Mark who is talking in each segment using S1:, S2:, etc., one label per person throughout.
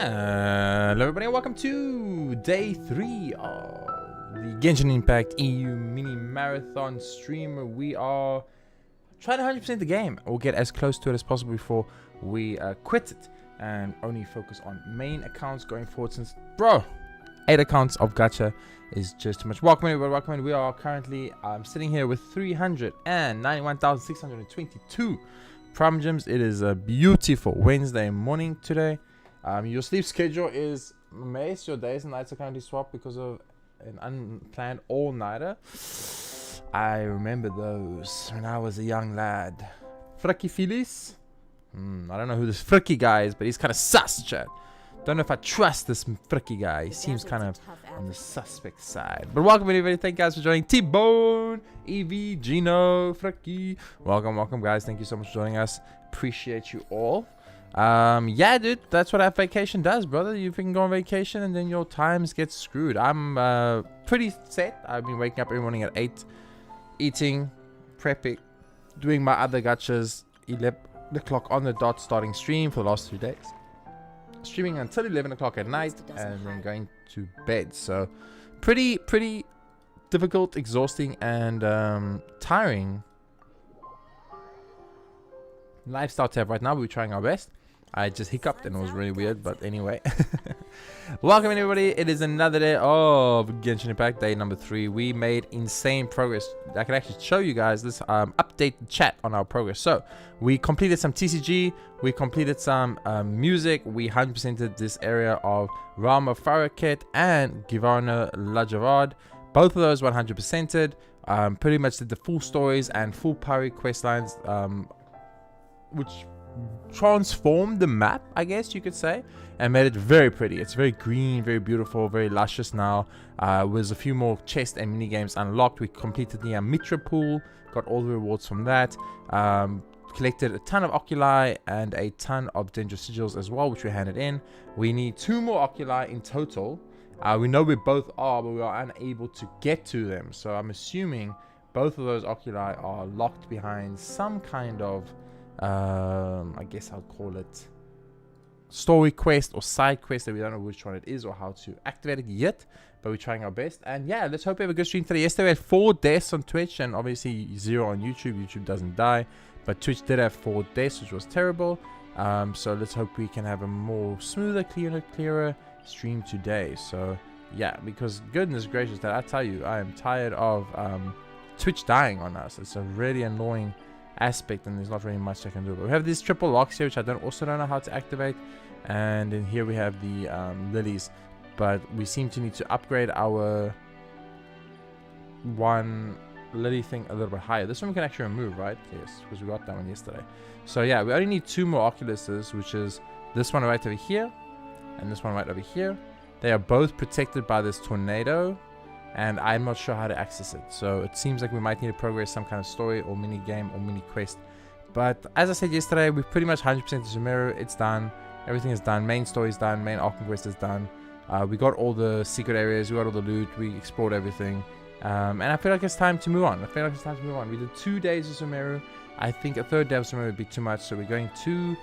S1: Hello everybody and welcome to day 3 of the GENSHIN Impact EU mini marathon stream. We are trying to 100% the game or get as close to it as possible before we quit it and only focus on main accounts going forward, since 8 accounts of gacha is just too much. Welcome everybody, welcome in. We are currently sitting here with 391,622 Primogems. It is a beautiful Wednesday morning today. Your sleep schedule is a mess. Your days and nights are currently swapped because of an unplanned all-nighter. I remember those when I was a young lad. Fricky Phyllis? I don't know who this Fricky guy is, but he's kind of sus, chat. Don't know if I trust this Fricky guy. He seems kind of on the suspect side. But welcome everybody. Thank you guys for joining. T-Bone, Evie, Gino, Fricky. Welcome guys. Thank you so much for joining us. Appreciate you all. Yeah, dude, that's what our vacation does, brother. You can go on vacation and then your times get screwed. I'm pretty set. I've been waking up every morning at 8, eating, prepping, doing my other gachas, 11 o'clock on the dot, starting stream for the last 3 days. Streaming until 11 o'clock at night and then going to bed. So pretty difficult, exhausting, and tiring lifestyle to have right now. We're trying our best. I just hiccuped and it was really weird, but anyway. Welcome everybody. It is another day of Genshin Impact, day number 3. We made insane progress. I can actually show you guys this update chat on our progress. So we completed some TCG, we completed some music, we 100%ed this area of Rama Faraket and Givarna Lajavad. Both of those 100%ed. Pretty much did the full stories and full Pari quest lines, which transformed the map, I guess you could say, and made it very pretty. It's very green, very beautiful, very luscious now. With a few more chest and mini games unlocked. We completed the Mitra pool, got all the rewards from that, collected a ton of oculi and a ton of dangerous sigils as well, which we handed in. We need 2 more oculi in total. We know we both are, but we are unable to get to them, so I'm assuming both of those oculi are locked behind some kind of I guess I'll call it story quest or side quest that we don't know which one it is or how to activate it yet, but we're trying our best. And yeah, let's hope we have a good stream today. Yesterday we had 4 deaths on Twitch and obviously 0 on YouTube. YouTube doesn't die, but Twitch did have 4 deaths, which was terrible. So let's hope we can have a more smoother, clearer stream today. So yeah, because goodness gracious, that I tell you, I am tired of Twitch dying on us. It's a really annoying aspect and there's not really much I can do. But we have these triple locks here, which I also don't know how to activate, and in here we have the lilies, but we seem to need to upgrade our one lily thing a little bit higher. This one we can actually remove, right? Yes, because we got that one yesterday. So yeah, we only need 2 more oculuses, which is this one right over here and this one right over here. They are both protected by this tornado, and I'm not sure how to access it. So it seems like we might need to progress some kind of story or mini game or mini quest. But as I said yesterday, we've pretty much 100% the Sumeru. It's done. Everything is done. Main story is done. Main Arkham quest is done. We got all the secret areas. We got all the loot. We explored everything. And I feel like it's time to move on. We did 2 days of Sumeru. I think a 3rd day of Sumeru would be too much. So we're going to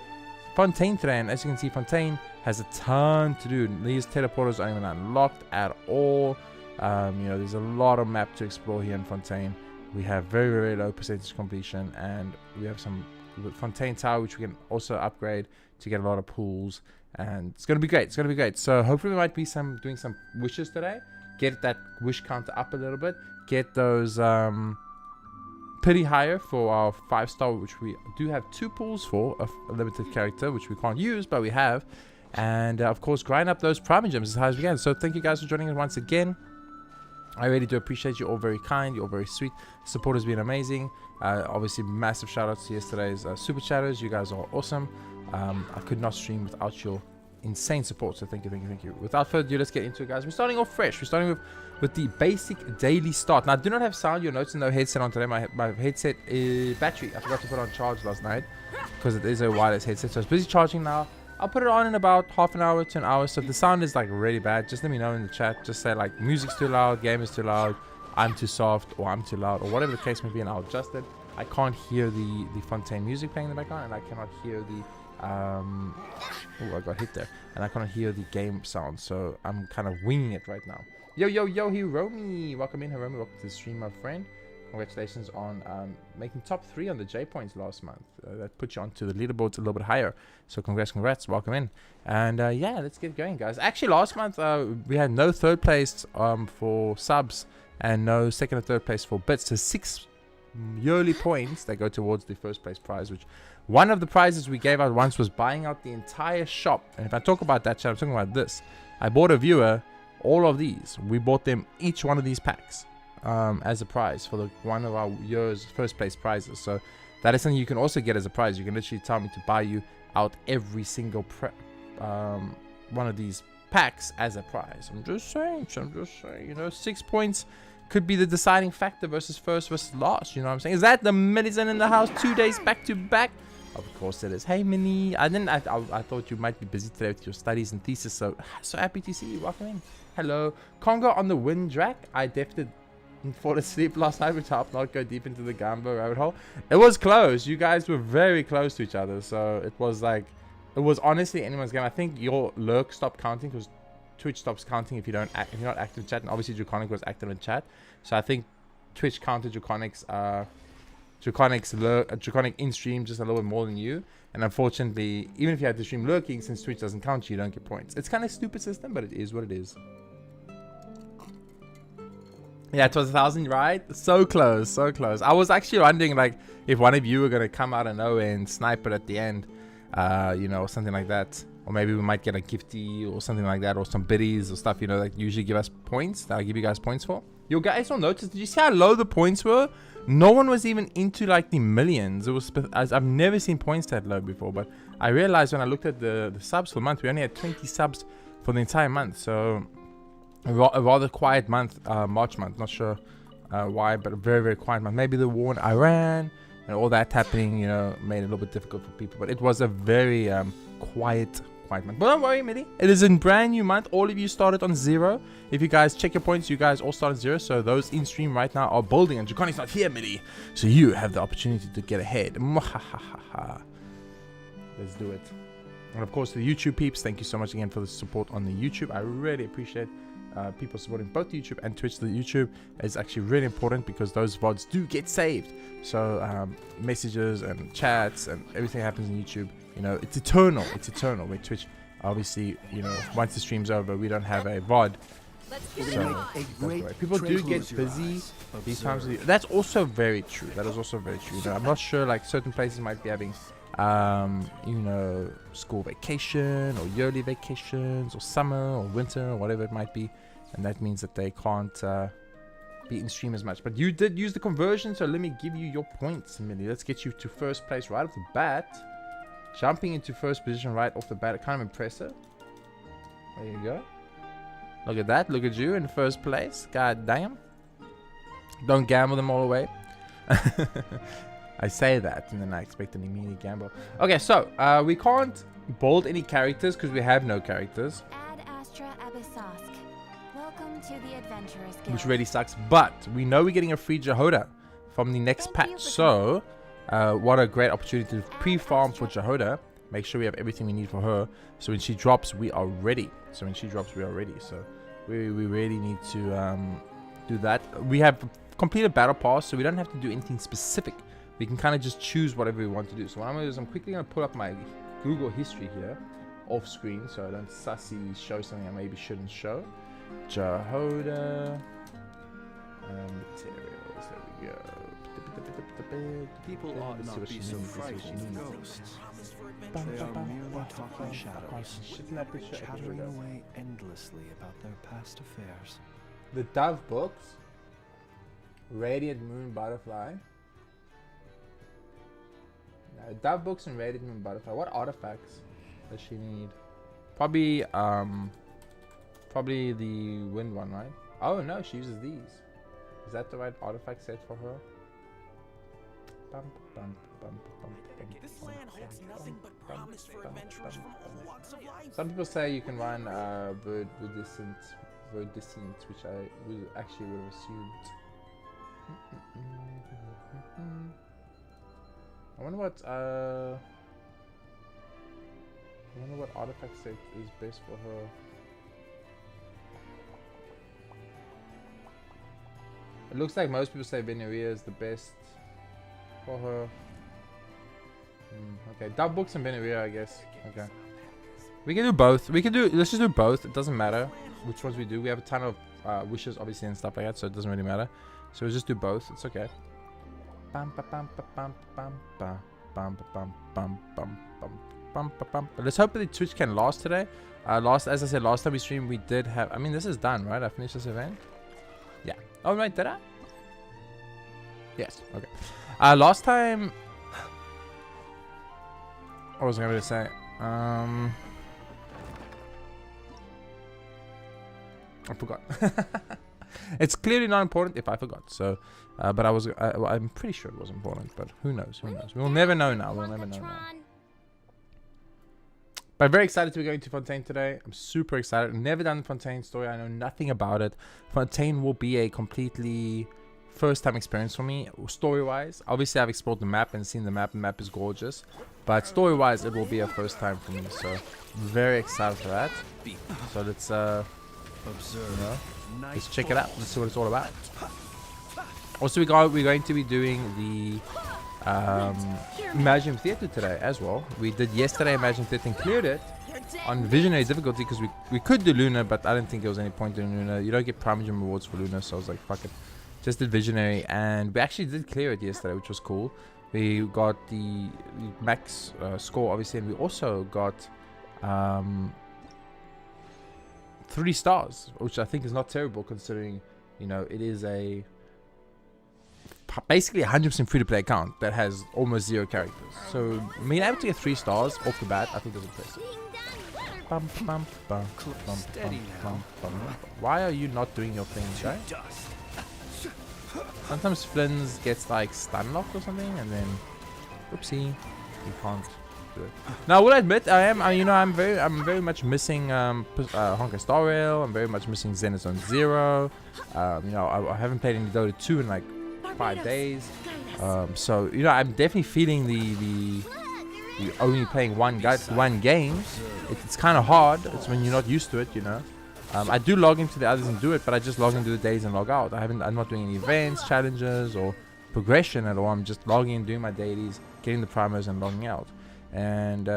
S1: Fontaine today. And as you can see, Fontaine has a ton to do. These teleporters aren't even unlocked at all. You know, there's a lot of map to explore here in Fontaine. We have very low percentage completion, and we have some Fontaine Tower which we can also upgrade to get a lot of pools, and it's gonna be great. So hopefully we might be doing some wishes today, get that wish counter up a little bit, get those pretty higher for our 5-star, which we do have 2 pools for, a limited character which we can't use but we have, and of course grind up those Primogems as high as we can. So thank you guys for joining us once again. I really do appreciate you all. Very kind, you're all very sweet. Support has been amazing. Obviously massive shout outs to yesterday's super chatters. You guys are awesome. I could not stream without your insane support, so thank you. Without further ado, let's get into it, guys. We're starting off fresh. We're starting with the basic daily start. Now I do not have sound, you'll notice no headset on today. My headset is battery, I forgot to put on charge last night because it is a wireless headset, so it's busy charging now. I'll put it on in about half an hour to an hour. So if the sound is like really bad, just let me know in the chat. Just say like music's too loud, game is too loud, I'm too soft, or I'm too loud, or whatever the case may be, and I'll adjust it. I can't hear the Fontaine music playing in the background, and I cannot hear the Oh, I got hit there, and I can't hear the game sound, so I'm kind of winging it right now. Yo, Hiromi, welcome in, Hiromi. Welcome to the stream, my friend. Congratulations on making top 3 on the J points last month. That put you onto the leaderboards a little bit higher. So congrats, welcome in. And yeah, let's get going, guys. Actually, last month we had no 3rd place for subs and no 2nd or 3rd place for bits. So 6 yearly points that go towards the 1st place prize, which one of the prizes we gave out once was buying out the entire shop. And if I talk about that, I'm talking about this. I bought a viewer all of these. We bought them each one of these packs as a prize for one of our year's 1st place prizes. So that is something you can also get as a prize. You can literally tell me to buy you out every single one of these packs as a prize. I'm just saying, you know, 6 points could be the deciding factor versus first versus last. You know what I'm saying? Is that the Medicine in the house 2 days back to back? Of course it is. Hey, Minnie. I thought you might be busy today with your studies and thesis. So happy to see you. Welcome in. Hello. Congo on the wind, Drac. I definitely didn't fall asleep last night, which helped not go deep into the Gambo rabbit hole. It was close. You guys were very close to each other. So it was like, it was honestly anyone's game. I think your lurk stopped counting because Twitch stops counting if you're not active in chat. And obviously Draconic was active in chat. So I think Twitch counted Draconic's Draconic in stream just a little bit more than you, and unfortunately, even if you had the stream lurking, since Twitch doesn't count you, don't get points. It's kind of a stupid system, but it is what it is. Yeah, it was 1,000, right? So close. I was actually wondering, like, if one of you were gonna come out of nowhere and snipe it at the end, you know, something like that, or maybe we might get a gifty or something like that, or some biddies or stuff, you know, that usually give us points that I give you guys points for. You guys will notice, did you see how low the points were? No one was even into like the millions. It was, I've never seen points that low before, but I realized when I looked at the subs for the month, we only had 20 subs for the entire month. So a rather quiet month, March month. Not sure why, but a very, very quiet month. Maybe the war in Iran and all that happening, you know, made it a little bit difficult for people. But it was a very quiet month. But don't worry, Millie. It is a brand new month. All of you started on 0. If you guys check your points, you guys all started 0. So those in stream right now are building, and Draconic's not here, Millie. So you have the opportunity to get ahead. Let's do it. And of course, the YouTube peeps, thank you so much again for the support on the YouTube. I really appreciate people supporting both YouTube and Twitch. The YouTube is actually really important because those VODs do get saved. So messages and chats and everything happens in YouTube. You know, it's eternal. It's eternal. With Twitch, obviously, you know, once the stream's over, we don't have a VOD. So people do get busy these times of the year. That's also very true. That is also very true. You know, I'm not sure, like, certain places might be having, you know, school vacation or yearly vacations or summer or winter or whatever it might be. And that means that they can't be in stream as much. But you did use the conversion, so let me give you your points, Millie. Let's get you to 1st place right off the bat. Jumping into 1st position right off the bat, kind of impressive. There you go. Look at that. Look at you in 1st place. God damn. Don't gamble them all away. I say that and then I expect an immediate gamble. Okay, so we can't bold any characters because we have no characters. Welcome to the Adventurers Guild. Which really sucks. But we know we're getting a free Jehoda from the next patch. So what a great opportunity to pre-farm for Jehoda. Make sure we have everything we need for her. So when she drops, we are ready. So we really need to do that. We have completed battle pass, so we don't have to do anything specific. We can kind of just choose whatever we want to do. So what I'm going to do is I'm quickly going to pull up my Google history here off screen so I don't sussy show something I maybe shouldn't show. Jehoda materials. There we go.
S2: People ought not be so frightened of ghosts. They are merely talking shadows, chattering away endlessly about their past affairs.
S1: The Dove books. Radiant Moon Butterfly. No, Dove books and Radiant Moon Butterfly. What artifacts does she need? Probably the wind one, right? Oh no, she uses these. Is that the right artifact set for her?
S3: This land holds nothing but promise for adventurers from all walks of life.
S1: Some people say you can run verdicent, which I actually would have assumed. I wonder what I wonder what artifact set is best for her. It looks like most people say Veneria is the best for her. Okay, dub books and Veneria, I guess. Okay. We can do both. We can do, let's just do both. It doesn't matter which ones we do. We have a ton of wishes, obviously, and stuff like that, so it doesn't really matter. So we'll just do both. It's okay. But let's hope that Twitch can last today. As I said, last time we streamed, we did have, I mean, this is done, right? I finished this event. Yeah. Oh, right, did I? Yes. Okay. Last time, what was I going to say? I forgot. It's clearly not important if I forgot. So, but I'm pretty sure it was important. But who knows? Who knows? We'll never know now. We'll never know now. But I'm very excited to be going to Fontaine today. I'm super excited. I've never done the Fontaine story. I know nothing about it. Fontaine will be a completely first-time experience for me, story-wise. Obviously, I've explored the map and seen the map. The map is gorgeous. But story-wise, it will be a first time for me. So, very excited for that. So, let's, let's check it out. Let's see what it's all about. Also, we're going to be doing the Imagine Theatre today as well. We did yesterday Imagine Theatre and cleared it on Visionary difficulty because we could do Luna, but I didn't think there was any point in Luna. You don't get Primogem rewards for Luna, so I was like, fuck it. Just did Visionary, and we actually did clear it yesterday, which was cool. We got the max score, obviously, and we also got 3 stars, which I think is not terrible considering, you know, it is a basically 100% free-to-play account that has almost 0 characters. So being able to get 3 stars off the bat, I think is impressive. Why are you not doing your thing, Jay? Sometimes Flynn's gets like stun locked or something, and then oopsie, you can't do it. Now, I will admit, I'm very much missing Honkai Star Rail. I'm very much missing Zenith Zone Zero. You know, I haven't played any Dota 2 in like 5 days. So you know, I'm definitely feeling the only playing one game. It's kind of hard. It's when you're not used to it, you know. I do log into the others and do it, but I just log into the days and log out. I'm not doing any events, challenges, or progression at all. I'm just logging in, doing my dailies, getting the primers, and logging out. And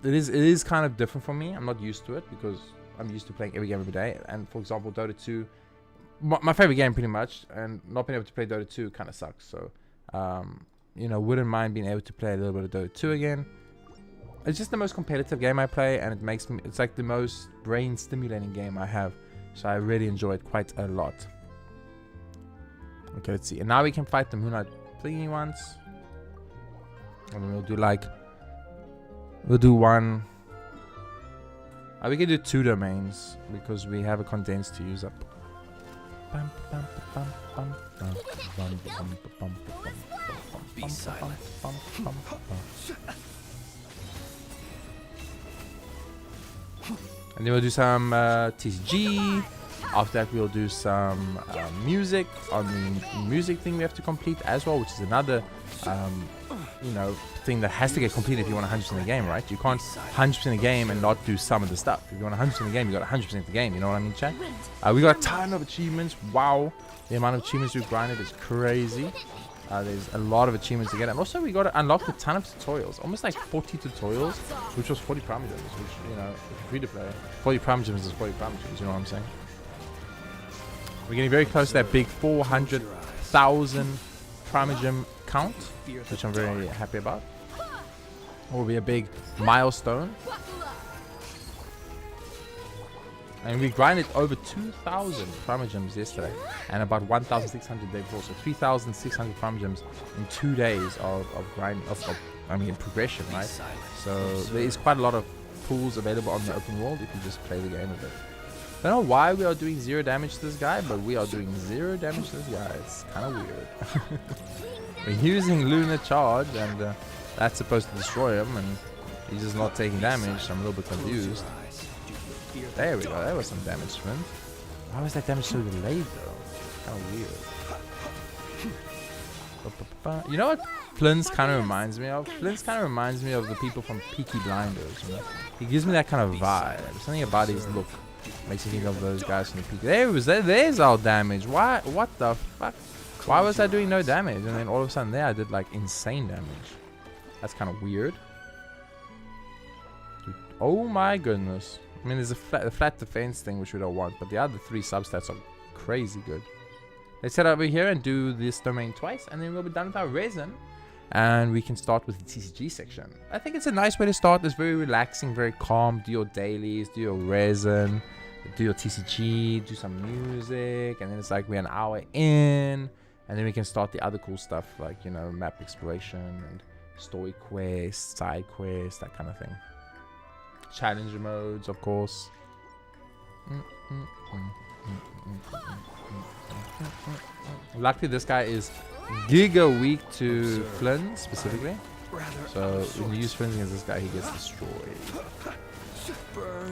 S1: it is kind of different for me. I'm not used to it because I'm used to playing every game every day. And for example, Dota 2, my favorite game pretty much, and not being able to play Dota 2 kind of sucks. So, you know, wouldn't mind being able to play a little bit of Dota 2 again. It's just the most competitive game I play, and it's like the most brain stimulating game I have. So I really enjoy it quite a lot. Okay, let's see. And now we can fight the Moonlight thingy ones. And then we'll do one. We can do 2 domains because we have a condensed to use up.
S2: Be silent.
S1: And then we'll do some TCG. After that, we'll do some music on the music thing we have to complete as well, which is another, you know, thing that has to get completed if you want 100% the game, right? You can't 100% the game and not do some of the stuff. If you want 100% the game, you got 100% the game. You know what I mean, chat? We got a ton of achievements. Wow, the amount of achievements we've grinded is crazy. There's a lot of achievements to get, and also we got to unlock a ton of tutorials, almost like 40 tutorials, which was 40 Primogems, which, you know, free to play. 40 Primogems is 40 Primogems, you know what I'm saying? We're getting very close to that big 400,000 Primogem count, which I'm very happy about. It will be a big milestone. And we grinded over 2,000 Primogems yesterday, and about 1,600 the day before. So 3,600 Primogems in 2 days of progression, right? So there is quite a lot of pools available on the open world if you just play the game a bit. I don't know why we are doing 0 damage to this guy, but we are doing 0 damage to this guy. It's kind of weird. We're using Lunar Charge, and that's supposed to destroy him, and he's just not taking damage. So I'm a little bit confused. There we go. There was some damage to him. Why was that damage so delayed, though? Kind of weird. You know what? Flint's kind of reminds me of. Flint's kind of reminds me of the people from Peaky Blinders. You know? He gives me that kind of vibe. There's something about his look makes me think of those guys from the Peaky. There's our damage. Why? What the fuck? Why was I doing no damage? And then all of a sudden there I did like insane damage. That's kind of weird. Dude, oh my goodness. I mean, there's a flat defense thing which we don't want, but the other 3 substats are crazy good. Let's head over here and do this domain twice, and then we'll be done with our resin. And we can start with the TCG section. I think it's a nice way to start. It's very relaxing, very calm. Do your dailies, do your resin, do your TCG, do some music, and then it's like we're an hour in, and then we can start the other cool stuff like, you know, map exploration and story quests, side quests, that kind of thing. Challenger modes, of course. Luckily, this guy is giga weak to Flynn specifically. So when you use Flynn against this guy, he gets destroyed.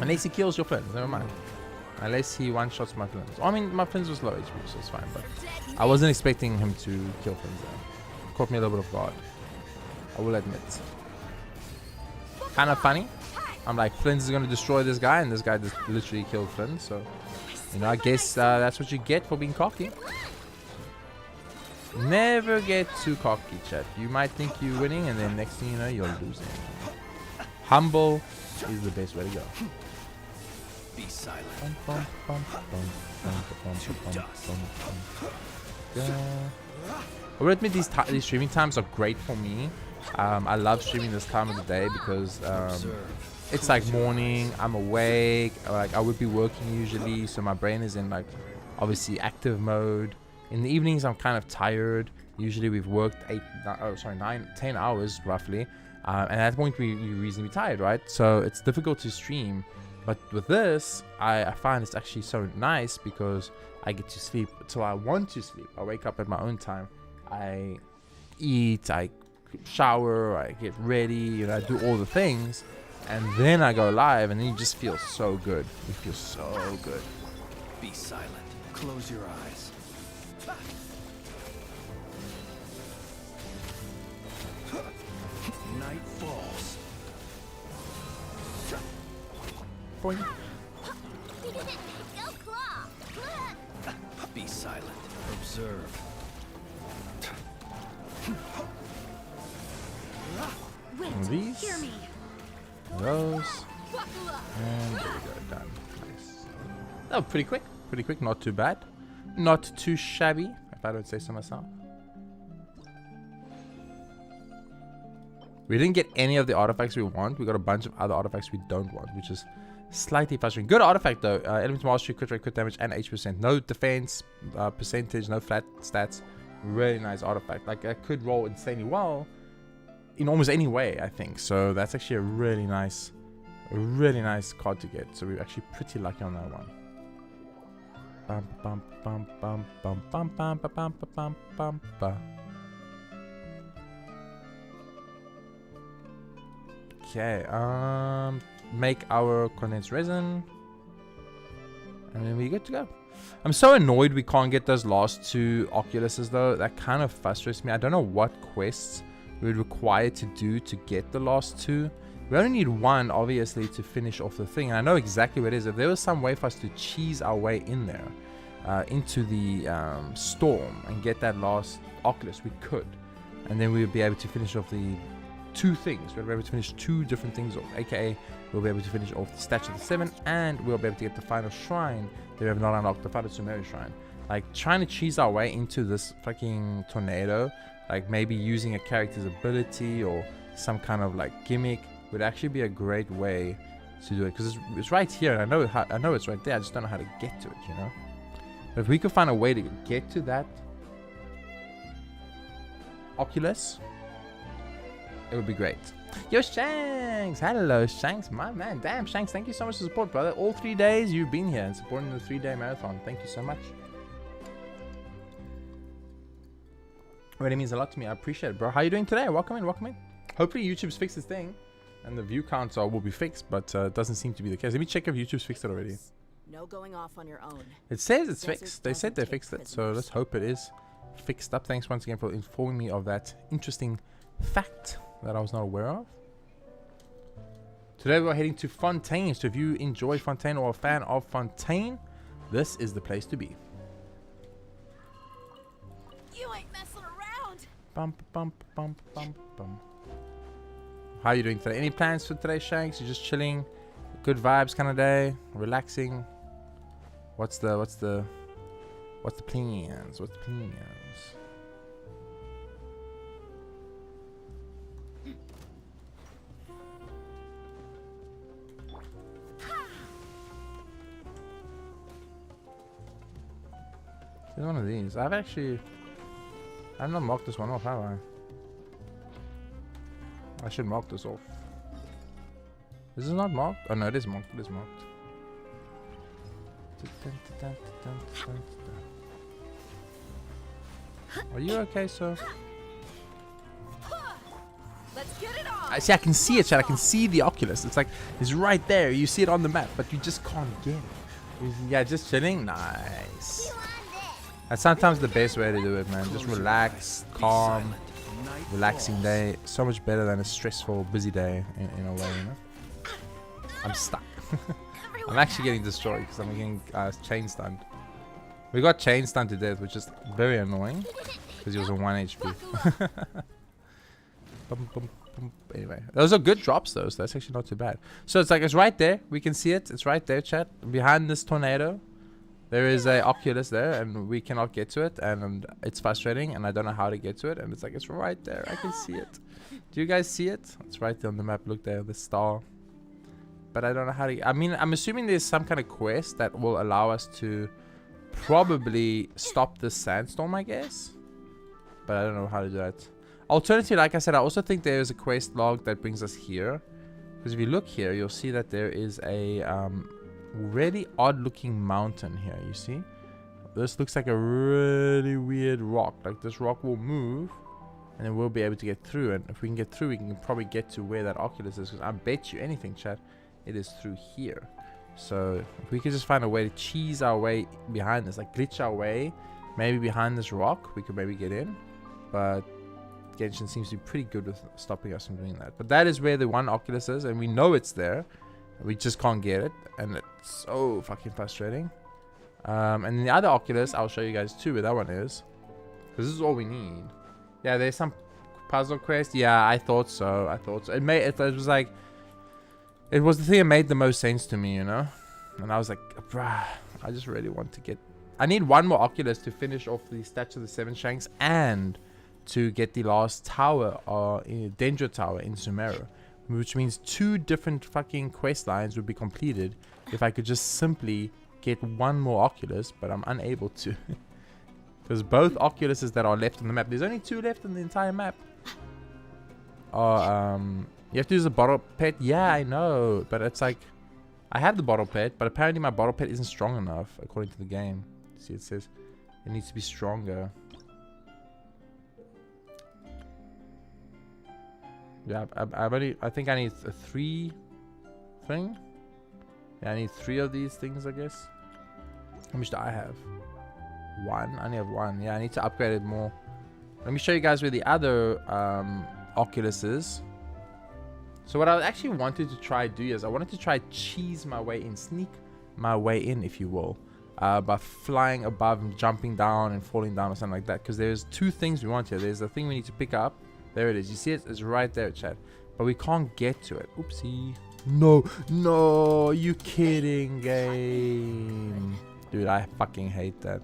S1: Unless he kills your Flynns, never mind. Unless he one-shots my Flynns. I mean, my Flynns was low HP, so it's fine. But I wasn't expecting him to kill Flynns there. Caught me a little bit off guard, I will admit. Kind of funny. I'm like, Flynns is going to destroy this guy, and this guy just literally killed Flynn. So, you know, I guess that's what you get for being cocky. Never get too cocky, chat. You might think you're winning, and then next thing you know, you're losing. Humble is the best way to go.
S2: Be silent.
S1: I will admit these streaming times are great for me. I love streaming this time of the day because it's like morning, I'm awake, like I would be working usually, so my brain is in like obviously active mode. In the evenings I'm kind of tired. Usually we've worked 10 hours roughly, and at that point we're reasonably tired, right? So it's difficult to stream. But with this, I find it's actually so nice because I get to sleep till I want to sleep. I wake up at my own time. I eat, I shower, I get ready, you know, I do all the things. And then I go live, and then you just feel so good. You feel so good.
S2: Be silent. Close your eyes. Night falls.
S1: Boing.
S2: Be silent. Observe.
S1: And these. Those. And there we go. Done. Nice. Oh, pretty quick. Pretty quick. Not too bad. Not too shabby, if I don't say so myself. We didn't get any of the artifacts we want. We got a bunch of other artifacts we don't want, which is slightly frustrating. Good artifact though. Element mastery, crit rate, crit damage, and 8%. No defense percentage, no flat stats. Really nice artifact. Like I could roll insanely well in almost any way, I think. So that's actually a really nice card to get. So we're actually pretty lucky on that one. Bum bum bum bum bum bum bum bum bum bum bum. Okay, make our condensed resin, and then we're good to go. I'm so annoyed we can't get those last 2 Oculuses though. That kind of frustrates me. I don't know what quests we would require to do to get the last 2. We only need 1 obviously to finish off the thing, and I know exactly what it is. If there was some way for us to cheese our way in there into the storm and get that last Oculus, we could, and then we would be able to finish off the 2 things. We'll be able to finish 2 different things off, aka we'll be able to finish off the Statue of the Seven, and we'll be able to get the final shrine that we have not unlocked, the final Sumeru shrine. Like trying to cheese our way into this fucking tornado, like maybe using a character's ability or some kind of like gimmick would actually be a great way to do it, because it's right here, and I know it's right there. I just don't know how to get to it, you know. But if we could find a way to get to that Oculus, it would be great. Yo, Shanks! Hello, Shanks, my man. Damn, Shanks, thank you so much for support, brother. All 3 days you've been here and supporting the 3-day marathon. Thank you so much. Really means a lot to me. I appreciate it, bro. How you doing today? Welcome in, welcome in. Hopefully YouTube's fixed this thing and the view counts will be fixed, but it doesn't seem to be the case. Let me check if YouTube's fixed it already.
S4: No going off on your own.
S1: It says it's fixed. They said they fixed it, so let's hope it is fixed up. Thanks once again for informing me of that interesting fact that I was not aware of. Today we're heading to Fontaine. So if you enjoy Fontaine or a fan of Fontaine, this is the place to be.
S4: You ain't messing around.
S1: Bump, bump, bump, bump, bump. How are you doing today? Any plans for today, Shanks? You just chilling? Good vibes kind of day? Relaxing? What's the plans? What's the plans? There's one of these. I've not marked this one off, have I? I should mark this off. This is not marked? Oh no, it is marked. It is marked. Are you okay, sir?
S4: Let's get it on.
S1: I see. I can see it, chat. I can see the Oculus. It's like it's right there. You see it on the map, but you just can't get it. Yeah, just chilling. Nice. That's sometimes the best way to do it, man. Just relax, calm, relaxing day. So much better than a stressful, busy day in a way, you know? I'm stuck. I'm actually getting destroyed because I'm getting chain stunned. We got chain stunned to death, which is very annoying because he was on 1 HP. Bum, bum, bum. Anyway, those are good drops though, so that's actually not too bad. So it's like it's right there. We can see it. It's right there, chat. Behind this tornado. There is a Oculus there, and we cannot get to it, and it's frustrating, and I don't know how to get to it, and it's like, it's right there. I can see it. Do you guys see it? It's right there on the map. Look there, the star. But I don't know how to... I mean, I'm assuming there's some kind of quest that will allow us to probably stop this sandstorm, I guess. But I don't know how to do that. Alternatively, like I said, I also think there is a quest log that brings us here. Because if you look here, you'll see that there is a... really odd looking mountain here, you see. This looks like a really weird rock. Like this rock will move and then we'll be able to get through, and if we can get through we can probably get to where that Oculus is, because I bet you anything, chat, it is through here. So if we could just find a way to cheese our way behind this, like glitch our way maybe behind this rock, we could maybe get in. But Genshin seems to be pretty good with stopping us from doing that. But that is where the one Oculus is, and we know it's there. We just can't get it, and it's so fucking frustrating. And then the other Oculus, I'll show you guys too where that one is, because this is all we need. Yeah, there's some puzzle quest. Yeah, I thought so. It was like, it was the thing that made the most sense to me, you know. And I was like, bruh, I just really want to get. I need one more Oculus to finish off the Statue of the Seven Shanks and to get the last tower, Dendro Tower in Sumeru. Which means 2 different fucking quest lines would be completed if I could just simply get one more Oculus, but I'm unable to. Because both Oculuses that are left on the map, there's only 2 left on the entire map. You have to use a bottle pet. Yeah, I know, but it's like, I have the bottle pet, but apparently my bottle pet isn't strong enough according to the game. See, it says it needs to be stronger. Yeah, I think I need a 3 thing. Yeah, I need 3 of these things, I guess. How much do I have? 1. I only have 1. Yeah, I need to upgrade it more. Let me show you guys where the other Oculus is. So what I actually wanted to try do is I wanted to try cheese my way in, sneak my way in, if you will, by flying above and jumping down and falling down or something like that. Because there's 2 things we want here. There's the thing we need to pick up. There it is. You see it? It's right there, chat. But we can't get to it. Oopsie. No, you kidding, game. Dude, I fucking hate that.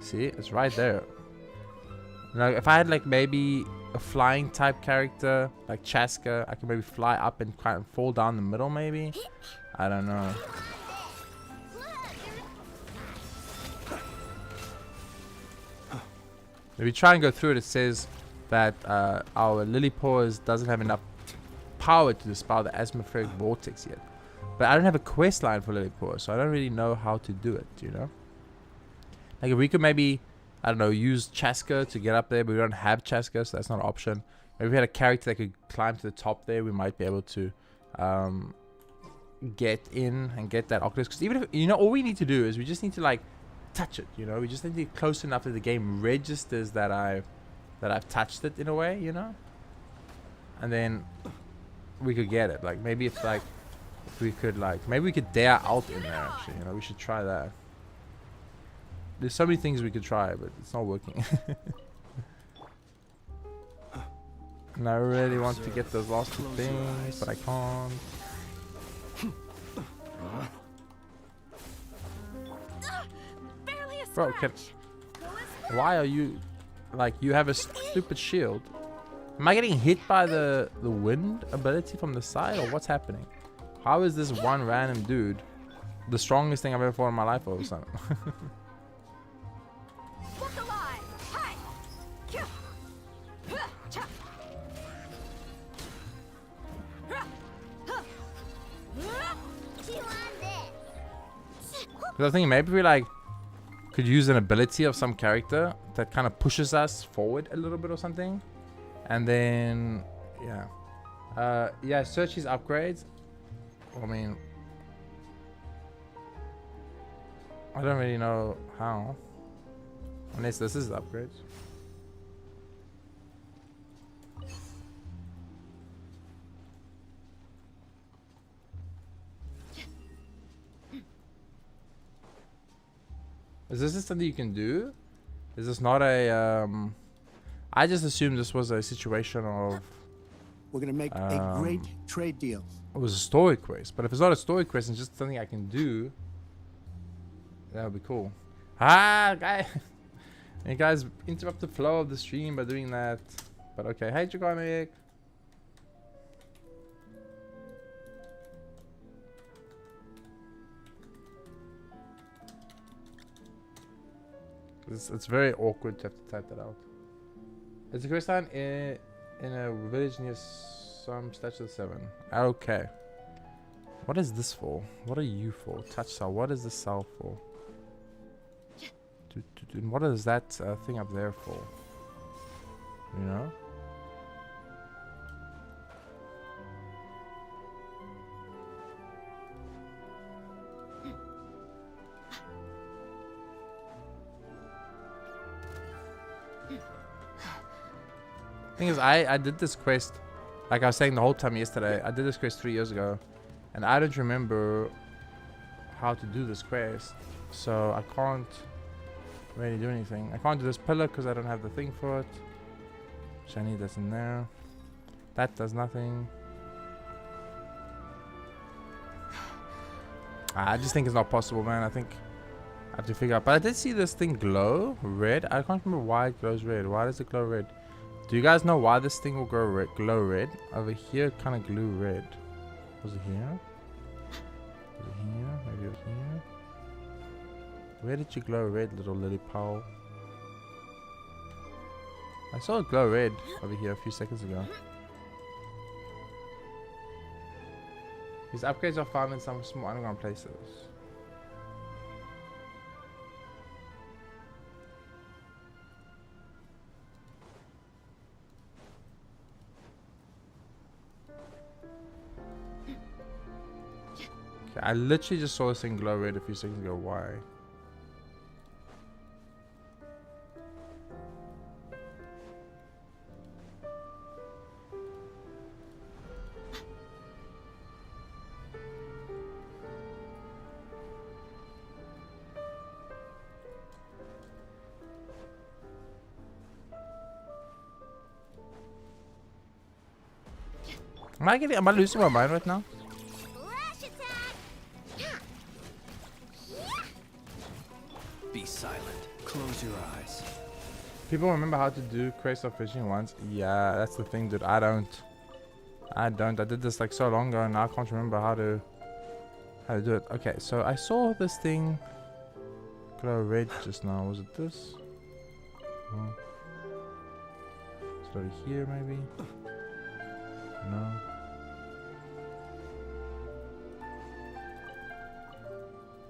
S1: See? It's right there. Now, if I had like maybe a flying type character, like Chaska, I could maybe fly up and kind of fall down the middle maybe. I don't know. If you try and go through it, it says that our lily paws doesn't have enough power to dispel the atmospheric vortex yet. But I don't have a quest line for lily paws, so I don't really know how to do it, you know? Like if we could maybe, I don't know, use Chaska to get up there, but we don't have Chaska, so that's not an option. Maybe if we had a character that could climb to the top there, we might be able to get in and get that Oculus. Because even if, you know, all we need to do is we just need to like touch it, you know, we just need to get close enough that the game registers that I that I've touched it in a way, you know? And then we could get it. Like maybe if like if we could like maybe we could dare out in there actually, you know, we should try that. There's so many things we could try, but it's not working. And I really want to get those last two things, but I can't.
S4: Barely a
S1: Bro,
S4: scratch.
S1: why are you like you have a stupid shield? Am I getting hit by the wind ability from the side, or what's happening? How is this one random dude the strongest thing I've ever fought in my life all of a sudden?
S4: Look alive. Hi. Kya. Huh. Cha. Huh. Huh. Huh. Chew on this.
S1: Because I was thinking maybe we like could use an ability of some character that kind of pushes us forward a little bit or something, and then yeah, search these upgrades. I mean, I don't really know how, unless this is the upgrades. Is this something you can do? Is this not a I just assumed this was a situation of
S5: We're gonna make a great trade deal.
S1: it was a story quest. But if it's not a story quest and just something I can do, that would be cool. Ah, guy. You guys interrupt the flow of the stream by doing that. But okay. Hey, Dragonic. It's very awkward to have to type that out. It's a quest line in a village near some statue of 7. Okay. What is this for? What are you for? Touch cell. What is this cell for? And what is that thing up there for? You know? Thing is, I did this quest, like I was saying the whole time yesterday. I did this quest 3 years ago, and I don't remember how to do this quest, so I can't really do anything. I can't do this pillar because I don't have the thing for it, which I need. That's in there. That does nothing. I just think it's not possible, man. I think I have to figure out. But I did see this thing glow red. I can't remember why it glows red. Why does it glow red? Do you guys know why this thing will glow red? Over here, kind of glue red. Was it here? Was it here? Maybe over here? Where did you glow red, little lily pal? I saw it glow red over here a few seconds ago. These upgrades are found in some small underground places. I literally just saw this thing glow red a few seconds ago. Why? Am I losing my mind right now?
S2: Be silent. Close your eyes.
S1: People remember how to do quest of fishing once. Yeah, that's the thing, dude. I don't. I did this like so long ago, and I can't remember how to do it. Okay, so I saw this thing glow red just now. Was it this? No. Is it over here, maybe? No.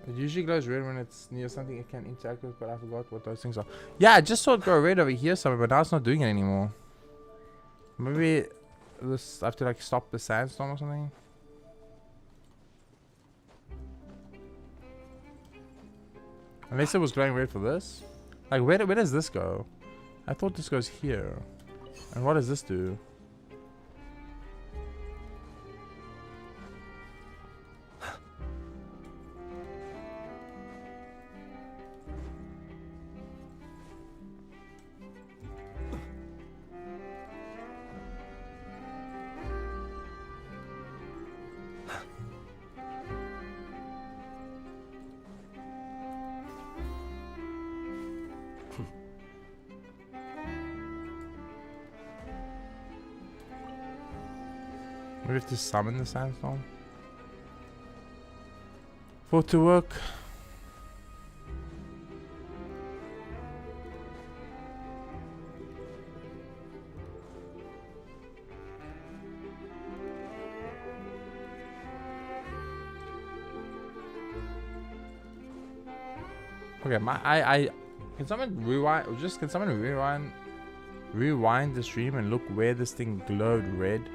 S1: It usually glows red when it's near something it can interact with, but I forgot what those things are. Yeah, I just saw it glow red over here somewhere, but now it's not doing it anymore. Maybe this I have to like stop the sandstorm or something. Unless it was glowing red for this. Like where does this go? I thought this goes here. And what does this do? Maybe we have to summon the sandstorm for it to work. Okay, can someone rewind? Can someone rewind the stream and look where this thing glowed red?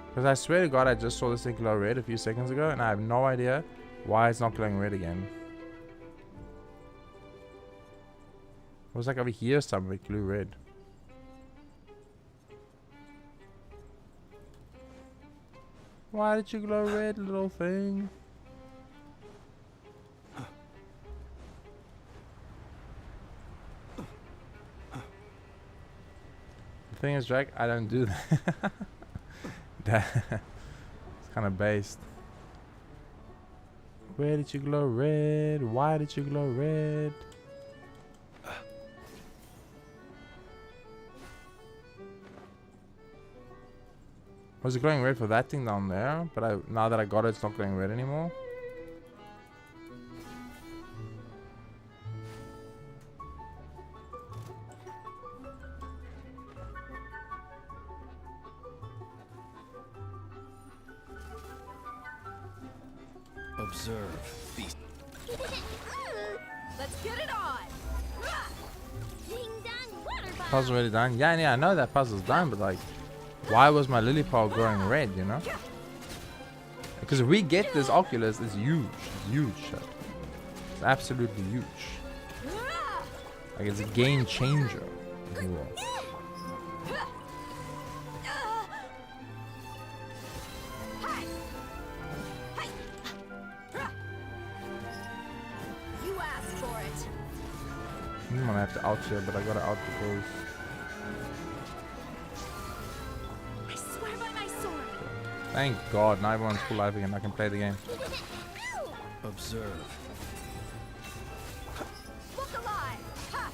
S1: Because I swear to God, I just saw this thing glow red a few seconds ago, and I have no idea why it's not glowing red again. It was like over here somewhere it glowed red. Why did you glow red, little thing? The thing is, Jack, I don't do that. It's kind of based. Where did you glow red? Why did you glow red? Was it glowing red for that thing down there? But now that I got it, it's not glowing red anymore.
S2: Observe. Beast.
S4: Let's get it on. Ding dong, water bomb.
S1: Puzzle already done? Yeah, I know that puzzle's done, but like, why was my lily pole glowing red, you know? Because if we get this Oculus, it's huge. It's huge shit. It's absolutely huge. Like, it's a game changer, if you will. I'm gonna have to out here, but I gotta out because.
S4: I swear by my sword.
S1: Thank God, now everyone's full life again. I can play the game.
S2: Observe.
S4: Look alive. Ha.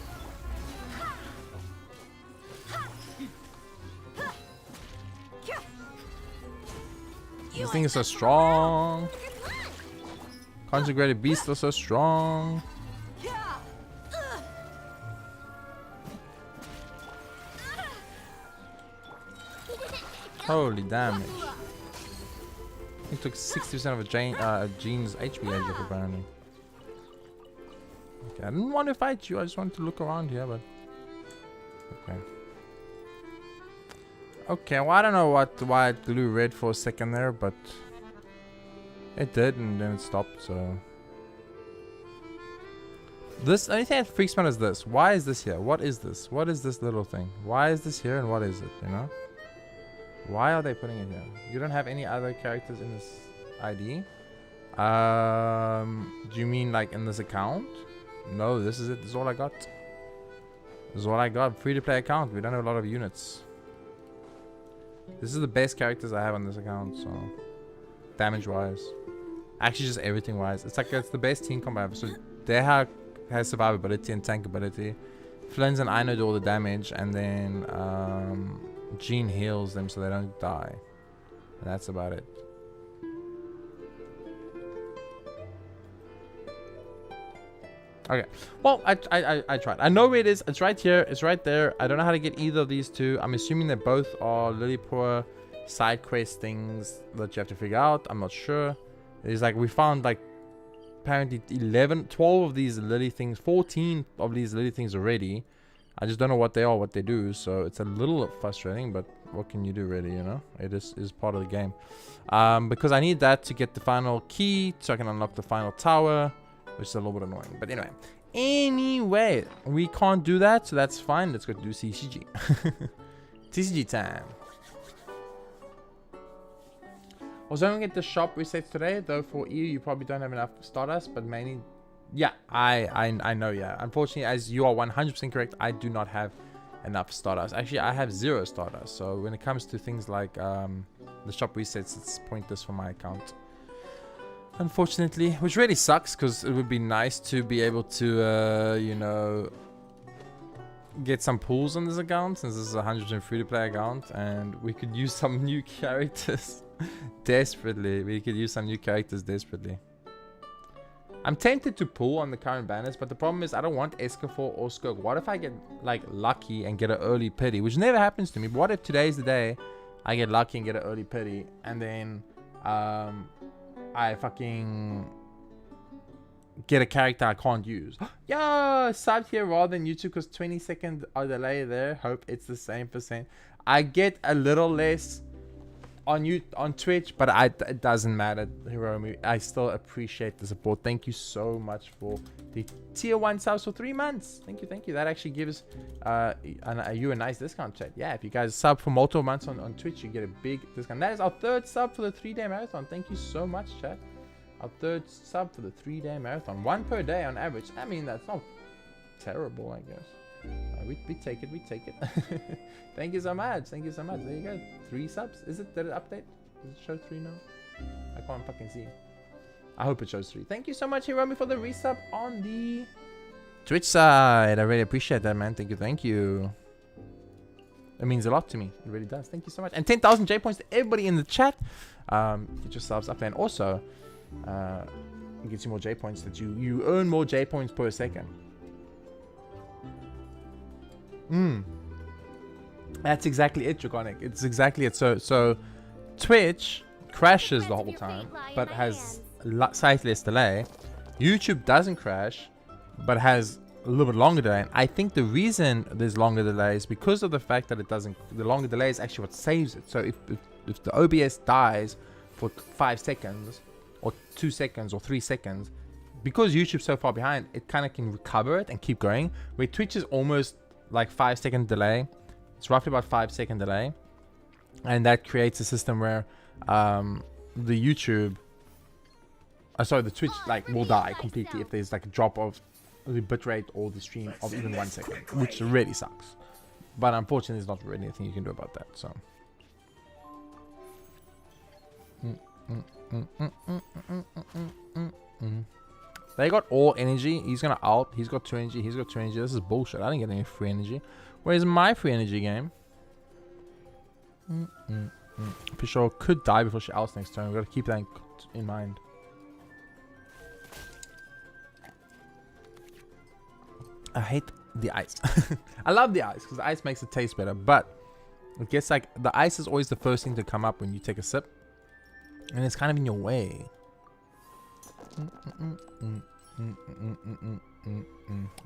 S4: Ha. Ha. Ha. Yeah.
S1: This thing is so strong. Consecrated beasts are so strong. Holy damage. He took 60% of a Jean's HP up apparently. Okay, I didn't want to fight you, I just wanted to look around here, but okay. Okay, well I don't know why it glowed red for a second there, but it did and then it stopped, so. This only thing that freaks me out is this. Why is this here? What is this? What is this little thing? Why is this here and what is it, you know? Why are they putting it here? You don't have any other characters in this ID? Do you mean like in this account? No, this is it. This is all I got. This is all I got. Free to play account. We don't have a lot of units. This is the best characters I have on this account, so damage wise. Actually just everything wise. It's like it's the best team combat. So Deha has survivability and tankability. Flynn's and Aino do all the damage, and then Jean heals them so they don't die. And that's about it. Okay. Well, I tried. I know where it is. It's right here. It's right there. I don't know how to get either of these two. I'm assuming they both are Lilliput side quest things that you have to figure out. I'm not sure. It's like we found like apparently 12 of these lily things, 14 of these lily things already. I just don't know what they are, what they do, so it's a little frustrating, but what can you do really, you know? It is part of the game. Because I need that to get the final key, so I can unlock the final tower, which is a little bit annoying. But anyway, Anyway, we can't do that, so that's fine. Let's go do TCG. TCG time. Also, I'm gonna get the shop reset today, though. For EU, you probably don't have enough Stardust, but mainly, yeah, I know, yeah. Unfortunately, as you are 100% correct, I do not have enough Stardust. Actually, I have 0 Stardust. So when it comes to things like the shop resets, it's pointless for my account. Unfortunately, which really sucks, because it would be nice to be able to, you know, get some pulls on this account, since this is a 100% free-to-play account, and we could use some new characters desperately. We could use some new characters desperately. I'm tempted to pull on the current banners, but the problem is I don't want Escafor or Skirk. What if I get like lucky and get an early pity, which never happens to me. But what if today's the day I get lucky and get an early pity, and then I fucking get a character I can't use. Yo, sub here rather than YouTube, because 20-second delay there. Hope it's the same percent. I get a little less on Twitch, but it doesn't matter, Hiromi. I still appreciate the support. Thank you so much for the tier 1 subs for 3 months. Thank you. That actually gives you a nice discount, chat. Yeah, if you guys sub for multiple months on Twitch, you get a big discount. That is our 3rd sub for the 3-day marathon. Thank you so much, chat. Our 3rd sub for the 3-day marathon. 1 per day on average. I mean, that's not terrible, I guess. We take it. Thank you so much. There you go. 3 subs. Did it update? Does it show 3 now? I can't fucking see. I hope it shows 3. Thank you so much, Hiromi, for the resub on the Twitch side. I really appreciate that, man. Thank you. It means a lot to me. It really does. Thank you so much. And 10,000 J points to everybody in the chat. Get your subs up there. And also, it gets you more J points that you earn more J points per second. That's exactly it, Draconic. It's exactly it. So Twitch crashes the whole time, but has slightly less delay. YouTube doesn't crash, but has a little bit longer delay. And I think the reason there's longer delay is because of the fact that the longer delay is actually what saves it. So if the OBS dies for 5 seconds, or 2 seconds, or 3 seconds, because YouTube's so far behind, it kind of can recover it and keep going. Where Twitch is almost like 5-second delay. It's roughly about 5-second delay, and that creates a system where the Twitch like will die completely if there's like a drop of the bitrate or the stream of even 1 second, which really sucks. But unfortunately, there's not really anything you can do about that. So. They got all energy. He's gonna ult. He's got 2 energy. He's got 2 energy. This is bullshit. I didn't get any free energy. Where's my free energy game? For sure, could die before she ults next turn. We gotta keep that in mind. I hate the ice. I love the ice because the ice makes it taste better. But it gets like the ice is always the first thing to come up when you take a sip, and it's kind of in your way.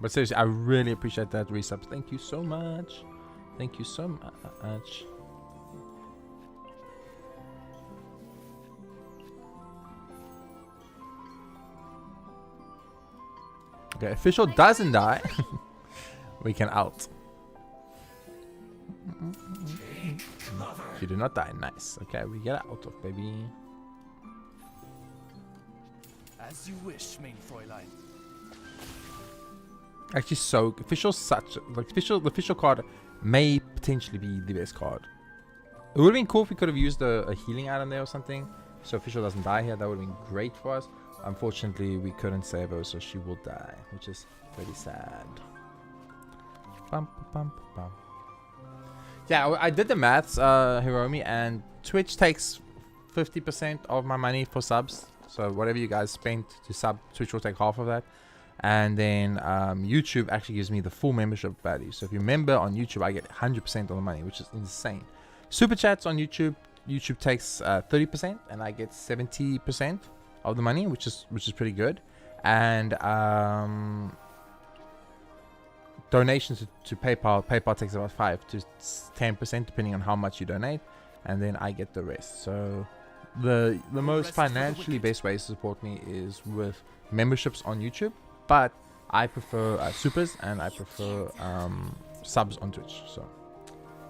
S1: But seriously, I really appreciate that resub. Thank you so much. Thank you so much. Okay, official doesn't die. We can out. You do not die. Nice. Okay, we get out of, baby.
S2: As you wish, main Fräulein.
S1: Actually, so official like the official card may potentially be the best card. It would have been cool if we could have used a healing item there or something, so official doesn't die here. That would have been great for us. Unfortunately, we couldn't save her, so she will die, which is very sad. Yeah, I did the maths, Hiromi, and Twitch takes 50% of my money for subs. So whatever you guys spent to sub, Twitch will take half of that. And then YouTube actually gives me the full membership value. So if you member on YouTube, I get 100% of the money, which is insane. Super chats on YouTube, YouTube takes 30%, and I get 70% of the money, which is pretty good. And donations to PayPal takes about 5 to 10% depending on how much you donate, and then I get the rest. So the most financially best way to support me is with memberships on YouTube, but I prefer supers and I prefer subs on Twitch. So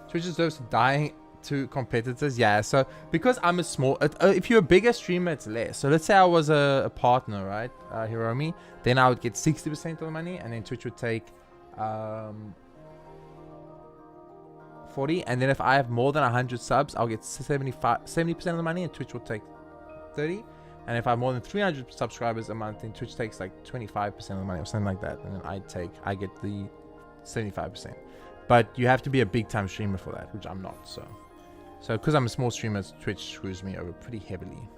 S1: Twitch deserves dying to competitors. Yeah, so because I'm a small, if you're a bigger streamer, it's less. So let's say I was a partner, right, Hiromi, then I would get 60% of the money, and then Twitch would take 40, and then if I have more than 100 subs, I'll get 70% of the money, and Twitch will take 30. And if I have more than 300 subscribers a month, then Twitch takes like 25% of the money or something like that, and then I get the 75%. But you have to be a big time streamer for that, which I'm not. So because I'm a small streamer, Twitch screws me over pretty heavily.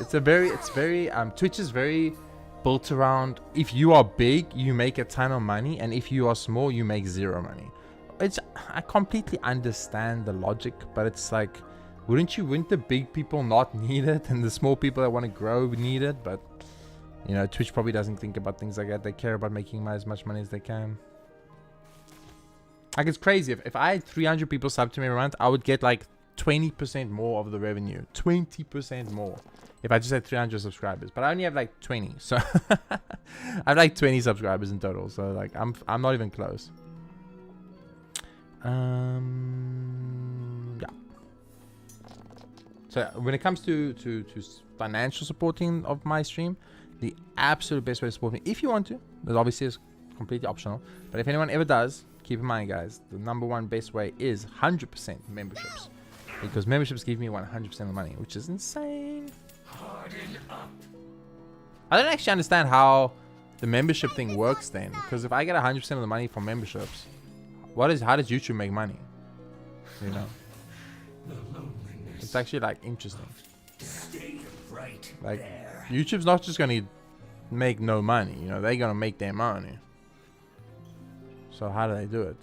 S1: It's very Twitch is very built around, if you are big, you make a ton of money, and if you are small, you make zero money. I completely understand the logic, but it's like, wouldn't the big people not need it, and the small people that want to grow need it? But you know, Twitch probably doesn't think about things like that. They care about making as much money as they can. Like, it's crazy. If I had 300 people sub to me every month, I would get like 20% more of the revenue. 20% more if I just had 300 subscribers. But I only have like 20, so I have like 20 subscribers in total. So like I'm not even close. Yeah. So when it comes to financial supporting of my stream, the absolute best way to support me, if you want to, but obviously it's completely optional, but if anyone ever does, keep in mind, guys, the #1 best way is 100% memberships, because memberships give me 100% of the money, which is insane. I don't actually understand how the membership thing works then, because if I get 100% of the money from memberships, how does YouTube make money? You know, it's actually like interesting. Like, YouTube's not just gonna make no money, you know, they're gonna make their money. So how do they do it?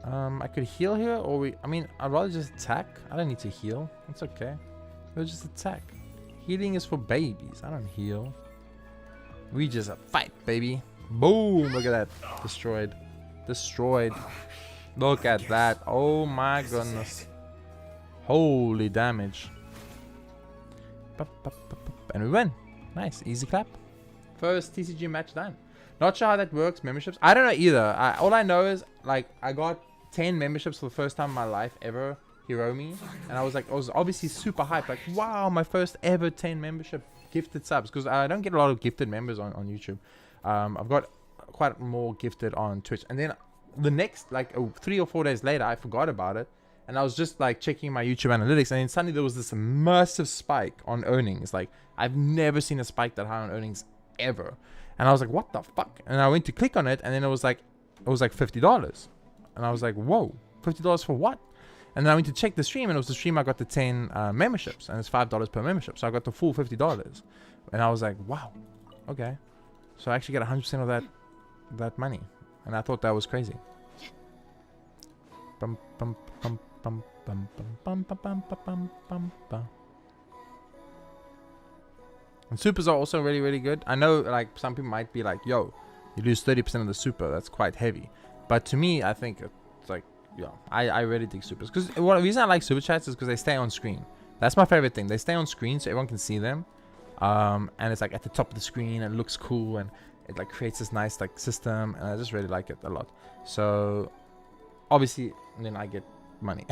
S1: I could heal here, or I mean, I'd rather just attack. I don't need to heal. It's okay. We'll just attack. Healing is for babies. I don't heal. We just fight, baby. Boom! Look at that. Destroyed. Destroyed. Look at that. Oh my goodness. Holy damage. And we win. Nice. Easy clap. First TCG match done. Not sure how that works, memberships. I don't know either. All I know is, like, I got 10 memberships for the first time in my life ever, Hiromi. And I was obviously super hyped. Like, wow, my first ever 10 membership gifted subs. Because I don't get a lot of gifted members on YouTube. I've got quite more gifted on Twitch. And then the next, like, 3 or 4 days later, I forgot about it. And I was just, like, checking my YouTube analytics. And then suddenly there was this massive spike on earnings. Like, I've never seen a spike that high on earnings ever. And I was like, what the fuck? And I went to click on it, and then it was like $50. And I was like, whoa, $50 for what? And then I went to check the stream, and it was the stream I got the 10 memberships, and it's $5 per membership. So I got the full $50. And I was like, wow, okay. So I actually get 100% of that money. And I thought that was crazy. Bum, bum, bum, bum, bum, bum, bum, bum, bum, bum, bum. And supers are also really, really good. I know, like, some people might be like, yo, you lose 30% of the super. That's quite heavy. But to me, I think it's like, yeah, I really dig supers. Because the reason I like super chats is because they stay on screen. That's my favorite thing. They stay on screen so everyone can see them. And it's like at the top of the screen, and it looks cool, and it like creates this nice like system. And I just really like it a lot. So obviously, then I get money.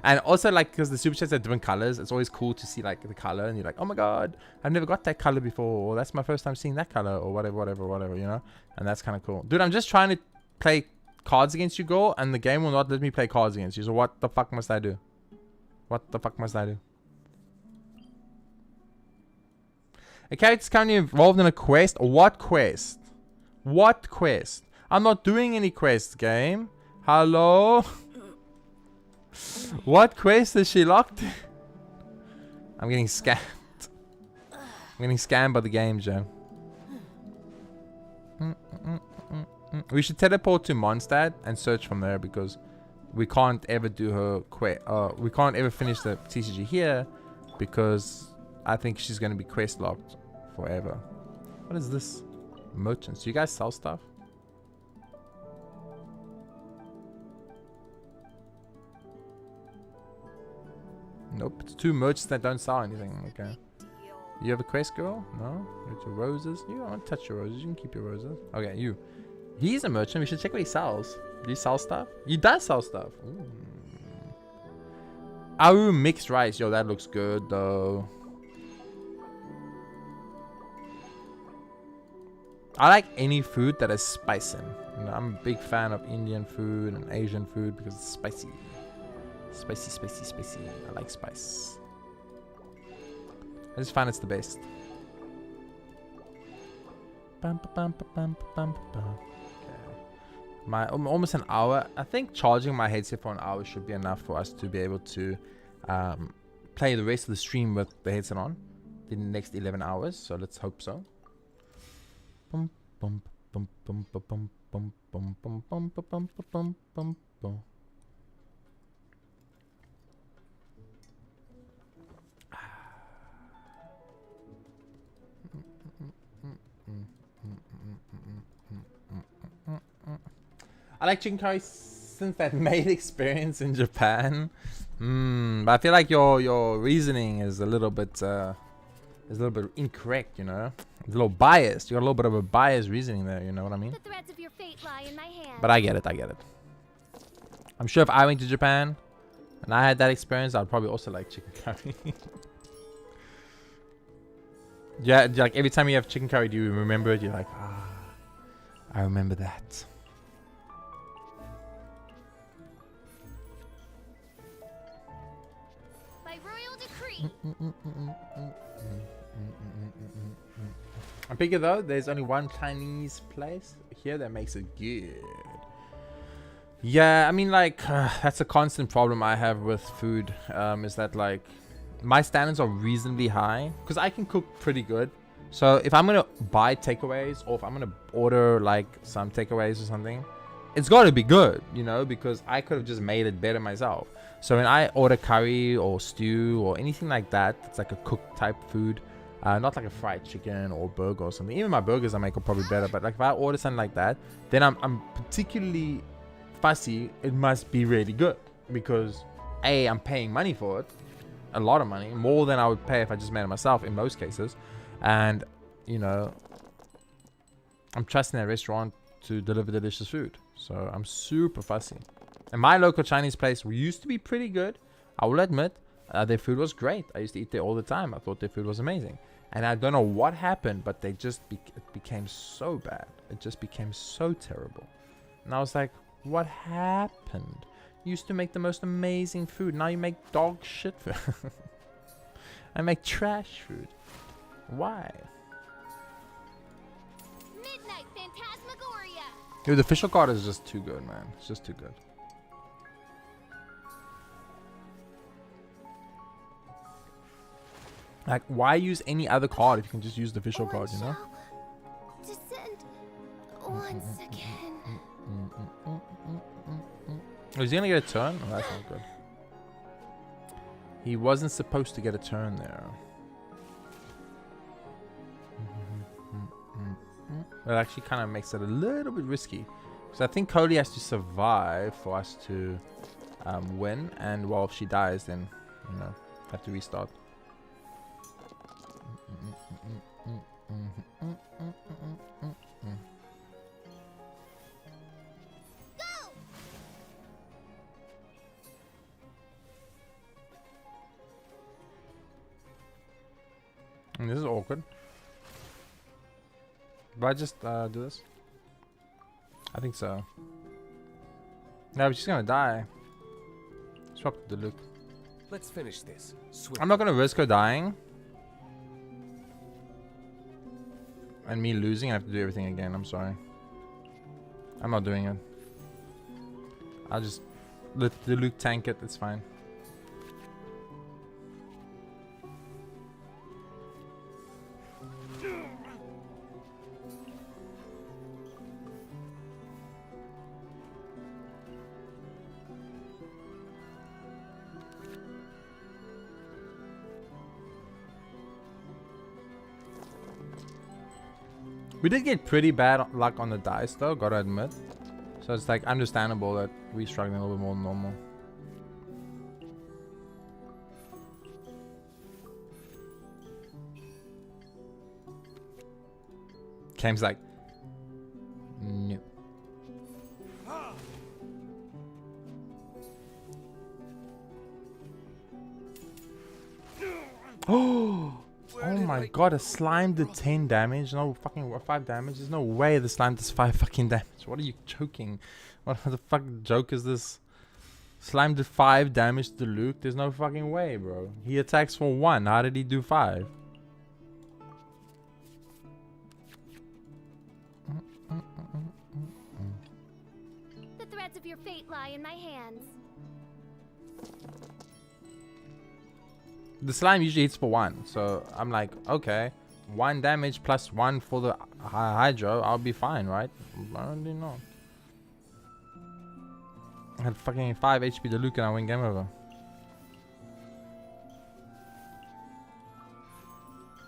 S1: And also, like, because the super chats are different colors, it's always cool to see like the color, and you're like, oh my god, I've never got that color before, or that's my first time seeing that color, or whatever, you know. And that's kind of cool. Dude, I'm just trying to play cards against you, girl, and the game will not let me play cards against you. So what the fuck must I do? What the fuck must I do? A character's currently involved in a quest. What quest? What quest? I'm not doing any quests, game. Hello? What quest is she locked in? I'm getting scammed. I'm getting scammed by the game, Joe. We should teleport to Mondstadt and search from there, because we can't ever do her quest. We can't ever finish the TCG here, because I think she's going to be quest locked forever. What is this? Merchants. Do you guys sell stuff? Nope. It's 2 merchants that don't sell anything. Okay. You have a quest, girl? No? Go to roses. You don't want to touch your roses. You can keep your roses. Okay, you. He's a merchant. We should check what he sells. Do he sell stuff? He does sell stuff. Ooh. Aru mixed rice. Yo, that looks good, though. I like any food that has spice in. You know, I'm a big fan of Indian food and Asian food because it's spicy. Spicy, spicy, spicy. I like spice. I just find it's the best. My almost an hour. I think charging my headset for an hour should be enough for us to be able to play the rest of the stream with the headset on in the next 11 hours. So let's hope so. Bum, bum, bum, bum, bum, bum, bum, bum, bum, bum, bum, bum, bum, bum. I like chicken curry since that made experience in Japan. But I feel like your reasoning is a little bit incorrect, you know. It's a little biased. You got a little bit of a biased reasoning there, you know what I mean?
S4: The threads of your fate lie in my hand.
S1: But I get it, I get it. I'm sure if I went to Japan and I had that experience, I'd probably also like chicken curry. Yeah, like every time you have chicken curry, do you remember it? You're like, ah, I remember that.
S4: By royal decree.
S1: I'm thinking though, there's only one Chinese place here that makes it good. Yeah, I mean, like, that's a constant problem I have with food, is that, like, my standards are reasonably high because I can cook pretty good. So if I'm gonna buy takeaways or if I'm gonna order like some takeaways or something, it's got to be good, you know, because I could have just made it better myself. So when I order curry or stew or anything like that, it's like a cooked type food, not like a fried chicken or burger or something. Even my burgers I make are probably better, but like if I order something like that, then I'm particularly fussy. It must be really good because A, I'm paying money for it, a lot of money, more than I would pay if I just made it myself in most cases. And, you know, I'm trusting that restaurant to deliver delicious food. So I'm super fussy. And my local Chinese place used to be pretty good. I will admit, their food was great. I used to eat there all the time. I thought their food was amazing. And I don't know what happened, but they just it became so bad. It just became so terrible. And I was like, what happened? You used to make the most amazing food. Now you make dog shit food. I make trash food. Why?
S4: Midnight Phantasmagoria.
S1: Dude, the official card is just too good, man. It's just too good. Like, why use any other card if you can just use the official card, you know?
S4: Descend once again.
S1: Oh, is he gonna get a turn? Oh, that's not good. He wasn't supposed to get a turn there. That actually kind of makes it a little bit risky. Because I think Cody has to survive for us to win. And while if she dies, then, you know, have to restart. And this is awkward. Do I just do this? I think so. No, but she's gonna die. Swap the look.
S3: Let's finish this.
S1: I'm not gonna risk her dying. And me losing, I have to do everything again. I'm sorry. I'm not doing it. I'll just let the Luke tank it. It's fine. We did get pretty bad luck on the dice though, gotta admit. So it's like understandable that we're struggling a little bit more than normal. game's like, no. Oh my god, a slime did 10 damage. No fucking 5 damage. There's no way the slime does 5 fucking damage. What are you joking? What the fuck joke is this? Slime did 5 damage to Luke. There's no fucking way, bro. He attacks for 1. How did he do 5?
S4: The threads of your fate lie in my hands.
S1: The slime usually hits for 1, so I'm like, okay, 1 damage plus 1 for the hydro, I'll be fine, right? Apparently not. I had fucking 5 HP to Luke and I win game over.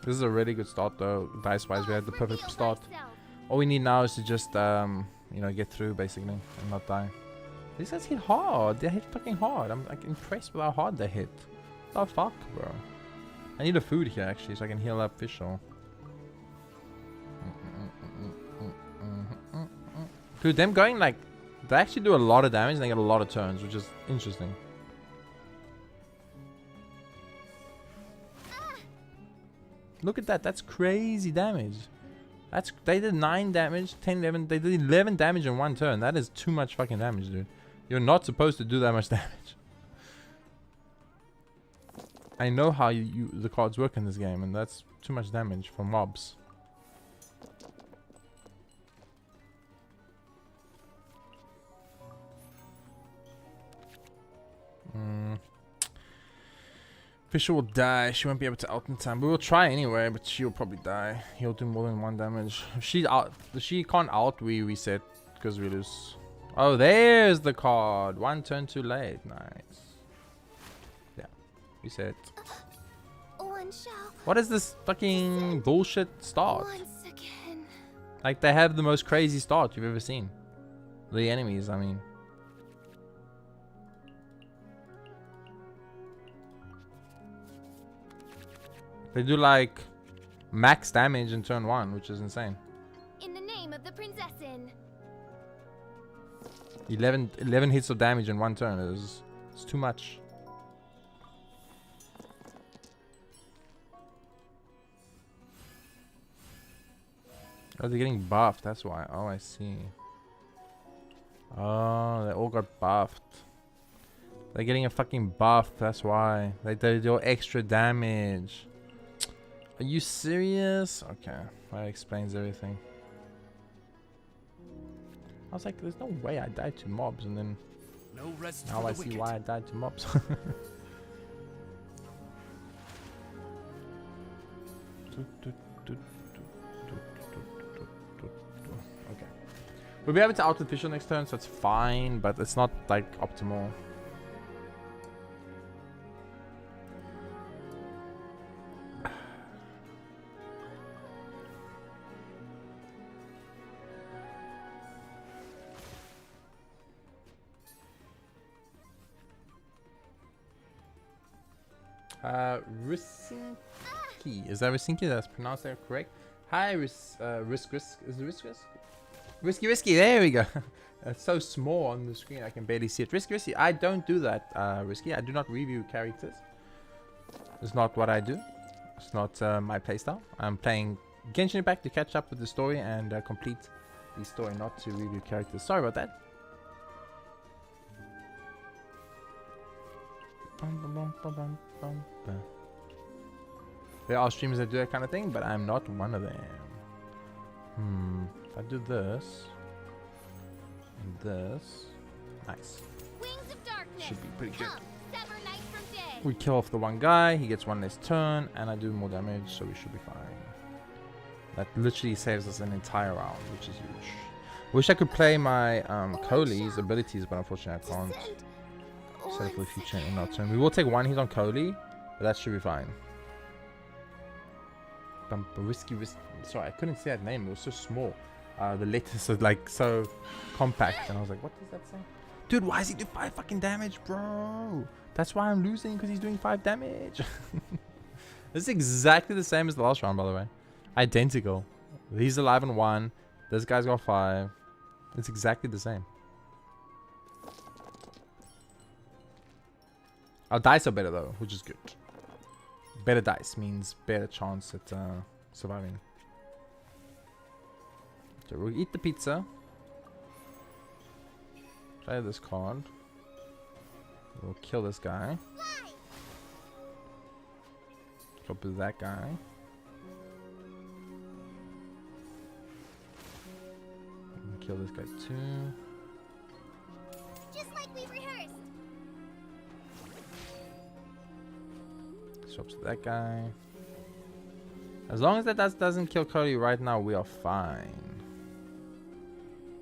S1: This is a really good start though, dice wise. We had the perfect start. All we need now is to just, you know, get through basically and not die. These guys hit hard. They hit fucking hard. I'm like impressed with how hard they hit. What the fuck, bro? I need a food here actually so I can heal up Fischl. Dude, them going like, they actually do a lot of damage and they get a lot of turns, which is interesting. Look at that, that's crazy damage. They did 9 damage, 10, 11, they did 11 damage in 1 turn. That is too much fucking damage, dude. You're not supposed to do that much damage. I know how the cards work in this game, and that's too much damage for mobs. Fischl will die. She won't be able to ult in time. We will try anyway, but she'll probably die. He'll do more than 1 damage. If she can't ult, we reset because we lose. Oh, there's the card. 1 turn too late. Nice. Yeah, reset. What is this fucking bullshit start? Like, they have the most crazy start you've ever seen. The enemies, I mean. They do like max damage in turn 1, which is insane.
S4: In the name of the Prinzessin.
S1: 11 hits of damage in 1 turn is too much. Oh, they're getting buffed, that's why. Oh, I see. Oh, they all got buffed. They're getting a fucking buff, that's why. They do extra damage. Are you serious? Okay, that explains everything. I was like, there's no way I died to mobs, and then
S3: No rest
S1: now
S3: for
S1: I
S3: the
S1: see
S3: wicked.
S1: why I died to mobs. Okay. We'll be able to out Fischl next turn, so it's fine, but it's not like optimal. Risinki. Is that Risinki? That's pronounced that correct. Hi, Risk. Is it Risk? Risky. There we go. It's so small on the screen I can barely see it. Risky. I don't do that, Risky. I do not review characters. It's not what I do. It's not my playstyle. I'm playing Genshin Impact to catch up with the story and complete the story, not to review characters. Sorry about that. There are streamers that do that kind of thing, but I'm not one of them. If I do this and this, nice.
S4: Wings of darkness.
S1: Should be pretty good.
S4: Come, sever night from day.
S1: We kill off the one guy, he gets 1 less turn, and I do more damage, so we should be fine. That literally saves us an entire round, which is huge. Wish I could play my Kohli's abilities, but unfortunately I can't. Set up for the future in our turn. We will take 1 hit on Kohli, but that should be fine. Risky. Sorry, I couldn't see that name. It was so small. The letters are like so compact, and I was like, "What does that say?" Dude, why is he doing 5 fucking damage, bro? That's why I'm losing, because he's doing 5 damage. This is exactly the same as the last round, by the way. Identical. He's alive in 1. This guy's got 5. It's exactly the same. Our dice are better though, which is good. Better dice means better chance at surviving. So we'll eat the pizza. Try this card. We'll kill this guy. Copy that guy. Kill this guy too.
S4: Just like we rehearsed.
S1: Swaps to that guy. As long as that doesn't kill Cody right now, we are fine.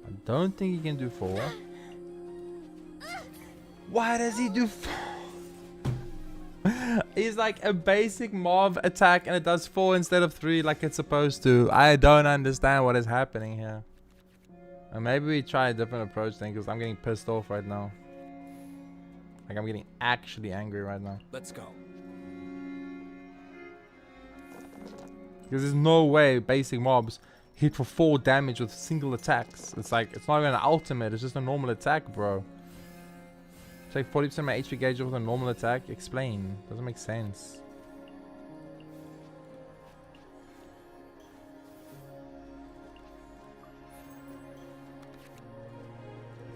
S1: I don't think he can do 4. Why does he do 4? He's like a basic mob attack and it does 4 instead of 3 like it's supposed to. I don't understand what is happening here. And maybe we try a different approach then, because I'm getting pissed off right now. Like I'm getting actually angry right now.
S3: Let's go.
S1: Because there's no way basic mobs hit for 4 damage with single attacks. It's like, it's not even an ultimate, it's just a normal attack, bro. Take 40% of my HP gauge with a normal attack. Explain. Doesn't make sense.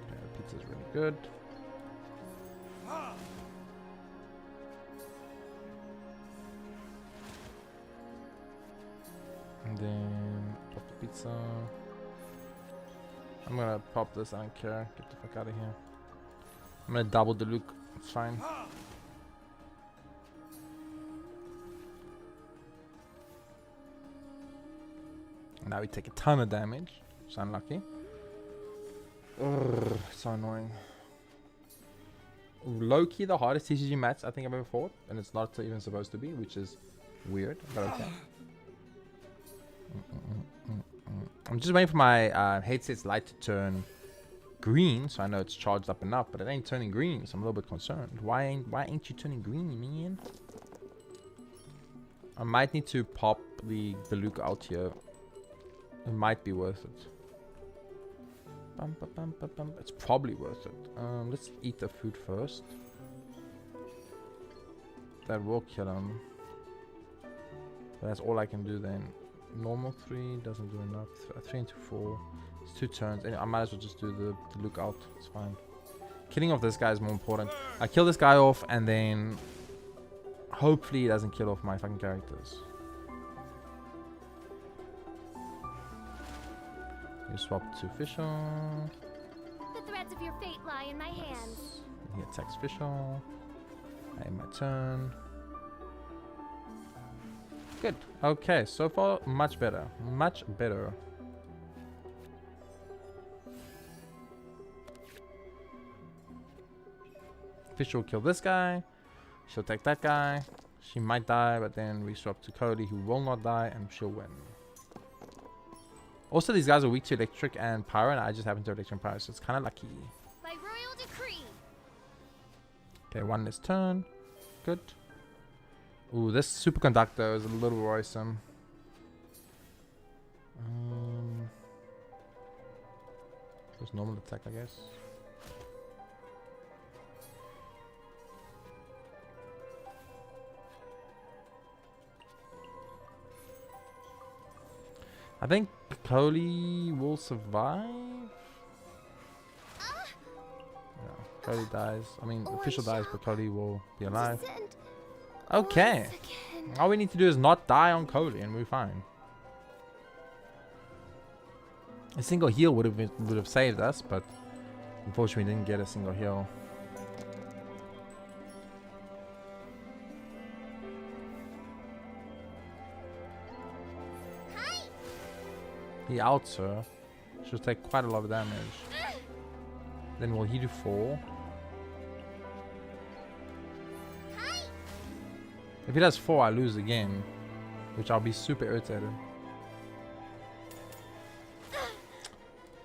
S1: Okay, the pizza's really good. And then pop the pizza. I'm gonna pop this, I don't care. Get the fuck out of here. I'm gonna double the Luke. It's fine. Now we take a ton of damage. It's unlucky. Ugh, so annoying. Low-key the hardest TCG match I think I've ever fought. And it's not even supposed to be, which is weird, but okay. I'm just waiting for my headset's light to turn green, so I know it's charged up enough, but it ain't turning green, so I'm a little bit concerned. Why ain't you turning green, man? I might need to pop the Luke out here. It might be worth it. It's probably worth it. Let's eat the food first. That will kill him. But that's all I can do then. Normal 3 doesn't do enough. 3 into 4. It's 2 turns. And I might as well just do the look out. It's fine. Killing off this guy is more important. I kill this guy off and then hopefully he doesn't kill off my fucking characters. You swap to Fischl.
S4: The threads of your fate lie in my hands.
S1: He attacks Fischl. I end my turn. Good. Okay, so far much better. Much better. Fischl will kill this guy. She'll take that guy. She might die, but then we swap to Cody, who will not die, and she'll win. Also, these guys are weak to electric and pyro, and I just happen to electric and pyro, so it's kind of lucky.
S4: By royal decree.
S1: Okay, one less turn. Good. Ooh, this superconductor is a little worrisome. Just normal attack, I guess. I think Cody will survive. Yeah, Cody dies. I mean, Official dies, but Cody will be alive. Okay. All we need to do is not die on Cody, and we're fine. A single heal would have saved us, but unfortunately, we didn't get a single heal. He outs her. She'll take quite a lot of damage. Then will he do 4? If he does 4, I lose again, which I'll be super irritated.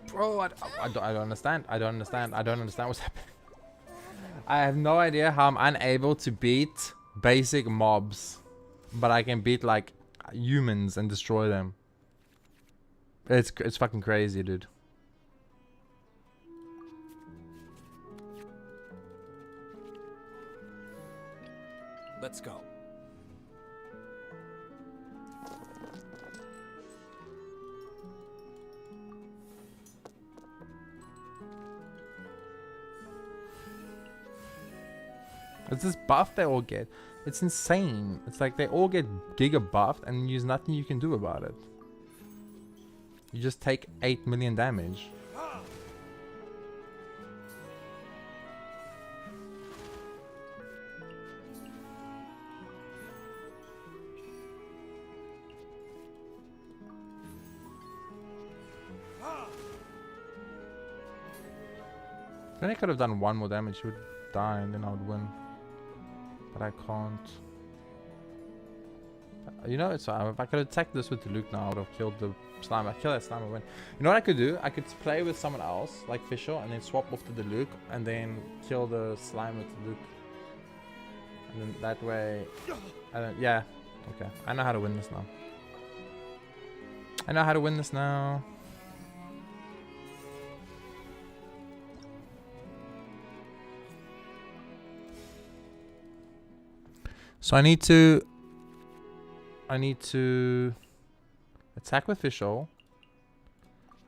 S1: Bro, I don't understand. I don't understand. I don't understand what's happening. I have no idea how I'm unable to beat basic mobs, but I can beat like humans and destroy them. It's fucking crazy, dude.
S3: Let's go.
S1: It's this buff they all get. It's insane. It's like they all get giga buffed and there's nothing you can do about it. You just take 8 million damage. Then I could have done 1 more damage, he would die and then I would win. But I can't. You know, it's if I could attack this with the Luke now, I would have killed the slime. I kill that slime and win. You know what I could do? I could play with someone else, like Fisher, and then swap off to the Luke, and then kill the slime with the Luke. And then that way, yeah. Okay, I know how to win this now. I know how to win this now. So I need to attack with Fischl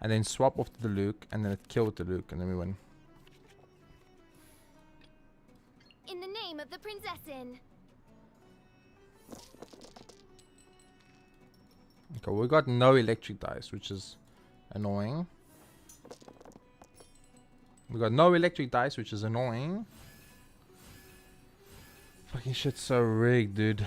S1: and then swap off to the Luke and then kill with the Luke and then we win.
S4: In the name of the Prinzessin.
S1: Okay, we got no electric dice, which is annoying. We got no electric dice, which is annoying. Fucking shit's so rigged, dude.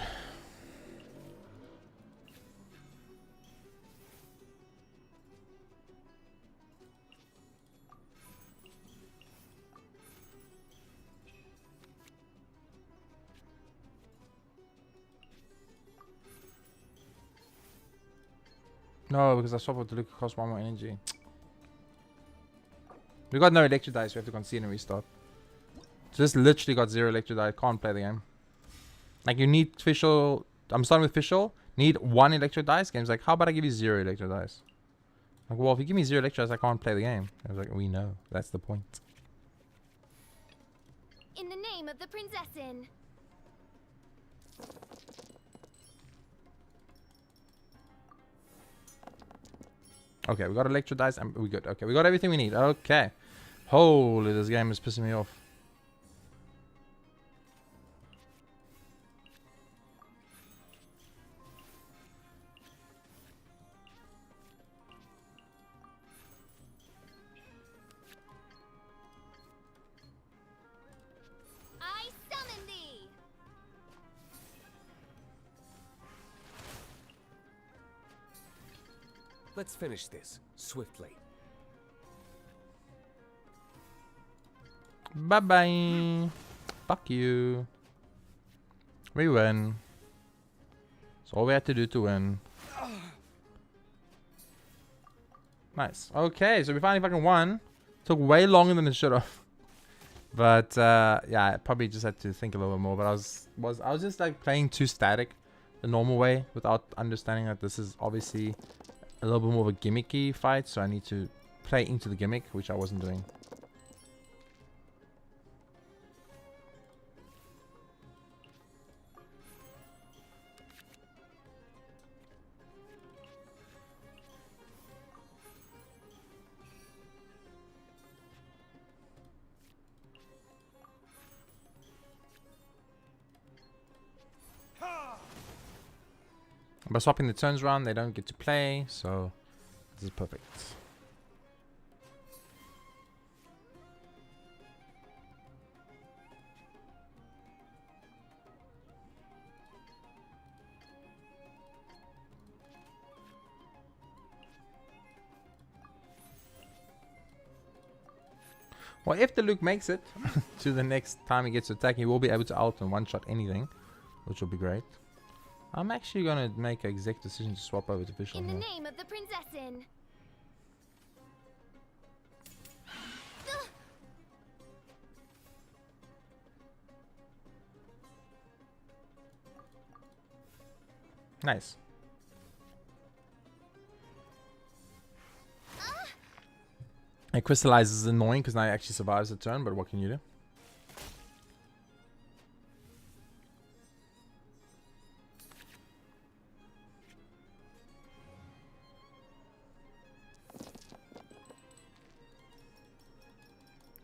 S1: No, because I swapped with the Luke, it costs 1 more energy. We got no electric dice, we have to concede and restart. Just literally got 0 electric dice, can't play the game. Like you need Fischl, I'm starting with Fischl, need 1 electric dice. Game's like, how about I give you 0 electric dice? Like, well, if you give me 0 electric dice, I can't play the game. I was like, we know, that's the point.
S4: In the name of the Prinzessin.
S1: Okay, we got electric dice and we good. Okay, we got everything we need. Okay. Holy, this game is pissing me off.
S4: I summon thee.
S3: Let's finish this swiftly.
S1: Bye bye. Fuck you. We win. That's all we had to do to win. Nice. Okay, so we finally fucking won. Took way longer than it should have. But yeah, I probably just had to think a little bit more. But I was just like playing too static, the normal way, without understanding that this is obviously a little bit more of a gimmicky fight. So I need to play into the gimmick, which I wasn't doing. By swapping the turns around, they don't get to play, so this is perfect. Well, if the Luke makes it to the next time he gets to attack, he will be able to out and one-shot anything, which will be great. I'm actually going to make an exec decision to swap over to Fischl.
S4: In the name of the Prinzessin.
S1: Nice. It crystallizes is annoying because now it actually survives the turn, but what can you do?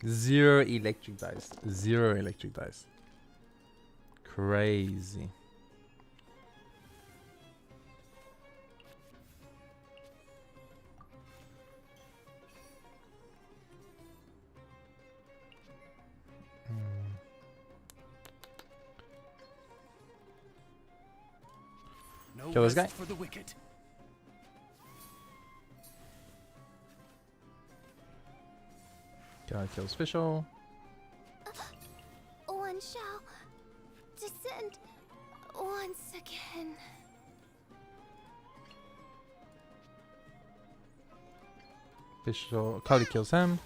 S1: Zero electric dice. Zero electric dice. Crazy.
S2: No
S1: Kill this guy.
S2: rest for the wicked.
S1: Can I kill Special?
S4: One shall descend once again.
S1: Special. Cody kills him.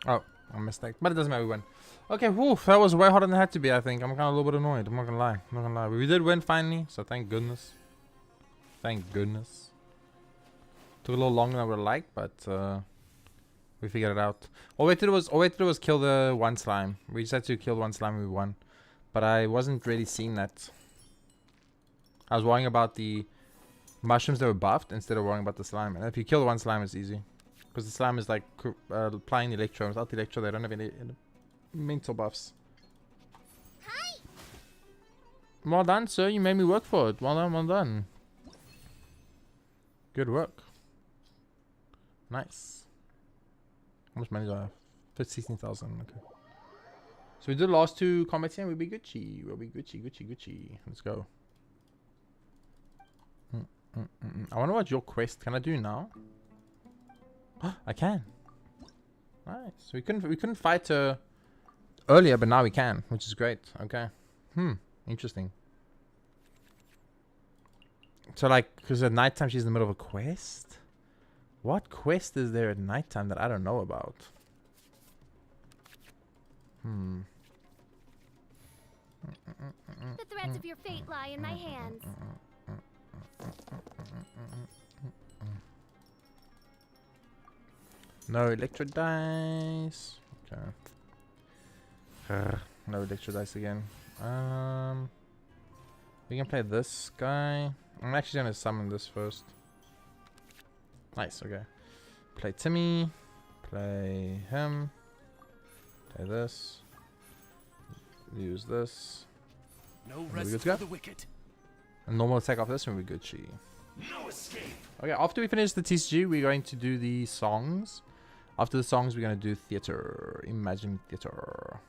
S1: Oh, a mistake. But it doesn't matter, we win. Okay, whew, that was way harder than it had to be, I think. I'm kind of a little bit annoyed. I'm not gonna lie. I'm not gonna lie. But we did win finally, so thank goodness. Thank goodness. Took a little longer than I would have liked, but we figured it out. All we did was kill the one slime. We just had to kill one slime and we won. But I wasn't really seeing that. I was worrying about the mushrooms that were buffed instead of worrying about the slime. And if you kill the one slime, it's easy. Because the slime is like applying the electro. Without the electro, they don't have any mental buffs.
S4: Hi.
S1: Well done, sir. You made me work for it. Well done, well done. Good work. Nice. How much money do I have? 16,000. Okay. So we did the last two combats here. We'll be Gucci. We'll be Gucci, Gucci, Gucci. Let's go. I wonder what your quest can I do now? I can. Nice. We couldn't fight her earlier, but now we can, which is great. Okay. Interesting. So like, because at nighttime she's in the middle of a quest. What quest is there at nighttime that I don't know about?
S4: The threads of your fate lie in my hands.
S1: No electro dice. Okay. No electro dice again. We can play this guy. I'm actually gonna summon this first. Nice. Okay. Play Timmy. Play him. Play this. Use this.
S2: No
S1: we
S2: rest
S1: good to
S2: for
S1: go?
S2: the wicked.
S1: A normal attack off this and we're Gucci.
S2: No escape.
S1: Okay, after we finish the TCG, we're going to do the songs. After the songs, we're going to do theater. Imagine theater.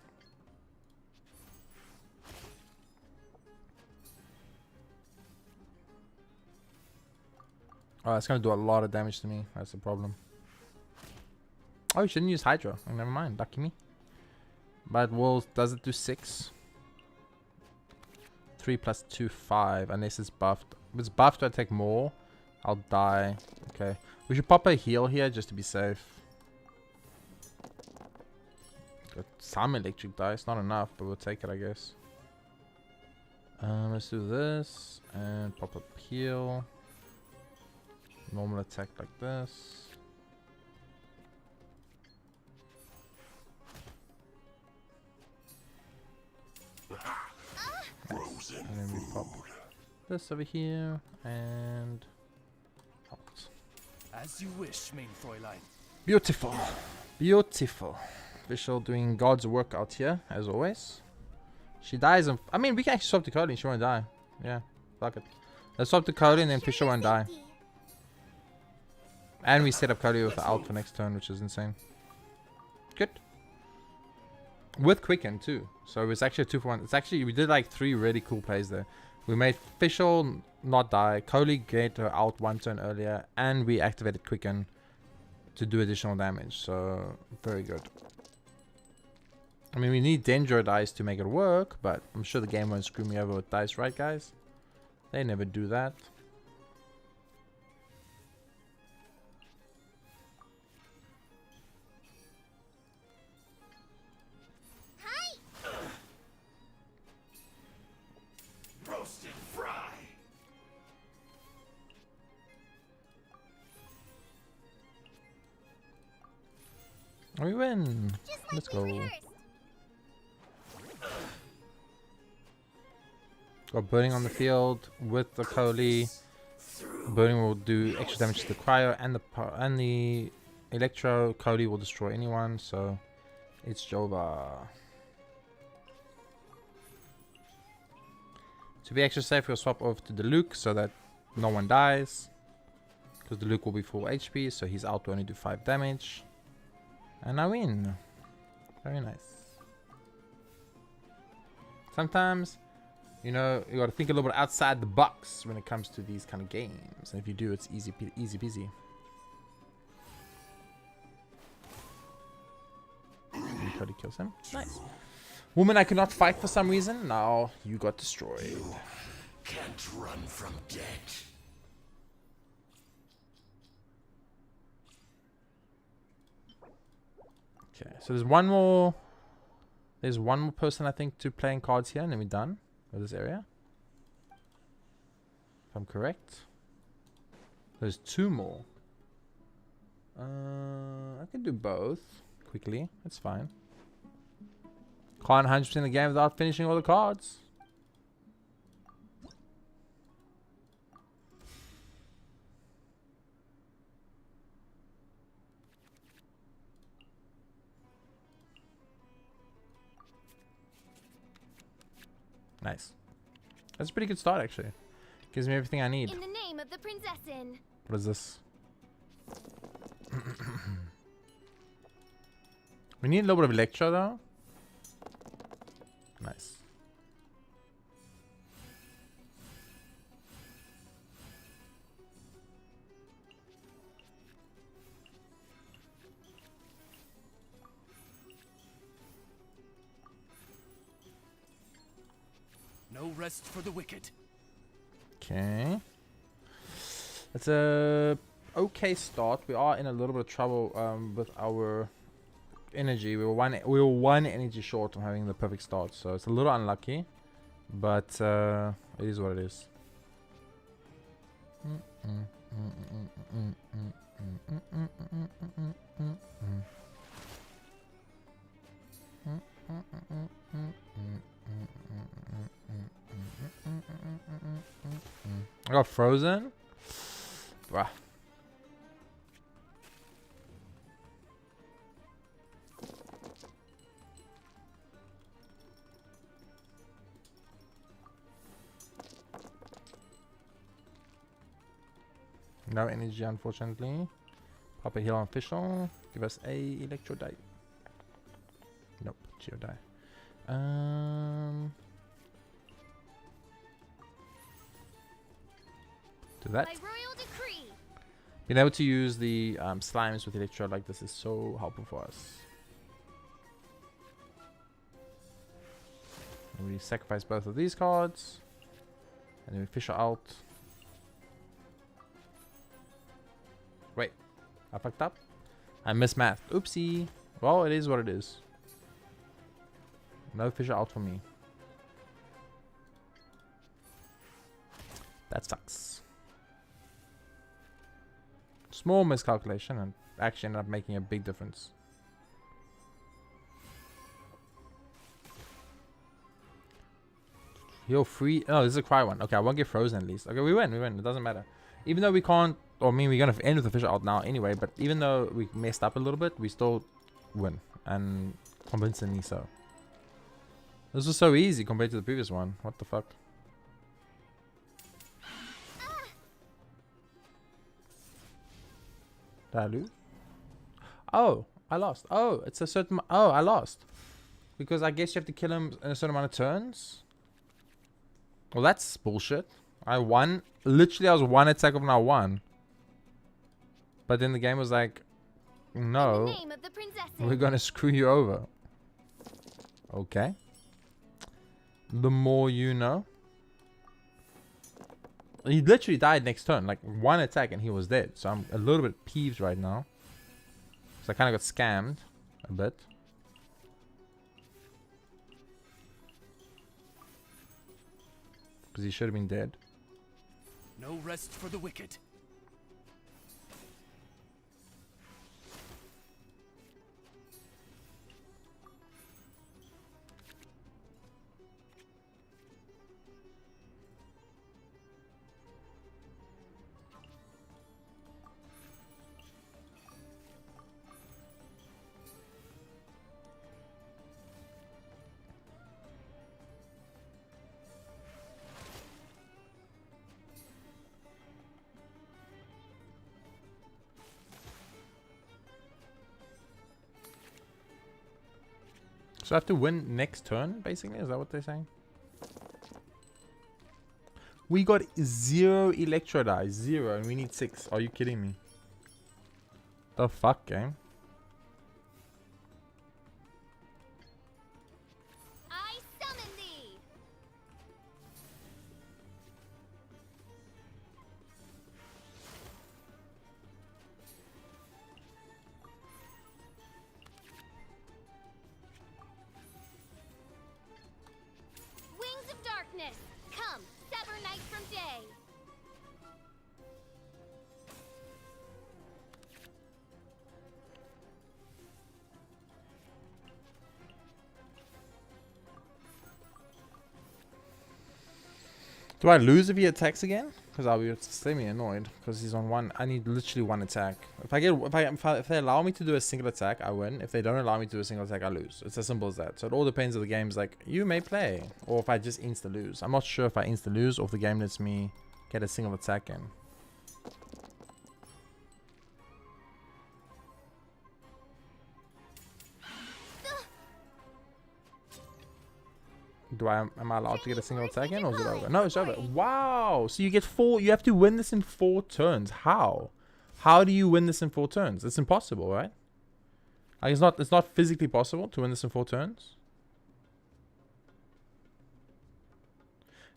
S1: Oh, it's going to do a lot of damage to me. That's the problem. Oh, you shouldn't use Hydra. Oh, never mind. Lucky me. But does it do 6? 3 plus 2, 5. Unless it's buffed. If it's buffed, I take more. I'll die. Okay. We should pop a heal here just to be safe. Got some electric dice. Not enough, but we'll take it, I guess. Let's do this. And pop up heal. Normal attack like this. And then we pop this over here and out.
S2: As you wish, main Fräulein.
S1: Beautiful. Beautiful. Vishal doing God's work out here, as always. She dies. I mean, we can actually swap to Cody and she won't die. Yeah, fuck it. Let's swap to Cody and then Fisher won't die. And we set up Cody with the out for next turn, which is insane. Good. With Quicken too. So it's actually a 2-for-1. It's actually, we did like 3 really cool plays there. We made Fischl not die, Coley get her out 1 turn earlier, and we activated Quicken to do additional damage. So very good. I mean, we need Dendro dice to make it work, but I'm sure the game won't screw me over with dice, right guys? They never do that. We win.
S4: Just like
S1: Let's
S4: we
S1: go.
S4: rehearsed.
S1: Got burning on the field with the Coley. Burning will do extra damage to the cryo and the electro. Coley will destroy anyone, so it's Jova. To be extra safe, we'll swap over to the Luke so that no one dies. Because the Luke will be full HP, so his out will only do 5 damage. And I win. Very nice. Sometimes, you know, you gotta think a little bit outside the box when it comes to these kind of games. And if you do, it's easy peasy. And Cody kills him. Nice. Woman I could not fight for some reason. Now you got destroyed.
S3: You can't run from death.
S1: Okay, so there's one more person I think to playing cards here, and then we're done with this area. If I'm correct. There's 2 more. I can do both quickly. That's fine. Can't 100% the game without finishing all the cards. Nice. That's a pretty good start, actually. Gives me everything I need.
S4: In the name of the Prinzessin.
S1: What is this? We need a little bit of electro, though. Nice.
S2: No rest for the wicked.
S1: Okay. It's a okay start. We are in a little bit of trouble with our energy. We were one energy short of having the perfect start, so it's a little unlucky, but it is what it is. I got frozen. Bruh. No energy, unfortunately. Pop a heal on official. Give us a electro die. Nope, geo die. Do that.
S4: By royal decree.
S1: Being able to use the slimes with electro like this is so helpful for us. And we sacrifice both of these cards. And then we fish out. Wait, I fucked up. I mismathed. Oopsie. Well, it is what it is. No fish out for me. That sucks. Small miscalculation and actually ended up making a big difference. Heal free. Oh, this is a cry one. Okay, I won't get frozen at least. Okay, we win. It doesn't matter. Even though we can't, or I mean, we're gonna end with the fish out now anyway. But even though we messed up a little bit, we still win, and convincingly so. This was so easy compared to the previous one. What the fuck? Did I lose? Oh, I lost. Oh, it's a certain. Oh, I lost because I guess you have to kill him in a certain amount of turns. Well, that's bullshit. I won. Literally, I was one attack of now one. But then the game was like, no, we're gonna screw you over. Okay. The more you know. He literally died next turn. Like, one attack and he was dead. So I'm a little bit peeved right now. So I kind of got scammed a bit. Because he should have been dead.
S2: No rest for the wicked.
S1: So I have to win next turn, basically? Is that what they're saying? We got 0 Electrodice. 0, and we need 6. Are you kidding me? The fuck, game?
S4: I summon thee. Wings of darkness, come, sever night from day.
S1: Do I lose if he attacks again? Because I'll be semi-annoyed. Because he's on 1. I need literally 1 attack. If they allow me to do a single attack, I win. If they don't allow me to do a single attack, I lose. It's as simple as that. So it all depends if the game's like, you may play. Or if I just insta-lose. I'm not sure if I insta-lose or if the game lets me get a single attack in. Am I allowed to get a single attack in, or is it over? No, it's over. Wow! So you get 4. You have to win this in 4 turns. How? How do you win this in 4 turns? It's impossible, right? Like it's not physically possible to win this in 4 turns.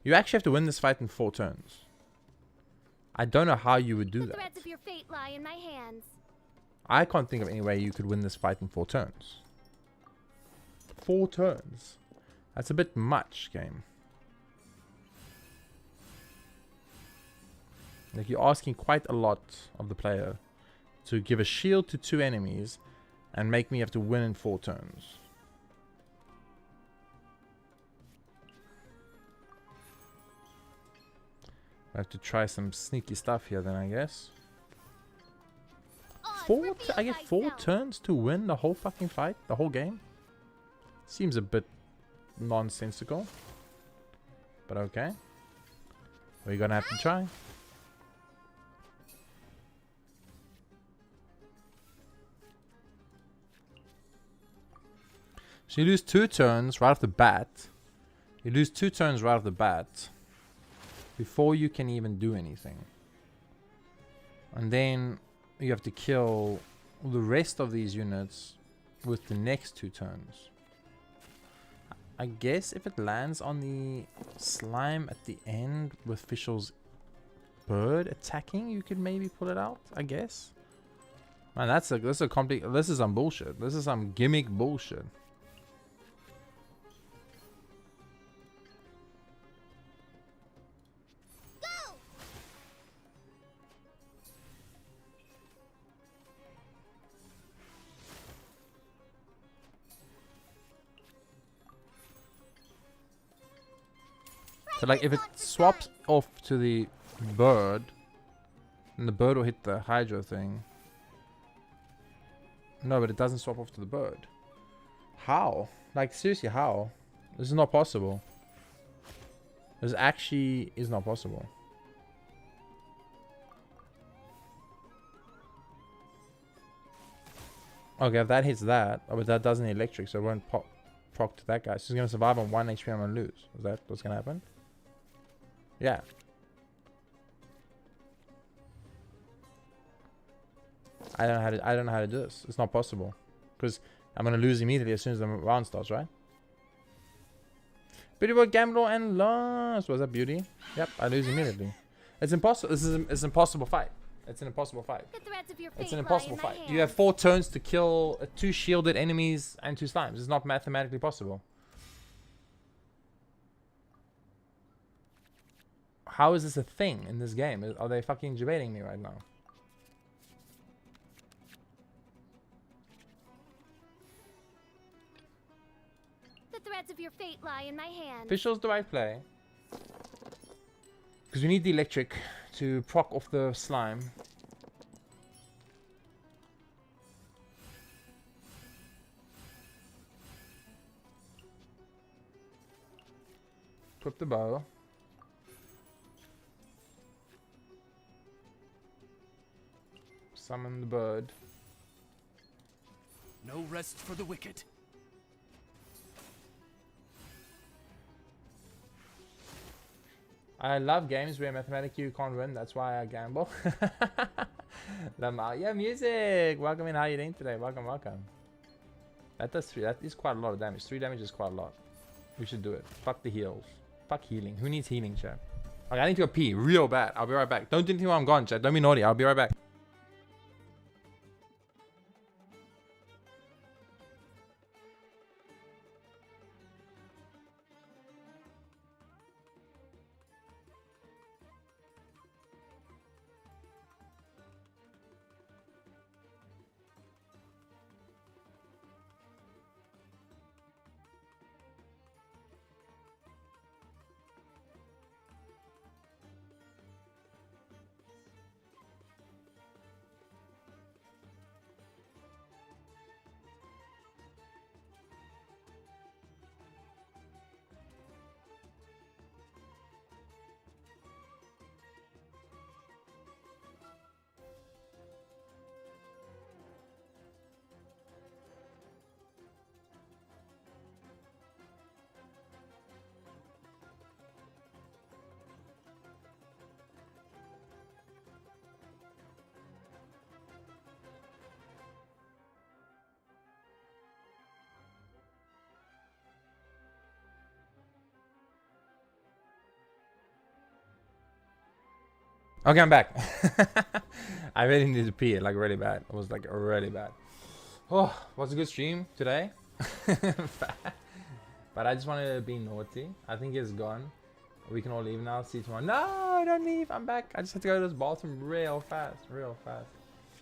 S1: You actually have to win this fight in 4 turns. I don't know how you would do that.
S4: The threads of your fate lie in my hands.
S1: I can't think of any way you could win this fight in 4 turns. 4 turns. That's a bit much, game. Like, you're asking quite a lot of the player to give a shield to 2 enemies and make me have to win in 4 turns. I have to try some sneaky stuff here then, I guess. I get 4 turns to win the whole fucking fight? The whole game? Seems a bit nonsensical, but okay, we're gonna have to try. So you lose 2 turns right off the bat. You lose 2 turns right off the bat before you can even do anything, and then you have to kill the rest of these units with the next 2 turns. I guess if it lands on the slime at the end with Fischl's bird attacking, you could maybe pull it out, I guess. Man, this is some bullshit. This is some gimmick bullshit.
S4: Go!
S1: So like if it swaps off to the bird, then the bird will hit the Hydra thing. No, but it doesn't swap off to the bird. How? Like seriously, how? This is not possible. This actually is not possible. Okay, if that hits that, oh, but that doesn't hit electric, so it won't proc to that guy. So he's gonna survive on 1 HP. I'm gonna lose. Is that what's gonna happen? Yeah. I don't know how to do this. It's not possible, because I'm gonna lose immediately as soon as the round starts, right? Beautiful gamble and lost. Was that beauty? Yep, I lose immediately. It's impossible. It's an impossible fight. It's an impossible fight. It's an impossible fight. You have 4 turns to kill 2 shielded enemies and 2 slimes. It's not mathematically possible. How is this a thing in this game? Are they fucking debating me right now?
S4: The threads of your fate lie in my hands.
S1: Fischl's the right play. Because we need the electric to proc off the slime. Equip the bow. Summon the bird.
S3: No rest for the wicked.
S1: I love games where mathematically you can't win. That's why I gamble. Lamar, yeah, music. Welcome in. How are you doing today? Welcome, welcome. That does 3. That is quite a lot of damage. 3 damage is quite a lot. We should do it. Fuck the heals. Fuck healing. Who needs healing, chat? Okay, I need to go pee real bad. I'll be right back. Don't think I'm gone, chat. Don't be naughty. I'll be right back. Okay, I'm back. I really need to pee, like really bad. It was like really bad. Oh, was a good stream today. But I just wanted to be naughty. I think it's gone. We can all leave now. See you tomorrow. No, don't leave. I'm back. I just had to go to this bathroom real fast. Real fast.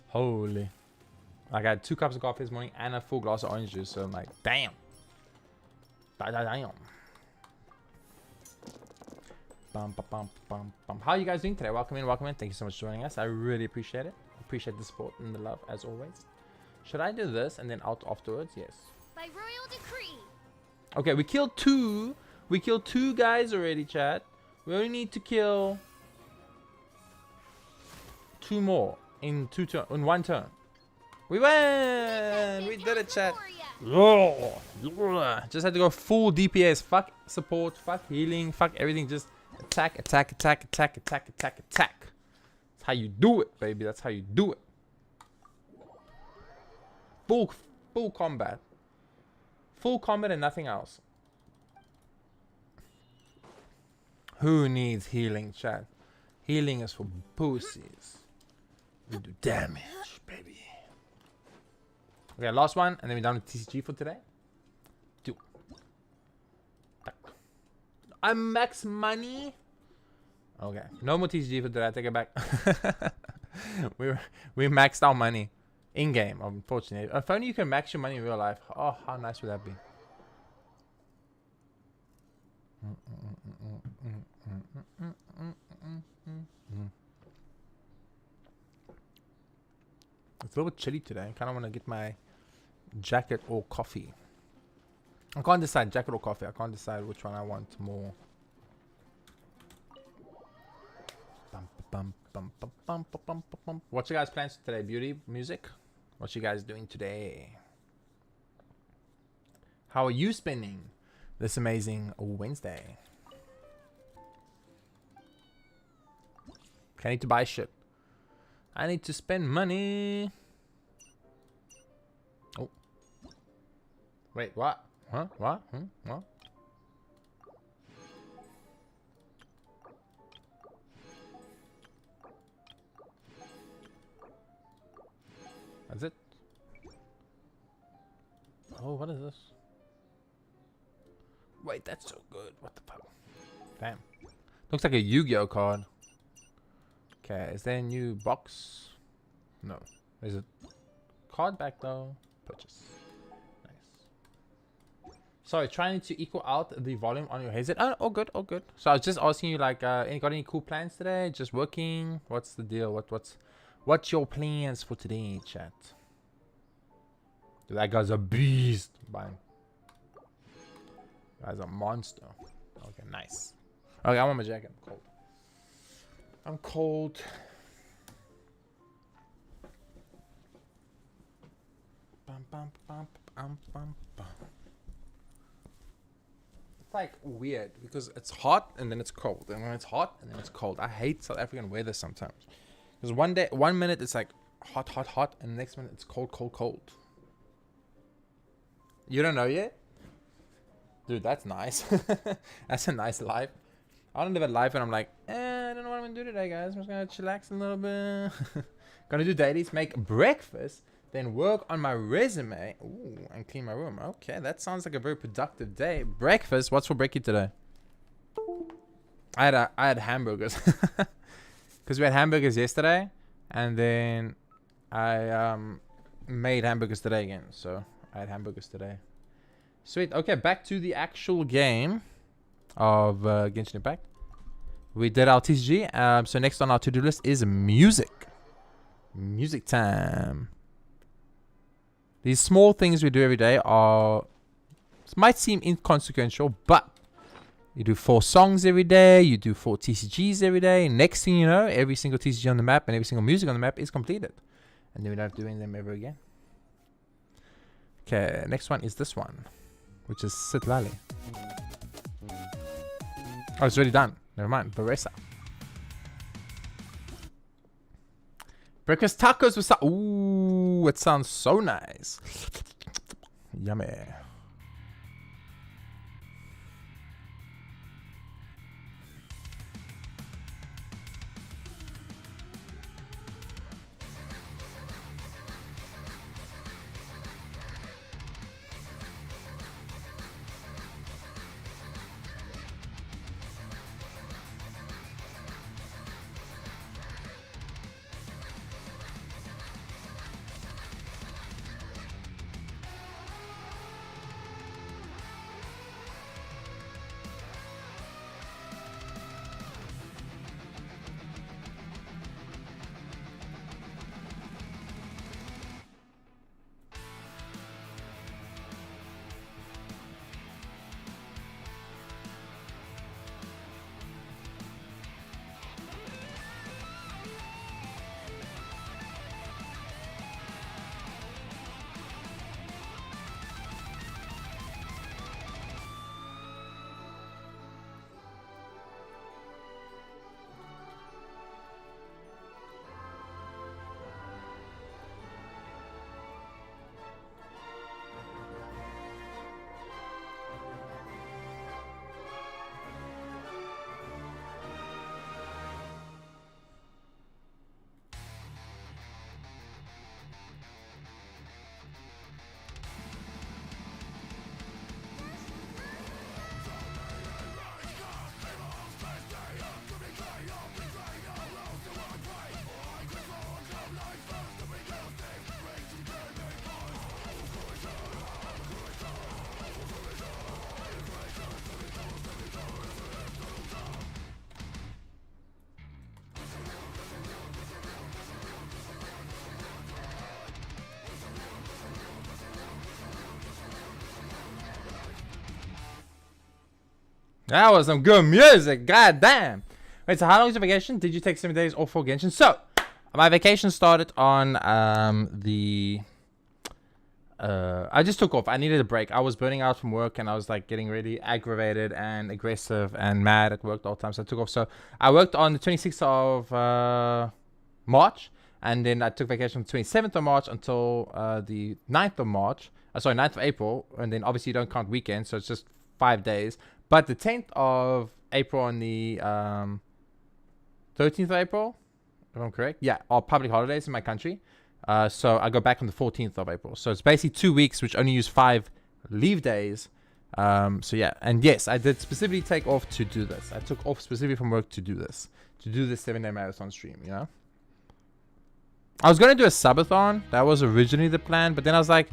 S1: Holy. Like I had 2 cups of coffee this morning and a full glass of orange juice. So I'm like, damn. Damn. Bum, bum, bum, bum. How are you guys doing today? Welcome in, welcome in. Thank you so much for joining us. I really appreciate it. Appreciate the support and the love as always. Should I do this and then out afterwards? Yes.
S4: By royal decree.
S1: Okay, we killed 2. We killed 2 guys already, chat. We only need to kill 2 more in 1 turn. We win! We did it, chat. Just had to go full DPS. Fuck support, fuck healing, fuck everything. Just attack, attack, attack, attack, attack, attack, attack. That's how you do it, baby. That's how you do it. Full combat. Full combat and nothing else. Who needs healing, chat? Healing is for pussies. We do damage, baby. Okay, last one, and then we're done with TCG for today. 2. I'm max money. Okay, no more TCG for today. I take it back. we maxed our money in game, unfortunately. If only you can max your money in real life. Oh, how nice would that be? It's a little bit chilly today. I kind of want to get my jacket or coffee. I can't decide jacket or coffee. I can't decide which one I want more. What's your guys' plans today? Beauty, music? What you guys doing today? How are you spending this amazing Wednesday? I need to buy shit. I need to spend money. Oh. Wait, what? Huh? What? What? That's it. Oh, what is this? Wait, that's so good. What the fuck? Damn. Looks like a Yu-Gi-Oh card. Okay, is there a new box? No. There's a card back though. Purchase. Nice. Sorry, trying to equal out the volume on your headset. Oh, all good, all good. So I was just asking you, like, got any cool plans today? Just working? What's the deal? What's your plans for today, chat? That guy's a beast. Bang. Guy's a monster. Okay, nice. Okay, I want my jacket. I'm cold. I'm cold. Bum, bum, bum, bum, bum, bum. It's like weird because it's hot and then it's cold, and when it's hot and then it's cold. I hate South African weather sometimes because one minute it's like hot, hot, hot, and the next minute it's cold, cold, cold. You don't know yet, dude? That's nice. That's a nice life. I want to live a life and I'm like, I don't know what I'm gonna do today, guys. I'm just gonna chillax a little bit. Gonna do dailies, make breakfast, then work on my resume. Ooh, and clean my room. Okay, that sounds like a very productive day. Breakfast. What's for breaky today? I had hamburgers because we had hamburgers yesterday, and then I made hamburgers today again. So I had hamburgers today. Sweet. Okay, back to the actual game of Genshin Impact. We did our TCG. So next on our to-do list is music. Music time. These small things we do every day might seem inconsequential, but you do 4 songs every day, you do 4 TCGs every day. Next thing you know, every single TCG on the map and every single music on the map is completed. And then we don't have to do them ever again. Okay, next one is this one, which is Sit Valley. Oh, it's already done. Never mind. Baresa. Breakfast tacos with ooh, it sounds so nice. Yummy. That was some good music. God damn. Wait, so how long is your vacation? Did you take 7 days off for Genshin? So, my vacation started on I just took off. I needed a break. I was burning out from work and I was like getting really aggravated and aggressive and mad at work all the time. So I took off. So I worked on the 26th of March, and then I took vacation from the 27th of March until the 9th of March. 9th of April. And then obviously you don't count weekends, so it's just 5 days. But the 10th of April and the 13th of April, if I'm correct, yeah, are public holidays in my country. So I go back on the 14th of April. So it's basically 2 weeks, which only use 5 leave days. So yeah, and yes, I did specifically take off to do this. I took off specifically from work to do this 7-day marathon stream, you know? I was going to do a subathon. That was originally the plan, but then I was like,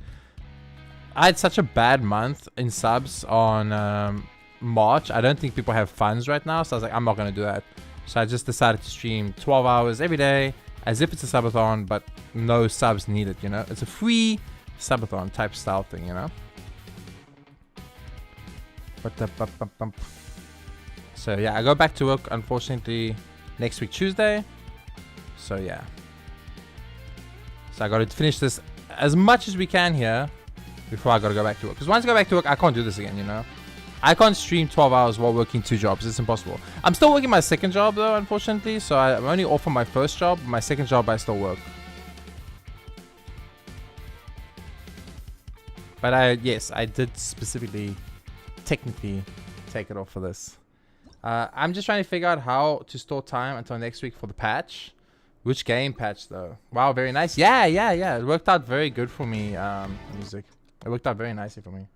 S1: I had such a bad month in subs on March. I don't think people have funds right now, so I was like, I'm not going to do that. So I just decided to stream 12 hours every day as if it's a subathon, but no subs needed, you know? It's a free subathon type style thing, you know? So yeah, I go back to work, unfortunately, next week, Tuesday. So yeah. So I got to finish this as much as we can here before I got to go back to work. Because once I go back to work, I can't do this again, you know? I can't stream 12 hours while working 2 jobs. It's impossible. I'm still working my second job though, unfortunately. So I'm only off on my first job. My second job, I still work. But yes, I did specifically, technically, take it off for this. I'm just trying to figure out how to store time until next week for the patch. Which game patch though? Wow, very nice. Yeah. It worked out very good for me. Music. It worked out very nicely for me.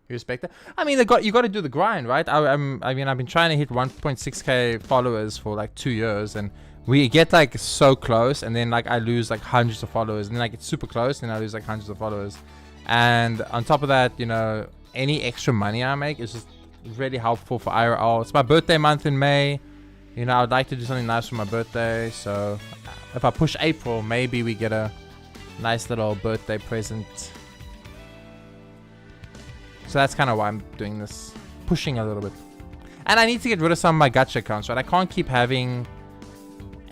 S1: You respect it? I mean, you got to do the grind, right? I mean, I've been trying to hit 1.6k followers for like 2 years, and we get like so close, and then like I lose like hundreds of followers, and then I get super close, and I lose like hundreds of followers. And on top of that, you know, any extra money I make is just really helpful for IRL. It's my birthday month in May. You know, I'd like to do something nice for my birthday. So if I push April, maybe we get a nice little birthday present. So that's kind of why I'm doing this. Pushing a little bit. And I need to get rid of some of my gacha accounts, right? I can't keep having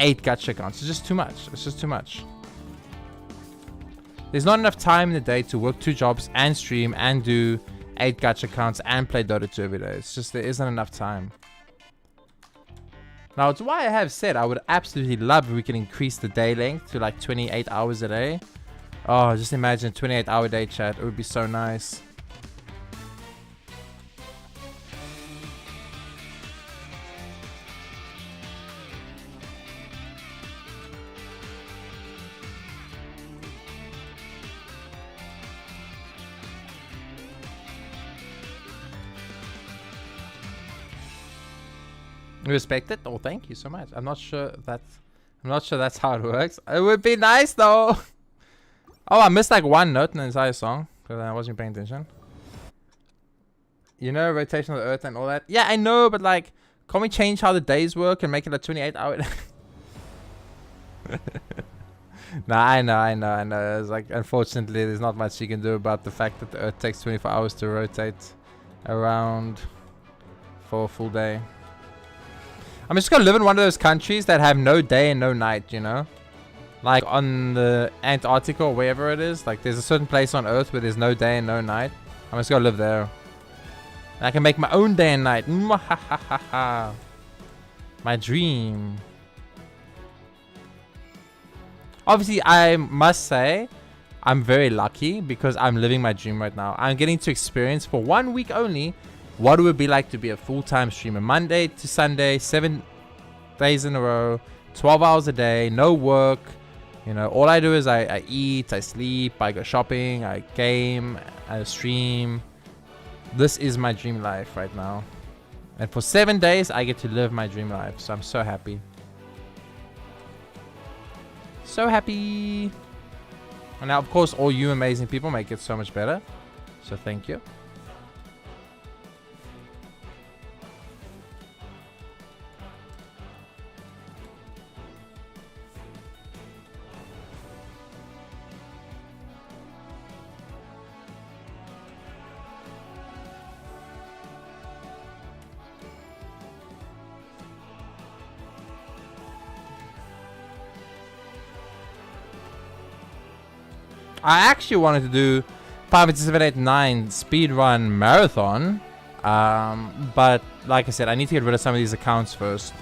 S1: 8 gacha accounts. It's just too much. It's just too much. There's not enough time in the day to work 2 jobs and stream and do 8 gacha accounts and play Dota 2 every day. It's just there isn't enough time. Now, it's why I have said I would absolutely love if we can increase the day length to like 28 hours a day. Oh, just imagine a 28-hour day, chat. It would be so nice. Respect it? Oh, thank you so much. I'm not sure that's how it works. It would be nice though. Oh, I missed like one note in the entire song because I wasn't paying attention. You know, rotation of the earth and all that. Yeah, I know, but like, can't we change how the days work and make it a 28-hour? Nah, I know. It's like, unfortunately, there's not much you can do about the fact that the earth takes 24 hours to rotate around for a full day. I'm just gonna live in one of those countries that have no day and no night, you know? Like on the Antarctica or wherever it is. Like there's a certain place on Earth where there's no day and no night. I'm just gonna live there. And I can make my own day and night. My dream. Obviously, I must say, I'm very lucky because I'm living my dream right now. I'm getting to experience for 1 week only what it would be like to be a full-time streamer. Monday to Sunday, 7 days in a row, 12 hours a day, no work. You know, all I do is I eat, I sleep, I go shopping, I game, I stream. This is my dream life right now. And for 7 days, I get to live my dream life. So I'm so happy. So happy. And now, of course, all you amazing people make it so much better. So thank you. I actually wanted to do 58789 speedrun marathon, but like I said, I need to get rid of some of these accounts first.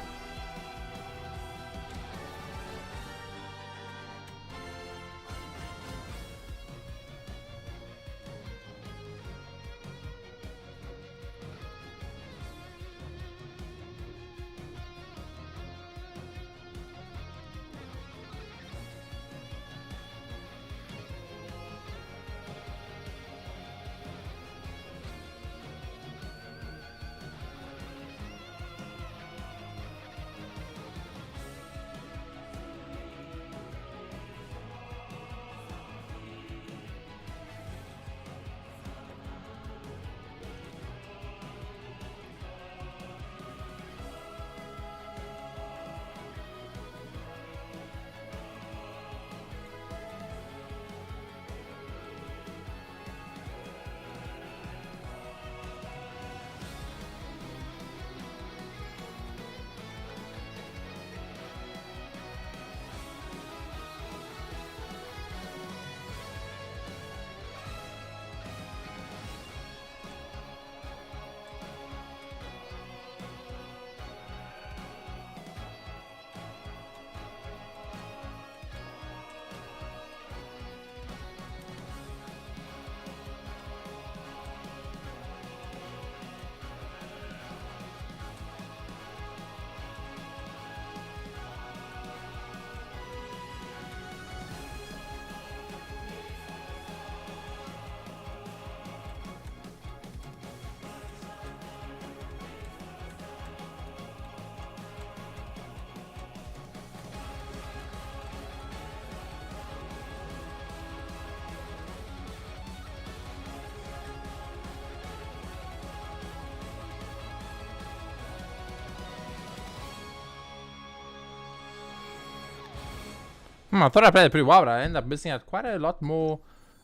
S1: I thought I played it pretty well, but I ended up missing out quite a lot more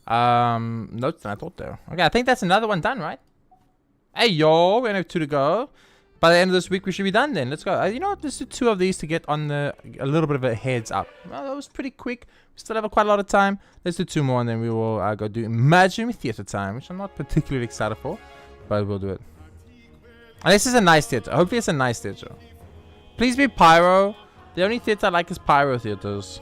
S1: notes than I thought there. Okay, I think that's another one done, right? Hey, yo, we only have 2 to go. By the end of this week, we should be done then. Let's go. You know what? Let's do 2 of these to get on a little bit of a heads up. Well, that was pretty quick. We still have quite a lot of time. Let's do 2 more, and then we will go do Imagine Theatre time, which I'm not particularly excited for, but we'll do it. And this is a nice theatre. Hopefully, it's a nice theatre. Please be pyro. The only theatre I like is pyro theatres.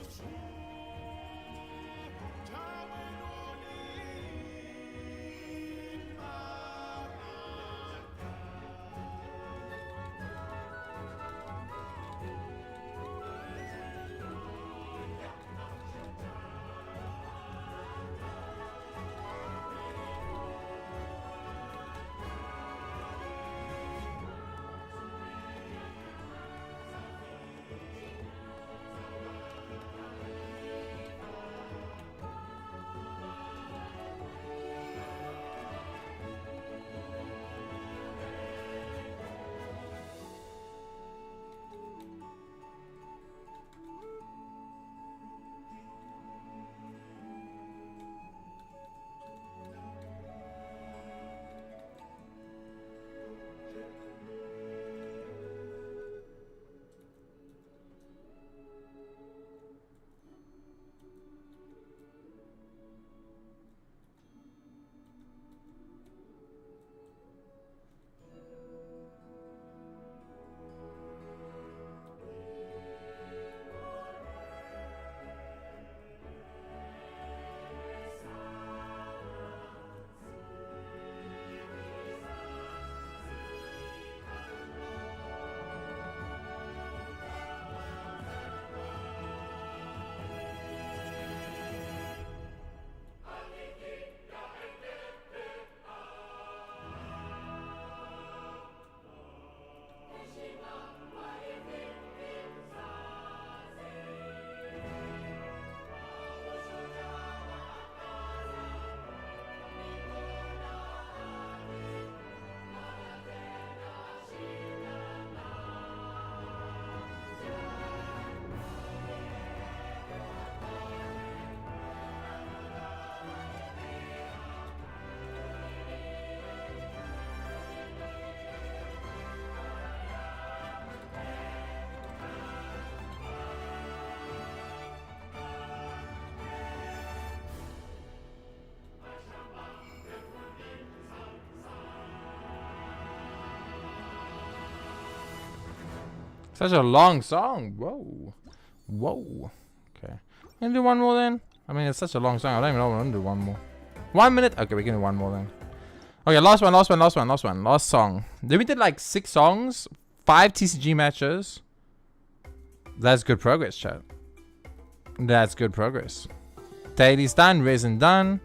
S1: Such a long song. Whoa. Whoa. Okay. Can we do one more then? I mean, it's such a long song. I don't even know if I'm gonna do one more. 1 minute? Okay, we can do one more then. Okay, last one. Last song. Then we did like 6 songs, 5 TCG matches. That's good progress, chat. That's good progress. Daily's done. Resin done.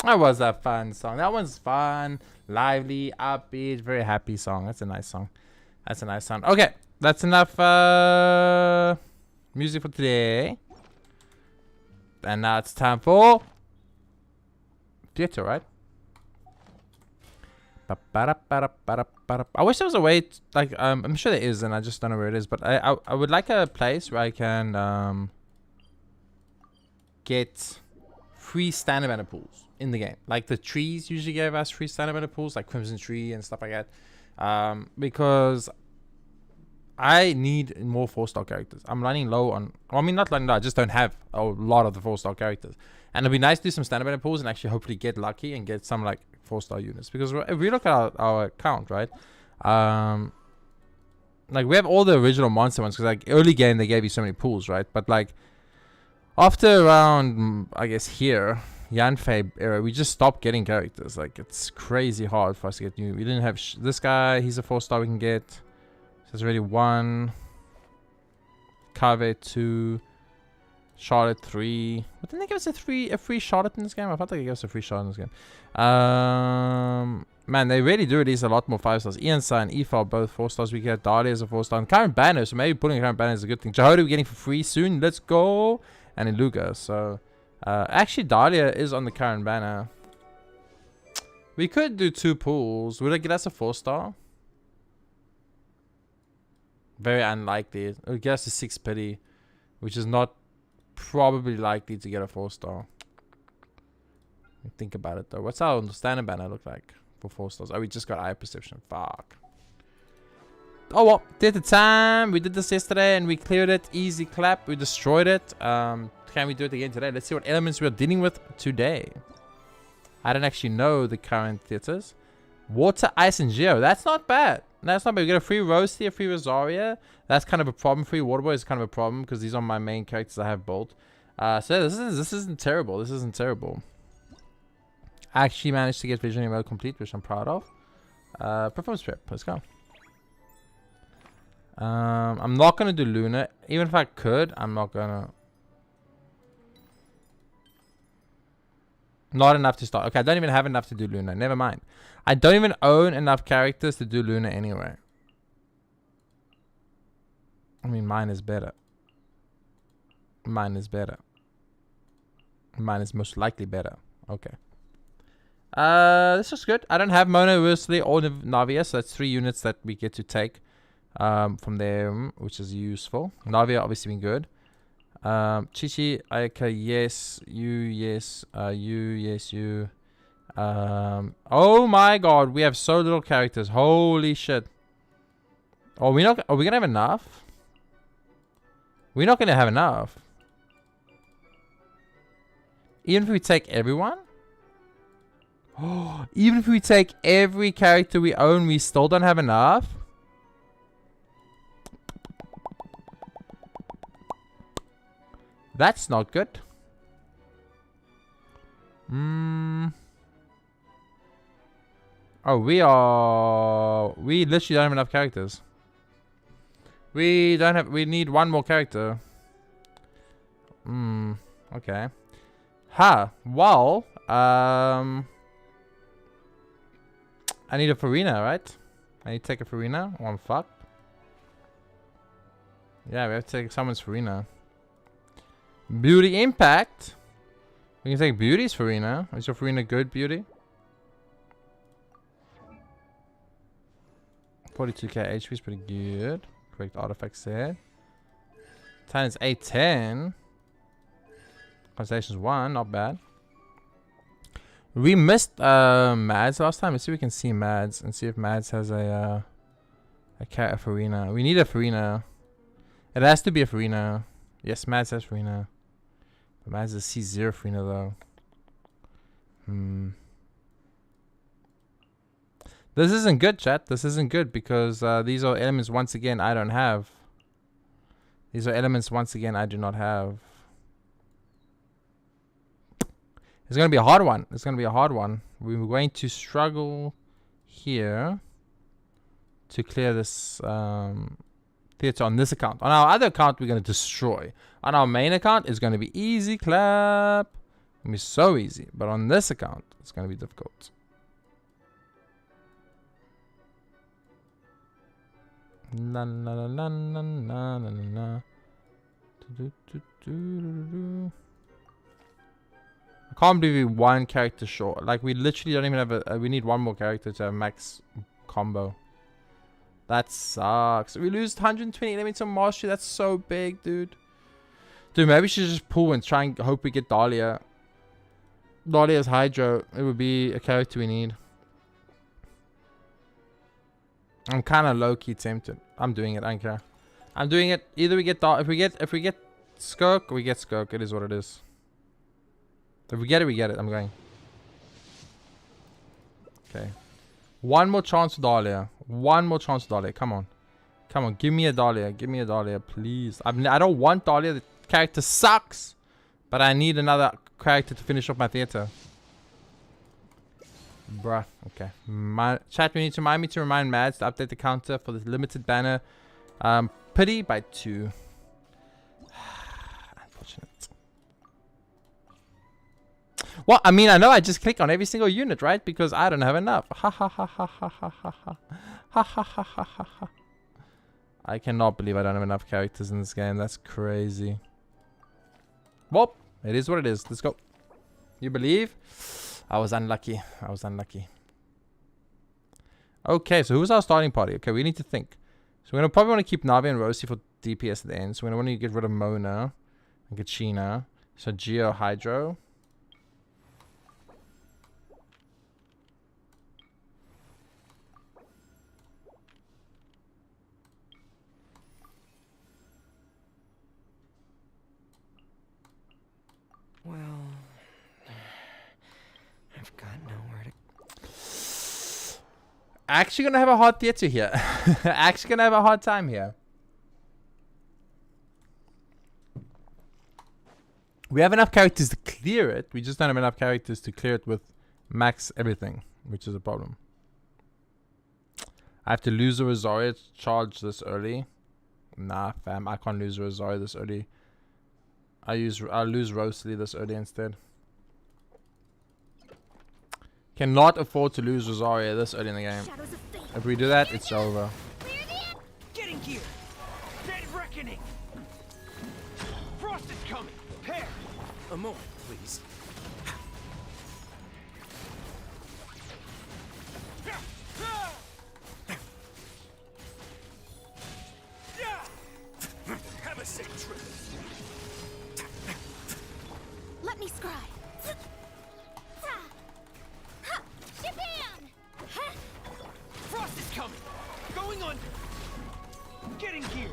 S1: That was a fun song. That one's fun, lively, upbeat, very happy song. That's a nice song. That's a nice song. Okay, That's enough music for today. And now it's time for theater, right? I wish there was a way to, like, I'm sure there is, and I just don't know where it is, but I would like a place where I can get free standard banner pools in the game. Like the trees usually gave us free standard banner pools, like Crimson Tree and stuff like that. Because I need more 4-star characters. I'm running low on, well, I mean, not running low, I just don't have a lot of the 4-star characters. And it'd be nice to do some standard banner pools and actually hopefully get lucky and get some like 4-star units. Because if we look at our account, right? Like we have all the original monster ones, because like early game they gave you so many pools, right? But like after around, I guess here, Yanfei era, we just stopped getting characters. Like it's crazy hard for us to get new. We didn't have this guy, he's a 4-star we can get. So there's already 1. Kave 2. Charlotte 3. But didn't they give us a free Charlotte in this game? I felt like they gave us a free Charlotte in this game. Man, they really do release a lot more 5-stars. Iansa and Aoife are both 4-stars. We get Dahlia as a 4-star. And Current Banner, so maybe pulling a Current Banner is a good thing. Jehoda we're getting for free soon. Let's go. And Iluga. So, actually, Dahlia is on the Current Banner. We could do 2 pools. Would it get us a 4-star? Very unlikely. It would get us a 6 pity, which is not probably likely to get a 4-star. Think about it though. What's our standard banner look like for 4-stars? Oh, we just got eye perception. Fuck. Oh well, did the time. We did this yesterday and we cleared it. Easy clap. We destroyed it. Can we do it again today? Let's see what elements we're dealing with today. I don't actually know the current theaters. Water, ice, and geo. That's not bad. That's not bad. We get a free Roasty, a free Rosaria. That's kind of a problem for you. Waterboy is kind of a problem because these are my main characters I have built. So this isn't terrible. This isn't terrible. I actually managed to get Visionary Mode complete, which I'm proud of. Performance prep. Let's go. I'm not gonna do Luna. Even if I could, I'm not gonna. Not enough to start. Okay, I don't even have enough to do Luna. Never mind. I don't even own enough characters to do Luna anyway. I mean, mine is better. Mine is better. Mine is most likely better. Okay. This is good. I don't have Mona, Ursula, or Navia, so that's 3 units that we get to take from there, which is useful. Navia obviously been good. Chichi, Ayaka, yes. You, yes. You, yes, you. Oh my god, we have so little characters. Holy shit. Are we gonna have enough? We're not gonna have enough. Even if we take everyone? Even if we take every character we own, we still don't have enough? That's not good. Oh, we literally don't have enough characters. We need 1 more character. Okay. Well, I need a Farina, right? I need to take a Farina. 1 fuck. Yeah, we have to take someone's Farina. Beauty Impact. We can take Beauty's Farina. Is your Farina good, Beauty? 42k HP is pretty good. Correct artifacts there. Time is 810. Constellation's 1, not bad. We missed Mads last time. Let's see if we can see Mads and see if Mads has a Farina. We need a Farina. It has to be a Farina. Yes, Mads has Farina. But Mads is C0 Farina though. This isn't good, chat. This isn't good because these are elements once again I don't have. These are elements once again I do not have. It's going to be a hard one. It's going to be a hard one. We're going to struggle here to clear this theater on this account. On our other account, we're going to destroy. On our main account, it's going to be easy clap. It's going to be so easy. But on this account, it's going to be difficult. Na na na na na na na na. I can't believe we one character short. Like, we literally don't even have a... we need one more character to have max combo. That sucks. We lose 120 elements on mastery. That's so big, dude. Dude, maybe we should just pull and try and hope we get Dahlia. Dahlia's Hydro. It would be a character we need. I'm kind of low-key tempted. I'm doing it. I don't care. I'm doing it. Either we get if we get Skirk, we get Skirk. It is what it is. If we get it, we get it. I'm going. Okay. One more chance for Dahlia. One more chance for Dahlia. Come on. Come on. Give me a Dahlia. Give me a Dahlia, please. I don't want Dahlia. The character sucks. But I need another character to finish off my theater. Bruh. Okay. Chat, we need to remind me to remind Mads to update the counter for the limited banner. Pity by 2. Unfortunate. Well, I mean, I know I just click on every single unit, right? Because I don't have enough. Ha ha ha ha ha ha ha ha. Ha ha ha ha ha ha. I cannot believe I don't have enough characters in this game. That's crazy. Well, it is what it is. Let's go. You believe? I was unlucky. I was unlucky. Okay, so who's our starting party? Okay, we need to think. So we're going to probably want to keep Navi and Rosie for DPS at the end. So we're going to want to get rid of Mona and Kachina. So Geo Hydro.
S2: Well, I've got nowhere to...
S1: Actually gonna have a hard theater here. Actually gonna have a hard time here. We have enough characters to clear it. We just don't have enough characters to clear it with max everything, which is a problem. I have to lose a Rosario to charge this early. Nah, fam, I can't lose a Rosario this early. I'll lose Rosalie this early instead. Cannot afford to lose Rosario this early in the game. If we do that, it's over.
S3: Getting gear. Dead reckoning. Frost is coming. Prepare. A moment, please. Have a safe trip.
S4: Let me scry.
S3: Frost is coming. Going under. Getting gear.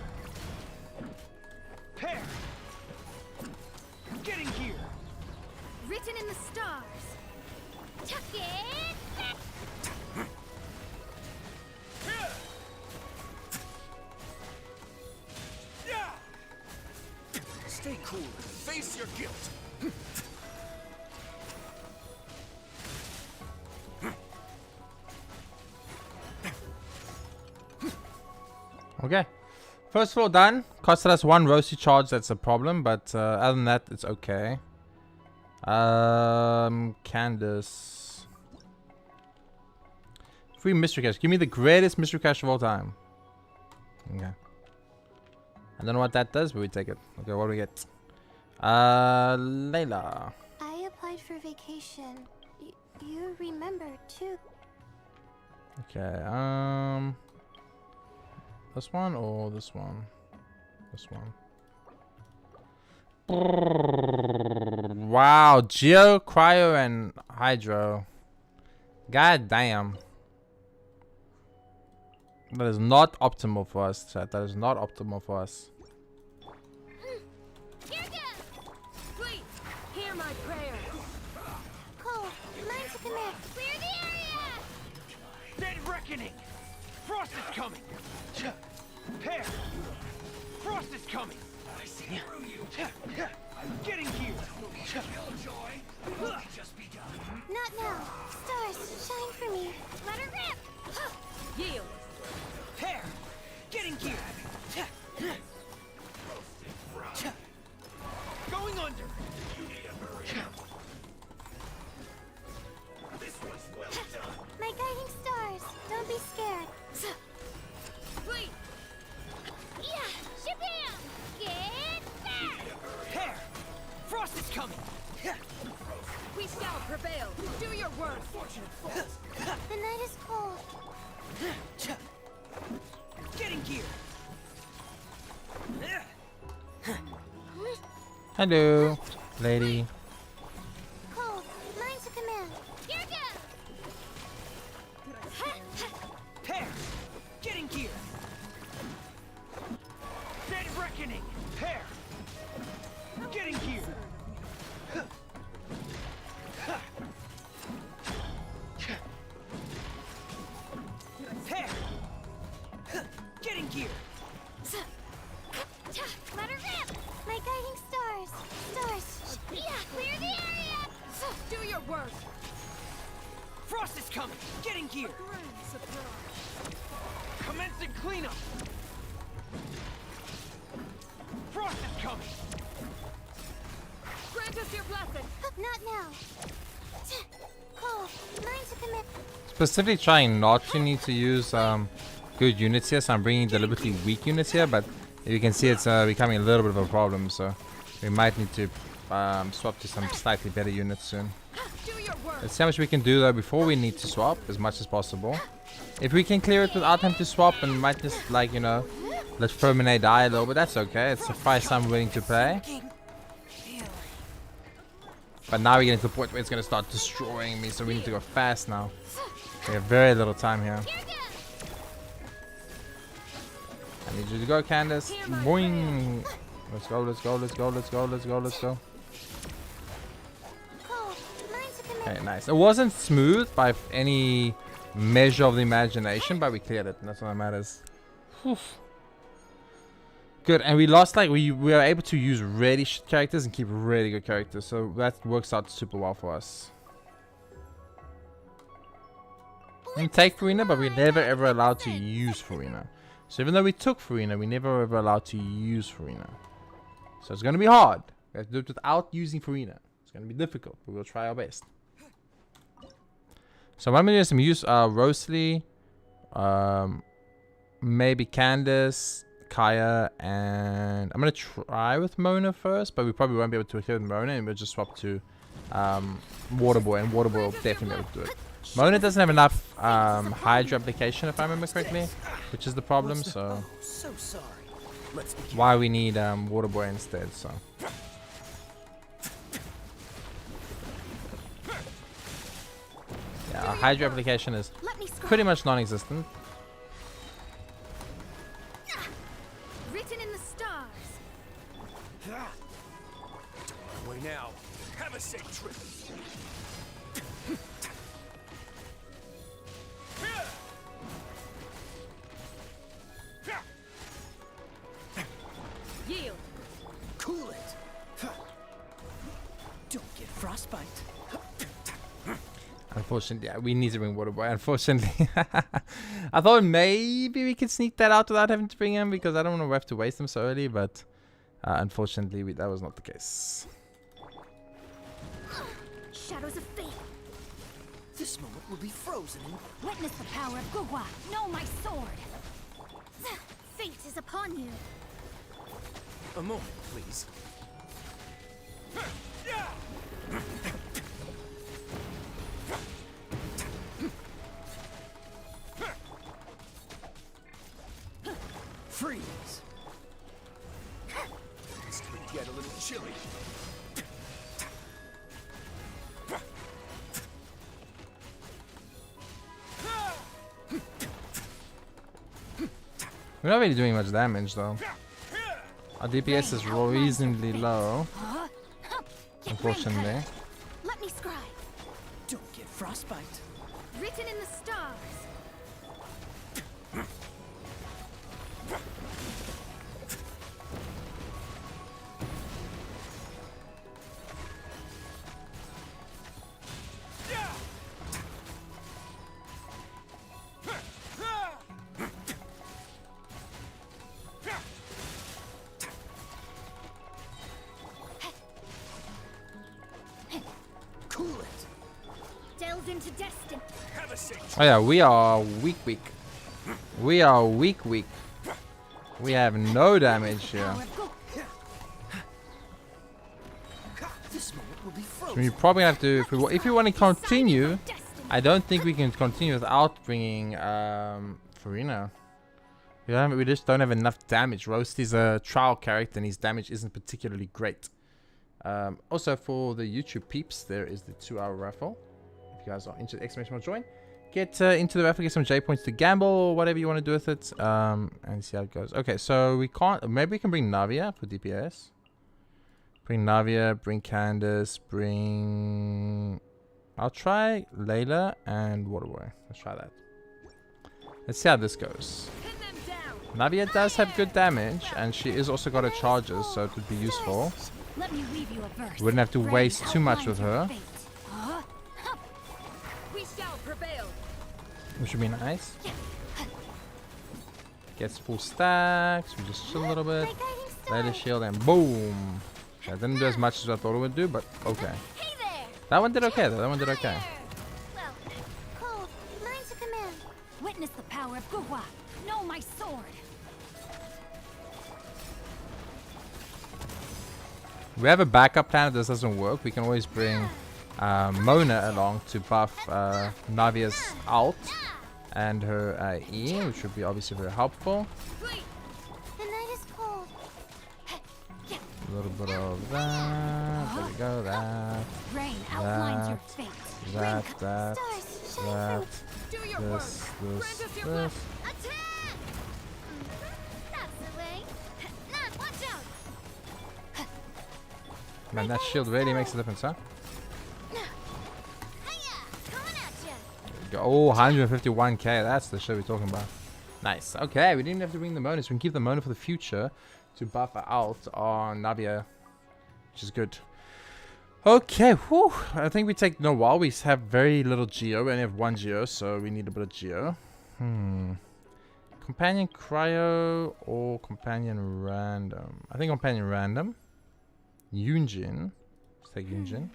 S3: Pair. Getting gear.
S4: Written in the stars. Tuck it.
S3: Stay cool and face your guilt.
S1: Okay. First floor done. Costed us 1 Rosie charge. That's a problem. But other than that, it's okay. Candace. Free mystery cache. Give me the greatest mystery cache of all time. Okay. I don't know what that does, but we take it. Okay, what do we get? Layla.
S4: I applied for vacation. You remember too.
S1: Okay, this one or this one? This one. Wow, Geo, Cryo, and Hydro. God damn. That is not optimal for us, chat. That is not optimal for us.
S4: Here goes. Please, hear my prayer. Cole, learn to connect. Clear the area.
S3: Dead reckoning. Frost is coming. Pair. Frost is coming. I see through you. Getting gear.
S4: Not now. Stars, shine for me. Let her rip.
S3: Yield. Pair. Getting gear. Going under.
S4: My guiding stars. Don't be scared.
S3: Please,
S4: The night is cold.
S3: Get in gear.
S1: Hello, lady.
S4: Cold. Line to command. Here goes.
S3: Pair. Get in gear. Dead reckoning. Pair. Get in gear. Pair. Get in gear.
S4: Let her rip. My guiding stars. Stars. Yeah, clear the area. Do your work.
S3: Frost is coming. Get in gear. Commencing cleanup. Frost is coming.
S4: Grant us your blessing. Not now. Cold. Line to command.
S1: Specifically trying not to need to use good units here, so I'm bringing deliberately weak units here, but you can see it's becoming a little bit of a problem, so we might need to swap to some slightly better units soon.
S4: Do your work.
S1: Let's see how much we can do though before we need to swap, as much as possible. If we can clear it without having to swap, and might just, like, you know, let Fermine die a little bit, that's okay. It's a price I'm willing to pay. But now we're getting to the point where it's going to start destroying me, so we need to go fast now. We have very little time here. I need you to go, Candace. Boing! Let's go, let's go, let's go, let's go, let's go, let's go. Okay, nice. It wasn't smooth by any measure of the imagination, but we cleared it, and that's what that matters. Whew. Good, and we lost, like, we were able to use really shit characters and keep really good characters, so that works out super well for us. We take Farina, but we're never ever allowed to use Farina. So even though we took Farina, we never ever allowed to use Farina. So it's going to be hard. We have to do it without using Farina. It's going to be difficult, but we'll try our best. So what I'm going to do is I'm going to use Rosalie, maybe Candace, Kaya, and I'm going to try with Mona first, but we probably won't be able to kill Mona, and we'll just swap to Waterboy, and Waterboy will definitely be able to do it. Mona doesn't have enough Hydra application, if I remember correctly, which is the problem, so why we need Waterboy instead, so. Yeah, our Hydra application is pretty much non-existent.
S4: Written in the stars.
S3: Away now. Have a safe trip.
S4: Yield.
S3: Cool it. Don't get frostbite.
S1: Unfortunately, yeah, we need to bring Waterboy. Unfortunately, I thought maybe we could sneak that out without having to bring him, because I don't want to have to waste him so early, but unfortunately, that was not the case.
S4: Shadows of fate.
S3: This moment will be frozen.
S4: Witness the power of Gugwa. Know my sword. Fate is upon you.
S3: A moment, please. Freeze. This could get a little chilly.
S1: We're not really doing much damage though. Our DPS is reasonably low, unfortunately.
S4: Let me scribe.
S3: Don't get frostbite.
S4: Written in the stars.
S3: Cool it.
S4: Delves into destiny.
S3: Have a safe
S1: Oh yeah, we are weak. We are weak. We have no damage here.
S4: Power of Gugwa.
S3: This moment will be
S1: So
S3: frozen.
S1: we probably have to, if we want to continue, I don't think we can continue without bringing Farina. We just don't have enough damage. Roasty's a trial character and his damage isn't particularly great. Also for the YouTube peeps, there is the 2-hour raffle. If you guys are into the exclamation mark join, get into the raffle, get some J points to gamble or whatever you want to do with it, and see how it goes. Okay, so we can't. Maybe we can bring Navia for DPS. Bring Navia, bring Candace, bring. I'll try Layla and Waterboy. Let's try that. Let's see how this goes. Navia does have good damage, and she is also got her charges, so it would be useful.
S4: Let me weave you a verse.
S1: Wouldn't have to waste too much with her,
S4: We shall prevail.
S1: which would be nice. Gets full stacks. We just chill a little bit. Layla shield and boom. Okay, didn't do as much as I thought it would do, but okay.
S4: Hey there.
S1: That one did okay though. That one did okay.
S4: Well, Cold, mine to command. Witness the power of Gurwa. Know my sword.
S1: We have a backup plan if this doesn't work. We can always bring Mona along to buff Navia's ult and her E, which would be obviously very helpful.
S4: Wait. The night is cold.
S1: A little bit of that. There we go. That.
S4: Rain outlines your fate.
S1: That. That. That.
S4: Do your
S1: This. This. This.
S4: Attack! That's the way. None, watch out.
S1: Man, that shield really makes a difference, huh?
S4: Hiya! Coming at ya.
S1: Oh, 151k. That's the shit we're talking about. Nice. Okay, we didn't have to bring the Mona, so we can keep the Mona for the future to buff her out on Navia, which is good. Okay, whew. I think we take Noel. We have very little Geo. We only have 1 Geo, so we need a bit of Geo. Companion Cryo or Companion Random? I think Companion Random. Yunjin. Let's take Yunjin.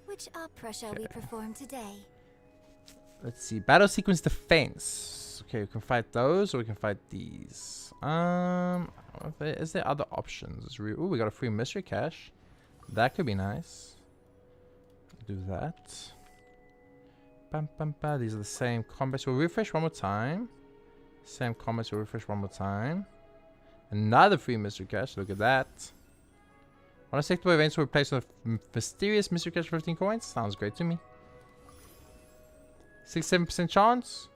S4: Which opera shall we perform today?
S1: Let's see. Battle Sequence Defense. Okay, we can fight those or we can fight these. Is there other options? Ooh, we got a free mystery cache. That could be nice. Do that. Bam, bam, bam. These are the same combats. We'll refresh one more time. Same combats. We'll refresh one more time. Another free mystery cache. Look at that. Want to select the events will replace with mysterious mystery cache for 15 coins? Sounds great to me. 67% chance.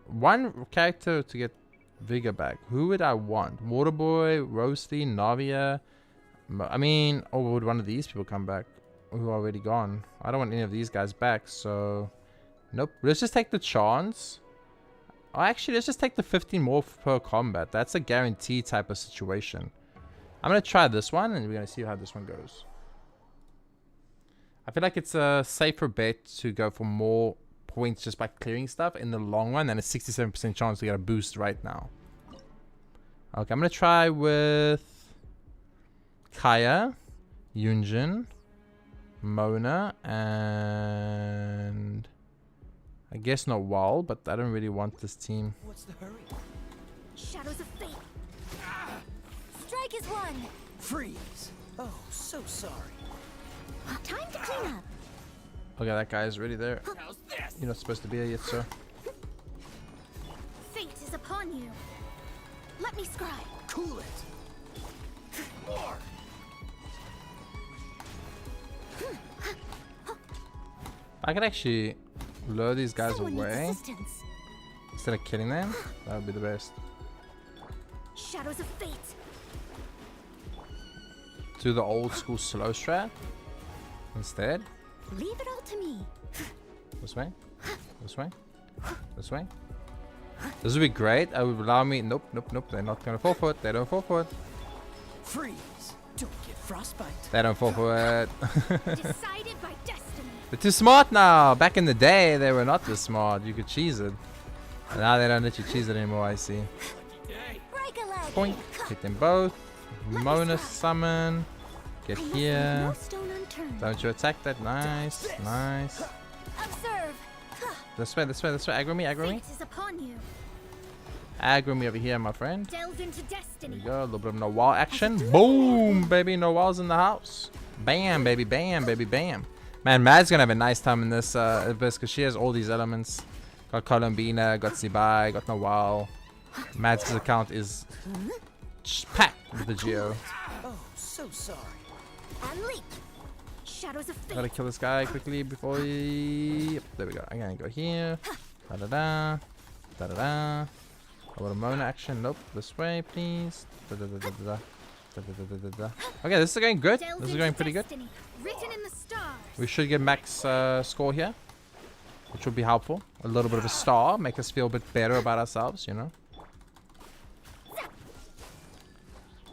S1: One character to get Vigor back. Who would I want? Waterboy, Roasty, Navia. I mean, or would one of these people come back who are already gone? I don't want any of these guys back, so nope. Let's just take the chance. Oh, actually, let's just take the 15 more per combat. That's a guarantee type of situation. I'm gonna try this one, and we're gonna see how this one goes. I feel like it's a safer bet to go for more points just by clearing stuff in the long run than a 67% chance to get a boost right now. Okay, I'm gonna try with Kaya, Yunjin, Mona, and I guess not Wal, but I don't really want this team.
S2: What's the hurry?
S4: Shadows of fate. Strike is one.
S2: Freeze! Oh, so sorry.
S4: Time to clean up.
S1: Okay, that guy is already there.
S2: How's this?
S1: You're not supposed to be here yet, sir.
S4: Fate is upon you. Let me scribe.
S2: Cool it. More.
S1: I could actually lure these guys
S4: Someone needs
S1: away
S4: assistance.
S1: instead of killing them. That would be the best.
S4: Shadows of fate.
S1: Do the old school slow strat instead.
S4: Leave it all to me.
S1: This way. This way. This way. This would be great. I would allow me. Nope, nope, nope. They're not gonna fall for it. They don't fall for it.
S2: Freeze! Don't get frostbite.
S1: They don't fall for it.
S4: Decided by destiny.
S1: They're too smart now. Back in the day, they were not this smart. You could cheese it. And now they don't let you cheese it anymore, I see.
S4: Break a leg.
S1: Point. Hit them both. Mona summon. Get
S4: I must leave
S1: here.
S4: no stone unturned.
S1: Don't you attack that. Nice. Nice.
S4: Observe.
S1: This way, this way, this way. Aggro me, aggro me.
S4: Fate is upon you.
S1: Aggro me over here, my friend.
S4: Delve into
S1: There
S4: destiny.
S1: we go. A little bit of Noel action. Boom, baby. Noel's in the house. Bam, baby. Bam, baby. Bam. Man, Mad's gonna have a nice time in this abyss because she has all these elements. Got Columbina, got Zibai, got Nawal. Mad's account is packed with the Geo.
S3: Oh, so sorry.
S4: Unleash. Shadows of fate.
S1: Gotta kill this guy quickly before he... Yep, there we go. I'm gonna go here. Da-da-da. Da-da-da. A little Mona action. Nope. This way, please. Da-da-da-da-da. Da-da-da-da-da. Okay, this is going good. This is going pretty good.
S4: Written in the stars.
S1: We should get max score here, which would be helpful. A little bit of a star. Make us feel a bit better about ourselves, you know.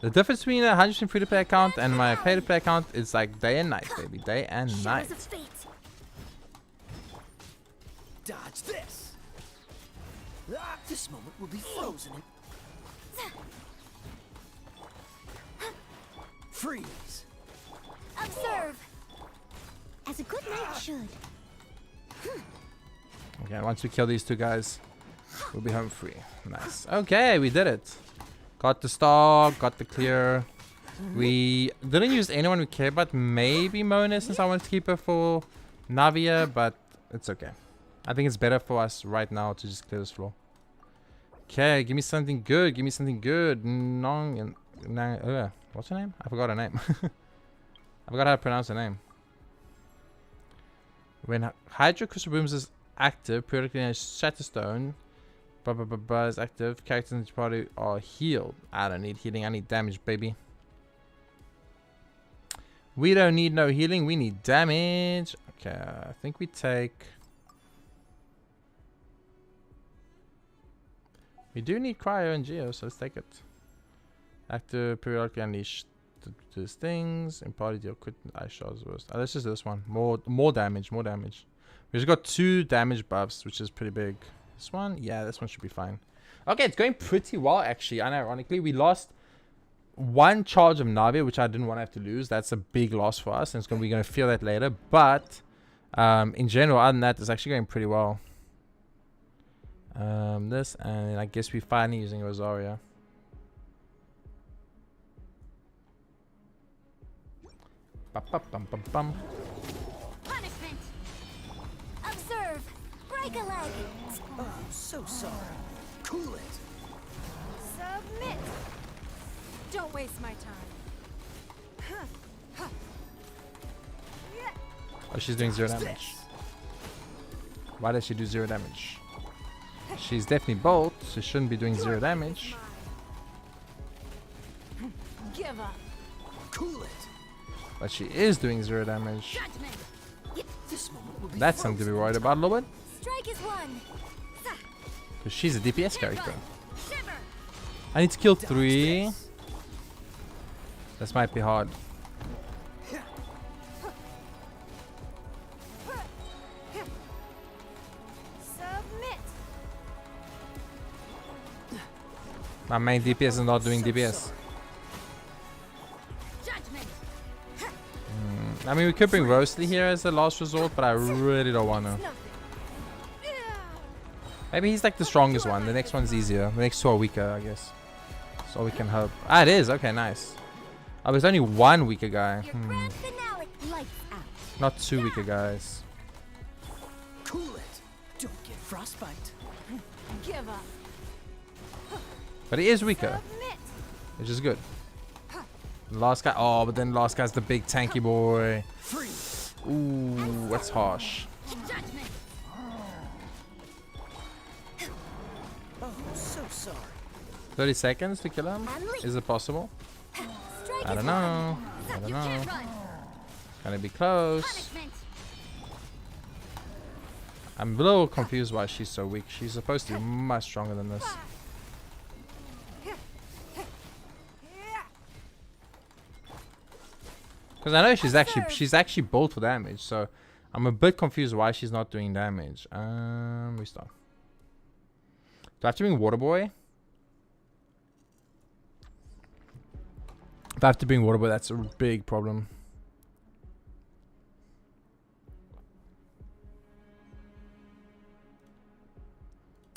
S1: The difference between a 100% free-to-play account and my pay-to-play account is like day and night, baby. Day and night.
S4: Shadows of fate.
S3: Dodge this. This moment will be frozen in... Freeze.
S4: Observe. As a good knight should.
S1: Okay, once we kill these two guys, we'll be home free. Nice. Okay, we did it. Got the star, got the clear. We didn't use anyone we care about. Maybe Mona, since I wanted to keep her for Navia, but it's okay. I think it's better for us right now to just clear this floor. Okay, give me something good. Give me something good. What's her name? I forgot her name. I forgot how to pronounce her name. When Hydro Crystal Booms is active, periodically in Shatterstone is active, characters in each party are healed. I don't need healing, I need damage, baby. We don't need no healing, we need damage. Okay, I think we take... We do need Cryo and Geo, so let's take it. Active, periodically unleash these things. In party deal crit ice shards worst. Oh, this is this one. More damage, more damage. We just got 2 damage buffs, which is pretty big. This one? Yeah, this one should be fine. Okay, it's going pretty well, actually. Unironically, we lost 1 charge of Navia, which I didn't want to have to lose. That's a big loss for us, and we're going to feel that later. But in general, other than that, it's actually going pretty well. This, and I guess we're finally using Rosaria. Bum.
S4: Punishment. Observe. Break a leg.
S3: Oh, so sorry. Cool it.
S4: Submit. Don't waste my time.
S1: Oh, she's doing 0 damage. Why does she do 0 damage? She's definitely bolt, so she shouldn't be doing 0 damage.
S4: Give up.
S3: Cool it.
S1: But she is doing 0 damage.
S4: Judgment.
S3: This moment will be
S1: That's something to be worried about a little bit.
S4: Strike is one.
S1: Because she's a DPS character.
S4: Shiver.
S1: I need to kill 3. This might be hard.
S4: Submit.
S1: My main DPS is not doing DPS.
S4: Judgment.
S1: I mean, we could bring Rosalie here as a last resort, but I really don't want to. Maybe he's like the strongest one. The next one's easier. The next 2 are weaker, I guess. That's all we can hope. Ah, it is. Okay, nice. Oh, there's only 1 weaker guy.
S4: Your grand finale. Lights out.
S1: Not 2 weaker guys.
S3: cool it. Don't get frostbite.
S4: Give up.
S1: But he is weaker,
S4: Submit.
S1: which is good. The last guy. Oh, but then last guy's the big tanky boy.
S3: Freeze.
S1: Ooh, that's harsh.
S4: Judgment.
S3: Oh, so sorry.
S1: 30 seconds to kill him? Is it possible?
S4: Strike
S1: I
S4: is
S1: don't know.
S4: one.
S1: I don't
S4: You
S1: know.
S4: can't run.
S1: Gonna be close.
S4: Punishment.
S1: I'm a little confused why she's so weak. She's supposed to be much stronger than this. Because I know she's actually built for damage, so I'm a bit confused why she's not doing damage. Restart. Do I have to bring Water Boy? If I have to bring Water Boy, that's a big problem.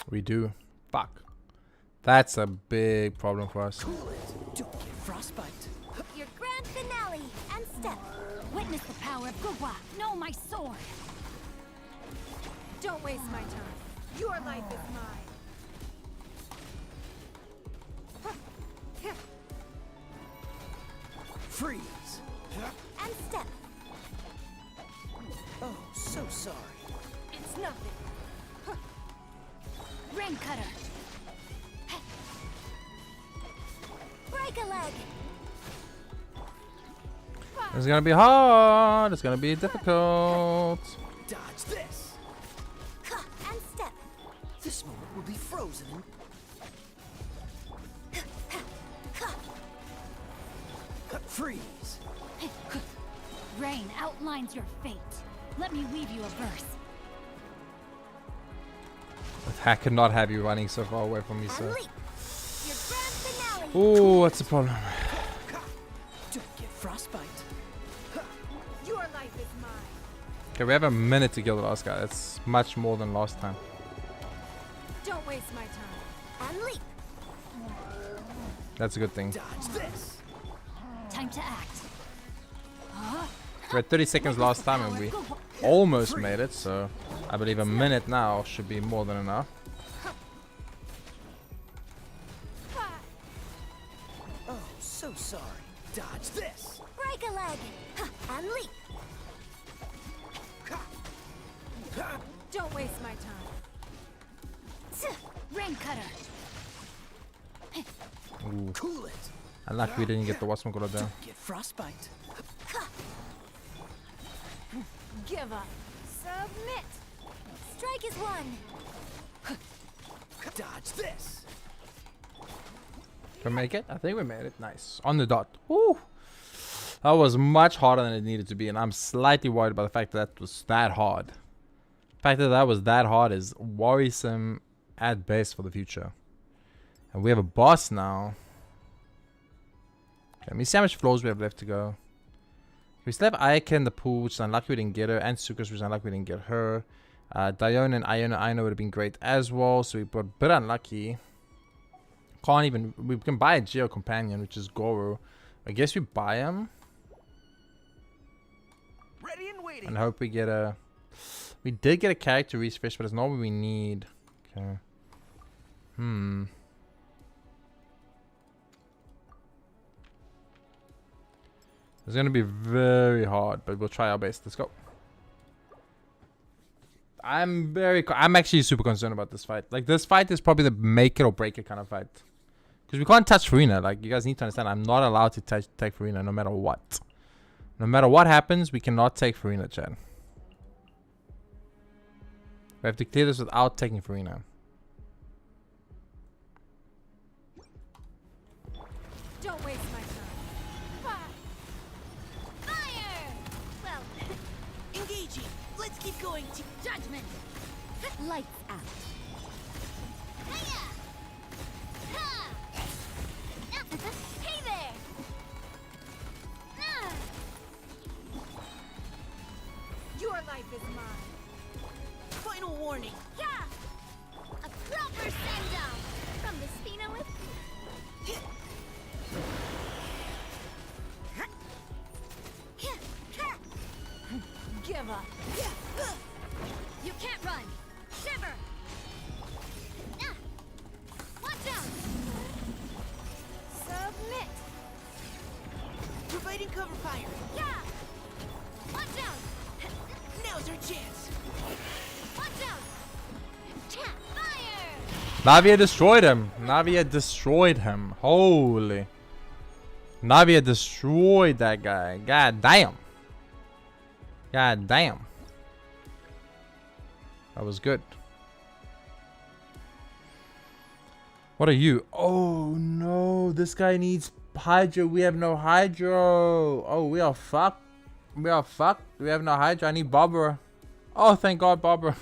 S1: We do. Fuck. That's a big problem for us.
S3: Cool it. Don't get frostbite.
S4: Your grand finale and step. Witness the power of Gugwa. No, my sword.
S6: Don't waste my time. Your life is mine.
S3: Freeze.
S4: And step.
S3: Oh, so sorry.
S6: It's nothing.
S4: Rain cutter. Break a leg.
S1: It's gonna be hard. It's gonna be difficult.
S3: Dodge this.
S4: And step.
S3: This moment will be frozen in freeze.
S4: Rain outlines your fate. Let me weave you a verse.
S1: I cannot have you running so far away from me,
S4: And
S1: sir.
S4: leap. Your grand finale.
S1: Oh, what's the problem?
S3: Don't get frostbite.
S6: Your life is mine.
S1: Okay, we have a minute to kill the last guy. That's much more than last time.
S6: Don't waste my time.
S4: And leap.
S1: That's a good thing.
S3: Dodge this.
S4: Time to act.
S1: We had 30 seconds last time and we almost made it, so I believe a minute now should be more than enough.
S3: Oh, so sorry. Dodge this.
S4: Break a leg. And leap.
S6: Don't waste my time.
S4: Rain cutter.
S1: Ooh.
S3: Cool it.
S1: Unlucky we didn't get the whatchamacallit there.
S3: Don't get frostbite.
S6: Give up.
S4: Submit. Strike is one.
S3: Dodge this.
S1: Can we make it? I think we made it. Nice. On the dot. Woo! That was much harder than it needed to be, and I'm slightly worried about the fact that was that hard. The fact that that was that hard is worrisome at best for the future. And we have a boss now. Okay, let me see how much floors we have left to go. We still have Ayaka in the pool, which is unlucky we didn't get her, and Sukas, which is unlucky we didn't get her. Dione and Iona would have been great as well, so we were a bit unlucky. Can't even, we can buy a Geo companion, which is Goro. I guess we buy him
S3: Ready and waiting.
S1: and hope we get a. We did get a character refresh, but it's not what we need. Okay. It's gonna be very hard, but we'll try our best. Let's go. I'm actually super concerned about this fight. Like, this fight is probably the make it or break it kind of fight. Because we can't touch Farina. Like, you guys need to understand, I'm not allowed to take Farina no matter what. No matter what happens, we cannot take Farina, Chad. We have to clear this without taking Farina.
S6: Don't waste my time.
S4: Fire! Well,
S3: Engaging. Let's keep going.
S4: judgment. Lights out. Hiya! Ha! Hey there! Ah!
S6: Your life is mine.
S3: Final warning.
S4: Yeah! A proper send-down from the Spinolith.
S6: Give up.
S4: You can't run. Shiver. Ah. Watch out.
S6: Submit.
S3: Providing cover fire.
S4: Yeah. Watch out.
S3: Now's our chance.
S4: Watch out. Fire.
S1: Navia destroyed him. Navia destroyed him. Holy. Navia destroyed that guy. God damn. God damn. That was good. What are you? Oh no, this guy needs Hydro. We have no Hydro. Oh, we are fucked. We are fucked. We have no Hydro. I need Barbara. Oh, thank God, Barbara.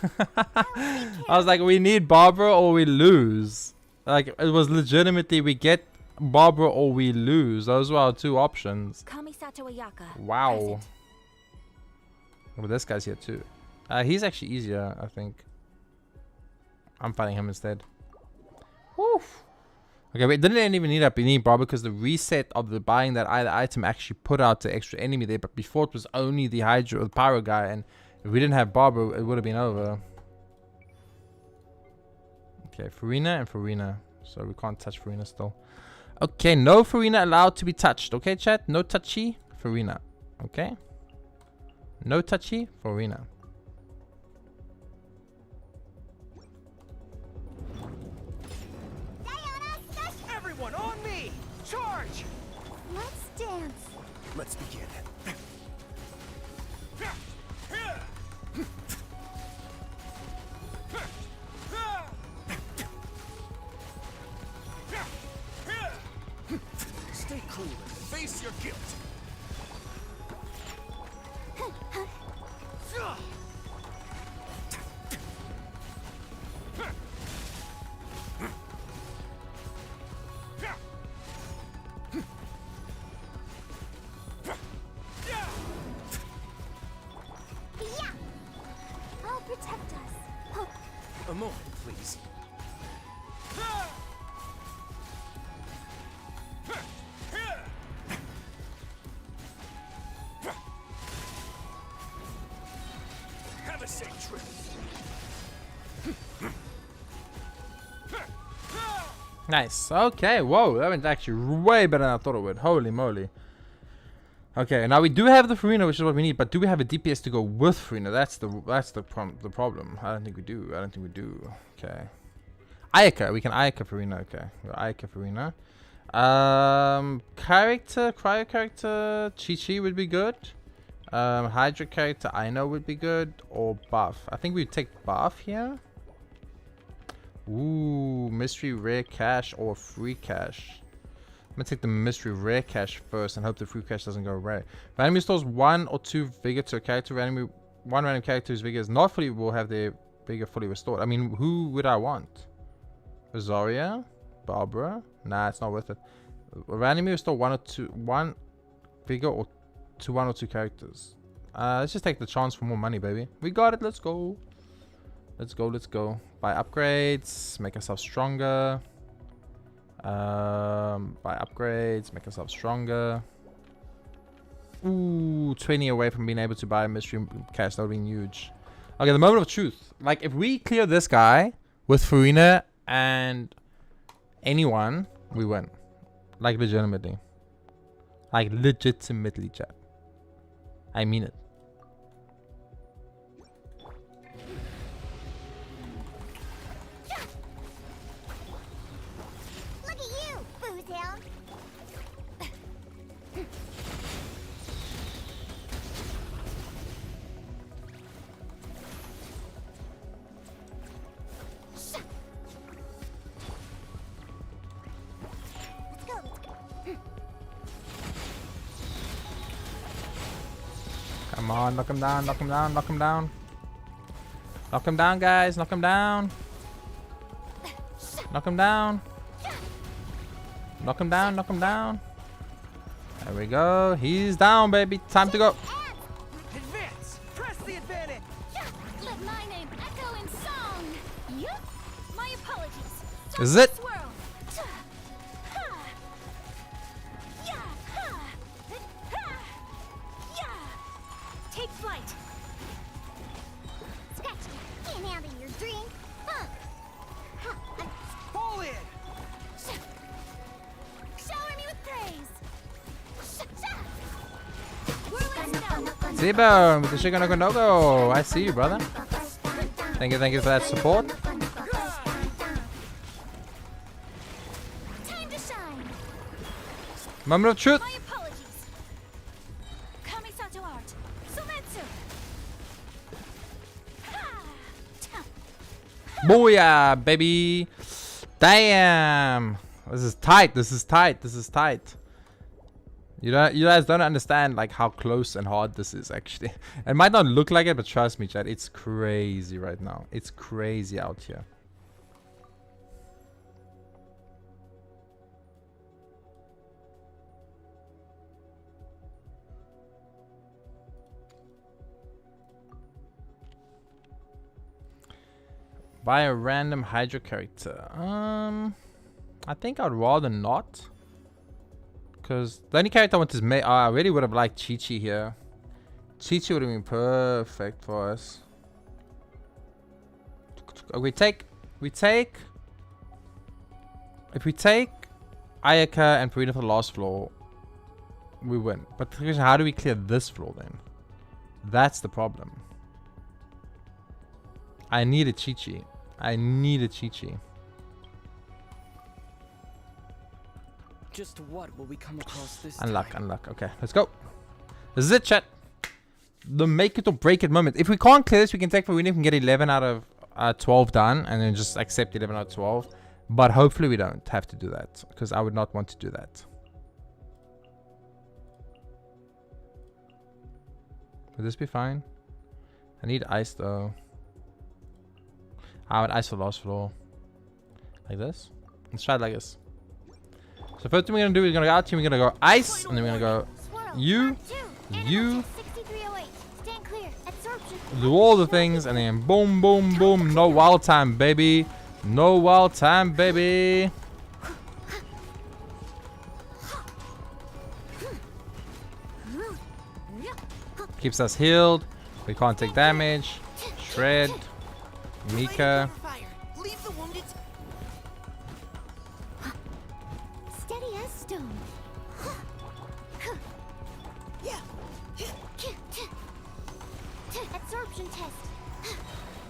S1: I was like, we need Barbara or we lose. Like, it was legitimately, we get Barbara or we lose. Those were our two options.
S4: Kamisato Ayaka.
S1: Wow.
S4: Present.
S1: But this guy's here too. He's actually easier, I think. I'm fighting him instead. Woof. Okay, we didn't even need a beneath bar because the reset of the buying that item actually put out the extra enemy there. But before it was only the Hydra or the Pyro guy, and if we didn't have Barbara, it would have been over. Okay, Farina and Farina. So we can't touch Farina still. Okay, no Farina allowed to be touched. Okay, chat? No touchy Farina. Okay? No touchy Farina.
S3: Everyone on me! Charge!
S4: Let's dance.
S2: Let's begin. Stay cool and face your guilt.
S4: Yeah. I'll protect us. Oh,
S2: A moment, please. Have a safe trip.
S1: Nice. Okay. Whoa, that went actually way better than I thought it would. Holy moly. Okay, now we do have the Farina, which is what we need, but do we have a DPS to go with Farina? That's the problem. I don't think we do. Okay. Ayaka. We can Ayaka Farina. Okay. We'll Ayaka Farina. Cryo character, Chi-Chi would be good. Hydra character, Aino would be good. Or buff. I think we'd take buff here. Ooh, mystery rare cash or free cash. I'm gonna take the mystery rare cash first and hope the free cash doesn't go rare. Randomly stores 1 or 2 vigor to a character. One random character whose vigor is not fully will have their vigor fully restored. I mean, who would I want? Rosaria? Barbara? Nah, it's not worth it. Randomly restore 1 vigor or 1 or 2 characters. Let's just take the chance for more money, baby. We got it. Let's go. Let's go. Buy upgrades. Make ourselves stronger. Buy upgrades. Make ourselves stronger. Ooh, 20 away from being able to buy a mystery cash. That would be huge. Okay, the moment of truth. Like, if we clear this guy with Farina and anyone, we win. Like, legitimately. Like, legitimately, chat. I mean it.
S4: look at you, Boozhound. Let's go.
S1: Come on, knock him down. Knock him down, guys. Knock him down. There we go. He's down, baby. Time to go.
S3: Advance! Press the advantage!
S6: Let my name echo in song. Yup. My apologies.
S1: Is it?
S6: Swirl. Take flight.
S4: Scratchy, can't handle your drink. Funk.
S3: Fall in!
S4: Shower me with praise.
S6: Whirling snow.
S1: Zebo with the Shiganoko no go. I see you, brother. Thank you for that support.
S4: Time to shine.
S1: Moment of truth.
S6: My apologies. Kamisato art. Sumetsu.
S1: Booyah, baby. Damn. This is tight. You guys don't understand like how close and hard this is actually. It might not look like it, but trust me, chat, it's crazy right now. It's crazy out here. Buy a random Hydra character. I think I'd rather not. Because the only character I want is May. I really would have liked Chi-Chi here. Chi-Chi would have been perfect for us. We take if we take Ayaka and Purina for the last floor, we win. But the question, how do we clear this floor then? That's the problem. I need a Chi-Chi. I need a Chi-Chi.
S7: Just what will we come across this
S1: Unlock,
S7: time?
S1: unlock. Okay, let's go. This is it, chat. The make it or break it moment. If we can't clear this, we can take for winning. We can get 11 out of 12 done and then just accept 11 out of 12. But hopefully we don't have to do that, because I would not want to do that. Would this be fine? I need ice though. I would ice the last floor. Like this. Let's try it like this. So first thing we're gonna do is we're gonna go out here, we're gonna go ice, and then we're gonna go you, do all the things, and then boom, boom, boom. No wild time, baby. No wild time, baby. Keeps us healed. We can't take damage. Shred. Mika.
S4: Steady as stone. Absorption test.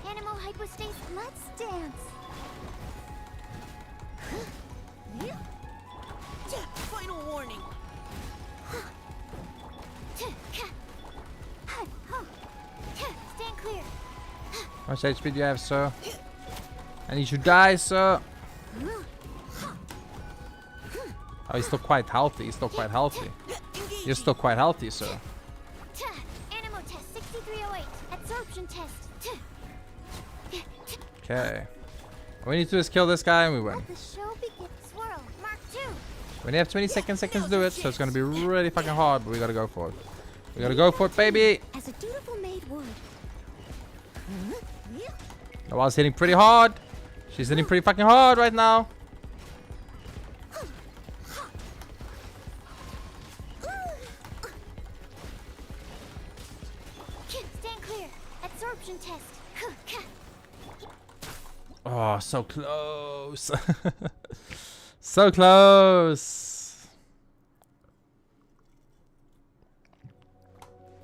S4: Animal hypostasis. Let's dance.
S3: Final warning.
S4: Stand clear.
S1: How much HP do you have, sir? I need you to die, sir. Oh, he's still quite healthy. He's still quite healthy. You're still quite healthy, sir.
S4: Animal test 6308. Absorption test.
S1: Okay. All we need to do is kill this guy and we win.
S4: Let the show begin. Swirl. Mark 2.
S1: We only have 20 seconds to do it, so it's gonna be really fucking hard, but we gotta go for it. We gotta go for it, baby.
S4: As a dutiful maid would.
S1: Noelle's hitting pretty hard. She's hitting pretty fucking hard right now.
S4: Stand clear. Absorption test.
S1: Oh, so close. So close.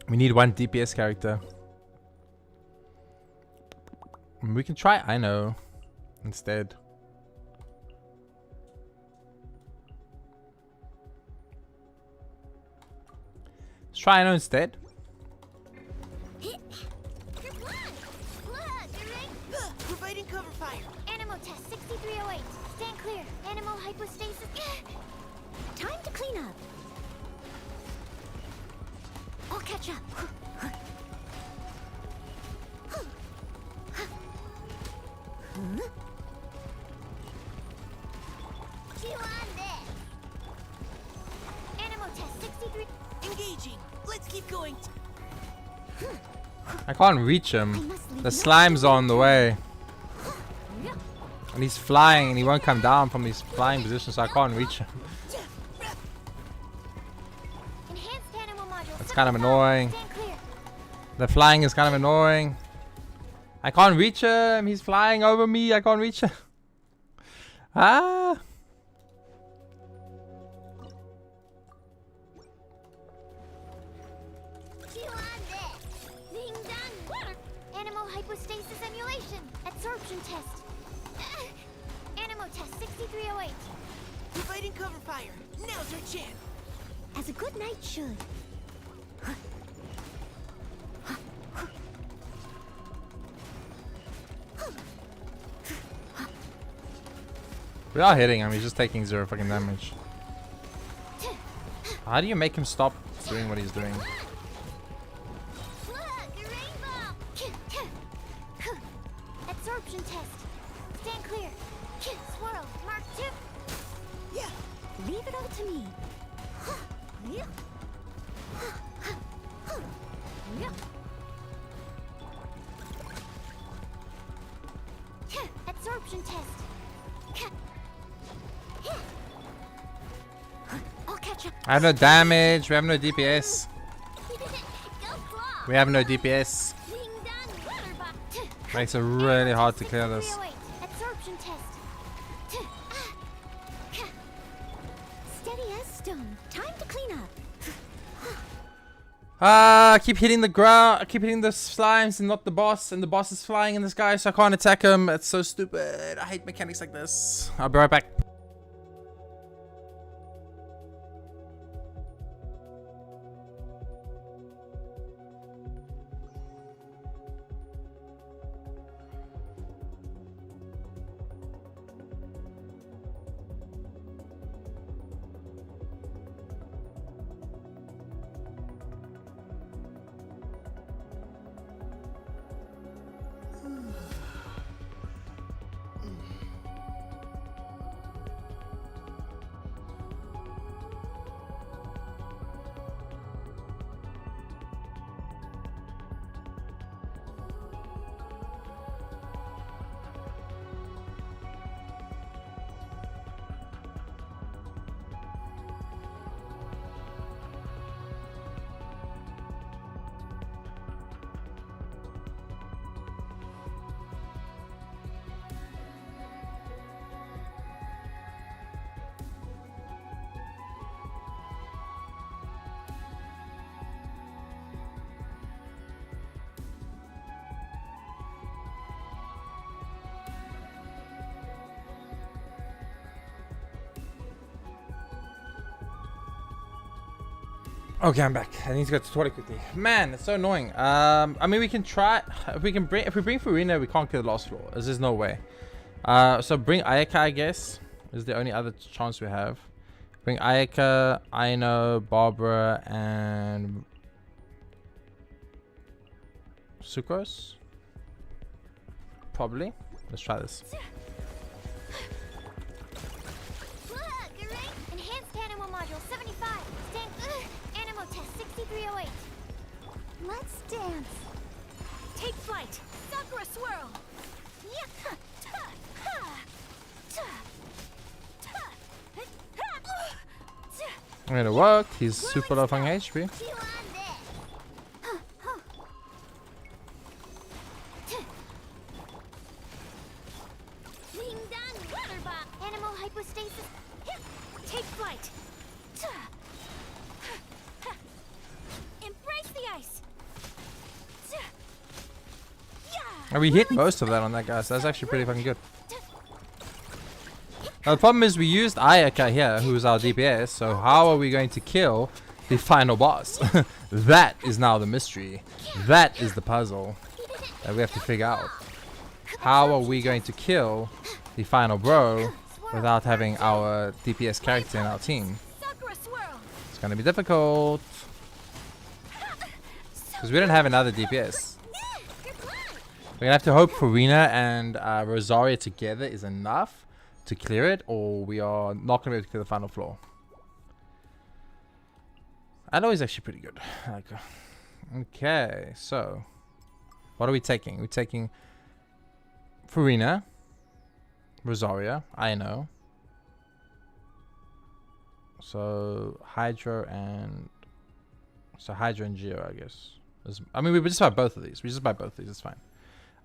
S1: We need one DPS character. We can try Ino instead. Let's try Ino instead.
S3: Providing cover fire.
S4: Animal test 6308. Stand clear. Animal hypostasis. Time to clean up. I'll catch up. Animal test 63.
S3: Engaging. Let's keep going.
S1: I can't reach him. The slime's on the way. And he's flying and he won't come down from his flying position, so I can't reach him.
S4: Enhanced animal module.
S1: That's kind of annoying.
S4: Stand clear.
S1: The flying is kind of annoying. I can't reach him. He's flying over me. I can't reach him. Ah.
S4: Being done. Animal hypostasis emulation. Absorption test. Animal test 6308.
S3: Providing cover fire. Now's our chance.
S4: As a good knight should.
S1: We are hitting him. He's just taking 0 fucking damage. How do you make him stop doing what he's doing?
S4: Absorption test. Stand clear. Swirl. Mark 2.
S3: Yeah.
S4: Leave it all to me. Absorption test. I'll catch up.
S1: I have no damage. We have no DPS.
S4: Go claw.
S1: We have no DPS.
S4: Wing down water box.
S1: Makes it really hard to clear this.
S4: 308. Absorption test. Steady as stone. Time to clean up.
S1: I keep hitting the ground. I keep hitting the slimes and not the boss. And the boss is flying in the sky, so I can't attack him. It's so stupid. I hate mechanics like this. I'll be right back. Okay, I'm back. I need to go to the toilet quickly. Man, it's so annoying. I mean, we can try. If we bring Farina, we can't kill the last floor. There's no way. So bring Ayaka, I guess, is the only other chance we have. Bring Ayaka, Aino, Barbara, and Sucrose. Probably. Let's try this.
S4: Enhanced animal module 75. Animal test 6308. Let's dance. Take flight. Sakura swirl.
S1: I mean, it worked. He's super low on HP.
S4: Animal hypostasis. Take flight. Embrace the ice.
S1: And we hit most of that on that guy, so that's actually pretty fucking good. Now, the problem is we used Ayaka here, who is our DPS, so how are we going to kill the final boss? That is now the mystery. That is the puzzle that we have to figure out. How are we going to kill the final bro without having our DPS character in our team? It's going to be difficult. Because we don't have another DPS. We're going to have to hope Farina and Rosaria together is enough to clear it, or we are not going to be able to clear the final floor. I know he's actually pretty good. Okay, so what are we taking? We're taking Farina, Rosaria, I know. So Hydra and Geo, I guess. I mean, we just buy both of these. We just buy both of these. It's fine.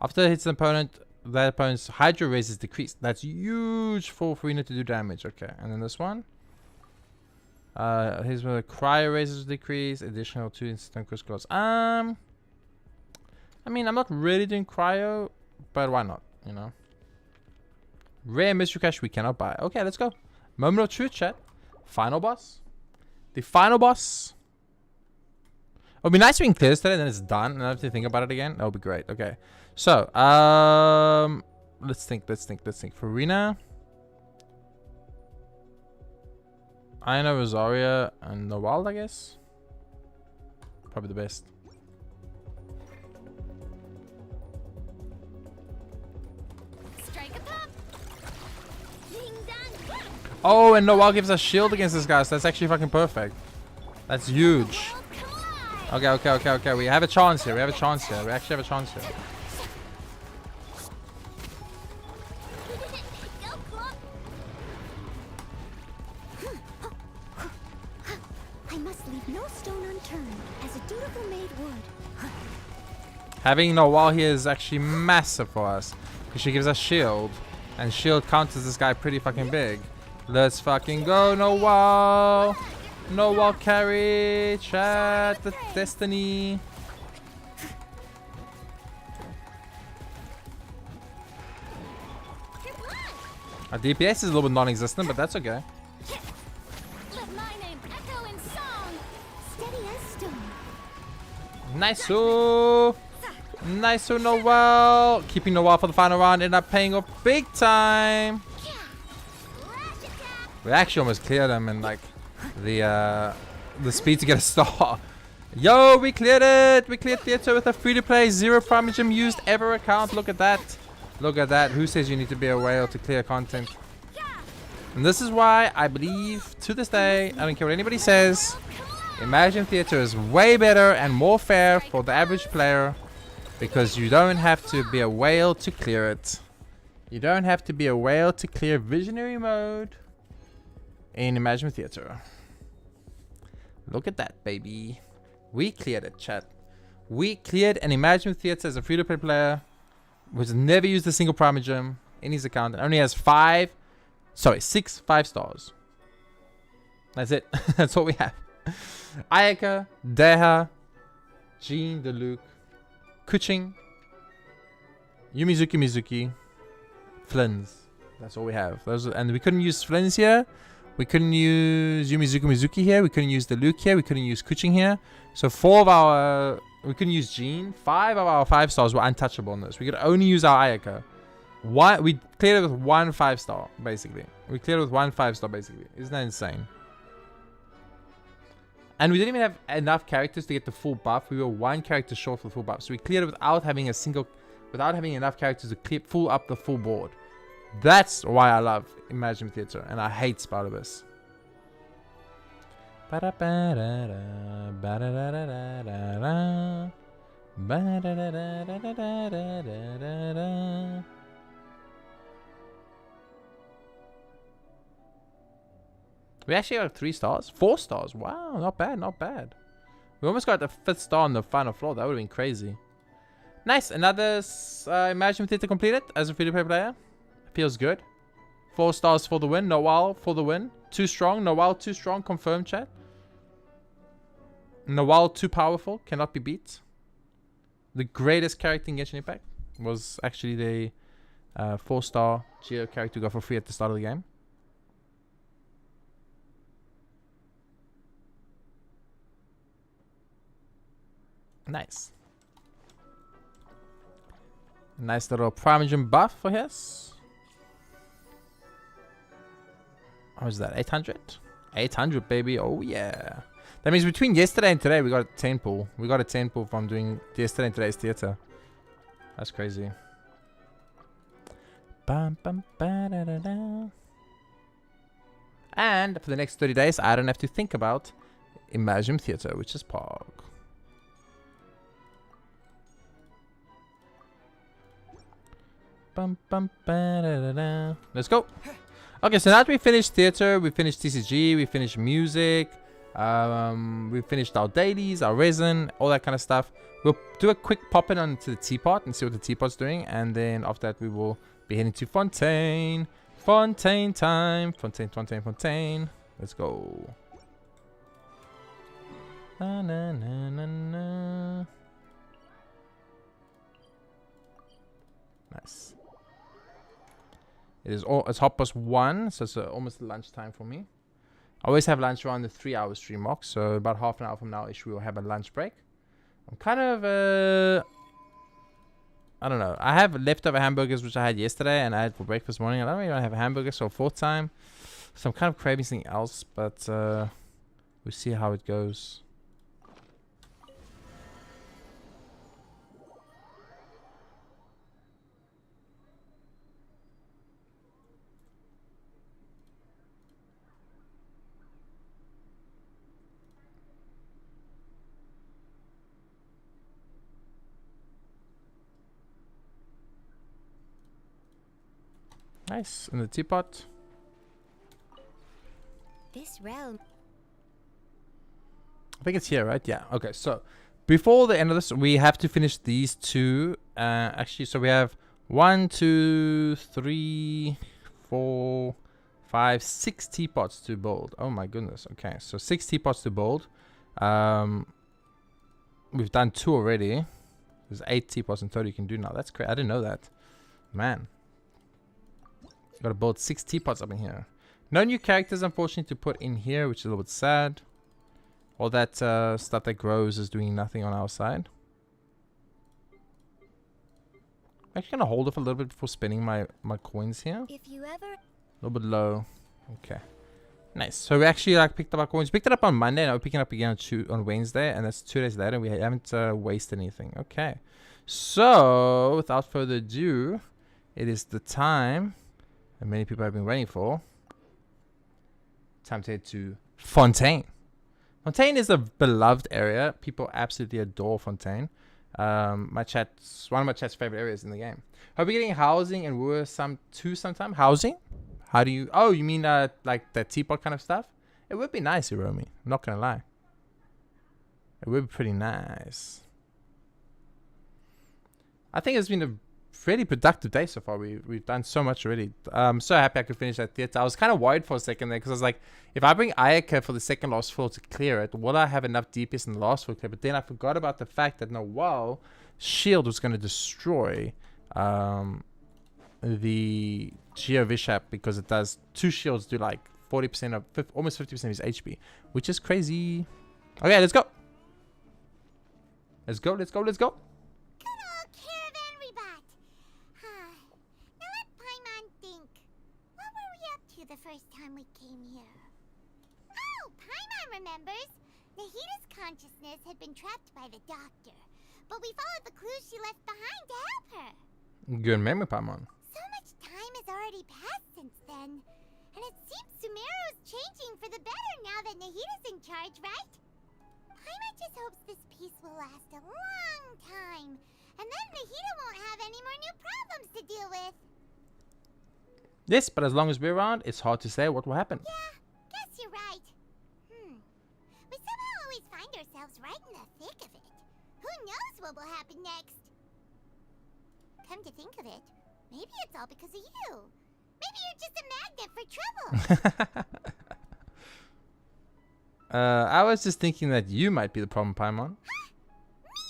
S1: After it hits an opponent, that opponent's Hydra raise is decreased. That's huge for Farina to do damage. Okay, and then this one. Here's where the cryo raises decrease. Additional 2 instant critical claws. I mean, I'm not really doing cryo, but why not? You know. Rare mystery cache we cannot buy. Okay, let's go. Moment of truth, chat. Final boss. The final boss. It would be nice if we can clear this today, then it's done, and I don't have to think about it again. That would be great. Okay. So, let's think. Farina. I know Rosaria and the Wild, I guess. Probably the best. Oh, and Noel gives us shield against this guy, so that's actually fucking perfect. That's huge. Okay. We have a chance here. We actually have a chance here.
S4: leave no stone unturned, as a dutiful maid would.
S1: Having Noel here is actually massive for us. Because she gives us shield. And shield counters this guy pretty fucking big. Let's fucking go, Noel. Noel carry. Chat. The destiny. Our DPS is a little bit non-existent, but that's okay.
S6: Let my name echo in song.
S4: Steady as stone.
S1: Nice-oo. Nice-oo, Noel. Keeping Noel for the final round ended up paying off big time. We actually almost cleared him in like the speed to get a star. Yo, we cleared it. We cleared Theater with a free-to-play 0 Primogem used ever account. Look at that. Look at that. Who says you need to be a whale to clear content? And this is why I believe to this day, I don't care what anybody says, Imagine Theater is way better and more fair for the average player because you don't have to be a whale to clear it. You don't have to be a whale to clear visionary mode in Imagine Theater. Look at that, baby. We cleared it, chat. We cleared an Imagine Theater as a free-to-play player which has never used a single Primogem in his account and only has 6 5-stars. That's it. That's all we have. Ayaka, Deha, Jean, Deluc, Kuching, Mizuki, Flins. That's all we have. Those and we couldn't use Flins here. We couldn't use Mizuki here. We couldn't use Deluc here. We couldn't use Kuching here. So 4 of our we couldn't use Jean. 5 of our 5-stars were untouchable on this. We could only use our Ayaka. We cleared it with 1 5-star, basically. We cleared it with 1 5-star, basically. Isn't that insane? And we didn't even have enough characters to get the full buff. We were 1 character short for the full buff. So we cleared it without having enough characters to clear full up the full board. That's why I love Imagine Theater and I hate Spider-Verse. We actually got 3 stars? 4 stars. Wow, not bad, not bad. We almost got the 5th star on the final floor. That would have been crazy. Nice. Another Imagine Theater completed as a free-to-play player. Feels good. 4 stars for the win. Noel for the win. Too strong. Noel too strong. Confirm, chat. Noel too powerful. Cannot be beat. The greatest character in Genshin Impact was actually the 4-star Geo character we got for free at the start of the game. Nice. Nice little Primogem buff for his. How is that? 800? 800, baby. Oh, yeah. That means between yesterday and today, we got a 10 pool. We got a 10 pool from doing yesterday and today's theater. That's crazy. Bum, bum, ba, da, da, da. And for the next 30 days, I don't have to think about Imagine Theater, which is Pog. Bum, bum, ba, da, da, da. Let's go. Okay, so now that we finished theater, we finished TCG, we finished music, we finished our dailies, our resin, all that kind of stuff. We'll do a quick pop in onto the teapot and see what the teapot's doing, and then after that we will be heading to Fontaine. Fontaine time. Fontaine. Let's go. Na, na, na, na, na. Nice. It's 1:30, so it's almost lunchtime for me. I always have lunch around the 3-hour stream mark, so about half an hour from now-ish we will have a lunch break. I'm kind of, I don't know. I have leftover hamburgers, which I had yesterday, and I had for breakfast morning. I don't really want to have hamburgers for 4th time, so I'm kind of craving something else, but we'll see how it goes. Nice. In the teapot.
S4: This realm.
S1: I think it's here, right? Yeah. Okay, so before the end of this, we have to finish these two. Actually, so we have 1, 2, 3, 4, 5, 6 teapots to build. Oh my goodness. Okay, so 6 teapots to build. We've done 2 already. There's 8 teapots in total you can do now. That's great. I didn't know that. Man. Gotta build 6 teapots up in here. No new characters, unfortunately, to put in here, which is a little bit sad. All that stuff that grows is doing nothing on our side. I'm actually gonna hold off a little bit before spending my coins here.
S4: If you ever...
S1: A little bit low. Okay. Nice. So we actually like picked up our coins. Picked it up on Monday. Now we're picking up again on Wednesday, and that's 2 days later. And we haven't wasted anything. Okay. So without further ado, it is the time that many people have been waiting for. Time to head to Fontaine. Fontaine is a beloved area. People absolutely adore Fontaine. One of my chat's favorite areas in the game. Hope you're getting housing and we're sometime. Housing? How do you... Oh, you mean like the teapot kind of stuff? It would be nice, Hiromi. I'm not gonna lie. It would be pretty nice. I think it's been a pretty productive day so far. We've done so much already. I'm so happy I could finish that theater. I was kind of worried for a second there because I was like, if I bring Ayaka for the second last floor to clear it, will I have enough DPS in the last floor to clear? But then I forgot about the fact that no, shield was going to destroy the Geo Vishap because it does 2 shields do like 40% of almost 50% of his HP, which is crazy. Okay, let's go. Let's go. Let's go. Let's go.
S4: Good old caravan rebat. Now let Paimon think. What were we up to the first time we came here? Oh, Paimon remembers. Nahita's consciousness had been trapped by the doctor, but we followed the clues she left behind to help her.
S1: Good memory, Paimon.
S4: So much time has already passed since then, and it seems Sumeru's changing for the better now that Nahita's in charge, right? Paimon just hopes this peace will last a long time, and then Nahita won't have any more new problems to deal with.
S1: Yes, but as long as we're around, it's hard to say what will happen.
S4: Yeah, guess you're right. We somehow always find ourselves right in the thick of it. Who knows what will happen next? Come to think of it, maybe it's all because of you. Maybe you're just a magnet for trouble.
S1: I was just thinking that you might be the problem, Paimon.
S4: Huh? Me?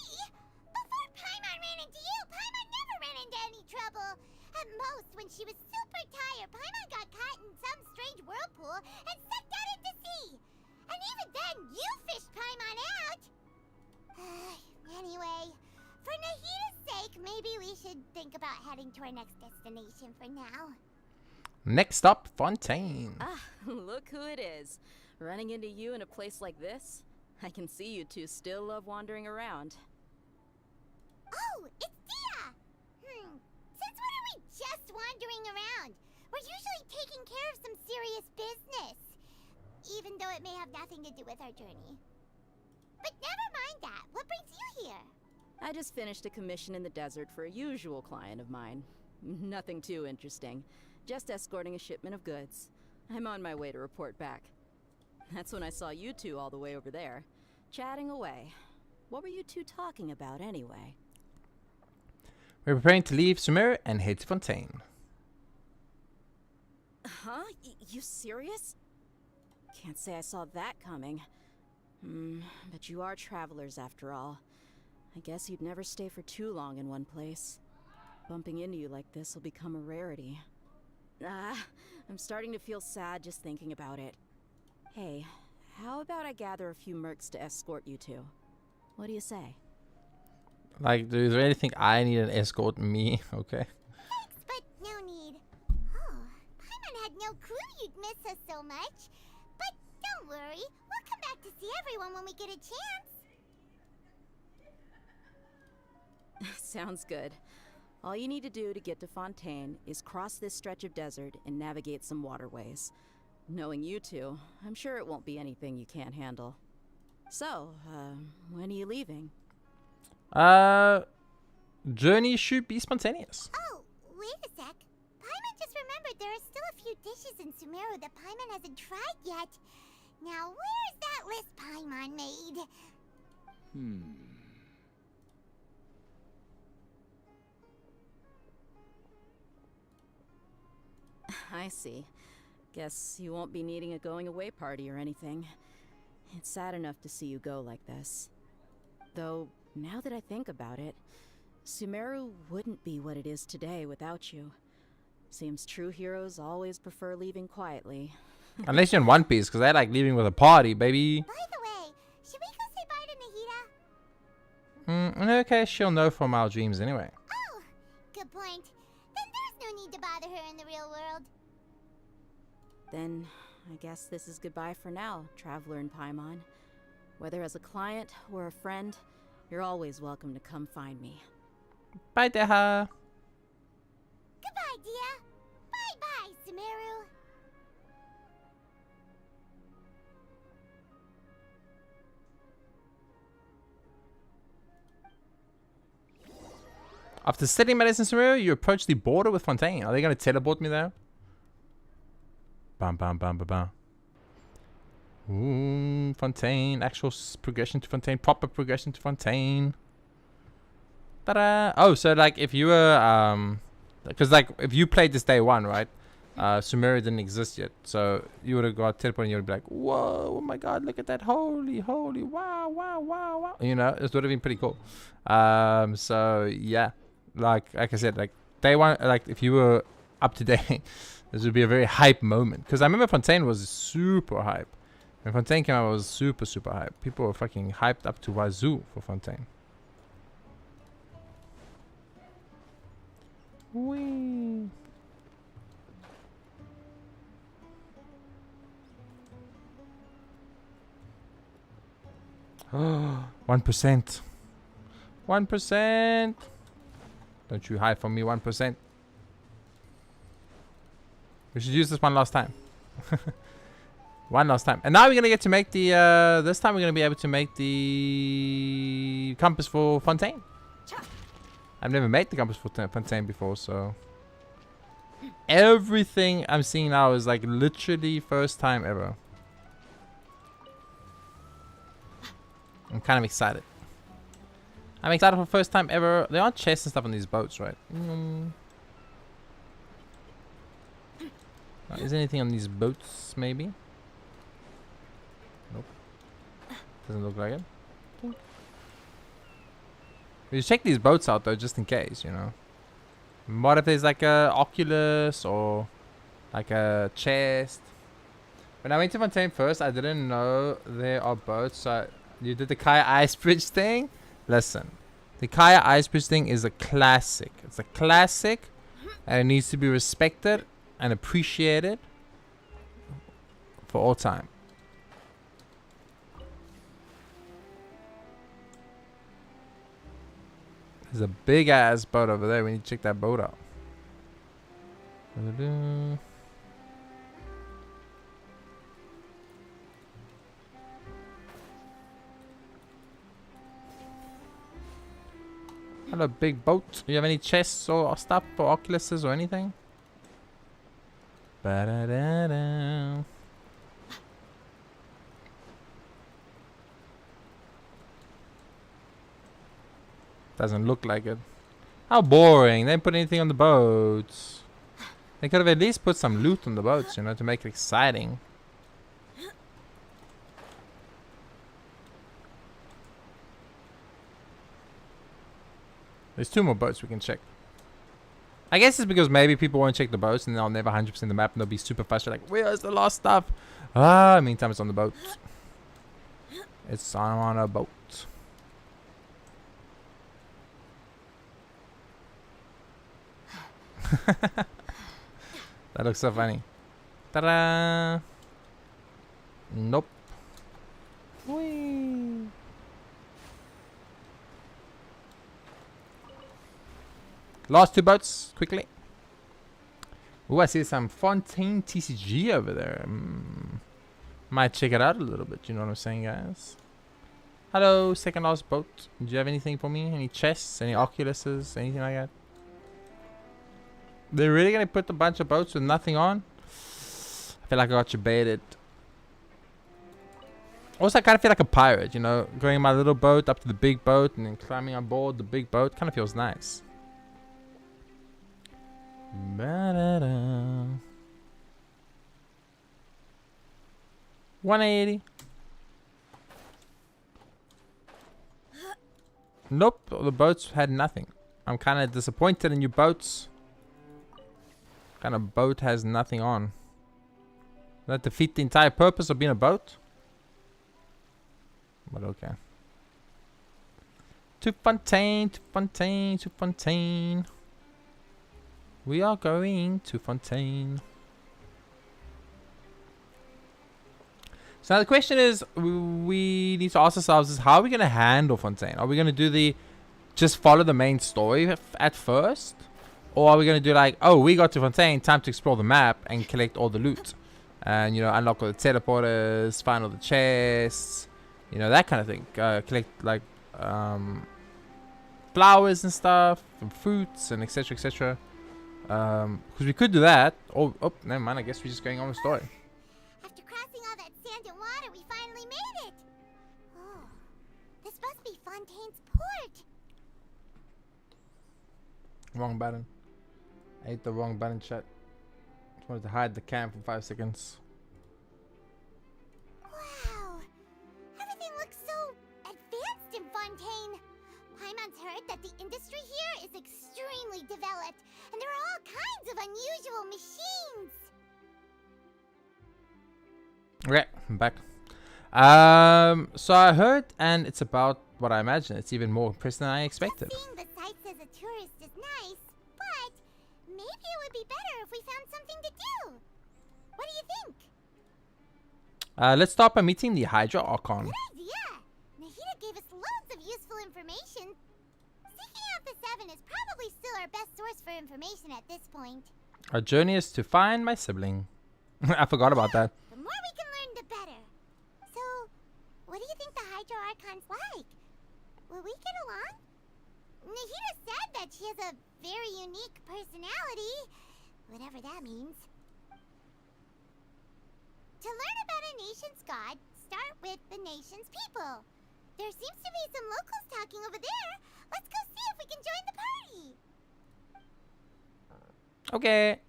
S4: Before Paimon ran into you, Paimon never ran into any trouble. At most, when she was super tired, Paimon got caught in some strange whirlpool and sucked out into sea. And even then, you fished Paimon out. Anyway, for Nahita's sake, maybe we should think about heading to our next destination for now.
S1: Next up, Fontaine.
S7: Ah, look who it is. Running into you in a place like this? I can see you two still love wandering around.
S4: Oh, it's Dia! Since when are we just wandering around? We're usually taking care of some serious business. Even though it may have nothing to do with our journey. But never mind that. What brings you here?
S7: I just finished a commission in the desert for a usual client of mine. Nothing too interesting. Just escorting a shipment of goods. I'm on my way to report back. That's when I saw you two all the way over there, chatting away. What were you two talking about anyway?
S1: We're preparing to leave Sumeru and head to Fontaine.
S7: Huh? You serious? Can't say I saw that coming. But you are travelers after all. I guess you'd never stay for too long in one place. Bumping into you like this will become a rarity. I'm starting to feel sad just thinking about it. Hey, how about I gather a few mercs to escort you two? What do you say?
S1: Like, do you really think I need an escort? Me? Okay.
S4: Thanks, but no need. Oh, Paimon had no clue you'd miss us so much. But don't worry, we'll come back to see everyone when we get a chance.
S7: Sounds good. All you need to do to get to Fontaine is cross this stretch of desert and navigate some waterways. Knowing you two, I'm sure it won't be anything you can't handle. So, when are you leaving?
S1: Journey should be spontaneous.
S4: Oh, wait a sec. Paimon just remembered there are still a few dishes in Sumeru that Paimon hasn't tried yet. Now where's that list Paimon made?
S7: I see. Guess you won't be needing a going away party or anything. It's sad enough to see you go like this. Though, now that I think about it, Sumeru wouldn't be what it is today without you. Seems true heroes always prefer leaving quietly.
S1: Unless you're in One Piece, because I like leaving with a party, baby.
S4: By the way, should we go say bye to Nahida?
S1: In her case, she'll know from our dreams anyway.
S4: Oh, good point. Then there's no need to bother her in the real world.
S7: Then, I guess this is goodbye for now, Traveler in Paimon. Whether as a client or a friend, you're always welcome to come find me.
S1: Bye, Deha.
S4: Goodbye, Dia. Bye-bye, Sumeru.
S1: After studying medicine, Sumeru, you approach the border with Fontaine. Are they going to teleport me there? Bam, bam, bam, bam, bam. Ooh, Fontaine. Actual progression to Fontaine. Proper progression to Fontaine. Ta-da! Oh, so like if you were because like if you played this day one, right? Sumeru didn't exist yet, so you would have got teleport and you would be like, whoa, oh my god, look at that, holy, wow, wow, wow, wow. You know, it would have been pretty cool. So yeah, like I said, like day one, like if you were up to date, this would be a very hype moment. Because I remember Fontaine was super hype. When Fontaine came out, it was super, super hype. People were fucking hyped up to wazoo for Fontaine. Whee. Oh, 1%. 1%. Don't you hide from me, 1%. We should use this one last time. One last time. And now we're going to get to make the... this time we're going to be able to make the compass for Fontaine. I've never made the compass for Fontaine before, so... Everything I'm seeing now is like literally first time ever. I'm kind of excited. I'm excited for first time ever. There aren't chests and stuff on these boats, right? Is there anything on these boats, maybe? Nope. Doesn't look like it. We should check these boats out though, just in case, you know. What if there's like a Oculus or like a chest? When I went to Fontaine first, I didn't know there are boats. So you did the Kaya Ice Bridge thing? Listen, the Kaya Ice Bridge thing is a classic. It's a classic and it needs to be respected and appreciated for all time. There's a big ass boat over there. We need to check that boat out. Hello, big boat. Do you have any chests or stuff for Oculuses or anything? Ba-da-da-da. Doesn't look like it. How boring. They didn't put anything on the boats. They could have at least put some loot on the boats, you know, to make it exciting. There's 2 more boats we can check. I guess it's because maybe people won't check the boats and they'll never 100% the map and they'll be super frustrated like, where's the lost stuff? Ah, meantime it's on the boat. It's on a boat. That looks so funny. Ta-da! Nope. Whee! Last 2 boats, quickly. Ooh, I see some Fontaine TCG over there. Might check it out a little bit, you know what I'm saying, guys? Hello, second last boat. Do you have anything for me? Any chests? Any Oculuses? Anything like that? They're really gonna put a bunch of boats with nothing on? I feel like I got you baited. Also, I kind of feel like a pirate, you know, going in my little boat up to the big boat and then climbing on board the big boat. Kind of feels nice. Ba-da-da. 180. Nope, the boats had nothing. I'm kind of disappointed in your boats. Kind of boat has nothing on. That defeat the entire purpose of being a boat? But okay. To Fontaine, to Fontaine, to Fontaine. We are going to Fontaine. So now the question is, we need to ask ourselves is how are we going to handle Fontaine? Are we going to do the, just follow the main story at first? Or are we going to do like, oh, we got to Fontaine, time to explore the map and collect all the loot. And, you know, unlock all the teleporters, find all the chests, you know, that kind of thing. Collect like flowers and stuff, and fruits and etc, etc. Because we could do that. Oh, never mind, I guess we're just going on the story.
S4: After crossing all that sand and water, we finally made it. Oh, this must be Fontaine's port.
S1: Wrong button. I hit the wrong button, chat. Just wanted to hide the cam for 5 seconds.
S4: Wow, everything looks so advanced in Fontaine. Paimon's heard that the industry here is extremely developed, and there are all kinds of unusual machines.
S1: Okay, I'm back. So I heard, and it's about what I imagine. It's even more impressive than I expected.
S4: Seeing the sights as a tourist is nice, but maybe it would be better if we found something to do. What do you think?
S1: Let's start by meeting the Hydra Archon.
S4: Good idea. Nahida gave us loads of useful information. Seeking out the Seven is probably still our best source for information at this point.
S1: Our journey is to find my sibling. I forgot about that.
S4: The more we can learn, the better. So, what do you think the Hydra Archon's like? Will we get along? Nahida said that she has a very unique personality, whatever that means. To learn about a nation's god, start with the nation's people. There seems to be some locals talking over there. Let's go see if we can join the party.
S1: Okay.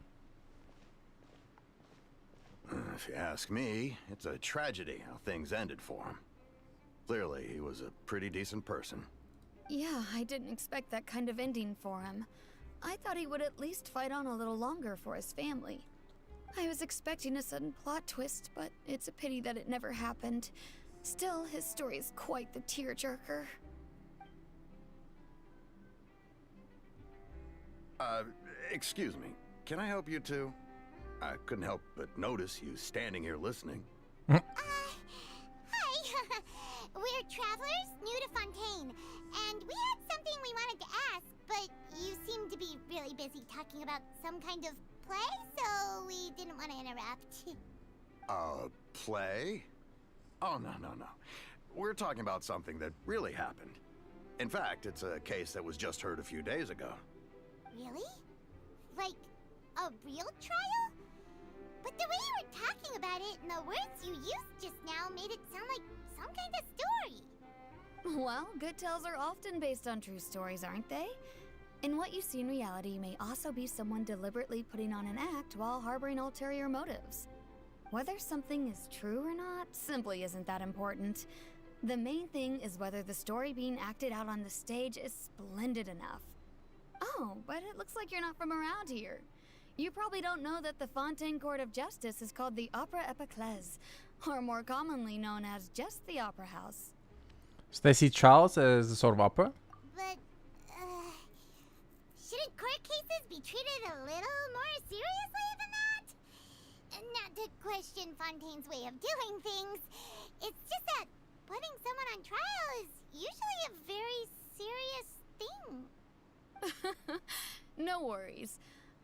S8: If you ask me, it's a tragedy how things ended for him. Clearly, he was a pretty decent person.
S6: Yeah, I didn't expect that kind of ending for him. I thought he would at least fight on a little longer for his family. I was expecting a sudden plot twist, but it's a pity that it never happened. Still, his story is quite the tearjerker.
S8: Excuse me. Can I help you two? I couldn't help but notice you standing here listening.
S4: Hi. We're travelers new to Fontaine, and we had something we wanted to ask, but you seem to be really busy talking about some kind of play, so we didn't want to interrupt.
S8: Play? Oh, no. We're talking about something that really happened. In fact, it's a case that was just heard a few days ago.
S4: Really? Like, a real trial? But the way you were talking about it and the words you used just now made it sound like some kind of story.
S6: Well, good tales are often based on true stories, aren't they? And what you see in reality may also be someone deliberately putting on an act while harboring ulterior motives. Whether something is true or not simply isn't that important. The main thing is whether the story being acted out on the stage is splendid enough. Oh, but it looks like you're not from around here. You probably don't know that the Fontaine Court of Justice is called the Opera Epiclese, or more commonly known as just the Opera House.
S1: So they see trials as a sort of opera?
S4: But, shouldn't court cases be treated a little more seriously than that? Not to question Fontaine's way of doing things. It's just that putting someone on trial is usually a very serious thing.
S6: No worries.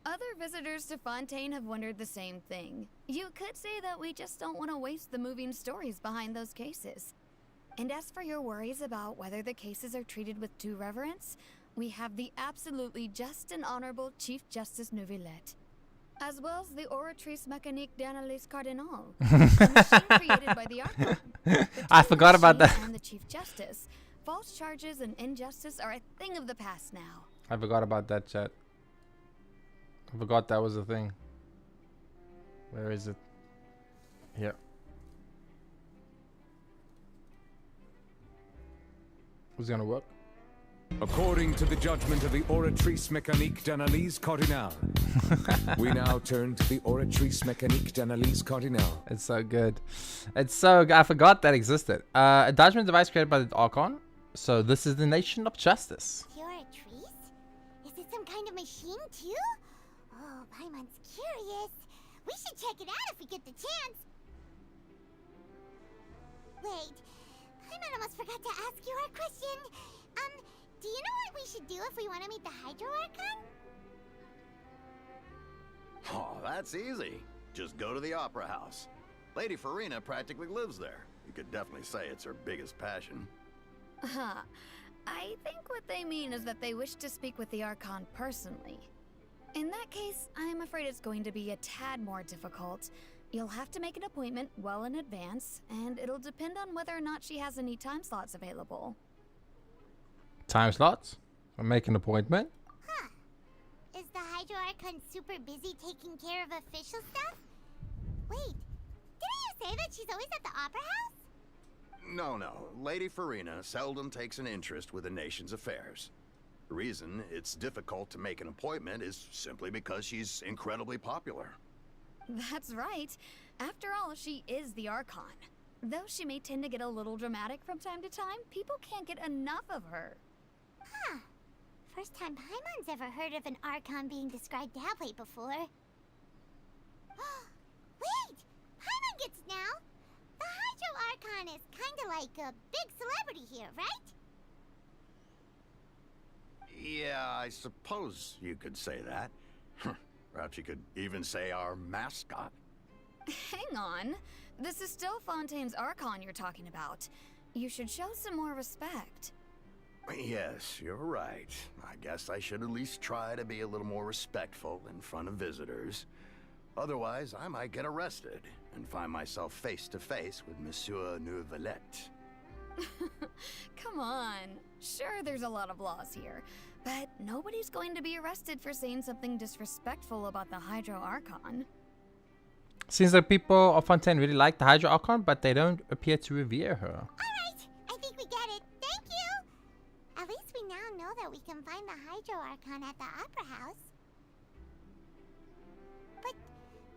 S6: Other visitors to Fontaine have wondered the same thing. You could say that we just don't want to waste the moving stories behind those cases. And as for your worries about whether the cases are treated with due reverence, we have the absolutely just and honorable Chief Justice Neuvillette. as well as the Oratrice Mécanique d'Analyse Cardinal, a machine created by the Archon.
S1: I forgot about that.
S6: And the Chief Justice. False charges and injustice are a thing of the past now.
S1: I forgot about that, chat. I forgot that was a thing. Where is it? Here. Who's gonna work?
S9: According to the judgment of the Oratrice Mécanique d'Analyse Cardinal, we now turn to the Oratrice Mécanique d'Analyse Cardinal.
S1: It's so good. It's so good. I forgot that existed. A judgment device created by the Archon. So this is the nation of justice.
S4: Oratrice? Is it some kind of machine too? Oh, Paimon's curious. We should check it out if we get the chance. Wait, Paimon almost forgot to ask you our question. Do you know what we should do if we want to meet the Hydro Archon?
S8: Oh, that's easy. Just go to the Opera House. Lady Farina practically lives there. You could definitely say it's her biggest passion.
S6: I think what they mean is that they wish to speak with the Archon personally. In that case, I'm afraid it's going to be a tad more difficult. You'll have to make an appointment well in advance, and it'll depend on whether or not she has any time slots available.
S1: Time slots? I'll make an appointment.
S4: Huh. Is the Hydro Archon super busy taking care of official stuff? Wait, didn't you say that she's always at the Opera House?
S8: No. Lady Farina seldom takes an interest with the nation's affairs. The reason it's difficult to make an appointment is simply because she's incredibly popular.
S6: That's right. After all, she is the Archon. Though she may tend to get a little dramatic from time to time, people can't get enough of her.
S4: Huh. First time Paimon's ever heard of an Archon being described that way before. Wait! Paimon gets it now! The Hydro Archon is kinda like a big celebrity here, right?
S8: Yeah, I suppose you could say that. Perhaps you could even say our mascot.
S6: Hang on. This is still Fontaine's Archon you're talking about. You should show some more respect.
S8: Yes, you're right. I guess I should at least try to be a little more respectful in front of visitors. Otherwise, I might get arrested and find myself face to face with Monsieur Neuvillette.
S6: Come on. Sure, there's a lot of laws here, but nobody's going to be arrested for saying something disrespectful about the Hydro Archon.
S1: Seems like people of Fontaine really like the Hydro Archon, but they don't appear to revere her.
S4: Alright, I think we get it. Thank you! At least we now know that we can find the Hydro Archon at the Opera House. But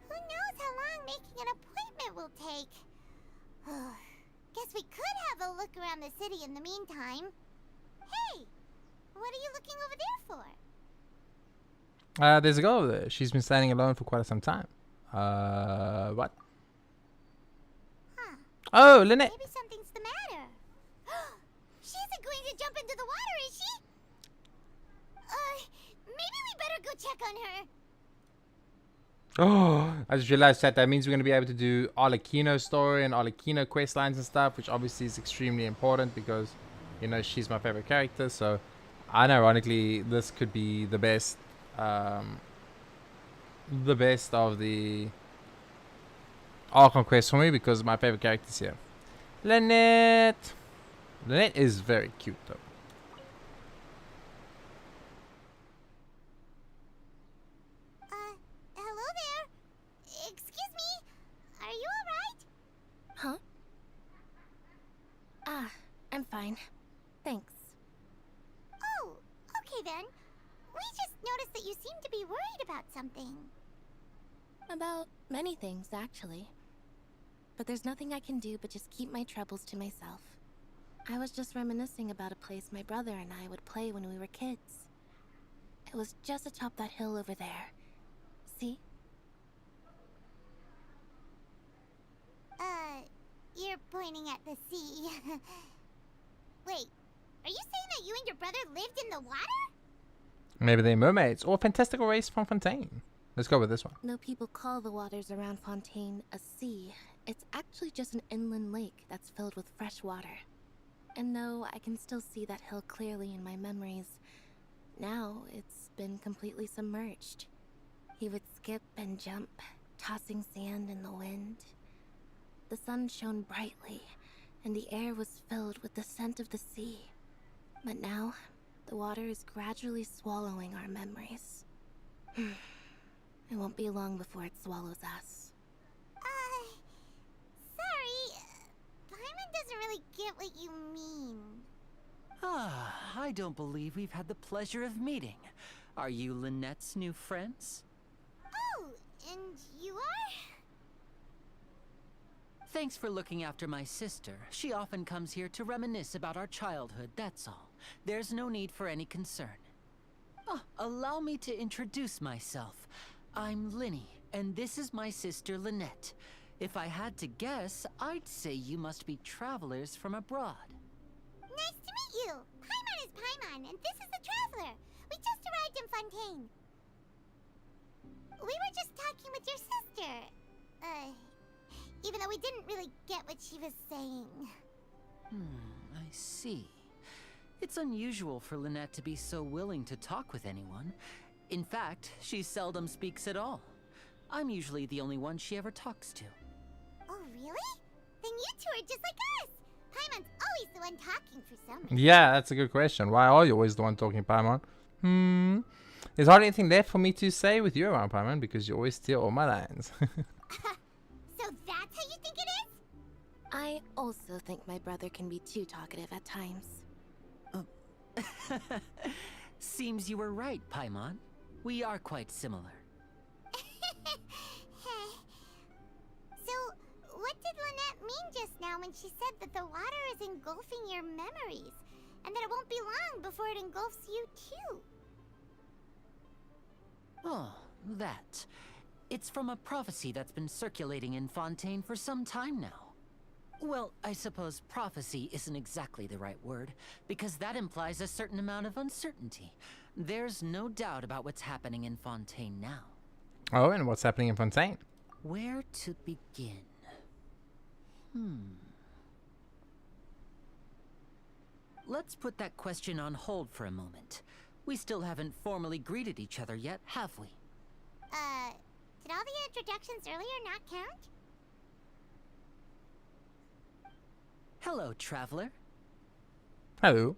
S4: who knows how long making an appointment will take? Guess we could have a look around the city in the meantime. Hey! What are you looking over there for?
S1: There's a girl over there. She's been standing alone for quite some time. What?
S4: Huh.
S1: Oh, Lynette!
S4: Maybe something's the matter. She isn't going to jump into the water, is she? Maybe we better go check on her.
S1: Oh, I just realized that means we're going to be able to do Arlecchino's story and Arlecchino quest lines and stuff, which obviously is extremely important because, you know, she's my favorite character. So, unironically, this could be the best of the Archon quest for me because my favorite character's here. Lynette! Lynette is very cute though.
S4: Hello there. Excuse me. Are you alright?
S10: Huh? I'm fine. Thanks.
S4: Oh, okay then. We just noticed that you seem to be worried about something.
S10: About many things, actually. But there's nothing I can do but just keep my troubles to myself. I was just reminiscing about a place my brother and I would play when we were kids. It was just atop that hill over there. See?
S4: You're pointing at the sea. Wait, are you saying that you and your brother lived in the water?
S1: Maybe they're mermaids or fantastical race from Fontaine. Let's go with this one.
S10: Though people call the waters around Fontaine a sea, it's actually just an inland lake that's filled with fresh water. And though I can still see that hill clearly in my memories, now it's been completely submerged. He would skip and jump, tossing sand in the wind. The sun shone brightly, and the air was filled with the scent of the sea. But now, the water is gradually swallowing our memories. It won't be long before it swallows us.
S4: Sorry. Paimon doesn't really get what you mean.
S11: I don't believe we've had the pleasure of meeting. Are you Lynette's new friends?
S4: Oh, and you are?
S11: Thanks for looking after my sister. She often comes here to reminisce about our childhood, that's all. There's no need for any concern. Allow me to introduce myself. I'm Linny, and this is my sister Lynette. If I had to guess, I'd say you must be travelers from abroad.
S4: Nice to meet you. Paimon is Paimon, and this is the Traveler. We just arrived in Fontaine. We were just talking with your sister. Even though we didn't really get what she was saying.
S11: I see. It's unusual for Lynette to be so willing to talk with anyone. In fact, she seldom speaks at all. I'm usually the only one she ever talks to.
S4: Oh, really? Then you two are just like us. Paimon's always the one talking for some reason.
S1: Yeah, that's a good question. Why are you always the one talking, Paimon? There's hardly anything left for me to say with you around, Paimon, because you always steal all my lines.
S4: So that's how you think it is?
S10: I also think my brother can be too talkative at times.
S11: Seems you were right, Paimon. We are quite similar.
S4: So, what did Lynette mean just now when she said that the water is engulfing your memories, and that it won't be long before it engulfs you too?
S11: Oh, that. It's from a prophecy that's been circulating in Fontaine for some time now. Well, I suppose prophecy isn't exactly the right word, because that implies a certain amount of uncertainty. There's no doubt about what's happening in Fontaine now.
S1: Oh, and what's happening in Fontaine?
S11: Where to begin? Let's put that question on hold for a moment. We still haven't formally greeted each other yet, have we?
S4: Did all the introductions earlier not count?
S11: Hello, traveler.
S1: Hello.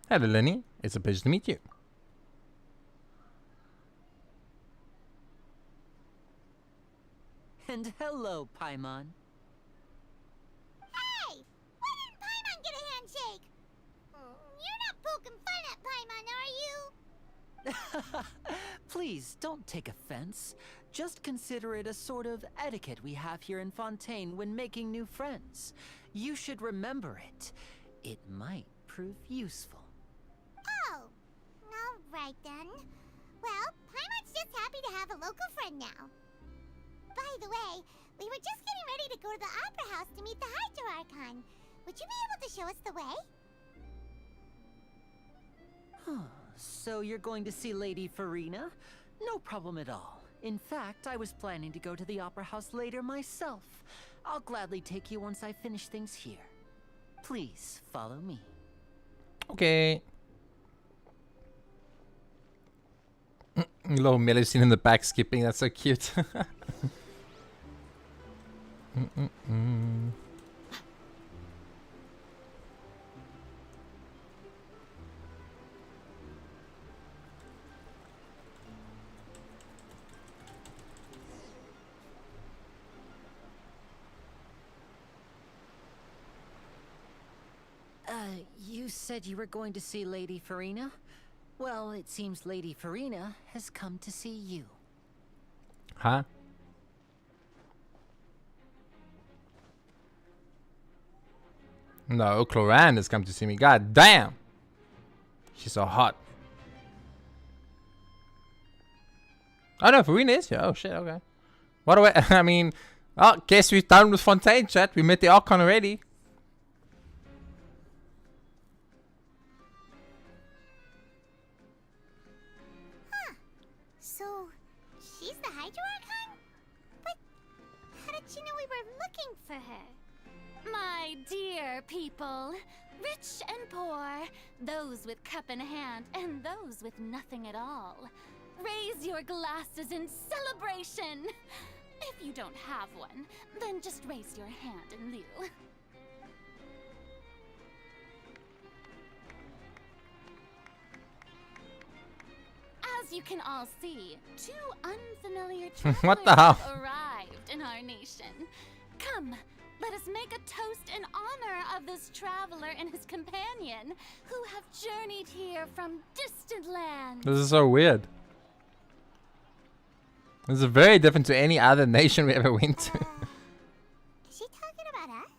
S1: Hello, Lenny. It's a pleasure to meet you.
S11: And hello, Paimon.
S4: Hey! Why didn't Paimon get a handshake? You're not poking fun at Paimon, are you?
S11: Please, don't take offense. Just consider it a sort of etiquette we have here in Fontaine when making new friends. You should remember it. It might prove useful.
S4: Oh, alright then. Well, Paimon's just happy to have a local friend now. By the way, we were just getting ready to go to the Opera House to meet the Hydro Archon. Would you be able to show us the way?
S11: So you're going to see Lady Farina? No problem at all. In fact, I was planning to go to the Opera House later myself. I'll gladly take you once I finish things here. Please, follow me.
S1: Okay. Little Melusine in the back skipping, that's so cute.
S11: You said you were going to see Lady Farina? Well, it seems Lady Farina has come to see you.
S1: Huh? No, Cloran has come to see me. God damn! She's so hot. Oh no, Farina is here. Oh shit, okay. What do I mean, oh, guess we're done with Fontaine, chat. We met the Archon already.
S4: So, she's the Hydro Archon? But how did she know we were looking for her?
S6: My dear people, rich and poor, those with cup in hand and those with nothing at all.
S12: Raise your glasses in celebration. If you don't have one, then just raise your hand in lieu. As you can all see, two unfamiliar travelers
S1: What the hell?
S12: have arrived in our nation. Come, let us make a toast in honor of this traveler and his companion, who have journeyed here from distant lands.
S1: This is so weird. This is very different to any other nation we ever went to.
S4: Is she talking about us?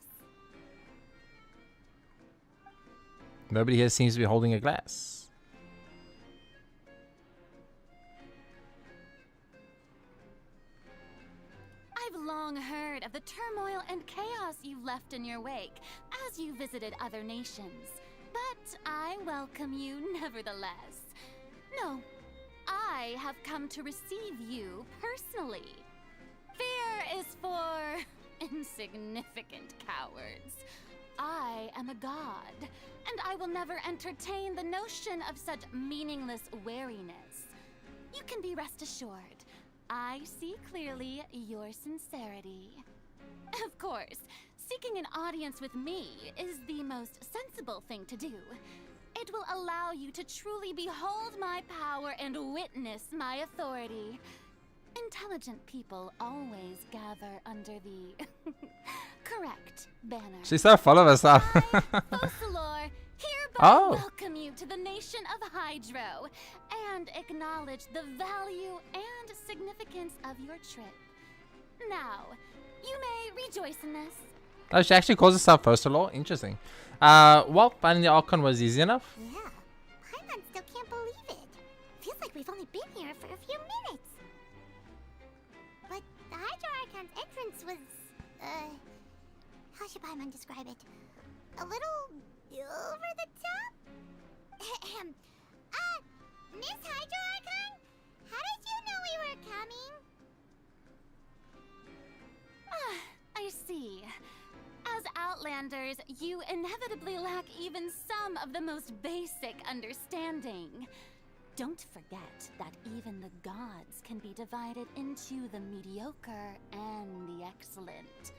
S1: Nobody here seems to be holding a glass.
S12: I've long heard of the turmoil and chaos you've left in your wake as you visited other nations. But I welcome you nevertheless. No, I have come to receive you personally. Fear is for insignificant cowards. I am a god, and I will never entertain the notion of such meaningless wariness. You can be rest assured. I see clearly your sincerity. Of course, seeking an audience with me is the most sensible thing to do. It will allow you to truly behold my power and witness my authority. Intelligent people always gather under the correct banner.
S1: She started following us up.
S12: Focalor hereby welcome you to the nation of Hydro and acknowledge the value and significance of your trip. Now, you may rejoice in this.
S1: Oh, she actually calls herself Focalor? Interesting. Well, finding the Archon was easy enough.
S4: Yeah, Paimon still can't believe it. Feels like we've only been here for a few minutes. But the Hydro Archon's entrance was, how should Paimon describe it? A little over the top? Miss Hydro Archon? How did you know we were coming?
S12: I see. As Outlanders, you inevitably lack even some of the most basic understanding. Don't forget that even the gods can be divided into the mediocre and the excellent.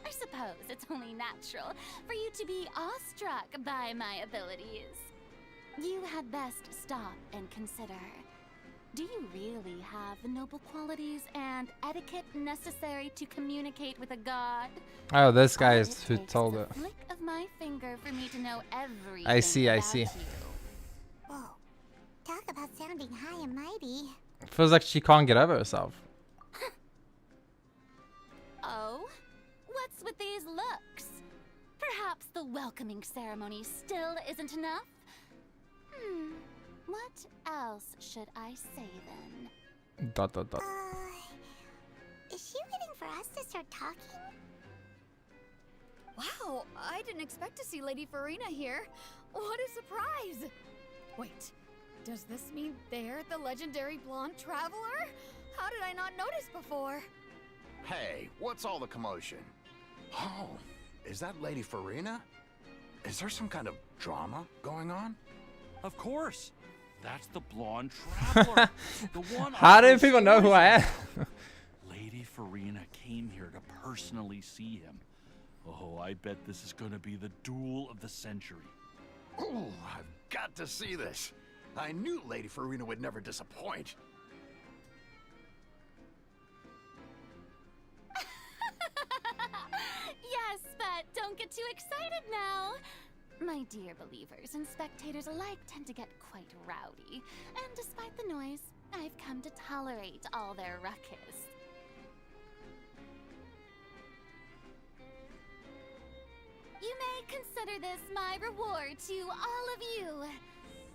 S12: I suppose it's only natural for you to be awestruck by my abilities. You had best stop and consider. Do you really have the noble qualities and etiquette necessary to communicate with a god?
S1: Oh, this guy is who told it.
S12: Flick of my finger for me to know everything.
S1: I see.
S4: Whoa, talk about sounding high and mighty.
S1: Feels like she can't get over herself.
S12: Oh? What's with these looks? Perhaps the welcoming ceremony still isn't enough? What else should I say then?
S1: Dot.
S4: Is she waiting for us to start talking?
S6: Wow, I didn't expect to see Lady Farina here. What a surprise! Wait, does this mean they're the legendary blonde traveler? How did I not notice before?
S8: Hey, what's all the commotion? Oh, is that Lady Farina? Is there some kind of drama going on?
S13: Of course. That's the blonde traveler. The one.
S1: How do people know who I am?
S13: Lady Farina came here to personally see him. Oh, I bet this is going to be the duel of the century.
S8: Oh, I've got to see this. I knew Lady Farina would never disappoint.
S12: Yes, but don't get too excited now. My dear believers and spectators alike tend to get quite rowdy, and despite the noise, I've come to tolerate all their ruckus. You may consider this my reward to all of you.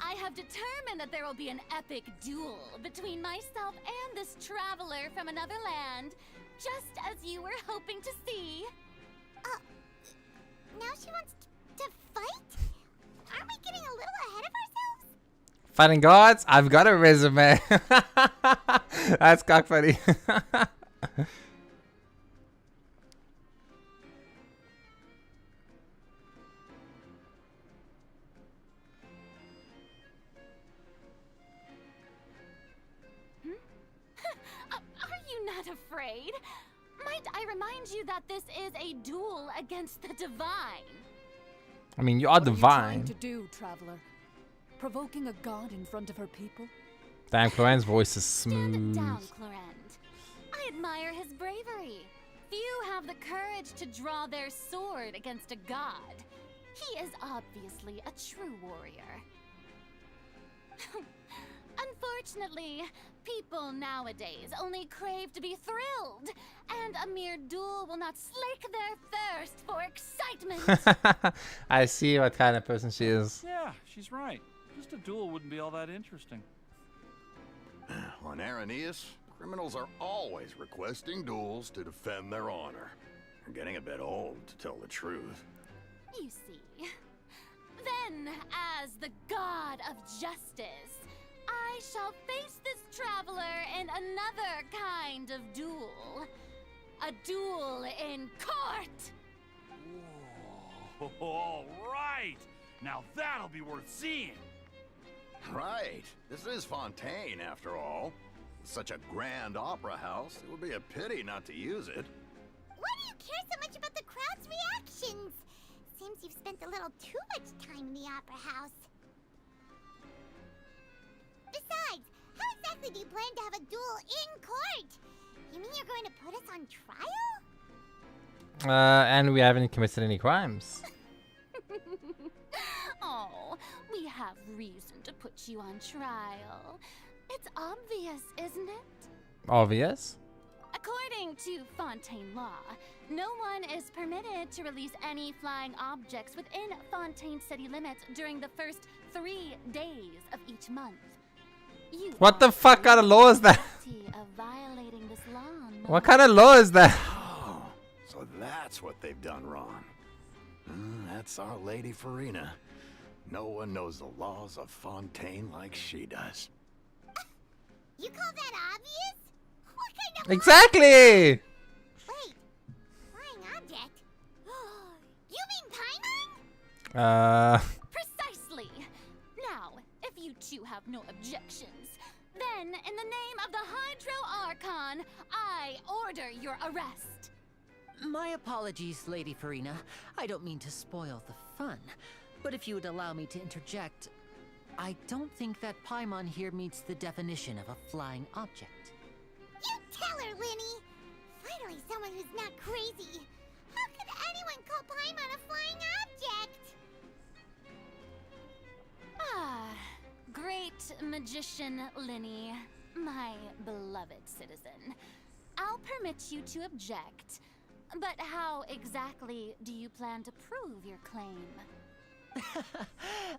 S12: I have determined that there will be an epic duel between myself and this traveler from another land, just as you were hoping to see.
S4: Now she wants to fight? Aren't we getting a little ahead of ourselves?
S1: Fighting gods? I've got a resume. That's cockfunny.
S12: Might I remind you that this is a duel against the divine?
S1: I mean, you are divine.
S14: What are you trying to do, traveler? Provoking a god in front of her people?
S1: Damn, Cloran's voice is smooth.
S12: Stand down, Clorand. I admire his bravery. Few have the courage to draw their sword against a god. He is obviously a true warrior. Unfortunately, people nowadays only crave to be thrilled, and a mere duel will not slake their thirst for excitement.
S1: I see what kind of person she is.
S13: Yeah, she's right. Just a duel wouldn't be all that interesting.
S8: On Aranias, criminals are always requesting duels to defend their honor. They're getting a bit old, to tell the truth.
S12: You see. Then, as the god of justice, I shall face this traveler in another kind of duel. A duel in court!
S13: Whoa, all right! Now that'll be worth seeing!
S8: Right. This is Fontaine, after all. Such a grand opera house, it would be a pity not to use it.
S4: Why do you care so much about the crowd's reactions? Seems you've spent a little too much time in the opera house. Besides, how exactly do you plan to have a duel in court? You mean you're going to put us on trial?
S1: And we haven't committed any crimes.
S12: Oh, we have reason to put you on trial. It's obvious, isn't it?
S1: Obvious?
S12: According to Fontaine law, no one is permitted to release any flying objects within Fontaine city limits during the first 3 days of each month. You
S1: What the fuck kind of law is that?
S12: of violating this law, no?
S1: What kind of law is that?
S8: Oh, so that's what they've done wrong. That's our Lady Farina. No one knows the laws of Fontaine like she does.
S4: You call that obvious? What kind of
S1: Exactly!
S4: Wait, flying object? You mean Paimon?
S12: Precisely! Now, if you two have no objections, then in the name of the Hydro Archon, I order your arrest.
S11: My apologies, Lady Farina. I don't mean to spoil the fun, but if you would allow me to interject, I don't think that Paimon here meets the definition of a flying object.
S4: You tell her, Linny! Finally someone who's not crazy. How could anyone call Paimon a flying object?
S12: Ah, great magician Linny, my beloved citizen. I'll permit you to object, but how exactly do you plan to prove your claim?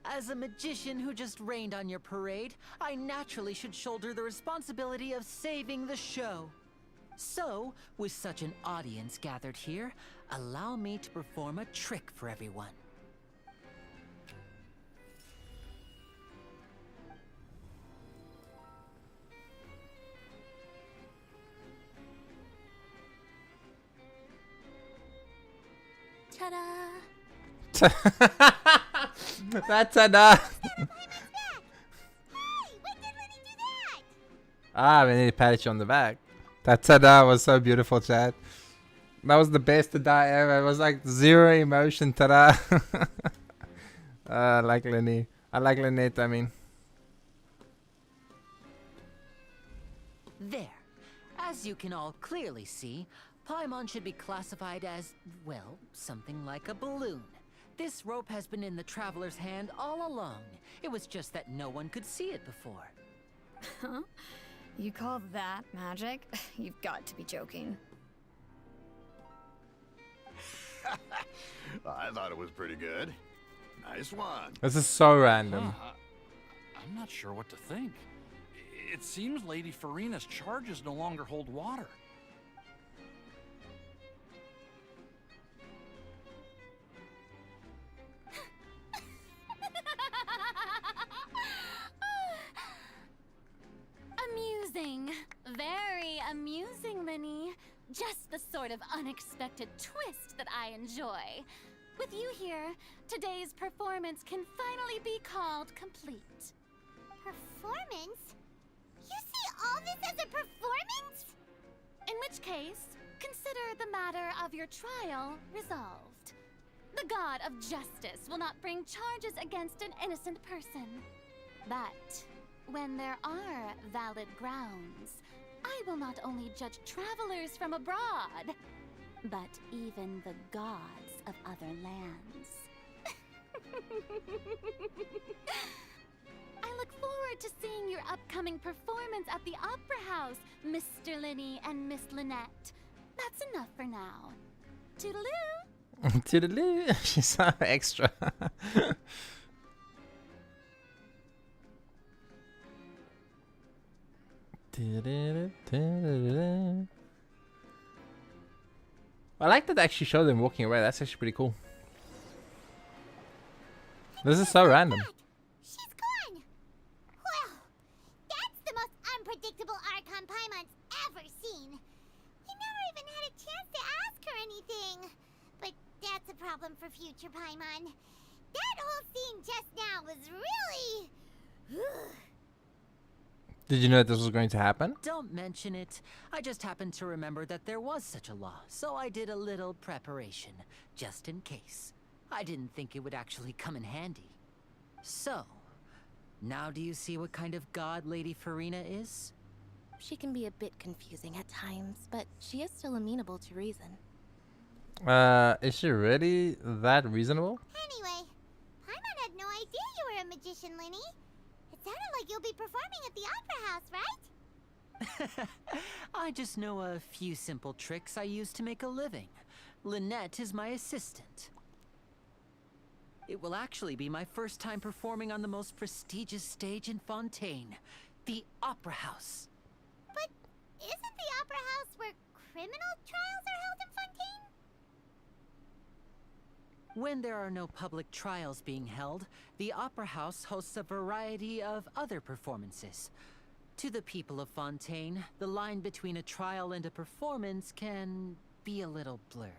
S11: As a magician who just rained on your parade, I naturally should shoulder the responsibility of saving the show. So, with such an audience gathered here, allow me to perform a trick for everyone.
S12: Ta-da!
S1: That's enough. Ah, we need to pat you on the back. That tada was so beautiful, chat. That was the best tada ever. It was like zero emotion tada. I like Lenny. I like Lynette, I mean.
S11: There. As you can all clearly see, Paimon should be classified as, well, something like a balloon. This rope has been in the traveler's hand all along. It was just that no one could see it before.
S6: Huh? You call that magic? You've got to be joking.
S8: I thought it was pretty good. Nice one.
S1: This is so random.
S13: I'm not sure what to think. It seems Lady Farina's charges no longer hold water.
S12: Amusing. Very amusing, Linny. Just the sort of unexpected twist that I enjoy. With you here, today's performance can finally be called complete.
S4: Performance? You see all this as a performance?
S12: In which case, consider the matter of your trial resolved. The god of justice will not bring charges against an innocent person. But when there are valid grounds, I will not only judge travelers from abroad, but even the gods of other lands. I look forward to seeing your upcoming performance at the Opera House, Mr. Linny and Miss Lynette. That's enough for now. Toodaloo!
S1: Toodaloo! She's so extra. I like that they actually show them walking away. That's actually pretty cool. This is so random.
S4: She's gone. Well, that's the most unpredictable Archon Paimon's ever seen. We never even had a chance to ask her anything. But that's a problem for future Paimon. That whole scene just now was really...
S1: Did you know that this was going to happen?
S11: Don't mention it. I just happened to remember that there was such a law, so I did a little preparation, just in case. I didn't think it would actually come in handy. So, now do you see what kind of god Lady Farina is?
S10: She can be a bit confusing at times, but she is still amenable to reason.
S1: Is she really that reasonable?
S4: Anyway, Paimon had no idea you were a magician, Linny. It sounded like you'll be performing at the Opera House, right?
S11: I just know a few simple tricks I use to make a living. Lynette is my assistant. It will actually be my first time performing on the most prestigious stage in Fontaine, the Opera House.
S4: But isn't the Opera House where criminal trials are held in Fontaine?
S11: When there are no public trials being held, the Opera House hosts a variety of other performances. To the people of Fontaine, the line between a trial and a performance can be a little blurred.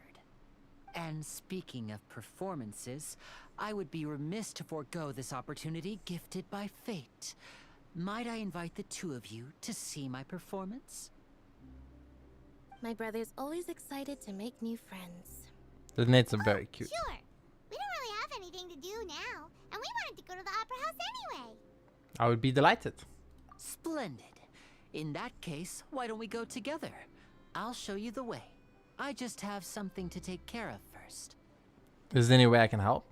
S11: And speaking of performances, I would be remiss to forego this opportunity gifted by fate. Might I invite the two of you to see my performance?
S10: My brother's always excited to make new friends.
S1: The Nates are very cute.
S4: Sure. We don't really have anything to do now, and we wanted to go to the Opera House anyway.
S1: I would be delighted.
S11: Splendid. In that case, why don't we go together? I'll show you the way. I just have something to take care of first.
S1: Is there any way I can help?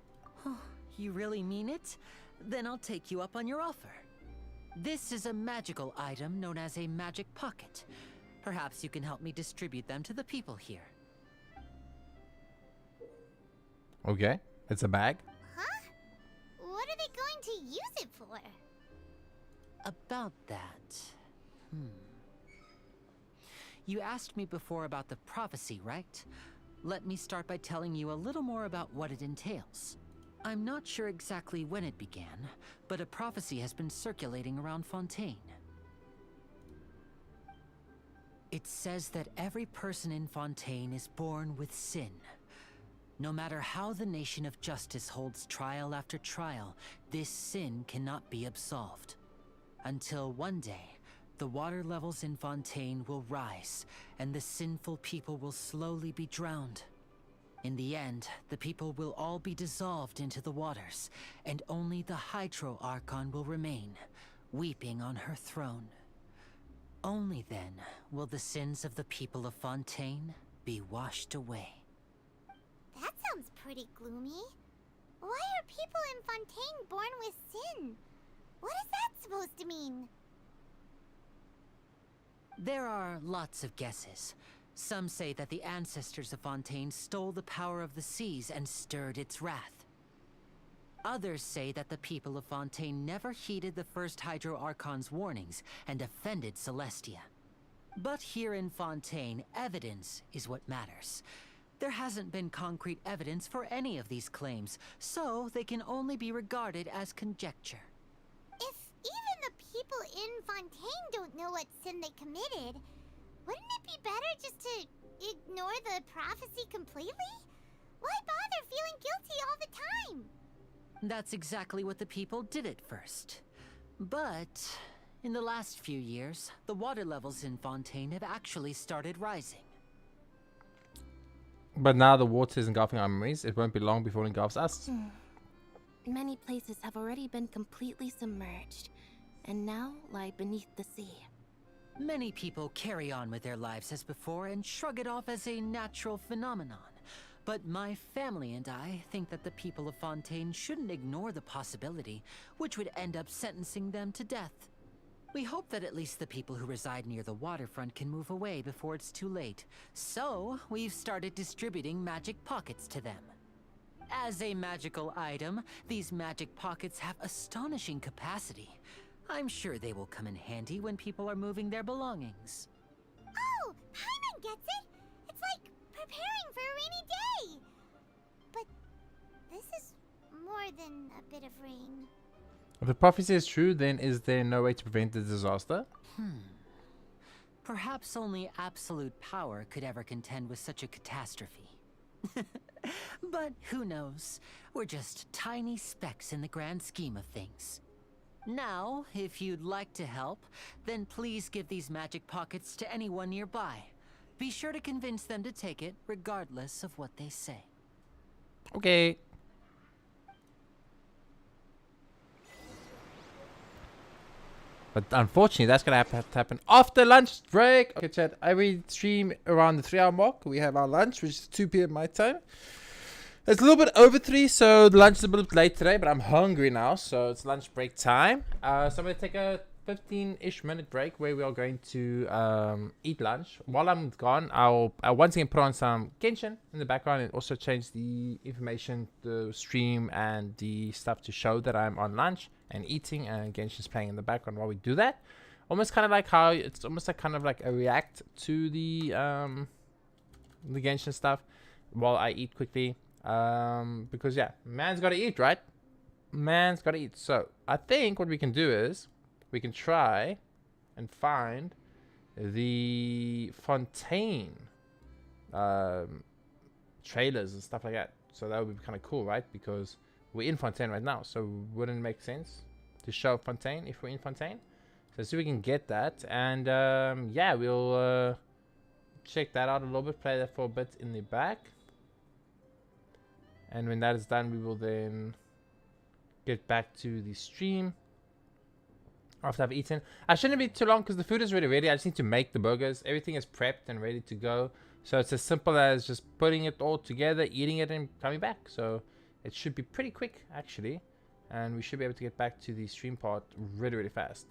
S11: You really mean it? Then I'll take you up on your offer. This is a magical item known as a magic pocket. Perhaps you can help me distribute them to the people here.
S1: Okay, it's a bag.
S4: Huh? What are they going to use it for?
S11: About that... You asked me before about the prophecy, right? Let me start by telling you a little more about what it entails. I'm not sure exactly when it began, but a prophecy has been circulating around Fontaine. It says that every person in Fontaine is born with sin. No matter how the nation of justice holds trial after trial, this sin cannot be absolved. Until one day, the water levels in Fontaine will rise, and the sinful people will slowly be drowned. In the end, the people will all be dissolved into the waters, and only the Hydro Archon will remain, weeping on her throne. Only then will the sins of the people of Fontaine be washed away.
S4: That sounds pretty gloomy. Why are people in Fontaine born with sin? What is that supposed to mean?
S11: There are lots of guesses. Some say that the ancestors of Fontaine stole the power of the seas and stirred its wrath. Others say that the people of Fontaine never heeded the first Hydro Archon's warnings and offended Celestia. But here in Fontaine, evidence is what matters. There hasn't been concrete evidence for any of these claims, so they can only be regarded as conjecture.
S4: If even the people in Fontaine don't know what sin they committed, wouldn't it be better just to ignore the prophecy completely? Why bother feeling guilty all the time?
S11: That's exactly what the people did at first. But In the last few years, the water levels in Fontaine have actually started rising.
S1: But now the water is engulfing our memories. It won't be long before it engulfs us.
S10: Many places have already been completely submerged, and now lie beneath the sea.
S11: Many people carry on with their lives as before and shrug it off as a natural phenomenon. But my family and I think that the people of Fontaine shouldn't ignore the possibility, which would end up sentencing them to death. We hope that at least the people who reside near the waterfront can move away before it's too late. So, we've started distributing magic pockets to them. As a magical item, these magic pockets have astonishing capacity. I'm sure they will come in handy when people are moving their belongings.
S4: Oh, Paimon gets it! It's like preparing for a rainy day! But this is more than a bit of rain.
S1: If the prophecy is true, then is there no way to prevent the disaster?
S11: Perhaps only absolute power could ever contend with such a catastrophe. But who knows? We're just tiny specks in the grand scheme of things. Now, if you'd like to help, then please give these magic pockets to anyone nearby. Be sure to convince them to take it, regardless of what they say.
S1: Okay. But unfortunately, that's going to have to happen after lunch break. Okay, chat. Every stream around the 3-hour mark, we have our lunch, which is 2 p.m. my time. It's a little bit over 3, so the lunch is a little bit late today, but I'm hungry now, so it's lunch break time. So I'm going to take a 15-ish minute break where we are going to eat lunch. While I'm gone, I'll once again put on some Genshin in the background and also change the information, the stream, and the stuff to show that I'm on lunch and eating, and Genshin's playing in the background while we do that. Almost kind of like how it's almost like kind of like a react to the Genshin stuff while I eat quickly. Because yeah, man's gotta eat, right? Man's gotta eat. So I think what we can do is we can try and find the Fontaine trailers and stuff like that. So that would be kind of cool, right? Because we're in Fontaine right now, so wouldn't it make sense to show Fontaine if we're in Fontaine? So let's see if we can get that, and yeah, we'll check that out a little bit, play that for a bit in the back. And when that is done, we will then get back to the stream after I've eaten. I shouldn't be too long because the food is already ready. I just need to make the burgers. Everything is prepped and ready to go. So it's as simple as just putting it all together, eating it, and coming back. So it should be pretty quick, actually. And we should be able to get back to the stream part really, really fast.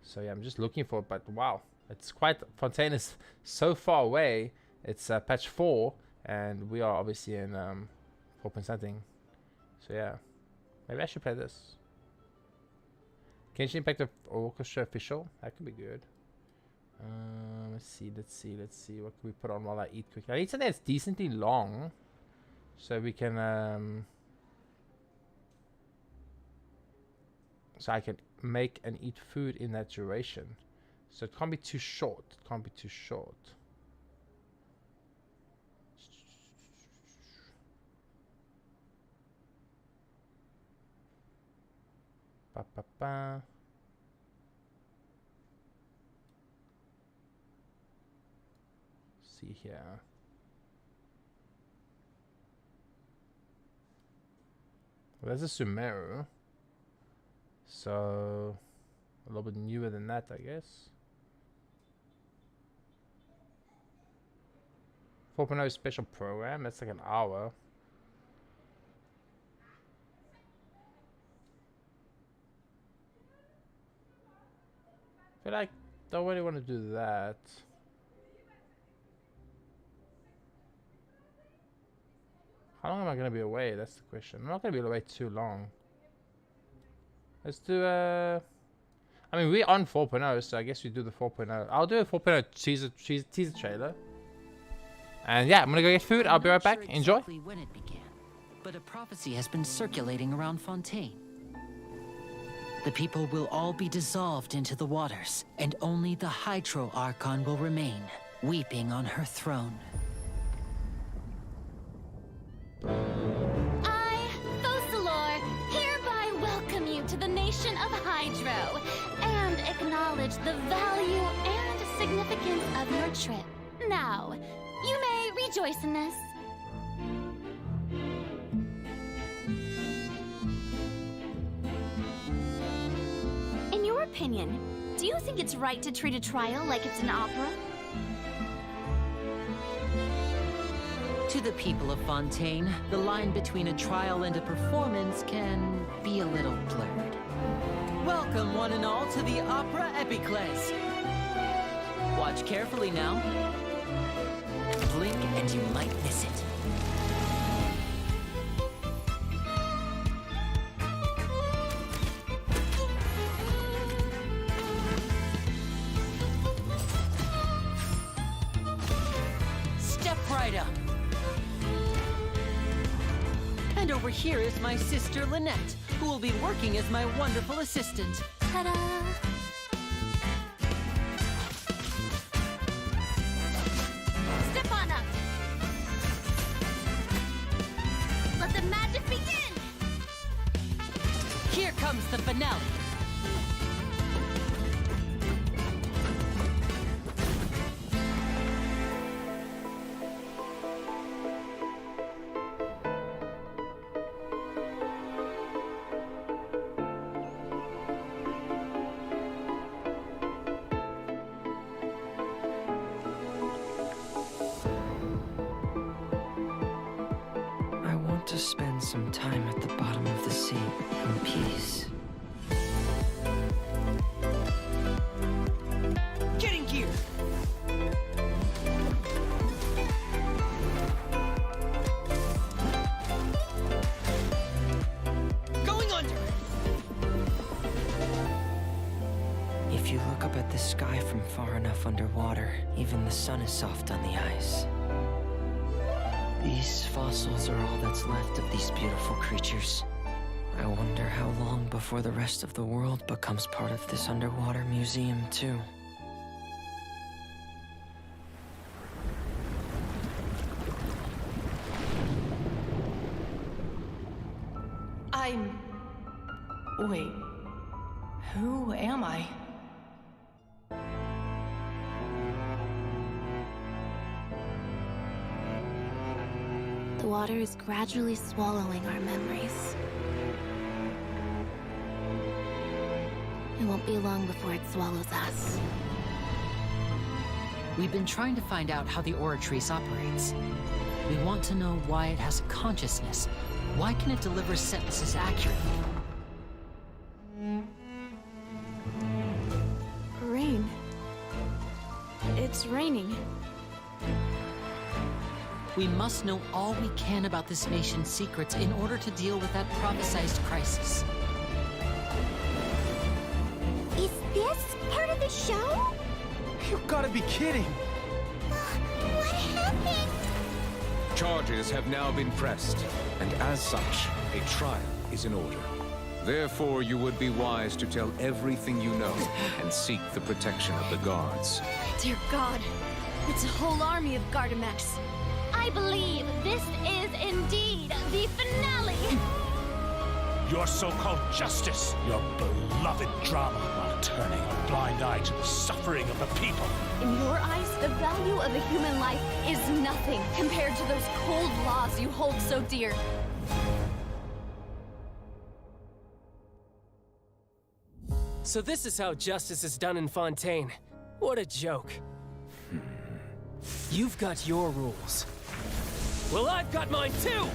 S1: So yeah, I'm just looking for it. But wow, it's quite... Fontaine is so far away. It's patch 4. And we are obviously in... 4.something. So yeah, maybe I should play this. Genshin Impact of Orchestra Official. That could be good. Let's see. What can we put on while I eat quickly? I need something that's decently long, so we can so I can make and eat food in that duration. So it can't be too short. See here. Well, there's a Sumeru. So a little bit newer than that, I guess. 4.0 special program. That's like an hour. I feel like I don't really want to do that. How long am I going to be away? That's the question. I'm not going to be away too long. Let's do I mean, we're on 4.0, so I guess we do the 4.0. I'll do a 4.0 teaser trailer. And yeah, I'm going to go get food. I'll be right back. Enjoy.
S11: Exactly when it began, but a prophecy has been circulating around Fontaine. The people will all be dissolved into the waters, and only the Hydro Archon will remain, weeping on her throne.
S12: I, Focalor, hereby welcome you to the nation of Hydro, and acknowledge the value and significance of your trip. Now, you may rejoice in this. In your opinion, do you think it's right to treat a trial like it's an opera?
S11: To the people of Fontaine, the line between a trial and a performance can be a little blurred. Welcome, one and all, to the Opera Epiclese. Watch carefully now. Blink and you might miss it. Step right up. And over here is my sister Lynette, who will be working as my wonderful assistant.
S12: Ta-da! Step on up! Let the magic begin!
S11: Here comes the finale.
S15: To spend some time at the bottom of the sea in peace.
S11: Getting gear! Going under!
S15: If you look up at the sky from far enough underwater, even the sun is soft on the ice. These fossils are all that's left of these beautiful creatures. I wonder how long before the rest of the world becomes part of this underwater museum, too.
S16: Wait. Who am I?
S10: The water is gradually swallowing our memories. It won't be long before it swallows us.
S11: We've been trying to find out how the Oratrice operates. We want to know why it has a consciousness. Why can it deliver sentences accurately?
S7: Rain. It's raining.
S11: We must know all we can about this nation's secrets in order to deal with that prophesized crisis.
S4: Is this part of the show?
S3: You gotta be kidding!
S4: What happened?
S9: Charges have now been pressed, and as such, a trial is in order. Therefore, you would be wise to tell everything you know and seek the protection of the guards.
S6: Dear God, it's a whole army of Gardamex.
S12: I believe this is indeed the finale!
S17: Your so-called justice, your beloved drama, while turning a blind eye to the suffering of the people.
S6: In your eyes, the value of a human life is nothing compared to those cold laws you hold so dear.
S18: So this is how justice is done in Fontaine. What a joke. You've got your rules. Well, I've got mine too!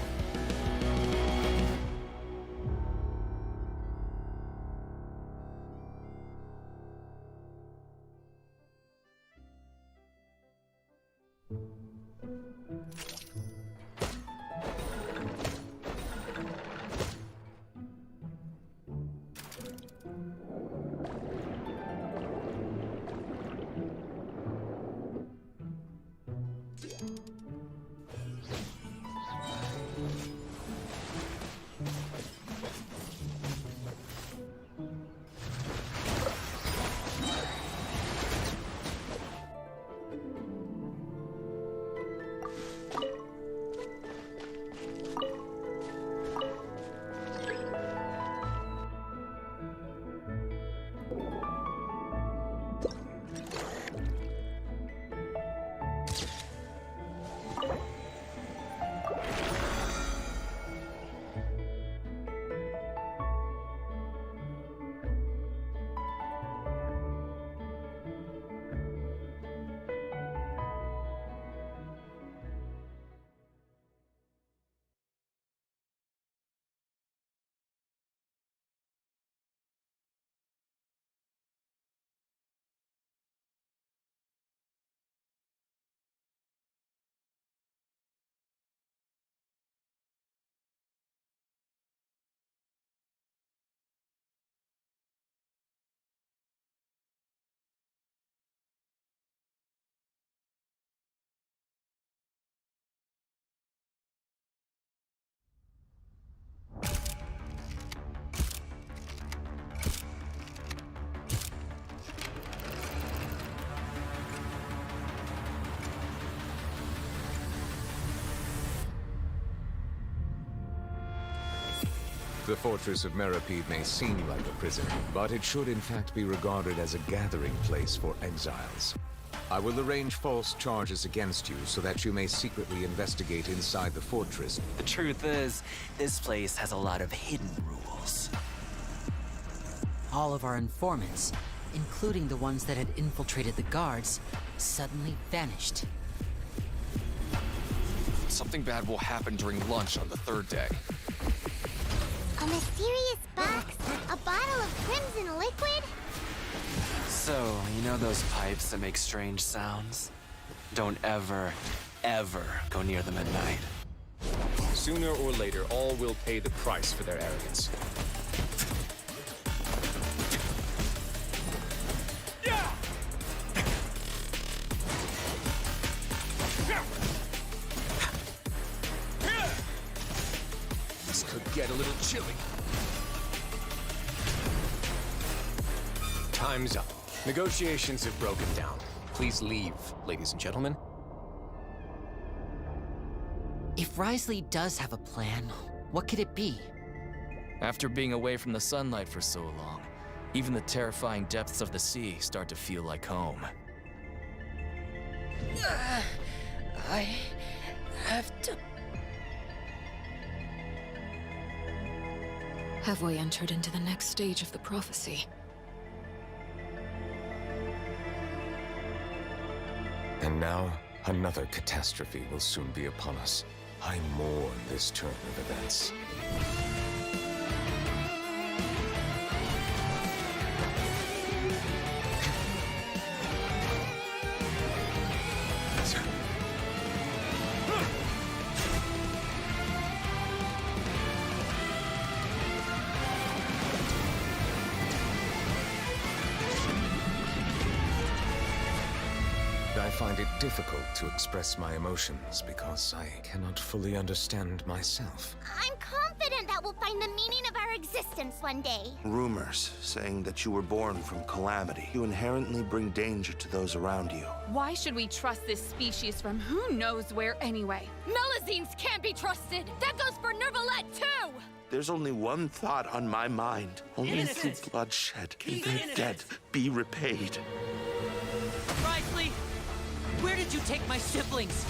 S9: The fortress of Meropide may seem like a prison, but it should in fact be regarded as a gathering place for exiles. I will arrange false charges against you so that you may secretly investigate inside the fortress.
S19: The truth is, this place has a lot of hidden rules.
S11: All of our informants, including the ones that had infiltrated the guards, suddenly vanished.
S20: Something bad will happen during lunch on the third day.
S4: A mysterious box? A bottle of crimson liquid?
S19: So, you know those pipes that make strange sounds? Don't ever, ever go near them at night.
S20: Sooner or later, all will pay the price for their arrogance. This could get a little chilly. Time's up. Negotiations have broken down. Please leave, ladies and gentlemen.
S11: If Wriothesley does have a plan, what could it be?
S21: After being away from the sunlight for so long, even the terrifying depths of the sea start to feel like home.
S15: I have to...
S22: Have we entered into the next stage of the prophecy?
S9: And now, another catastrophe will soon be upon us. I mourn this turn of events. I find it difficult to express my emotions because I cannot fully understand myself.
S4: I'm confident that we'll find the meaning of our existence one day.
S23: Rumors saying that you were born from calamity. You inherently bring danger to those around you.
S24: Why should we trust this species from who knows where anyway? Melazines can't be trusted! That goes for Nervalette too!
S23: There's only one thought on my mind. Only through bloodshed can their debt be repaid.
S11: Wriothesley! Where did you take my siblings?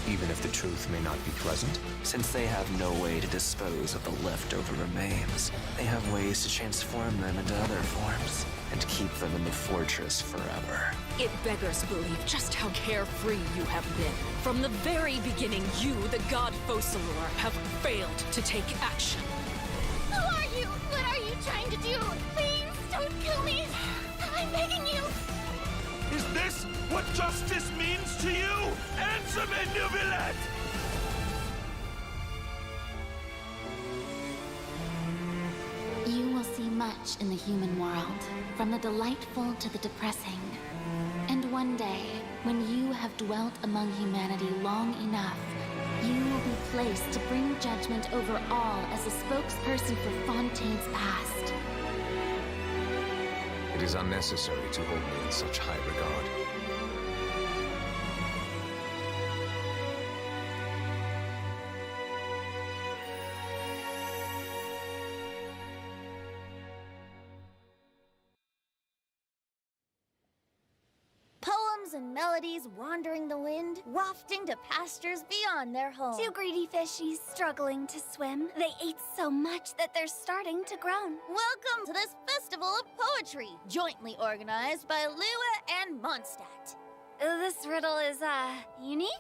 S19: Even if the truth may not be pleasant, since they have no way to dispose of the leftover remains, they have ways to transform them into other forms and keep them in the fortress forever.
S24: It beggars belief just how carefree you have been. From the very beginning, you, the god Focalor, have failed to take action.
S4: Who are you? What are you trying to do? Please, don't kill me! I'm begging you!
S17: Is this what justice means to you? Answer me, Nubilet!
S12: You will see much in the human world, from the delightful to the depressing. And one day, when you have dwelt among humanity long enough, you will be placed to bring judgment over all as a spokesperson for Fontaine's past.
S9: It is unnecessary to hold me in such high regard.
S4: Poems and melodies wandering the wind, wafting to pastures beyond their home.
S6: Two greedy fishies struggling to swim. They ate so much that they're starting to groan.
S4: Welcome to this festival of poetry, jointly organized by Lua and Mondstadt.
S6: This riddle is, unique?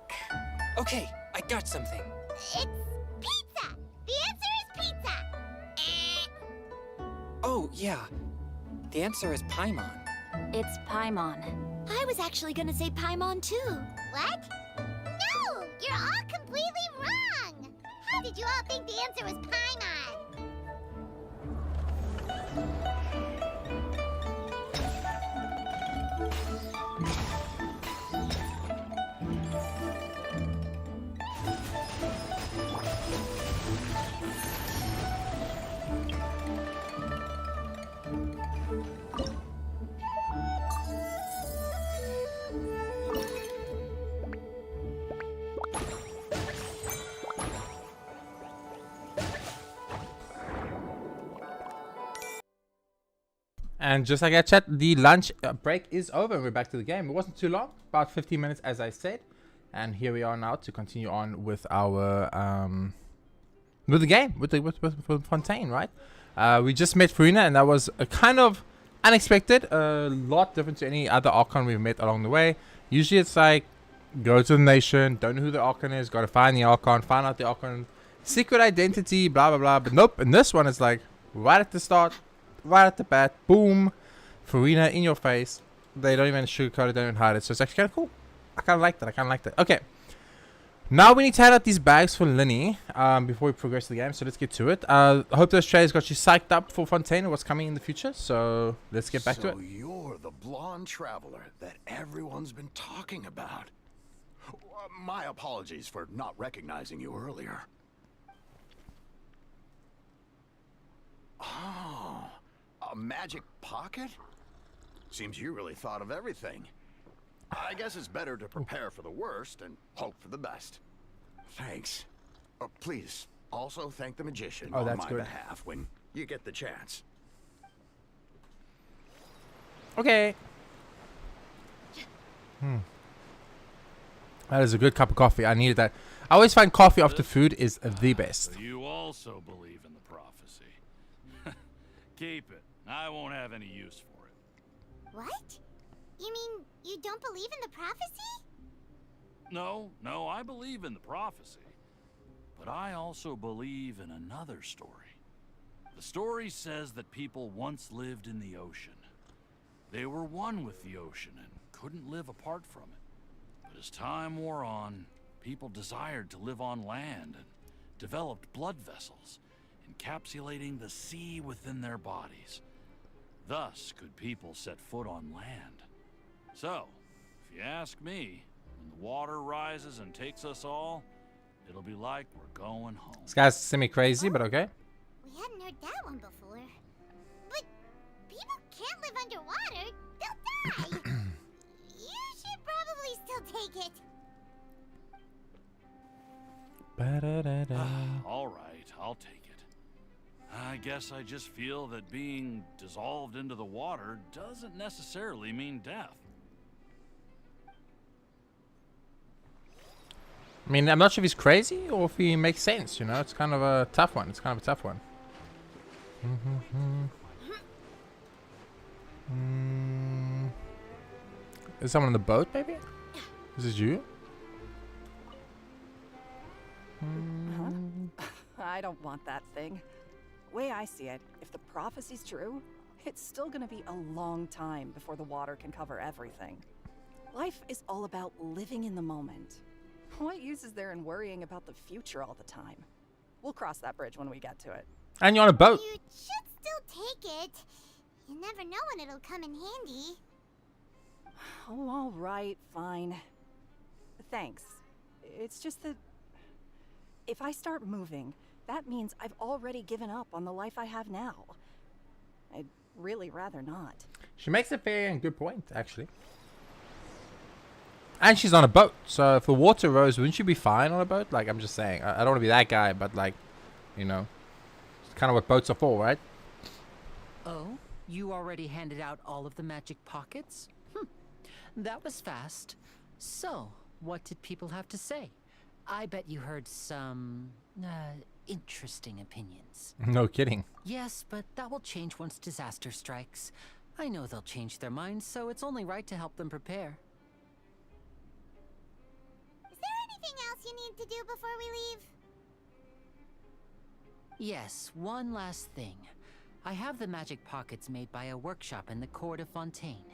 S18: Okay, I got something.
S4: It's pizza! The answer is pizza!
S18: Oh, yeah. The answer is Paimon.
S6: It's Paimon.
S4: I was actually gonna say Paimon too. What? No! You're all completely wrong! How did you all think the answer was Paimon?
S1: And just like I chat, the lunch break is over and we're back to the game. It wasn't too long, about 15 minutes as I said. And here we are now to continue on with our with the game, with Fontaine, right? We just met Farina and that was a kind of unexpected, a lot different to any other Archon we've met along the way. Usually it's like, go to the nation, don't know who the Archon is, gotta find the Archon, find out the Archon, secret identity, blah blah blah. But nope, in this one it's like, right at the start, right at the bat, boom, Farina in your face. They don't even sugarcoat it, they don't hide it. So it's actually kind of cool. I kind of like that. I kind of like that. Okay. Now we need to hand out these bags for Linny before we progress to the game. So let's get to it. I hope those trailers got you psyched up for Fontaine and what's coming in the future. So let's get back to it.
S2: So you're the blonde traveler that everyone's been talking about. My apologies for not recognizing you earlier. Oh, a magic pocket? Seems you really thought of everything. I guess it's better to prepare for the worst and hope for the best. Thanks. Please, also thank the magician on my behalf when you get the chance.
S1: Okay. That is a good cup of coffee. I needed that. I always find coffee after food is the best.
S13: So you also believe in the prophecy. Keep it. I won't have any use for it.
S4: What? You mean you don't believe in the prophecy?
S13: No, I believe in the prophecy. But I also believe in another story. The story says that people once lived in the ocean. They were one with the ocean and couldn't live apart from it. But as time wore on, people desired to live on land and developed blood vessels, encapsulating the sea within their bodies. Thus could people set foot on land. So, if you ask me, when the water rises and takes us all, it'll be like we're going home.
S1: This guy's semi-crazy, but okay.
S4: We hadn't heard that one before. But people can't live underwater. They'll die. You should probably still take it.
S13: All right, I'll take it. I guess I just feel that being dissolved into the water doesn't necessarily mean death.
S1: I mean, I'm not sure if he's crazy or if he makes sense, you know? It's kind of a tough one. It's kind of a tough one. Is someone on the boat, maybe? Is this you?
S5: I don't want that thing. Way I see it, if the prophecy's true, it's still gonna be a long time before the water can cover everything. Life is all about living in the moment. What use is there in worrying about the future all the time? We'll cross that bridge when we get to it.
S1: And you're on a boat.
S4: You should still take it. You never know when it'll come in handy.
S5: Oh, all right, fine. Thanks. It's just that if I start moving, that means I've already given up on the life I have now. I'd really rather not.
S1: She makes a fair and good point, actually. And she's on a boat, so if the water rose, wouldn't she be fine on a boat? Like, I'm just saying. I don't want to be that guy, but like, you know, it's kind of what boats are for, right?
S11: Oh, you already handed out all of the magic pockets? That was fast. So, what did people have to say? I bet you heard some, interesting opinions.
S1: No kidding.
S11: Yes, but that will change once disaster strikes. I know they'll change their minds, so it's only right to help them prepare.
S4: Is there anything else you need to do before we leave?
S11: Yes, one last thing. I have the magic pockets made by a workshop in the court of Fontaine.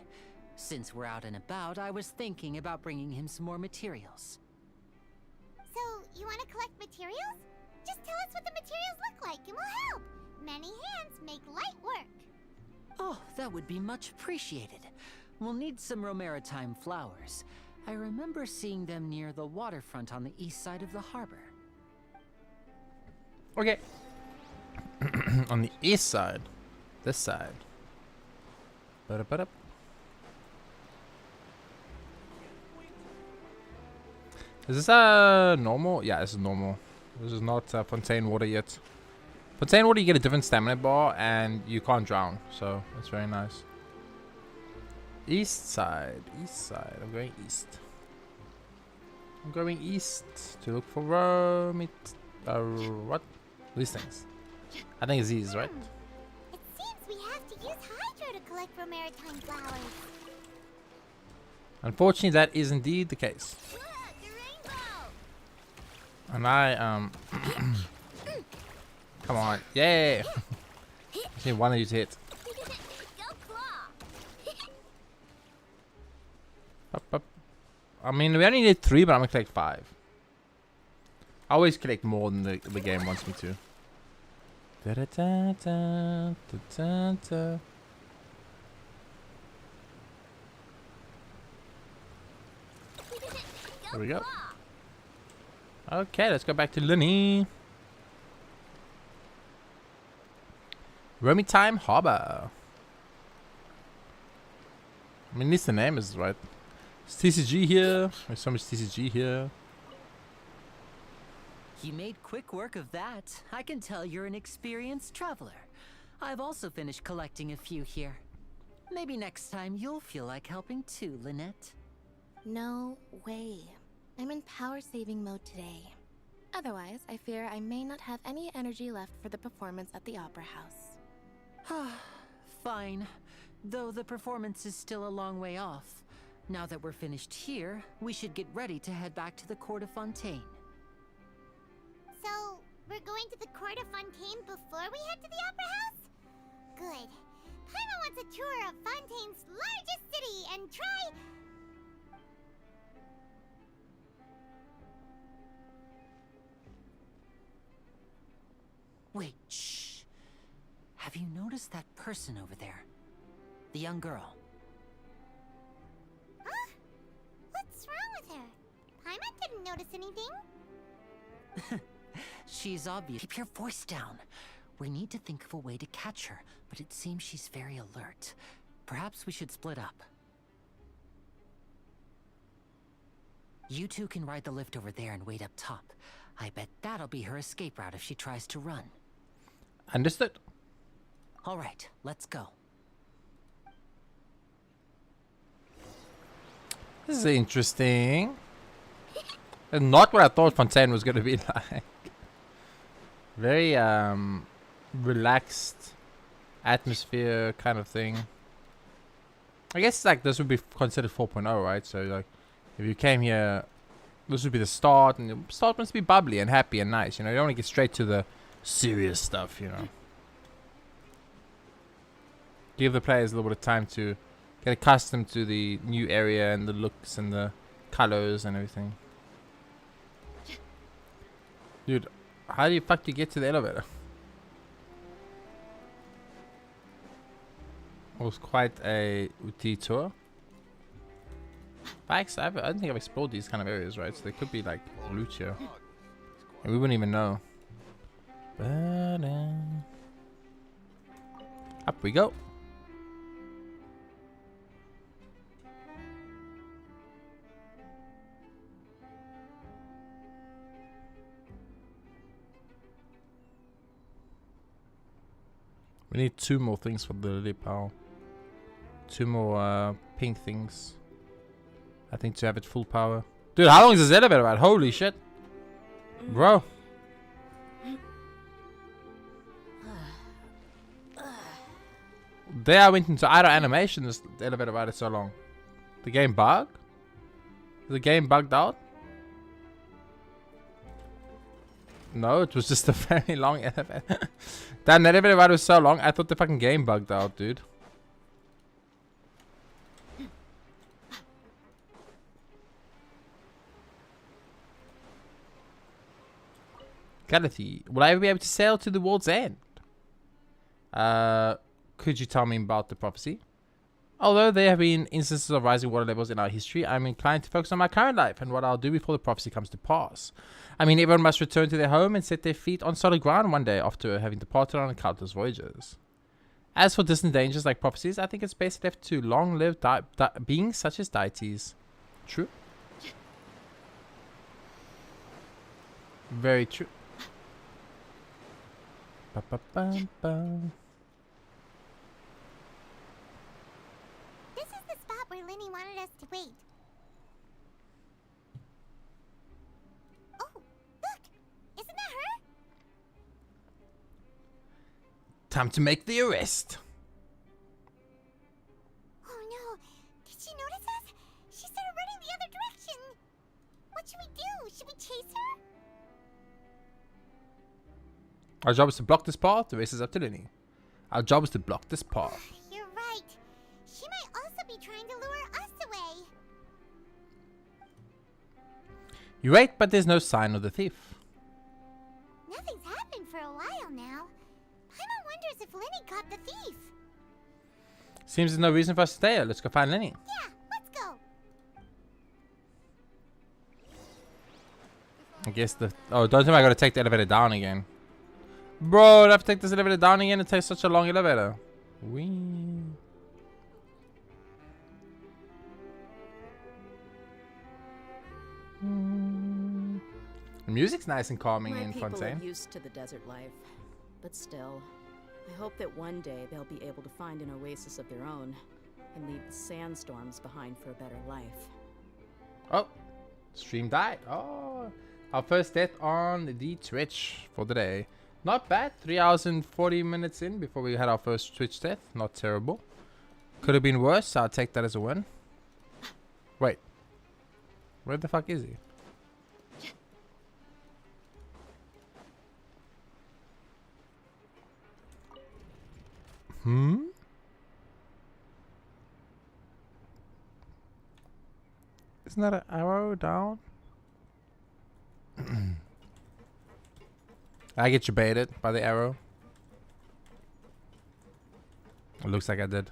S11: Since we're out and about, I was thinking about bringing him some more materials.
S4: So, you want to collect materials? Just tell us what the materials look like and we'll help. Many hands make light work.
S11: Oh, that would be much appreciated. We'll need some Romaritime flowers. I remember seeing them near the waterfront on the east side of the harbor.
S1: Okay. On the east side. This side. Ba-da-ba-da. Is this normal? Yeah, this is normal. This is not Fontaine water yet. Fontaine water, you get a different stamina bar and you can't drown, so that's very nice. East side, east side. I'm going east. I'm going east to look for what? These things. I think it's these, right?
S4: It seems we have to use hydro to collect for maritime flowers.
S1: Unfortunately, that is indeed the case. And I come on, yay! Just need one of you to hit. Up, up. I mean, we only need 3, but I'm gonna collect 5. I always collect more than the game wants me to. Da -da -da -da, da -da -da. There we go. Okay, let's go back to Lunny. Romy Time Harbor. I mean, at least the name is right. It's TCG here. There's so much TCG here.
S11: You made quick work of that. I can tell you're an experienced traveler. I've also finished collecting a few here. Maybe next time you'll feel like helping too, Lynette.
S8: No way. I'm in power-saving mode today. Otherwise, I fear I may not have any energy left for the performance at the Opera House.
S11: Fine. Though the performance is still a long way off. Now that we're finished here, we should get ready to head back to the court of Fontaine.
S4: So, we're going to the court of Fontaine before we head to the Opera House? Good. Paimon wants a tour of Fontaine's largest city and try...
S11: Wait, shh. Have you noticed that person over there? The young girl.
S4: Huh? What's wrong with her? Paimon didn't notice anything.
S11: She's obvious. Keep your voice down. We need to think of a way to catch her, but it seems she's very alert. Perhaps we should split up. You two can ride the lift over there and wait up top. I bet that'll be her escape route if she tries to run.
S1: Understood.
S11: All right, let's go.
S1: This is interesting. And not what I thought Fontaine was going to be like. Very relaxed atmosphere kind of thing. I guess like this would be considered 4.0, right? So like if you came here, this would be the start, and the start must be bubbly and happy and nice, you know. You don't want to get straight to the serious stuff, you know. Give the players a little bit of time to get accustomed to the new area and the looks and the colors and everything. Dude, how do you fuck get to the elevator? It was quite a detour. I don't think I've explored these kind of areas, right? So there could be like loot here. And we wouldn't even know. Up we go. We need 2 more things for the lily power. 2 more pink things. I think to have it full power. Dude, how long is this elevator ride? Holy shit. Bro. There I went into idle animation. This elevator ride is so long. The game bugged? The game bugged out? No, it was just a very long elevator. Damn, that elevator ride was so long. I thought the fucking game bugged out, dude. Galaxy. Will I ever be able to sail to the world's end? Could you tell me about the prophecy? Although there have been instances of rising water levels in our history, I'm inclined to focus on my current life and what I'll do before the prophecy comes to pass. I mean, everyone must return to their home and set their feet on solid ground one day after having departed on countless voyages. As for distant dangers like prophecies, I think it's best left to long-lived beings such as deities. True. Very true. Ba-ba-bum-bum.
S4: This is the spot where Lenny wanted us to wait. Oh, look! Isn't that her?
S1: Time to make the arrest.
S4: Oh no! Did she notice us? She started running the other direction. What should we do? Should we chase her?
S1: Our job is to block this path. The race is up to Lenny. Our job is to block this path.
S4: You're right. She might also be trying to lure us away.
S1: You wait, but there's no sign of the thief.
S4: Nothing's happened for a while now. Paimon wonders if Lenny caught the thief.
S1: Seems there's no reason for us to stay here. Let's go find Lenny.
S4: Yeah, let's go.
S1: I guess the... Oh, don't tell me I gotta take the elevator down again. Bro, I have to take this elevator down again. It takes such a long elevator. Whee. The music's nice and calming in
S5: people
S1: Fontaine.
S5: are used to the desert life, but still, I hope that one day they'll be able to find an oasis of their own and leave the sandstorms behind for a better life.
S1: Oh, stream died. Oh, our first death on the Twitch for the day. Not bad. 3 hours and 40 minutes in before we had our first Twitch death. Not terrible. Could have been worse. I'll take that as a win. Wait. Where the fuck is he? Hmm? Isn't that an arrow down? I get you baited by the arrow. It looks like I did.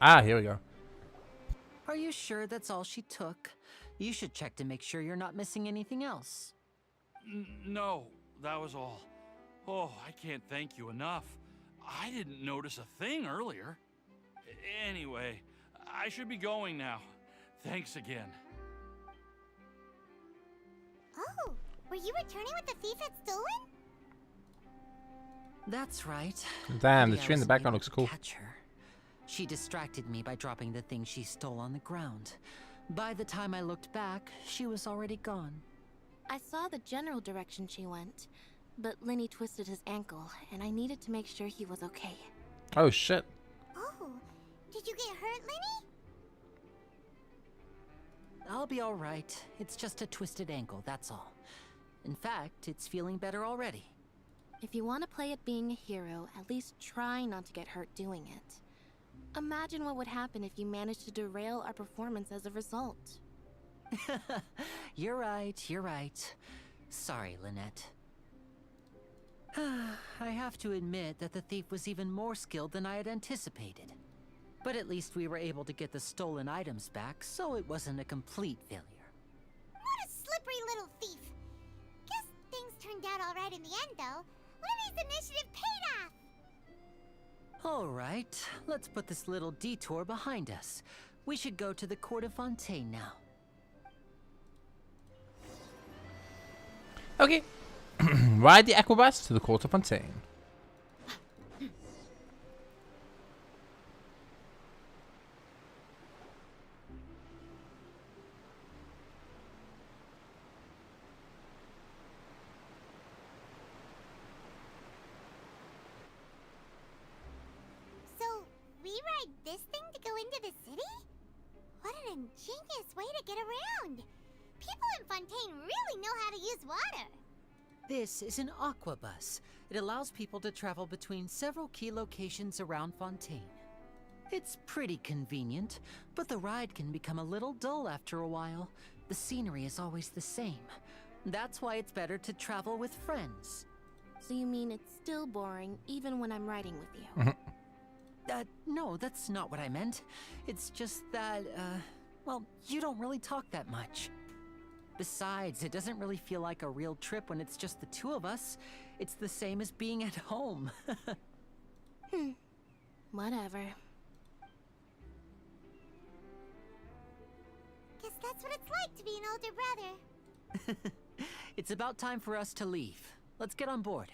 S1: Ah, here we go.
S11: Are you sure that's all she took? You should check to make sure you're not missing anything else.
S13: No, that was all. Oh, I can't thank you enough. I didn't notice a thing earlier. Anyway, I should be going now. Thanks again.
S4: Oh, were you returning what the thief had stolen?
S11: That's right.
S1: Damn, the
S11: Maybe I
S1: tree in the
S11: wasn't
S1: background
S11: able
S1: looks
S11: to
S1: cool.
S11: catch her. She distracted me by dropping the thing she stole on the ground. By the time I looked back, she was already gone.
S8: I saw the general direction she went, but Lenny twisted his ankle, and I needed to make sure he was okay.
S1: Oh shit.
S4: Oh, did you get hurt, Lenny?
S11: I'll be all right. It's just a twisted ankle, that's all. In fact, it's feeling better already.
S8: If you want to play at being a hero, at least try not to get hurt doing it. Imagine what would happen if you managed to derail our performance as a result.
S11: You're right. Sorry, Lynette. I have to admit that the thief was even more skilled than I had anticipated. But at least we were able to get the stolen items back, so it wasn't a complete failure.
S4: What a slippery little thief. Guess things turned out all right in the end, though. Lenny's initiative paid off.
S11: All right, let's put this little detour behind us. We should go to the court of Fontaine now.
S1: Okay. Ride the aquabus to the court of Fontaine.
S4: ride this thing to go into the city? What an ingenious way to get around! People in Fontaine really know how to use water!
S11: This is an aquabus. It allows people to travel between several key locations around Fontaine. It's pretty convenient, but the ride can become a little dull after a while. The scenery is always the same. That's why it's better to travel with friends.
S8: So you mean it's still boring even when I'm riding with you?
S11: No, that's not what I meant. It's just that, Well, you don't really talk that much. Besides, it doesn't really feel like a real trip when it's just the two of us. It's the same as being at home.
S8: Whatever.
S4: Guess that's what it's like to be an older brother.
S11: It's about time for us to leave. Let's get on board.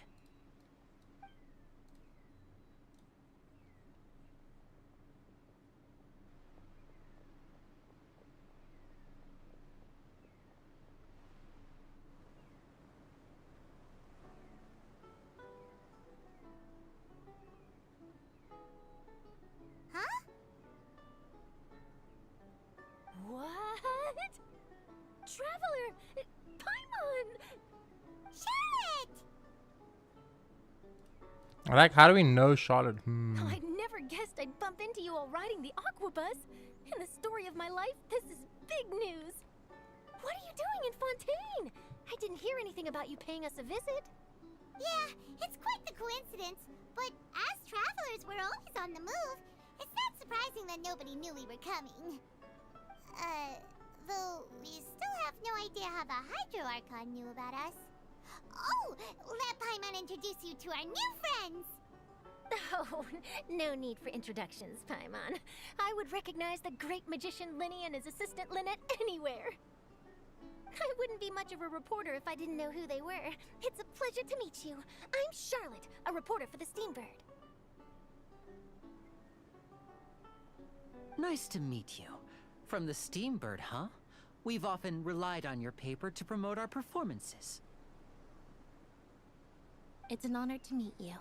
S12: What? Traveler! Paimon!
S4: Charlotte!
S1: Like, how do we know Charlotte?
S12: Oh, I never guessed I'd bump into you while riding the Aquabus. In the story of my life, this is big news. What are you doing in Fontaine? I didn't hear anything about you paying us a visit.
S4: Yeah, it's quite the coincidence. But as travelers, we're always on the move. It's not surprising that nobody knew we were coming. Though we still have no idea how the Hydro Archon knew about us. Oh, let Paimon introduce you to our new friends!
S12: Oh, no need for introductions, Paimon. I would recognize the great magician Linny and his assistant Lynette anywhere. I wouldn't be much of a reporter if I didn't know who they were. It's a pleasure to meet you. I'm Charlotte, a reporter for the Steambird.
S11: Nice to meet you. From the Steambird, huh? We've often relied on your paper to promote our performances.
S8: It's an honor to meet you.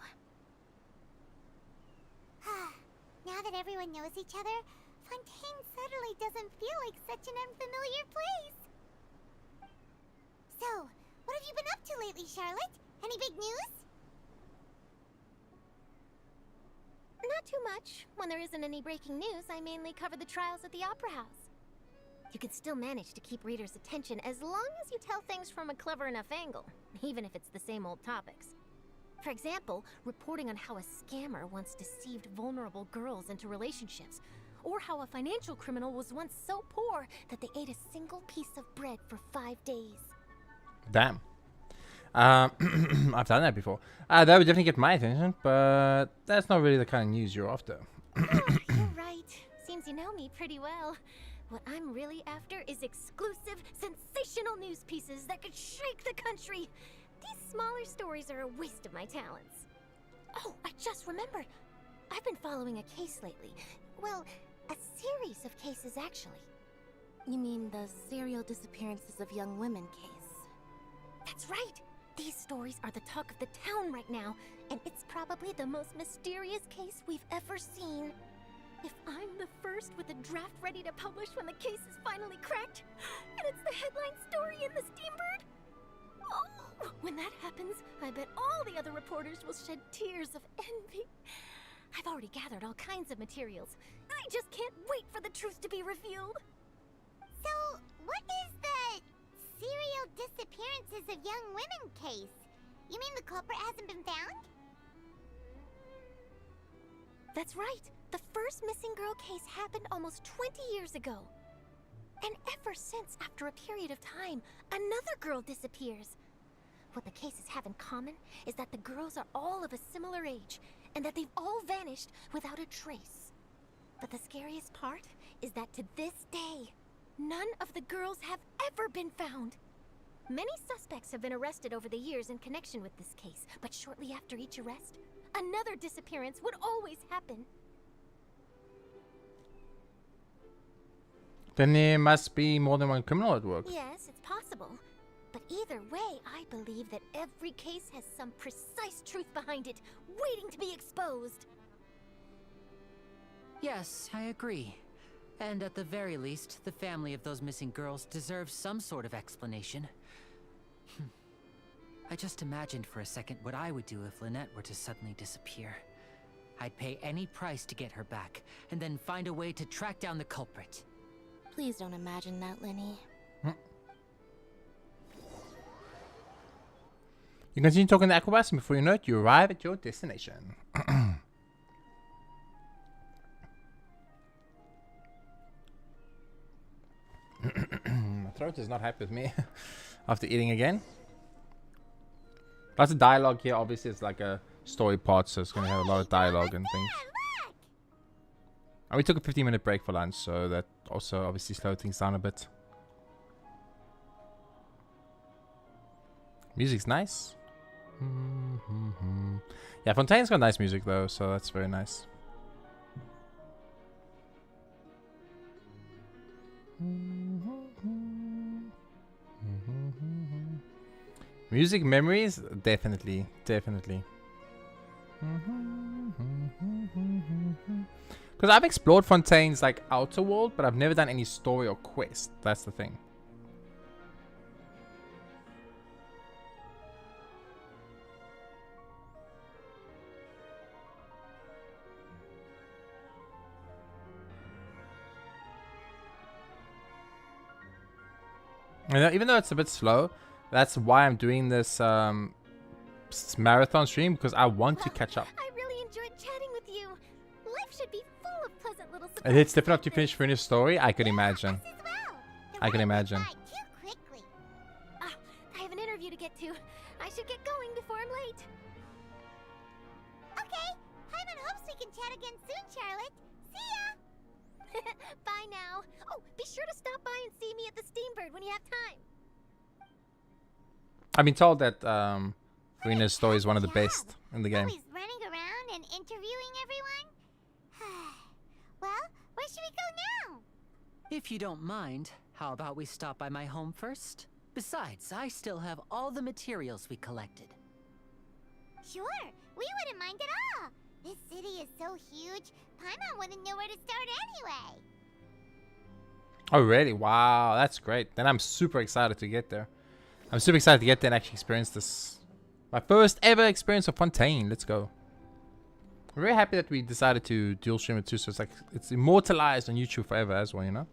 S4: Now that everyone knows each other, Fontaine suddenly doesn't feel like such an unfamiliar place. So, what have you been up to lately, Charlotte? Any big news?
S12: Not too much. When there isn't any breaking news, I mainly cover the trials at the Opera House. You can still manage to keep readers' attention as long as you tell things from a clever enough angle, even if it's the same old topics. For example, reporting on how a scammer once deceived vulnerable girls into relationships, or how a financial criminal was once so poor that they ate a single piece of bread for 5 days.
S1: Damn. I've done that before. That would definitely get my attention, but that's not really the kind of news you're after.
S12: You're right. Seems you know me pretty well. What I'm really after is exclusive, sensational news pieces that could shake the country. These smaller stories are a waste of my talents. Oh, I just remembered. I've been following a case lately. Well, a series of cases, actually.
S8: You mean the serial disappearances of young women case?
S12: That's right. These stories are the talk of the town right now, and it's probably the most mysterious case we've ever seen. If I'm the first with a draft ready to publish when the case is finally cracked, and it's the headline story in the Steambird, oh, when that happens, I bet all the other reporters will shed tears of envy. I've already gathered all kinds of materials. I just can't wait for the truth to be revealed.
S4: So, what is the serial disappearances of young women case? You mean the culprit hasn't been found?
S12: That's right. The first missing girl case happened almost 20 years ago. And ever since, after a period of time, another girl disappears. What the cases have in common is that the girls are all of a similar age, and that they've all vanished without a trace. But the scariest part is that to this day, none of the girls have ever been found. Many suspects have been arrested over the years in connection with this case, but shortly after each arrest, another disappearance would always happen.
S1: Then there must be more than one criminal at work.
S12: Yes, it's possible. But either way, I believe that every case has some precise truth behind it, waiting to be exposed.
S11: Yes, I agree. And at the very least, the family of those missing girls deserves some sort of explanation. I just imagined for a second what I would do if Lynette were to suddenly disappear. I'd pay any price to get her back, and then find a way to track down the culprit.
S8: Please don't imagine that, Linny.
S1: You continue talking to Aquabus, and before you know it, you arrive at your destination. throat is not happy with me after eating again. Lots of dialogue here. Obviously, it's like a story part, so it's going to have a lot of dialogue and things. And we took a 15-minute break for lunch, so that also obviously slowed things down a bit. Music's nice. Yeah, Fontaine's got nice music though, so that's very nice. Music memories, definitely. Because I've explored Fontaine's like outer world, but I've never done any story or quest. That's the thing. And even though it's a bit slow, that's why I'm doing this marathon stream, because I want to catch up.
S8: I really enjoyed chatting with you. Life should be full of pleasant little surprises.
S1: And it's difficult to finish Finished story. I can imagine. I can imagine.
S8: I have an interview to get to. I should get going before I'm late.
S4: Okay. Paimon hopes we can chat again soon, Charlotte. See ya.
S8: Bye now. Oh, be sure to stop by and see me at the Steambird when you have time.
S1: I've been told that Rena's story is one of the best in the game.
S4: Always running around and interviewing everyone. Well, where should we go now?
S11: If you don't mind, how about we stop by my home first? Besides, I still have all the materials we collected.
S4: Sure, we wouldn't mind at all. This city is so huge, Paimon wouldn't know where to start anyway.
S1: Oh, really? Wow, that's great. Then I'm super excited to get there. I'm super excited to get there and actually experience this. My first ever experience of Fontaine. Let's go. I'm very happy that we decided to dual stream it too, so it's like it's immortalized on YouTube forever as well, you know?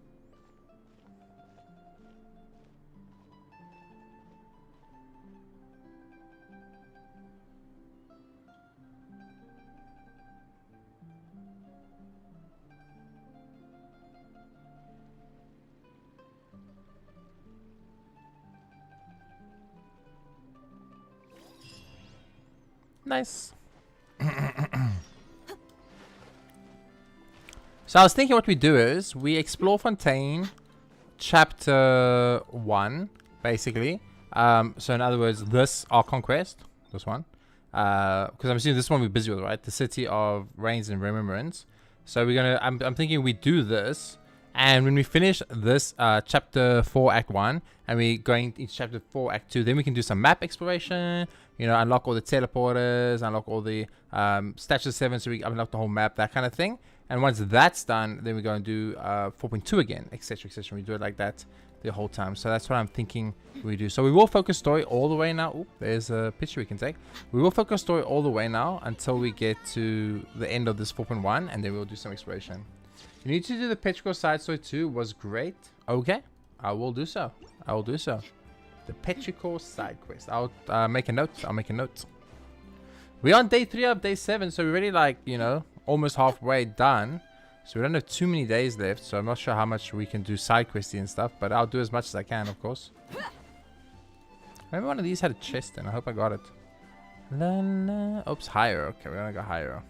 S1: Nice. So I was thinking what we do is we explore Fontaine chapter 1 basically. So in other words, this our conquest, this one, because I'm assuming this one we're busy with, right? The city of Rains and Remembrance. So we're gonna I'm thinking we do this, and when we finish this chapter 4 act 1 and we going into chapter 4 act 2, then we can do some map exploration, you know, unlock all the teleporters, unlock all the Statue 7, so we unlock the whole map, that kind of thing. And once that's done, then we go and do 4.2 again, etc, etc. We do it like that the whole time. So that's what I'm thinking we do. So we will focus story all the way now. Oop, there's a picture we can take. We will focus story all the way now until we get to the end of this 4.1, and then we'll do some exploration. You need to do the Petrichor side story too. Was great. Okay, I will do so. I will do so. The Petrichor side quest. I'll make a note. I'll make a note. We're on day 3 of day 7, so we're already like, you know, almost halfway done. So we don't have too many days left, so I'm not sure how much we can do side questy and stuff, but I'll do as much as I can, of course. Maybe one of these had a chest in. I hope I got it. La, la. Oops, higher. Okay, we're gonna go higher.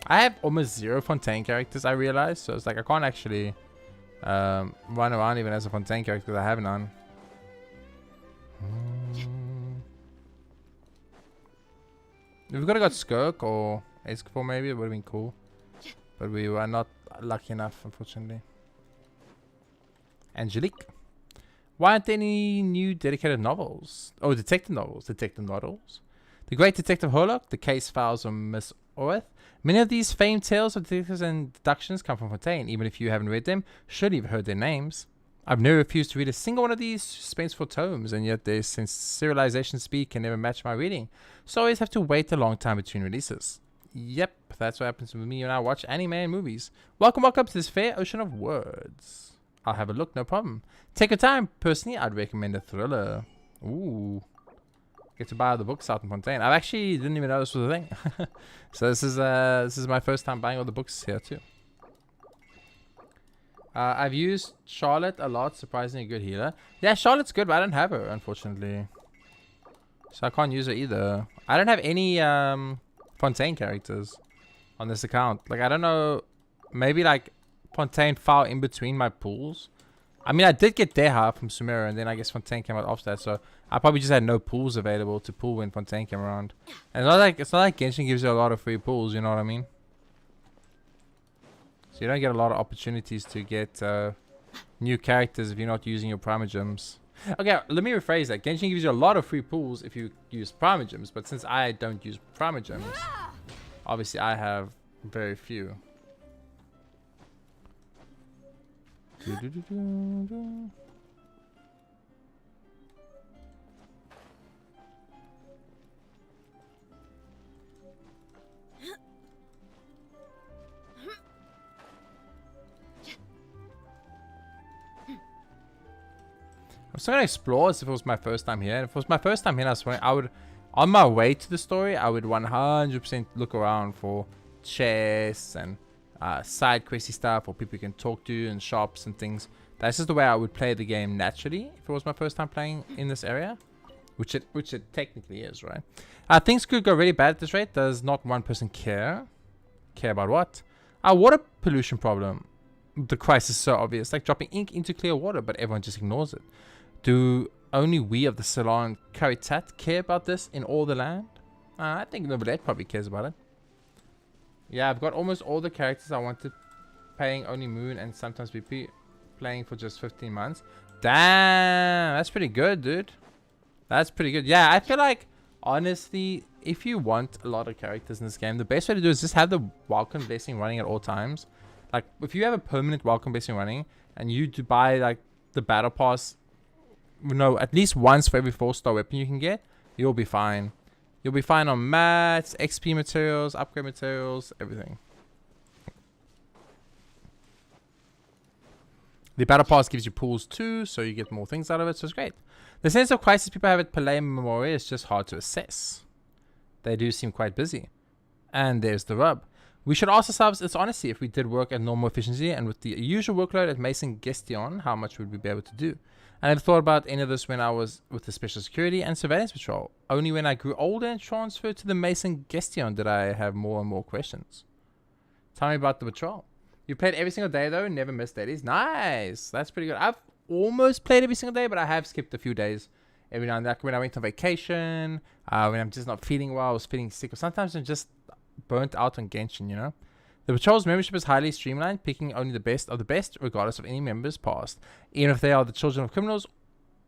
S1: I have almost 0 Fontaine characters, I realize, so it's like I can't actually run around even as a Fontaine character because I have none. If we could have got Skirk or Escapol maybe, it would have been cool. But we were not lucky enough, unfortunately. Angelique. Why aren't there any new dedicated novels? Oh, detective novels. Detective novels. The Great Detective Horlock, The Case Files of Miss Oreth. Many of these famed tales of detectives and deductions come from Fontaine. Even if you haven't read them, surely you've heard their names. I've never refused to read a single one of these suspenseful tomes, and yet their serialization speed can never match my reading. So I always have to wait a long time between releases. Yep, that's what happens with me when I watch anime and movies. Welcome to this fair ocean of words. I'll have a look, no problem. Take your time. Personally, I'd recommend a thriller. Ooh. Get to buy the books out in Fontaine. I actually didn't even know this was a thing. So this is my first time buying all the books here too. I've used Charlotte a lot, surprisingly good healer. Yeah, Charlotte's good, but I don't have her, unfortunately. So I can't use her either. I don't have any Fontaine characters on this account. Like, I don't know, maybe like Fontaine fell in between my pools. I mean, I did get Deha from Sumera, and then I guess Fontaine came out after that, so I probably just had no pools available to pool when Fontaine came around. And it's not like Genshin gives you a lot of free pools, you know what I mean? So you don't get a lot of opportunities to get new characters if you're not using your Primogems. Okay, let me rephrase that. Genshin gives you a lot of free pools if you use Primogems, but since I don't use Primogems, obviously I have very few. I'm still gonna explore as if it was my first time here. And if it was my first time here, I would, on my way to the story, I would 100% look around for chests and side questy stuff, or people you can talk to, and shops and things. That's just the way I would play the game naturally if it was my first time playing in this area, which it technically is, right? Things could go really bad at this rate. Does not one person care? Care about what? Water pollution problem. The crisis is so obvious, like dropping ink into clear water, but everyone just ignores it. Do only we of the Salon Caritat care about this in all the land? I think Novelette probably cares about it. Yeah, I've got almost all the characters I wanted, paying only Moon and sometimes BP, playing for just 15 months. Damn, that's pretty good, dude. That's pretty good. Yeah, I feel like, honestly, if you want a lot of characters in this game, the best way to do is just have the welcome blessing running at all times. Like, if you have a permanent welcome blessing running, and you do buy, like, the battle pass, at least once for every 4-star weapon you can get, you'll be fine. You'll be fine on mats, XP materials, upgrade materials, everything. The battle pass gives you pools too, so you get more things out of it, so it's great. The sense of crisis people have at Palais Memoria is just hard to assess. They do seem quite busy. And there's the rub. We should ask ourselves, it's honestly, if we did work at normal efficiency and with the usual workload at Mason Gestion, how much would we be able to do? I never thought about any of this when I was with the Special Security and Surveillance Patrol. Only when I grew older and transferred to the Mason Gestion did I have more and more questions. Tell me about the patrol. You played every single day though, never missed days. Nice, that's pretty good. I've almost played every single day, but I have skipped a few days every now and then. Like when I went on vacation, when I'm just not feeling well, I was feeling sick, or sometimes I'm just burnt out on Genshin, you know. The patrol's membership is highly streamlined, picking only the best of the best, regardless of any members past. Even if they are the children of criminals,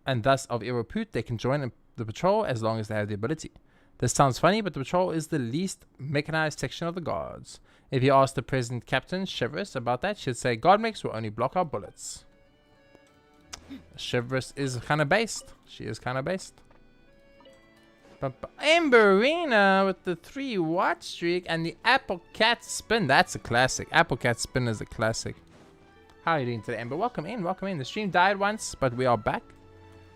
S1: and thus of ill repute, they can join the patrol as long as they have the ability. This sounds funny, but the patrol is the least mechanized section of the guards. If you ask the present captain, Chevreuse, about that, she'd say guard mechs will only block our bullets. Chevreuse is kind of based. She is kind of based. Amberina with the 3-watt streak and the Apple Cat spin. That's a classic. Apple Cat spin is a classic. How are you doing today, Amber? Welcome in, welcome in. The stream died once, but we are back.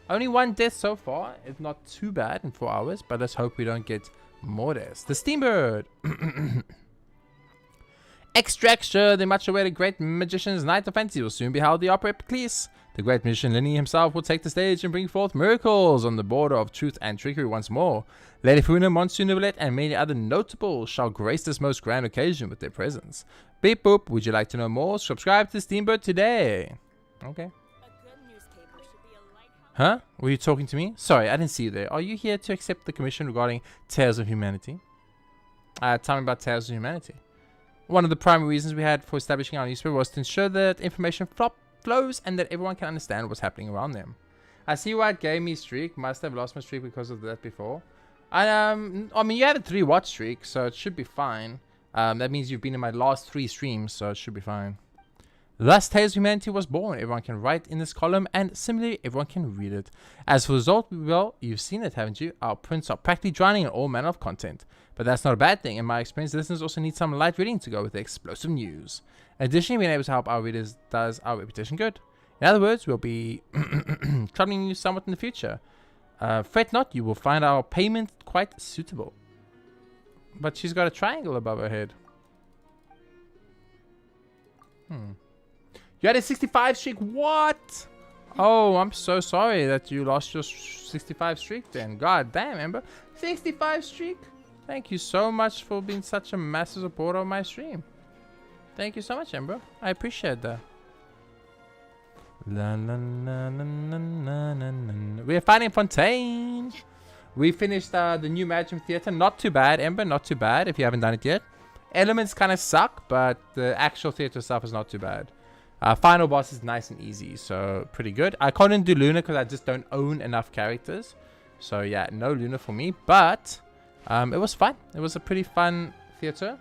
S1: Only one death so far. It's not too bad in 4 hours, but let's hope we don't get more deaths. The Steambird. Extraction, the much awaited Great Magician's Night of Fantasy will soon be held the Opera Epiclese. The great magician Linny himself will take the stage and bring forth miracles on the border of truth and trickery once more. Lady Funa, Monsoon Novelette, and many other notables shall grace this most grand occasion with their presence. Beep boop, would you like to know more? Subscribe to Steambird today. Okay. Huh? Were you talking to me? Sorry, I didn't see you there. Are you here to accept the commission regarding Tales of Humanity? Tell me about Tales of Humanity. One of the primary reasons we had for establishing our newspaper was to ensure that information flows and that everyone can understand what's happening around them. I see why it gave me streak. Must have lost my streak because of that before. I mean, you had a 3-watt streak, so it should be fine. That means you've been in my last 3 streams, so it should be fine. Thus, Tales of Humanity was born. Everyone can write in this column, and similarly, everyone can read it. As a result, well, you've seen it, haven't you? Our prints are practically drowning in all manner of content. But that's not a bad thing. In my experience, listeners also need some light reading to go with the explosive news. Additionally, being able to help our readers does our reputation good. In other words, we'll be troubling you somewhat in the future. Fret not, you will find our payment quite suitable. But she's got a triangle above her head. You had a 65 streak. What? Oh, I'm so sorry that you lost your 65 streak then. God damn, Ember. 65 streak. Thank you so much for being such a massive supporter of my stream. Thank you so much, Ember. I appreciate that. La, la, la, la, la, la, la, la. We are finding Fontaine. We finished the new Magic Theater. Not too bad, Ember. Not too bad if you haven't done it yet. Elements kind of suck, but the actual theater stuff is not too bad. Final boss is nice and easy, so pretty good. I couldn't do Luna because I just don't own enough characters. So yeah, no Luna for me, but it was fun. It was a pretty fun theater.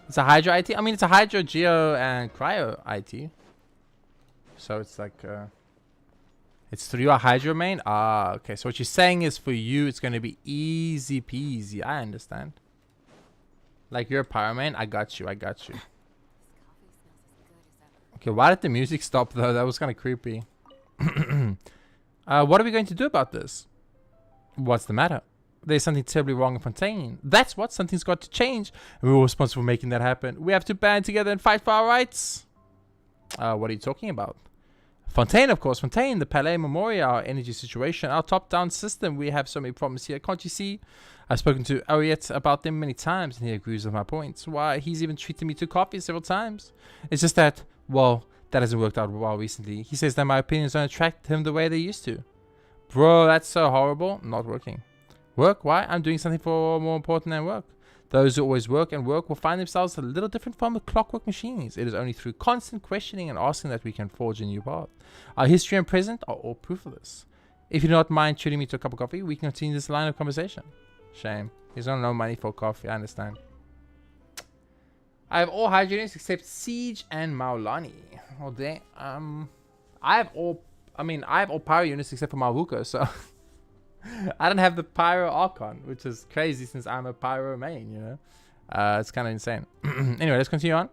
S1: It's a Hydro IT. I mean, it's a Hydro, Geo, and Cryo IT. So it's like, it's through your Hydro main. Ah, okay. So what you're saying is for you, it's going to be easy peasy. I understand. Like you're a Pyro main. I got you. I got you. Okay, why did the music stop though? That was kind of creepy. What are we going to do about this? What's the matter? There's something terribly wrong in Fontaine. That's what. Something's got to change. And we're responsible for making that happen. We have to band together and fight for our rights. What are you talking about? Fontaine, of course. Fontaine, the Palais Memoria, our energy situation, our top-down system. We have so many problems here. Can't you see? I've spoken to Ariette about them many times, and he agrees with my points. Why, he's even treated me to coffee several times. It's just that, well, that hasn't worked out well recently. He says that my opinions don't attract him the way they used to. Bro, that's so horrible. Not working. Work? Why? I'm doing something for more important than work. Those who always work and work will find themselves a little different from the clockwork machines. It is only through constant questioning and asking that we can forge a new path. Our history and present are all proof of this. If you do not mind treating me to a cup of coffee, we can continue this line of conversation. Shame. He's got no money for coffee, I understand. I have all Hydro units except Siege and Maulani. Oh, dang. I have all Pyro units except for Maruka, so... I don't have the Pyro Archon, which is crazy since I'm a Pyro main, you know? It's kind of insane. Anyway, let's continue on.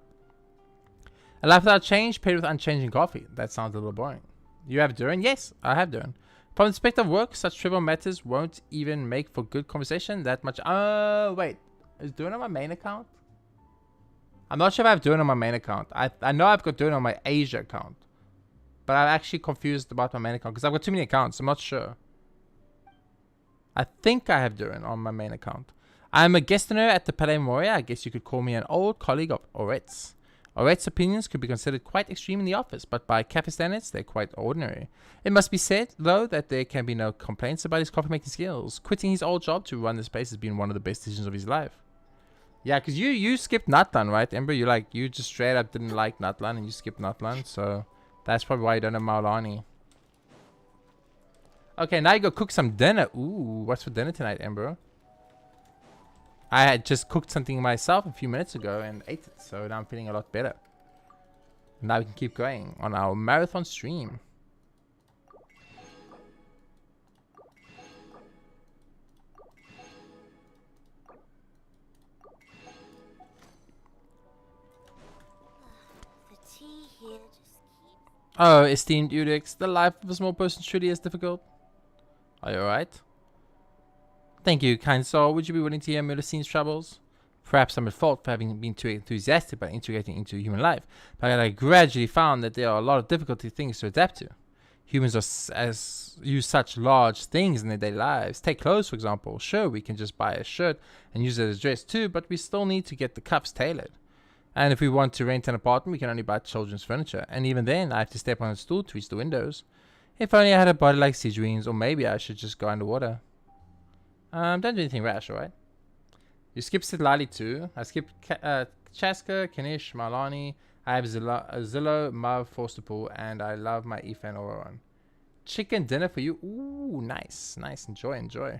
S1: A life without change, paired with unchanging coffee. That sounds a little boring. You have Durin? Yes, I have Durin. From the perspective of work, such trivial matters won't even make for good conversation that much. Wait. Is Durin on my main account? I'm not sure if I have Durin on my main account. I know I've got Durin on my Asia account. But I'm actually confused about my main account because I've got too many accounts. I'm not sure. I think I have Durin on my main account. I'm a guestioner at the Palais Memoria. I guess you could call me an old colleague of Oret's. Oret's opinions could be considered quite extreme in the office, but by cafe standards, they're quite ordinary. It must be said, though, that there can be no complaints about his coffee-making skills. Quitting his old job to run this place has been one of the best decisions of his life. Yeah, because you skipped Natlan, right, Ember? You just straight up didn't like Natlan and you skipped Natlan, so that's probably why you don't have Maulani. Okay, now you go cook some dinner. Ooh, what's for dinner tonight, Ember? I had just cooked something myself a few minutes ago and ate it, so now I'm feeling a lot better. Now we can keep going on our marathon stream. Oh, esteemed Udix, the life of a small person truly is difficult. Are you alright? Thank you, kind soul. Would you be willing to hear Melusine's troubles? Perhaps I'm at fault for having been too enthusiastic about integrating into human life, but I gradually found that there are a lot of difficult things to adapt to. Humans use such large things in their daily lives. Take clothes, for example. Sure, we can just buy a shirt and use it as a dress too, but we still need to get the cuffs tailored. And if we want to rent an apartment, we can only buy children's furniture. And even then, I have to step on a stool to reach the windows. If only I had a body like Sijuin's, or maybe I should just go underwater. Don't do anything rash, alright? You skip Sidlali too. I skipped Chaska, Kanish, Malani. I have Zillow, Mav, Forsterpool, and I love my Ethan Oron. Chicken dinner for you. Ooh, nice. Nice. Enjoy, enjoy.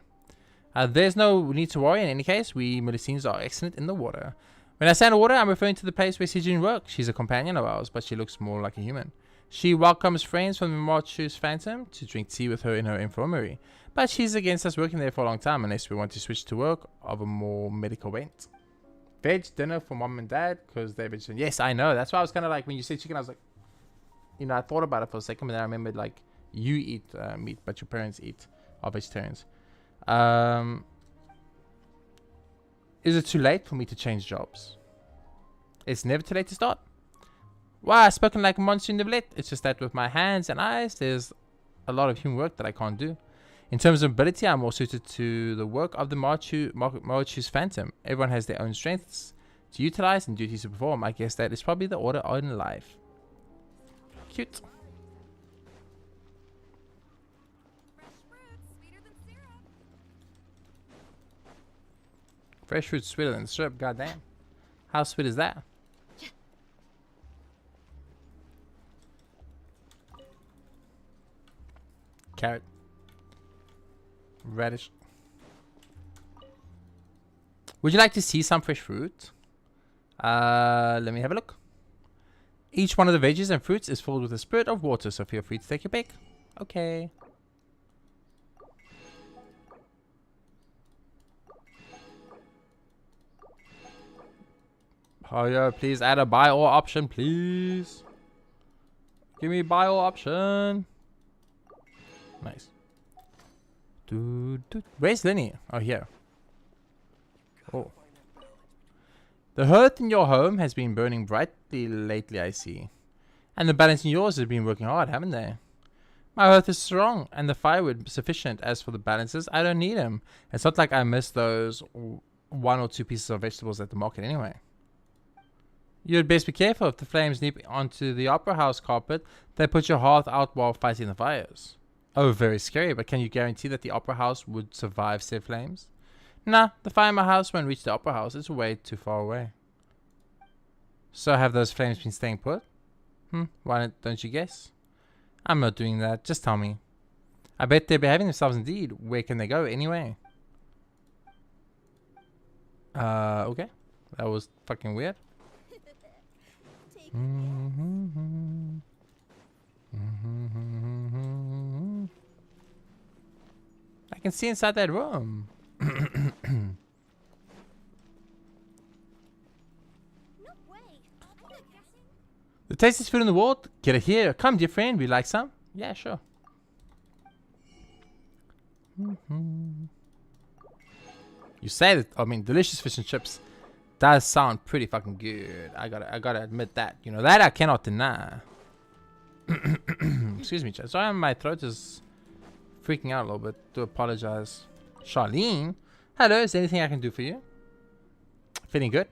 S1: There's no need to worry in any case. We Melusines are excellent in the water. When I say underwater, I'm referring to the place where Sijin works. She's a companion of ours, but she looks more like a human. She welcomes friends from the Marchu's Phantom to drink tea with her in her infirmary, but she's against us working there for a long time unless we want to switch to work of a more medical bent. Veg dinner for mom and dad because they're vegetarian. Yes, I know. That's why I was kind of like, when you said chicken, I was like, you know, I thought about it for a second, but then I remembered like you eat meat, but your parents are vegetarians. Is it too late for me to change jobs? It's never too late to start. Wow, spoken like a monsoon of late. It's just that with my hands and eyes, there's a lot of human work that I can't do. In terms of ability, I'm more suited to the work of the Moachu's Phantom. Everyone has their own strengths to utilize and duties to perform. I guess that is probably the order in life. Cute. Fresh fruit sweeter than syrup, goddamn. How sweet is that? Carrot. Radish. Would you like to see some fresh fruit? Let me have a look. Each one of the veggies and fruits is filled with a spirit of water, so feel free to take your pick. Okay. Oh yeah, please add a buy all option, please. Give me buy all option. Nice. Where's Lenny? Oh, here. Oh. The hearth in your home has been burning brightly lately, I see. And the balance in yours has been working hard, haven't they? My hearth is strong, and the firewood sufficient. As for the balances, I don't need them. It's not like I miss those 1 or 2 pieces of vegetables at the market anyway. You'd best be careful if the flames leap onto the opera house carpet. They put your hearth out while fighting the fires. Oh, very scary, but can you guarantee that the opera house would survive said flames? Nah, the fire in my house won't reach the opera house. It's way too far away. So have those flames been staying put? Why don't you guess? I'm not doing that. Just tell me. I bet they're behaving themselves indeed. Where can they go anyway? Okay. That was fucking weird. I can see inside that room. The tastiest food in the world? Get it here. Come, dear friend. Would you like some? Yeah, sure. You say that, I mean, delicious fish and chips does sound pretty fucking good. I gotta admit that. You know, that I cannot deny. Excuse me, chat. Sorry, my throat is freaking out a little bit. Do apologize. Charlene? Hello, is there anything I can do for you? Feeling good?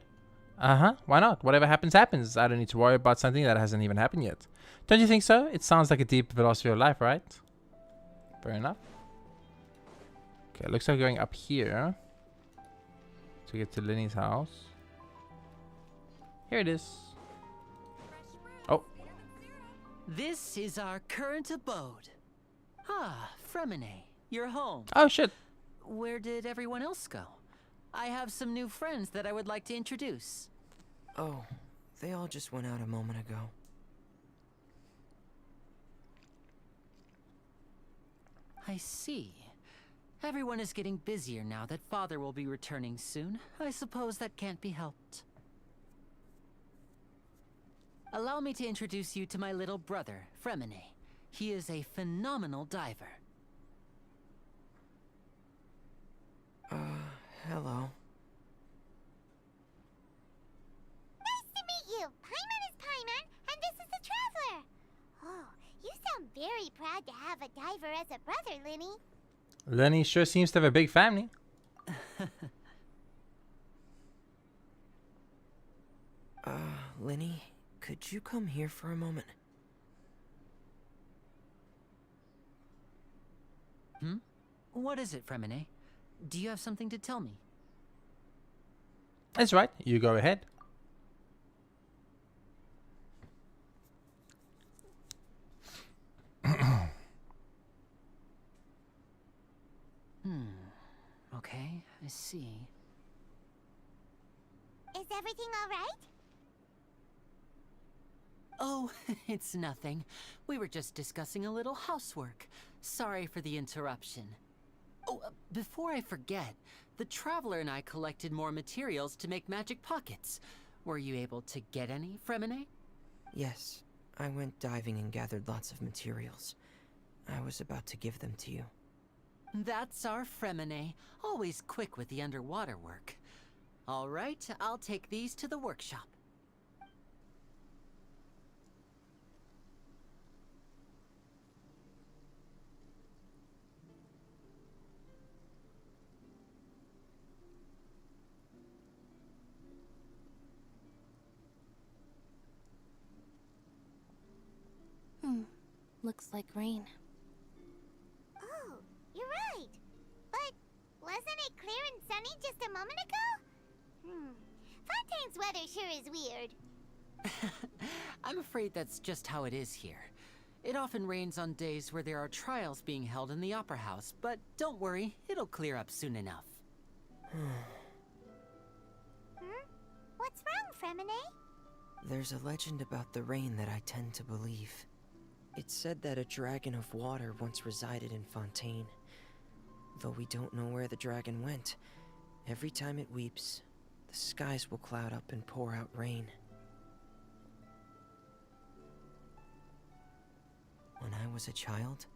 S1: Why not? Whatever happens, happens. I don't need to worry about something that hasn't even happened yet. Don't you think so? It sounds like a deep philosophy of life, right? Fair enough. Okay, looks like we're going up here to get to Lenny's house. Here it is. Oh.
S11: This is our current abode. Ah, Fremine, you're home.
S1: Oh, shit.
S11: Where did everyone else go? I have some new friends that I would like to introduce.
S15: Oh, they all just went out a moment ago.
S11: I see. Everyone is getting busier now that Father will be returning soon. I suppose that can't be helped. Allow me to introduce you to my little brother, Fremine. He is a phenomenal diver.
S15: Hello.
S4: Nice to meet you. Paimon is Paimon, and this is the Traveler. Oh, you sound very proud to have a diver as a brother, Lenny.
S1: Lenny sure seems to have a big family.
S15: Lenny, could you come here for a moment?
S11: What is it, Fremine? Do you have something to tell me?
S1: That's right. You go ahead.
S11: Okay, I see.
S4: Is everything all right?
S11: Oh, it's nothing. We were just discussing a little housework. Sorry for the interruption. Oh, before I forget, the Traveler and I collected more materials to make magic pockets. Were you able to get any, Fremine?
S15: Yes, I went diving and gathered lots of materials. I was about to give them to you.
S11: That's our Fremine, always quick with the underwater work. All right, I'll take these to the workshop.
S8: looks like rain.
S4: Oh, you're right. But wasn't it clear and sunny just a moment ago? Fontaine's weather sure is weird.
S11: I'm afraid that's just how it is here. It often rains on days where there are trials being held in the Opera House, but don't worry, it'll clear up soon enough.
S4: What's wrong, Fremine?
S15: There's a legend about the rain that I tend to believe. It's said that a dragon of water once resided in Fontaine. Though we don't know where the dragon went, every time it weeps, the skies will cloud up and pour out rain. When I was a child,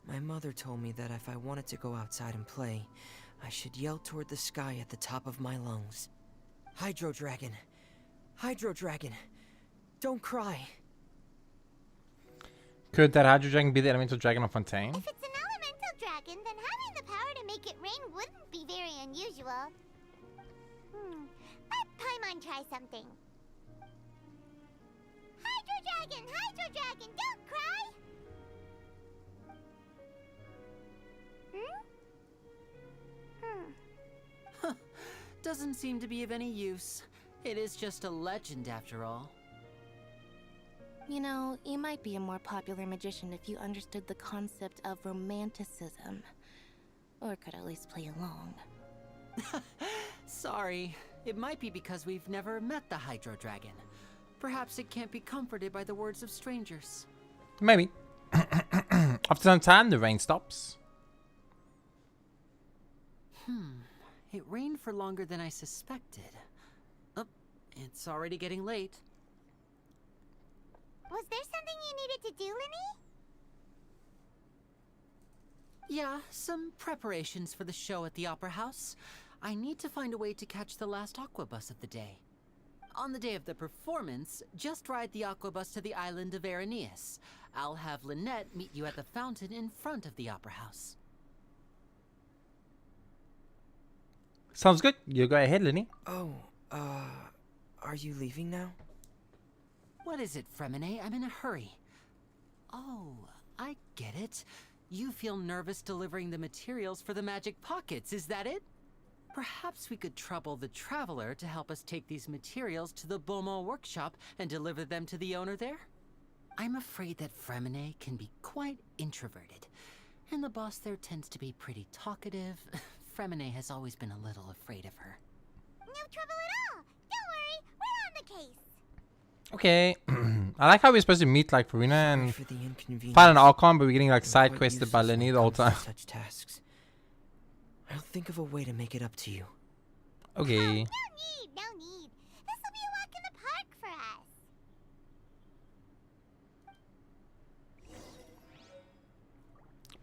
S15: my mother told me that if I wanted to go outside and play, I should yell toward the sky at the top of my lungs. Hydro Dragon! Hydro Dragon! Don't cry!
S1: Could that Hydro Dragon be the elemental dragon of Fontaine?
S4: If it's an elemental dragon, then having the power to make it rain wouldn't be very unusual. Let Paimon try something. Hydro Dragon, don't cry!
S11: Doesn't seem to be of any use. It is just a legend after all.
S8: You know, you might be a more popular magician if you understood the concept of romanticism. Or could at least play along.
S11: Sorry. It might be because we've never met the Hydro Dragon. Perhaps it can't be comforted by the words of strangers.
S1: Maybe. After some time, the rain stops.
S11: It rained for longer than I suspected. Oh, it's already getting late.
S4: Was there something you needed to do, Linny?
S11: Yeah, some preparations for the show at the Opera House. I need to find a way to catch the last aqua bus of the day. On the day of the performance, just ride the aqua bus to the island of Araneus. I'll have Lynette meet you at the fountain in front of the Opera House.
S1: Sounds good. You go ahead, Lenny.
S15: Oh, are you leaving now?
S11: What is it, Fremine? I'm in a hurry. Oh, I get it. You feel nervous delivering the materials for the magic pockets, is that it? Perhaps we could trouble the Traveler to help us take these materials to the Beaumont workshop and deliver them to the owner there? I'm afraid that Fremine can be quite introverted, and the boss there tends to be pretty talkative. Fremine has always been a little afraid of her.
S4: No trouble at all. Don't worry, we're on the case.
S1: Okay. I like how we're supposed to meet like Farina and find an Archon, but we're getting like side quested by Lenny the whole time.
S15: Such tasks. I'll think of a way to make it up to you.
S1: Okay.
S4: No need. This will be a walk in the park for us.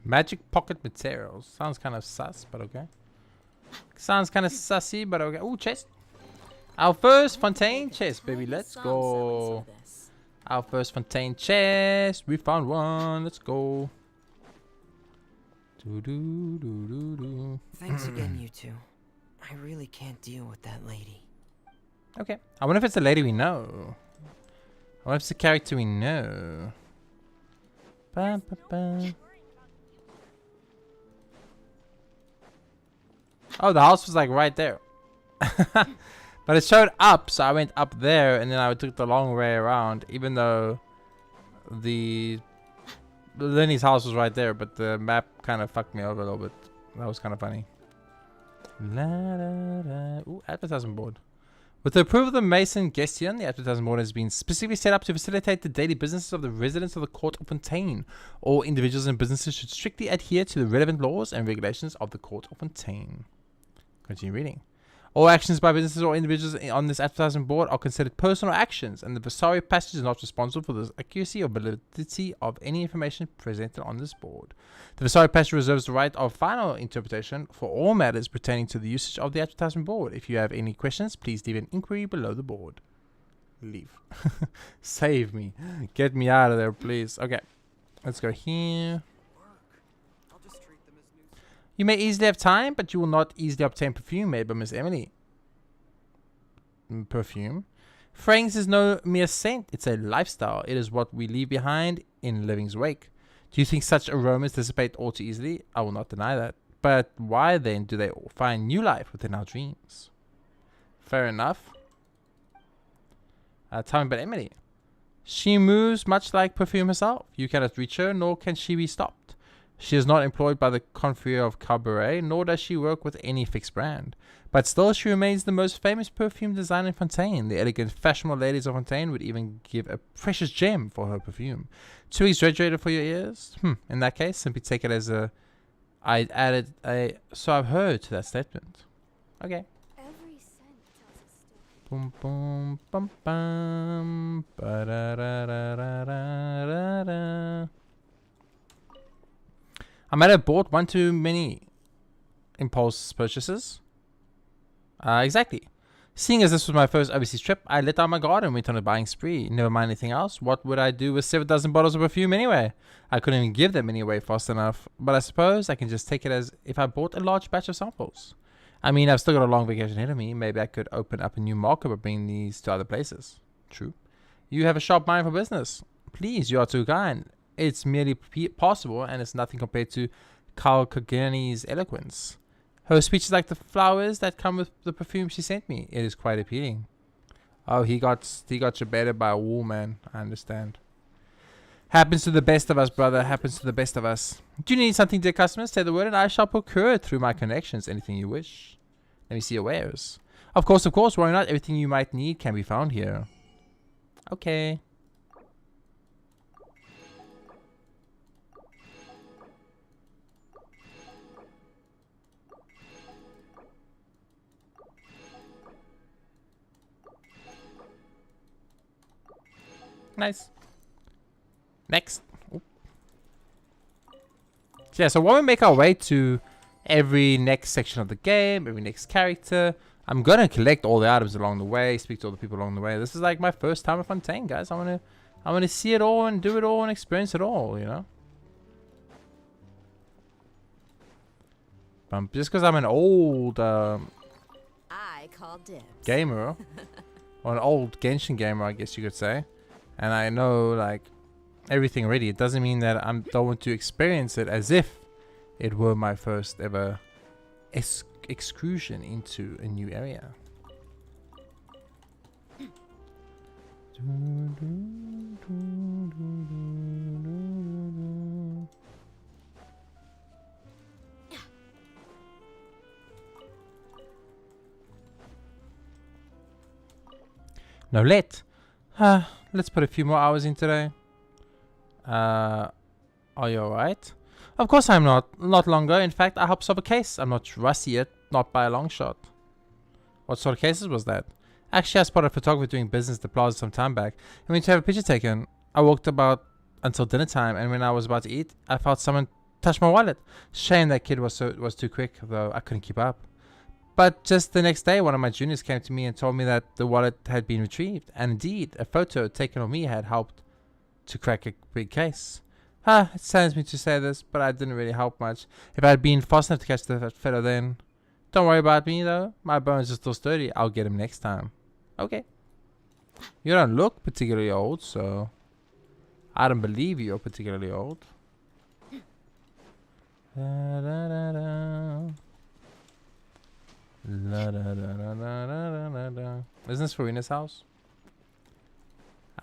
S1: Magic pocket materials. Sounds kind of sus, but okay. Sounds kind of sussy, but okay. Ooh, chest. Our first Fontaine chest, baby. Let's go. Our first Fontaine chest. We found one. Let's go.
S15: Thanks again, you two. I really can't deal with that lady.
S1: Okay. I wonder if it's a lady we know. I wonder if it's a character we know. Ba, ba, ba. Oh, the house was like right there. But it showed up, so I went up there and then I took the long way around, even though the Lenny's house was right there, but the map kind of fucked me over a little bit. That was kind of funny. La, da, da. Ooh, advertisement board. With the approval of the Mason Gestion, the advertisement board has been specifically set up to facilitate the daily businesses of the residents of the Court of Fontaine. All individuals and businesses should strictly adhere to the relevant laws and regulations of the Court of Fontaine. Continue reading. All actions by businesses or individuals on this advertisement board are considered personal actions, and the Vasari passage is not responsible for the accuracy or validity of any information presented on this board. The Vasari passage reserves the right of final interpretation for all matters pertaining to the usage of the advertisement board. If you have any questions, please leave an inquiry below the board. Leave. Save me. Get me out of there, please. Okay. Let's go here. You may easily have time, but you will not easily obtain perfume made by Miss Emily. Perfume. Fragrance is no mere scent, it's a lifestyle. It is what we leave behind in living's wake. Do you think such aromas dissipate all too easily? I will not deny that. But why then do they find new life within our dreams? Fair enough. Tell me about Emily. She moves much like perfume herself. You cannot reach her, nor can she be stopped. She is not employed by the confrérie of Cabaret, nor does she work with any fixed brand. But still, she remains the most famous perfume designer in Fontaine. The elegant, fashionable ladies of Fontaine would even give a precious gem for her perfume. Too exaggerated for your ears? In that case, simply take it as a... I added a... So I've heard to that statement. Okay. Boom, boom, bum, bum, ba-da-da-da-da-da-da. I might have bought one too many impulse purchases. Exactly. Seeing as this was my first overseas trip, I let out my guard and went on a buying spree. Never mind anything else. What would I do with 7 dozen bottles of perfume anyway? I couldn't even give them any away fast enough. But I suppose I can just take it as if I bought a large batch of samples. I mean, I've still got a long vacation ahead of me. Maybe I could open up a new market by bringing these to other places. True. You have a sharp mind for business. Please, you are too kind. It's merely possible, and it's nothing compared to Calcagani's eloquence. Her speech is like the flowers that come with the perfume she sent me. It is quite appealing. Oh, he got jebaited by a wool, man. I understand. Happens to the best of us, brother. Happens to the best of us. Do you need something, dear customers? Say the word and I shall procure it through my connections. Anything you wish. Let me see your wares. Of course, worry not. Everything you might need can be found here. Okay. Nice. Next. Oop. So yeah, so while we make our way to every next section of the game, every next character, I'm gonna collect all the items along the way, speak to all the people along the way. This is like my first time at Fontaine, guys. I wanna see it all and do it all and experience it all, you know. Just because I'm an old
S5: I call dibs.
S1: gamer, or an old Genshin gamer, I guess you could say, and I know like everything already, it doesn't mean that I don't want to experience it as if it were my first ever excursion into a new area. Now let's put a few more hours in today. Are you alright? Of course I'm not. Not longer. In fact, I helped solve a case. I'm not rusty yet. Not by a long shot. What sort of cases was that? Actually, I spotted a photographer doing business at the plaza some time back and went to have a picture taken. I walked about until dinner time, and when I was about to eat, I felt someone touch my wallet. Shame that kid was too quick, though I couldn't keep up. But just the next day, one of my juniors came to me and told me that the wallet had been retrieved, and indeed, a photo taken of me had helped to crack a big case. It saddens me to say this, but I didn't really help much. If I had been fast enough to catch that fellow then. Don't worry about me though. My bones are still sturdy. I'll get him next time. Okay. You don't look particularly old, so I don't believe you're particularly old. Da, da, da, da. La, da, da, da, da, da, da, da. Isn't this Farina's house?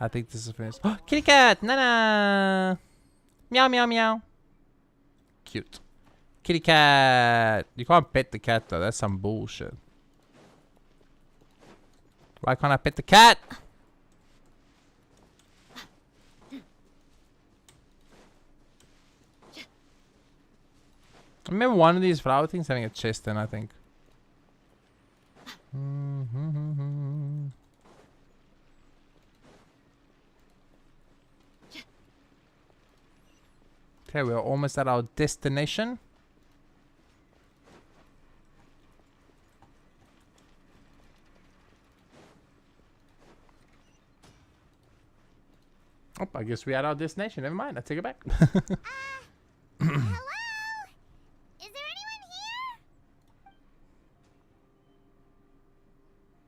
S1: I think this is Farina's. Oh, kitty cat! Nana! Meow, meow, meow. Cute. Kitty cat. You can't pet the cat though. That's some bullshit. Why can't I pet the cat? I remember one of these flower things having a chest in, I think. Okay, we're almost at our destination. Oh, I guess we're at our destination. Never mind, I take it back.
S4: Hello? Is there anyone here?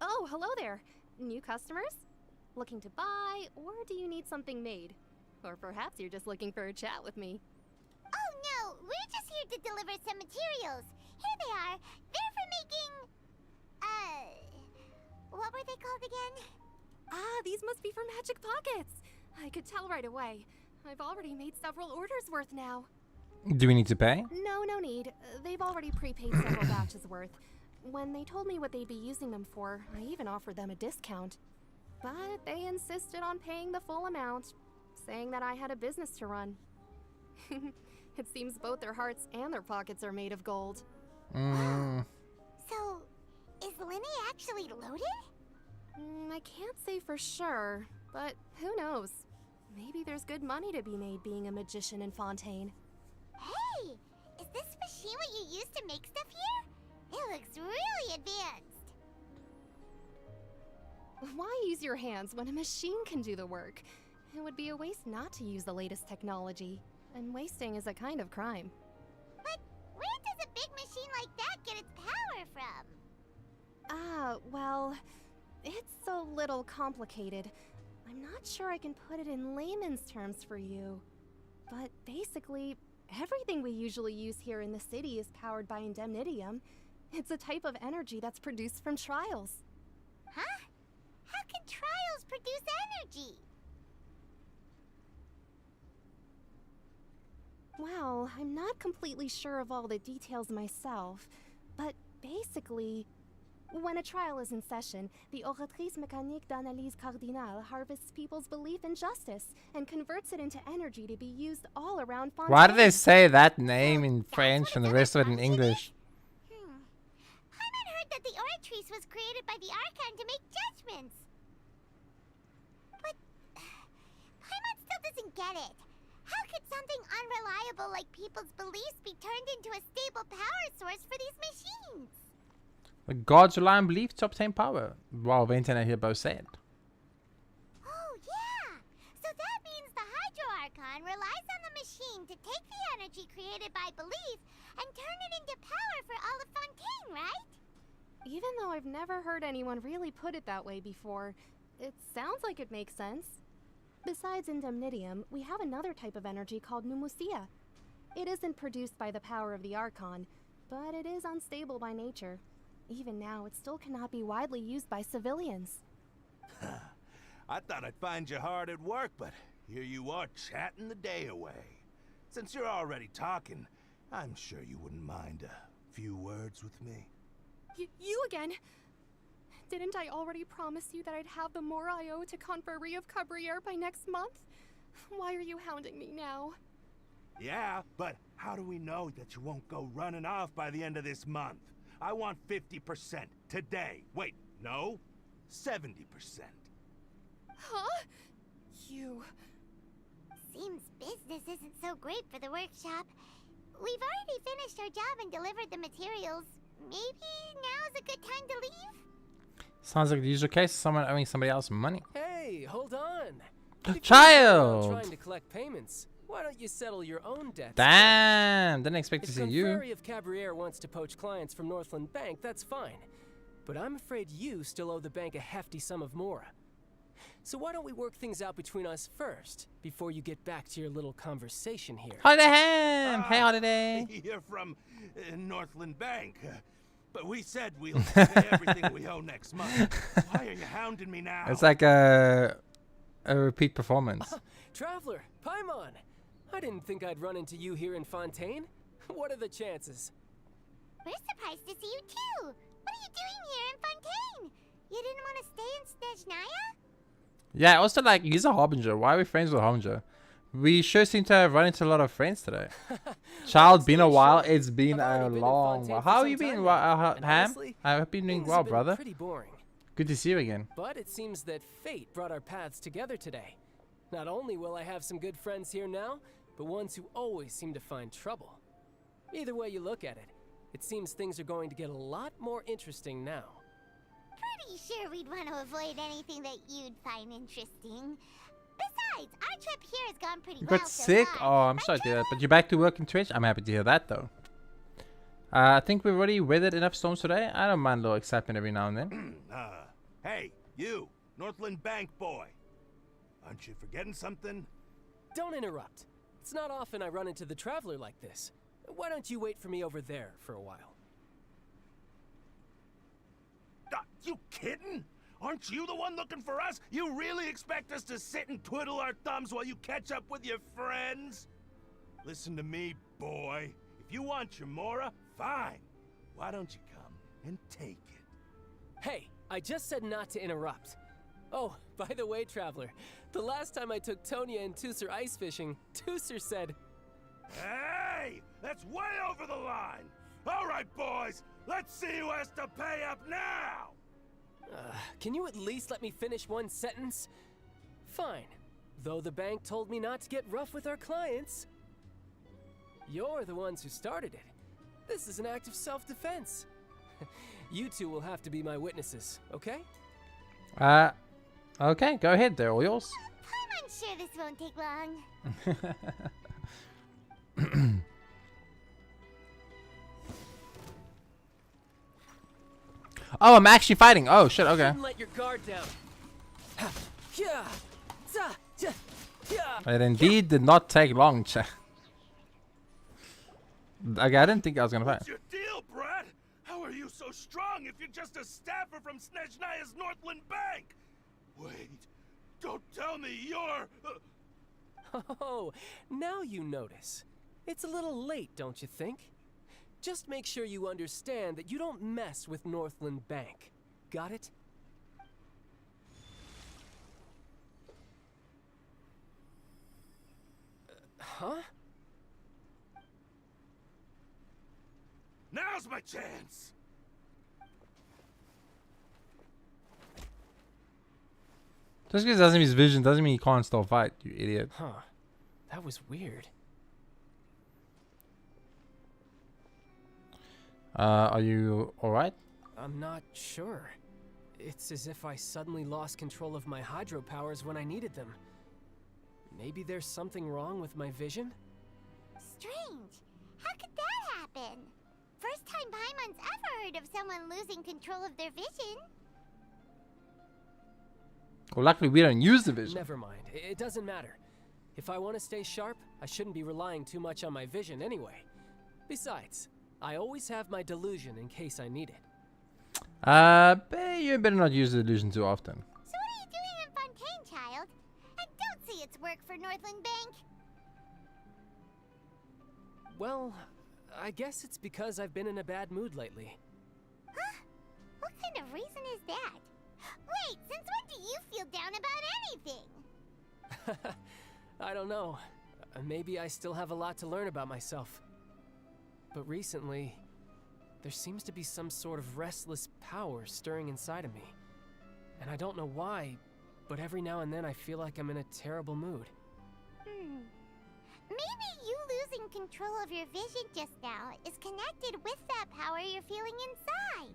S8: Oh, hello there. New customers?
S7: Looking to buy, or do you need something made? Or perhaps you're just looking for a chat with me.
S4: Oh no, we're just here to deliver some materials. Here they are. They're for making... what were they called again?
S7: Ah, these must be for magic pockets. I could tell right away. I've already made several orders worth now.
S1: Do we need to pay?
S7: No, no need. They've already prepaid several batches worth. When they told me what they'd be using them for, I even offered them a discount. But they insisted on paying the full amount, saying that I had a business to run. It seems both their hearts and their pockets are made of gold.
S4: So, is Linny actually loaded?
S7: I can't say for sure, but who knows? Maybe there's good money to be made being a magician in Fontaine.
S4: Hey! Is this machine what you use to make stuff here? It looks really advanced.
S7: Why use your hands when a machine can do the work? It would be a waste not to use the latest technology. And wasting is a kind of crime.
S4: But where does a big machine like that get its power from?
S7: Well, it's a little complicated. I'm not sure I can put it in layman's terms for you. But basically, everything we usually use here in the city is powered by indemnitium. It's a type of energy that's produced from trials.
S4: Huh? How can trials produce energy?
S7: Well, I'm not completely sure of all the details myself, but basically, when a trial is in session, the Oratrice Mécanique d'Analyse Cardinale harvests people's belief in justice and converts it into energy to be used all around Fontaine.
S1: Why do they say that name in French and the rest of it in English?
S4: Paimon heard that the Oratrice was created by the Archon to make judgments. But Paimon still doesn't get it. How could something unreliable like people's beliefs be turned into a stable power source for these machines?
S1: The gods rely on belief to obtain power. Wow, Ventana here both said.
S4: Oh, yeah! So that means the Hydro Archon relies on the machine to take the energy created by belief and turn it into power for all of Fontaine, right?
S7: Even though I've never heard anyone really put it that way before, it sounds like it makes sense. Besides indemnitium, we have another type of energy called pneumosia. It isn't produced by the power of the Archon, but it is unstable by nature. Even now, it still cannot be widely used by civilians.
S10: I thought I'd find you hard at work, but here you are chatting the day away. Since you're already talking, I'm sure you wouldn't mind a few words with me.
S7: You again? Didn't I already promise you that I'd have the more I owe to Confrérie of Cabriere by next month? Why are you hounding me now?
S10: Yeah, but how do we know that you won't go running off by the end of this month? I want 50% today. Wait, no, 70%.
S7: Huh? You...
S4: Seems business isn't so great for the workshop. We've already finished our job and delivered the materials. Maybe now's a good time to leave?
S1: Sounds like the usual case of someone owing somebody else money.
S18: Hey, hold on.
S1: Child!
S18: Trying to collect payments. Why don't you settle your own debts?
S1: Damn! Didn't expect to see you.
S18: If Confrérie of Cabriere wants to poach clients from Northland Bank, that's fine. But I'm afraid you still owe the bank a hefty sum of mora. So why don't we work things out between us first, before you get back to your little conversation here?
S1: Holiday Ham! Hey, Holiday!
S10: You're from Northland Bank. But we said we'll pay everything we owe next month. Why are you hounding me now?
S1: It's like a repeat performance.
S18: Traveler, Paimon! I didn't think I'd run into you here in Fontaine. What are the chances?
S4: We're surprised to see you too. What are you doing here in Fontaine? You didn't want to stay in Snezhnaya?
S1: Yeah, also like, he's a Harbinger. Why are we friends with Harbinger? We sure seem to have run into a lot of friends today. Child, been a while. It's been a long while. How have you been, Ham? I hope you're doing well, brother.
S18: Pretty boring.
S1: Good to see you again.
S18: But it seems that fate brought our paths together today. Not only will I have some good friends here now, but ones who always seem to find trouble. Either way you look at it, it seems things are going to get a lot more interesting now.
S4: Pretty sure we'd want to avoid anything that you'd find interesting. Besides, our trip here has gone pretty
S1: You
S4: well
S1: got
S4: so
S1: sick?
S4: far.
S1: Oh, I'm sorry to hear that. But you're back to work in Twitch? I'm happy to hear that, though. I think we've already weathered enough storms today. I don't mind a little excitement every now and then.
S10: Hey, you. Northland Bank boy. Aren't you forgetting something?
S18: Don't interrupt. It's not often I run into the Traveler like this. Why don't you wait for me over there for a while?
S10: You kidding? Aren't you the one looking for us? You really expect us to sit and twiddle our thumbs while you catch up with your friends? Listen to me, boy. If you want your Mora, fine. Why don't you come and take it?
S18: Hey, I just said not to interrupt. Oh, by the way, Traveler, the last time I took Tonya and Tusser ice fishing, Tusser said...
S10: Hey! That's way over the line! All right, boys, let's see who has to pay up now!
S18: Can you at least let me finish one sentence? Fine. Though the bank told me not to get rough with our clients. You're the ones who started it. This is an act of self-defense. You two will have to be my witnesses, okay?
S1: Okay, go ahead. They're all yours.
S4: I'm sure this won't take long.
S1: Oh, I'm actually fighting. Oh shit. Okay.
S18: Let your guard down.
S1: It indeed did not take long. Okay, I didn't think I was gonna fight.
S10: What's your deal, Brad? How are you so strong if you're just a staffer from Snezhnaya's Northland Bank? Wait, don't tell me you're...
S18: Oh, now you notice. It's a little late, don't you think? Just make sure you understand that you don't mess with Northland Bank. Got it? Huh?
S10: Now's my chance!
S1: Just because it doesn't mean his vision doesn't mean he can't still fight, you idiot.
S18: Huh. That was weird.
S1: Are you alright?
S18: I'm not sure. It's as if I suddenly lost control of my hydro powers when I needed them. Maybe there's something wrong with my vision?
S4: Strange. How could that happen? First time Paimon's ever heard of someone losing control of their vision.
S1: Well, luckily we don't use the vision.
S18: Never mind. It doesn't matter. If I want to stay sharp, I shouldn't be relying too much on my vision anyway. Besides, I always have my delusion in case I need it.
S1: But you better not use the delusion too often.
S4: So what are you doing in Fontaine, child? And don't say it's work for Northland Bank.
S18: Well, I guess it's because I've been in a bad mood lately.
S4: Huh? What kind of reason is that? Wait, since when do you feel down about anything?
S18: I don't know. Maybe I still have a lot to learn about myself. But recently, there seems to be some sort of restless power stirring inside of me. And I don't know why, but every now and then I feel like I'm in a terrible mood.
S4: Maybe you losing control of your vision just now is connected with that power you're feeling inside.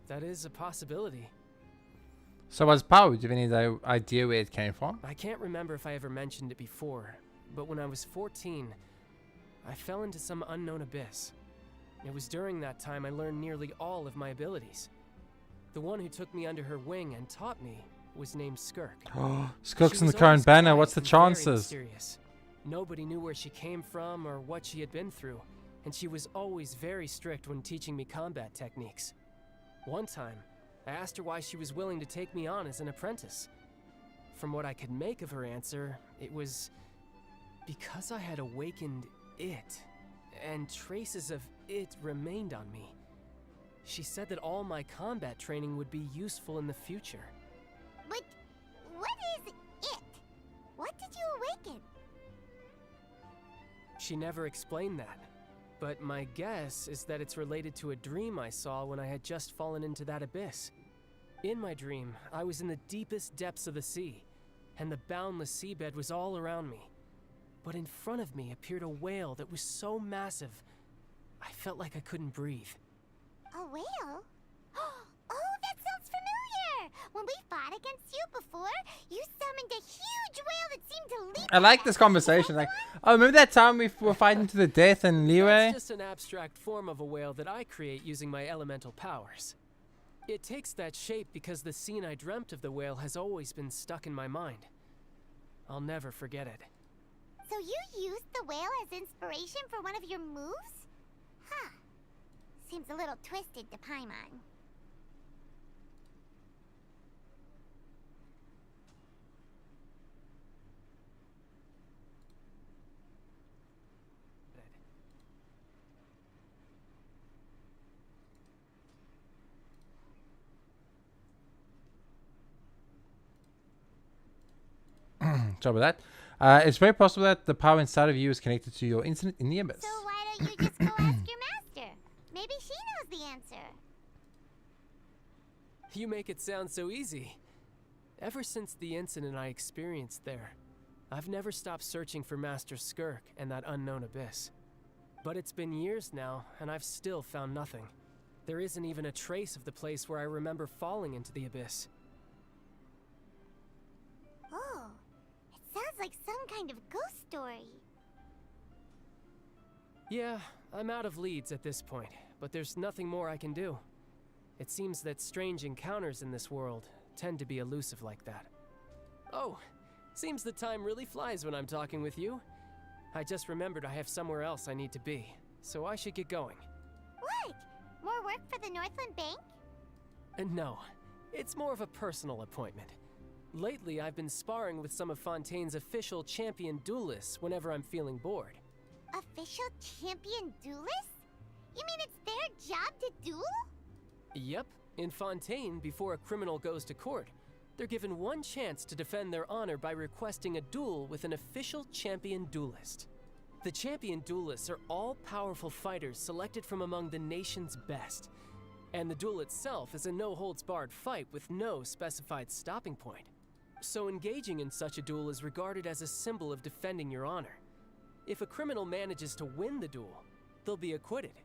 S18: That is a possibility.
S1: So what's power? Do you have any idea where it came from?
S18: I can't remember if I ever mentioned it before, but when I was 14, I fell into some unknown abyss. It was during that time I learned nearly all of my abilities. The one who took me under her wing and taught me was named Skirk.
S1: Oh, Skirk's in the current banner. What's the chances?
S18: Nobody knew where she came from or what she had been through, and she was always very strict when teaching me combat techniques. One time, I asked her why she was willing to take me on as an apprentice. From what I could make of her answer, it was because I had awakened it, and traces of it remained on me. She said that all my combat training would be useful in the future.
S4: But what is it? What did you awaken?
S18: She never explained that, but my guess is that it's related to a dream I saw when I had just fallen into that abyss. In my dream, I was in the deepest depths of the sea, and the boundless seabed was all around me. But in front of me appeared a whale that was so massive, I felt like I couldn't breathe.
S4: A whale? Oh, that sounds familiar! When we fought against you before, you summoned a huge whale that seemed to leap.
S1: I like this conversation. Like, oh, remember that time we were fighting to the death in Liyue?
S18: That's just an abstract form of a whale that I create using my elemental powers. It takes that shape because the scene I dreamt of the whale has always been stuck in my mind. I'll never forget it.
S4: So you used the whale as inspiration for one of your moves? Huh. Seems a little twisted to Paimon.
S1: Sorry about that. It's very possible that the power inside of you is connected to your incident in the abyss.
S4: So why don't you just go ask your master? Maybe she knows the answer.
S18: You make it sound so easy. Ever since the incident I experienced there, I've never stopped searching for Master Skirk and that unknown abyss. But it's been years now, and I've still found nothing. There isn't even a trace of the place where I remember falling into the abyss.
S4: Oh, it sounds like some kind of ghost story.
S18: Yeah, I'm out of leads at this point, but there's nothing more I can do. It seems that strange encounters in this world tend to be elusive like that. Oh, seems the time really flies when I'm talking with you. I just remembered I have somewhere else I need to be, so I should get going.
S4: What? More work for the Northland Bank?
S18: No, it's more of a personal appointment. Lately, I've been sparring with some of Fontaine's official champion duelists whenever I'm feeling bored.
S4: Official champion duelists? You mean it's their job to duel?
S18: Yep. In Fontaine, before a criminal goes to court, they're given one chance to defend their honor by requesting a duel with an official champion duelist. The champion duelists are all-powerful fighters selected from among the nation's best. And the duel itself is a no-holds-barred fight with no specified stopping point. So engaging in such a duel is regarded as a symbol of defending your honor. If a criminal manages to win the duel, they'll be acquitted.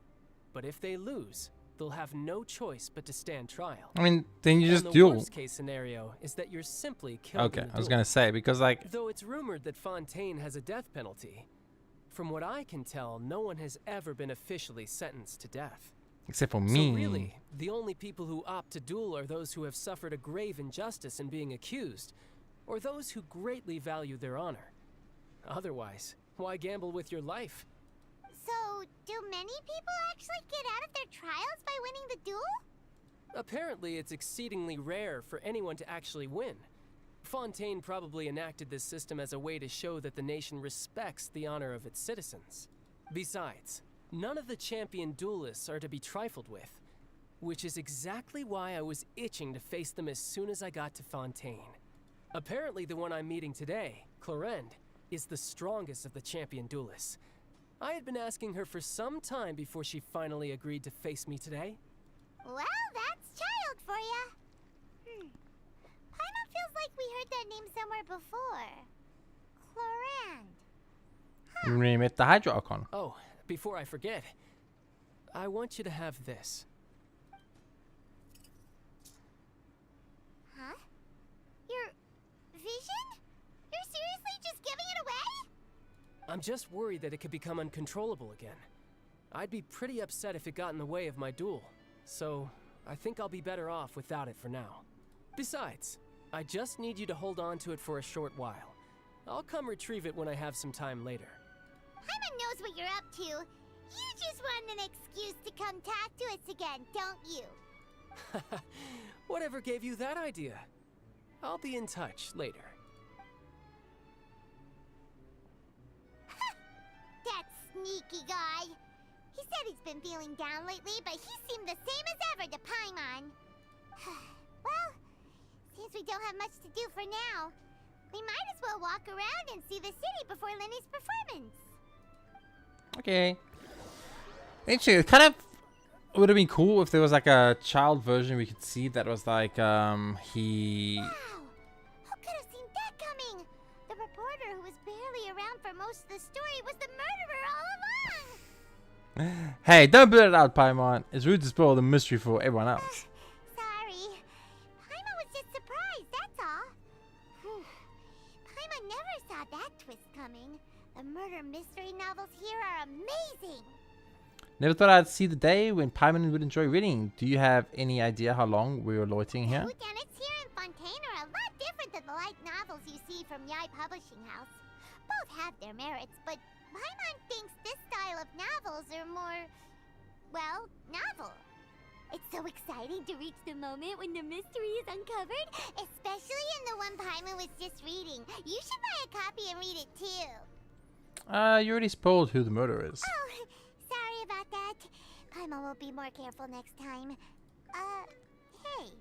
S18: But if they lose, they'll have no choice but to stand trial.
S1: I mean, then you just
S18: and
S1: duel.
S18: The worst case scenario is that you're simply killed.
S1: Okay,
S18: in the
S1: I was
S18: duel.
S1: gonna say, because like...
S18: Though it's rumored that Fontaine has a death penalty, from what I can tell, no one has ever been officially sentenced to death.
S1: Except for me.
S18: So really, the only people who opt to duel are those who have suffered a grave injustice in being accused, or those who greatly value their honor. Otherwise, why gamble with your life?
S4: So, do many people actually get out of their trials by winning the duel?
S18: Apparently, it's exceedingly rare for anyone to actually win. Fontaine probably enacted this system as a way to show that the nation respects the honor of its citizens. Besides, none of the champion duelists are to be trifled with, which is exactly why I was itching to face them as soon as I got to Fontaine. Apparently, the one I'm meeting today, Clorinde, is the strongest of the champion duelists. I had been asking her for some time before she finally agreed to face me today.
S4: Well, that's child for ya. Paimon feels like we heard that name somewhere before. Clorinde.
S1: You remember the Hydra Archon.
S18: Oh, before I forget, I want you to have this.
S4: Huh? Your vision? You're seriously just giving it away?
S18: I'm just worried that it could become uncontrollable again. I'd be pretty upset if it got in the way of my duel, so I think I'll be better off without it for now. Besides, I just need you to hold on to it for a short while. I'll come retrieve it when I have some time later.
S4: Paimon knows what you're up to. You just want an excuse to come talk to us again, don't you?
S18: Whatever gave you that idea? I'll be in touch later.
S4: That sneaky guy. He said he's been feeling down lately, but he seemed the same as ever to Paimon. Well, since we don't have much to do for now, we might as well walk around and see the city before Lenny's performance.
S1: Okay. Actually, it kind of would have been cool if there was like a child version we could see that was like, he...
S4: Wow! Who could have seen that coming? The reporter who was barely around for most of the story was the murderer all along!
S1: Hey, don't blurt it out, Paimon. It's rude to spoil the mystery for everyone else.
S4: Sorry. Paimon was just surprised, that's all. Paimon never saw that twist coming. The murder mystery novels here are amazing.
S1: Never thought I'd see the day when Paimon would enjoy reading. Do you have any idea how long we were loitering here?
S4: Whodunits here in Fontaine are a lot different than the light novels you see from Yai Publishing House. Both have their merits, but Paimon thinks this style of novels are more, well, novel. It's so exciting to reach the moment when the mystery is uncovered, especially in the one Paimon was just reading. You should buy a copy and read it too.
S1: You already spoiled who the murderer is.
S4: Oh, sorry about that. Paimon will be more careful next time. Hey,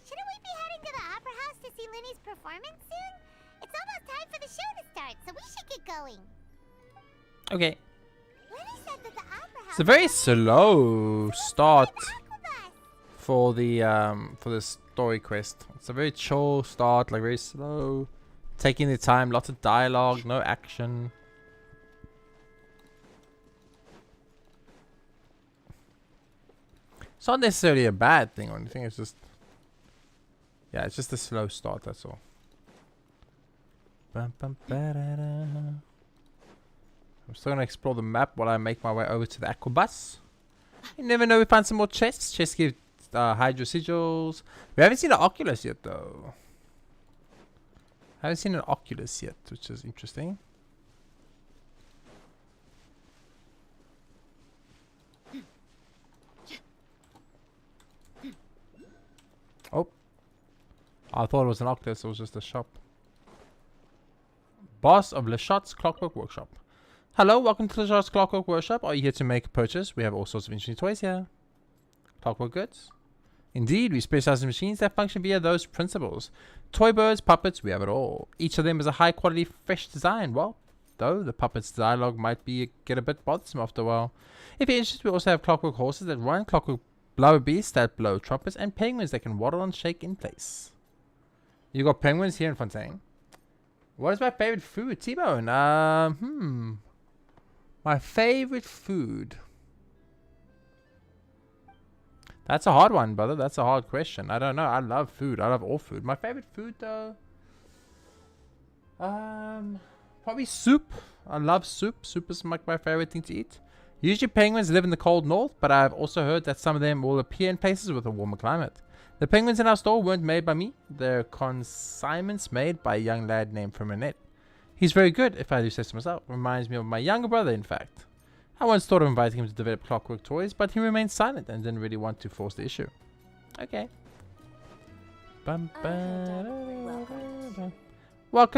S4: shouldn't we be heading to the Opera House to see Linny's performance soon? It's almost time for the show to start, so we should get going.
S1: Okay.
S4: Linny said that the Opera House...
S1: It's a very slow start for the for this story quest. It's a very chill start, like very slow, taking their time, lots of dialogue, no action. It's not necessarily a bad thing or anything. It's just, yeah, it's just a slow start. That's all. I'm still gonna explore the map while I make my way over to the Aquabus. You never know, we find some more chests. Chests give hydro sigils. We haven't seen an Oculus yet, though. Haven't seen an Oculus yet, which is interesting. Oh, I thought it was an Oculus. It was just a shop. Boss of Leshot's Clockwork Workshop. Hello, welcome to Leshot's Clockwork Workshop. Are you here to make a purchase? We have all sorts of interesting toys here. Clockwork goods? Indeed, we specialize in machines that function via those principles. Toy birds, puppets, we have it all. Each of them is a high quality, fresh design. Well, though, the puppet's dialogue might get a bit bothersome after a while. If you're interested, we also have clockwork horses that run, clockwork blower beasts that blow trumpets, and penguins that can waddle and shake in place. You got penguins here in Fontaine. What is my favorite food? T-bone. My favorite food. That's a hard one, brother. That's a hard question. I don't know. I love food. I love all food. My favorite food, though, probably soup. I love soup. Soup is my favorite thing to eat. Usually penguins live in the cold north, but I've also heard that some of them will appear in places with a warmer climate. The penguins in our store weren't made by me. They're consignments made by a young lad named Firmanet. He's very good, if I do say so myself. Reminds me of my younger brother, in fact. I once thought of inviting him to develop clockwork toys, but he remained silent and didn't really want to force the issue. Okay. Welcome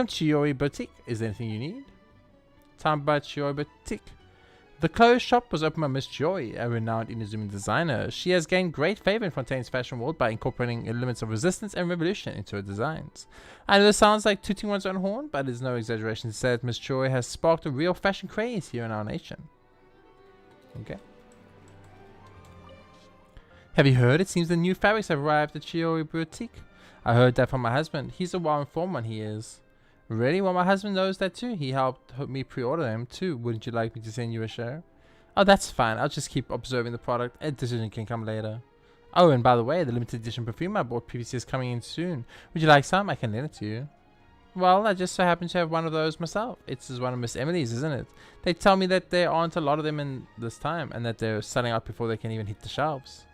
S1: to Chiori Boutique. Is there anything you need? Time about Chiori Boutique. The clothes shop was opened by Miss Joy, a renowned Inazuman designer. She has gained great favor in Fontaine's fashion world by incorporating elements of resistance and revolution into her designs. I know this sounds like tooting one's own horn, but it is no exaggeration to say that Miss Joy has sparked a real fashion craze here in our nation. Okay. Have you heard? It seems the new fabrics have arrived at Chiori Boutique. I heard that from my husband. He's a well-informed one, he is. Really? Well, my husband knows that too. He helped me pre-order them too. Wouldn't you like me to send you a share? Oh, that's fine. I'll just keep observing the product. A decision can come later. Oh, and by the way, the limited edition perfume I bought previously is coming in soon. Would you like some? I can lend it to you. Well, I just so happen to have one of those myself. It's one of Miss Emily's, isn't it? They tell me that there aren't a lot of them in this time, and that they're selling out before they can even hit the shelves.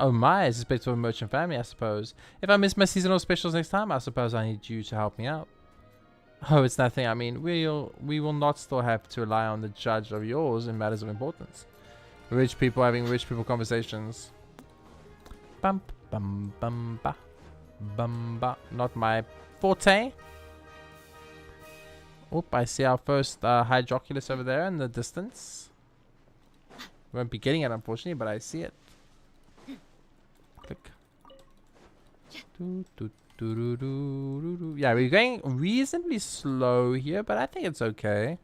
S1: Oh my, it's a bit for a merchant family, I suppose. If I miss my seasonal specials next time, I suppose I need you to help me out. Oh, it's nothing. I mean, we will not still have to rely on the judge of yours in matters of importance. Rich people having rich people conversations. Bum bum bum ba. Bum ba. Not my forte. Oop, I see our first Hydroculus over there in the distance. Won't be getting it, unfortunately, but I see it. Click. Yeah, we're going reasonably slow here, but I think it's okay.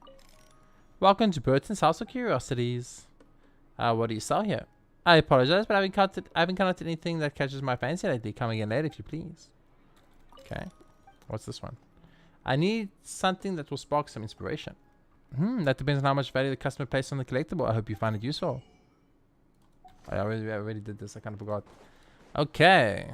S1: Welcome to Burton's House of Curiosities. What do you sell here? I apologize, but I haven't encountered anything that catches my fancy lately. Come again later, if you please. Okay. What's this one? I need something that will spark some inspiration. That depends on how much value the customer places on the collectible. I hope you find it useful. I already did this. I kind of forgot. Okay.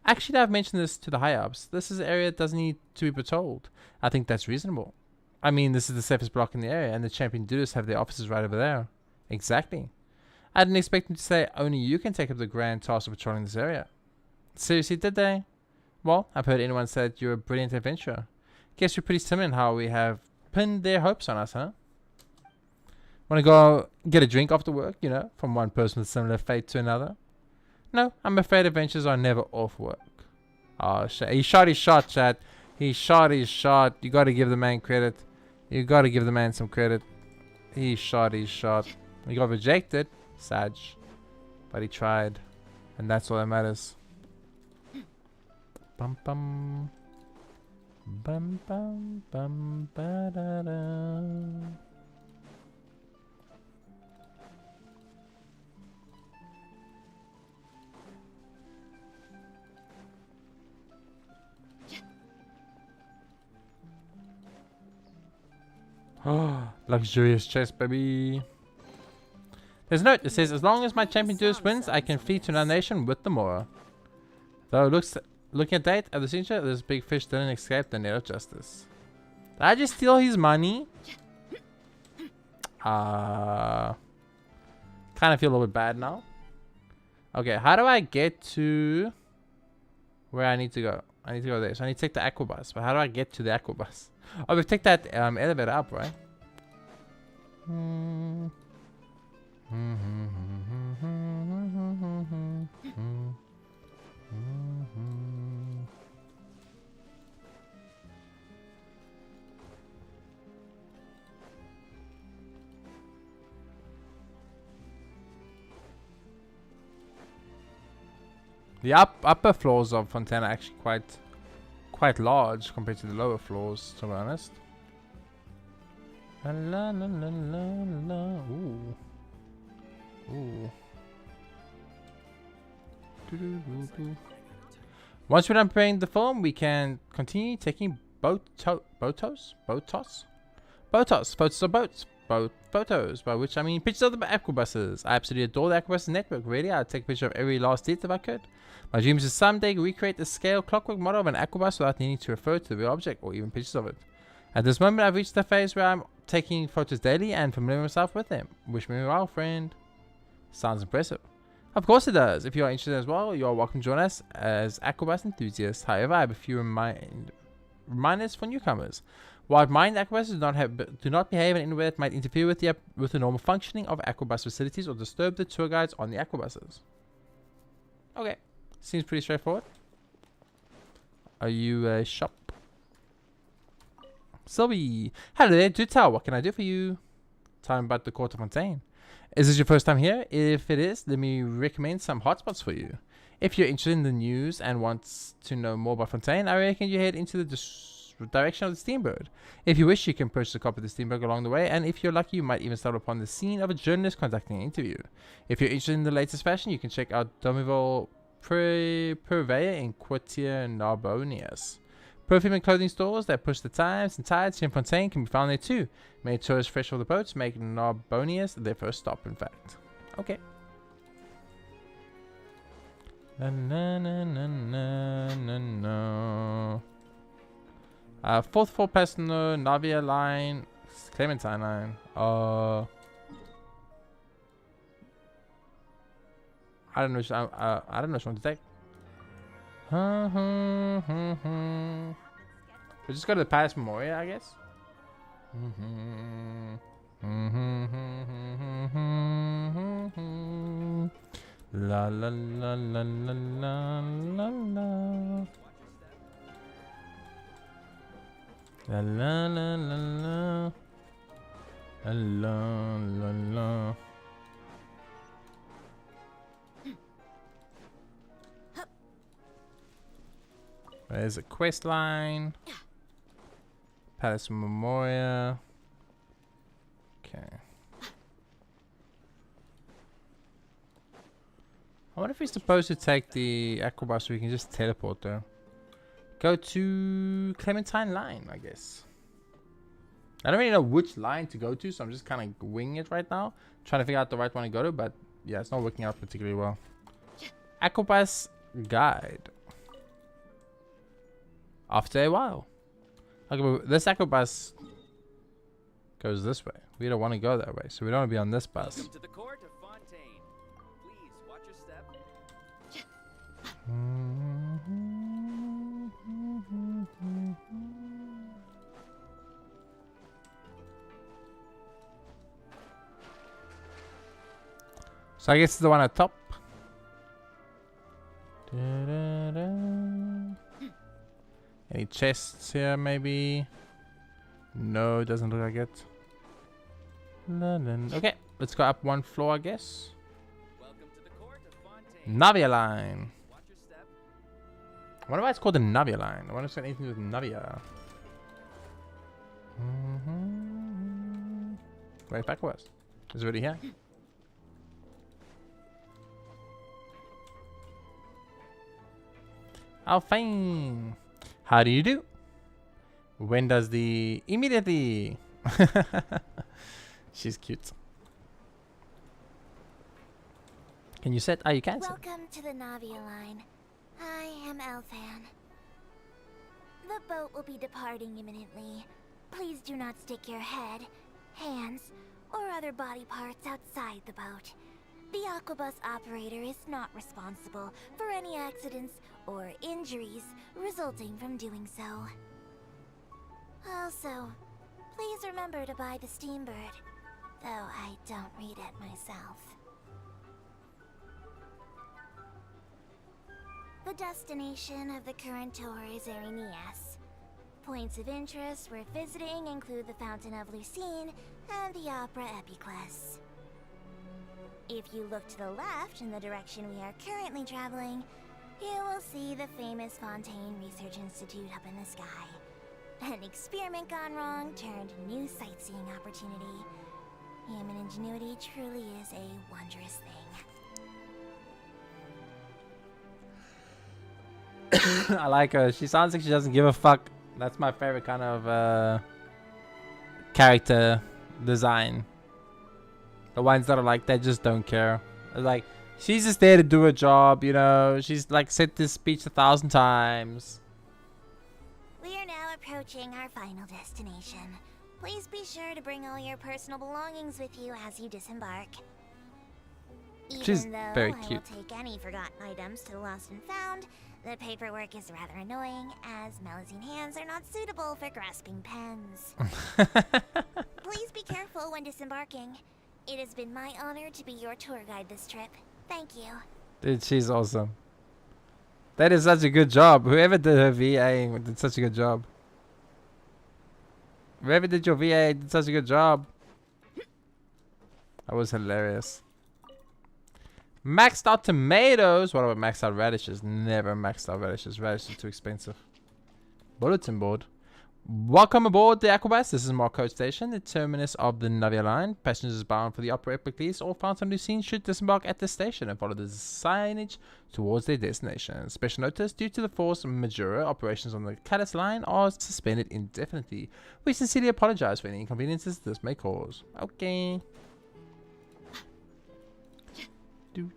S1: Actually, I've mentioned this to the high-ups. This is an area that doesn't need to be patrolled. I think that's reasonable. I mean, this is the safest block in the area, and the champion duelists have their offices right over there. Exactly. I didn't expect them to say only you can take up the grand task of patrolling this area. Seriously, did they? Well, I've heard anyone say that you're a brilliant adventurer. Guess you're pretty similar in how we have pinned their hopes on us, huh? Want to go get a drink after work, you know, from one person with similar fate to another? No, I'm afraid adventures are never off work. Oh, he shot his shot, chat. He shot his shot. You gotta give the man credit. You gotta give the man some credit. He shot his shot. He got rejected, Sag. But he tried. And that's all that matters. Bum bum. Bum bum bum ba da da. Oh, luxurious chest, baby. There's a note that says, as long as my champion duelist wins, I can flee to another nation with the Mora. Though looking at date of the signature, this big fish didn't escape the net of justice. Did I just steal his money? Kind of feel a little bit bad now. Okay, how do I get to where I need to go? I need to go there. So I need to take the aquabus. But how do I get to the aquabus? Oh, we've taken that elevator up, right? The upper floors of Fontaine are actually quite large compared to the lower floors, to be honest. La la la la la la. Ooh. Ooh. Once we're done preparing the film, we can continue taking photos of boats. Photos, by which I mean pictures of the aquabuses. I absolutely adore the aquabus network. Really, I'd take a picture of every last seat if I could. My dream is to someday recreate the scale clockwork model of an aquabus without needing to refer to the real object or even pictures of it. At this moment, I've reached the phase where I'm taking photos daily and familiar myself with them. Wish me well, friend. Sounds impressive. Of course it does. If you are interested as well, you are welcome to join us as aquabus enthusiasts. However, I have a few reminders for newcomers. While mined aquabuses do not behave in any way that might interfere with the normal functioning of aquabus facilities or disturb the tour guides on the aquabuses. Okay, seems pretty straightforward. Are you a shop? Sylvie, hello there. Do tell. What can I do for you? Tell me about the Court of Fontaine. Is this your first time here? If it is, let me recommend some hotspots for you. If you're interested in the news and want to know more about Fontaine, I reckon you head into the direction of the Steamboat. If you wish, you can purchase a copy of the Steamboat along the way, and if you're lucky, you might even stumble upon the scene of a journalist conducting an interview. If you're interested in the latest fashion, you can check out Domival Purveyor in Quartier Narbonius. Perfume and clothing stores that push the times and tides in Fontaine can be found there too. Many tourists fresh off the boats make Narbonius their first stop, in fact. Okay. Na na na na na na na. Fourth floor passenger, Navia line, Clementine line. I don't know which I don't know which one to take. We just go to the Palace Memorial, I guess. La la la la la la la la. La la la la la. La la la la. There's a quest line. Palace Memorial. Okay. I wonder if we're supposed to take the aquabus so we can just teleport there. Go to Clementine line, I guess. I don't really know which line to go to, so I'm just kind of winging it right now. Trying to figure out the right one to go to, but yeah, it's not working out particularly well. Aquabus guide. After a while. Okay, but this aquabus goes this way. We don't want to go that way, so we don't want to be on this bus.
S3: Welcome to the court of Fontaine. Please watch your step.
S1: So I guess it's the one at top. Any chests here, maybe? No, it doesn't look like it. Okay, let's go up one floor, I guess. Navia line. I wonder why it's called the Navia line. I wonder if it's got anything to do with Navia. Right backwards. Is it already here? Oh, fine. How do you do? When does the... Immediately. She's cute. Can you set? Oh, you can set.
S4: Welcome to the Navia line. I am Elfan. The boat will be departing imminently. Please do not stick your head, hands, or other body parts outside the boat. The Aquabus operator is not responsible for any accidents or injuries resulting from doing so. Also, please remember to buy the Steambird, though I don't read it myself. The destination of the current tour is Erinias. Points of interest worth visiting include the Fountain of Lucine and the Opera Epiclese. If you look to the left in the direction we are currently traveling, you will see the famous Fontaine Research Institute up in the sky. An experiment gone wrong turned new sightseeing opportunity. Human ingenuity truly is a wondrous thing.
S1: I like her. She sounds like she doesn't give a fuck. That's my favorite kind of character design. The ones that are like, they just don't care. Like, she's just there to do her job, you know. She's like said this speech 1,000 times.
S4: We are now approaching our final destination. Please be sure to bring all your personal belongings with you as you disembark.
S1: She's
S4: Even though
S1: very
S4: I
S1: cute.
S4: will take any forgotten items to the lost and found, the paperwork is rather annoying, as Melusine hands are not suitable for grasping pens. Please be careful when disembarking. It has been my honor to be your tour guide this trip. Thank you.
S1: Dude, she's awesome. That is such a good job. Whoever did her VA did such a good job. Whoever did your VA did such a good job. That was hilarious. Maxed out tomatoes. What about maxed out radishes? Never maxed out radishes. Radishes are too expensive. Bulletin board. Welcome aboard the Aquabus. This is Marco Station, the terminus of the Navia line. Passengers bound for the Opera Epiclese or Fountain Lucine should disembark at this station and follow the signage towards their destination. Special notice, due to the force majeure, operations on the Calais line are suspended indefinitely. We sincerely apologize for any inconveniences this may cause. Okay. Do.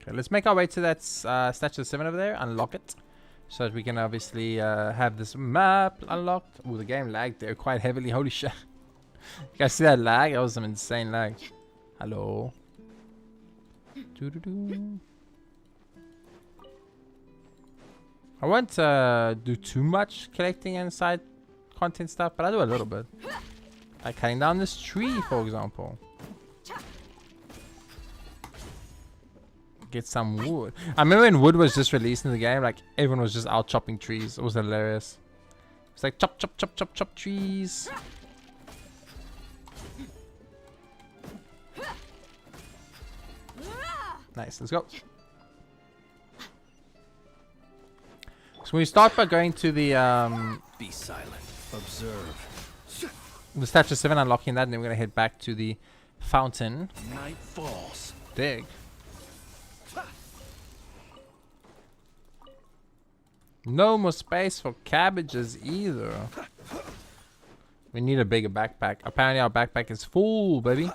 S1: Okay, let's make our way to that statue of 7 over there, unlock it, so that we can obviously have this map unlocked. Oh, the game lagged there quite heavily. Holy shit. You guys see that lag? That was some insane lag. Hello. I won't do too much collecting and side content stuff, but I do a little bit. Like cutting down this tree, for example. Get some wood. I remember when wood was just released in the game, like everyone was just out chopping trees. It was hilarious. It's like chop, chop, chop, chop, chop trees. Nice, let's go. So we start by going to the
S3: Be silent. Observe.
S1: the statue 7, unlocking that, and then we're gonna head back to the fountain.
S3: Night falls.
S1: Dig. No more space for cabbages either. We need a bigger backpack. Apparently our backpack is full, baby.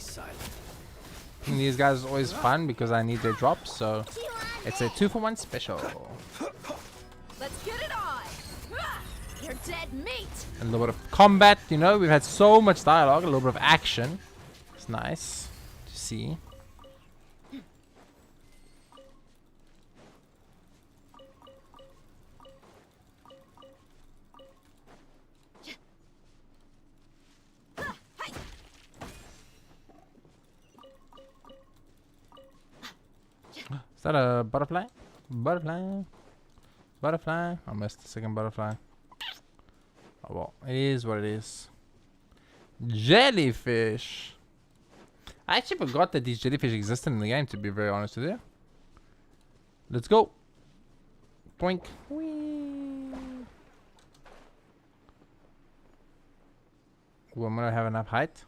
S18: silent.
S1: And these guys are always fun because I need their drops, so it's a 2-for-1 special.
S24: Let's get it on. You're dead meat.
S1: And a little bit of combat, you know, we've had so much dialogue, a little bit of action. It's nice to see. Is that a butterfly? Butterfly? Butterfly? I missed the second butterfly. Oh well, it is what it is. Jellyfish! I actually forgot that these jellyfish existed in the game, to be very honest with you. Let's go! Boink! Whee! Ooh, I'm gonna have enough height.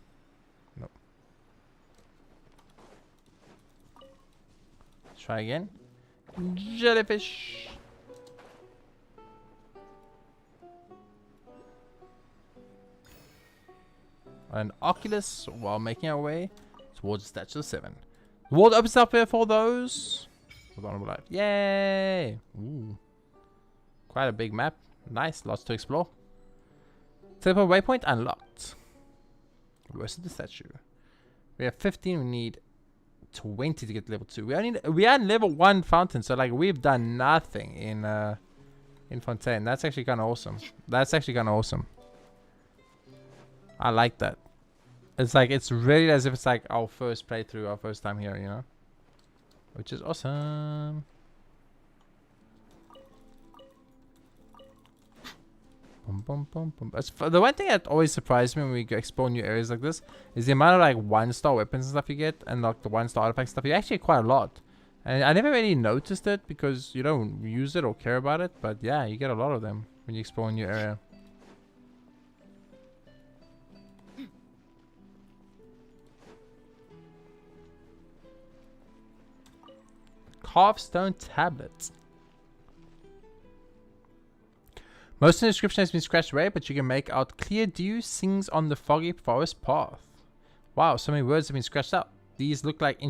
S1: Nope. Try again. Jellyfish! An Oculus while making our way towards the Statue of 7. The world opens up here for those. Yay! Ooh. Quite a big map. Nice, lots to explore. Teapot waypoint unlocked. Where's the statue? We have 15, we need 20 to get level 2. We are in level 1 fountain, so like we've done nothing in Fontaine. That's actually kinda awesome. That's actually kinda awesome. I like that. It's like, it's really as if it's like our first playthrough, our first time here, you know? Which is awesome. Boom, boom, boom, boom. The one thing that always surprised me when we explore new areas like this is the amount of like 1-star weapons and stuff you get, and like the 1-star artifact stuff. You actually get quite a lot. And I never really noticed it because you don't use it or care about it, but yeah, you get a lot of them when you explore a new area. Carved stone tablets. Most of the description has been scratched away, but you can make out clear dew sings on the foggy forest path. Wow, so many words have been scratched out. These look like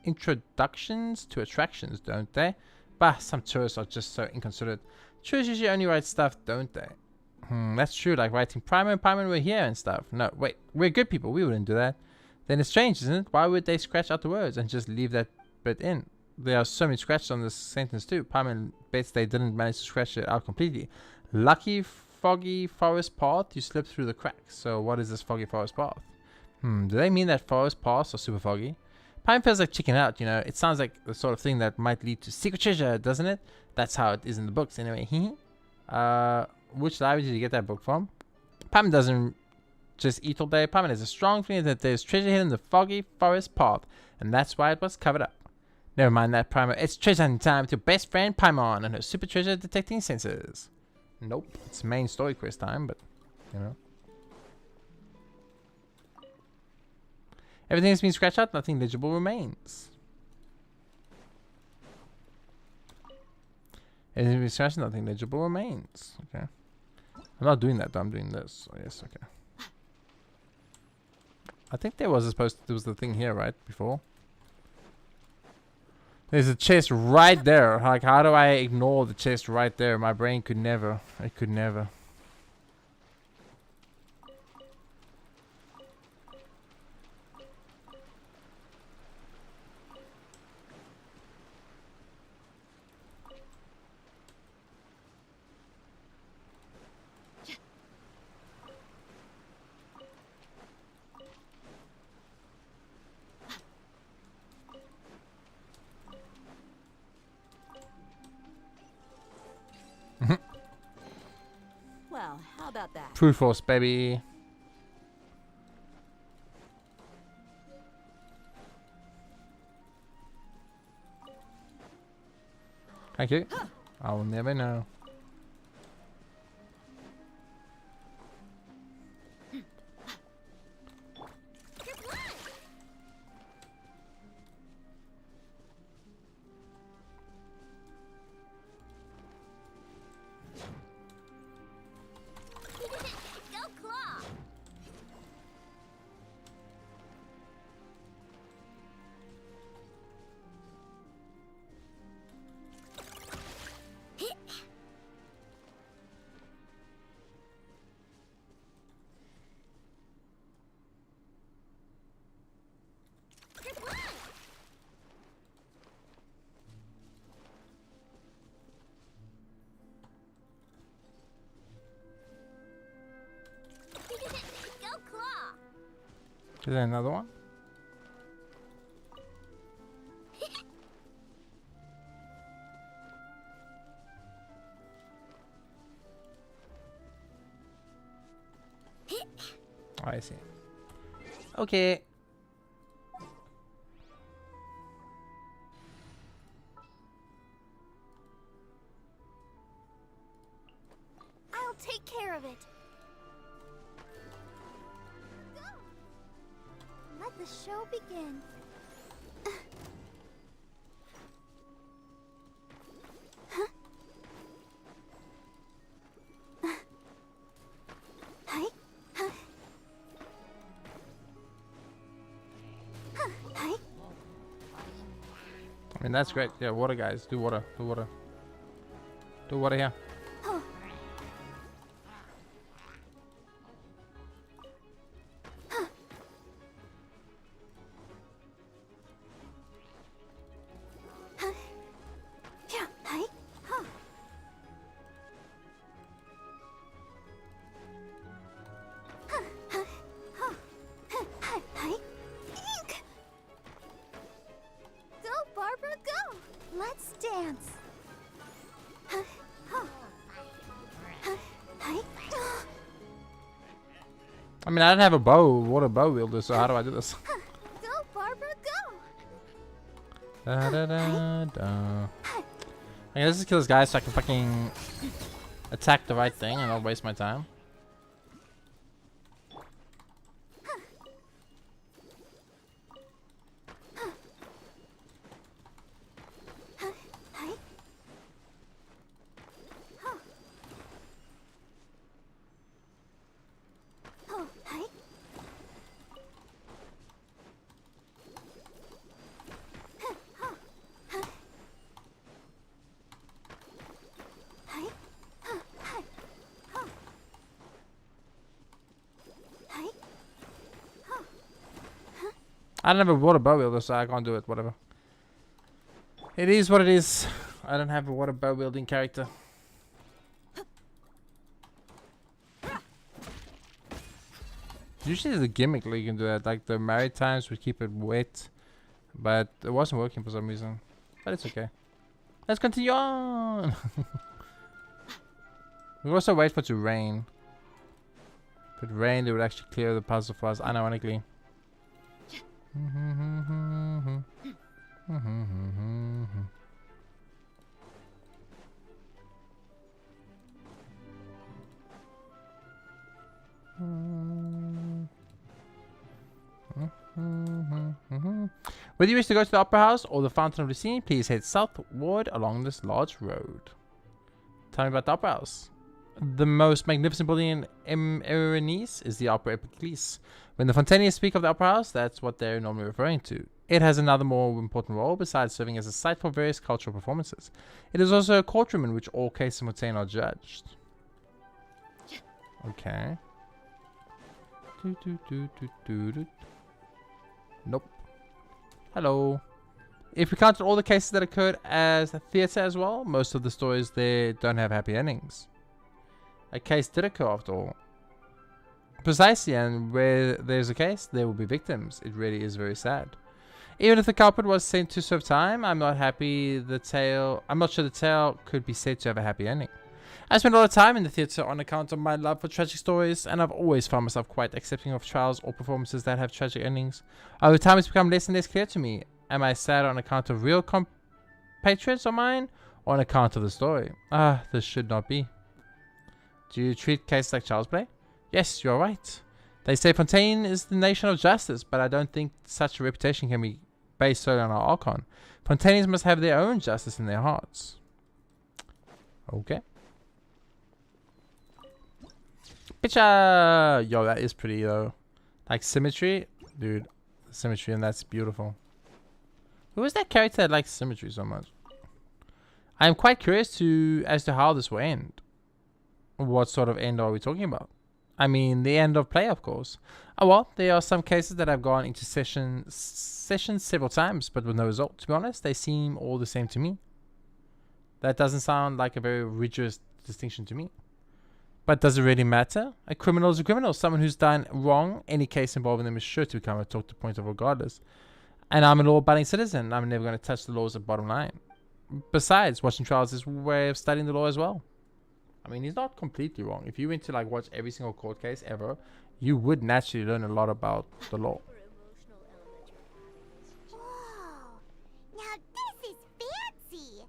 S1: introductions to attractions, don't they? Bah, some tourists are just so inconsiderate. Tourists usually only write stuff, don't they? That's true, like writing Primo, we're here and stuff. No, wait, we're good people, we wouldn't do that. Then it's strange, isn't it? Why would they scratch out the words and just leave that bit in? There are so many scratches on this sentence too. Paimon bets they didn't manage to scratch it out completely. Lucky foggy forest path, you slip through the cracks. So what is this foggy forest path? Do they mean that forest paths are super foggy? Paimon feels like chicken out, you know. It sounds like the sort of thing that might lead to secret treasure, doesn't it? That's how it is in the books anyway. Which library did you get that book from? Paimon doesn't just eat all day. Paimon has a strong feeling that there's treasure hidden in the foggy forest path, and that's why it was covered up. Never mind that, Primo. It's treasure hunting time with your best friend Paimon and her super treasure detecting senses. Nope. It's main story quest time, but, you know. Everything has been scratched out. Nothing legible remains. Everything has been scratched out. Nothing legible remains. Okay. I'm not doing that, though. I'm doing this. Oh, yes, okay. I think there was the thing here, right? Before. There's a chest right there. Like, how do I ignore the chest right there? My brain could never. It could never.
S5: Well, how about that?
S1: True force, baby. Thank you. I will never know. Is there another one? Oh, I see. Okay.
S4: I'll take care of it. Go. Let the show begin. Hi. Hi.
S1: I mean, that's great. Yeah, water, guys. Do water. Do water. Do water here.
S4: Go, Barbara, go! Let's dance.
S1: I mean, I don't have a bow, water bow wielder, so how do I do this?
S4: Go, Barbara, go!
S1: Da, da, da, da. I guess just kill this guy so I can fucking attack the right thing and not waste my time. I don't have a water bow wielder, so I can't do it. Whatever. It is what it is. I don't have a water bow wielding character. Usually there's a gimmick that you can do that, like the Maritimes would keep it wet, but it wasn't working for some reason. But it's okay. Let's continue on. We also wait for it to rain. If it rained, it would actually clear the puzzle for us, unironically. Whether you wish to go to the Opera House or the Fountain of the Sea, please head southward along this large road. Tell me about the Opera House. The most magnificent building in Erenice is the Opera Epiclese. When the Fontainiers speak of the Opera House, that's what they're normally referring to. It has another more important role besides serving as a site for various cultural performances. It is also a courtroom in which all cases in Fontaine are judged. Okay. Nope. Hello. If we counted all the cases that occurred as a theatre as well, most of the stories there don't have happy endings. A case did occur after all. Precisely, and where there's a case, there will be victims. It really is very sad. Even if the culprit was sent to serve time, I'm not sure the tale could be said to have a happy ending. I spent a lot of time in the theatre on account of my love for tragic stories, and I've always found myself quite accepting of trials or performances that have tragic endings. Over time, it's become less and less clear to me. Am I sad on account of real compatriots of mine, or on account of the story? Ah, this should not be. Do you treat cases like child's play? Yes, you're right. They say Fontaine is the nation of justice, but I don't think such a reputation can be based solely on our Archon. Fontainians must have their own justice in their hearts. Okay. Picture! Yo, that is pretty though. Like symmetry? Dude, the symmetry, and that's beautiful. Who is that character that likes symmetry so much? I am quite curious as to how this will end. What sort of end are we talking about? I mean, the end of play, of course. Oh well, there are some cases that have gone into sessions several times, but with no result. To be honest, they seem all the same to me. That doesn't sound like a very rigorous distinction to me. But does it really matter? A criminal is a criminal. Someone who's done wrong, any case involving them is sure to become a talk to point of regardless. And I'm a law-abiding citizen. I'm never going to touch the laws at bottom line. Besides, watching trials is a way of studying the law as well. I mean, he's not completely wrong. If you went to like watch every single court case ever, you would naturally learn a lot about the law.
S4: Whoa! Now this is fancy!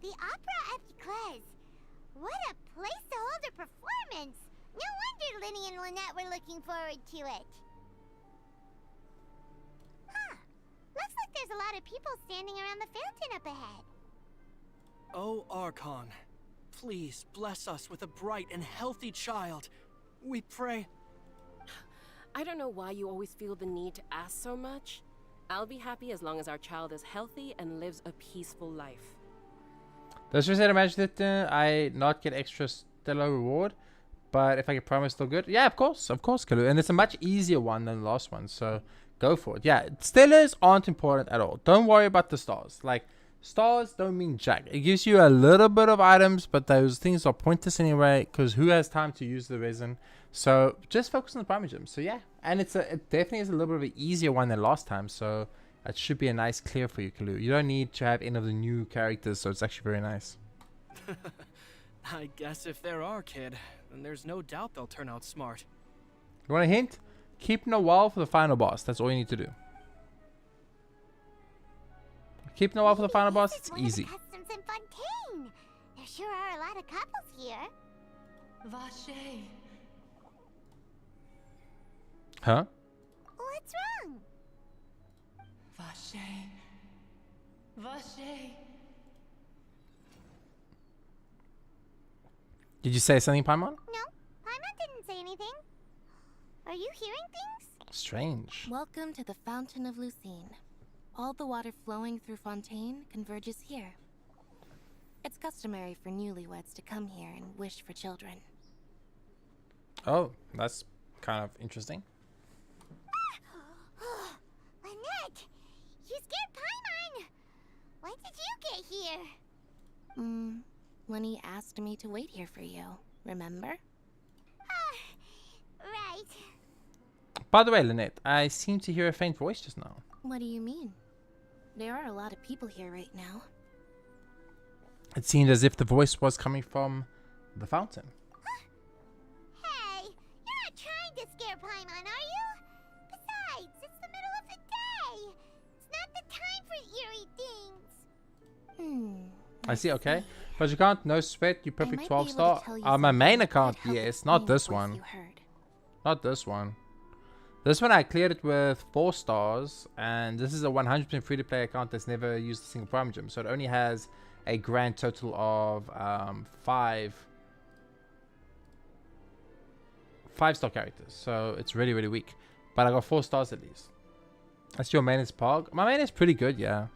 S4: The Opera Epiclese. What a place to hold a performance! No wonder Linny and Lynette were looking forward to it. Huh. Looks like there's a lot of people standing around the fountain up ahead.
S14: Oh, Archon, please bless us with a bright and healthy child. We pray.
S16: I don't know why you always feel the need to ask so much. I'll be happy as long as our child is healthy and lives a peaceful life.
S1: Does you say imagine that I not get extra stellar reward, but if I get promise still good? Yeah, of course, Kalu. And it's a much easier one than the last one, so go for it. Yeah, stellars aren't important at all. Don't worry about the stars. Like, stars don't mean jack. It gives you a little bit of items, but those things are pointless anyway, because who has time to use the resin? So just focus on the Primogem. So yeah, and it definitely is a little bit of an easier one than last time, so it should be a nice clear for you, Kalu. You don't need to have any of the new characters, so it's actually very nice.
S14: I guess if there are, kid, then there's no doubt they'll turn out smart.
S1: You want a hint? Keep Noel for the final boss. That's all you need to do. Keep Noel for the final boss. It's easy.
S4: Customs in Fontaine. There sure are a lot of couples here.
S20: Vache.
S1: Huh?
S4: What's wrong?
S20: Vache. Vache.
S1: Did you say something, Paimon?
S4: No, Paimon didn't say anything. Are you hearing things?
S1: Strange.
S8: Welcome to the Fountain of Lucine. All the water flowing through Fontaine converges here. It's customary for newlyweds to come here and wish for children.
S1: Oh, that's kind of interesting.
S4: Lynette! You scared Paimon! When did you get here?
S8: Lenny asked me to wait here for you, remember?
S4: Right.
S1: By the way, Lynette, I seem to hear a faint voice just now.
S8: What do you mean? There are a lot of people here right now.
S1: It seemed as if the voice was coming from the fountain.
S4: Hey, you're not trying to scare Paimon, are you? Besides, it's the middle of the day. It's not the time for eerie things.
S1: I see, okay. But you can't, no sweat, you perfect 12-star. My main account, yes, not this one. Not this one. This one I cleared it with 4 stars, and this is a 100% free-to-play account that's never used a single Primogem, so it only has a grand total of 5-star characters, so it's really, really weak. But I got 4 stars at least. That's your main is Pog. My main is pretty good, yeah.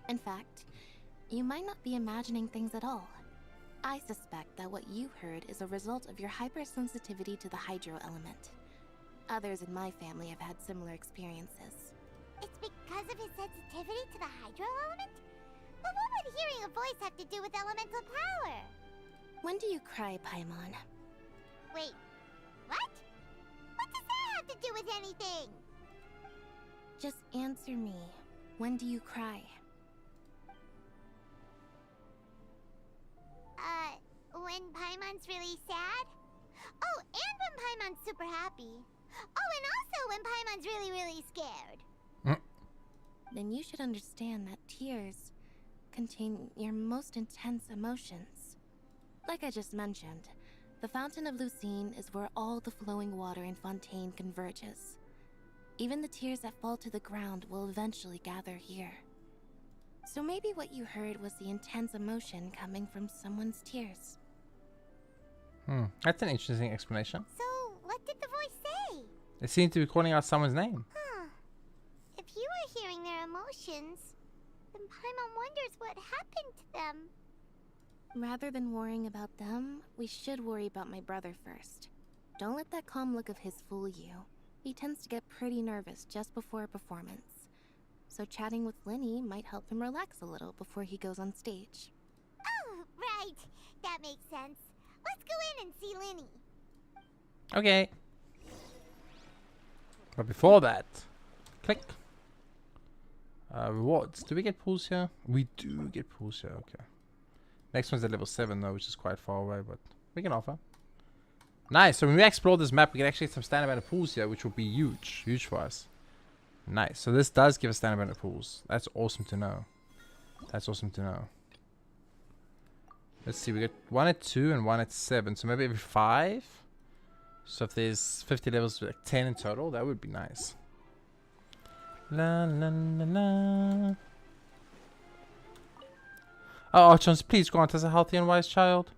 S8: In fact, you might not be imagining things at all. I suspect that what you heard is a result of your hypersensitivity to the hydro element. Others in my family have had similar experiences.
S4: It's because of his sensitivity to the hydro element? But what would hearing a voice have to do with elemental power?
S8: When do you cry, Paimon?
S4: Wait, what? What does that have to do with anything?
S8: Just answer me. When do you cry?
S4: When Paimon's really sad? Oh, and when Paimon's super happy. Oh, and also when Paimon's really, really scared.
S8: Then you should understand that tears contain your most intense emotions. Like I just mentioned, the Fountain of Lucine is where all the flowing water in Fontaine converges. Even the tears that fall to the ground will eventually gather here. So maybe what you heard was the intense emotion coming from someone's tears.
S1: That's an interesting explanation.
S4: So, what did the voice say?
S1: It seemed to be calling out someone's name.
S4: If you were hearing their emotions, then Paimon wonders what happened to them.
S8: Rather than worrying about them, we should worry about my brother first. Don't let that calm look of his fool you. He tends to get pretty nervous just before a performance. So chatting with Linny might help him relax a little before he goes on stage.
S4: Oh, right. That makes sense. Let's go in and see Linny.
S1: Okay. But before that, click. Rewards. Do we get pools here? We do get pools here. Okay. Next one's at level 7 though, which is quite far away, but we can offer. Nice. So when we explore this map, we can actually get some standard banner pools here, which will be huge. Huge for us. Nice. So this does give us standard banner pools. That's awesome to know. That's awesome to know. Let's see. We got 1 at 2 and 1 at 7. So maybe every 5. So if there's 50 levels, like 10 in total, that would be nice. La la la la. Oh, Archons, please grant us a healthy and wise child.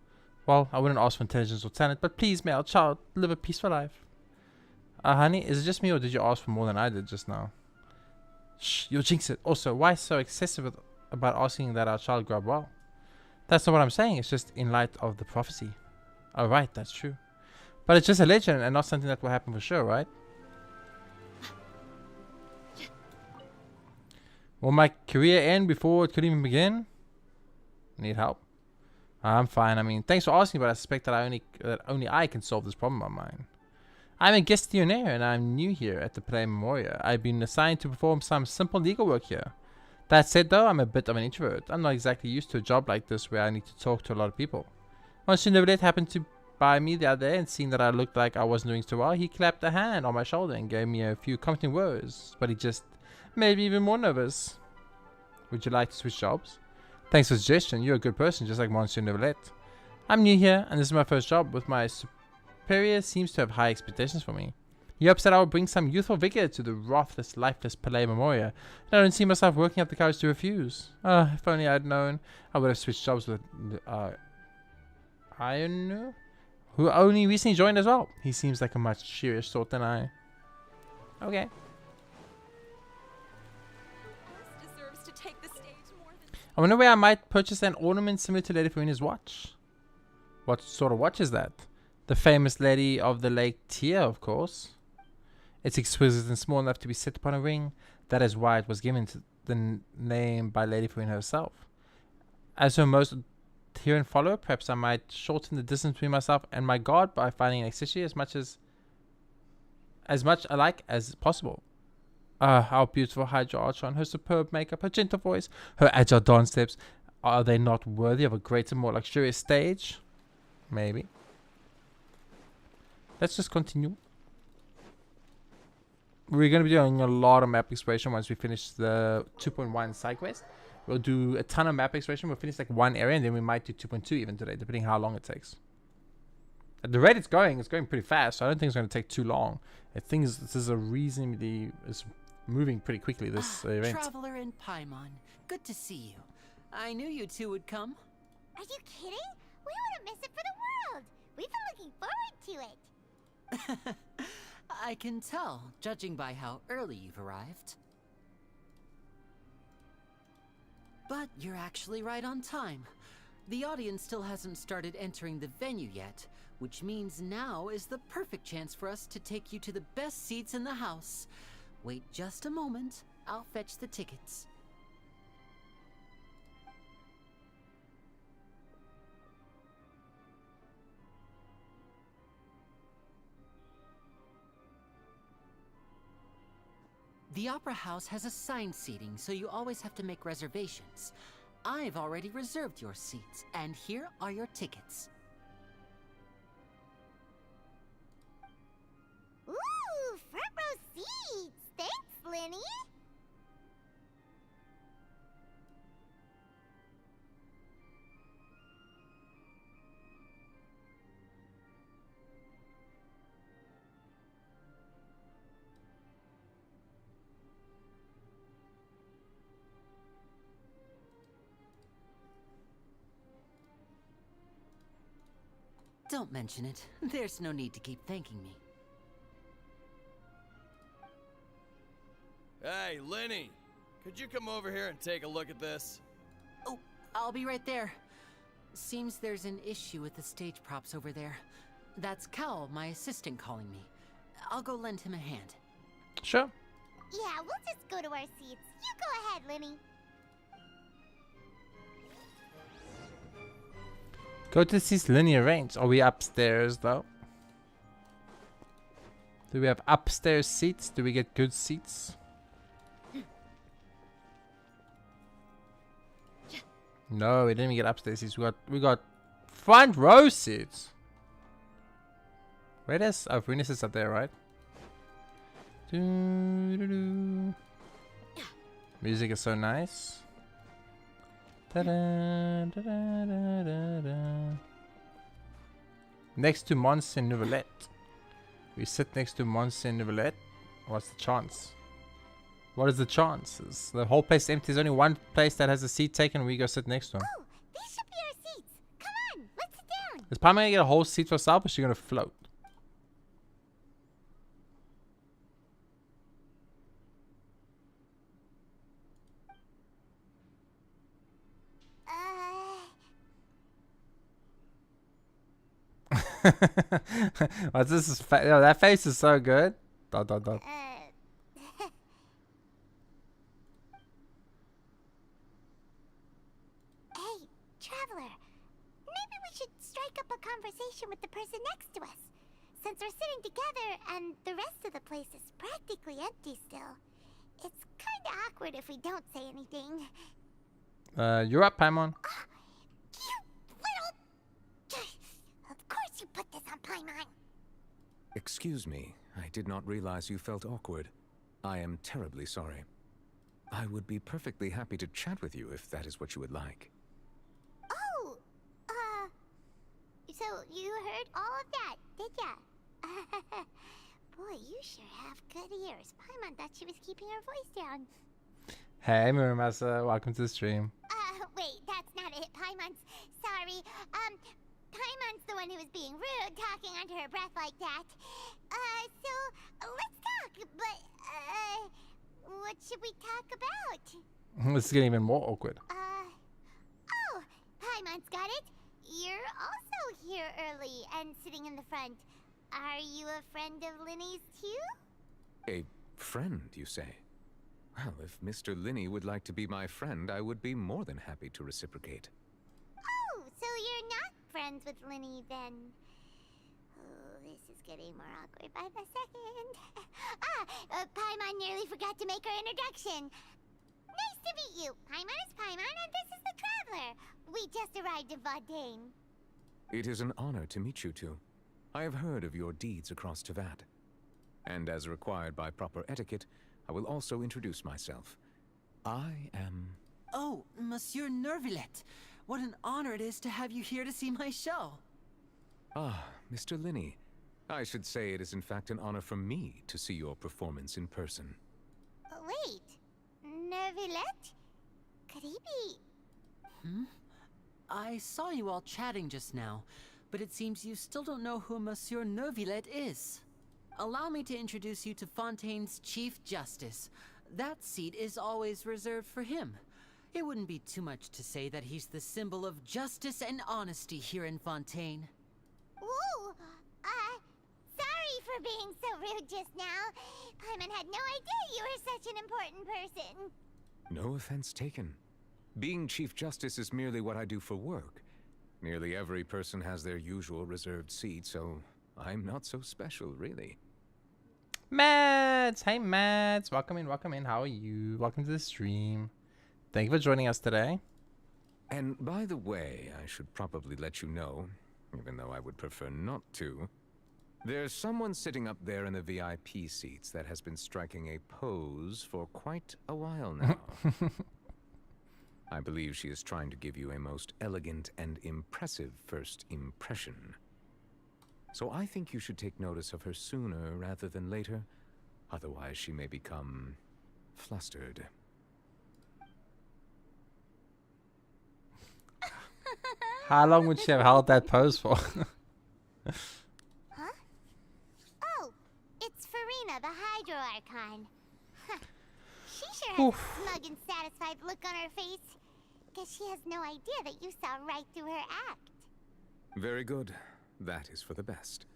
S1: Well, I wouldn't ask for intelligence or talent, but please may our child live a peaceful life. Honey, is it just me or did you ask for more than I did just now? Shh, you'll jinx it. Also, why so excessive about asking that our child grow up well? That's not what I'm saying. It's just in light of the prophecy. Oh, right, that's true. But it's just a legend and not something that will happen for sure, right? Will my career end before it could even begin? Need help? I'm fine. I mean, thanks for asking, but I suspect that only I can solve this problem of mine. I'm a gestionnaire and I'm new here at the Play Memoria. I've been assigned to perform some simple legal work here. That said though, I'm a bit of an introvert. I'm not exactly used to a job like this where I need to talk to a lot of people. Monsieur Nevelet happened to by me the other day and seeing that I looked like I wasn't doing so well, he clapped a hand on my shoulder and gave me a few comforting words, but he just made me even more nervous. Would you like to switch jobs? Thanks for the suggestion. You're a good person, just like Monsieur Nevelet. I'm new here, and this is my first job. With my superior seems to have high expectations for me. He hopes that I will bring some youthful vigor to the wrathless, lifeless Palais Memoria, and I don't see myself working up the courage to refuse. If only I had known, I would have switched jobs with Iron, who only recently joined as well. He seems like a much cheerier sort than I. Okay. I wonder where I might purchase an ornament similar to Lady Farina's watch. What sort of watch is that? The famous Lady of the Lake Tear, of course. It's exquisite and small enough to be set upon a ring. That is why it was given to the name by Lady Farina herself. As her most adherent follower, perhaps I might shorten the distance between myself and my god by finding an accessory as much alike as possible. How beautiful Hydra Archon, her superb makeup, her gentle voice, her agile dance steps. Are they not worthy of a greater, more luxurious stage? Maybe. Let's just continue. We're going to be doing a lot of map exploration once we finish the 2.1 side quest. We'll do a ton of map exploration. We'll finish like one area and then we might do 2.2 even today, depending how long it takes. At the rate it's going pretty fast, so I don't think it's going to take too long. I think this is a reasonably... It's moving pretty quickly, this event.
S11: Traveler in Paimon, good to see you. I knew you two would come.
S4: Are you kidding? We wouldn't miss it for the world. We've been looking forward to it.
S11: I can tell, judging by how early you've arrived. But you're actually right on time. The audience still hasn't started entering the venue yet, which means now is the perfect chance for us to take you to the best seats in the house. Wait just a moment. I'll fetch the tickets. The Opera House has assigned seating, so you always have to make reservations. I've already reserved your seats, and here are your tickets.
S4: Ooh, front row seats! Thanks, Linny!
S11: Don't mention it. There's no need to keep thanking me.
S19: Hey, Lenny! Could you come over here and take a look at this?
S11: Oh, I'll be right there. Seems there's an issue with the stage props over there. That's Cal, my assistant, calling me. I'll go lend him a hand.
S1: Sure.
S4: Yeah, we'll just go to our seats. You go ahead, Linny.
S1: Go to this linear range. Are we upstairs though? Do we have upstairs seats? Do we get good seats? No, we didn't even get upstairs seats. We got front row seats. Where is Venus is up there, right? Music is so nice. Next to Monseigneur Neuvillette. We sit next to Monseigneur Neuvillette. What's the chance? What is the chances? The whole place empty. There's only one place that has a seat taken. We go sit next to him.
S4: Oh, these should be our seats. Come on, let's sit down.
S1: Is Palmer gonna get a whole seat for herself, or is she gonna float? What's this? Yo, that face is so good. Dot, dot, dot.
S4: Hey, traveler. Maybe we should strike up a conversation with the person next to us. Since we're sitting together and the rest of the place is practically empty still. It's kind of awkward if we don't say anything.
S1: You're up, Paimon.
S4: Of course you put this on Paimon.
S9: Excuse me, I did not realize you felt awkward. I am terribly sorry. I would be perfectly happy to chat with you if that is what you would like.
S4: Oh, so you heard all of that, did ya? Boy, you sure have good ears. Paimon thought she was keeping her voice down.
S1: Hey, Muramasa, welcome to the stream.
S4: Wait, that's not it. Paimon's sorry. Paimon's the one who was being rude, talking under her breath like that. So let's talk. But what should we talk about?
S1: This is getting even more awkward.
S4: Oh, Paimon's got it. You're also here early and sitting in the front. Are you a friend of Linny's too?
S9: A friend, you say? Well, if Mr. Linney would like to be my friend, I would be more than happy to reciprocate.
S4: Oh, so you're not friends with Linny then? Oh, this is getting more awkward by the second. Paimon nearly forgot to make her introduction. Nice to meet you. Paimon is Paimon and this is the Traveler. We just arrived in Fontaine.
S9: It is an honor to meet you two. I have heard of your deeds across Tevat. And as required by proper etiquette, I will also introduce myself. I am...
S11: Oh, Monsieur Neuvillette. What an honor it is to have you here to see my show.
S9: Ah, Mr. Linney. I should say it is in fact an honor for me to see your performance in person.
S4: Wait, Neuvillette? Could he be...
S11: I saw you all chatting just now, but it seems you still don't know who Monsieur Neuvillette is. Allow me to introduce you to Fontaine's Chief Justice. That seat is always reserved for him. It wouldn't be too much to say that he's the symbol of justice and honesty here in Fontaine.
S4: Ooh, sorry for being so rude just now. Paimon had no idea you were such an important person.
S9: No offense taken. Being Chief Justice is merely what I do for work. Nearly every person has their usual reserved seat, so I'm not so special, really.
S1: Mads! Hey, Mads. Welcome in, welcome in. How are you? Welcome to the stream. Thank you for joining us today.
S9: And by the way, I should probably let you know, even though I would prefer not to, there's someone sitting up there in the VIP seats that has been striking a pose for quite a while now. I believe she is trying to give you a most elegant and impressive first impression. So I think you should take notice of her sooner rather than later. Otherwise, she may become flustered.
S1: How long would she have held that pose for?
S4: Huh? Oh, it's Farina, the Hydro Archon. She sure has a smug and satisfied look on her face. Guess she has no idea that you saw right through her act.
S9: Very good. That is for the best.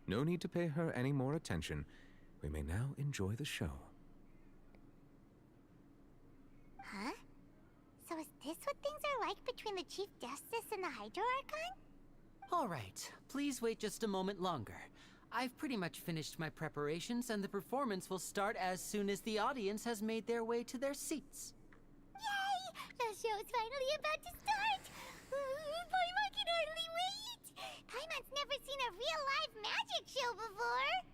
S9: No need to pay her any more attention. We may now enjoy the show.
S4: Huh? So is this what things are like between the Chief Justice and the Hydro Archon?
S11: All right, please wait just a moment longer. I've pretty much finished my preparations, and the performance will start as soon as the audience has made their way to their seats.
S4: Yay! The show's finally about to start! Paimon can hardly wait! Paimon's never seen a real live magic show before!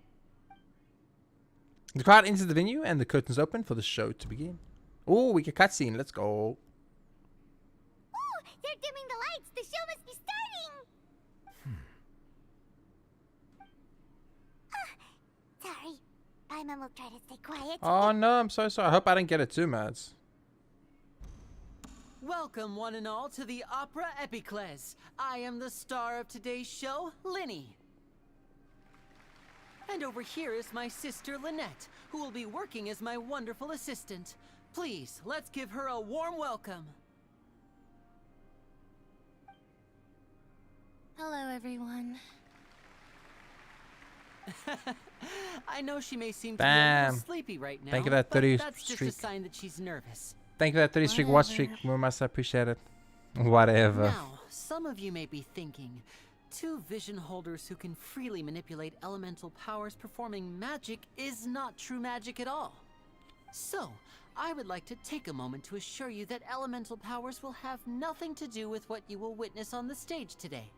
S1: The crowd enters the venue and the curtains open for the show to begin. Oh, we get a cutscene. Let's go.
S4: Oh, they're dimming the lights. The show must be starting. Sorry. Paimon will try to stay quiet.
S1: Oh no, I'm so sorry. I hope I didn't get it too, Mads.
S11: Welcome, one and all, to the Opera Epiclese. I am the star of today's show, Linny. And over here is my sister, Lynette, who will be working as my wonderful assistant. Please, let's give her a warm welcome.
S8: Hello, everyone.
S11: I know she may seem to be a
S1: Bam.
S11: little sleepy right now,
S1: Thank you for that
S11: but
S1: 30
S11: that's just
S1: streak.
S11: a sign that she's nervous.
S1: Thank you for that 30 streak watch streak. We must appreciate it. Whatever.
S11: Now, some of you may be thinking, two vision holders who can freely manipulate elemental powers performing magic is not true magic at all. So, I would like to take a moment to assure you that elemental powers will have nothing to do with what you will witness on the stage today.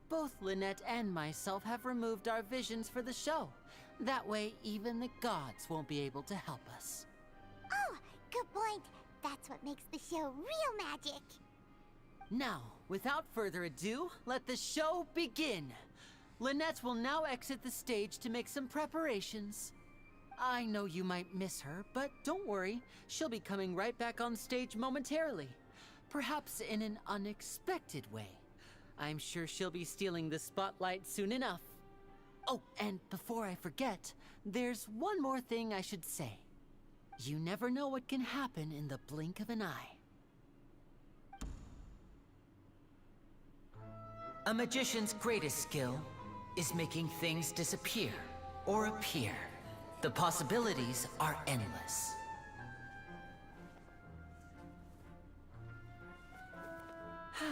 S11: Both Lynette and myself have removed our visions for the show. That way, even the gods won't be able to help us.
S4: Oh, good point. That's what makes the show real magic.
S11: Now, without further ado, let the show begin. Lynette will now exit the stage to make some preparations. I know you might miss her, but don't worry. She'll be coming right back on stage momentarily. Perhaps in an unexpected way. I'm sure she'll be stealing the spotlight soon enough. Oh, and before I forget, there's one more thing I should say. You never know what can happen in the blink of an eye. A magician's greatest skill is making things disappear or appear. The possibilities are endless. Huh?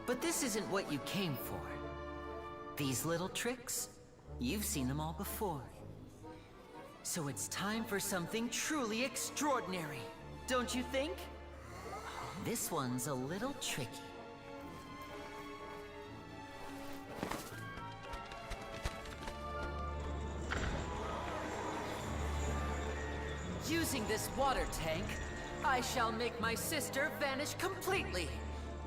S11: But this isn't what you came for. These little tricks, you've seen them all before. So it's time for something truly extraordinary, don't you think? This one's a little tricky. Using this water tank, I shall make my sister vanish completely,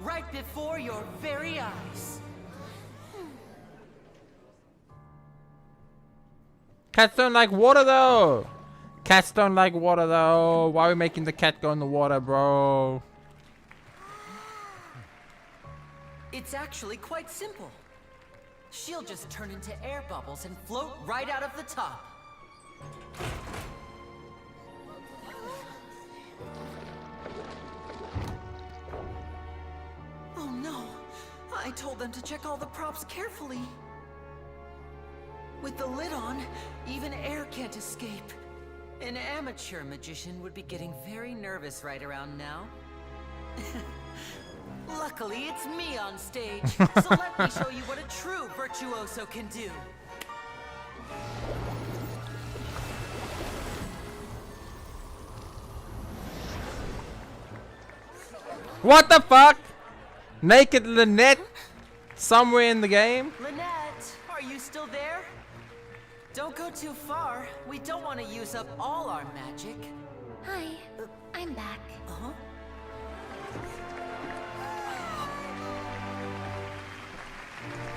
S11: right before your very eyes.
S1: Cats don't like water though. Cats don't like water though. Why are we making the cat go in the water, bro?
S11: It's actually quite simple. She'll just turn into air bubbles and float right out of the top. Oh no! I told them to check all the props carefully. With the lid on, even air can't escape. An amateur magician would be getting very nervous right around now. Luckily, it's me on stage, so let me show you what a true virtuoso can do.
S1: What the fuck? Naked Lynette? Somewhere in the game?
S11: Lynette, are you still there? Don't go too far. We don't want to use up all our magic.
S8: Hi, I'm back.
S11: Uh-huh.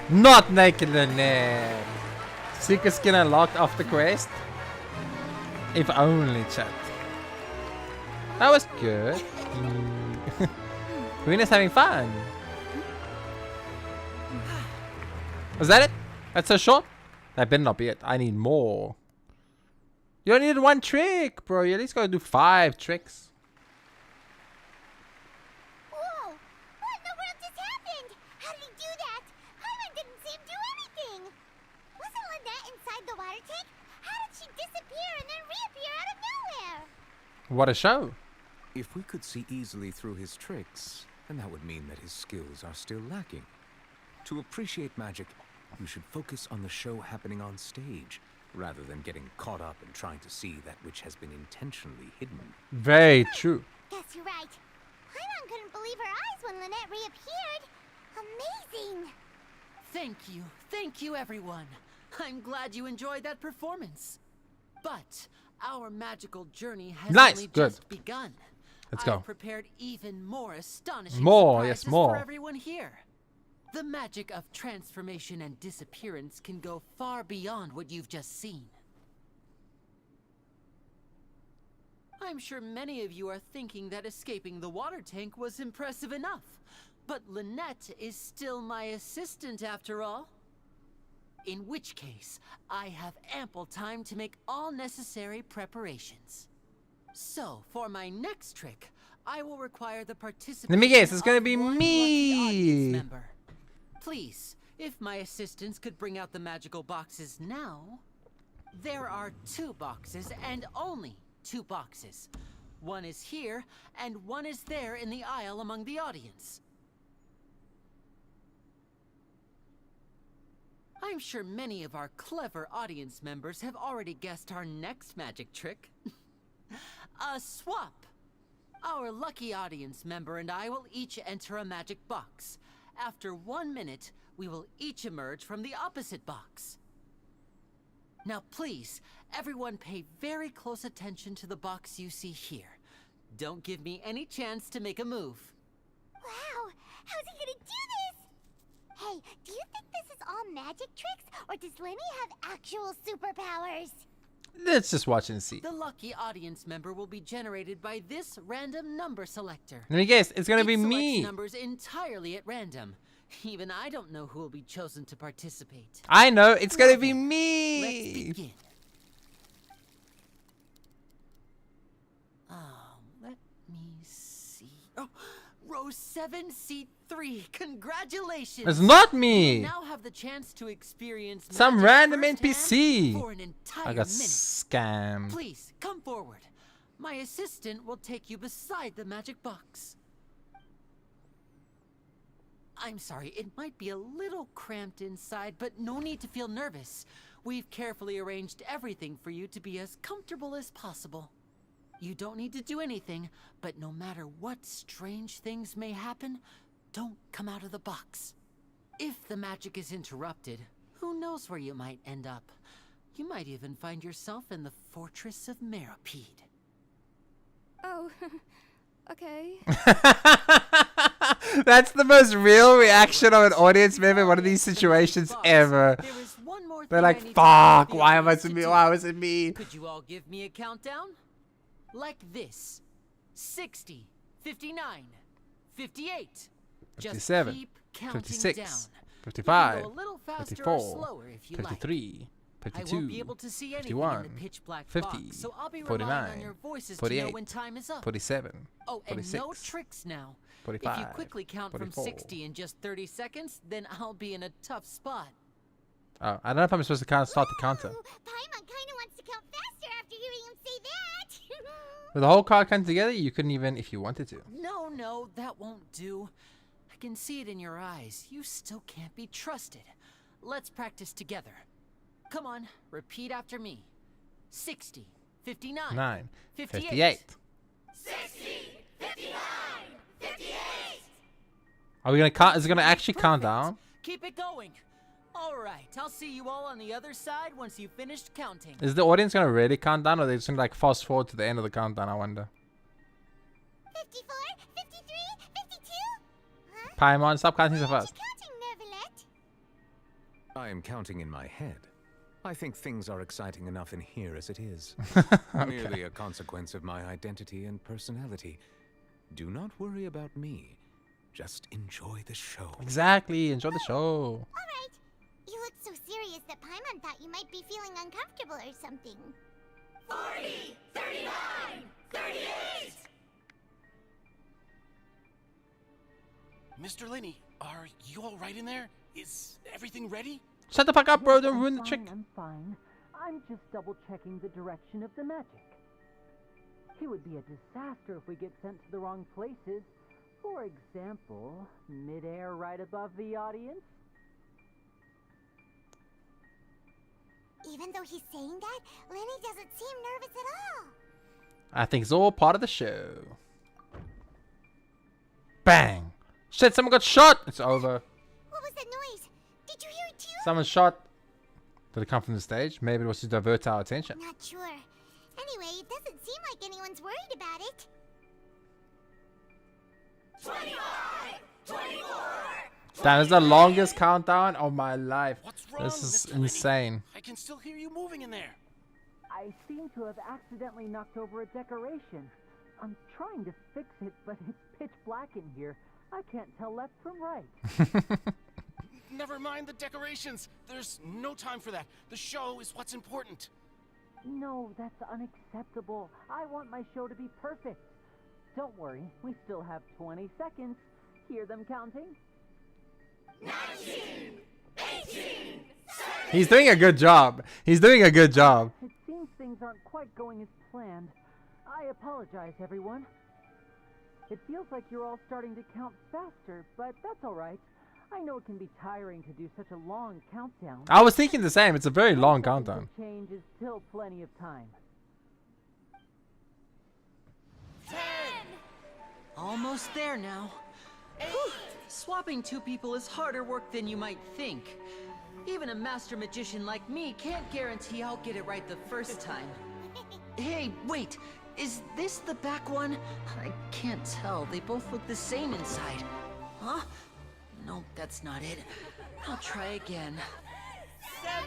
S1: Not Naked Lynette. Secret skin unlocked off the quest? If only, chat. That was good. Rena's having fun. Was that it? That's so short? That better not be it. I need more. You only need one trick, bro. You at least gotta do 5 tricks.
S4: Whoa! What in the world just happened? How did he do that? Paimon didn't see him do anything. Wasn't Lynette inside the water tank? How did she disappear and then reappear out of nowhere?
S1: What a show.
S9: If we could see easily through his tricks, then that would mean that his skills are still lacking. To appreciate magic, you should focus on the show happening on stage, rather than getting caught up in trying to see that which has been intentionally hidden.
S1: Very true.
S4: Guess you're right. Paimon couldn't believe her eyes when Lynette reappeared. Amazing.
S11: Thank you everyone. I'm glad you enjoyed that performance. But our magical journey has only just begun.
S1: Let's go.
S11: I've prepared even more astonishing
S1: Yes,
S11: surprises
S1: more.
S11: for everyone here. The magic of transformation and disappearance can go far beyond what you've just seen. I'm sure many of you are thinking that escaping the water tank was impressive enough, but Lynette is still my assistant after all. In which case, I have ample time to make all necessary preparations. So, for my next trick, I will require the participation
S1: Let me guess, it's gonna be
S11: of one lucky
S1: me.
S11: audience member. Please, if my assistants could bring out the magical boxes now. There are 2 boxes and only 2 boxes. One is here and one is there in the aisle among the audience. I'm sure many of our clever audience members have already guessed our next magic trick. A swap. Our lucky audience member and I will each enter a magic box. After 1 minute, we will each emerge from the opposite box. Now please, everyone pay very close attention to the box you see here. Don't give me any chance to make a move.
S4: Wow, how's he gonna do this? Hey, do you think this is all magic tricks, or does Lenny have actual superpowers?
S1: Let's just watch and see.
S11: The lucky audience member will be generated by this random number selector.
S1: Let me guess, it's gonna be
S11: It selects
S1: me.
S11: numbers entirely at random. Even I don't know who will be chosen to participate.
S1: I know, it's gonna be
S11: Let's
S1: me.
S11: begin. Let me see. Oh, row 7, seat 3. Congratulations!
S1: It's not me.
S11: You now have the chance to experience
S1: Some
S11: magic
S1: random
S11: firsthand
S1: NPC.
S11: for an entire
S1: I got
S11: minute.
S1: scammed.
S11: Please come forward. My assistant will take you beside the magic box. I'm sorry, it might be a little cramped inside, but no need to feel nervous. We've carefully arranged everything for you to be as comfortable as possible. You don't need to do anything, but no matter what strange things may happen, don't come out of the box. If the magic is interrupted, who knows where you might end up? You might even find yourself in the Fortress of Meropide.
S6: Oh, okay.
S1: That's the most real reaction of an audience member in one of these situations ever. They're like, fuck, why was it me? Why was it me?
S11: Could you all give me a countdown? Like this. 60, 59, 58. Just
S1: 57,
S11: keep counting
S1: 56,
S11: down.
S1: 55,
S11: You can go a little faster
S1: 54,
S11: or slower if you
S1: 53,
S11: like. I
S1: 52,
S11: won't be able to see anything
S1: 51,
S11: in the pitch black
S1: 50,
S11: box, so I'll be relying on
S1: 49,
S11: your voices to
S1: 48,
S11: know when time is up.
S1: 47,
S11: Oh, and
S1: 46,
S11: no tricks now.
S1: 45,
S11: If you quickly count
S1: 44.
S11: from 60 in just 30 seconds, then I'll be in a tough spot.
S1: Oh, I don't know if I'm supposed to start the counter.
S4: Paimon kinda wants to count faster after hearing him say that.
S1: With the whole card come together, you couldn't even if you wanted to.
S11: No, that won't do. I can see it in your eyes. You still can't be trusted. Let's practice together. Come on, repeat after me. 60, 59,
S1: 9,
S11: 58.
S1: 58.
S4: 60, 59, 58.
S1: Are we gonna count? Is it gonna actually count down?
S11: Keep it going. All right, I'll see you all on the other side once you've finished counting.
S1: Is the audience gonna really count down, or are they just gonna like fast forward to the end of the countdown? I wonder.
S4: 54, 53, 52? Huh?
S1: Paimon, stop counting so fast.
S4: Counting, Nervalet.
S9: I am counting in my head. I think things are exciting enough in here as it is.
S1: Okay.
S9: Merely a consequence of my identity and personality. Do not worry about me. Just enjoy the show.
S1: Exactly. Enjoy the show.
S4: Alright. You Paimon thought you might be feeling uncomfortable or something.
S20: 40, 39, 38!
S17: Mr. Linney, are you all right in there? Is everything ready?
S1: Shut the fuck up, bro. Don't ruin the trick.
S21: I'm fine. I'm just double-checking the direction of the magic. It would be a disaster if we get sent to the wrong places. For example, mid-air right above the audience.
S4: Even though he's saying that, Lenny doesn't seem nervous at all.
S1: I think it's all part of the show. Bang! Shit, someone got shot! It's over.
S4: What was that noise? Did you hear it too?
S1: Someone shot. Did it come from the stage? Maybe it was to divert our attention.
S4: Not sure. Anyway, it doesn't seem like anyone's worried about it.
S20: 25, 24.
S1: That is the longest countdown of my life.
S17: What's wrong,
S1: This is
S17: Mr. Linney?
S1: insane.
S17: I can still hear you moving in there.
S21: I seem to have accidentally knocked over a decoration. I'm trying to fix it, but it's pitch black in here. I can't tell left from right.
S17: Never mind the decorations. There's no time for that. The show is what's important.
S21: No, that's unacceptable. I want my show to be perfect. Don't worry, we still have 20 seconds. Hear them counting?
S20: 19, 18,
S1: He's doing a good job. He's doing a good job.
S21: It seems things aren't quite going as planned. I apologize, everyone. It feels like you're all starting to count faster, but that's all right. I know it can be tiring to do such a long countdown.
S1: I was thinking the same. It's a very long countdown.
S21: Change is still plenty of time.
S20: 10,
S11: Almost there now. Whew. Swapping two people is harder work than you might think. Even a master magician like me can't guarantee I'll get it right the first time. Hey, wait. Is this the back one? I can't tell. They both look the same inside. Huh? No, that's not it. I'll try again.
S20: 7,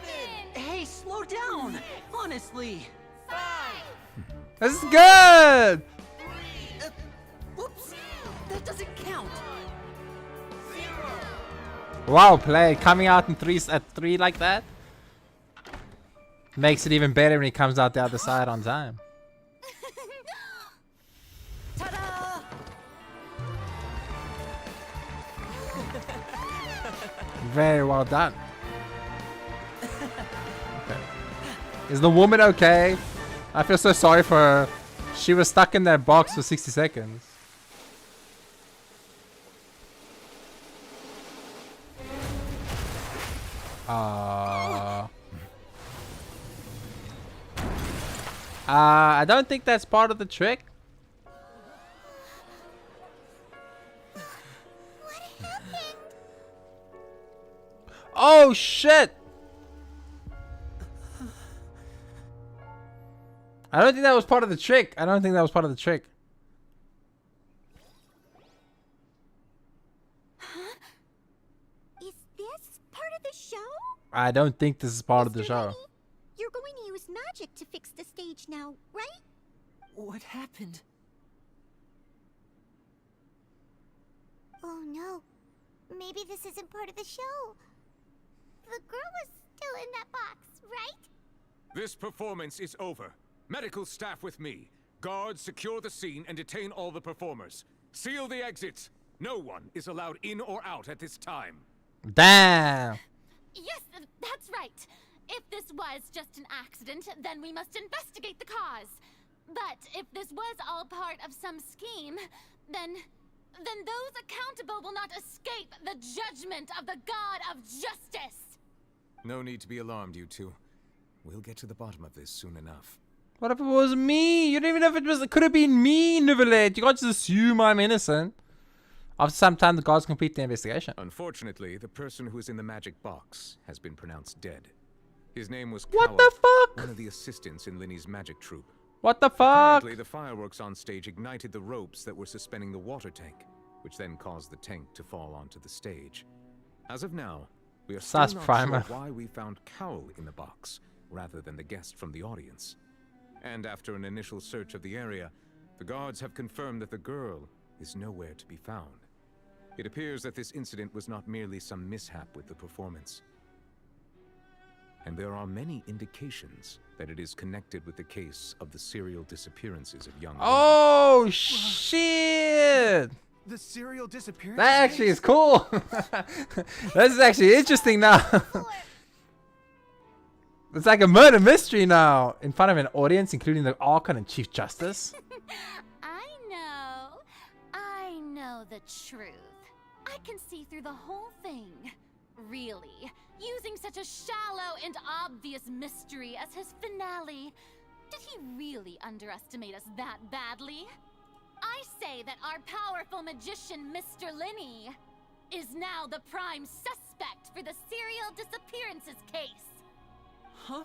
S11: Hey, slow down! Honestly.
S20: 5,
S1: This is good!
S11: Whoops! That doesn't count.
S20: 0.
S1: Wow, play. Coming out in at three like that? Makes it even better when he comes out the other side on time.
S11: Ta-da!
S1: Very well done. Okay. Is the woman okay? I feel so sorry for her. She was stuck in that box for 60 seconds. I don't think that's part of the trick. Oh shit! I don't think that was part of the trick. I don't think that was part of the trick.
S4: Huh? Is this part of the show?
S1: I don't think this is part of the show.
S4: You're going to use magic to fix the stage now, right?
S11: What happened?
S4: Oh no. Maybe this isn't part of the show. The girl was still in that box, right?
S9: This performance is over. Medical staff with me. Guards, secure the scene and detain all the performers. Seal the exits. No one is allowed in or out at this time.
S1: Damn.
S12: Yes, that's right. If this was just an accident, then we must investigate the cause. But if this was all part of some scheme, then those accountable will not escape the judgment of the God of Justice.
S9: No need to be alarmed, you two. We'll get to the bottom of this soon enough.
S1: What if it was me? You don't even know if it was. It could have been me, Novelette. You can't just assume I'm innocent. After some time, the guards complete the investigation.
S9: Unfortunately, the person who is in the magic box has been pronounced dead. His name was
S1: What
S9: Kawa,
S1: the fuck?
S9: one of the assistants in Linny's magic troupe.
S1: What the fuck?
S9: Apparently, the fireworks on stage ignited the ropes that were suspending the water tank, which then caused the tank to fall onto the stage. As of now, we are still
S1: Sus
S9: not
S1: Primer.
S9: sure why we found Cowl in the box, rather than the guest from the audience. And after an initial search of the area, the guards have confirmed that the girl is nowhere to be found. It appears that this incident was not merely some mishap with the performance. and there are many indications that it is connected with the case of the serial disappearances of young women.
S1: Oh shit!
S17: The serial disappearance?
S1: That actually is cool. This is actually interesting now. It's like a murder mystery now, in front of an audience, including the Archon and Chief Justice.
S12: I know the truth. I can see through the whole thing. Really, using such a shallow and obvious mystery as his finale. Did he really underestimate us that badly? I say that our powerful magician, Mr. Linney, is now the prime suspect for the serial disappearances case.
S11: Huh?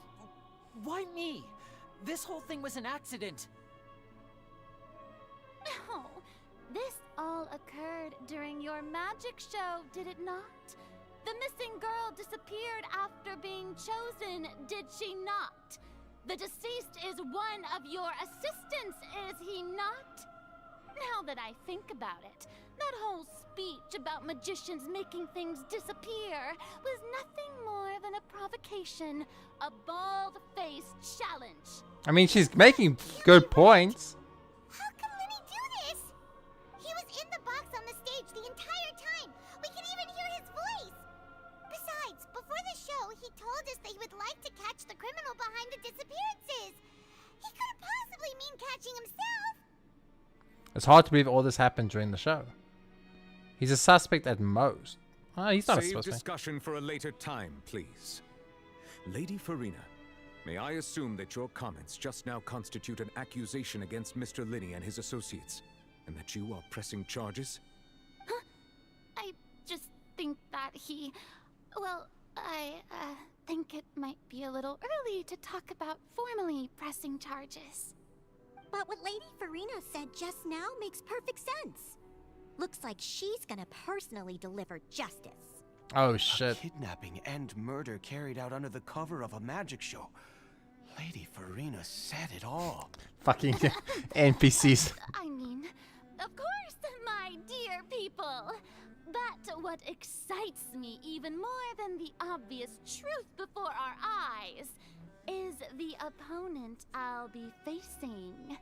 S11: Why me? This whole thing was an accident.
S12: No, this all occurred during your magic show, did it not? The missing girl disappeared after being chosen, did she not? The deceased is one of your assistants, is he not? Now that I think about it, that whole speech about magicians making things disappear was nothing more than a provocation, a bald-faced challenge.
S1: I mean, she's making good points.
S4: How can Lenny do this? He was in the box on the stage the entire time. We can even hear his voice. Besides, before the show, he told us that he would like to catch the criminal behind the disappearances. He couldn't possibly mean catching himself.
S1: It's hard to believe all this happened during the show. He's a suspect at most. Oh, he's not a
S9: Save
S1: suspect.
S9: discussion for a later time, please. Lady Farina, may I assume that your comments just now constitute an accusation against Mr. Linney and his associates, and that you are pressing charges?
S12: Huh? I just think that he... Well, I think it might be a little early to talk about formally pressing charges.
S4: But what Lady Farina said just now makes perfect sense. Looks like she's gonna personally deliver justice.
S1: Oh shit.
S17: A kidnapping and murder carried out under the cover of a magic show. Lady Farina said it all.
S1: Fucking NPCs.
S12: I mean, of course, my dear people. But what excites me even more than the obvious truth before our eyes is the opponent I'll be facing.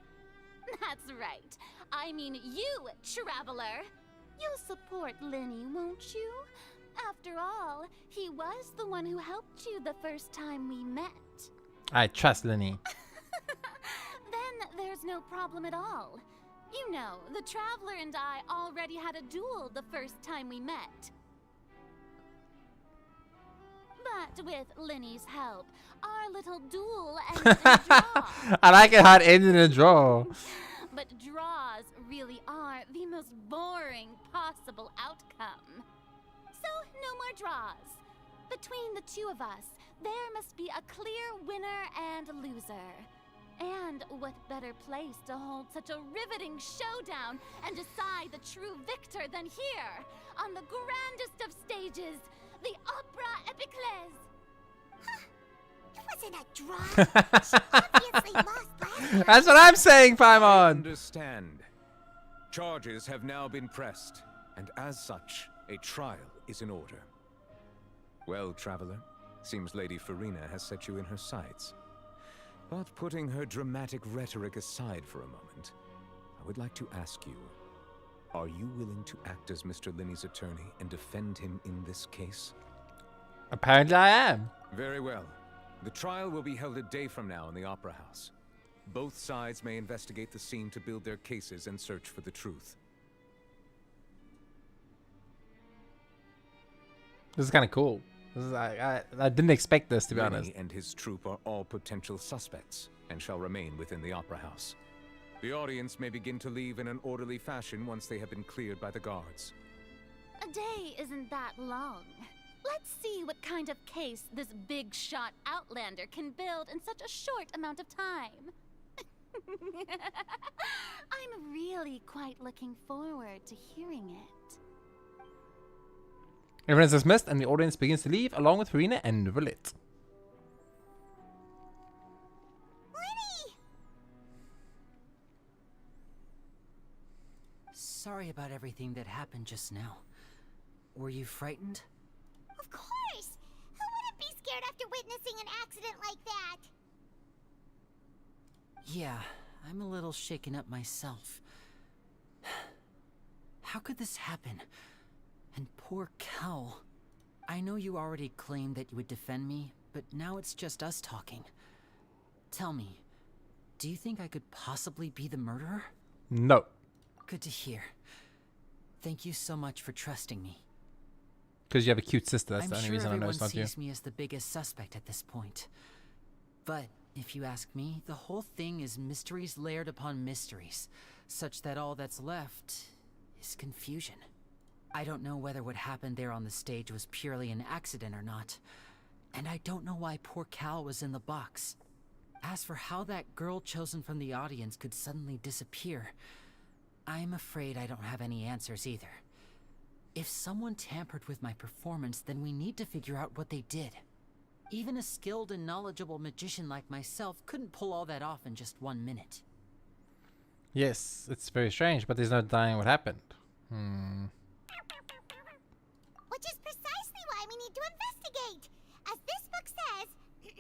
S12: That's right. I mean you, Traveler. You'll support Linney, won't you? After all, he was the one who helped you the first time we met.
S1: I trust Linney.
S12: Then there's no problem at all. You know, the Traveler and I already had a duel the first time we met. But with Linney's help, our little duel ended in a draw.
S1: I like it how it ended in a draw.
S12: But draws really are the most boring possible outcome. So, no more draws. Between the two of us, there must be a clear winner and loser. And what better place to hold such a riveting showdown and decide the true victor than here, on the grandest of stages, the Opera Epiclese.
S4: It wasn't a draw. She obviously lost last time.
S1: That's what I'm saying,
S9: I
S1: Paimon.
S9: understand. Charges have now been pressed, and as such, a trial is in order. Well, Traveler, seems Lady Farina has set you in her sights. But putting her dramatic rhetoric aside for a moment, I would like to ask you, are you willing to act as Mr. Linney's attorney and defend him in this case?
S1: Apparently I am.
S9: Very well. The trial will be held a day from now in the Opera House. Both sides may investigate the scene to build their cases and search for the truth.
S1: This is kind of cool. This is, I didn't expect this, to be honest.
S9: Linney and his troop are all potential suspects and shall remain within the Opera House. The audience may begin to leave in an orderly fashion once they have been cleared by the guards.
S12: A day isn't that long. Let's see what kind of case this big-shot Outlander can build in such a short amount of time. I'm really quite looking forward to hearing it.
S1: Everyone is dismissed and the audience begins to leave along with Farina and Violet.
S11: Sorry about everything that happened just now. Were you frightened?
S4: Of course! Who wouldn't be scared after witnessing an
S11: Yeah, I'm a little shaken up myself. How could this happen? And poor Cal. I know you already claimed that you would defend me, but now it's just us talking. Tell me, do you think I could possibly be the murderer?
S1: No.
S11: Good to hear. Thank you so much for trusting me.
S1: Because you have a cute sister, that's
S11: I'm
S1: the only
S11: sure
S1: reason I know
S11: everyone
S1: it's not you.
S11: sees me as the biggest suspect at this point. But if you ask me, the whole thing is mysteries layered upon mysteries, such that all that's left is confusion. I don't know whether what happened there on the stage was purely an accident or not, and I don't know why poor Cal was in the box. As for how that girl chosen from the audience could suddenly disappear, I'm afraid I don't have any answers either. If someone tampered with my performance, then we need to figure out what they did. Even a skilled and knowledgeable magician like myself couldn't pull all that off in just 1 minute.
S1: Yes, it's very strange, but there's no denying what happened.
S4: Which is precisely why we need to investigate. As this book says, the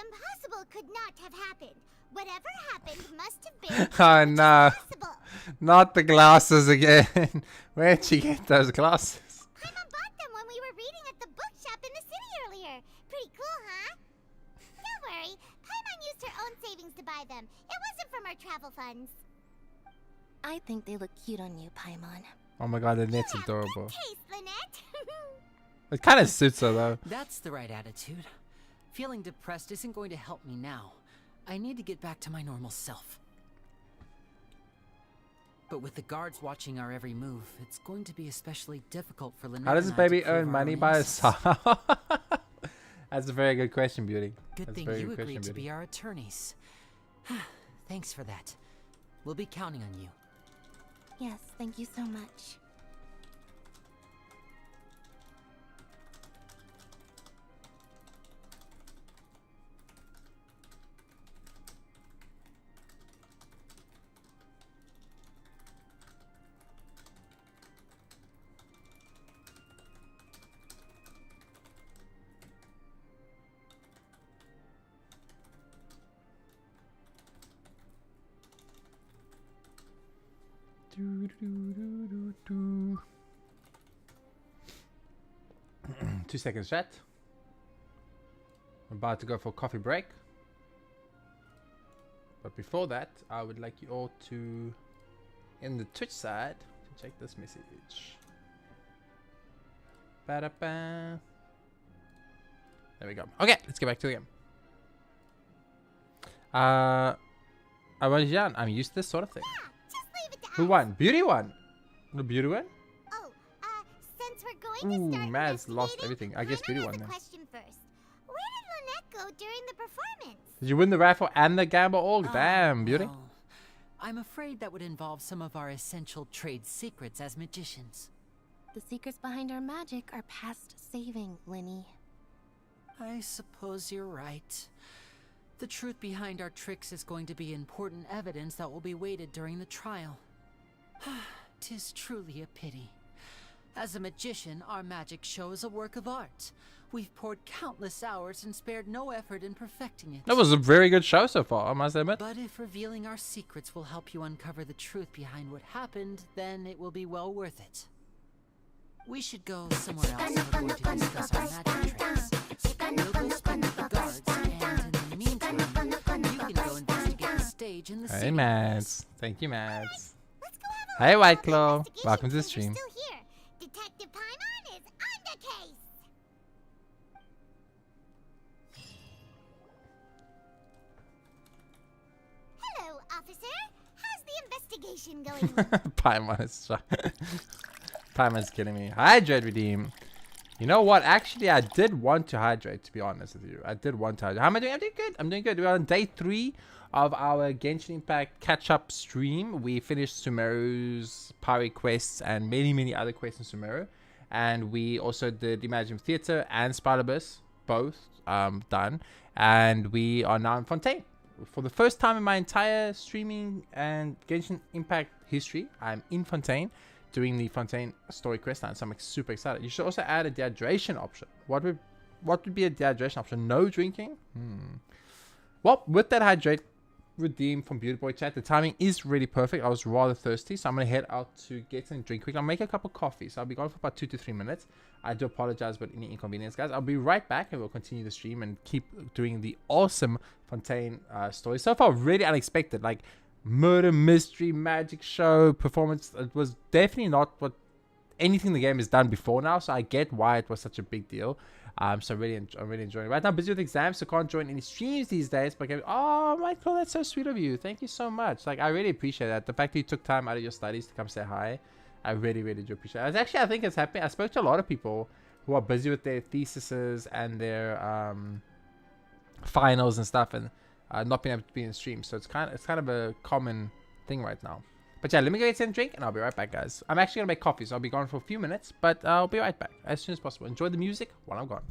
S4: impossible could not have happened. Whatever happened must have been
S1: Oh no. Not the glasses again. Where'd you get those glasses?
S4: Paimon bought them when we were reading at the bookshop in the city earlier. Pretty cool, huh? Don't worry, Paimon used her own savings to buy them. It wasn't from our travel funds.
S8: I think they look cute on you, Paimon.
S1: Oh my god, the net's adorable.
S4: Taste, Lynette.
S1: It kind of suits her though.
S11: That's the right attitude. Feeling depressed isn't going to help me now. I need to get back to my normal self. But with the guards watching our every move, it's going to be especially difficult for Lynette.
S1: How does this
S11: and I to
S1: baby
S11: prove
S1: earn
S11: our
S1: money by
S11: innocence.
S1: herself? That's a very good question, Beauty.
S11: Good
S1: That's a
S11: thing
S1: very
S11: you
S1: good
S11: agreed
S1: question,
S11: to
S1: Beauty.
S11: be our attorneys. Thanks for that. We'll be counting on you.
S8: Yes, thank you so much.
S1: Do, do, do, do, do. 2 seconds, chat. I'm about to go for a coffee break. But before that, I would like you all to, in the Twitch side, to check this message. Ba-da-ba. There we go. Okay, let's get back to the game. I'm used to this sort of thing. Who won? Beauty won. The Beauty won?
S4: Oh, since we're going to start
S1: Mads lost everything. I guess Beauty won then.
S4: question first. Where did Lynette go during the performance?
S1: Did you win the raffle and the gamble all? Damn, Beauty.
S11: Well, I'm afraid that would involve some of our essential trade secrets as magicians.
S8: The secrets behind our magic are past saving, Linny.
S11: I suppose you're right. The truth behind our tricks is going to be important evidence that will be weighted during the trial. 'Tis truly a pity. As a magician, our magic show is a work of art. We've poured countless hours and spared no effort in perfecting it.
S1: That was a very good show so far, I must admit.
S11: But if revealing our secrets will help you uncover the truth behind what happened, then it will be well worth it. We should go somewhere else if we're going to discuss our magic tricks. We'll go speak with the guards, and in the meantime, you can go investigate the stage in the
S1: Hey,
S11: city.
S1: Mads. Thank you, Mads. Hey, White Claw. Welcome to the stream.
S4: Detective Paimon is on the case. Hello, officer. How's the investigation going?
S1: Paimon is Paimon's kidding me. Hydrate, redeem. You know what? Actually, I did want to hydrate, to be honest with you. I did want to hydrate. How am I doing? I'm doing good. I'm doing good. We're on day 3 of our Genshin Impact catch-up stream. We finished Sumeru's Pari quests and many, many other quests in Sumeru. And we also did Imagine Theater and Spider-Verse, both done. And we are now in Fontaine. For the first time in my entire streaming and Genshin Impact history, I'm in Fontaine doing the Fontaine story quest line. So I'm super excited. You should also add a dehydration option. What would be a dehydration option? No drinking? Well, with that hydrate redeem from Beauty Boy chat. The timing is really perfect. I was rather thirsty, so I'm gonna head out to get something to drink quick. I'll make a cup of coffee, so I'll be gone for about 2 to 3 minutes. I do apologize about any inconvenience, guys. I'll be right back, and we'll continue the stream and keep doing the awesome Fontaine story. So far, really unexpected, like murder, mystery, magic show, performance. It was definitely not what anything the game has done before now, so I get why it was such a big deal. So I'm really enjoying it. Right now, busy with exams, so can't join any streams these days. But oh, Michael, that's so sweet of you. Thank you so much. Like, I really appreciate that. The fact that you took time out of your studies to come say hi, I really do appreciate it. I think it's happening. I spoke to a lot of people who are busy with their theses and their finals and stuff, and not being able to be in stream. So it's kind of a common thing right now. But yeah, let me go get some drink, and I'll be right back, guys. I'm actually gonna make coffee, so I'll be gone for a few minutes, but I'll be right back as soon as possible. Enjoy the music while I'm gone.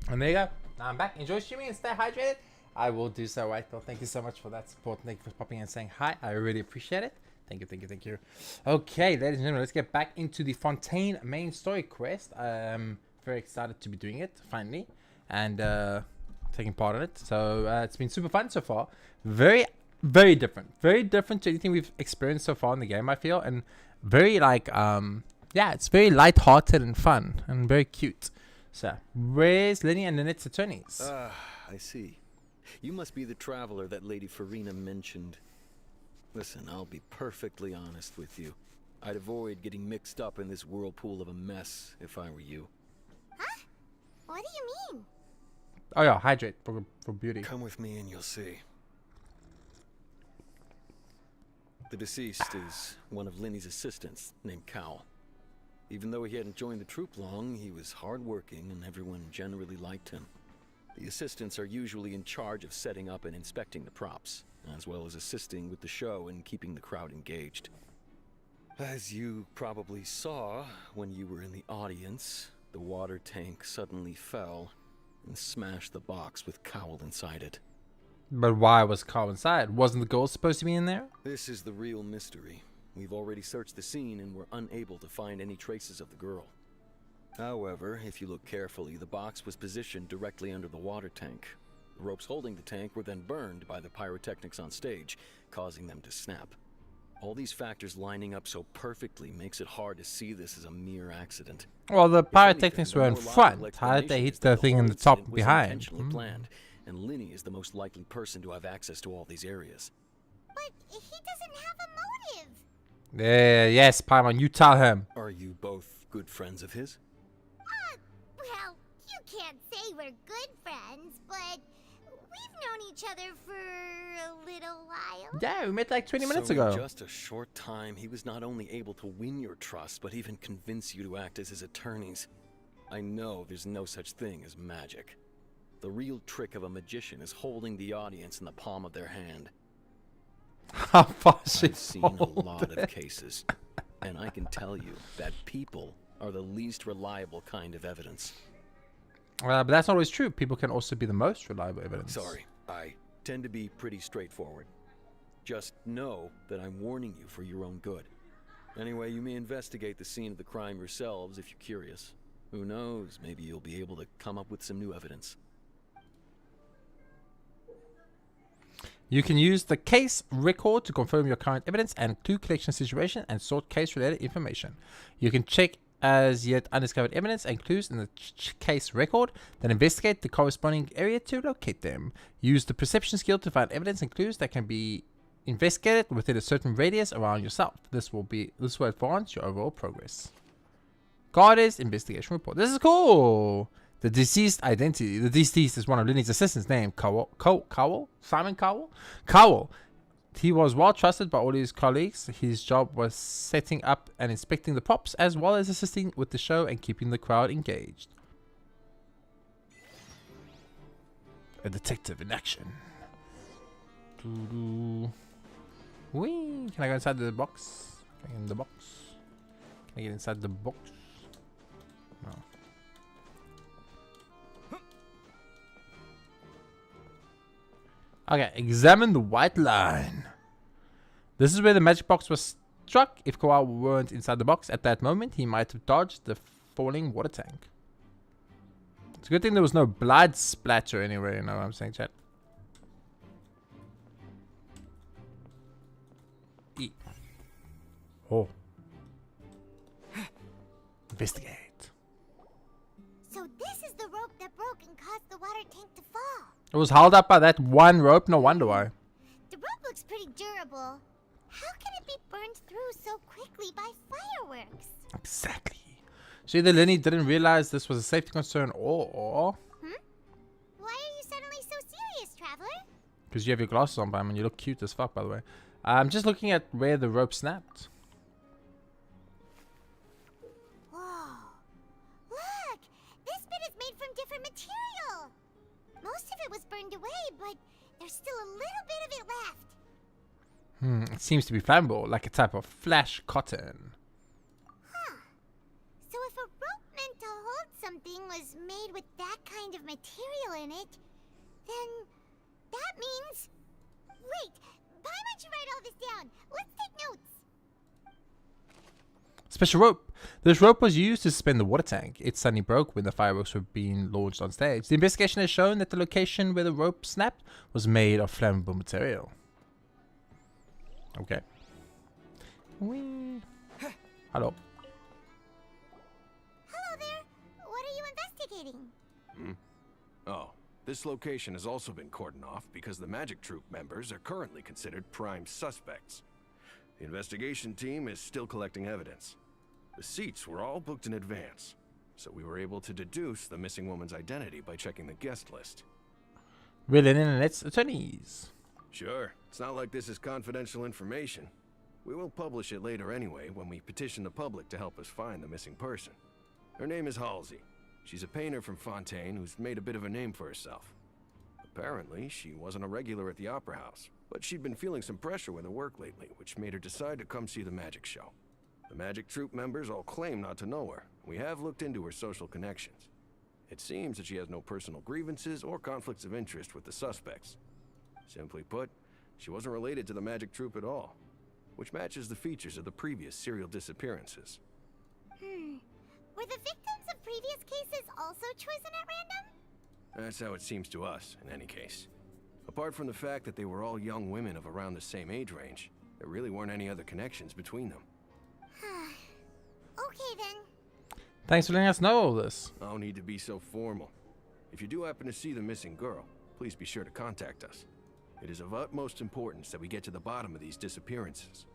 S1: And there you go. Now I'm back. Enjoy streaming and stay hydrated. I will do so, right? Well, thank you so much for that support. Thank you for popping in and saying hi. I really appreciate it. Thank you. Okay, ladies and gentlemen, let's get back into the Fontaine main story quest. I'm very excited to be doing it, finally, and taking part in it. So it's been super fun so far. Very different. Very different to anything we've experienced so far in the game, I feel. And very, like, yeah, it's very light-hearted and fun and very cute. So, where's Lenny and Lynette's attorneys?
S2: I see. You must be the traveler that Lady Farina mentioned. Listen, I'll be perfectly honest with you. I'd avoid getting mixed up in this whirlpool of a mess if I were you.
S4: Huh? What do you mean?
S1: Oh yeah, hydrate for beauty.
S2: Come with me and you'll see. The deceased is one of Linny's assistants named Cal. Even though he hadn't joined the troupe long, he was hardworking and everyone generally liked him. The assistants are usually in charge of setting up and inspecting the props, as well as assisting with the show and keeping the crowd engaged. As you probably saw when you were in the audience, the water tank suddenly fell and smashed the box with Cowell inside it.
S1: But why was Carl inside? Wasn't the girl supposed to be in there?
S2: This is the real mystery. We've already searched the scene and were unable to find any traces of the girl. However, if you look carefully, the box was positioned directly under the water tank. The ropes holding the tank were then burned by the pyrotechnics on stage, causing them to snap. All these factors lining up so perfectly makes it hard to see this as a mere accident.
S1: Well, the
S2: If
S1: pyrotechnics
S2: anything,
S1: were in
S2: the more
S1: front.
S2: logical
S1: How did they
S2: explanation
S1: hit
S2: is
S1: the
S2: that
S1: thing in
S2: whole
S1: the top
S2: incident was
S1: behind?
S2: intentionally planned, and Linny is the most likely person to have access to all these areas.
S4: But he doesn't have a motive.
S1: Yes, Paimon, you tell him.
S2: Are you both good friends of his?
S4: Well, you can't say we're good friends, but we've known each other for a little while.
S1: Yeah, we met like 20 minutes
S2: So
S1: ago.
S2: in just a short time, he was not only able to win your trust, but even convince you to act as his attorneys. I know there's no such thing as magic. The real trick of a magician is holding the audience in the palm of their hand.
S1: How far she
S2: I've seen a lot of cases, and I can tell you that people are the least reliable kind of evidence.
S1: But that's not always true. People can also be the most reliable evidence.
S2: Sorry, I tend to be pretty straightforward. Just know that I'm warning you for your own good. Anyway, you may investigate the scene of the crime yourselves if you're curious. Who knows, maybe you'll be able to come up with some new evidence.
S1: You can use the case record to confirm your current evidence and clue collection situation and sort case-related information. You can check as yet undiscovered evidence and clues in the case record, then investigate the corresponding area to locate them. Use the perception skill to find evidence and clues that can be investigated within a certain radius around yourself. This will advance your overall progress. Goddess investigation report. This is cool. The deceased identity. The deceased is one of Linny's assistants named Cowell? Simon Cowell? Cowell. He was well trusted by all his colleagues. His job was setting up and inspecting the props, as well as assisting with the show and keeping the crowd engaged. A detective in action. Whee! Can I go inside the box? Can I get in the box? Can I get inside the box? No. Okay, examine the white line. This is where the magic box was struck. If Kowal weren't inside the box at that moment, he might have dodged the falling water tank. It's a good thing there was no blood splatter anywhere, you know what I'm saying, chat? Oh. Investigate.
S4: So this is the rope that broke and caused the water tank to fall.
S1: It was held up by that one rope, no wonder why.
S4: The rope looks pretty durable. How can it be burned through so quickly by fireworks?
S1: Exactly. So either Linny didn't realize this was a safety concern or...
S4: Why are you suddenly so serious, Traveler?
S1: Because you have your glasses on, Bam, and you look cute as fuck, by the way. I'm just looking at where the rope snapped.
S4: Whoa. Look! This bit is made from different material. Most of it was burned away, but there's still a little bit of it left.
S1: It seems to be flammable, like a type of flash cotton.
S4: Huh. So if a rope meant to hold something was made with that kind of material in it, then that means... Wait, why don't you write all this down? Let's take notes.
S1: Special rope. This rope was used to suspend the water tank. It suddenly broke when the fireworks were being launched on stage. The investigation has shown that the location where the rope snapped was made of flammable material. Okay. Whee. Hello.
S4: Hello there. What are you investigating?
S17: Oh, this location has also been cordoned off because the magic troupe members are currently considered prime suspects. The investigation team is still collecting evidence. The seats were all booked in advance. so we were able to deduce the missing woman's identity by checking the guest list.
S1: We're the internet's attorneys.
S17: Sure, it's not like this is confidential information. We will publish it later anyway when we petition the public to help us find the missing person. Her name is Halsey. She's a painter from Fontaine who's made a bit of a name for herself. Apparently, she wasn't a regular at the Opera House, but she'd been feeling some pressure with her work lately, which made her decide to come see the magic show. The magic troupe members all claim not to know her. We have looked into her social connections. It seems that she has no personal grievances or conflicts of interest with the suspects. Simply put, she wasn't related to the magic troupe at all, which matches the features of the previous serial disappearances.
S4: Were the victims of previous cases also chosen at random?
S17: That's how it seems to us, in any case. Apart from the fact that they were all young women of around the same age range, there really weren't any other connections between them.
S4: Okay then.
S1: Thanks for letting us know all this.
S17: No need to be so formal. If you do happen to see the missing girl, please be sure to contact us. It is of utmost importance that we get to the bottom of these disappearances.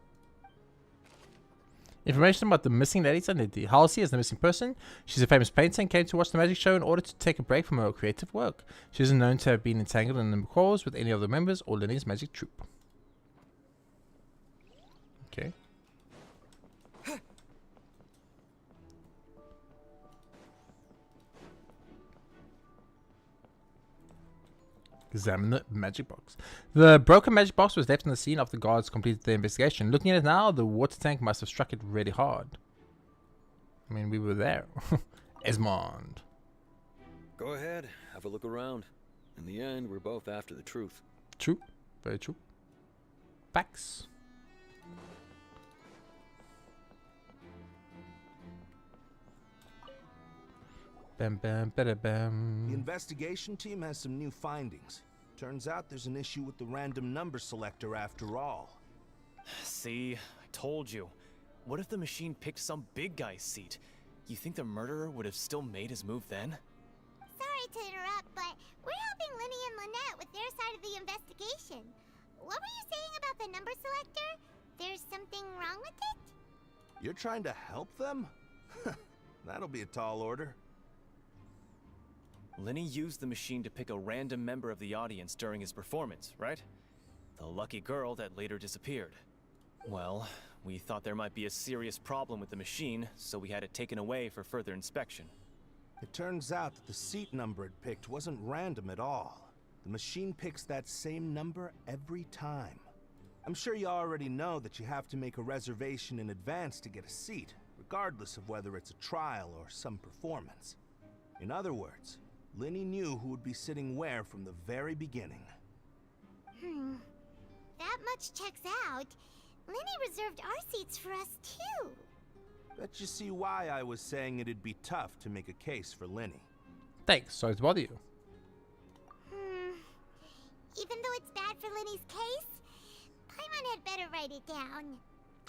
S1: Information about the missing lady's identity. Halsey is the missing person. She's a famous painter and came to watch the magic show in order to take a break from her creative work. She isn't known to have been entangled in quarrels with any of the members or Lenny's magic troupe. Okay. Examine the magic box. The broken magic box was left on the scene after the guards completed their investigation. Looking at it now, the water tank must have struck it really hard. I mean, we were there. Esmond.
S2: Go ahead, have a look around. In the end, we're both after the truth.
S1: True. Very true. Facts. Bam, bam, bada, bam.
S10: The investigation team has some new findings. Turns out there's an issue with the random number selector after all.
S13: See, I told you. What if the machine picked some big guy's seat? You think the murderer would have still made his move then?
S4: Sorry to interrupt, but we're helping Linny and Lynette with their side of the investigation. What were you saying about the number selector? There's something wrong with it?
S10: You're trying to help them? That'll be a tall order.
S13: Lenny used the machine to pick a random member of the audience during his performance, right? The lucky girl that later disappeared. Well, we thought there might be a serious problem with the machine, so we had it taken away for further inspection.
S10: It turns out that the seat number it picked wasn't random at all. The machine picks that same number every time. I'm sure you already know that you have to make a reservation in advance to get a seat, regardless of whether it's a trial or some performance. In other words, Linny knew who would be sitting where from the very beginning.
S4: That much checks out. Linny reserved our seats for us too.
S10: Bet you see why I was saying it'd be tough to make a case for Linny.
S1: Thanks, sorry to bother you.
S4: Even though it's bad for Linny's case, Paimon had better write it down.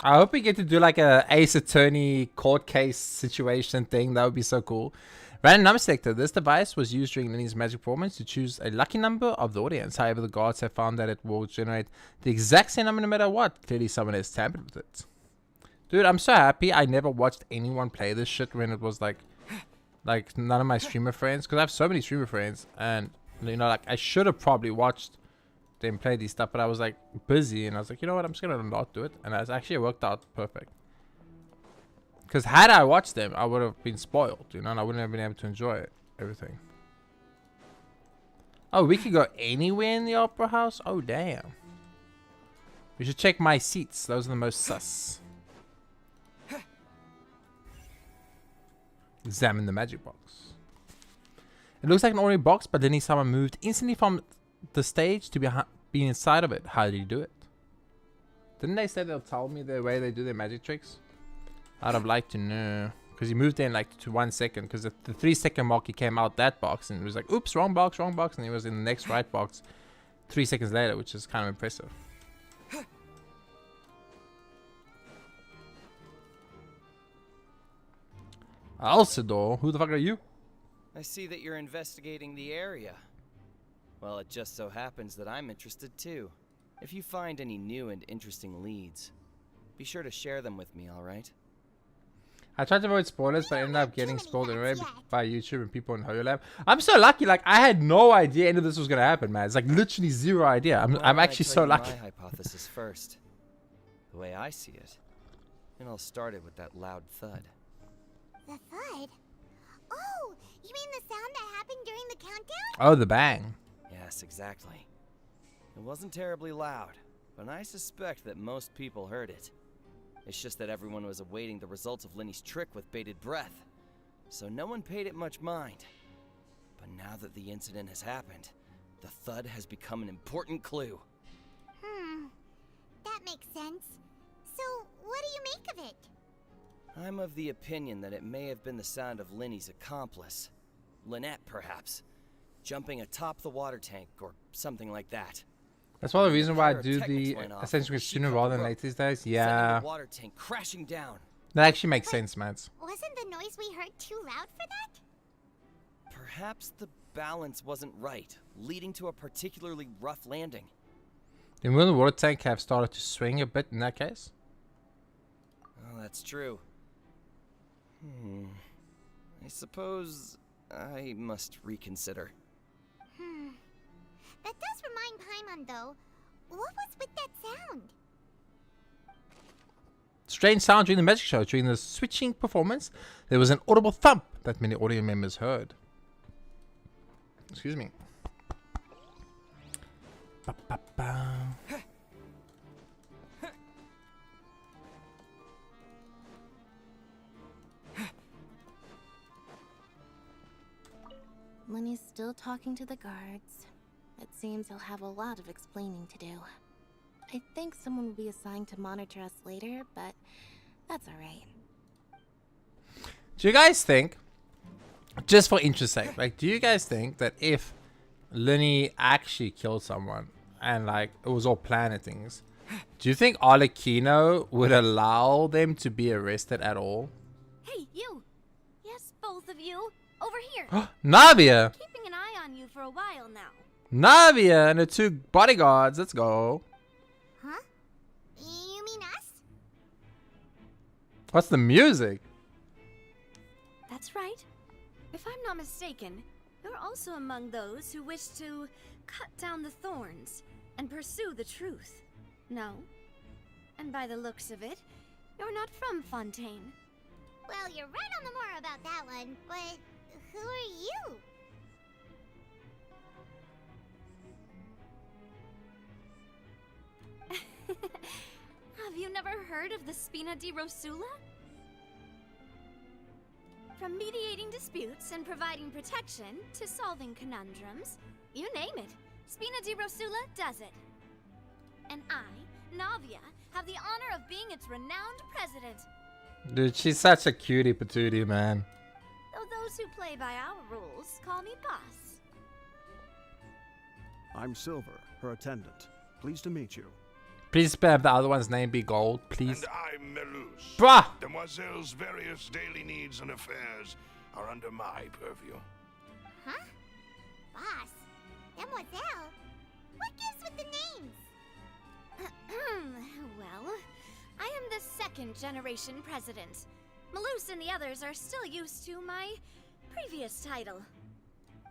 S1: I hope we get to do like a Ace Attorney court case situation thing. That would be so cool. Random number selector. This device was used during Lenny's magic performance to choose a lucky number of the audience. However, the guards have found that it will generate the exact same number no matter what. Clearly, someone has tampered with it. Dude, I'm so happy I never watched anyone play this shit when it was like none of my streamer friends. Because I have so many streamer friends. And, you know, like I should have probably watched them play these stuff. But I was like busy. And I was like, you know what? I'm just going to not do it. And it actually worked out perfect. Because had I watched them, I would have been spoiled, you know, and I wouldn't have been able to enjoy everything. Oh, we could go anywhere in the Opera House? Oh, damn. We should check my seats. Those are the most sus. Examine the magic box. It looks like an ordinary box, but then someone moved instantly from the stage to be inside of it. How did he do it? Didn't they say they'll tell me the way they do their magic tricks? I'd have liked to know, because he moved in like to 1 second, because at the 3 second mark he came out that box and it was like, oops, wrong box, and he was in the next right box 3 seconds later, which is kind of impressive. Alcidor, who the fuck are you?
S3: I see that you're investigating the area. Well, it just so happens that I'm interested too. If you find any new and interesting leads, be sure to share them with me, alright?
S1: I tried to avoid spoilers, but I ended up getting spoiled anyway by YouTube and people in HoloLab. I'm so lucky. Like, I had no idea any of this was gonna happen, man. It's like literally zero idea. I'm actually so lucky.
S3: My hypothesis first. The way I see it, it all started with that loud thud.
S4: The thud? Oh, you mean the sound that happened during the countdown?
S1: Oh, the bang.
S3: Yes, exactly. It wasn't terribly loud, but I suspect that most people heard it. It's just that everyone was awaiting the results of Lenny's trick with bated breath, so no one paid it much mind. But now that the incident has happened, the thud has become an important clue.
S4: That makes sense. So, what do you make of it?
S3: I'm of the opinion that it may have been the sound of Lenny's accomplice. Lynette, perhaps. Jumping atop the water tank or something like that.
S1: That's one of the reasons why I do the Ascension sooner rather than later these days. Yeah.
S3: The water tank crashing down.
S1: That actually makes sense, man.
S4: Wasn't the noise we heard too loud for that?
S3: Perhaps the balance wasn't right, leading to a particularly rough landing.
S1: Then will the water tank have started to swing a bit in that case?
S3: Oh, that's true. I suppose I must reconsider.
S4: That does remind Paimon, though. What was with that sound?
S1: Strange sound during the magic show. During the switching performance, there was an audible thump that many audience members heard. Excuse me. Ba, ba, ba.
S8: Lenny's still talking to the guards. It seems he'll have a lot of explaining to do. I think someone will be assigned to monitor us later, but that's alright.
S1: Do you guys think, just for interest sake, like, do you guys think that if Lenny actually killed someone and like it was all planned and things, do you think Arlecchino would allow them to be arrested at all?
S7: Hey, you! Yes, both of you! Over here!
S1: Navia!
S7: Keeping an eye on you for a while now.
S1: Navia and the two bodyguards, let's go.
S4: Huh? You mean us?
S1: What's the music?
S7: That's right. If I'm not mistaken, you're also among those who wish to cut down the thorns and pursue the truth. No? And by the looks of it, you're not from Fontaine.
S4: Well, you're right on the more about that one, but who are you?
S7: Have you never heard of the Spina di Rosula? From mediating disputes and providing protection to solving conundrums, you name it, Spina di Rosula does it. And I, Navia, have the honor of being its renowned president.
S1: Dude, she's such a cutie patootie, man.
S7: Though those who play by our rules call me boss.
S15: I'm Silver, her attendant. Pleased to meet you.
S1: Please have the other one's name be gold, please.
S22: And I'm Melus.
S1: Bruh!
S22: Demoiselle's various daily needs and affairs are under my purview.
S4: Huh? Boss? Demoiselle? What gives with the names?
S7: Well, I am the second generation president. Malus and the others are still used to my previous title.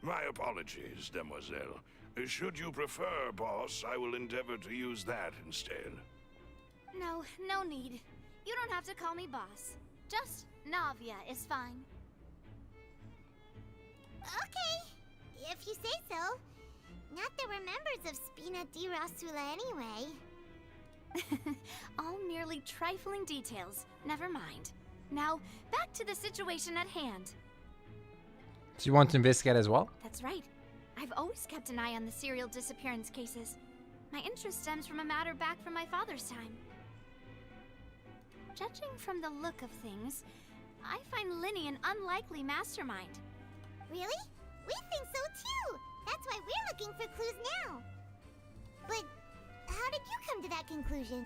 S22: My apologies, Demoiselle. Should you prefer, boss, I will endeavor to use that instead.
S7: No, no need. You don't have to call me boss. Just Navia is fine.
S4: Okay, if you say so. Not that we're members of Spina di Rosula anyway.
S7: All merely trifling details. Never mind. Now, back to the situation at hand.
S1: Do you want to investigate as well?
S7: That's right. I've always kept an eye on the serial disappearance cases. My interest stems from a matter back from my father's time. Judging from the look of things, I find Lenny an unlikely mastermind.
S4: Really? We think so too! That's why we're looking for clues now. But how did you come to that conclusion?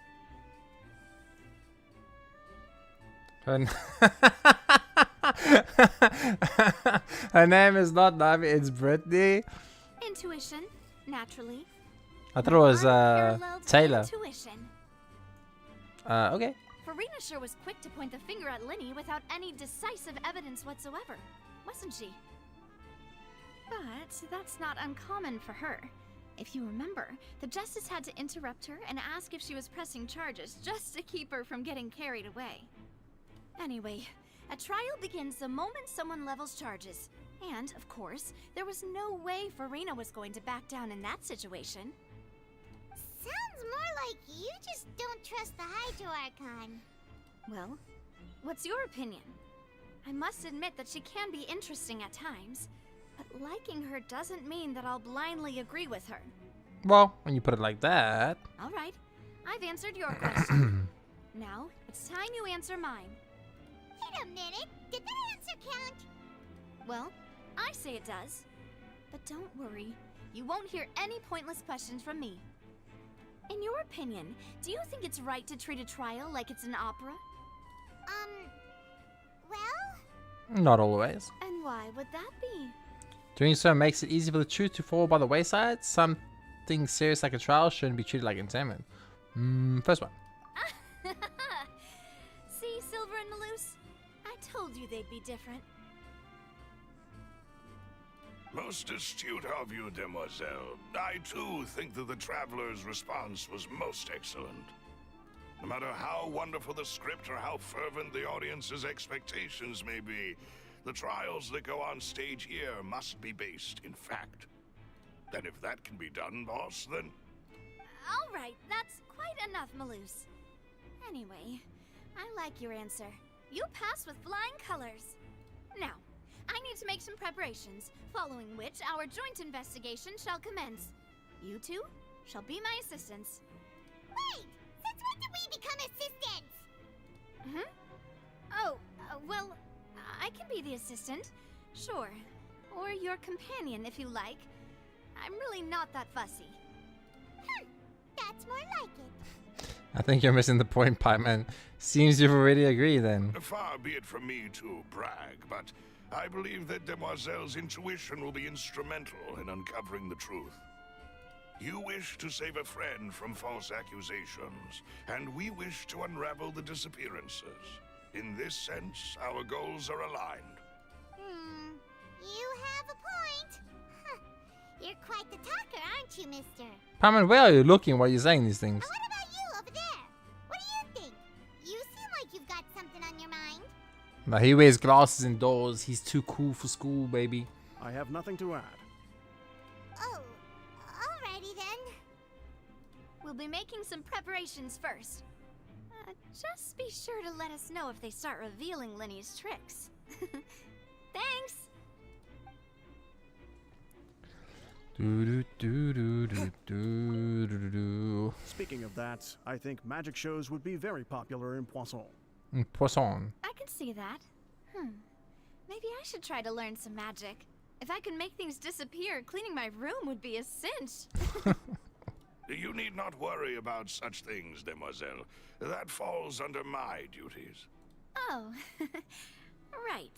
S1: Her name is not Navi, it's Brittany.
S7: Intuition, naturally.
S1: I thought it was Taylor.
S7: Intuition.
S1: Okay.
S7: For reading Rena sure was quick to point the finger at Linny without any decisive evidence whatsoever, wasn't she? But that's not uncommon for her. If you remember, the Justice had to interrupt her and ask if she was pressing charges just to keep her from getting carried away. Anyway, a trial begins the moment someone levels charges. And, of course, there was no way Farina was going to back down in that situation.
S4: Sounds more like you just don't trust the Hydro Archon.
S7: Well, what's your opinion? I must admit that she can be interesting at times, but liking her doesn't mean that I'll blindly agree with her.
S1: Well, when you put it like that.
S7: All right, I've answered your question. Now, it's time you answer mine.
S4: Wait a minute, did that answer count?
S7: Well, I say it does. But don't worry, you won't hear any pointless questions from me. In your opinion, do you think it's right to treat a trial like it's an opera?
S4: Well?
S1: Not always.
S7: And why would that be?
S1: Doing so makes it easy for the truth to fall by the wayside. Something serious like a trial shouldn't be treated like entertainment. First one.
S7: See, Silver and Maloose? I told you they'd be different.
S22: Most astute of you, demoiselle. I too think that the Traveler's response was most excellent. No matter how wonderful the script or how fervent the audience's expectations may be, the trials that go on stage here must be based in fact. And if that can be done, boss, then...
S7: All right, that's quite enough, Maloose. Anyway, I like your answer. You passed with flying colors. Now, I need to make some preparations, following which our joint investigation shall commence. You two shall be my assistants.
S4: Wait! Since when did we become assistants?
S7: Oh, well, I can be the assistant, sure. Or your companion, if you like. I'm really not that fussy.
S4: That's more like it.
S1: I think you're missing the point, Pieman. Seems you've already agreed then.
S22: Far be it from me to brag, but I believe that Demoiselle's intuition will be instrumental in uncovering the truth. You wish to save a friend from false accusations, and we wish to unravel the disappearances. In this sense, our goals are aligned.
S4: You have a point. You're quite the talker, aren't you, mister?
S1: Pieman, where are you looking while you're saying these things?
S4: And what about you over there? What do you think? You seem like you've got something on your mind.
S1: Now, he wears glasses indoors. He's too cool for school, baby.
S15: I have nothing to add.
S4: Oh, alrighty then.
S7: We'll be making some preparations first. Just be sure to let us know if they start revealing Linny's tricks. Thanks!
S15: Speaking of that, I think magic shows would be very popular in Poisson.
S1: Poisson.
S7: I can see that. Maybe I should try to learn some magic. If I could make things disappear, cleaning my room would be a cinch.
S22: You need not worry about such things, demoiselle. That falls under my duties.
S7: Oh, right.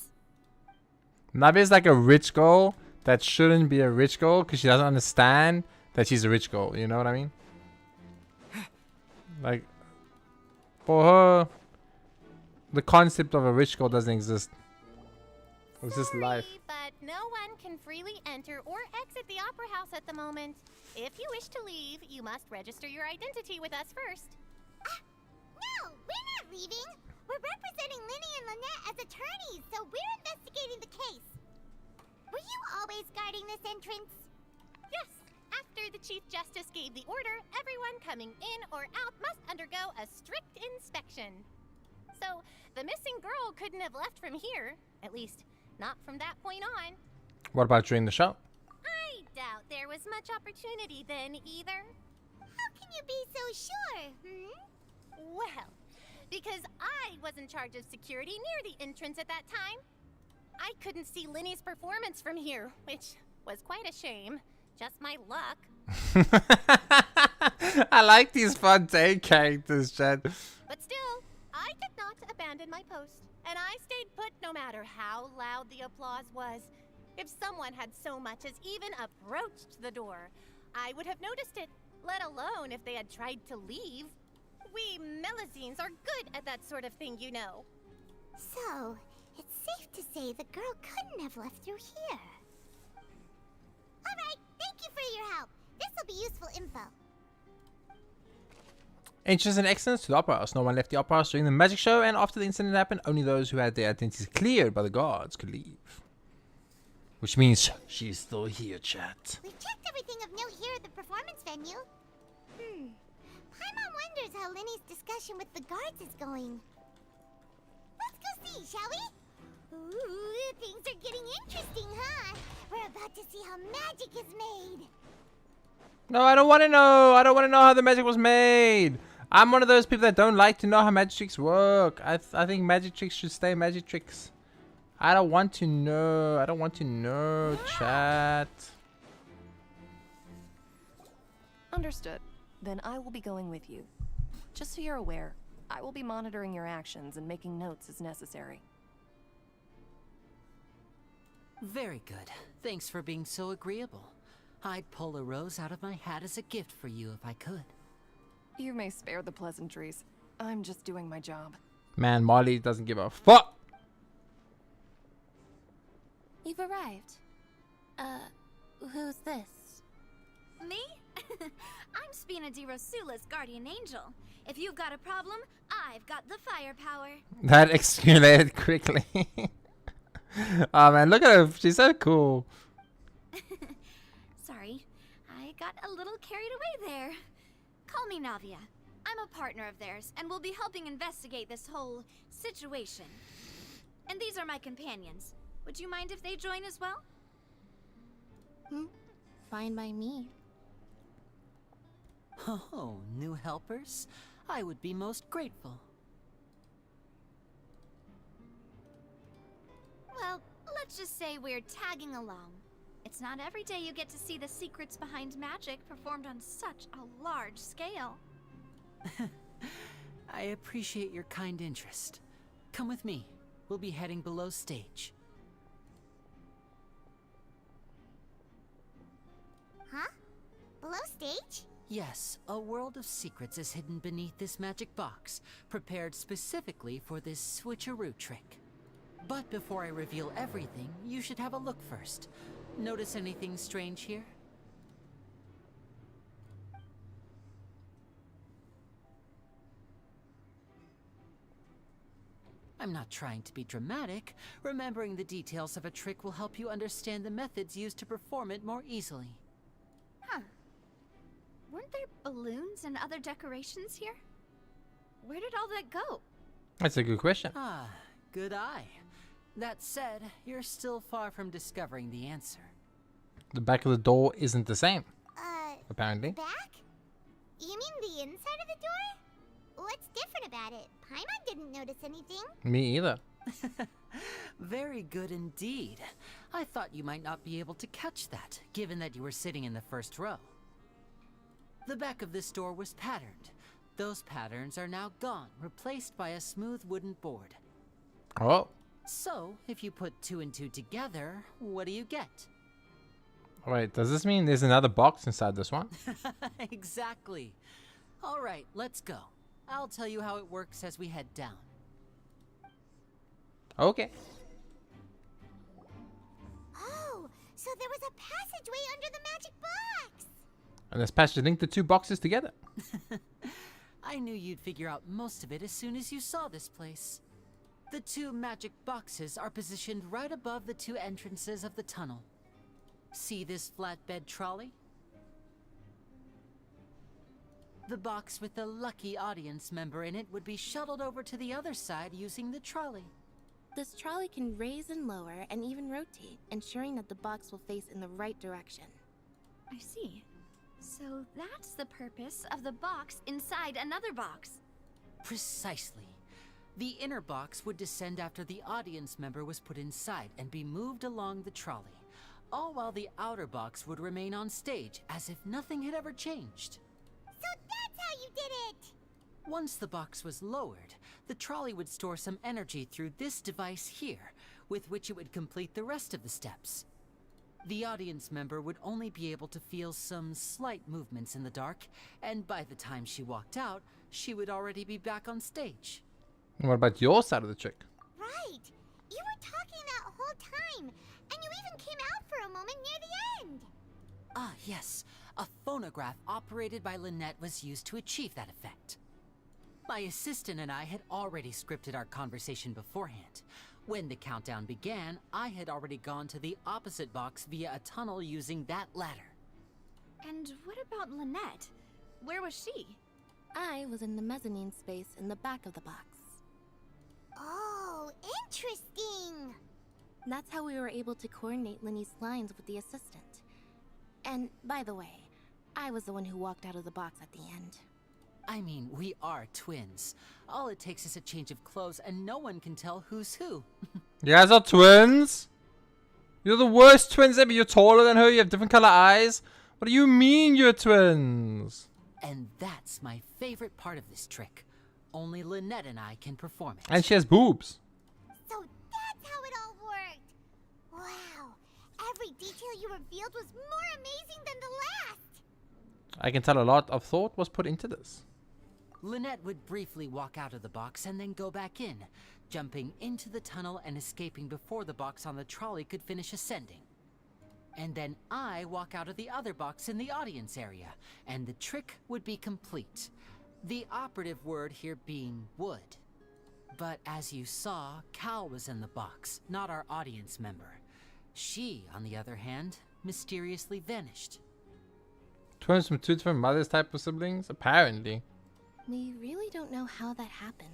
S1: Navi's like a rich girl that shouldn't be a rich girl because she doesn't understand that she's a rich girl. You know what I mean? Like, for her, the concept of a rich girl doesn't exist. It's just life.
S5: But no one can freely enter or exit the Opera House at the moment. If you wish to leave, you must register your identity with us first.
S4: No, we're not leaving. We're representing Linny and Lynette as attorneys, so we're investigating the case. Were you always guarding this entrance?
S5: Yes. After the Chief Justice gave the order, everyone coming in or out must undergo a strict inspection. So, the missing girl couldn't have left from here. At least, not from that point on.
S1: What about during the show?
S5: I doubt there was much opportunity then either.
S4: How can you be so sure,
S5: Well, because I was in charge of security near the entrance at that time. I couldn't see Linny's performance from here, which was quite a shame. Just my luck.
S1: I like these Fontaine characters, Chad.
S5: But still, I did not abandon my post, and I stayed put no matter how loud the applause was. If someone had so much as even approached the door, I would have noticed it, let alone if they had tried to leave. We Melazines are good at that sort of thing, you know.
S4: So, it's safe to say the girl couldn't have left through here. Alright, thank you for your help. This'll be useful info.
S1: Entrance and exits to the opera house. No one left the opera house during the magic show, and after the incident happened, only those who had their identities cleared by the guards could leave. Which means she's still here, chat.
S4: We've checked everything of note here at the performance venue. Paimon wonders how Linny's discussion with the guards is going. Let's go see, shall we? Ooh, things are getting interesting, huh? We're about to see how magic is made.
S1: No, I don't want to know. I don't want to know how the magic was made. I'm one of those people that don't like to know how magic tricks work. I think magic tricks should stay magic tricks. I don't want to know. I don't want to know, chat.
S16: Understood. Then I will be going with you. Just so you're aware, I will be monitoring your actions and making notes as necessary.
S11: Very good. Thanks for being so agreeable. I'd pull a rose out of my hat as a gift for you if I could.
S16: You may spare the pleasantries. I'm just doing my job.
S1: Man, Molly doesn't give a fuck.
S8: You've arrived. Who's this?
S7: Me? I'm Spina di Rosula's guardian angel. If you've got a problem, I've got the firepower.
S1: That escalated quickly. Oh man, look at her. She's so cool.
S7: Sorry, I got a little carried away there. Call me Navia. I'm a partner of theirs, and will be helping investigate this whole situation. And these are my companions. Would you mind if they join as well?
S8: Fine by me.
S11: Oh, new helpers? I would be most grateful.
S7: Well, let's just say we're tagging along. It's not every day you get to see the secrets behind magic performed on such a large scale.
S11: I appreciate your kind interest. Come with me. We'll be heading below stage.
S4: Huh? Below stage?
S11: Yes, a world of secrets is hidden beneath this magic box, prepared specifically for this switcheroo trick. But before I reveal everything, you should have a look first. Notice anything strange here? I'm not trying to be dramatic. Remembering the details of a trick will help you understand the methods used to perform it more easily.
S7: Huh. Weren't there balloons and other decorations here? Where did all that go?
S1: That's a good question.
S11: Ah, good eye. That said, you're still far from discovering the answer.
S1: The back of the door isn't the same. Apparently.
S4: Back? You mean the inside of the door? What's different about it? Paimon didn't notice anything.
S1: Me either.
S11: Very good indeed. I thought you might not be able to catch that, given that you were sitting in the first row. The back of this door was patterned. Those patterns are now gone, replaced by a smooth wooden board.
S1: Oh.
S11: So, if you put 2 and 2 together, what do you get?
S1: Wait, does this mean there's another box inside this one?
S11: Exactly. All right, let's go. I'll tell you how it works as we head down.
S1: Okay.
S4: Oh, so there was a passageway under the magic box.
S1: And this passage linked the two boxes together.
S11: I knew you'd figure out most of it as soon as you saw this place. The 2 magic boxes are positioned right above the 2 entrances of the tunnel. See this flatbed trolley? The box with the lucky audience member in it would be shuttled over to the other side using the trolley.
S8: This trolley can raise and lower and even rotate, ensuring that the box will face in the right direction.
S7: I see. So that's the purpose of the box inside another box.
S11: Precisely. The inner box would descend after the audience member was put inside and be moved along the trolley, all while the outer box would remain on stage as if nothing had ever changed.
S4: So that's how you did it!
S11: Once the box was lowered, the trolley would store some energy through this device here, with which it would complete the rest of the steps. The audience member would only be able to feel some slight movements in the dark, and by the time she walked out, she would already be back on stage.
S1: And what about your side of the trick?
S4: Right. You were talking that whole time, and you even came out for a moment near the end.
S11: Ah, yes. A phonograph operated by Lynette was used to achieve that effect. My assistant and I had already scripted our conversation beforehand. When the countdown began, I had already gone to the opposite box via a tunnel using that ladder.
S7: And what about Lynette? Where was she?
S8: I was in the mezzanine space in the back of the box.
S4: Oh, interesting.
S8: That's how we were able to coordinate Linny's lines with the assistant. And by the way, I was the one who walked out of the box at the end.
S11: I mean, we are twins. All it takes is a change of clothes and no one can tell who's who.
S1: You guys are twins? You're the worst twins ever. You're taller than her. You have different color eyes. What do you mean you're twins?
S11: And that's my favorite part of this trick. Only Lynette and I can perform it.
S1: And she has boobs.
S4: So that's how it all worked. Wow. Every detail you revealed was more amazing than the last.
S1: I can tell a lot of thought was put into this.
S11: Lynette would briefly walk out of the box and then go back in, jumping into the tunnel and escaping before the box on the trolley could finish ascending. And then I walk out of the other box in the audience area, and the trick would be complete. The operative word here being would. But as you saw, Cal was in the box, not our audience member. She, on the other hand, mysteriously vanished.
S1: Twins from two different mothers type of siblings? Apparently.
S8: We really don't know how that happened.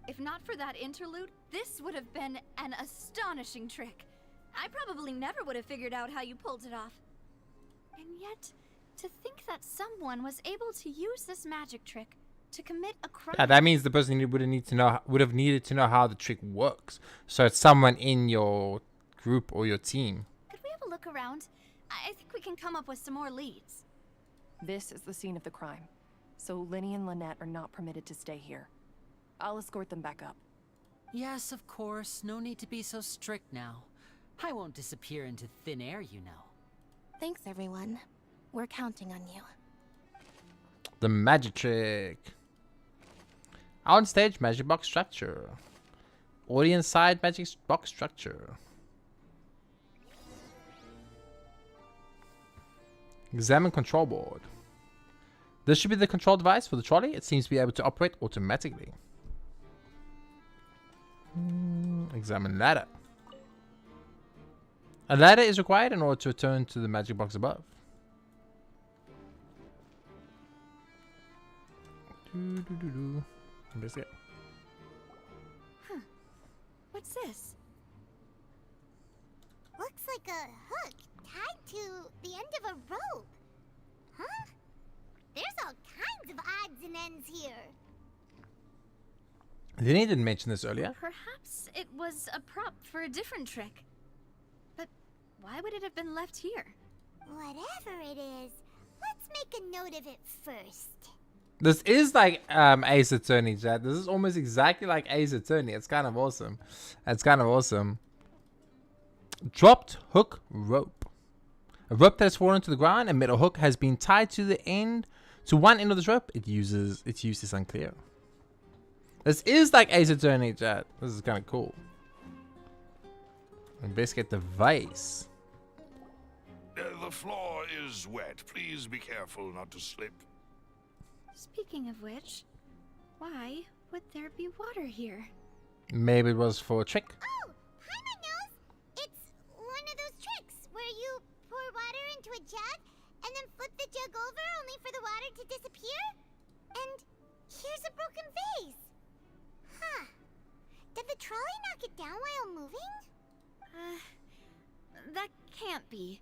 S7: If not for that interlude, this would have been an astonishing trick. I probably never would have figured out how you pulled it off. And yet, to think that someone was able to use this magic trick to commit a crime.
S1: Yeah, that means the person would have needed to know how the trick works. So it's someone in your group or your team.
S7: Could we have a look around? I think we can come up with some more leads.
S16: This is the scene of the crime, so Linny and Lynette are not permitted to stay here. I'll escort them back up.
S11: Yes, of course. No need to be so strict now. I won't disappear into thin air, you know.
S8: Thanks, everyone. We're counting on you.
S1: The magic trick. On stage magic box structure. Audience side magic box structure. Examine control board. This should be the control device for the trolley. It seems to be able to operate automatically. Examine ladder. A ladder is required in order to return to the magic box above. Investigate.
S7: Huh. What's this?
S4: Looks like a hook tied to the end of a rope. Huh? There's all kinds of odds and ends here.
S1: Linny didn't mention this earlier.
S7: Perhaps it was a prop for a different trick. But why would it have been left here?
S4: Whatever it is, let's make a note of it first.
S1: This is like Ace Attorney, chat. This is almost exactly like Ace Attorney. It's kind of awesome. It's kind of awesome. Dropped hook rope. A rope that has fallen to the ground. A metal hook has been tied to the end. To one end of this rope. Its use is unclear. This is like Ace Attorney, chat. This is kind of cool. Investigate the vase.
S22: The floor is wet. Please be careful not to slip.
S7: Speaking of which, why would there be water here?
S1: Maybe it was for a trick.
S4: Oh, Paimon knows. It's one of those tricks where you pour water into a jug and then flip the jug over only for the water to disappear. And here's a broken vase. Huh. Did the trolley knock it down while moving?
S7: That can't be.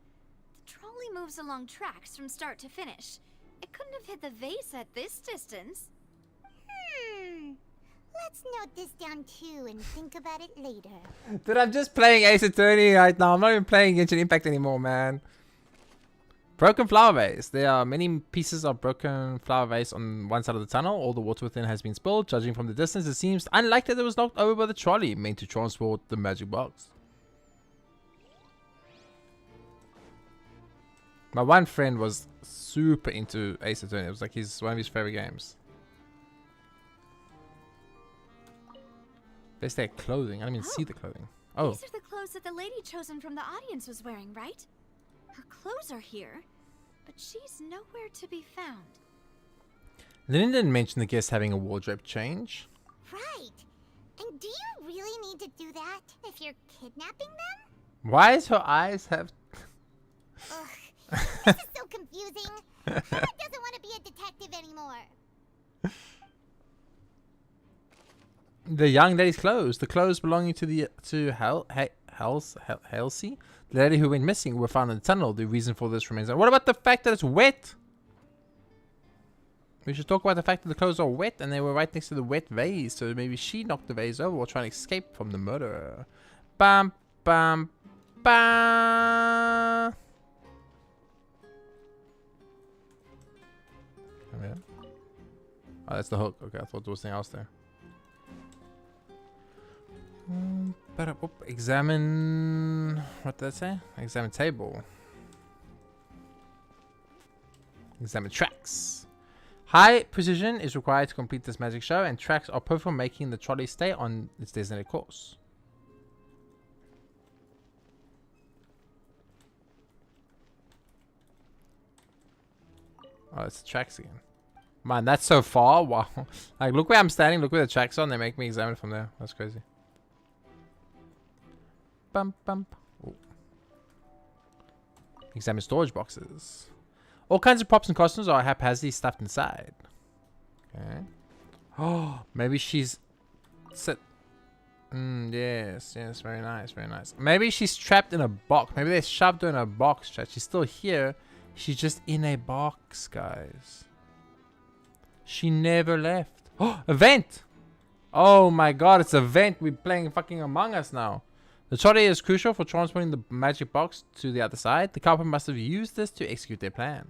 S7: The trolley moves along tracks from start to finish. It couldn't have hit the vase at this distance.
S4: Let's note this down too and think about it later.
S1: Dude, I'm just playing Ace Attorney right now. I'm not even playing Genshin Impact anymore, man. Broken flower vase. There are many pieces of broken flower vase on one side of the tunnel. All the water within has been spilled. Judging from the distance, it seems unlikely that it was knocked over by the trolley meant to transport the magic box. My one friend was super into Ace Attorney. It was like one of his favorite games. Best day clothing. I didn't even see the clothing. Oh.
S7: These are the clothes that the lady chosen from the audience was wearing, right? Her clothes are here, but she's nowhere to be found.
S1: Lynn didn't mention the guest having a wardrobe change.
S4: Right. And do you really need to do that if you're kidnapping them?
S1: Why does her eyes have...
S4: Ugh, this is so confusing. Hannah doesn't want to be a detective anymore.
S1: The young lady's clothes. The clothes belonging to Halsey, the lady who went missing, were found in the tunnel. The reason for this remains. What about the fact that it's wet? We should talk about the fact that the clothes are wet and they were right next to the wet vase. So maybe she knocked the vase over while trying to escape from the murderer. Bam, bam, bam. Oh, yeah. Oh, that's the hook. Okay, I thought there was something else there. Examine. What did I say? Examine table. Examine tracks. High precision is required to complete this magic show, and tracks are perfect for making the trolley stay on its designated course. Oh, it's the tracks again. Man, that's so far. Wow. Like, look where I'm standing. Look where the tracks are, and they make me examine from there. That's crazy. Bump, bump. Ooh. Examine storage boxes. All kinds of props and costumes are haphazardly stuffed inside. Okay. Oh, maybe she's... yes, yes, very nice, very nice. Maybe she's trapped in a box. Maybe they shoved her in a box, chat. She's still here. She's just in a box, guys. She never left. Oh, a vent! Oh my god, it's a vent. We're playing fucking Among Us now. The trolley is crucial for transporting the magic box to the other side. The couple must have used this to execute their plan.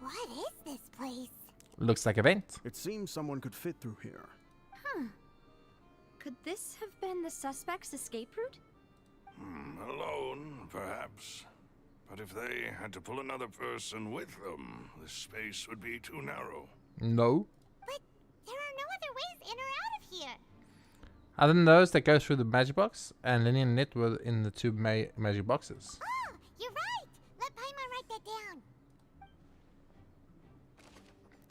S4: What is this place?
S1: Looks like a vent.
S15: It seems someone could fit through here.
S7: Huh. Could this have been the suspect's escape route?
S22: Alone, perhaps. But if they had to pull another person with them, the space would be too narrow.
S1: No.
S4: But there are no other ways in or out of here.
S1: Other than those that go through the magic box, and Lynn and Nit were in the two magic boxes.
S4: Oh, you're right. Let Paimon write that down.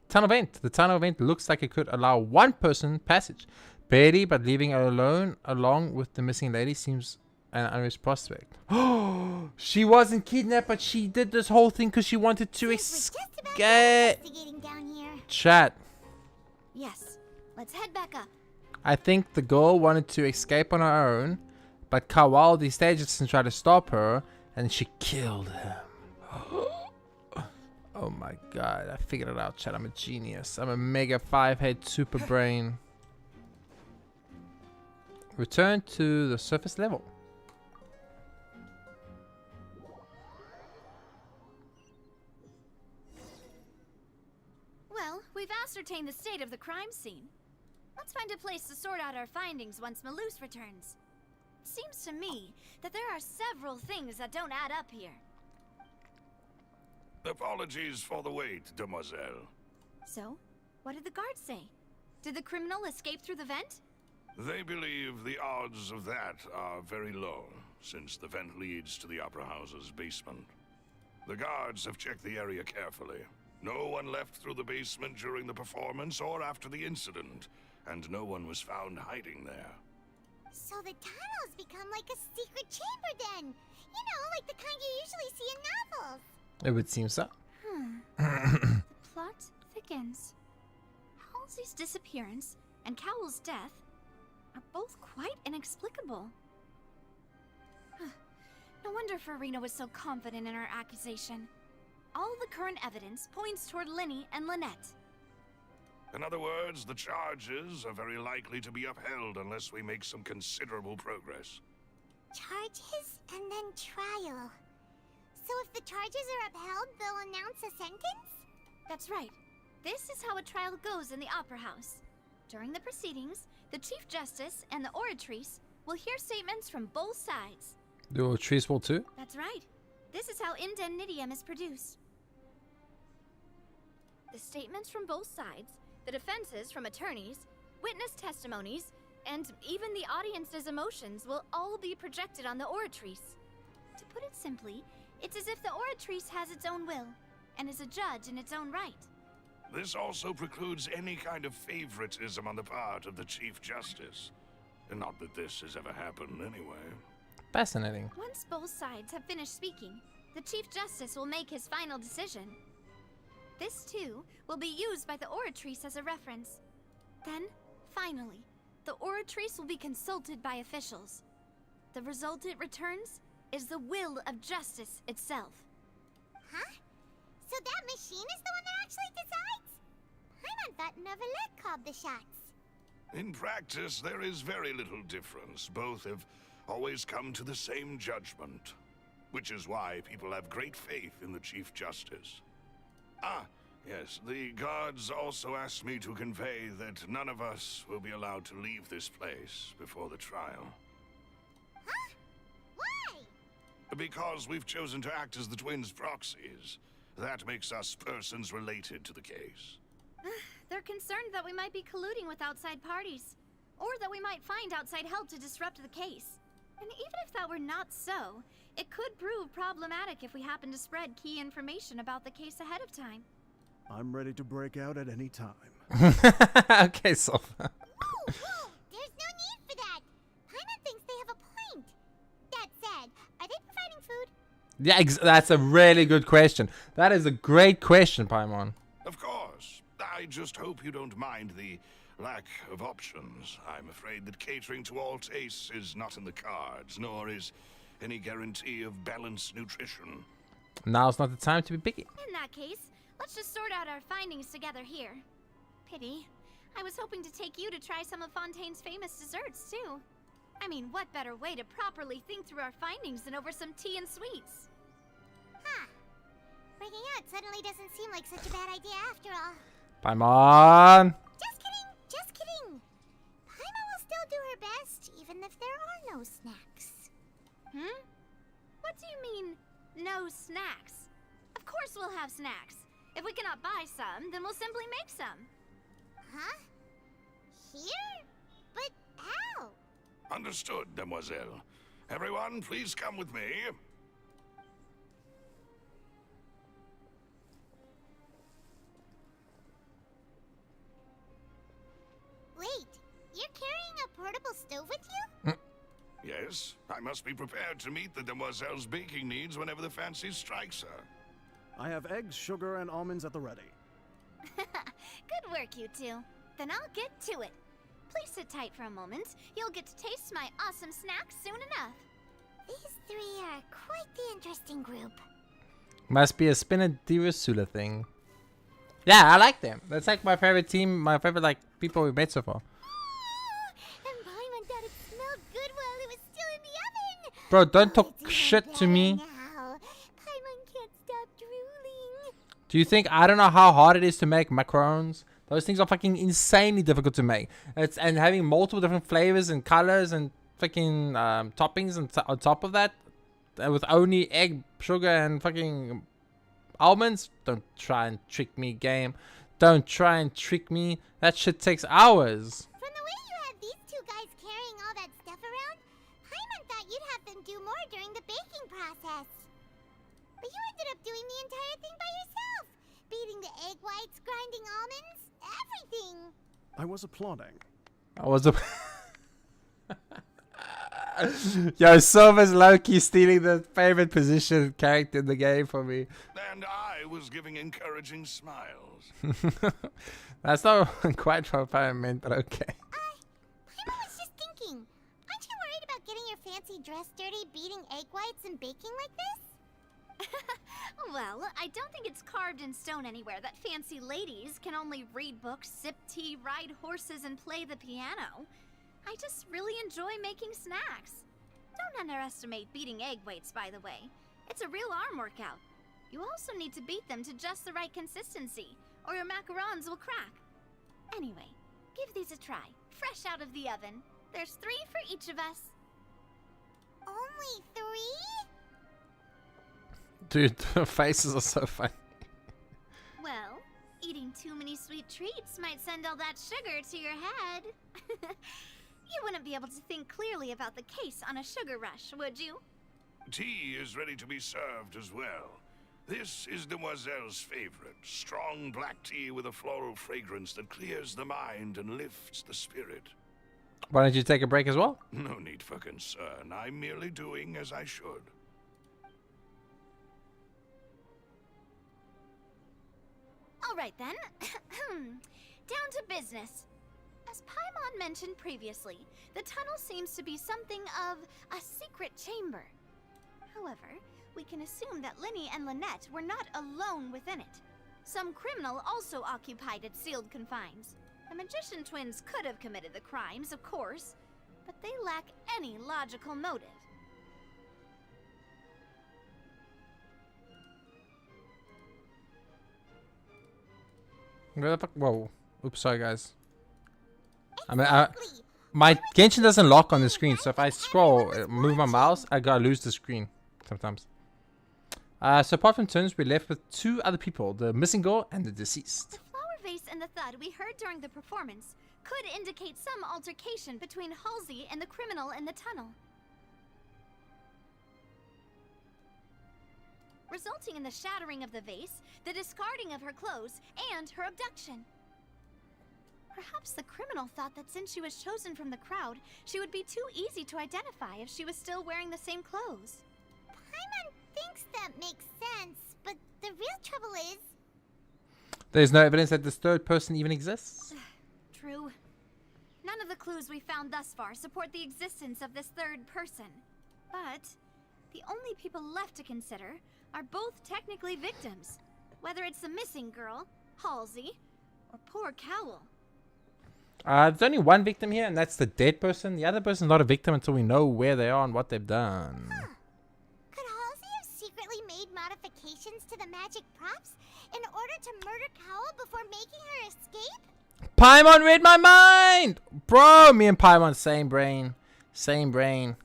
S1: Tunnel vent. The tunnel vent looks like it could allow one person passage. Barely, but leaving her alone along with the missing lady seems an unrealistic prospect. Oh, she wasn't kidnapped, but she did this whole thing because she wanted to escape. Chat.
S7: Yes. Let's head back up.
S1: I think the girl wanted to escape on her own, but Kawal, the stage assistant, tried to stop her, and she killed him. Oh my god, I figured it out, chat. I'm a genius. I'm a mega 5-head super brain. Return to the surface level.
S7: Well, we've ascertained the state of the crime scene. Let's find a place to sort out our findings once Malus returns. Seems to me that there are several things that don't add up here.
S22: Apologies for the wait, demoiselle.
S7: So, what did the guards say? Did the criminal escape through the vent?
S22: They believe the odds of that are very low, since the vent leads to the Opera House's basement. The guards have checked the area carefully. No one left through the basement during the performance or after the incident, and no one was found hiding there.
S4: So the tunnels become like a secret chamber then. You know, like the kind you usually see in novels.
S1: It would seem so.
S7: Plot thickens. Halsey's disappearance and Cowell's death are both quite inexplicable. No wonder Farina was so confident in her accusation. All the current evidence points toward Linny and Lynette.
S22: In other words, the charges are very likely to be upheld unless we make some considerable progress.
S4: Charges and then trial. So if the charges are upheld, they'll announce a sentence?
S7: That's right. This is how a trial goes in the Opera House. During the proceedings, the Chief Justice and the Oratrice will hear statements from both sides.
S1: The Oratrice will too?
S7: That's right. This is how indemnitium is produced. The statements from both sides, the defenses from attorneys, witness testimonies, and even the audience's emotions will all be projected on the Oratrice. To put it simply, it's as if the Oratrice has its own will, and is a judge in its own right.
S22: This also precludes any kind of favoritism on the part of the Chief Justice. And not that this has ever happened anyway.
S1: Fascinating.
S7: Once both sides have finished speaking, the Chief Justice will make his final decision. This, too, will be used by the Oratrice as a reference. Then, finally, the Oratrice will be consulted by officials. The result it returns is the will of justice itself.
S4: Huh? So that machine is the one that actually decides? Paimon thought Neverlet called the shots.
S22: In practice, there is very little difference. Both have always come to the same judgment. Which is why people have great faith in the Chief Justice. Ah, yes, the guards also asked me to convey that none of us will be allowed to leave this place before the trial.
S4: Huh? Why?
S22: Because we've chosen to act as the twins' proxies. That makes us persons related to the case.
S7: They're concerned that we might be colluding with outside parties, or that we might find outside help to disrupt the case. And even if that were not so, it could prove problematic if we happen to spread key information about the case ahead of time.
S15: I'm ready to break out at any time.
S1: Okay, so.
S4: Whoa, there's no need for that. Paimon thinks they have a point. That said, are they providing food?
S1: Yeah, that's a really good question. That is a great question, Paimon.
S22: Of course. I just hope you don't mind the lack of options. I'm afraid that catering to all tastes is not in the cards, nor is any guarantee of balanced nutrition.
S1: Now's not the time to be picky.
S7: In that case, let's just sort out our findings together here. Pity. I was hoping to take you to try some of Fontaine's famous desserts, too. I mean, what better way to properly think through our findings than over some tea and sweets?
S4: Huh. Breaking out suddenly doesn't seem like such a bad idea after all.
S1: Paimon!
S4: Just kidding. Paimon will still do her best, even if there are no snacks.
S7: What do you mean, no snacks? Of course we'll have snacks. If we cannot buy some, then we'll simply make some.
S4: Huh? Here? But how?
S22: Understood, Demoiselle. Everyone, please come with me.
S4: Wait, you're carrying a portable stove with you?
S22: Yes, I must be prepared to meet the Demoiselle's baking needs whenever the fancy strikes her.
S15: I have eggs, sugar, and almonds at the ready.
S7: Good work, you two. Then I'll get to it. Please sit tight for a moment. You'll get to taste my awesome snacks soon enough.
S4: These three are quite the interesting group.
S1: Must be a Spinadira Sula thing. Yeah, I like them. That's like my favorite team, my favorite like people we've met so far.
S4: And Paimon thought it smelled good while it was still in the oven.
S1: Bro, don't talk shit to me.
S4: Now, Paimon can't stop drooling.
S1: Do you think I don't know how hard it is to make macarons? Those things are fucking insanely difficult to make. And having multiple different flavors and colors and fucking toppings and on top of that, with only egg, sugar, and fucking almonds. Don't try and trick me, game. Don't try and trick me. That shit takes hours.
S4: From the way you had these two guys carrying all that stuff around, Paimon thought you'd have them do more during the baking process. But you ended up doing the entire thing by yourself. Beating the egg whites, grinding almonds, everything.
S15: I was applauding.
S1: I was a... Yo, Silver's low-key stealing the favorite position character in the game for me.
S22: And I was giving encouraging smiles.
S1: That's not quite what I meant, but okay.
S4: Paimon was just thinking, aren't you worried about getting your fancy dress dirty, beating egg whites and baking like this?
S7: Well, I don't think it's carved in stone anywhere that fancy ladies can only read books, sip tea, ride horses, and play the piano. I just really enjoy making snacks. Don't underestimate beating egg whites, by the way. It's a real arm workout. You also need to beat them to just the right consistency, or your macarons will crack. Anyway, Give these a try. Fresh out of the oven. There's 3 for each of us.
S4: Only 3?
S1: Dude, the faces are so funny.
S7: Well, eating too many sweet treats might send all that sugar to your head. You wouldn't be able to think clearly about the case on a sugar rush, would you?
S22: Tea is ready to be served as well. This is Demoiselle's favorite, strong black tea with a floral fragrance that clears the mind and lifts the spirit.
S1: Why don't you take a break as well?
S22: No need for concern. I'm merely doing as I should.
S7: All right then. Down to business. As Paimon mentioned previously, the tunnel seems to be something of a secret chamber. However, we can assume that Linny and Lynette were not alone within it. Some criminal also occupied its sealed confines. The magician twins could have committed the crimes, of course, but they lack any logical motive.
S1: Where the fuck? Whoa. Oops, sorry guys. I mean, my Genshin doesn't lock on the screen, so if I scroll, move my mouse, I gotta lose the screen sometimes. So apart from twins, we're left with 2 other people, the missing girl and the deceased.
S7: The flower vase and the thud we heard during the performance could indicate some altercation between Halsey and the criminal in the tunnel, resulting in the shattering of the vase, the discarding of her clothes, and her abduction. Perhaps the criminal thought that since she was chosen from the crowd, she would be too easy to identify if she was still wearing the same clothes.
S4: Paimon thinks that makes sense, but the real trouble is...
S1: There's no evidence that this third person even exists.
S7: True. None of the clues we found thus far support the existence of this third person. But the only people left to consider are both technically victims, whether it's the missing girl, Halsey, or poor Cowell.
S1: There's only one victim here, and that's the dead person. The other person's not a victim until we know where they are and what they've done.
S4: Huh. Could Halsey have secretly made modifications to the magic props in order to murder Cowell before making her escape?
S1: Paimon read my mind! Bro, me and Paimon, same brain. Same brain.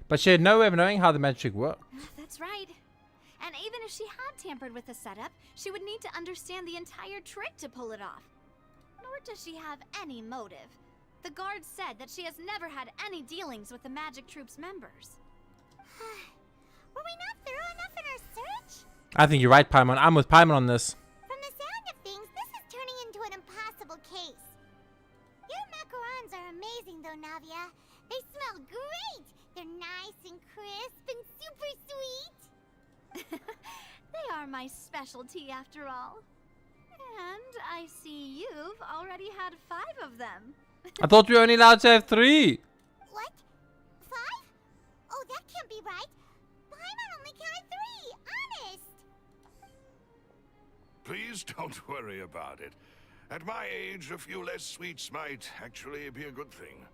S1: But she had no way of knowing how the magic worked.
S7: That's right. And even if she had tampered with the setup, she would need to understand the entire trick to pull it off. Nor does she have any motive. The guards said that she has never had any dealings with the magic troop's members.
S4: Were we not thorough enough in our search?
S1: I think you're right, Paimon. I'm with Paimon on this.
S4: From the sound of things, this is turning into an impossible case. Your macarons are amazing though, Navia. They smell great! They're nice and crisp and super sweet!
S7: They are my specialty after all. And I see you've already had 5 of them.
S1: I thought we were only allowed to have 3.
S4: What? 5? Oh, that can't be right. Paimon only counted 3, honest!
S22: Please don't worry about it. At my age, a few less sweets might actually be a good thing.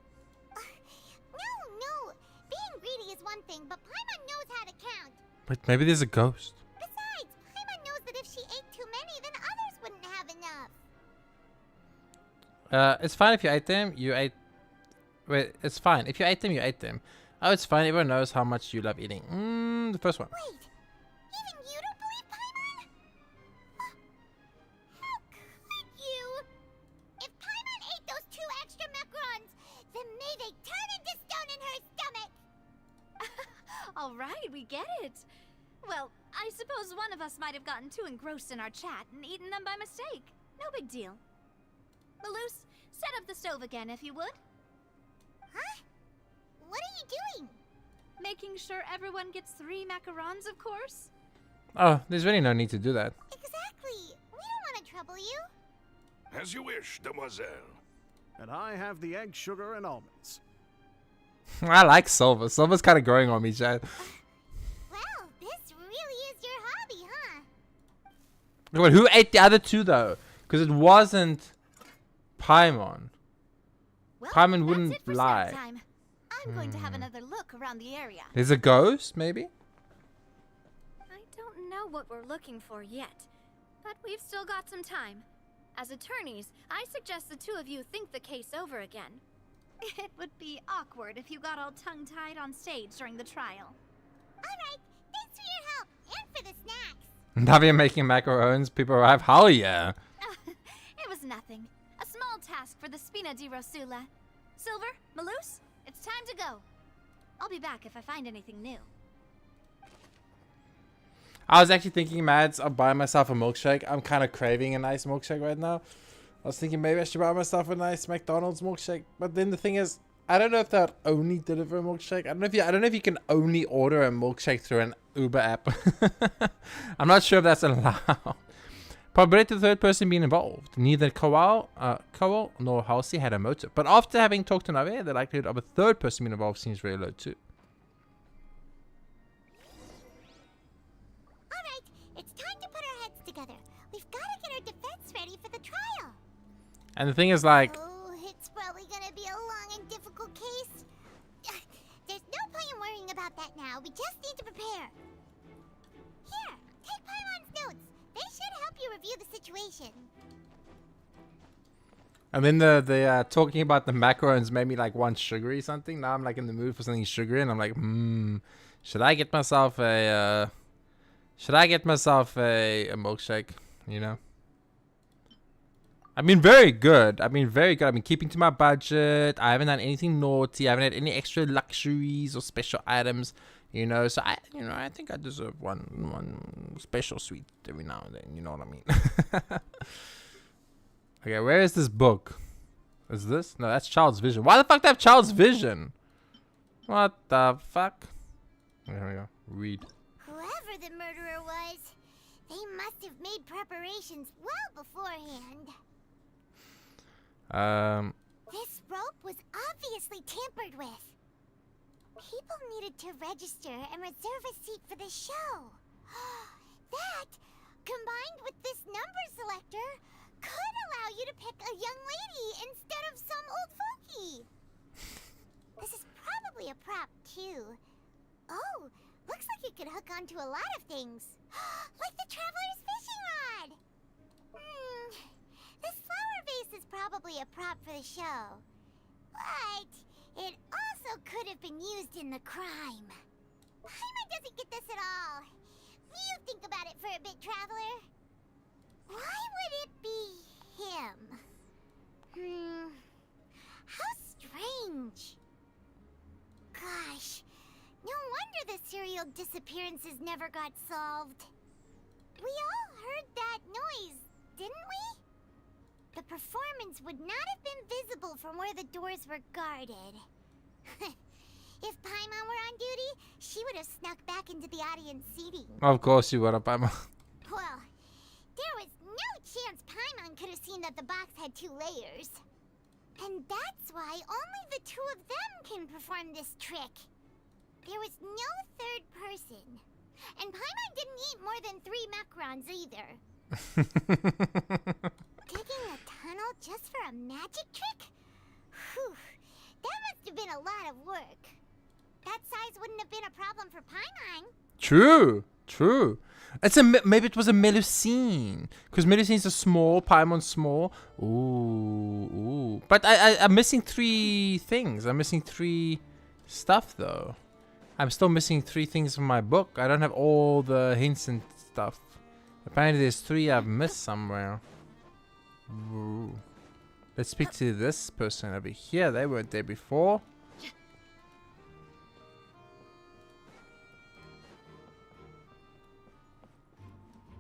S4: No. Being greedy is one thing, but Paimon knows how to count.
S1: But maybe there's a ghost.
S4: Besides, Paimon knows that if she ate too many, then others wouldn't have enough.
S1: It's fine if you ate them. Wait, it's fine. If you ate them, you ate them. Oh, it's fine. Everyone knows how much you love eating. The first one.
S4: Wait, even you don't believe Paimon? How could you? If Paimon ate those 2 extra macarons, then may they turn into stone in her stomach.
S7: All right, we get it. Well, I suppose one of us might have gotten too engrossed in our chat and eaten them by mistake. No big deal. Malus, set up the stove again if you would.
S4: Huh? What are you doing?
S7: Making sure everyone gets 3 macarons, of course.
S1: Oh, there's really no need to do that.
S4: Exactly. We don't want to trouble you.
S22: As you wish, Demoiselle.
S15: And I have the egg, sugar, and almonds.
S1: I like Silver. Silver's kind of growing on me, Chad.
S4: Well, this really is your hobby, huh?
S1: But who ate the other 2 though? Because it wasn't Paimon.
S7: Well,
S1: Paimon wouldn't
S7: that's it for
S1: lie.
S7: snack time. I'm going to have another look around the area.
S1: There's a ghost, maybe?
S7: I don't know what we're looking for yet, but we've still got some time. As attorneys, I suggest the two of you think the case over again.
S14: It would be awkward if you got all tongue-tied on stage during the trial.
S4: Alright, thanks for your help, and for the snacks.
S1: Davia making macarons, people arrive. Hell yeah.
S7: It was nothing. A small task for the Spina di Rosula. Silver, Malus, it's time to go. I'll be back if I find anything new.
S1: I was actually thinking, Mads, of buying myself a milkshake. I'm kind of craving a nice milkshake right now. I was thinking maybe I should buy myself a nice McDonald's milkshake. But then the thing is, I don't know if they'll only deliver a milkshake. I don't know if you can only order a milkshake through an Uber app. I'm not sure if that's allowed. Probability of the third person being involved. Neither Kowal nor Halsey had a motive. But after having talked to Nave, the likelihood of a third person being involved seems very low too.
S4: Alright, it's time to put our heads together. We've got to get our defense ready for the trial.
S1: And the thing is, like,
S4: Oh, it's probably gonna be a long and difficult case. There's no point in worrying about that now. We just need to prepare. Here, take Paimon's notes. They should help you review the situation.
S1: and then the talking about the macarons made me like want sugary something. Now I'm like in the mood for something sugary, and I'm like, should I get myself a milkshake? You know. I've been very good. I've been keeping to my budget. I haven't done anything naughty. I haven't had any extra luxuries or special items. You know, so I think I deserve one special sweet every now and then. You know what I mean? Okay, where is this book? Is this? No, that's Child's Vision. Why the fuck do I have Child's Vision? What the fuck? There we go. Read.
S4: Whoever the murderer was, they must have made preparations well beforehand. This rope was obviously tampered with. People needed to register and reserve a seat for the show. That, combined with this number selector, could allow you to pick a young lady instead of some old fogey. This is probably a prop, too. Oh, looks like it could hook onto a lot of things. Like the Traveler's fishing rod. This flower vase is probably a prop for the show. But it also could have been used in the crime. Paimon doesn't get this at all. You think about it for a bit, Traveler. Why would it be him? How strange. Gosh, no wonder the serial disappearances never got solved. We all heard that noise, didn't we? The performance would not have been visible from where the doors were guarded. If Paimon were on duty, she would have snuck back into the audience seating.
S1: Of course you would have, Paimon.
S4: Well, there was no chance Paimon could have seen that the box had 2 layers. And that's why only the 2 of them can perform this trick. There was no third person. And Paimon didn't eat more than 3 macarons either. Digging a tunnel just for a magic trick? Whew, that must have been a lot of work. That size wouldn't have been a problem for Paimon.
S1: True. Maybe it was a Melusine, because Melusine's a small, Paimon's small. Ooh. But I'm missing 3 things. I'm missing 3 stuff though. I'm still missing 3 things from my book. I don't have all the hints and stuff. Apparently there's 3 I've missed somewhere. Ooh. Let's speak to this person over here. They weren't there before.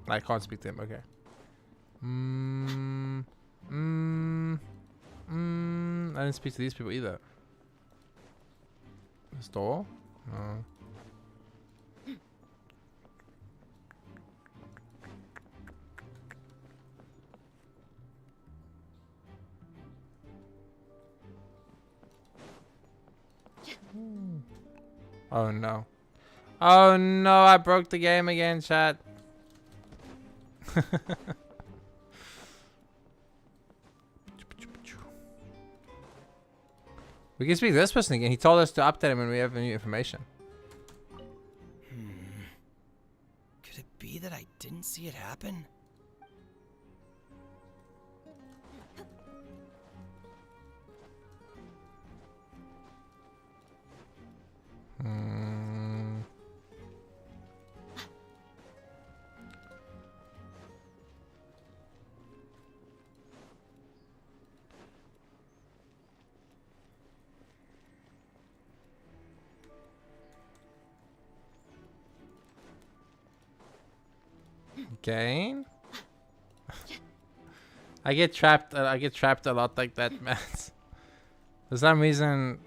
S1: I can't speak to him. Okay. I didn't speak to these people either. This door? No. Oh no. Oh no, I broke the game again, chat. We can speak to this person again. He told us to update him when we have new information.
S3: Could it be that I didn't see it happen?
S1: Again? I get trapped a lot like that, man. For some reason,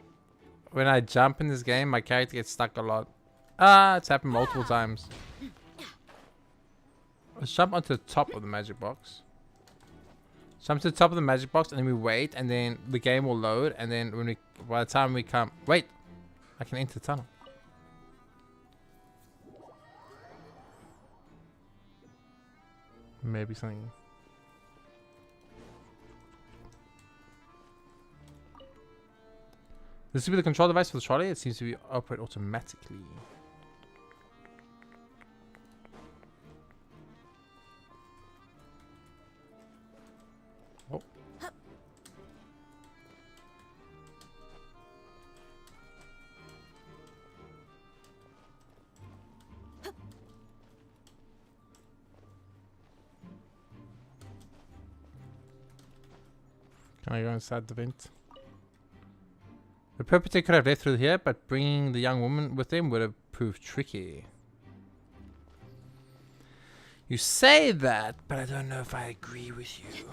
S1: when I jump in this game, my character gets stuck a lot. Ah, it's happened multiple times. Let's jump onto the top of the magic box. Jump to the top of the magic box, and then we wait, and then the game will load, and then when by the time we come, wait, I can enter the tunnel. Maybe something. This will be the control device for the trolley. It seems to be operate automatically. Oh. Can I go inside the vent? The perpetrator could have left through here, but bringing the young woman with him would have proved tricky. You say that, but I don't know if I agree with you.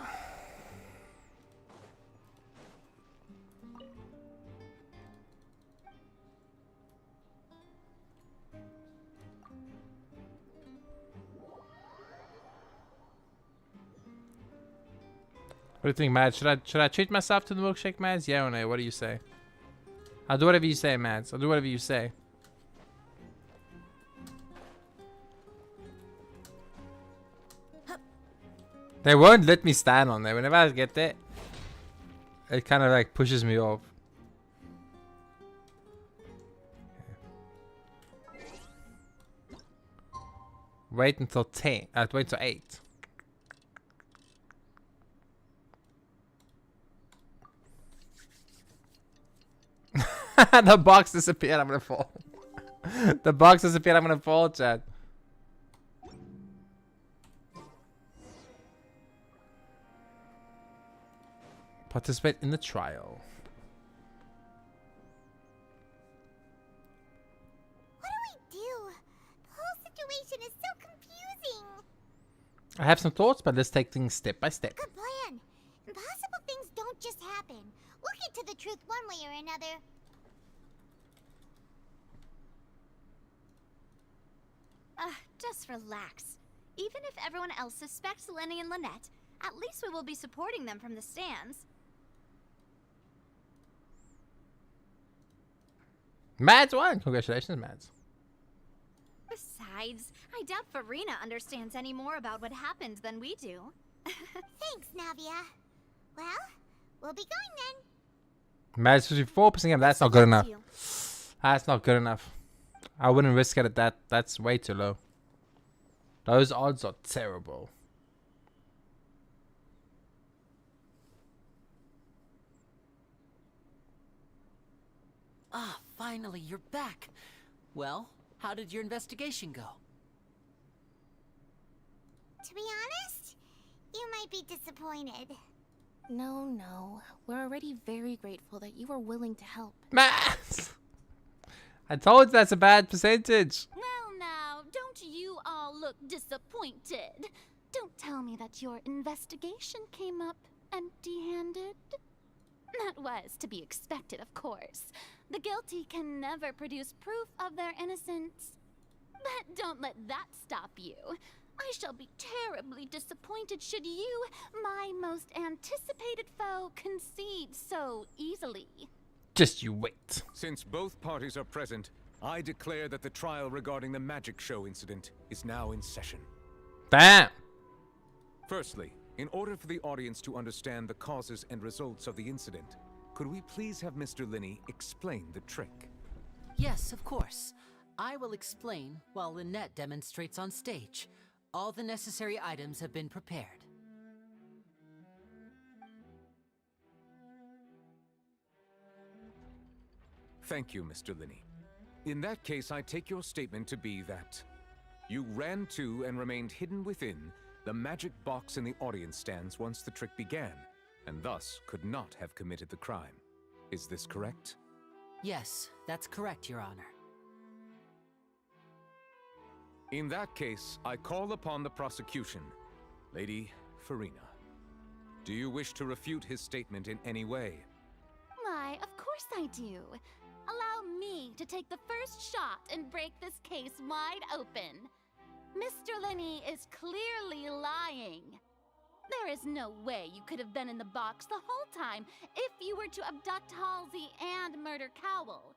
S1: What do you think, Mads? Should I treat myself to the milkshake, Mads? Yeah or no? What do you say? I'll do whatever you say, Mads. I'll do whatever you say. They won't let me stand on there. Whenever I get there, it kind of like pushes me off. Wait until 10. Wait until 8. The box disappeared. I'm gonna fall. The box disappeared. I'm gonna fall, Chad. Participate in the trial.
S4: What do we do? The whole situation is so confusing.
S1: I have some thoughts, but let's take things step by step.
S4: Good plan. Impossible things don't just happen. We'll get to the truth one way or another.
S14: Just relax. Even if everyone else suspects Lenny and Lynette, at least we will be supporting them from the stands.
S1: Mads won! Congratulations, Mads.
S14: Besides, I doubt Farina understands any more about what happened than we do.
S4: Thanks, Navia. Well, we'll be going then.
S1: Mads 54%. That's not good enough. That's not good enough. I wouldn't risk it at that. That's way too low. Those odds are terrible.
S11: Ah, finally, you're back. Well, how did your investigation go?
S4: To be honest, you might be disappointed.
S8: No. We're already very grateful that you were willing to help.
S1: Mads! I told you that's a bad percentage.
S12: Well now, don't you all look disappointed? Don't tell me that your investigation came up empty-handed. That was to be expected, of course. The guilty can never produce proof of their innocence. But don't let that stop you. I shall be terribly disappointed should you, my most anticipated foe, concede so easily.
S1: Just you wait.
S9: Since both parties are present, I declare that the trial regarding the magic show incident is now in session.
S1: Damn!
S9: Firstly, in order for the audience to understand the causes and results of the incident, could we please have Mr. Linney explain the trick?
S11: Yes, of course. I will explain while Lynette demonstrates on stage. All the necessary items have been prepared.
S9: Thank you, Mr. Linney. In that case, I take your statement to be that you ran to and remained hidden within the magic box in the audience stands once the trick began, and thus could not have committed the crime. Is this correct?
S11: Yes, that's correct, Your Honor.
S9: In that case, I call upon the prosecution. Lady Farina, do you wish to refute his statement in any way?
S12: Why, of course I do. Allow me to take the first shot and break this case wide open. Mr. Lenny is clearly lying. There is no way you could have been in the box the whole time if you were to abduct Halsey and murder Cowell.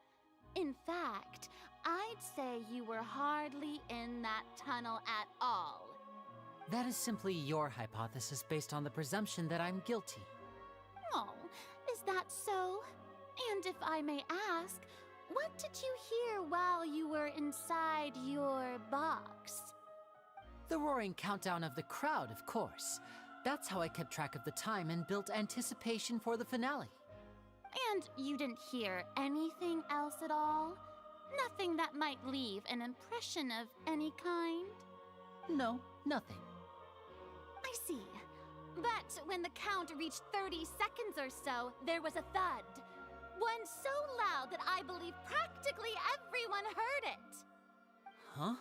S12: In fact, I'd say you were hardly in that tunnel at all.
S11: That is simply your hypothesis based on the presumption that I'm guilty.
S12: Oh, is that so? And if I may ask, what did you hear while you were inside your box?
S11: The roaring countdown of the crowd, of course. That's how I kept track of the time and built anticipation for the finale.
S12: And you didn't hear anything else at all? Nothing that might leave an impression of any kind?
S11: No, nothing.
S12: I see. But when the count reached 30 seconds or so, there was a thud. One so loud that I believe practically everyone heard it.
S11: Huh?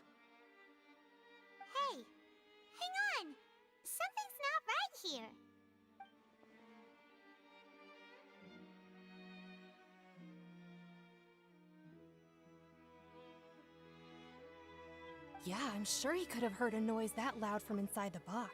S4: Hey, hang on. Something's not right here.
S16: Yeah, I'm sure he could have heard a noise that loud from inside the box.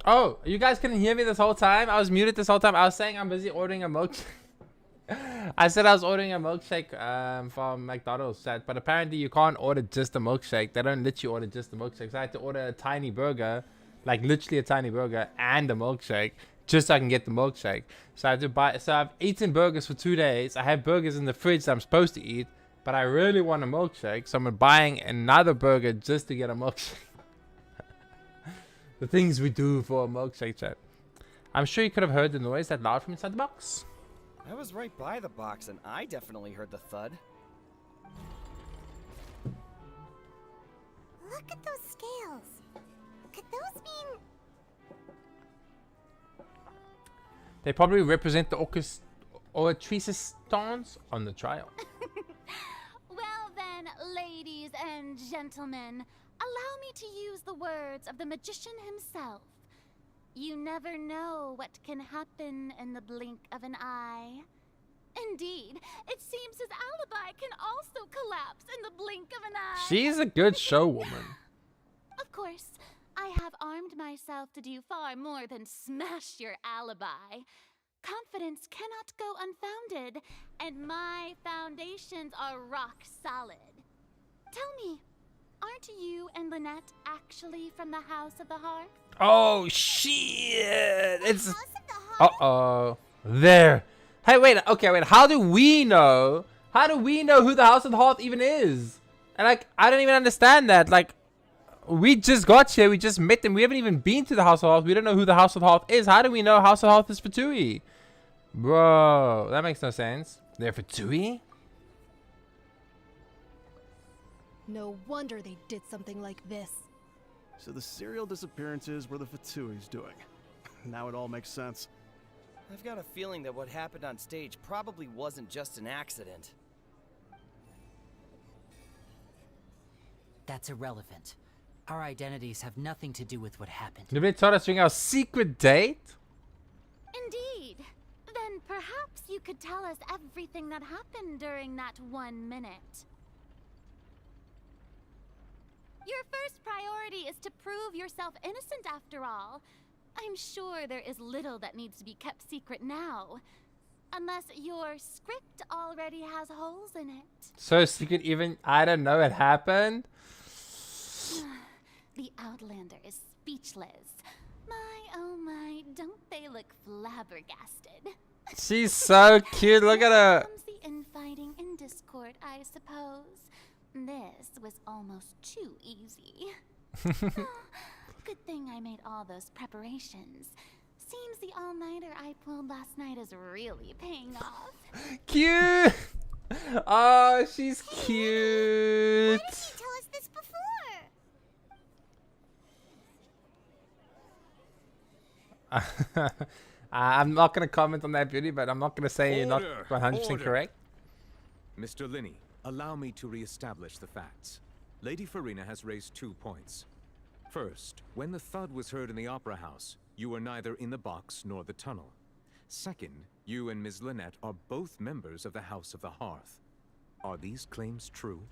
S1: Oh, you guys couldn't hear me this whole time? I was muted this whole time. I was saying I'm busy ordering a milkshake. I said I was ordering a milkshake from McDonald's, but apparently you can't order just a milkshake. They don't let you order just a milkshake. So I had to order a tiny burger, like literally a tiny burger and a milkshake, just so I can get the milkshake. So I have to buy. So I've eaten burgers for 2 days. I have burgers in the fridge that I'm supposed to eat, but I really want a milkshake, so I'm buying another burger just to get a milkshake. The things we do for a milkshake chat. I'm sure you could have heard the noise that loud from inside the box.
S3: I was right by the box, and I definitely heard the thud.
S4: Look at those scales. Could those mean...
S1: They probably represent the Ortresis stance on the trial.
S12: Well then, ladies and gentlemen, allow me to use the words of the magician himself. You never know what can happen in the blink of an eye. Indeed, it seems his alibi can also collapse in the blink of an eye.
S1: She's a good showwoman.
S12: Of course, I have armed myself to do far more than smash your alibi. Confidence cannot go unfounded, and my foundations are rock solid. Tell me, aren't you and Lynette actually from the House of the Hearth?
S1: Oh shit! It's uh-oh. There. Hey, wait. Okay, wait. How do we know? How do we know who the House of the Hearth even is? And like, I don't even understand that. Like, we just got here. We just met them. We haven't even been to the House of the Hearth. We don't know who the House of the Hearth is. How do we know House of the Hearth is Fatui? Bro, that makes no sense. They're Fatui?
S16: No wonder they did something like this.
S15: So the serial disappearances were the Fatui's doing. Now it all makes sense.
S3: I've got a feeling that what happened on stage probably wasn't just an accident.
S18: That's irrelevant. Our identities have nothing to do with what happened.
S1: Nobody taught us during our secret date?
S12: Indeed. Then perhaps you could tell us everything that happened during that 1 minute. Your first priority is to prove yourself innocent after all. I'm sure there is little that needs to be kept secret now. Unless your script already has holes in it.
S1: So secret even I don't know it happened?
S12: The Outlander is speechless. My, oh my, don't they look flabbergasted?
S1: She's so cute. Look at her.
S12: Comes the infighting and discord, I suppose. This was almost too easy. Good thing I made all those preparations. Seems the all-nighter I pulled last night is really paying off.
S1: Cute. Oh, she's cute.
S4: Why didn't you tell us this before?
S1: I'm not going to comment on that, Beauty, but I'm not going to say you're not 100% correct.
S9: Mr. Linney, allow me to re-establish the facts. Lady Farina has raised 2 points. First, when the thud was heard in the Opera House, you were neither in the box nor the tunnel. Second, you and Ms. Lynette are both members of the House of the Hearth. Are these claims true?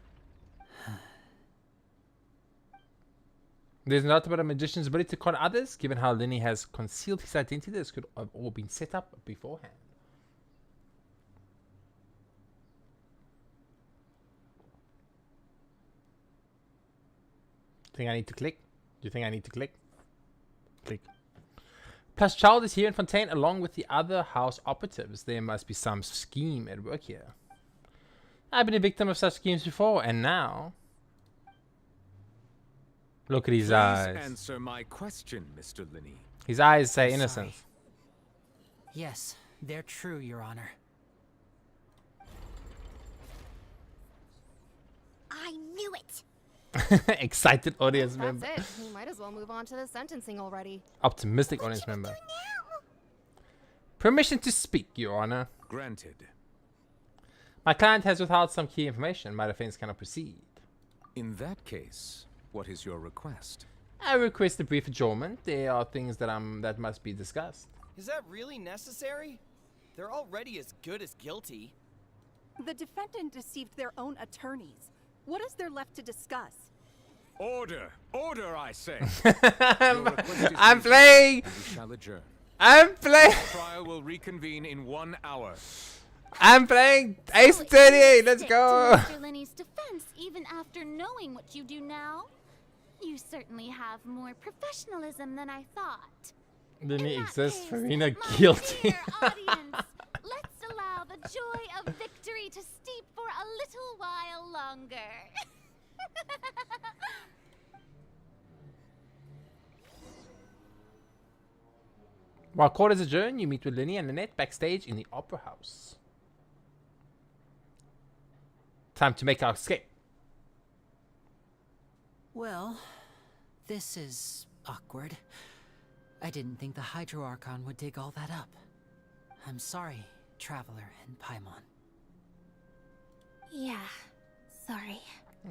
S1: There's not about a magician's ability to con others, given how Linney has concealed his identity. This could have all been set up beforehand. Think I need to click? Do you think I need to click? Click. Plus, Child is here in Fontaine along with the other house operatives. There must be some scheme at work here. I've been a victim of such schemes before, and now... Look at his eyes.
S9: Please answer my question, Mr. Linney.
S1: His eyes say innocence.
S18: Yes, they're true, Your Honor.
S4: I knew it.
S1: Excited audience
S19: That's
S1: member.
S19: it. We might as well move on to the sentencing already.
S1: Optimistic audience member. Permission to speak, Your Honor.
S9: Granted.
S1: My client has withheld some key information. My defense cannot proceed.
S9: In that case, what is your request?
S1: I request a brief adjournment. There are things that must be discussed.
S3: Is that really necessary? They're already as good as guilty.
S23: The defendant deceived their own attorneys. What is there left to discuss?
S9: Order! Order, I say!
S1: I'm playing! I'm playing!
S9: The trial will reconvene in 1 hour.
S1: I'm playing Ace 38. Let's go!
S12: Mr. Linney's defense, even after knowing what you do now, you certainly have more professionalism than I thought.
S1: Linney exists, Farina guilty.
S12: Audience, let's allow the joy of victory to steep for a little while longer.
S1: While court is adjourned, you meet with Lenny and Lynette backstage in the Opera House. Time to make our escape.
S18: Well, this is awkward. I didn't think the Hydro Archon would dig all that up. I'm sorry, Traveler and Paimon.
S8: Yeah, sorry.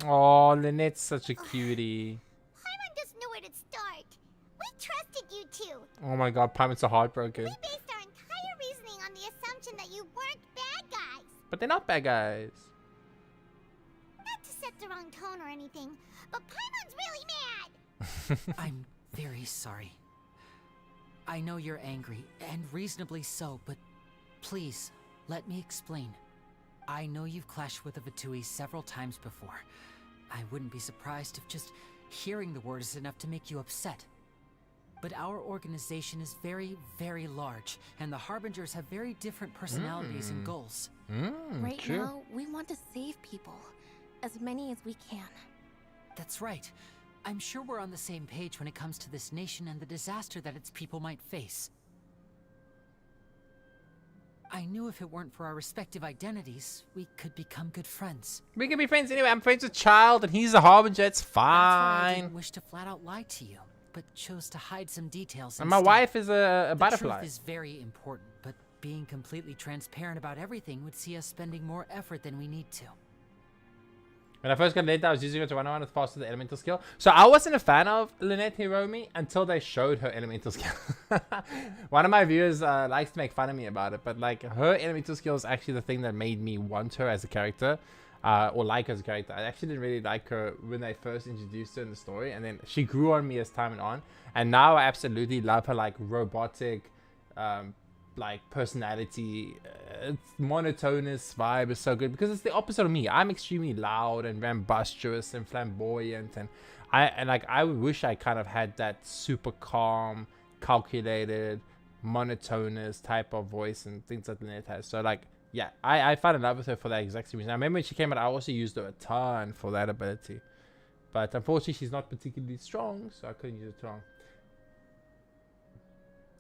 S1: Oh, Lynette's such a cutie.
S4: Paimon doesn't know where to start. We trusted you two.
S1: Oh my god, Paimon's so heartbroken.
S4: We based our entire reasoning on the assumption that you weren't bad guys.
S1: But they're not bad guys.
S4: Not to set the wrong tone or anything, but Paimon's really mad.
S18: I'm very sorry. I know you're angry, and reasonably so, but please, let me explain. I know you've clashed with the Fatui several times before. I wouldn't be surprised if just hearing the word is enough to make you upset. But our organization is very, very large, and the Harbingers have very different personalities and goals.
S8: Right
S1: true.
S8: now, we want to save people. As many as we can.
S18: That's right. I'm sure we're on the same page when it comes to this nation and the disaster that its people might face. I knew if it weren't for our respective identities, we could become good friends.
S1: We can be friends anyway. I'm friends with Child, and he's a Harbinger. It's
S18: That's why I
S1: fine.
S18: didn't wish to flat out lie to you, but chose to hide some details.
S1: And my
S18: instead.
S1: wife is a
S18: The
S1: butterfly.
S18: truth is very important, but being completely transparent about everything would see us spending more effort than we need to.
S1: When I first got Lynette, I was using her to run around as fast as the elemental skill. So I wasn't a fan of Lynette Hiromi until they showed her elemental skill. One of my viewers likes to make fun of me about it, but like her elemental skill is actually the thing that made me want her as a character, or like her as a character. I actually didn't really like her when they first introduced her in the story, and then she grew on me as time went on. And now I absolutely love her like robotic, like personality. It's monotonous vibe is so good because it's the opposite of me. I'm extremely loud and rambunctious and flamboyant, and I wish I kind of had that super calm, calculated, monotonous type of voice and things that Lynette has. So like, yeah, I fell in love with her for that exact same reason. I remember when she came out, I also used her a ton for that ability, but unfortunately she's not particularly strong, so I couldn't use it too long.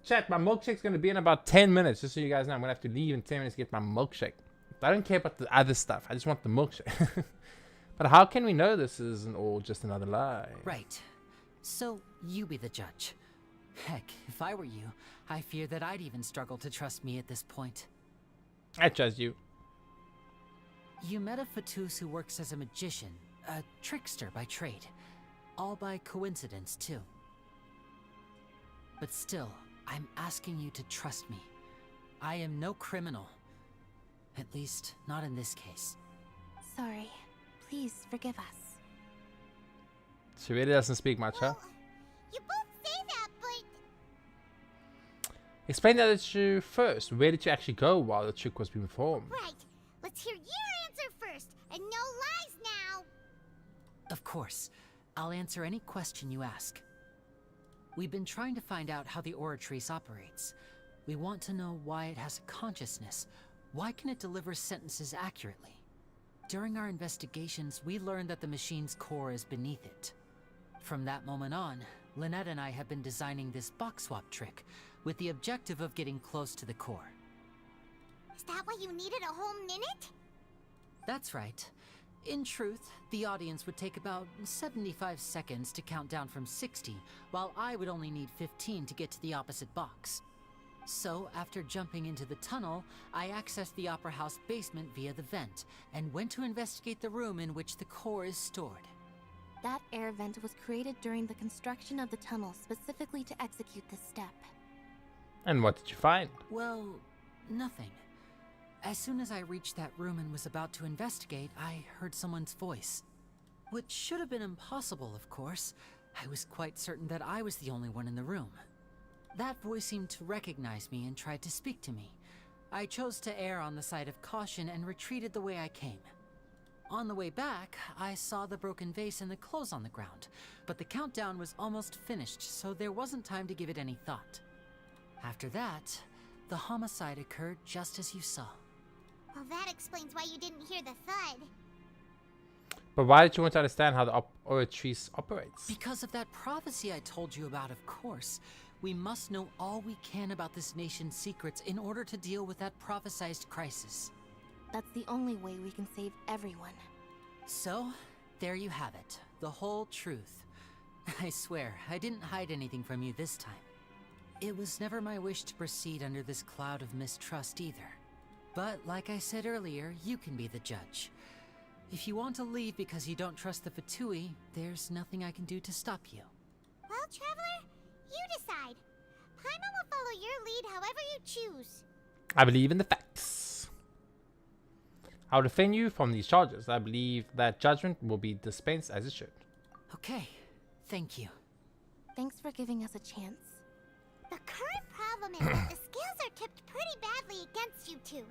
S1: Chat, my milkshake's going to be in about 10 minutes. Just so you guys know, I'm going to have to leave in 10 minutes to get my milkshake. I don't care about the other stuff. I just want the milkshake. But how can we know this isn't all just another lie?
S18: Right. So, you be the judge. Heck, if I were you, I fear that I'd even struggle to trust me at this point.
S1: I trust you.
S18: You met a Fatus who works as a magician, a trickster by trade. All by coincidence, too. But still, I'm asking you to trust me. I am no criminal. At least, not in this case.
S8: Sorry. Please forgive us.
S1: She really doesn't speak much, huh?
S4: You both say that, but...
S1: Explain the other two first. Where did you actually go while the trick was being performed?
S4: Right. Let's hear your answer first, and no lies now.
S18: Of course. I'll answer any question you ask. We've been trying to find out how the Oratrice operates. We want to know why it has a consciousness. Why can it deliver sentences accurately? During our investigations, we learned that the machine's core is beneath it. From that moment on, Lynette and I have been designing this box swap trick with the objective of getting close to the core.
S4: Is that why you needed a whole minute?
S18: That's right. In truth, the audience would take about 75 seconds to count down from 60, while I would only need 15 to get to the opposite box. So, after jumping into the tunnel, I accessed the Opera House basement via the vent, and went to investigate the room in which the core is stored.
S8: That air vent was created during the construction of the tunnel specifically to execute this step.
S1: And what did you find?
S18: Well, nothing. As soon as I reached that room and was about to investigate, I heard someone's voice. Which should have been impossible, of course. I was quite certain that I was the only one in the room. That voice seemed to recognize me and tried to speak to me. I chose to err on the side of caution and retreated the way I came. On the way back, I saw the broken vase and the clothes on the ground, but the countdown was almost finished, so there wasn't time to give it any thought. After that, the homicide occurred just as you saw.
S4: Well, that explains why you didn't hear the thud.
S1: But why did you want to understand how the Oratrice operates?
S18: Because of that prophecy I told you about, of course. We must know all we can about this nation's secrets in order to deal with that prophesized crisis.
S8: That's the only way we can save everyone.
S18: So, there you have it. The whole truth. I swear, I didn't hide anything from you this time. It was never my wish to proceed under this cloud of mistrust either. But like I said earlier, you can be the judge. If you want to leave because you don't trust the Fatui, there's nothing I can do to stop you.
S4: Well, Traveler, you decide. Paimon will follow your lead however you choose.
S1: I believe in the facts. I'll defend you from these charges. I believe that judgment will be dispensed as it should.
S18: Okay, thank you.
S8: Thanks for giving us a chance.
S4: The current problem is that the scales are tipped pretty badly against you two.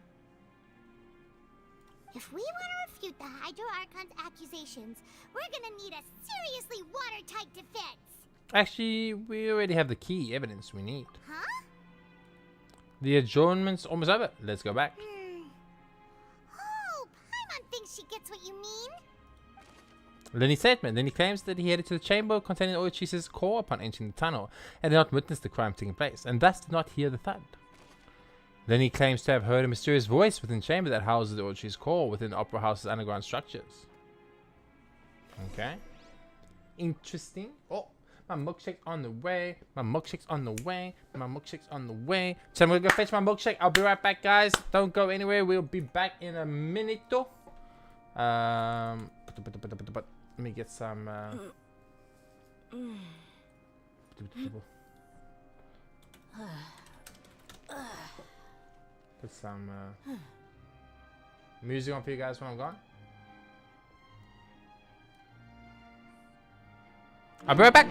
S4: If we want to refute the Hydro Archon's accusations, we're gonna need a seriously watertight defense.
S1: Actually, we already have the key evidence we need.
S4: Huh?
S1: The adjournment's almost over. Let's go back.
S4: Oh, Paimon thinks she gets what you mean.
S1: Lenny's statement. Lenny claims that he headed to the chamber containing Oichi's core upon entering the tunnel and did not witness the crime taking place, and thus did not hear the thud. Lenny claims to have heard a mysterious voice within the chamber that houses the Oichi's core within the Opera House's underground structures. Okay. Interesting. Oh, my milkshake's on the way. My milkshake's on the way. My milkshake's on the way. So I'm going to go fetch my milkshake. I'll be right back, guys. Don't go anywhere. We'll be back in a minute. Let me get some... Put some music on for you guys when I'm gone. I'll be right back.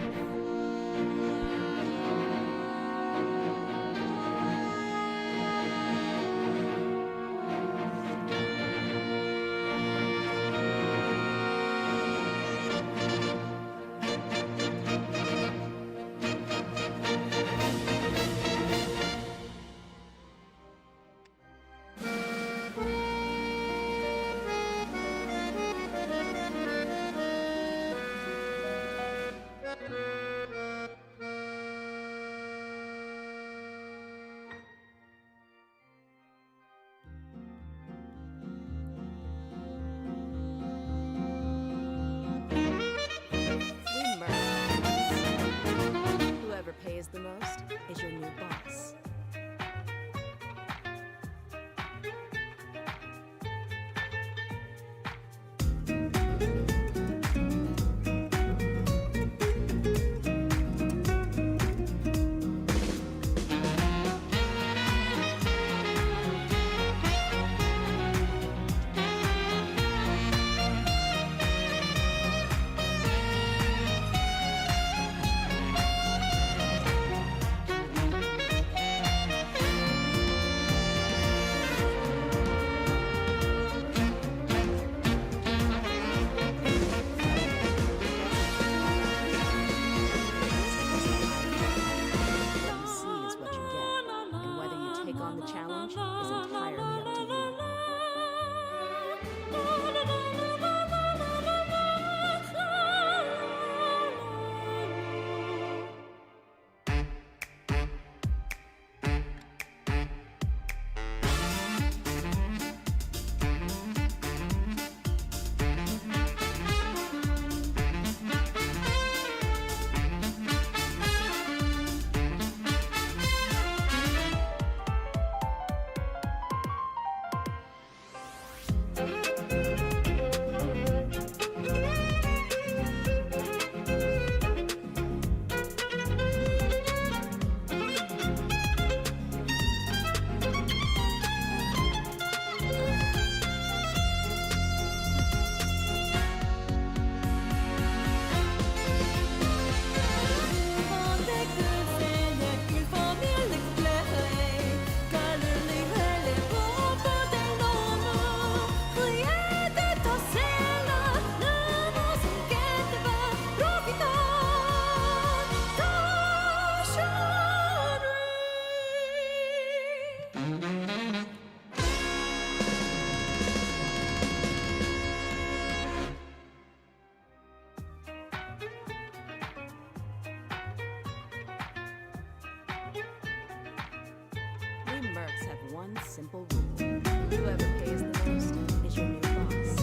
S6: mercs have one simple rule. Whoever pays the most is your new boss.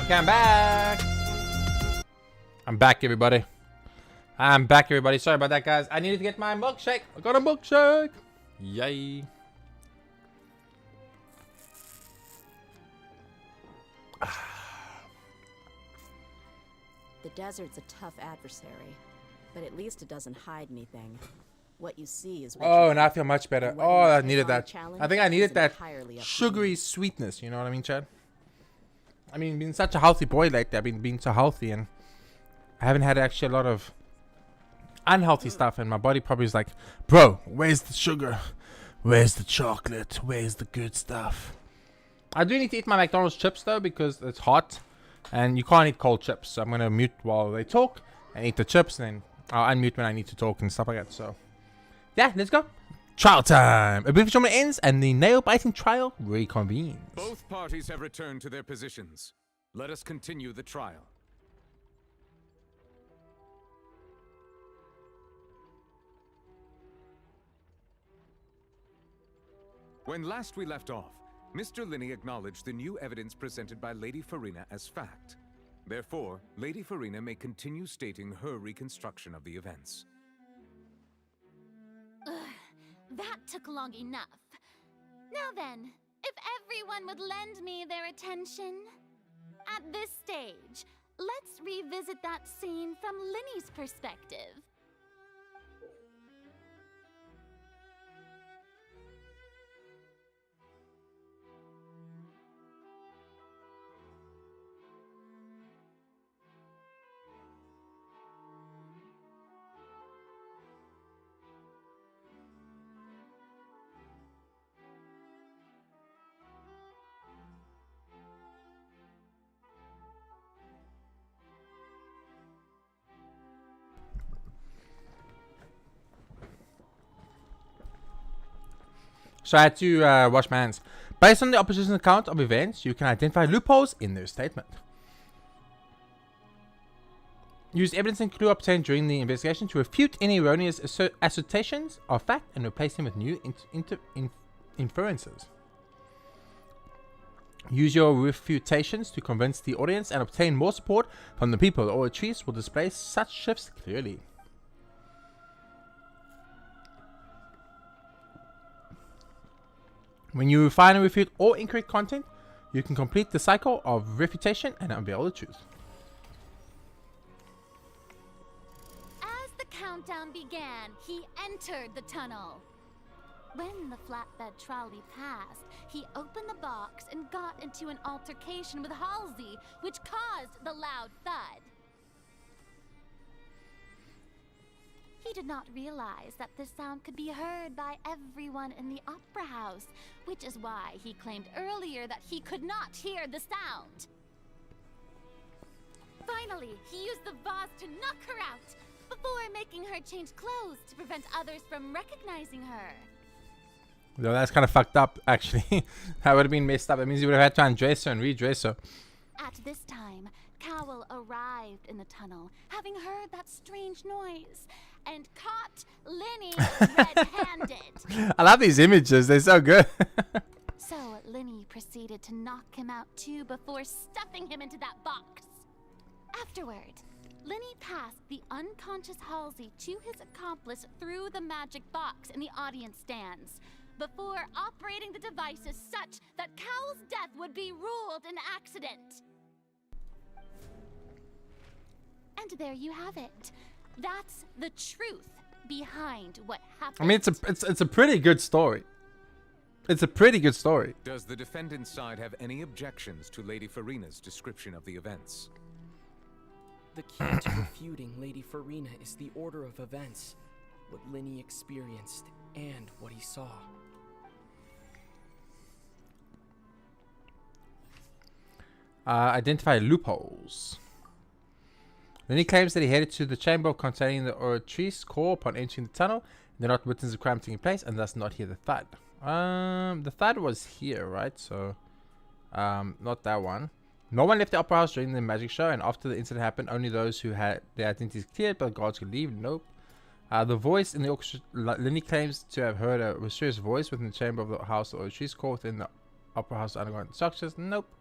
S1: Okay, I'm back. I'm back, everybody. I'm back, everybody. Sorry about that, guys. I needed to get my milkshake. I got a milkshake. Yay.
S6: The desert's a tough adversary, but at least it doesn't hide anything. What you see is what
S1: Oh,
S6: you
S1: and I
S6: get.
S1: feel much better.
S6: And whether
S1: Oh,
S6: you
S1: I
S6: take
S1: needed
S6: on
S1: that.
S6: the challenge
S1: I think I needed
S6: is
S1: that
S6: entirely up to
S1: sugary sweetness. You know what I mean, Chad? I mean, being such a healthy boy lately, I've been being so healthy, and I haven't had actually a lot of unhealthy stuff, and my body probably is like, bro, where's the sugar? Where's the chocolate? Where's the good stuff? I do need to eat my McDonald's chips, though, because it's hot, and you can't eat cold chips. So I'm going to mute while they talk and eat the chips, and then I'll unmute when I need to talk and stuff like that. So, yeah, let's go. Trial time. A brief tournament ends, and the nail-biting trial reconvenes.
S9: Both parties have returned to their positions. Let us continue the trial. When last we left off, Mr. Linney acknowledged the new evidence presented by Lady Farina as fact. Therefore, Lady Farina may continue stating her reconstruction of the events.
S12: Ugh, that took long enough. Now then, if everyone would lend me their attention. At this stage, let's revisit that scene from Linney's perspective.
S1: So I had to wash my hands. Based on the opposition's account of events, you can identify loopholes in their statement. Use evidence and clue obtained during the investigation to refute any erroneous assertions of fact and replace them with new inferences. Use your refutations to convince the audience and obtain more support from the people, or at least will display such shifts clearly. When you refine and refute all incorrect content, you can complete the cycle of refutation and unveil the truth.
S12: As the countdown began, he entered the tunnel. When the flatbed trolley passed, he opened the box and got into an altercation with Halsey, which caused the loud thud. He did not realize that this sound could be heard by everyone in the opera house, which is why he claimed earlier that he could not hear the sound. Finally, he used the vase to knock her out, before making her change clothes to prevent others from recognizing her.
S1: Well, that's kind of fucked up, actually. That would have been messed up. That means you would have had to undress her and redress her.
S12: At this time, Cowell arrived in the tunnel, having heard that strange noise, and caught Linny red-handed.
S1: I love these images. They're so good.
S12: So Linny proceeded to knock him out too before stuffing him into that box. Afterward, Linny passed the unconscious Halsey to his accomplice through the magic box in the audience stands, before operating the devices such that Cowell's death would be ruled an accident. And there you have it. That's the truth behind what happened.
S1: I mean, it's a pretty good story. It's a pretty good story.
S9: Does the defendant's side have any objections to Lady Farina's description of the events?
S17: The key to refuting Lady Farina is the order of events, what Linny experienced, and what he saw.
S1: Identify loopholes. Linny claims that he headed to the chamber containing the Oratrice core upon entering the tunnel, and did not witness the crime taking place, and thus not hear the thud. The thud was here, right? So, not that one. No one left the opera house during the magic show, and after the incident happened, only those who had their identities cleared by the guards could leave. Nope. The voice in the orchestra, Linny claims to have heard a mysterious voice within the chamber of the house or Oratrice core within the opera house underground structures. Nope.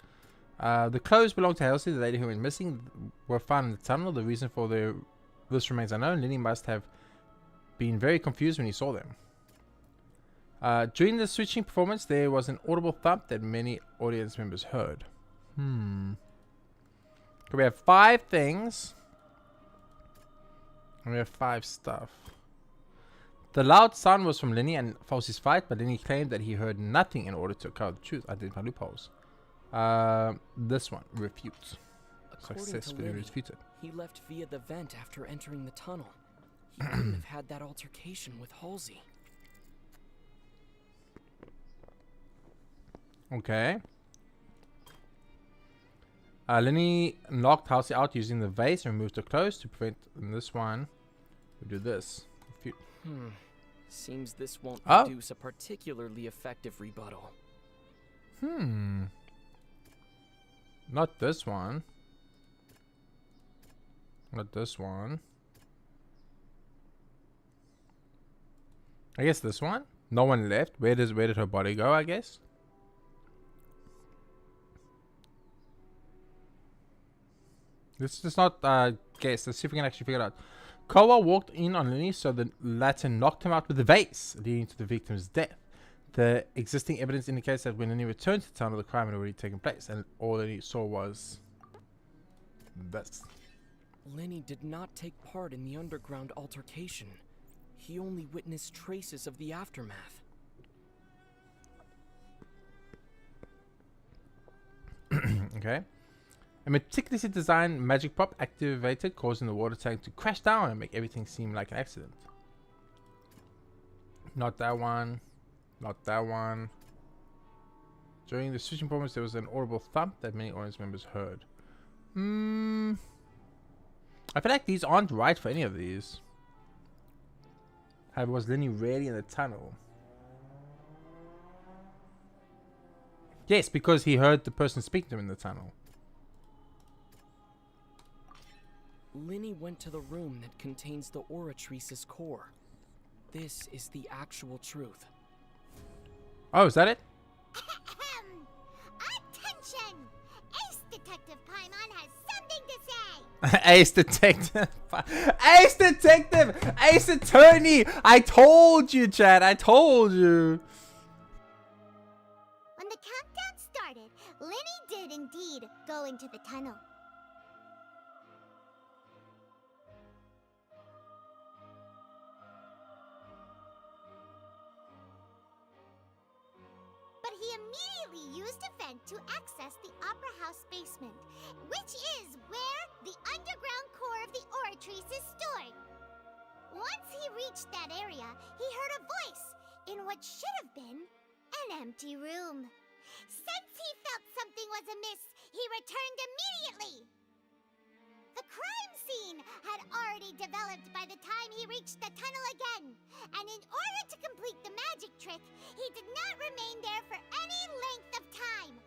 S1: The clothes belonged to Halsey, the lady who went missing, were found in the tunnel. The reason for this remains unknown. Linny must have been very confused when he saw them. During the switching performance, there was an audible thump that many audience members heard. Okay, we have 5 things. And we have 5 stuff. The loud sound was from Linny and Falsey's fight, but Linny claimed that he heard nothing in order to uncover the truth. Identify loopholes. This one, refute. Successfully refuted.
S17: He left via the vent after entering the tunnel. He couldn't have had that altercation with Halsey.
S1: Okay. Linny knocked Halsey out using the vase and removed her clothes to prevent this one. We do this. Refute.
S17: Seems this won't
S1: Oh.
S17: produce a particularly effective rebuttal.
S1: Not this one. Not this one. I guess this one. No one left. Where did her body go, I guess? Let's just not guess. Let's see if we can actually figure it out. Kowa walked in on Linny, so the latter knocked him out with the vase, leading to the victim's death. The existing evidence indicates that when Linny returned to the tunnel, the crime had already taken place, and all that he saw was this.
S17: Linny did not take part in the underground altercation. He only witnessed traces of the aftermath.
S1: Okay. A meticulously designed magic prop activated, causing the water tank to crash down and make everything seem like an accident. Not that one. Not that one. During the switching performance, there was an audible thump that many audience members heard. I feel like these aren't right for any of these. However, was Linny really in the tunnel? Yes, because he heard the person speak to him in the tunnel.
S17: Linny went to the room that contains the Oratrice's core. This is the actual truth.
S1: Oh, is that it?
S4: Attention! Ace Detective Paimon has something to say!
S1: Ace Detective! Ace Detective! Ace Attorney! I told you, Chad! I told you!
S4: When the countdown started, Linny did indeed go into the tunnel. But he immediately used a vent to access the Opera House basement, which is where the underground core of the Oratrice is stored. Once he reached that area, he heard a voice in what should have been an empty room. Since he felt something was amiss, he returned immediately. The crime scene had already developed by the time he reached the tunnel again, and in order to complete the magic trick, he did not remain there for any length of time.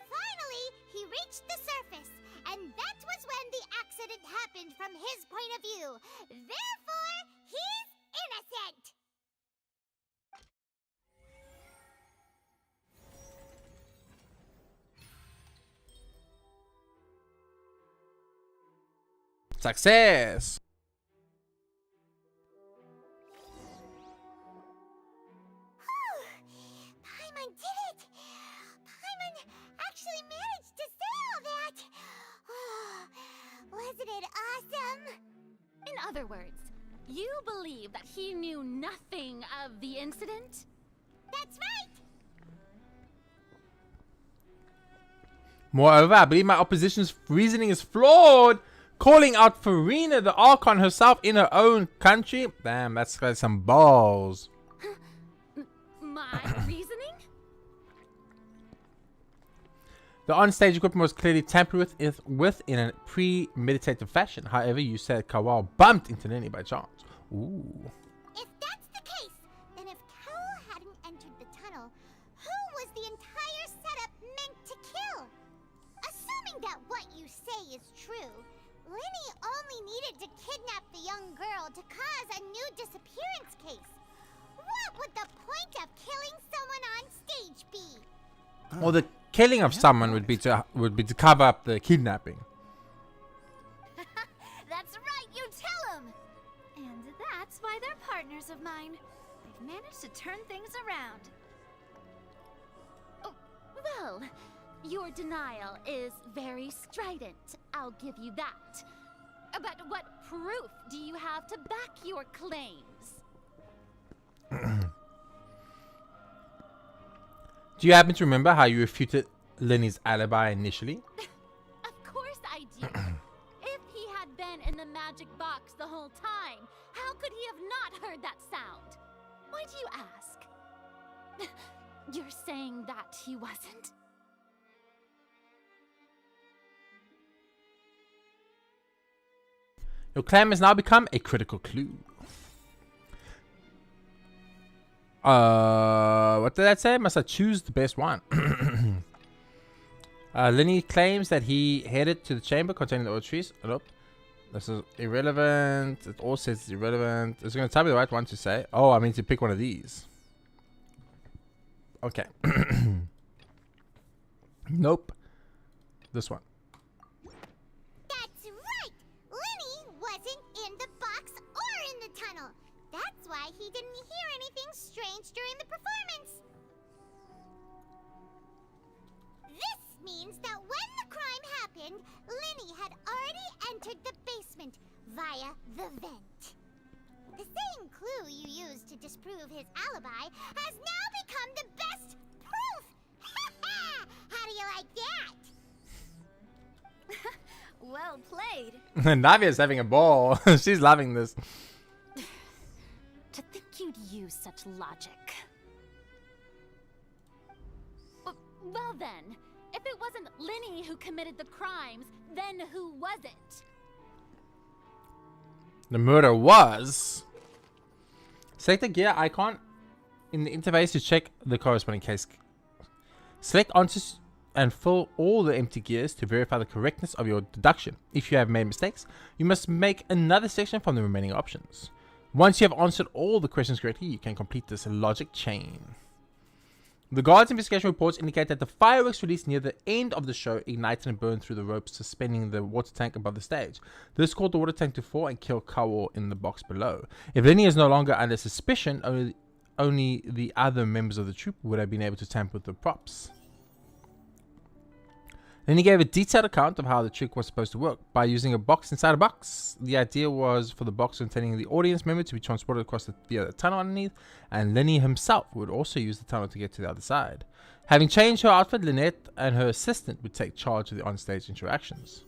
S4: Finally, he reached the surface, and that was when the accident happened from his point of view. Therefore, he's innocent!
S1: Success!
S4: Paimon did it! Paimon actually managed to say all that! Wasn't it awesome?
S12: In other words, you believe that he knew nothing of the incident?
S4: That's right!
S1: Moreover, I believe my opposition's reasoning is flawed. Calling out Farina, the Archon herself, in her own country? Damn, that's like some balls.
S12: My reasoning?
S1: The on-stage equipment was clearly tampered with in a premeditated fashion. However, you said Kawal bumped into Lenny by chance. Ooh.
S4: If that's the case, then if Kawal hadn't entered the tunnel, who was the entire setup meant to kill? Assuming that what you say is true, Lenny only needed to kidnap the young girl to cause a new disappearance case. What would the point of killing someone on stage be?
S1: Well, the killing of someone would be to cover up the kidnapping.
S14: That's right, you tell him! And that's why they're partners of mine. They've managed to turn things around.
S12: Oh, well, your denial is very strident, I'll give you that. But what proof do you have to back your claims?
S1: Do you happen to remember how you refuted Lenny's alibi initially?
S12: Of course I do. If he had been in the magic box the whole time, how could he have not heard that sound? Why do you ask? You're saying that he wasn't?
S1: Your claim has now become a critical clue. What did that say? Must I choose the best one? Lenny claims that he headed to the chamber containing the old trees. Nope. This is irrelevant. It all says it's irrelevant. It's going to tell me the right one to say. Oh, I mean to pick one of these. Okay. Nope. This one.
S4: That's right! Lenny wasn't in the box or in the tunnel. That's why he didn't hear anything strange during the performance. This means that when the crime happened, Lenny had already entered the basement via the vent. The same clue you used to disprove his alibi has now become the best proof! How do you like that?
S14: Well played.
S1: Navia's having a ball. She's loving this.
S12: To think you'd use such logic. Well then, if it wasn't Lenny who committed the crimes, then who was it?
S1: The murder was... Select the gear icon in the interface to check the corresponding case. Select onto and fill all the empty gears to verify the correctness of your deduction. If you have made mistakes, you must make another section from the remaining options. Once you have answered all the questions correctly, you can complete this logic chain. The guard's investigation reports indicate that the fireworks released near the end of the show ignited and burned through the ropes suspending the water tank above the stage. This caused the water tank to fall and kill Kawo in the box below. If Lenny is no longer under suspicion, only the other members of the troupe would have been able to tamper with the props. Then he gave a detailed account of how the trick was supposed to work by using a box inside a box. The idea was for the box containing the audience member to be transported across via the tunnel underneath, and Lenny himself would also use the tunnel to get to the other side. Having changed her outfit, Lynette and her assistant would take charge of the onstage interactions.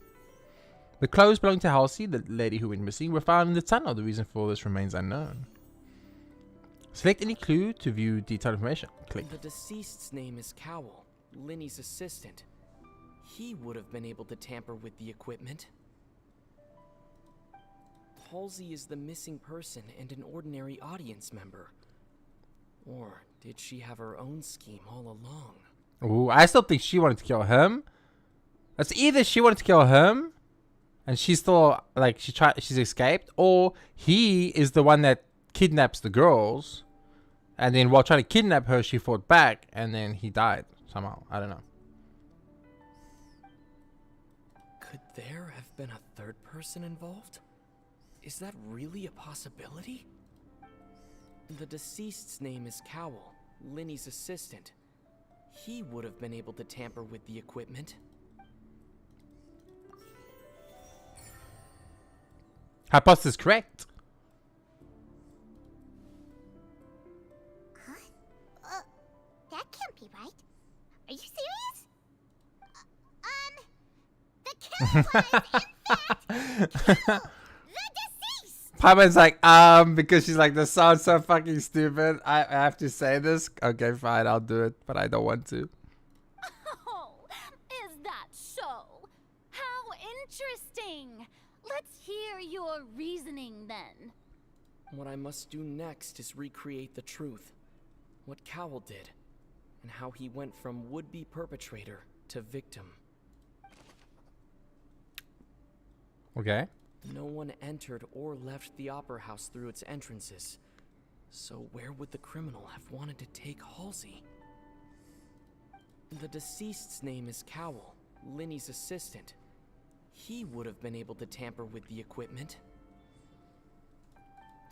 S1: The clothes belonging to Halsey, the lady who went missing, were found in the tunnel. The reason for this remains unknown. Select any clue to view detailed information. Click.
S17: The deceased's name is Cowell, Lenny's assistant. He would have been able to tamper with the equipment. Halsey is the missing person and an ordinary audience member. Or did she have her own scheme all along?
S1: Ooh, I still think she wanted to kill him. It's either she wanted to kill him, and she's still like she's escaped, or he is the one that kidnaps the girls, and then while trying to kidnap her, she fought back, and then he died somehow. I don't know.
S17: Could there have been a third person involved? Is that really a possibility? The deceased's name is Cowell, Linny's assistant. He would have been able to tamper with the equipment.
S1: Hypothesis correct.
S4: Huh? That can't be right. Are you serious? The killer was, in fact, Cowell, the deceased!
S1: Paimon's like, because she's like, this sounds so fucking stupid. I have to say this. Okay, fine, I'll do it, but I don't want to.
S12: Oh, is that so? How interesting! Let's hear your reasoning then.
S17: What I must do next is recreate the truth. What Cowell did, and how he went from would-be perpetrator to victim.
S1: Okay.
S17: No one entered or left the Opera House through its entrances. So where would the criminal have wanted to take Halsey? The deceased's name is Cowell, Linny's assistant. He would have been able to tamper with the equipment.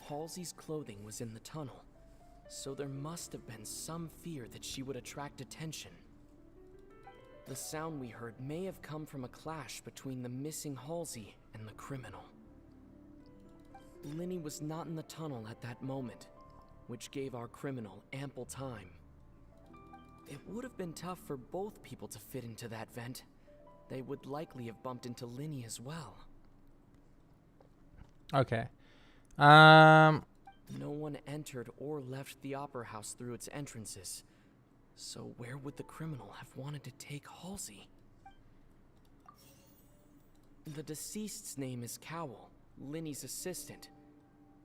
S17: Halsey's clothing was in the tunnel, so there must have been some fear that she would attract attention. The sound we heard may have come from a clash between the missing Halsey and the criminal. Linny was not in the tunnel at that moment, which gave our criminal ample time. It would have been tough for both people to fit into that vent. They would likely have bumped into Linny as well.
S1: Okay.
S17: No one entered or left the Opera House through its entrances. So where would the criminal have wanted to take Halsey? The deceased's name is Cowell, Linny's assistant.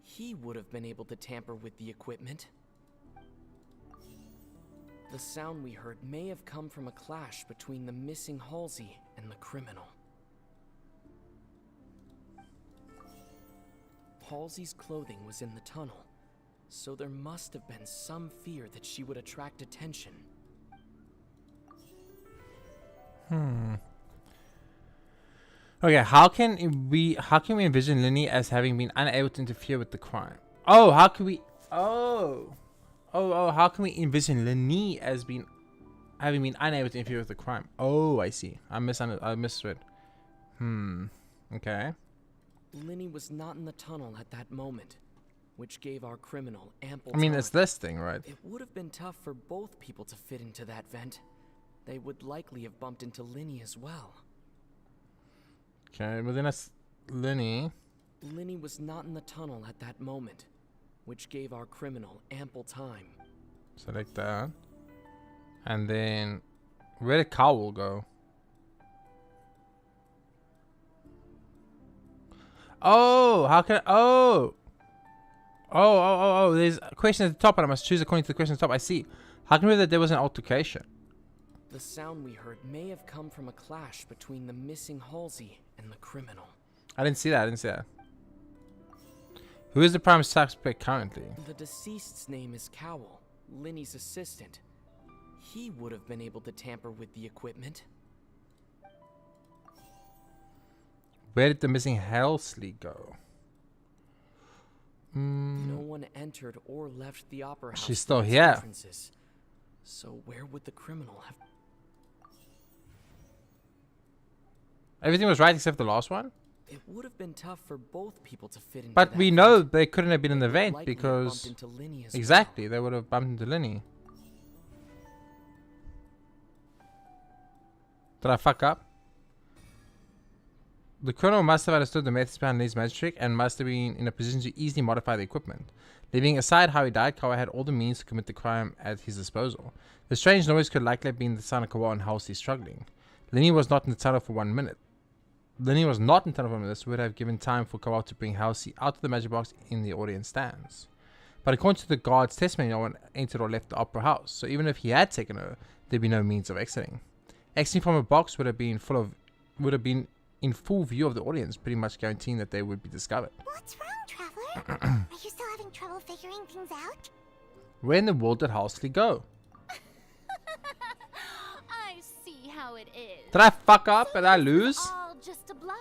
S17: He would have been able to tamper with the equipment. The sound we heard may have come from a clash between the missing Halsey and the criminal. Halsey's clothing was in the tunnel, so there must have been some fear that she would attract attention.
S1: Okay, how can we envision Linny as having been unable to interfere with the crime? Oh, how can we how can we envision Linny as having been unable to interfere with the crime? Oh, I see. I misread. Okay.
S17: Linny was not in the tunnel at that moment, which gave our criminal ample
S1: I mean,
S17: time.
S1: it's this thing, right?
S17: It would have been tough for both people to fit into that vent. They would likely have bumped into Linny as well.
S1: Okay, but then that's Linny.
S17: Linny was not in the tunnel at that moment, which gave our criminal ample time.
S1: Select that. And then, where did Cowell go? Oh, how can there's a question at the top and I must choose according to the question at the top. I see. How can we know that there was an altercation?
S17: The sound we heard may have come from a clash between the missing Halsey and the criminal.
S1: I didn't see that. Who is the prime suspect currently?
S17: The deceased's name is Cowell, Linny's assistant. He would have been able to tamper with the equipment.
S1: Where did the missing Halsey go?
S17: No one entered or left the Opera House.
S1: She's still
S17: through its
S1: here.
S17: entrances. So where would the criminal have...
S1: Everything was right except the last one?
S17: It would have been tough for both people to fit into
S1: But
S17: that
S1: we
S17: vent.
S1: know they couldn't have been in the
S17: They
S1: vent
S17: would likely have
S1: because...
S17: bumped into Linny as
S1: Exactly, they would have bumped into Linny. Did I fuck up? The criminal must have understood the methods behind Lee's magic trick and must have been in a position to easily modify the equipment. Leaving aside how he died, Kawa had all the means to commit the crime at his disposal. The strange noise could likely have been the sound of Kawa and Halsey struggling. Linny was not in the tunnel for 1 minute. This would have given time for Kawa to bring Halsey out of the magic box in the audience stands. But according to the guard's testimony, no one entered or left the opera house, so even if he had taken her, there'd be no means of exiting. Exiting from a box would have been full of would have been in full view of the audience, pretty much guaranteeing that they would be discovered.
S4: What's wrong, Traveler? Are you still having trouble figuring things out?
S1: Where in the world did Halsey go?
S12: I see how it is.
S1: Did I fuck up and I lose?
S12: All just a bluff.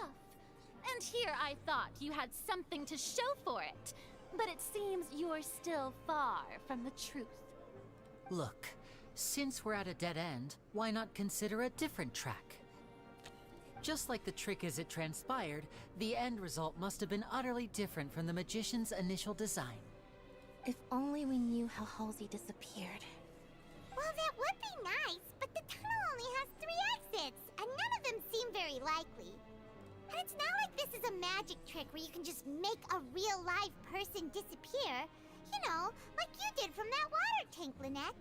S12: And here I thought you had something to show for it. But it seems you're still far from the truth.
S18: Look, since we're at a dead end, why not consider a different track? Just like the trick as it transpired, the end result must have been utterly different from the magician's initial design.
S8: If only we knew how Halsey disappeared.
S4: Well, that would be nice, but the tunnel only has 3 exits, and none of them seem very likely. And it's not like this is a magic trick where you can just make a real live person disappear. You know, like you did from that water tank, Lynette.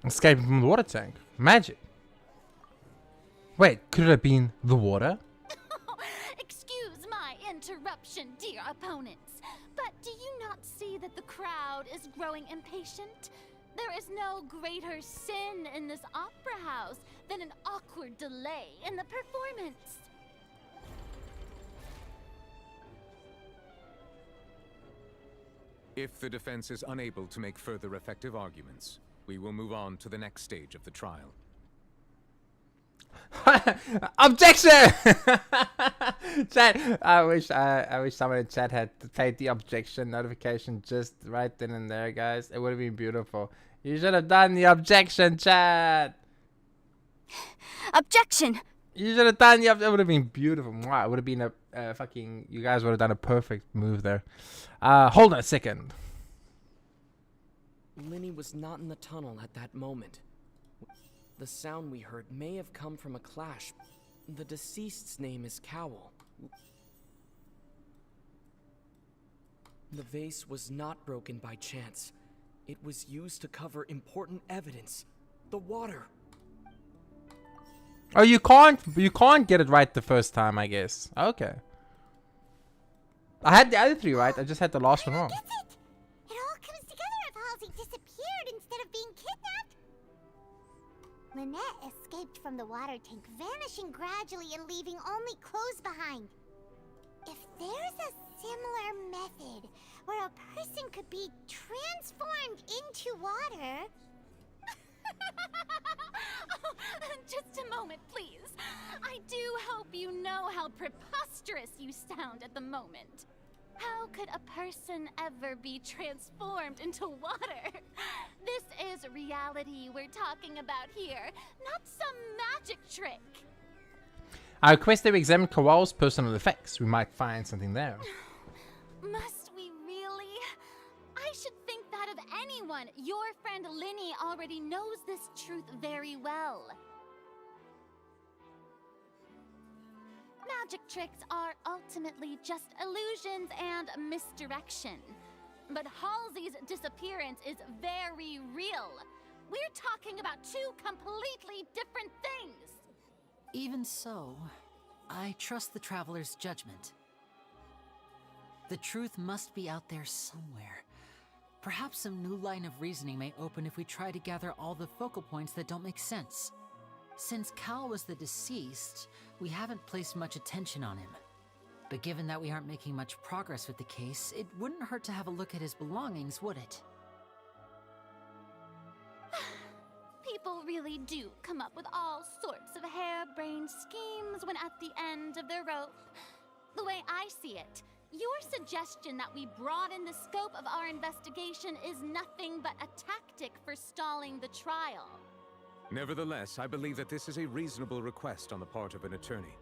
S1: Escaping from the water tank. Magic. Wait, could it have been the water?
S12: Excuse my interruption, dear opponents, but do you not see that the crowd is growing impatient? There is no greater sin in this opera house than an awkward delay in the performance.
S9: If the defense is unable to make further effective arguments, we will move on to the next stage of the trial.
S1: Objection! Chat, I wish someone in chat had played the objection notification just right then and there, guys. It would have been beautiful. You should have done the objection, chat.
S14: Objection!
S1: You should have done the objection. It would have been beautiful. Wow, it would have been a fucking... You guys would have done a perfect move there. Hold on a second.
S17: Linny was not in the tunnel at that moment. The sound we heard may have come from a clash. The deceased's name is Cowl. The vase was not broken by chance. It was used to cover important evidence. The water.
S1: Oh, you can't get it right the first time, I guess. Okay. I had the other 3 right. I just had the last one wrong.
S4: It all comes together if Halsey disappeared instead of being kidnapped. Lynette escaped from the water tank, vanishing gradually and leaving only clothes behind. If there's a similar method where a person could be transformed into water...
S12: Just a moment, please. I do hope you know how preposterous you sound at the moment. How could a person ever be transformed into water? This is reality we're talking about here, not some magic trick.
S1: I request that we examine Kowal's personal effects. We might find something there.
S12: Must we really? I should think that of anyone. Your friend Linny already knows this truth very well. Magic tricks are ultimately just illusions and misdirection. But Halsey's disappearance is very real. We're talking about 2 completely different things.
S18: Even so, I trust the Traveler's judgment. The truth must be out there somewhere. Perhaps some new line of reasoning may open if we try to gather all the focal points that don't make sense. Since Cal was the deceased, we haven't placed much attention on him. But given that we aren't making much progress with the case, it wouldn't hurt to have a look at his belongings, would it?
S12: People really do come up with all sorts of harebrained schemes when at the end of their rope. The way I see it, your suggestion that we broaden the scope of our investigation is nothing but a tactic for stalling the trial.
S9: Nevertheless, I believe that this is a reasonable request on the part of an attorney.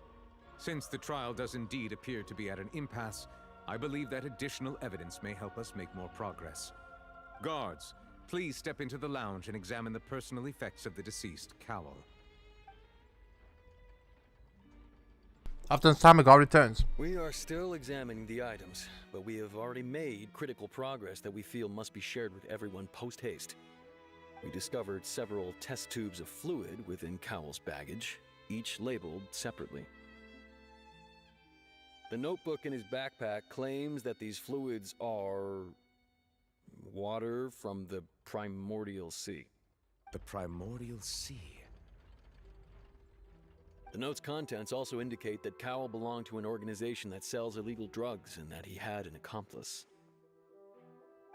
S9: Since the trial does indeed appear to be at an impasse, I believe that additional evidence may help us make more progress. Guards, please step into the lounge and examine the personal effects of the deceased, Cowl.
S1: After some time, a guard returns.
S2: We are still examining the items, but we have already made critical progress that we feel must be shared with everyone post-haste. We discovered several test tubes of fluid within Cowl's baggage, each labeled separately. The notebook in his backpack claims that these fluids are... water from the Primordial Sea.
S9: The Primordial Sea?
S2: The note's contents also indicate that Cowell belonged to an organization that sells illegal drugs and that he had an accomplice.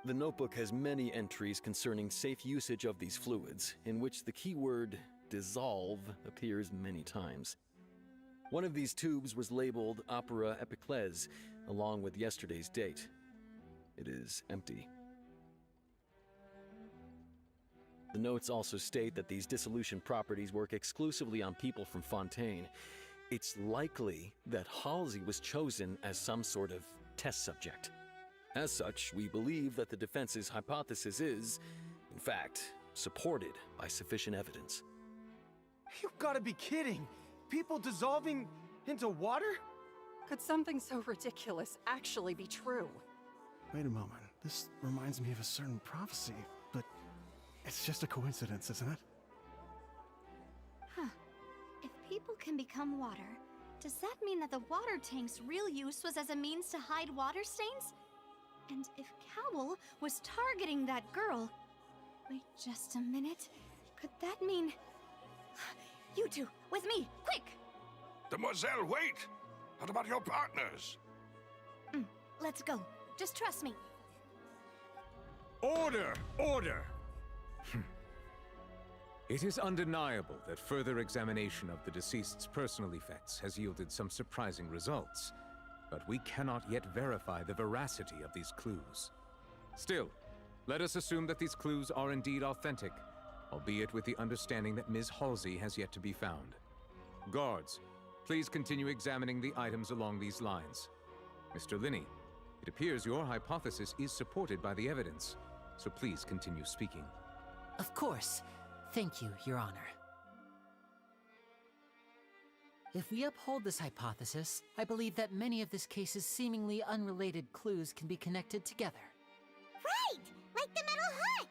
S2: The notebook has many entries concerning safe usage of these fluids, in which the keyword dissolve appears many times. One of these tubes was labeled Opera Epiclese, along with yesterday's date. It is empty. The notes also state that these dissolution properties work exclusively on people from Fontaine. It's likely that Halsey was chosen as some sort of test subject. As such, we believe that the defense's hypothesis is, in fact, supported by sufficient evidence.
S13: You've got to be kidding! People dissolving into water?
S23: Could something so ridiculous actually be true?
S15: Wait a moment. This reminds me of a certain prophecy, but it's just a coincidence, isn't it?
S14: Huh. If people can become water, does that mean that the water tank's real use was as a means to hide water stains? And if Cowell was targeting that girl... Wait just a minute. Could that mean... You two, with me, quick!
S22: Demoiselle, wait! What about your partners?
S14: Let's go. Just trust me.
S9: Order! Order! It is undeniable that further examination of the deceased's personal effects has yielded some surprising results, but we cannot yet verify the veracity of these clues. Still, let us assume that these clues are indeed authentic, albeit with the understanding that Ms. Halsey has yet to be found. Guards, please continue examining the items along these lines. Mr. Linney, it appears your hypothesis is supported by the evidence, so please continue speaking.
S18: Of course. Thank you, Your Honor. If we uphold this hypothesis, I believe that many of this case's seemingly unrelated clues can be connected together.
S4: Right! Like the metal hook!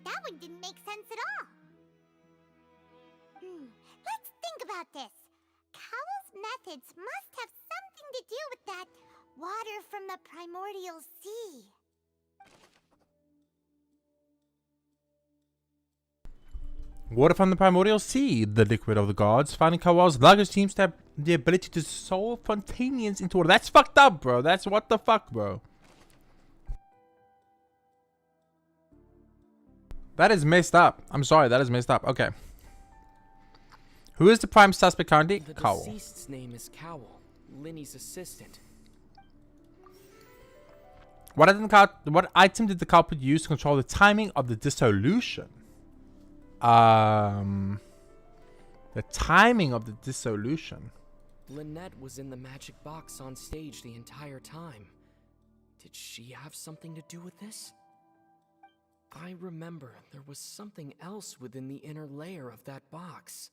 S4: That one didn't make sense at all. Let's think about this. Cowell's methods must have something to do with that water from the primordial sea.
S1: Water from the primordial sea, the liquid of the gods. Finding Cowell's luggage seems to have the ability to dissolve Fontainians into water. That's fucked up, bro. That's what the fuck, bro. That is messed up. I'm sorry, that is messed up. Okay. Who is the prime suspect currently? Cowell.
S17: The deceased's name is Cowell, Linny's assistant.
S1: What item did the culprit use to control the timing of the dissolution? The timing of the dissolution.
S17: Lynette was in the magic box on stage the entire time. Did she have something to do with this? I remember there was something else within the inner layer of that box.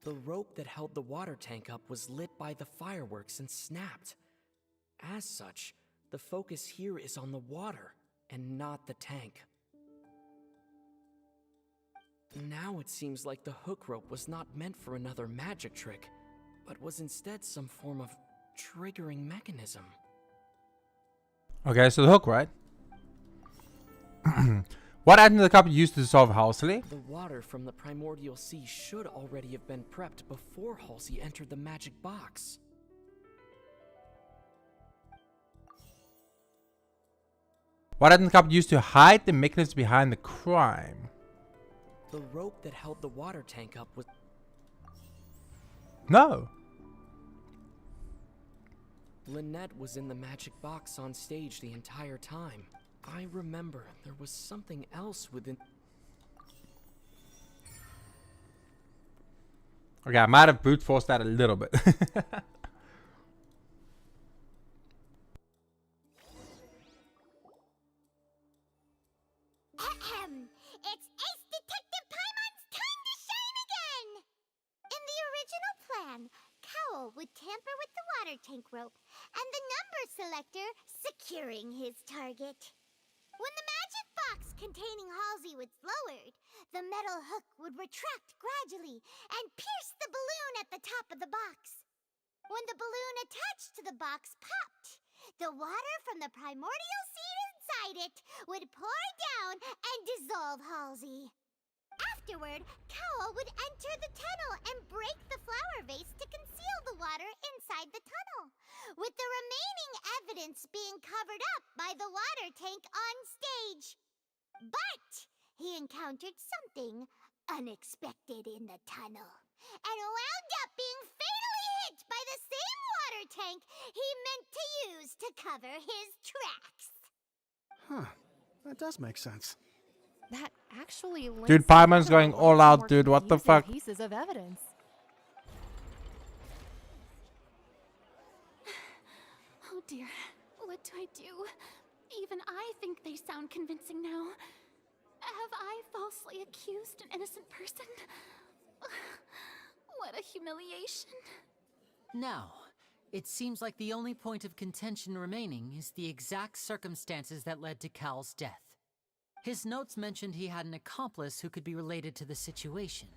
S17: The rope that held the water tank up was lit by the fireworks and snapped. As such, the focus here is on the water and not the tank. Now it seems like the hook rope was not meant for another magic trick, but was instead some form of triggering mechanism.
S1: Okay, so the hook, right? What item did the culprit use to dissolve Halsey?
S17: The water from the primordial sea should already have been prepped before Halsey entered the magic box.
S1: What item did the culprit use to hide the mechanism behind the crime?
S17: The rope that held the water tank up was...
S1: No.
S17: Lynette was in the magic box on stage the entire time. I remember there was something else within...
S1: Okay, I might have brute forced that a little bit.
S4: It's Ace Detective Paimon's time to shine again! In the original plan, Cowell would tamper with the water tank rope and the number selector securing his target. When the magic box containing Halsey was lowered, the metal hook would retract gradually and pierce the balloon at the top of the box. When the balloon attached to the box popped, the water from the primordial seed inside it would pour down and dissolve Halsey. Afterward, Cowl would enter the tunnel and break the flower vase to conceal the water inside the tunnel, with the remaining evidence being covered up by the water tank on stage. But he encountered something unexpected in the tunnel, and wound up being fatally hit by the same water tank he meant to use to cover his tracks.
S15: Huh. That does make sense.
S19: That actually links
S1: Dude, Paimon's
S19: together
S1: going
S19: a
S1: all
S19: lot
S1: out,
S19: more
S1: dude. What the
S19: confusing
S1: fuck?
S19: Pieces of evidence.
S12: Oh dear, what do I do? Even I think they sound convincing now. Have I falsely accused an innocent person? What a humiliation.
S18: Now, it seems like the only point of contention remaining is the exact circumstances that led to Cal's death. His notes mentioned he had an accomplice who could be related to the situation.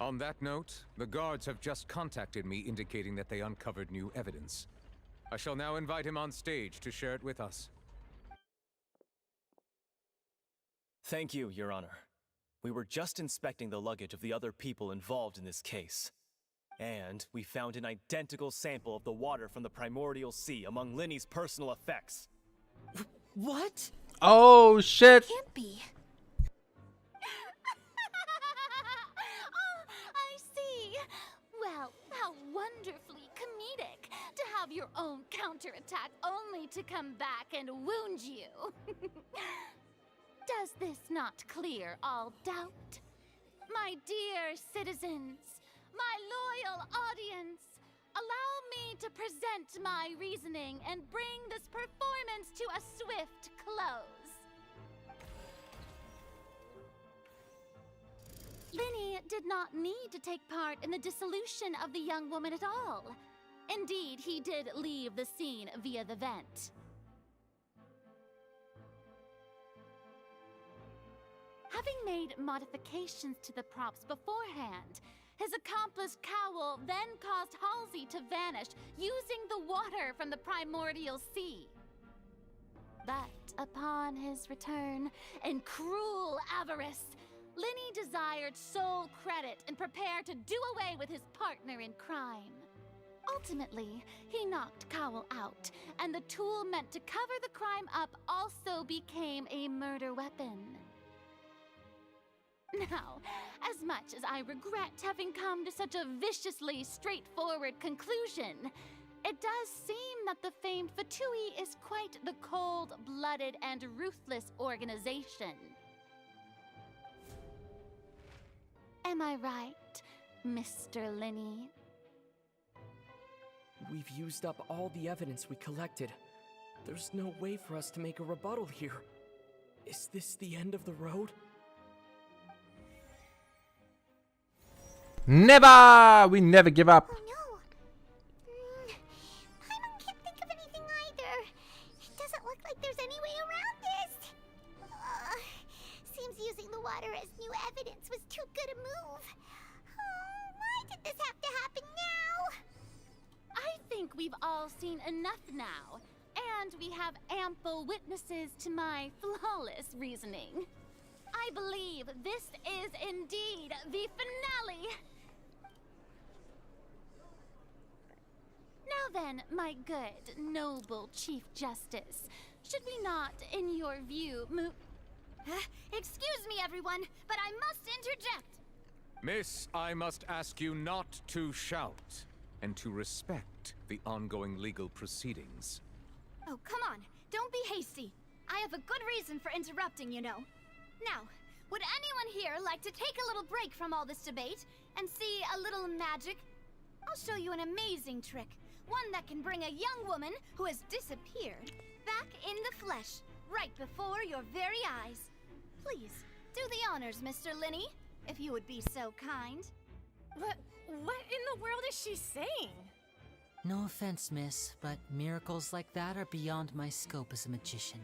S9: On that note, the guards have just contacted me indicating that they uncovered new evidence. I shall now invite him on stage to share it with us.
S10: Thank you, Your Honor. We were just inspecting the luggage of the other people involved in this case. And we found an identical sample of the water from the primordial sea among Linny's personal effects.
S18: What?
S1: Oh, shit.
S12: Can't be. Oh, I see. Well, how wonderfully comedic to have your own counterattack only to come back and wound you. Does this not clear all doubt? My dear citizens, my loyal audience, allow me to present my reasoning and bring this performance to a swift close. Linny did not need to take part in the dissolution of the young woman at all. Indeed, he did leave the scene via the vent. Having made modifications to the props beforehand, his accomplice Cowl then caused Halsey to vanish using the water from the primordial sea. But upon his return, in cruel avarice, Linny desired sole credit and prepared to do away with his partner in crime. Ultimately, he knocked Cowl out, and the tool meant to cover the crime up also became a murder weapon. Now, as much as I regret having come to such a viciously straightforward conclusion, it does seem that the famed Fatui is quite the cold-blooded and ruthless organization. Am I right, Mr. Linny?
S17: We've used up all the evidence we collected. There's no way for us to make a rebuttal here. Is this the end of the road?
S1: Never! We never give up.
S4: Oh no. Paimon can't think of anything either. It doesn't look like there's any way around this. Seems using the water as new evidence was too good a move. Why did this have to happen now?
S12: I think we've all seen enough now, and we have ample witnesses to my flawless reasoning. I believe this is indeed the finale. Now then, my good, noble Chief Justice, should we not, in your view, move...
S7: Excuse me, everyone, but I must interject.
S9: Miss, I must ask you not to shout, and to respect the ongoing legal proceedings.
S7: Oh, come on. Don't be hasty. I have a good reason for interrupting, you know. Now, would anyone here like to take a little break from all this debate and see a little magic? I'll show you an amazing trick. One that can bring a young woman who has disappeared back in the flesh, right before your very eyes. Please, do the honors, Mr. Linny, if you would be so kind.
S5: What in the world is she saying?
S18: No offense, miss, but miracles like that are beyond my scope as a magician.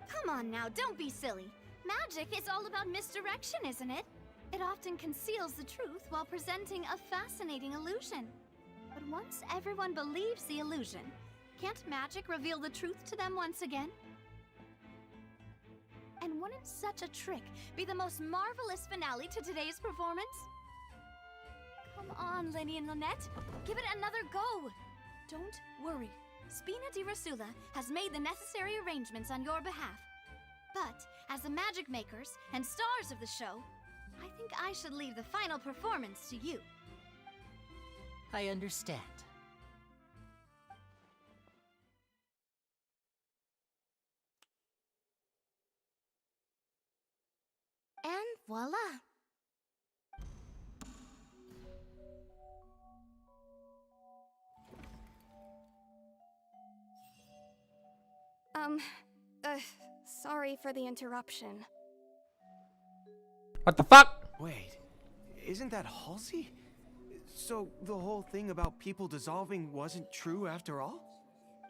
S7: Come on now, don't be silly. Magic is all about misdirection, isn't it? It often conceals the truth while presenting a fascinating illusion. But once everyone believes the illusion,
S14: Can't magic reveal the truth to them once again? And wouldn't such a trick be the most marvelous finale to today's performance? Come on, Lenny and Lynette. Give it another go. Don't worry. Spina di Rasula has made the necessary arrangements on your behalf. But, as the magic makers and stars of the show, I think I should leave the final performance to you.
S18: I understand.
S8: And voila.
S11: Sorry for the interruption.
S1: What the fuck?
S13: Wait, isn't that Halsey? So the whole thing about people dissolving wasn't true after all?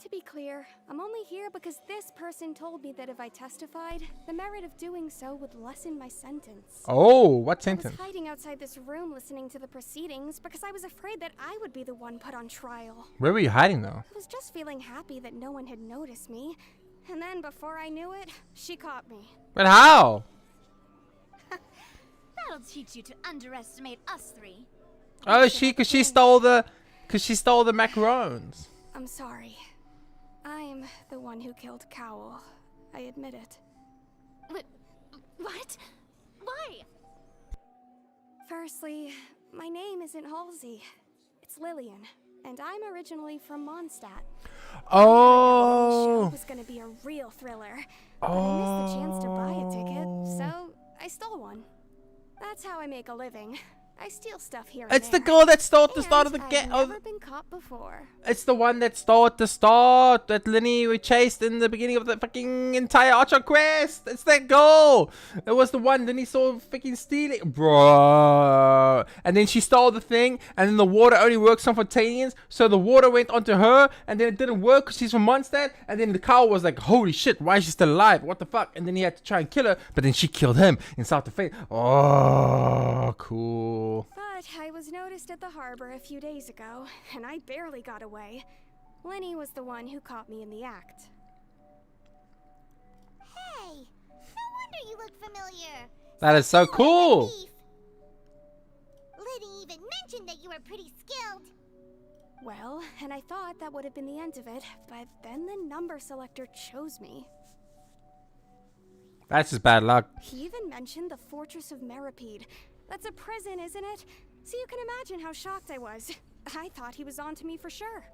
S11: To be clear, I'm only here because this person told me that if I testified, the merit of doing so would lessen my sentence.
S1: Oh, what
S11: I
S1: sentence?
S11: was hiding outside this room listening to the proceedings because I was afraid that I would be the one put on trial.
S1: Where were you hiding though?
S11: I was just feeling happy that no one had noticed me. And then before I knew it, she caught me.
S1: But how?
S14: That'll teach you to underestimate us three.
S1: Oh, cause she stole the macarons.
S11: I'm sorry. I'm the one who killed Cowl. I admit it.
S14: What? Why?
S11: Firstly, my name isn't Halsey. It's Lillian, and I'm originally from Mondstadt.
S1: Oh.
S11: The show was gonna be a real thriller, but I missed the chance to buy a ticket, so I stole one. That's how I make a living. I steal stuff here and
S1: It's the
S11: there.
S1: girl that stole at the start of the
S11: I've never been caught before.
S1: It's the one that stole at the start that Lenny we chased in the beginning of the fucking entire Archer quest. It's that girl. It was the one Lenny saw fucking stealing, bro. And then she stole the thing, and then the water only works on Fontainians, so the water went onto her, and then it didn't work because she's from Mondstadt. And then the cow was like, "Holy shit, why is she still alive? What the fuck?" And then he had to try and kill her, but then she killed him in self-defense. Oh, cool.
S11: But I was noticed at the harbor a few days ago, and I barely got away. Lenny was the one who caught me in the act.
S4: Hey, no wonder you look familiar.
S1: That is so cool.
S4: Liddy even mentioned that you were pretty skilled.
S11: Well, and I thought that would have been the end of it, but then the number selector chose me.
S1: That's just bad luck.
S11: He even mentioned the Fortress of Meripede. That's a prison, isn't it? So you can imagine how shocked I was. I thought he was on to me for sure.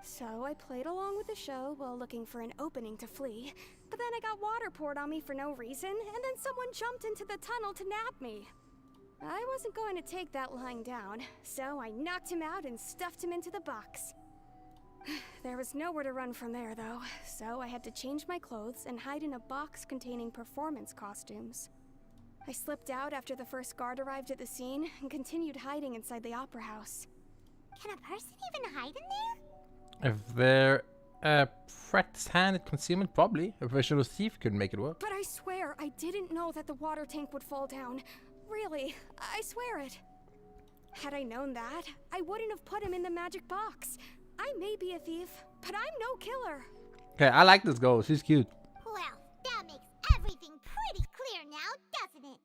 S11: So I played along with the show while looking for an opening to flee. But then I got water poured on me for no reason, and then someone jumped into the tunnel to nab me. I wasn't going to take that lying down, so I knocked him out and stuffed him into the box. There was nowhere to run from there, though, so I had to change my clothes and hide in a box containing performance costumes. I slipped out after the first guard arrived at the scene and continued hiding inside the opera house.
S4: Can a person even hide in there?
S1: If they're a practiced hand at concealment, probably. A professional thief could make it work.
S11: But I swear, I didn't know that the water tank would fall down. Really, I swear it. Had I known that, I wouldn't have put him in the magic box. I may be a thief, but I'm no killer.
S1: Okay, I like this girl. She's cute.
S4: Well, that makes everything pretty clear now, doesn't it?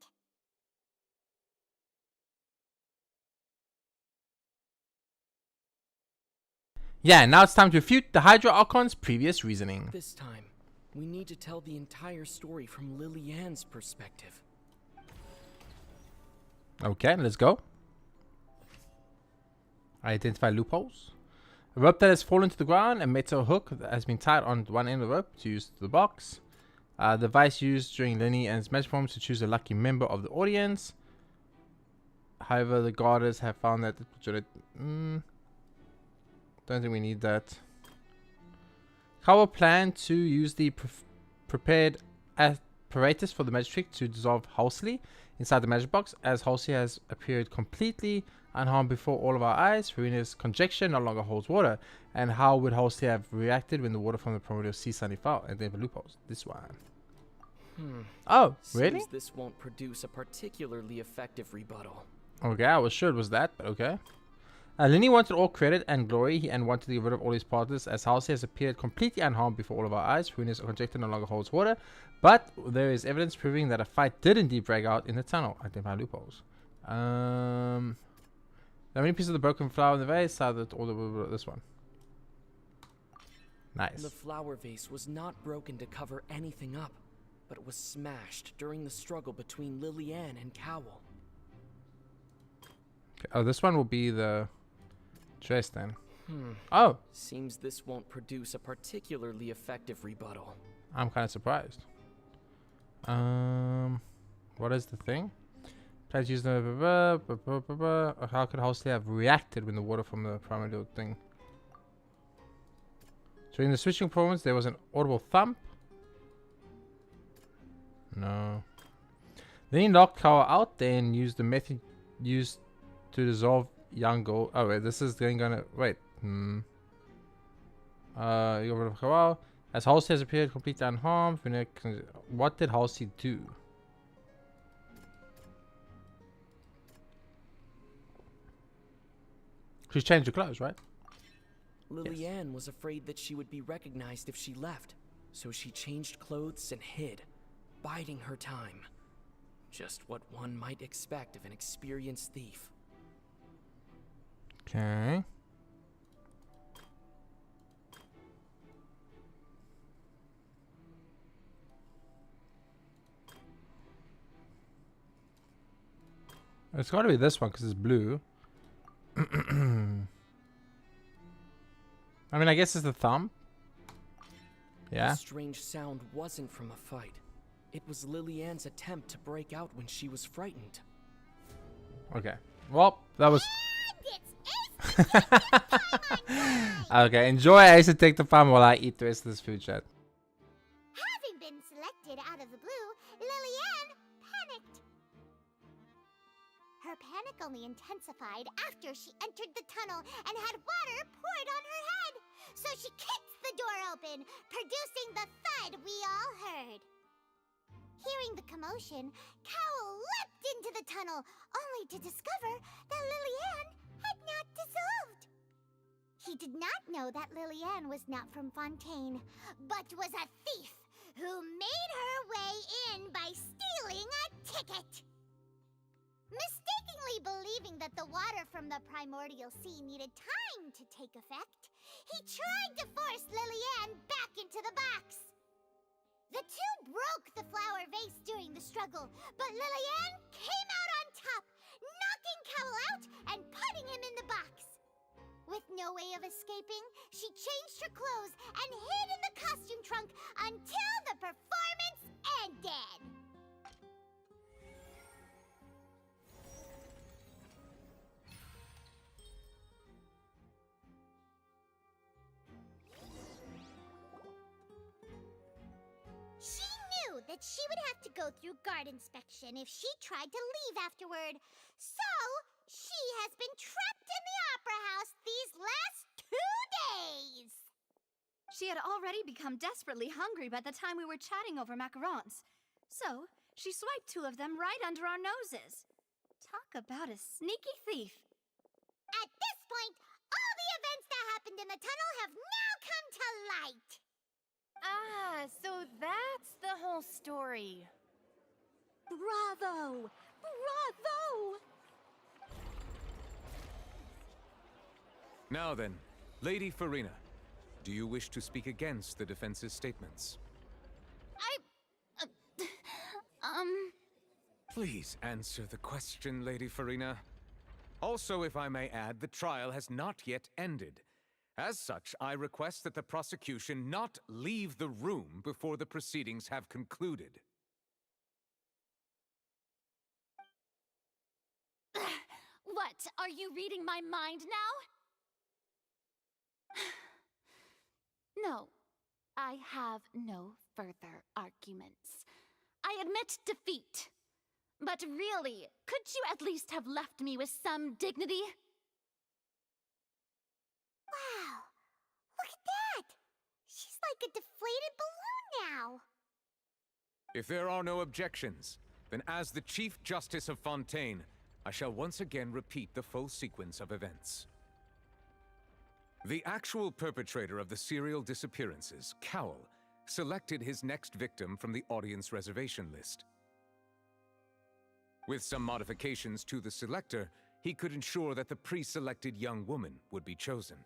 S1: Yeah, now it's time to refute the Hydra Archon's previous reasoning.
S17: This time, we need to tell the entire story from Lillian's perspective.
S1: Okay, let's go. Identify loopholes. A rope that has fallen to the ground, a metal hook that has been tied on one end of the rope to use the box. The device used during Lenny and his magic performance to choose a lucky member of the audience. However, the guarders have found that don't think we need that. Kawa planned to use the prepared apparatus for the magic trick to dissolve Halsey inside the magic box, as Halsey has appeared completely unharmed before all of our eyes. Farina's conjecture no longer holds water. And how would Halsey have reacted when the water from the primordial sea suddenly fell? And then the loopholes. This one. Oh, really?
S17: Seems this won't produce a particularly effective rebuttal.
S1: Okay, I was sure it was that, but okay. Lenny wanted all credit and glory and wanted to get rid of all his partners, as Halsey has appeared completely unharmed before all of our eyes. Ruina's conjecture no longer holds water, but there is evidence proving that a fight did indeed break out in the tunnel. Identify loopholes. There are many pieces of the broken flower in the vase. How that all the this one. Nice.
S17: The flower vase was not broken to cover anything up, but it was smashed during the struggle between Lillian and Cowell.
S1: Okay. Oh, this one will be the dress then. Oh.
S17: Seems this won't produce a particularly effective rebuttal.
S1: I'm kind of surprised. What is the thing? Players use the how could Halsey have reacted when the water from the primordial thing? So in the switching performance, there was an audible thump. No. Then he knocked Kawa out, then used the method used to dissolve young gold. Oh wait, this is gonna wait. You got rid of Kawa. As Halsey has appeared completely unharmed, what did Halsey do? She's changed her clothes, right?
S17: Lillian was afraid that she would be recognized if she left, so she changed clothes and hid, biding her time. Just what one might expect of an experienced thief.
S1: Okay. It's got to be this one because it's blue. I mean, I guess it's the thumb. Yeah.
S17: The strange sound wasn't from a fight. It was Lillian's attempt to break out when she was frightened.
S1: Okay. Well, that was... Okay, enjoy Ace and take the fun while I eat the rest of this food, chat.
S4: Having been selected out of the blue, Lillian panicked. Her panic only intensified after she entered the tunnel and had water poured on her head. So she kicked the door open, producing the thud we all heard. Hearing the commotion, Cowell leapt into the tunnel, only to discover that Lillian had not dissolved. He did not know that Lillian was not from Fontaine, but was a thief who made her way in by stealing a ticket. Mistakenly believing that the water from the primordial sea needed time to take effect, he tried to force Lillian back into the box. The two broke the flower vase during the struggle, but Lillian came out on top, knocking Cowell out and putting him in the box. With no way of escaping, she changed her clothes and hid in the costume trunk until the performance ended. She knew that she would have to go through guard inspection if she tried to leave afterward, so she has been trapped in the opera house these last 2 days.
S7: She had already become desperately hungry by the time we were chatting over macarons. So, she swiped 2 of them right under our noses. Talk about a sneaky thief.
S4: At this point, all the events that happened in the tunnel have now come to light.
S5: Ah, so that's the whole story.
S7: Bravo! Bravo!
S9: Now then, Lady Farina, do you wish to speak against the defense's statements? Please answer the question, Lady Farina. Also, if I may add, the trial has not yet ended. As such, I request that the prosecution not leave the room before the proceedings have concluded.
S12: What? Are you reading my mind now? No. I have no further arguments. I admit defeat. But really, could you at least have left me with some dignity?
S4: Wow, look at that! She's like a deflated balloon now.
S9: If there are no objections, then as the Chief Justice of Fontaine, I shall once again repeat the full sequence of events. The actual perpetrator of the serial disappearances, Cowell, selected his next victim from the audience reservation list. With some modifications to the selector, he could ensure that the pre-selected young woman would be chosen.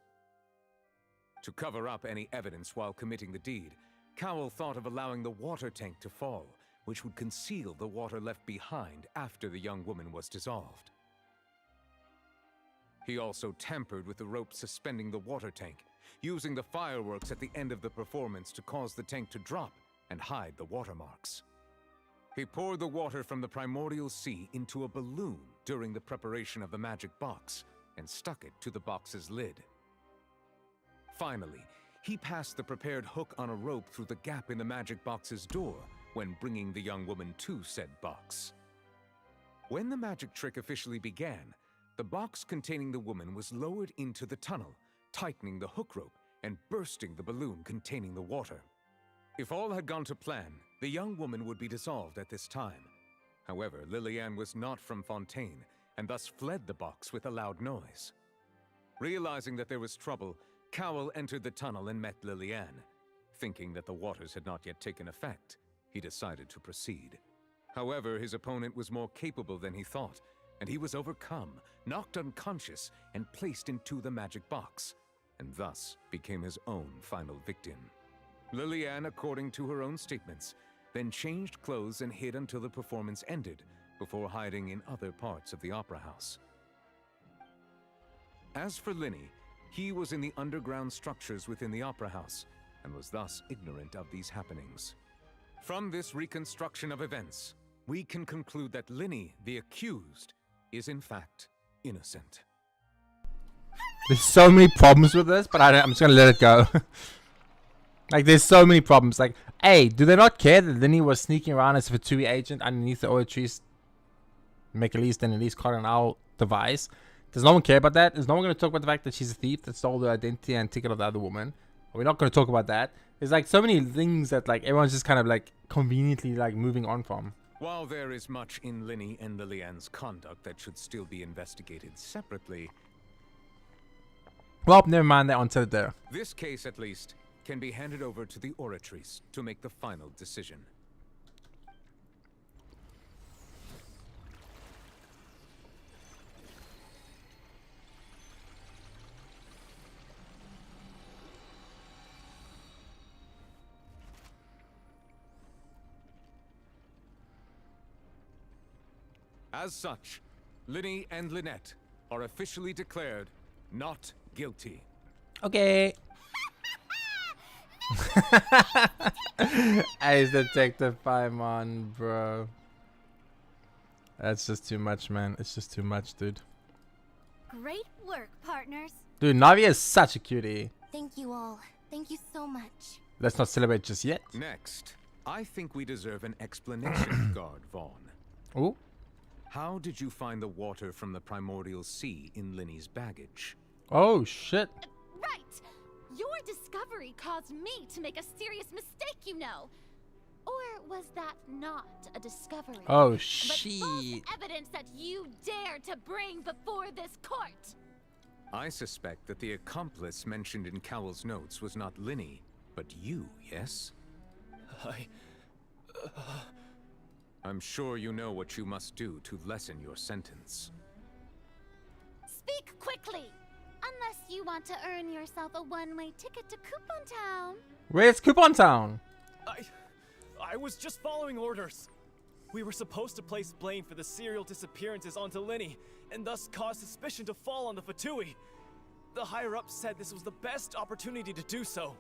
S9: To cover up any evidence while committing the deed, Cowell thought of allowing the water tank to fall, which would conceal the water left behind after the young woman was dissolved. He also tampered with the rope suspending the water tank, using the fireworks at the end of the performance to cause the tank to drop and hide the watermarks. He poured the water from the primordial sea into a balloon during the preparation of the magic box and stuck it to the box's lid. Finally, he passed the prepared hook on a rope through the gap in the magic box's door when bringing the young woman to said box. When the magic trick officially began, the box containing the woman was lowered into the tunnel, tightening the hook rope and bursting the balloon containing the water. If all had gone to plan, the young woman would be dissolved at this time. However, Lillian was not from Fontaine and thus fled the box with a loud noise. Realizing that there was trouble, Cowell entered the tunnel and met Lillian. Thinking that the waters had not yet taken effect, he decided to proceed. However, his opponent was more capable than he thought, and he was overcome, knocked unconscious, and placed into the magic box, and thus became his own final victim. Lillian, according to her own statements, then changed clothes and hid until the performance ended, before hiding in other parts of the opera house. As for Linny, he was in the underground structures within the opera house, and was thus ignorant of these happenings. From this reconstruction of events, we can conclude that Linny, the accused, is in fact innocent.
S1: There's so many problems with this, but I'm just gonna let it go. Like, there's so many problems. Like, hey, do they not care that Linny was sneaking around as a Fatui agent underneath the oil trees? Make at least Cardinal device. Does no one care about that? Is no one going to talk about the fact that she's a thief that stole the identity and ticket of the other woman? We're not going to talk about that. There's like so many things that like everyone's just kind of like conveniently like moving on from.
S9: While there is much in Linny and Lillian's conduct that should still be investigated separately,
S1: well, never mind, they answered it there.
S9: This case, at least, can be handed over to the Oratrice to make the final decision. As such, Linny and Lynette are officially declared not guilty.
S1: Okay. As Detective Paimon, bro. That's just too much, man. It's just too much, dude.
S7: Great work, partners.
S1: Dude, Navi is such a cutie.
S8: Thank you all. Thank you so much.
S1: Let's not celebrate just yet.
S9: Next, I think we deserve an explanation, Guard Vaughn.
S1: Ooh.
S9: How did you find the water from the primordial sea in Linny's baggage?
S1: Oh, shit.
S12: Right! Your discovery caused me to make a serious mistake, you know. Or was that not a discovery?
S1: Oh,
S12: but
S1: shit.
S12: false evidence that you dare to bring before this court.
S9: I suspect that the accomplice mentioned in Cowell's notes was not Linny, but you, yes? I'm sure you know what you must do to lessen your sentence.
S12: Speak quickly! Unless you want to earn yourself a one-way ticket to Coupon Town.
S1: Where's Coupon Town?
S10: I was just following orders. We were supposed to place blame for the serial disappearances onto Linny, and thus cause suspicion to fall on the Fatui. The higher-ups said this was the best opportunity to do so.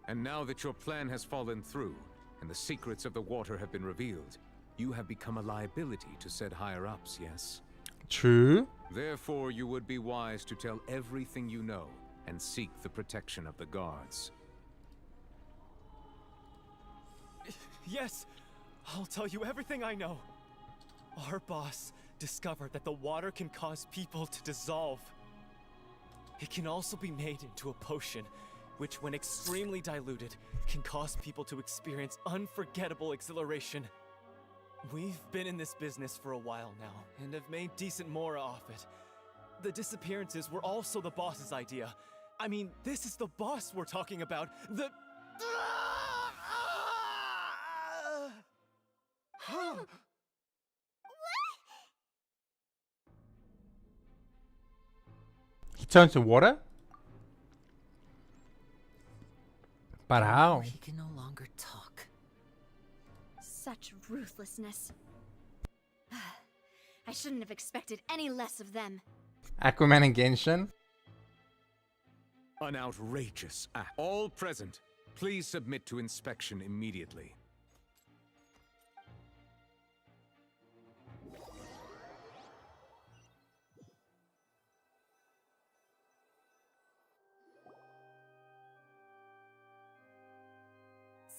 S9: And now that your plan has fallen through, and the secrets of the water have been revealed, you have become a liability to said higher-ups, yes?
S1: True.
S9: Therefore, you would be wise to tell everything you know and seek the protection of the guards.
S10: Yes, I'll tell you everything I know. Our boss discovered that the water can cause people to dissolve. It can also be made into a potion, which when extremely diluted, can cause people to experience unforgettable exhilaration. We've been in this business for a while now, and have made decent mora off it. The disappearances were also the boss's idea, I mean, this is the boss we're talking about. The...
S1: He turned to water? But how?
S18: He can no longer talk.
S7: Such ruthlessness. I shouldn't have expected any less of them.
S1: Aquaman and Genshin?
S9: An outrageous act. All present, please submit to inspection immediately.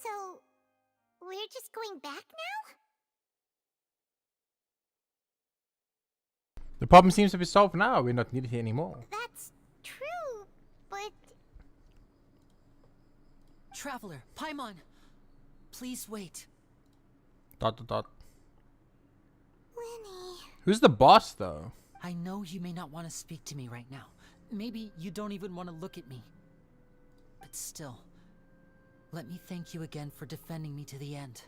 S4: So, we're just going back now?
S1: The problem seems to be solved now. We're not needed here anymore.
S4: That's true, but...
S18: Traveler, Paimon, please wait. ...
S1: Lenny.
S4: Lenny.
S1: Who's the boss, though?
S18: I know you may not want to speak to me right now. Maybe you don't even want to look at me. But still, let me thank you again for defending me to the end,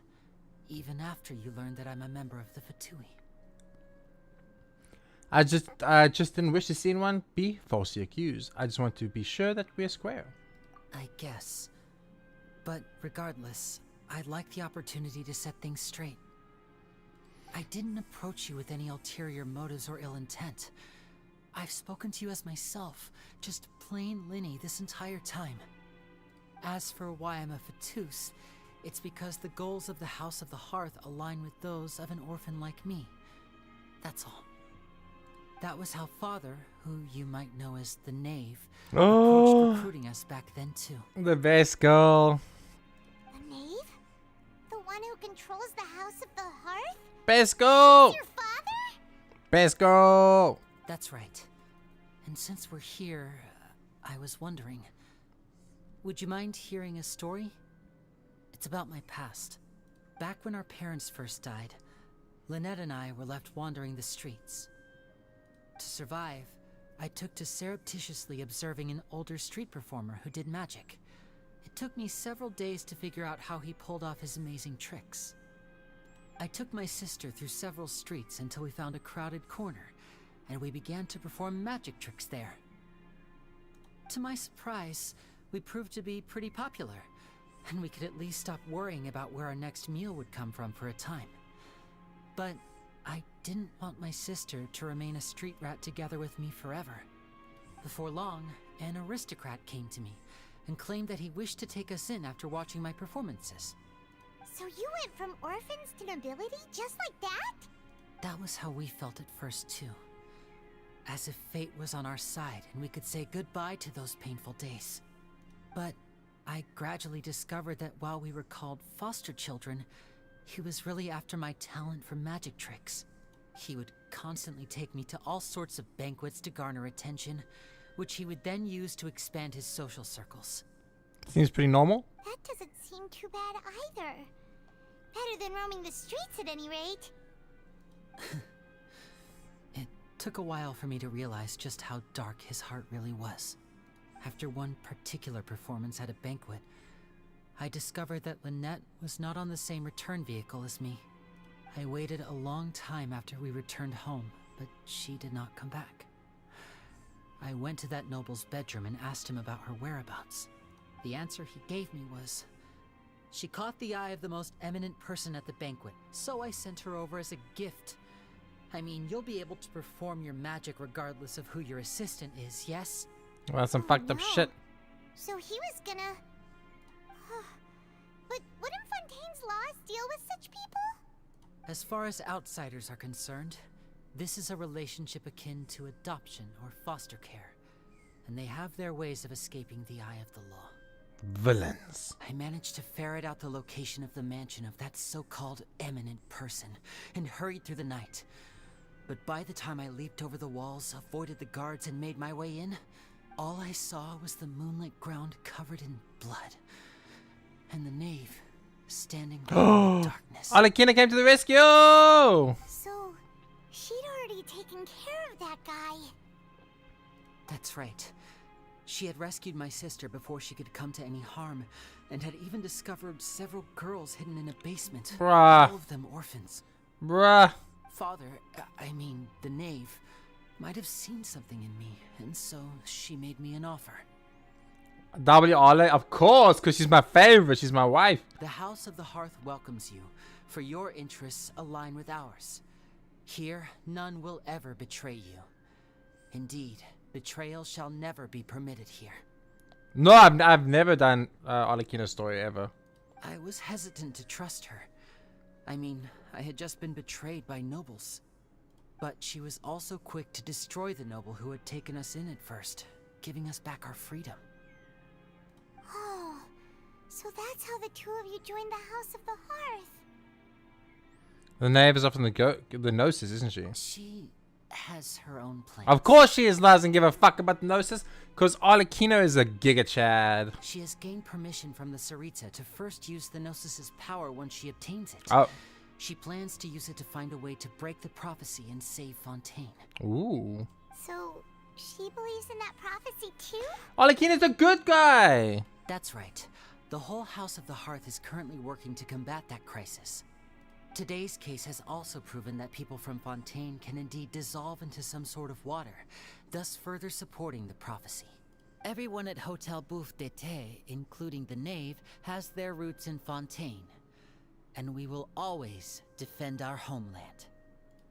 S18: even after you learned that I'm a member of the Fatui.
S1: I just didn't wish to see anyone be falsely accused. I just want to be sure that we're square.
S18: I guess. But regardless, I'd like the opportunity to set things straight. I didn't approach you with any ulterior motives or ill intent. I've spoken to you as myself, just plain Lenny this entire time. As for why I'm a Fatus, it's because the goals of the House of the Hearth align with those of an orphan like me. That's all. That was how Father, who you might know as the Knave, approached recruiting us back then too.
S1: The best girl.
S4: The Knave? The one who controls the House of the Hearth?
S1: Best girl!
S4: Your father?
S1: Best girl!
S18: That's right. And since we're here, I was wondering, would you mind hearing a story? It's about my past. Back when our parents first died, Lynette and I were left wandering the streets. To survive, I took to surreptitiously observing an older street performer who did magic. It took me several days to figure out how he pulled off his amazing tricks. I took my sister through several streets until we found a crowded corner, and we began to perform magic tricks there. To my surprise, we proved to be pretty popular, and we could at least stop worrying about where our next meal would come from for a time. But I didn't want my sister to remain a street rat together with me forever. Before long, an aristocrat came to me and claimed that he wished to take us in after watching my performances.
S4: So you went from orphans to nobility just like that?
S18: That was how we felt at first too. As if fate was on our side and we could say goodbye to those painful days. But I gradually discovered that while we were called foster children, he was really after my talent for magic tricks. He would constantly take me to all sorts of banquets to garner attention, which he would then use to expand his social circles.
S1: Seems pretty normal.
S4: That doesn't seem too bad either. Better than roaming the streets at any rate.
S18: It took a while for me to realize just how dark his heart really was. After one particular performance at a banquet, I discovered that Lynette was not on the same return vehicle as me. I waited a long time after we returned home, but she did not come back. I went to that noble's bedroom and asked him about her whereabouts. The answer he gave me was, she caught the eye of the most eminent person at the banquet, so I sent her over as a gift. I mean, you'll be able to perform your magic regardless of who your assistant is, yes?
S1: Well, that's some fucked up shit.
S4: So he was gonna... But wouldn't Fontaine's laws deal with such people?
S18: As far as outsiders are concerned, this is a relationship akin to adoption or foster care, and they have their ways of escaping the eye of the law.
S1: Villains.
S18: I managed to ferret out the location of the mansion of that so-called eminent person and hurried through the night. But by the time I leaped over the walls, avoided the guards, and made my way in, all I saw was the moonlit ground covered in blood, and the knave standing in the darkness.
S1: Alakina came to the rescue!
S4: So, she'd already taken care of that guy.
S18: That's right. She had rescued my sister before she could come to any harm, and had even discovered several girls hidden in a basement.
S1: Bruh.
S18: All of them orphans.
S1: Bruh.
S18: Father, I mean, the knave, might have seen something in me, and so she made me an offer.
S1: W.R.L. Of course, because she's my favorite. She's my wife.
S18: The House of the Hearth welcomes you, for your interests align with ours. Here, none will ever betray you. Indeed, betrayal shall never be permitted here.
S1: No, I've never done Arlecchino's story ever.
S18: I was hesitant to trust her. I mean, I had just been betrayed by nobles. But she was also quick to destroy the noble who had taken us in at first, giving us back our freedom.
S4: Oh, so that's how the two of you joined the House of the Hearth.
S1: The knave is often the Gnosis, isn't she?
S18: She has her own plans.
S1: Of course she is. Doesn't give a fuck about the Gnosis, because Arlecchino is a giga chad.
S18: She has gained permission from the Tsaritsa to first use the Gnosis's power once she obtains it.
S1: Oh.
S18: She plans to use it to find a way to break the prophecy and save Fontaine.
S1: Ooh.
S4: So, she believes in that prophecy too?
S1: Arlecchino's a good guy.
S18: That's right. The whole House of the Hearth is currently working to combat that crisis. Today's case has also proven that people from Fontaine can indeed dissolve into some sort of water, thus further supporting the prophecy. Everyone at Hotel Bouffe d'été, including the knave, has their roots in Fontaine. And we will always defend our homeland.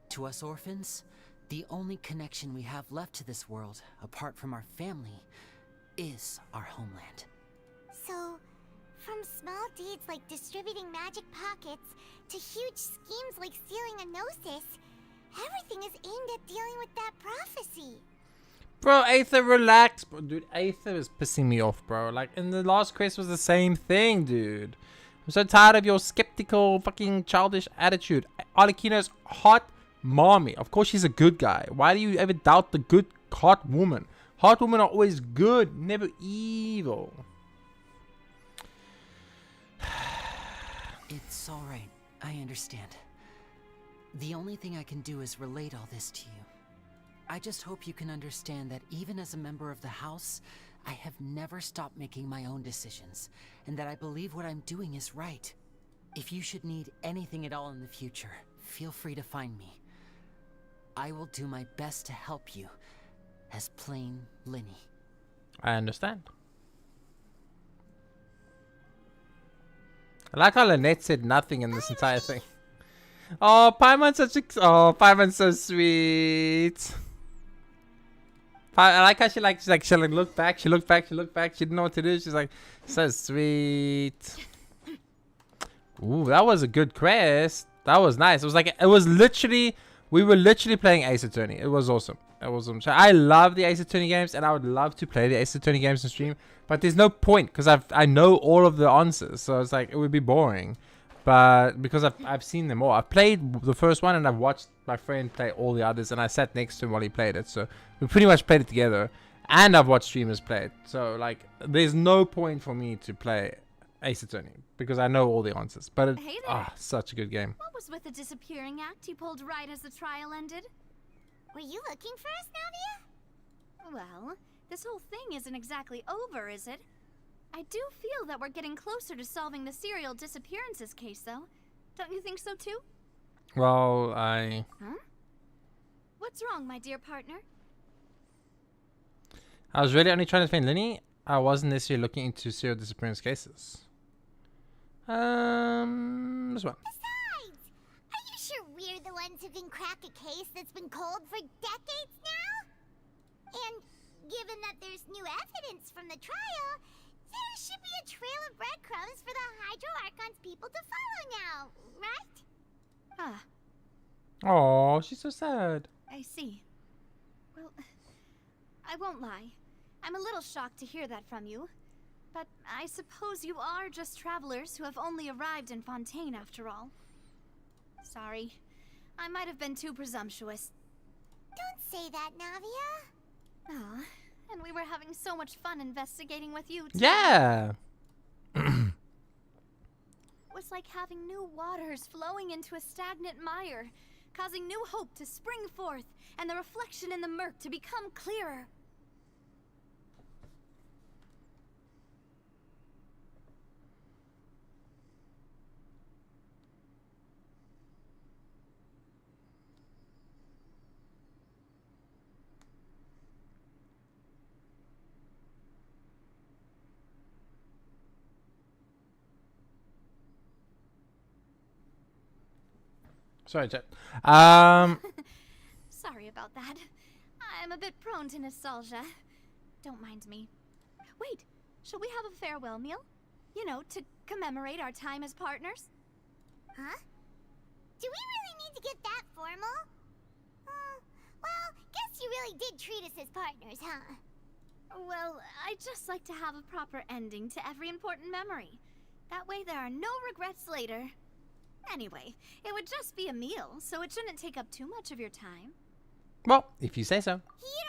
S18: To us orphans, the only connection we have left to this world, apart from our family, is our homeland.
S4: So, from small deeds like distributing magic pockets to huge schemes like stealing a Gnosis, everything is aimed at dealing with that prophecy.
S1: Bro, Aether, relax. Bro, dude, Aether is pissing me off, bro. Like, in the last quest was the same thing, dude. I'm so tired of your skeptical, fucking childish attitude. Arlecchino's hot mommy. Of course she's a good guy. Why do you ever doubt the good, hot woman? Hot women are always good, never evil.
S18: It's alright. I understand. The only thing I can do is relate all this to you. I just hope you can understand that even as a member of the House, I have never stopped making my own decisions, and that I believe what I'm doing is right. If you should need anything at all in the future, feel free to find me. I will do my best to help you, as plain Linny.
S1: I understand. I like how Lynette said nothing in this entire thing. Oh, Paimon's such a... Oh, Paimon's so sweet. I like how she looked back, she looked back, she didn't know what to do. She's like, so sweet. Ooh, that was a good quest. That was nice. It was like, we were literally playing Ace Attorney. It was awesome. It was awesome. So I love the Ace Attorney games, and I would love to play the Ace Attorney games on stream. But there's no point, because I know all of the answers. So it's like, it would be boring. But because I've seen them all. I've played the first one, and I've watched my friend play all the others, and I sat next to him while he played it. So we pretty much played it together, and I've watched streamers play it. So like, there's no point for me to play Ace Attorney because I know all the answers. But it's such a good game.
S7: What was with the disappearing act you pulled right as the trial ended?
S4: Were you looking for us, Navia?
S7: Well, this whole thing isn't exactly over, is it? I do feel that we're getting closer to solving the serial disappearances case, though. Don't you think so, too?
S1: Well,
S7: Huh? What's wrong, my dear partner?
S1: I was really only trying to find Linny. I wasn't necessarily looking into serial disappearance cases. This one.
S4: Besides, are you sure we're the ones who can crack a case that's been cold for decades now? And given that there's new evidence from the trial, there should be a trail of breadcrumbs for the Hydro Archon's people to follow now, right?
S7: Ah.
S1: Oh, she's so sad.
S7: I see. Well, I won't lie. I'm a little shocked to hear that from you. But I suppose you are just travelers who have only arrived in Fontaine after all. Sorry. I might have been too presumptuous.
S4: Don't say that, Navia.
S7: Ah, and we were having so much fun investigating with you, too.
S1: Yeah.
S7: It was like having new waters flowing into a stagnant mire, causing new hope to spring forth, and the reflection in the murk to become clearer.
S1: Sorry, chat.
S7: Sorry about that. I'm a bit prone to nostalgia. Don't mind me. Wait, shall we have a farewell meal? You know, to commemorate our time as partners?
S4: Huh? Do we really need to get that formal? Well, guess you really did treat us as partners, huh?
S7: Well, I'd just like to have a proper ending to every important memory. That way there are no regrets later. Anyway, it would just be a meal, so it shouldn't take up too much of your time.
S1: Well, if you say so.
S4: You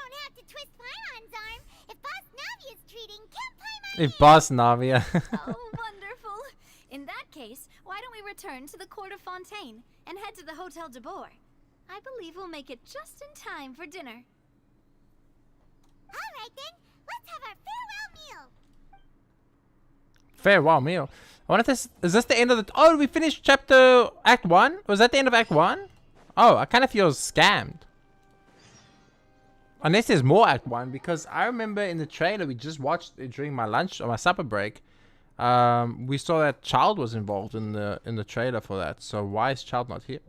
S4: don't have to twist Paimon's arm. If Boss Navi is treating, Camp Paimon.
S1: If Boss Navia.
S7: Oh, wonderful. In that case, why don't we return to the court of Fontaine and head to the Hotel de Boer? I believe we'll make it just in time for dinner.
S4: All right then, let's have our farewell meal.
S1: Farewell meal. I wonder if this is this the end of the. Oh, we finished chapter Act 1? Was that the end of Act 1? Oh, I kind of feel scammed. Unless there's more Act 1, because I remember in the trailer we just watched it during my lunch or my supper break. We saw that Child was involved in the trailer for that. So why is Child not here?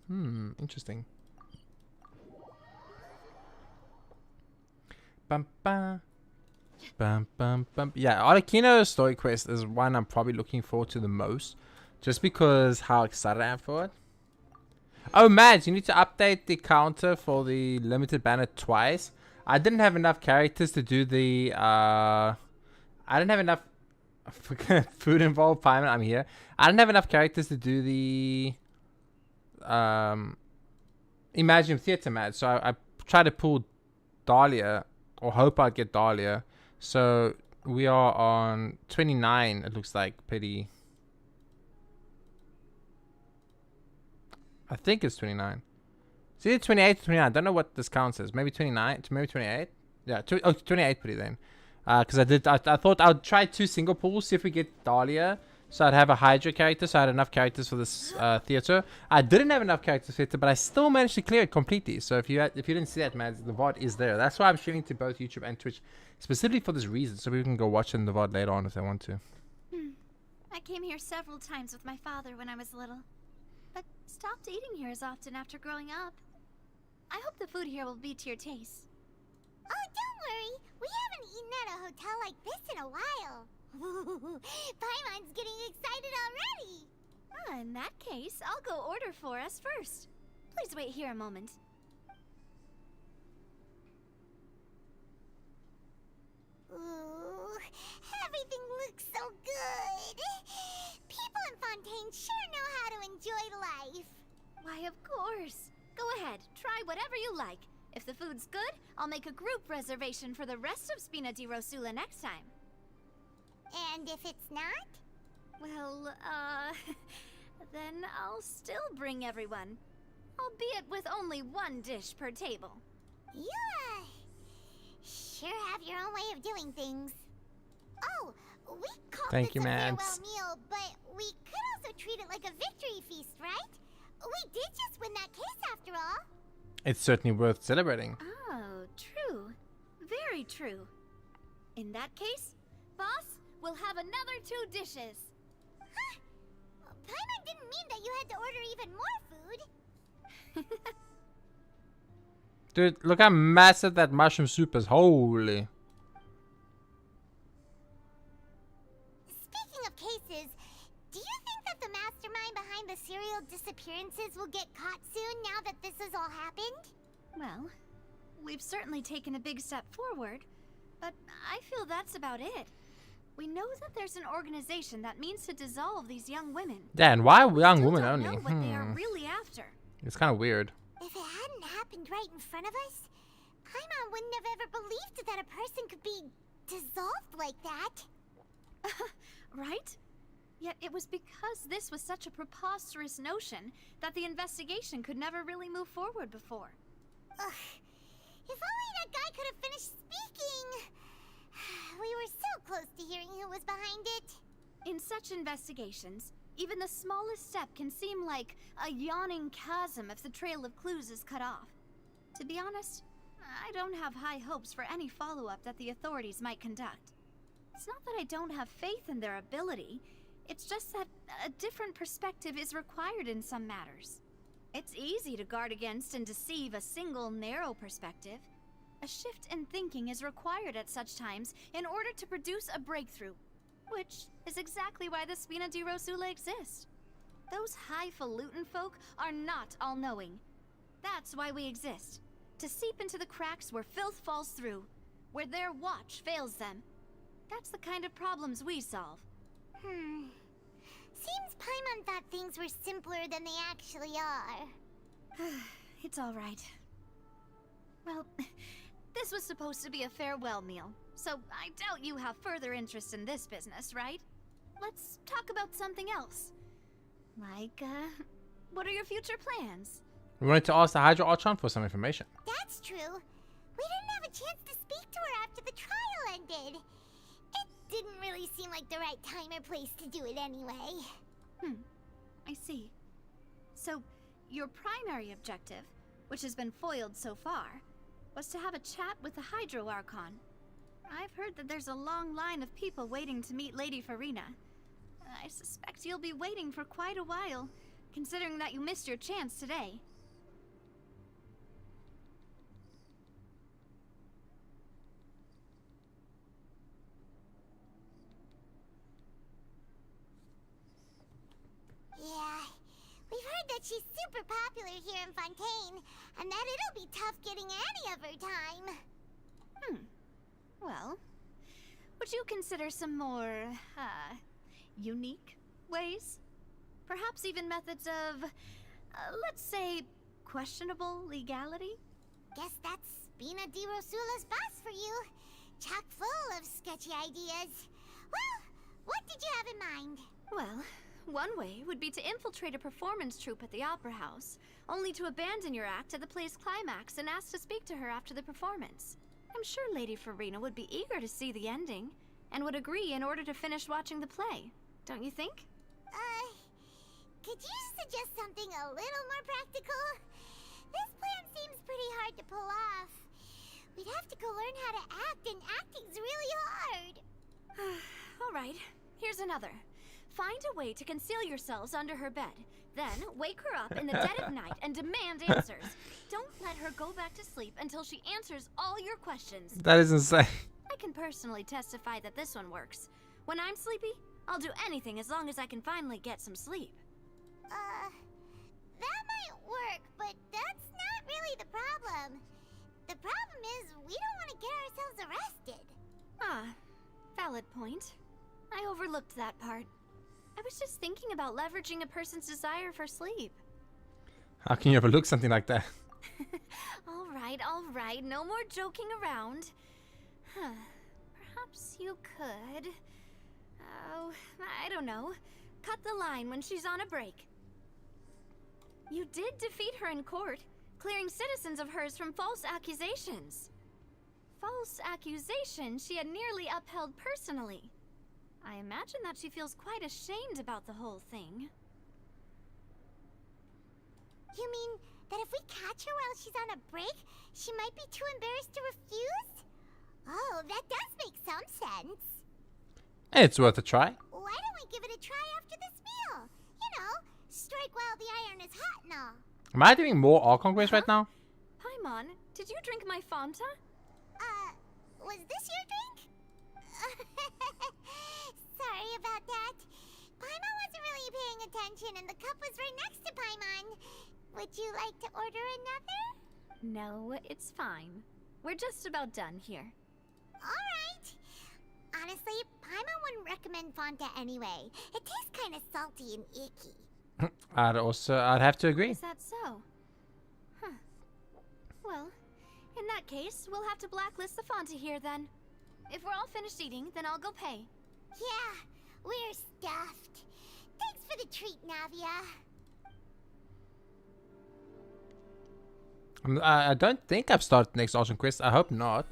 S1: Interesting. Bum bum. Bum bum bum. Yeah, Arlecchino's story quest is one I'm probably looking forward to the most. Just because how excited I am for it. Oh, Mads, you need to update the counter for the limited banner twice. I didn't have enough characters to do the I didn't have enough food involved. Paimon, I'm here. I didn't have enough characters to do the Imagine Theater Mad. So I tried to pull Dahlia, or hope I'd get Dahlia. So we are on 29, it looks like. Pretty. I think it's 29. It's either 28 or 29. I don't know what this counts as. Maybe 29, maybe 28. Yeah, 28 pretty then. Because I thought I would try 2 single pools, see if we get Dahlia. So I'd have a Hydra character, so I had enough characters for this theater. I didn't have enough characters for theater, but I still managed to clear it completely. So if you didn't see that, man, the VOD is there. That's why I'm streaming to both YouTube and Twitch, specifically for this reason, so people can go watch it in the VOD later on if they want to.
S7: I came here several times with my father when I was little, but stopped eating here as often after growing up. I hope the food here will be to your taste.
S4: Oh, don't worry. We haven't eaten at a hotel like this in a while. Paimon's getting excited already.
S7: In that case, I'll go order for us first. Please wait here a moment.
S4: Ooh, everything looks so good. People in Fontaine sure know how to enjoy life.
S7: Why, of course. Go ahead, try whatever you like. If the food's good, I'll make a group reservation for the rest of Spina di Rosula next time.
S4: And if it's not?
S7: Well, then I'll still bring everyone. Albeit with only 1 dish per table.
S4: You, sure have your own way of doing things. Oh, we called
S1: Thank
S4: this
S1: you,
S4: a
S1: Mads.
S4: farewell meal, but we could also treat it like a victory feast, right? We did just win that case after all.
S1: It's certainly worth celebrating.
S7: Oh, true. Very true. In that case, boss, we'll have another 2 dishes.
S4: Huh? Paimon didn't mean that you had to order even more food.
S1: Dude, look how massive that mushroom soup is. Holy.
S4: Speaking of cases, do you think that the mastermind behind the serial disappearances will get caught soon now that this has all happened?
S7: Well, we've certainly taken a big step forward, but I feel that's about it. We know that there's an organization that means to dissolve these young women.
S1: Yeah, and why young women
S7: Don't
S1: only?
S7: know what they are really after.
S1: It's kind of weird.
S4: If it hadn't happened right in front of us, Paimon wouldn't have ever believed that a person could be dissolved like that.
S7: Right? Yet it was because this was such a preposterous notion that the investigation could never really move forward before.
S4: Ugh. If only that guy could have finished speaking. We were so close to hearing who was behind it.
S7: In such investigations, even the smallest step can seem like a yawning chasm if the trail of clues is cut off. To be honest, I don't have high hopes for any follow-up that the authorities might conduct. It's not that I don't have faith in their ability, it's just that a different perspective is required in some matters.
S14: It's easy to guard against and deceive a single narrow perspective. A shift in thinking is required at such times in order to produce a breakthrough, which is exactly why the Spina di Rosula exist. Those highfalutin folk are not all-knowing. That's why we exist. To seep into the cracks where filth falls through, where their watch fails them. That's the kind of problems we solve.
S4: Seems Paimon thought things were simpler than they actually are.
S14: It's all right. Well, this was supposed to be a farewell meal, so I doubt you have further interest in this business, right? Let's talk about something else. Like, what are your future plans?
S1: We wanted to ask the Hydra Archon for some information.
S4: That's true. We didn't have a chance to speak to her after the trial ended. It didn't really seem like the right time or place to do it anyway.
S14: I see. So, your primary objective, which has been foiled so far, was to have a chat with the Hydro Archon. I've heard that there's a long line of people waiting to meet Lady Farina. I suspect you'll be waiting for quite a while, considering that you missed your chance today.
S4: Yeah, we've heard that she's super popular here in Fontaine, and that it'll be tough getting any of her time.
S14: Well, would you consider some more, unique ways? Perhaps even methods of, let's say, questionable legality?
S4: Guess that's Spina di Rosula's boss for you. Chock full of sketchy ideas. Well, what did you have in mind?
S14: Well, one way would be to infiltrate a performance troupe at the Opera House, only to abandon your act at the play's climax and ask to speak to her after the performance. I'm sure Lady Farina would be eager to see the ending, and would agree in order to finish watching the play. Don't you think?
S4: Could you suggest something a little more practical? This plan seems pretty hard to pull off. We'd have to go learn how to act, and acting's really hard.
S14: All right, here's another. Find a way to conceal yourselves under her bed. Then wake her up in the dead of night and demand answers. Don't let her go back to sleep until she answers all your questions.
S1: That is insane.
S14: I can personally testify that this one works. When I'm sleepy, I'll do anything as long as I can finally get some sleep.
S4: That might work, but that's not really the problem. The problem is we don't want to get ourselves arrested.
S14: Valid point. I overlooked that part. I was just thinking about leveraging a person's desire for sleep.
S1: How can you overlook something like that?
S14: All right, no more joking around. Perhaps you could... Oh, I don't know. Cut the line when she's on a break. You did defeat her in court, clearing citizens of hers from false accusations. False accusations she had nearly upheld personally. I imagine that she feels quite ashamed about the whole thing.
S4: You mean that if we catch her while she's on a break, she might be too embarrassed to refuse? Oh, that does make some sense.
S1: Hey, it's worth a try.
S4: Why don't we give it a try after this meal? You know, strike while the iron is hot and all.
S1: Am I doing more Archon quests right now?
S14: Paimon, did you drink my Fanta?
S4: Was this your drink? Sorry about that. Paimon wasn't really paying attention and the cup was right next to Paimon. Would you like to order another?
S14: No, it's fine. We're just about done here.
S4: Alright. Honestly, Paimon wouldn't recommend Fanta anyway. It tastes kind of salty and icky.
S1: I'd have to agree.
S14: Is that so? Well, in that case, we'll have to blacklist the Fanta here then. If we're all finished eating, then I'll go pay.
S4: Yeah, we're stuffed. Thanks for the treat, Navia.
S1: I don't think I've started the next Archon quest. I hope not.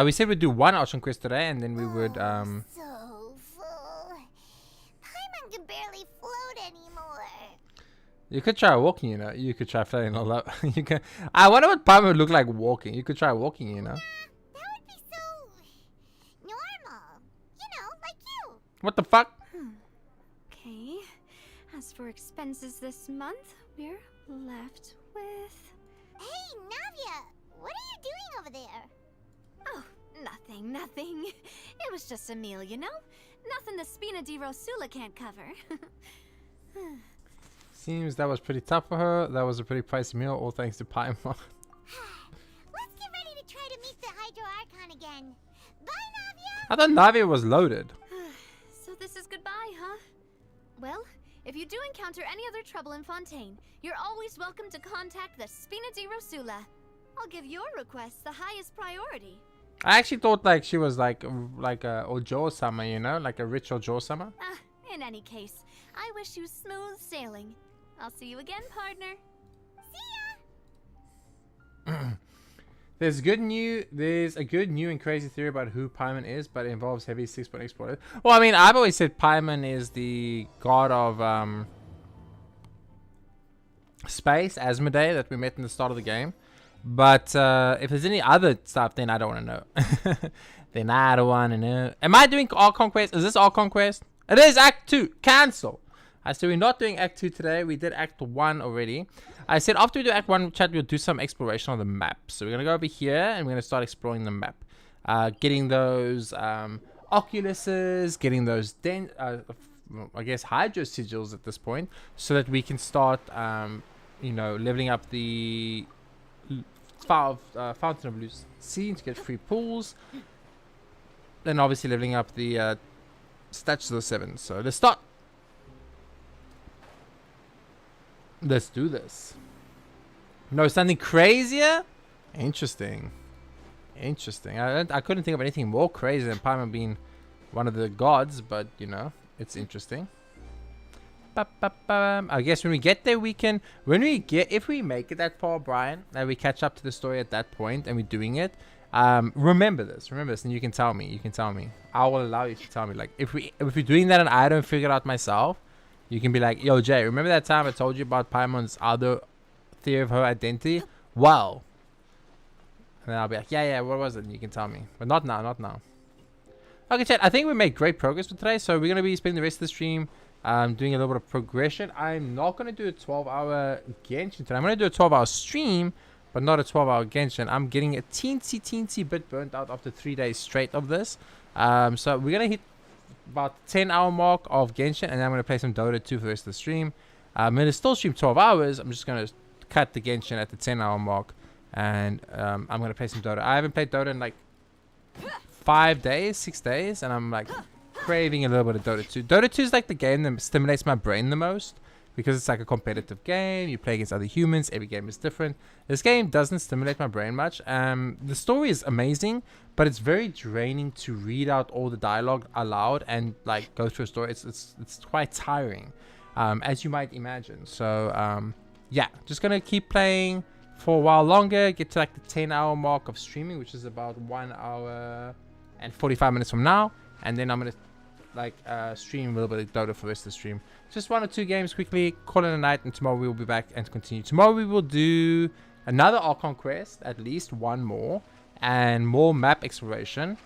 S1: We said we'd do one Archon quest today, and then we would
S4: So full. Paimon can barely float anymore.
S1: You could try walking, you know. You could try floating all up. You can. I wonder what Paimon would look like walking. You could try walking, you know.
S4: That would be so normal. You know, like you.
S1: What the fuck?
S14: Okay. As for expenses this month, we're
S7: left with...
S4: Hey, Navia! What are you doing over there?
S7: Oh, nothing. It was just a meal, you know? Nothing the Spina di Rosula can't cover.
S1: Seems that was pretty tough for her. That was a pretty pricey meal, all thanks to Paimon.
S4: Let's get ready to try to meet the Hydro Archon again. Bye, Navia!
S1: I thought Navia was loaded.
S7: So this is goodbye, huh? Well, if you do encounter any other trouble in Fontaine, you're always welcome to contact the Spina di Rosula. I'll give your requests the highest priority.
S1: I actually thought like she was like a Ojo-sama, you know, like a rich Ojo-sama.
S7: In any case, I wish you smooth sailing. I'll see you again, partner.
S4: See ya!
S1: There's a good new and crazy theory about who Paimon is, but it involves heavy 6-point exploders. Well, I mean, I've always said Paimon is the god of space, Asmodee, that we met in the start of the game. But if there's any other stuff, then I don't want to know. Then I don't want to know. Am I doing Archon Quest? Is this Archon Quest? It is Act 2. Cancel. I said we're not doing Act 2 today. We did Act 1 already. I said after we do Act 1, chat, we'll do some exploration on the map. So we're going to go over here and we're going to start exploring the map. Getting those Oculuses, getting those, I guess, Hydro Sigils at this point. So that we can start, you know, leveling up the Fountain of Lucine to get free pools. Then obviously leveling up the Statues of the Seven. So let's start. Let's do this. No, something crazier? Interesting. I couldn't think of anything more crazy than Paimon being one of the gods, but you know, it's interesting. I guess when we get there, we can, if we make it that far, Brian, and we catch up to the story at that point and we're doing it, remember this, and you can tell me, I will allow you to tell me, like, if we're doing that and I don't figure it out myself, you can be like, yo, Jay, remember that time I told you about Paimon's other theory of her identity? Well, and then I'll be like, yeah, what was it? And you can tell me, but not now. Okay, chat, I think we made great progress for today, so we're going to be spending the rest of the stream doing a little bit of progression. I'm not going to do a 12-hour Genshin today. I'm going to do a 12-hour stream, but not a 12-hour Genshin. I'm getting a teensy bit burnt out after 3 days straight of this. So we're going to hit about the 10-hour mark of Genshin, and then I'm going to play some Dota 2 for the rest of the stream. I'm going to still stream 12 hours. I'm just going to cut the Genshin at the 10-hour mark, and I'm going to play some Dota. I haven't played Dota in like 6 days, and I'm like craving a little bit of Dota 2. Dota 2 is like the game that stimulates my brain the most, because it's like a competitive game. You play against other humans. Every game is different. This game doesn't stimulate my brain much. The story is amazing, but it's very draining to read out all the dialogue aloud and like go through a story. It's quite tiring, as you might imagine. So yeah, just gonna keep playing for a while longer. Get to like the 10-hour mark of streaming, which is about 1 hour and 45 minutes from now, and then I'm gonna like stream a little bit of Dota for the rest of the stream. Just 1 or 2 games quickly, call it a night, and tomorrow we will be back and continue. Tomorrow we will do another Archon quest, at least one more, and more map exploration.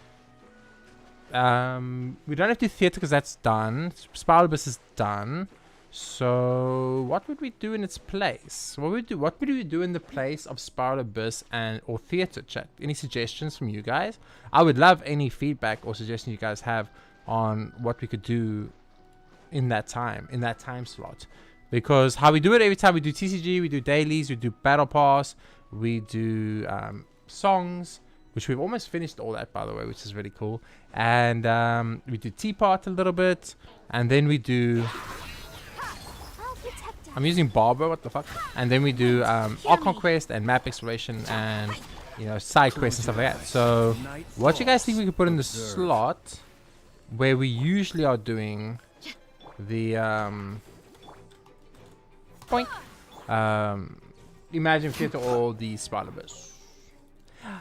S1: We don't have to theater because that's done. Spiral Abyss is done. So what would we do in its place? What would we do in the place of Spiral Abyss or theater, chat? Any suggestions from you guys? I would love any feedback or suggestions you guys have on what we could do in that time slot, because how we do it every time we do TCG, we do dailies, we do battle pass, we do songs, which we've almost finished all that, by the way, which is really cool, and we do Teapot a little bit, and then we do I'm using Barbara, what the fuck, and then we do Archon quest and map exploration and, you know, side quests and stuff like that. So what you guys think we could put in the slot where we usually are doing the Imagine Theater or the Spiral Abyss?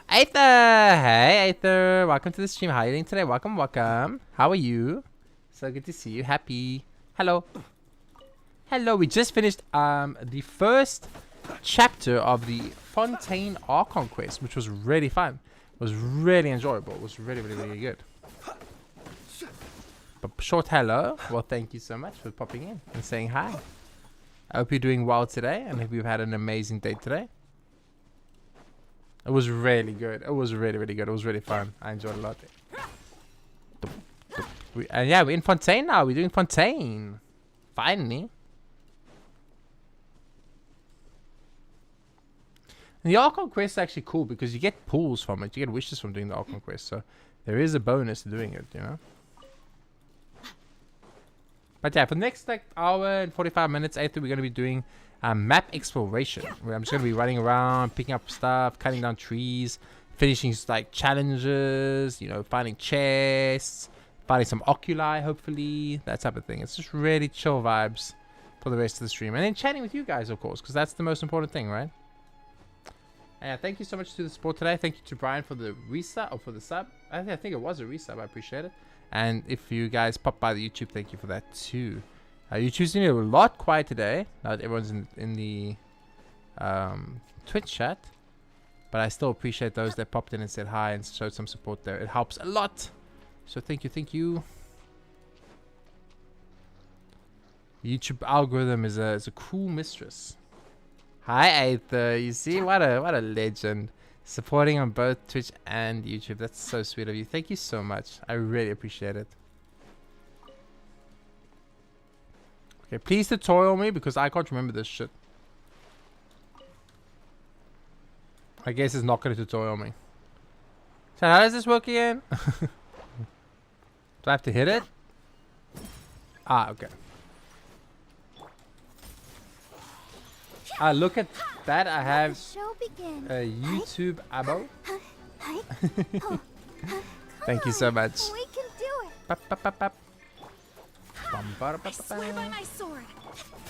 S1: Aether! Hey Aether! Welcome to the stream. How are you doing today? Welcome. How are you? So good to see you. Happy. Hello. We just finished the first chapter of the Fontaine Archon quest, which was really fun. It was really enjoyable. It was really good. But short hello. Well, thank you so much for popping in and saying hi. I hope you're doing well today, and hope you've had an amazing day today. It was really good. It was really, really good. It was really fun. I enjoyed it a lot. And yeah, we're in Fontaine now. We're doing Fontaine. Finally. And the Archon quest is actually cool because you get pulls from it. You get wishes from doing the Archon quest. So there is a bonus to doing it, you know. But yeah, for the next like hour and 45 minutes, I think we're going to be doing map exploration. Where I'm just going to be running around, picking up stuff, cutting down trees, finishing like challenges, you know, finding chests, finding some oculi, hopefully, that type of thing. It's just really chill vibes for the rest of the stream. And then chatting with you guys, of course, because that's the most important thing, right? And thank you so much to the support today. Thank you to Brian for the resub, or for the sub. I think it was a resub. I appreciate it. And if you guys pop by the YouTube, thank you for that too. YouTube's been a lot quiet today. Now that everyone's in the Twitch chat. But I still appreciate those that popped in and said hi and showed some support there. It helps a lot. So thank you, thank you. YouTube algorithm is a cool mistress. Hi Aether, you see what a legend. Supporting on both Twitch and YouTube. That's so sweet of you. Thank you so much. I really appreciate it. Okay, please tutorial me because I can't remember this shit. I guess it's not going to tutorial me. So how does this work again? Do I have to hit it? Ah, okay. Look at that. I have a YouTube abo. Thank you so much.
S4: We can do it.
S12: I swear by my sword.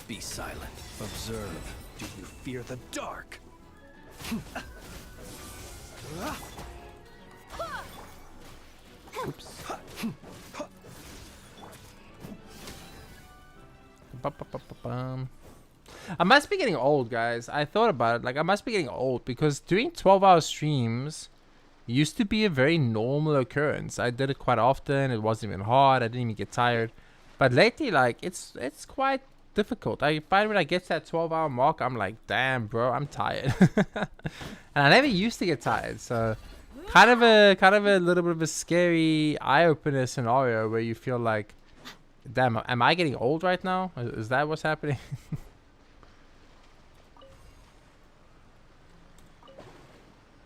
S16: Be silent. Observe. Do you fear the dark?
S1: Oops. I must be getting old, guys. I thought about it. Like, I must be getting old because doing 12-hour streams used to be a very normal occurrence. I did it quite often. It wasn't even hard. I didn't even get tired. But lately, like, it's quite difficult. I find when I get to that 12-hour mark, I'm like, damn, bro, I'm tired. And I never used to get tired. So kind of a little bit of a scary eye-opener scenario where you feel like, damn, am I getting old right now? Is that what's happening?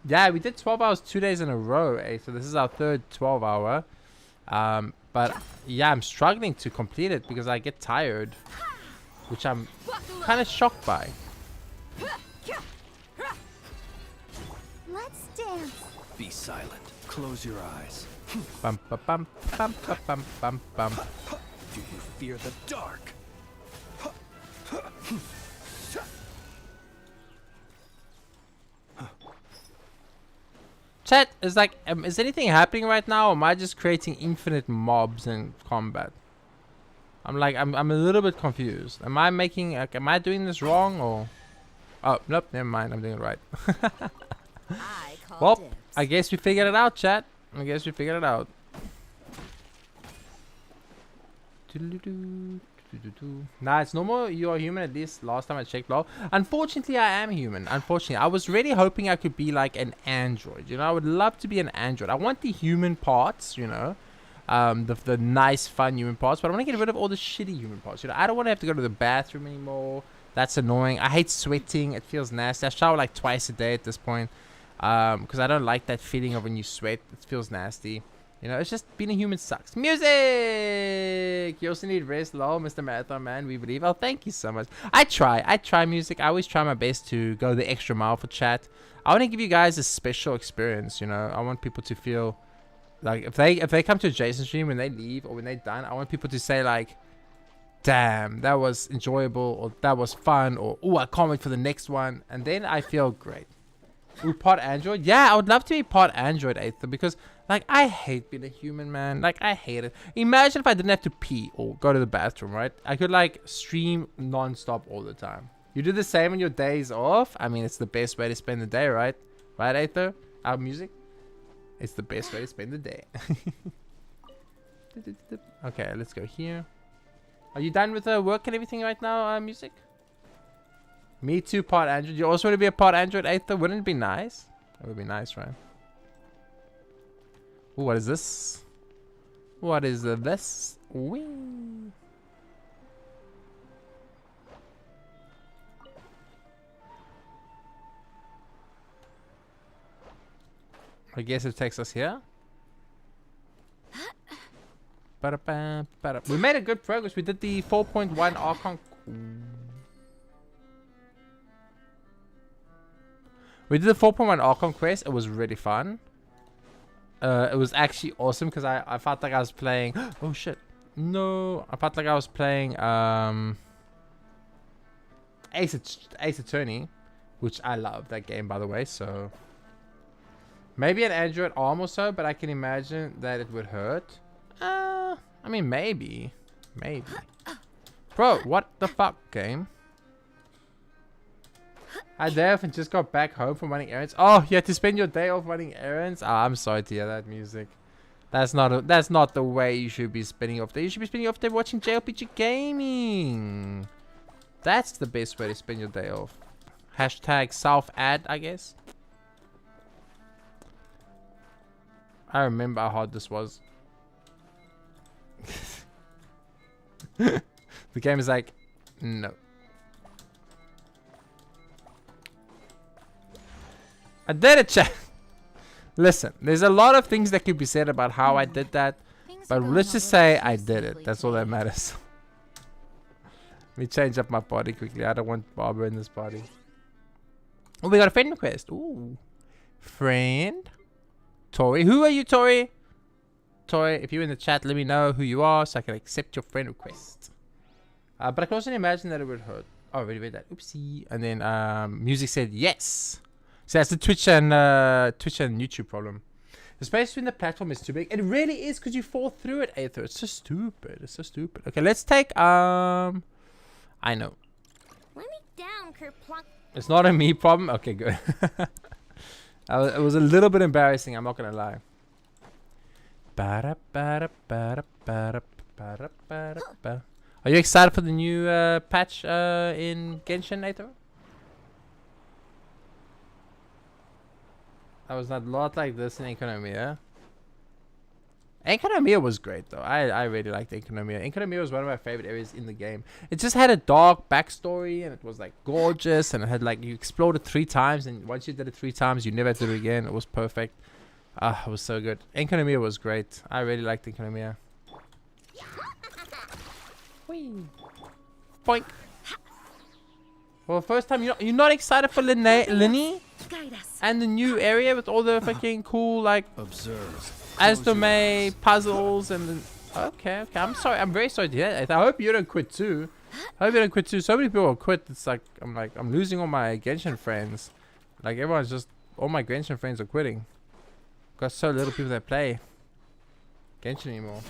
S1: Yeah, we did 12 hours 2 days in a row, eh? So this is our third 12-hour. But yeah, I'm struggling to complete it because I get tired, which I'm kind of shocked by.
S4: Let's dance.
S16: Be silent. Close your eyes.
S1: Bum, ba, bum, bum, ba, bum, bum, bum.
S16: Do you fear the dark?
S1: Chat, is like, is anything happening right now, or am I just creating infinite mobs in combat? I'm a little bit confused. Am I making, like, am I doing this wrong, or? Oh, nope, never mind, I'm doing it right. Well, I guess we figured it out, chat. I guess we figured it out. Nah, it's normal. You are human, at least last time I checked. Lol. Unfortunately, I am human. Unfortunately, I was really hoping I could be like an android. You know, I would love to be an android. I want the human parts, you know, the nice, fun human parts. But I want to get rid of all the shitty human parts. You know, I don't want to have to go to the bathroom anymore. That's annoying. I hate sweating. It feels nasty. I shower like twice a day at this point, because I don't like that feeling of when you sweat. It feels nasty. You know, it's just being a human sucks. Music! You also need rest. Lol, Mr. Marathon Man, we believe. Oh, thank you so much. I try music. I always try my best to go the extra mile for chat. I want to give you guys a special experience, you know. I want people to feel like if they come to a Jason stream, when they leave or when they're done, I want people to say like, damn, that was enjoyable, or that was fun, or oh, I can't wait for the next one. And then I feel great. Ooh, part Android? Yeah, I would love to be part Android, Aether, because like I hate being a human, man. Like I hate it. Imagine if I didn't have to pee or go to the bathroom, right? I could like stream non-stop all the time. You do the same on your days off. I mean, it's the best way to spend the day, right? Right, Aether? Our music? It's the best way to spend the day. Okay, let's go here. Are you done with work and everything right now, music? Me too, part Android. You also want to be a part Android, Aether? Wouldn't it be nice? It would be nice, right? Ooh, what is this? What is this? Whee! I guess it takes us here. We made a good progress. We did the 4.1 Archon. We did the 4.1 Archon quest. It was really fun. It was actually awesome because I felt like I was playing. Oh shit! No, I felt like I was playing Ace Attorney, which I love that game, by the way. So maybe an Android arm or so, but I can imagine that it would hurt. I mean, maybe. Bro, what the fuck, game? I definitely just got back home from running errands. Oh, you had to spend your day off running errands? Ah, I'm sorry to hear that music. That's not the way you should be spending off day. You should be spending off day watching JRPG gaming. That's the best way to spend your day off. Hashtag self-ad, I guess. I remember how hard this was. The game is like, no. I did it, chat. Listen, there's a lot of things that could be said about how I did that, but let's just say I did it. That's all that matters. Let me change up my party quickly. I don't want Barbara in this party. Oh, we got a friend request. Ooh. Friend. Tori. Who are you, Tori? Tori, if you're in the chat, let me know who you are so I can accept your friend request. But I can also imagine that it would hurt. Oh, I already read that. Oopsie. And then music said yes. So that's the Twitch and YouTube problem. The space between the platform is too big. It really is because you fall through it, Aether. It's so stupid. It's so stupid. Okay, let's take I know.
S4: Let me down, Kerplunk.
S1: It's not a me problem. Okay, good. It was a little bit embarrassing. I'm not gonna lie. Are you excited for the new patch in Genshin, Aether? I was not a lot like this in Economia. Economia was great though. I really liked Economia. Economia was one of my favorite areas in the game. It just had a dark backstory and it was like gorgeous and it had like you explored it 3 times and once you did it 3 times you never did it again. It was perfect. Ah, it was so good. Economia was great. I really liked Economia. Whee. Boink. Well, first time you're not excited for Linny and the new area with all the fucking cool like Asdome puzzles and the, okay. I'm sorry. I'm very sorry to hear that. I hope you don't quit too. So many people will quit. It's like I'm losing all my Genshin friends. Like everyone's just all my Genshin friends are quitting. Got so little people that play Genshin anymore.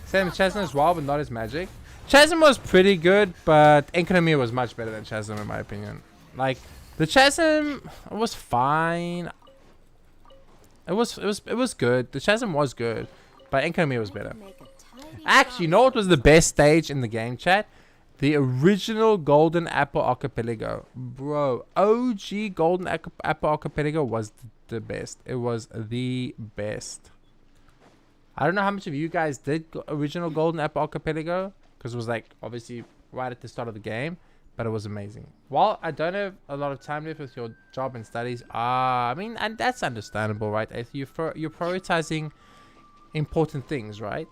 S1: Same Chasm as well, but not as magic. Chasm was pretty good, but Economia was much better than Chasm in my opinion. Like the Chasm was fine. It was good. The Chasm was good, but Economia was better. Actually, you know what was the best stage in the game, chat? The original Golden Apple Archipelago. Bro, OG Golden Apple Archipelago was the best. It was the best. I don't know how much of you guys did original Golden Apple Archipelago, because it was like obviously right at the start of the game, but it was amazing. While I don't have a lot of time left with your job and studies, I mean, and that's understandable, right? You're prioritizing important things, right?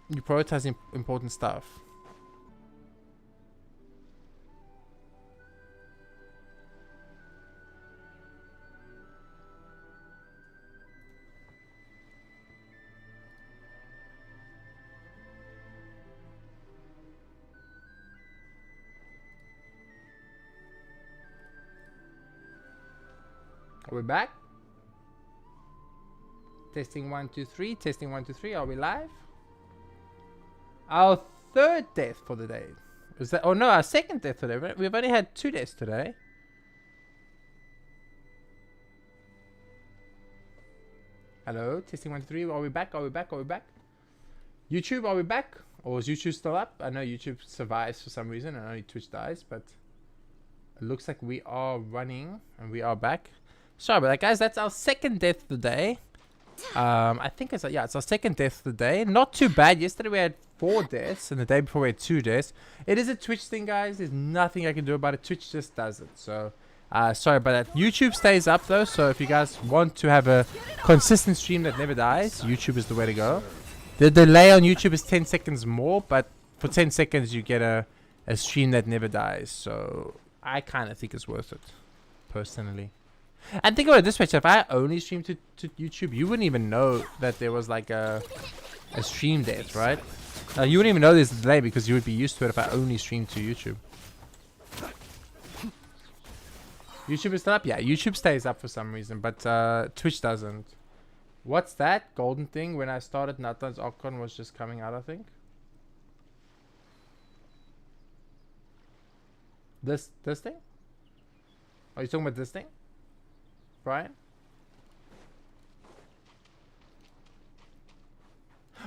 S1: You're prioritizing important stuff. Are we back? Testing 1 2 3. Testing 1 2 3. Are we live? Our 3rd death for the day. Is that? Oh no, our 2nd death today. We've only had 2 deaths today. Hello, testing 1 2 3. Are we back? Are we back? Are we back? YouTube, are we back? Or is YouTube still up? I know YouTube survives for some reason and only Twitch dies, but It looks like we are running and we are back. Sorry about that, guys. That's our second death of the day. I think it's yeah, it's our second death of the day. Not too bad. Yesterday we had 4 deaths, and the day before we had 2 deaths. It is a Twitch thing, guys. There's nothing I can do about it. Twitch just does it. So, sorry about that. YouTube stays up though. So if you guys want to have a consistent stream that never dies, YouTube is the way to go. The delay on YouTube is 10 seconds more, but for 10 seconds you get a stream that never dies. So I kind of think it's worth it, personally. And think about it this way, so if I only streamed to YouTube, you wouldn't even know that there was like a stream death, right? You wouldn't even know there's a delay because you would be used to it if I only streamed to YouTube. YouTube is still up? Yeah, YouTube stays up for some reason, but Twitch doesn't. What's that golden thing? When I started, Nathan's Ocon was just coming out, I think. This thing? Are you talking about this thing? Brian?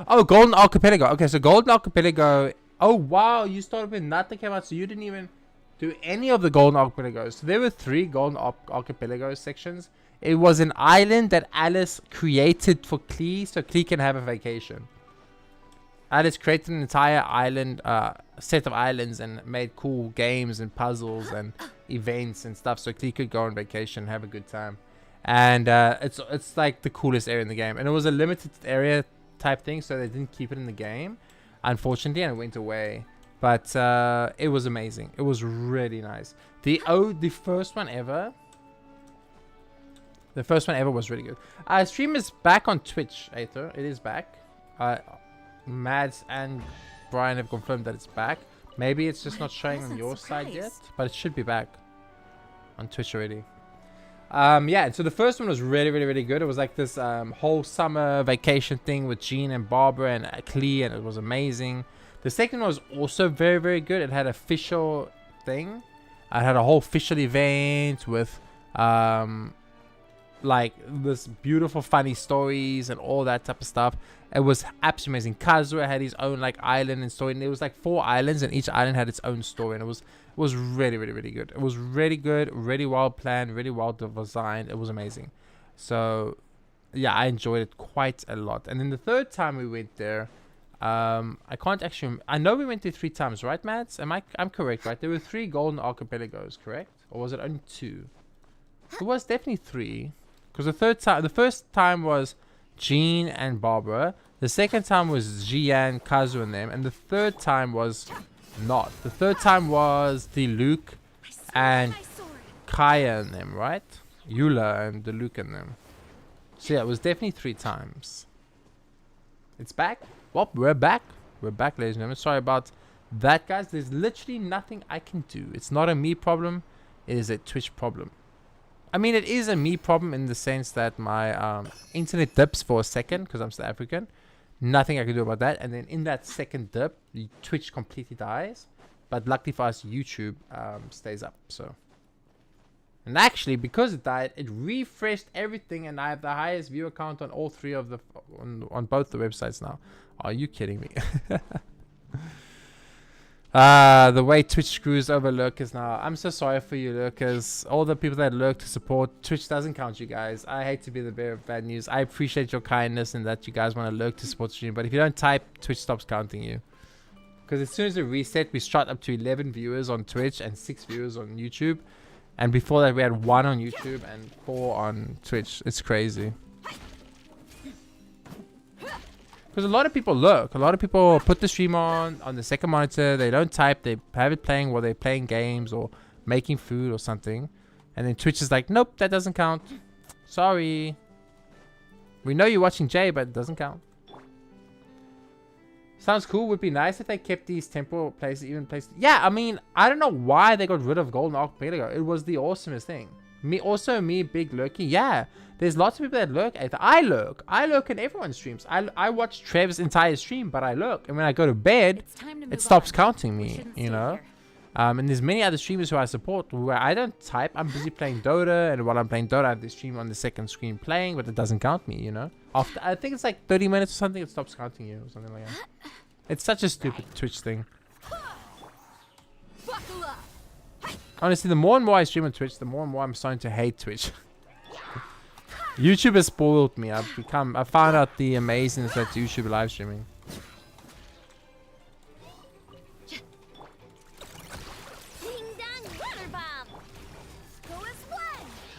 S1: Oh, Golden Archipelago. Okay, so Golden Archipelago. Oh, wow. You started with nothing came out, so you didn't even do any of the Golden Archipelagos. So there were 3 Golden Archipelago sections. It was an island that Alice created for Klee, so Klee can have a vacation. Alice created an entire island, set of islands, and made cool games and puzzles and events and stuff, so Klee could go on vacation and have a good time. And it's like the coolest area in the game, and it was a limited area type thing, so they didn't keep it in the game, unfortunately, and it went away. But it was amazing. It was really nice. The first one ever. The first one ever was really good. Stream is back on Twitch, Aether. It is back. Mads and Brian have confirmed that it's back. Maybe it's just not showing on your side yet, but it should be back on Twitch already. Yeah, so the first one was really good. It was like this whole summer vacation thing with Jean and Barbara and Klee, and it was amazing. The second one was also very good. It had a official thing. It had a whole official event with like this beautiful funny stories and all that type of stuff. It was absolutely amazing. Kazuo had his own like island and story, and there was like 4 islands, and each island had its own story, and it was really good. It was really good, really well planned, really well designed. It was amazing. So yeah, I enjoyed it quite a lot. And then the third time we went there, I can't actually I know we went there 3 times, right, Mads? I'm correct, right? There were 3 Golden Archipelagos, correct? Or was it only 2? It was definitely 3, because the first time was Jean and Barbara. The second time was Jian, Kazu and them, and the third time was not. The third time was the Luke and Kaya and them, right? Eula and the Luke and them. So yeah, it was definitely 3 times. It's back. Well, we're back. We're back, ladies and gentlemen. Sorry about that, guys. There's literally nothing I can do. It's not a me problem. It is a Twitch problem. I mean, it is a me problem in the sense that my internet dips for a second because I'm South African. Nothing I can do about that. And then in that second dip, the Twitch completely dies. But luckily for us, YouTube stays up. So, and actually, because it died, it refreshed everything, and I have the highest viewer count on all 3 of the on both the websites now. Are you kidding me? The way Twitch screws over lurkers now. I'm so sorry for you, lurkers. All the people that lurk to support, Twitch doesn't count you guys. I hate to be the bearer of bad news. I appreciate your kindness and that you guys want to lurk to support stream, but if you don't type, Twitch stops counting you. Because as soon as we reset, we shot up to 11 viewers on Twitch and 6 viewers on YouTube. And before that, we had 1 on YouTube and 4 on Twitch. It's crazy. Because a lot of people lurk. A lot of people put the stream on the second monitor. They don't type. They have it playing while they're playing games or making food or something. And then Twitch is like, nope, that doesn't count. Sorry. We know you're watching Jay, but it doesn't count. Sounds cool. Would be nice if they kept these temporal places, even places. Yeah, I mean, I don't know why they got rid of Golden Archipelago. It was the awesomest thing. Me, big lurking. Yeah, there's lots of people that lurk. I lurk in everyone's streams. I watch Trev's entire stream, but I lurk. And when I go to bed, it stops counting me, you know. And there's many other streamers who I support where I don't type. I'm busy playing Dota, and while I'm playing Dota, I have the stream on the second screen playing, but it doesn't count me, you know. After, I think it's like 30 minutes or something, it stops counting you or something like that. It's such a stupid Twitch thing. Honestly, the more and more I stream on Twitch, the more and more I'm starting to hate Twitch. YouTube has spoiled me. I found out the amazingness that's YouTube live streaming.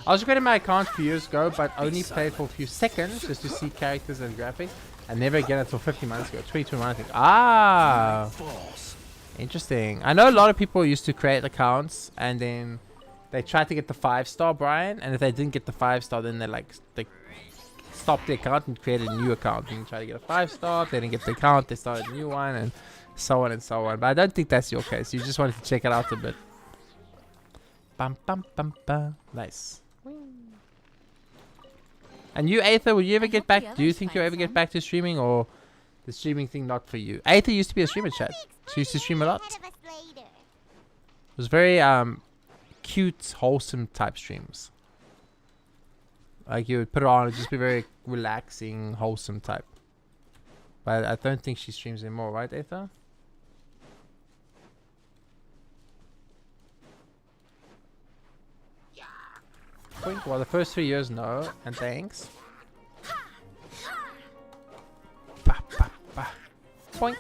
S1: I was creating my account a few years ago, but only played for a few seconds just to see characters and graphics. And never again until 15 months ago. 2021, I think. Ah! Interesting. I know a lot of people used to create accounts and then they tried to get the 5-star, Brian. And if they didn't get the 5-star, then they stopped the account and created a new account. And try to get a 5-star. If they didn't get the account, they started a new one and so on and so on. But I don't think that's your case. You just wanted to check it out a bit. Bum, bum, bum, bum. Nice. And you, Aether, will you ever get back? Do you think you'll ever get back to streaming, or the streaming thing not for you? Aether used to be a streamer, chat. She used to stream a lot. It was very cute, wholesome type streams. Like you would put it on and just be very relaxing, wholesome type. But I don't think she streams anymore, right, Aether? Well, the first 3 years, no, and thanks. Bah, bah, bah. Point.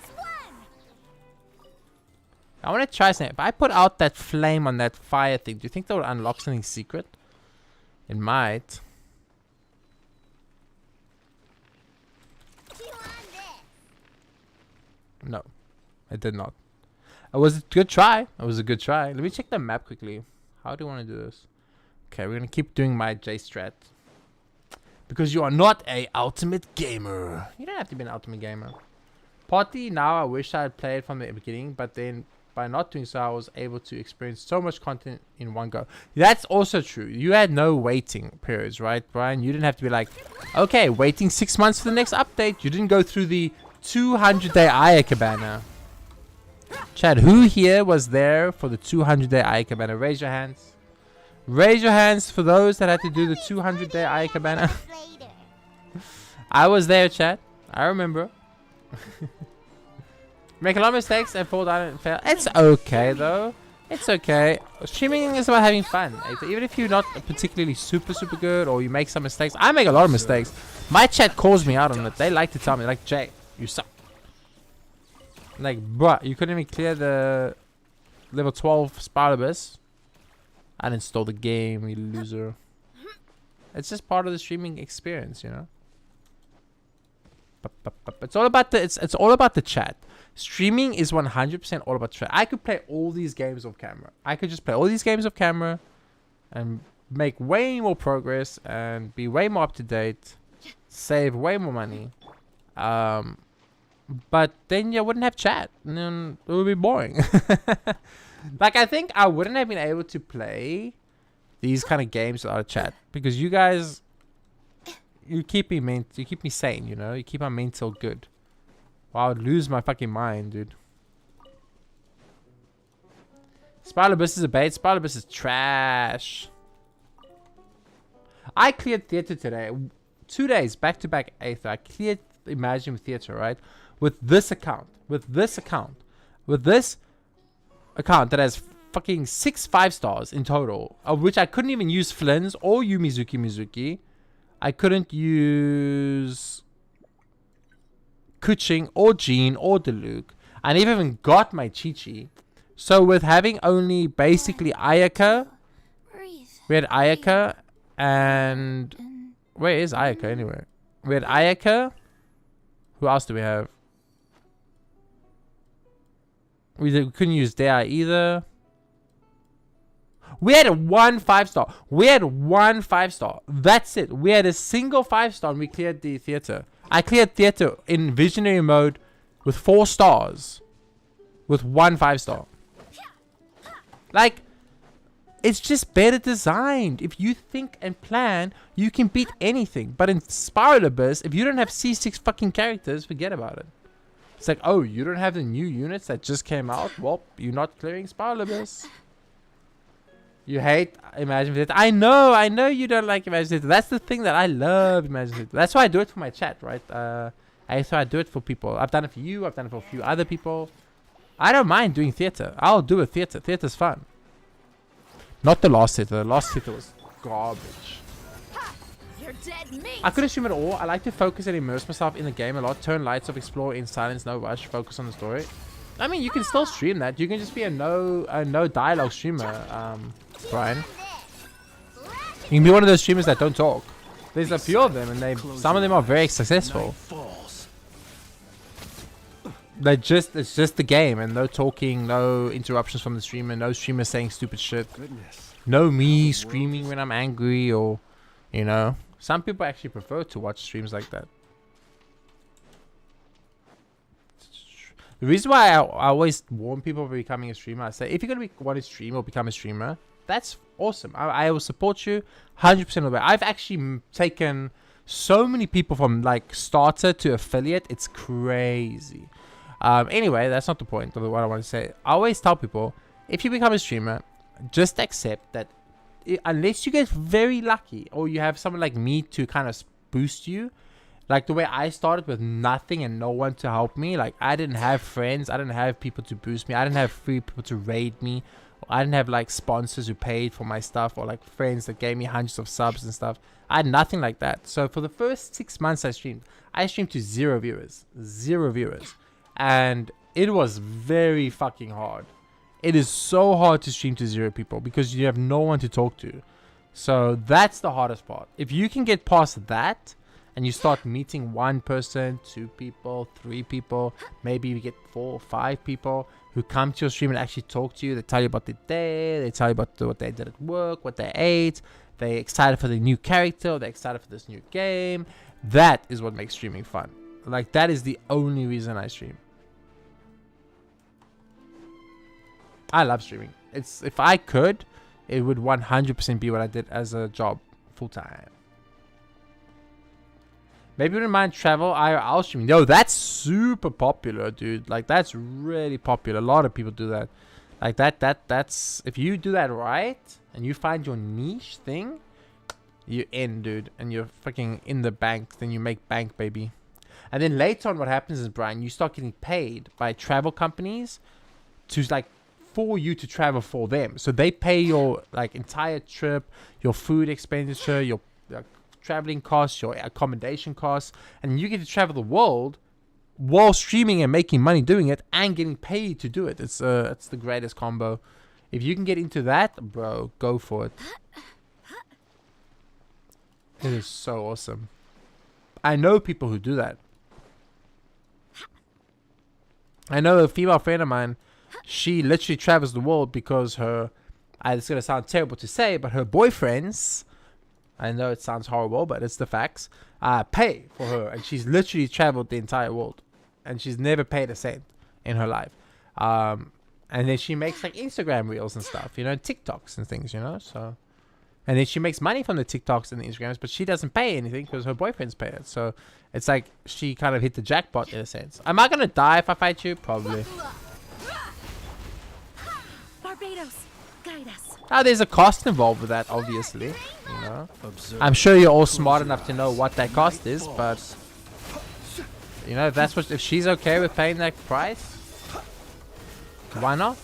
S1: I want to try something. If I put out that flame on that fire thing, do you think that will unlock something secret? It might. No, it did not. It was a good try. It was a good try. Let me check the map quickly. How do you want to do this? Okay, we're gonna keep doing my J strat. Because you are not a ultimate gamer. You don't have to be an ultimate gamer. Partly now I wish I had played from the beginning, but then by not doing so I was able to experience so much content in one go. That's also true. You had no waiting periods, right, Brian? You didn't have to be like, okay, waiting 6 months for the next update. You didn't go through the 200-day Aya Cabana. Chad, who here was there for the 200-day Aya Cabana? Raise your hands. Raise your hands for those that had to do the 200-day Aya Cabana. I was there, chat. I remember. Make a lot of mistakes and fall down and fail. It's okay, though. It's okay. Streaming is about having fun. Even if you're not particularly super good or you make some mistakes. I make a lot of mistakes. My chat calls me out on it. They like to tell me, like, Jay, you suck. Like, bruh, you couldn't even clear the level 12 Spiral Abyss. Uninstall the game, you loser. It's just part of the streaming experience, you know. It's all about the it's all about the chat. Streaming is 100% all about chat. I could play all these games off camera. I could just play all these games off camera and make way more progress and be way more up to date, save way more money. But then you wouldn't have chat, and then it would be boring. Like, I think I wouldn't have been able to play these kind of games without a chat. Because you guys, you keep me sane, you know? You keep my mental good. Well, I would lose my fucking mind, dude. Spiral Abyss is a bait. Spiral Abyss is trash. I cleared Theater today. 2 days, back-to-back Aether. I cleared Imagine Theater, right? With this account. With this account that has fucking 6 5-stars in total, of which I couldn't even use Flynn's or Mizuki. I couldn't use Kuching or Jean or Deluke. I never even got my Chi-Chi. So with having only basically Ayaka, we had Ayaka and where is Ayaka anyway? We had Ayaka. Who else do we have? We couldn't use Dea either. We had one 5-star. We had one 5-star. That's it. We had a single 5-star and we cleared the theater. I cleared theater in visionary mode with 4 stars. With one 5-star. Like, it's just better designed. If you think and plan, you can beat anything. But in Spiral Abyss, if you don't have C6 fucking characters, forget about it. It's like, oh, you don't have the new units that just came out? Well, you're not clearing Spiral Abyss. You hate Imagine Theater. I know you don't like Imagine Theater. That's the thing that I love, Imagine Theater. That's why I do it for my chat, right? I do it for people. I've done it for you. I've done it for a few other people. I don't mind doing theater. I'll do a theater. Theater's fun. Not the last hitter. The last hitter was garbage.
S7: You're dead meat.
S1: I could stream it all. I like to focus and immerse myself in the game a lot. Turn lights off, explore in silence, no rush, focus on the story. I mean, you can still stream that. You can just be a no dialogue streamer, Brian. You can be one of those streamers that don't talk. There's a few of them, and some of them are very successful. It's just the game, and no talking, no interruptions from the streamer, no streamer saying stupid shit, no me screaming when I'm angry, or you know, some people actually prefer to watch streams like that. The reason why I always warn people for becoming a streamer, I say if you're gonna want to stream or become a streamer, that's awesome. I will support you 100% of the way. I've actually taken so many people from like starter to affiliate. It's crazy. Anyway, that's not the point of what I want to say. I always tell people, if you become a streamer, just accept that unless you get very lucky or you have someone like me to kind of boost you, like the way I started with nothing and no one to help me. Like I didn't have friends, I didn't have people to boost me, I didn't have free people to raid me, I didn't have like sponsors who paid for my stuff, or like friends that gave me hundreds of subs and stuff. I had nothing like that. So for the first 6 months I streamed to 0 viewers, and it was very fucking hard. It is so hard to stream to 0 people because you have no one to talk to. So that's the hardest part. If you can get past that and you start meeting 1 person, 2 people, 3 people, maybe you get 4 or 5 people who come to your stream and actually talk to you. They tell you about their day, they tell you about what they did at work, what they ate, they're excited for the new character, they're excited for this new game. That is what makes streaming fun. Like that is the only reason I stream. I love streaming. If I could, it would 100% be what I did as a job full time. Maybe wouldn't mind travel IRL streaming. Yo, that's super popular, dude. Like that's really popular. A lot of people do that. Like that's if you do that right and you find your niche thing, you're in, dude, and you're fucking in the bank. Then you make bank, baby. And then later on, what happens is, Brian, you start getting paid by travel companies to like for you to travel for them. So they pay your like entire trip, your food expenditure, your traveling costs, your accommodation costs, and you get to travel the world while streaming and making money doing it and getting paid to do it. It's the greatest combo. If you can get into that, bro, go for it. It is so awesome. I know people who do that. I know a female friend of mine, she literally travels the world because her, it's going to sound terrible to say, but her boyfriends, I know it sounds horrible, but it's the facts, pay for her. And she's literally traveled the entire world. And she's never paid a cent in her life. And then she makes like Instagram reels and stuff, you know, TikToks and things, you know. So, and then she makes money from the TikToks and the Instagrams, but she doesn't pay anything because her boyfriends pay it. So it's like she kind of hit the jackpot in a sense. Am I going to die if I fight you? Probably.
S7: Barbados, guide us.
S1: Now, there's a cost involved with that, obviously. You know, I'm sure you're all smart enough to know what that cost is, but you know, if she's okay with paying that price, why not?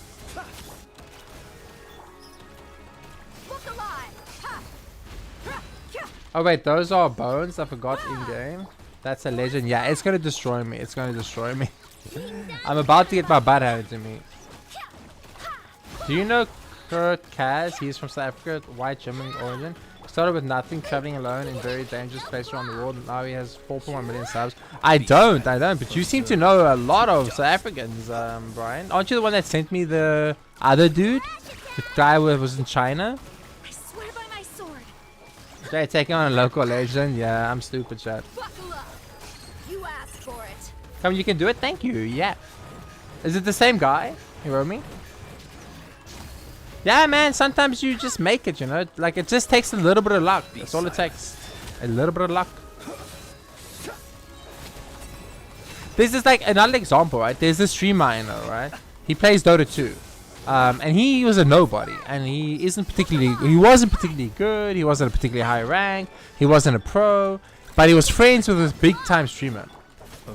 S1: Oh wait, those are bones. I forgot in game. That's a legend. Yeah, it's gonna destroy me. It's gonna destroy me. I'm about to get my butt handed to me. Do you know Kurt Kaz? He's from South Africa, white German origin. Started with nothing, traveling alone in very dangerous places around the world, and now he has 4.1 million subs. I don't, but you seem to know a lot of South Africans, Brian. Aren't you the one that sent me the other dude? The guy who was in China?
S7: I swear by my sword.
S1: They're taking on a local legend? Yeah, I'm stupid, chat.
S7: Buckle up. You asked for it.
S1: Come, you can do it? Thank you, yeah. Is it the same guy? You wrote me? Yeah, man, sometimes you just make it, you know? Like, it just takes a little bit of luck. That's all it takes. A little bit of luck. This is like another example, right? There's this streamer I know, right? He plays Dota 2. And he was a nobody. And he wasn't particularly good. He wasn't a particularly high rank. He wasn't a pro. But he was friends with this big time streamer.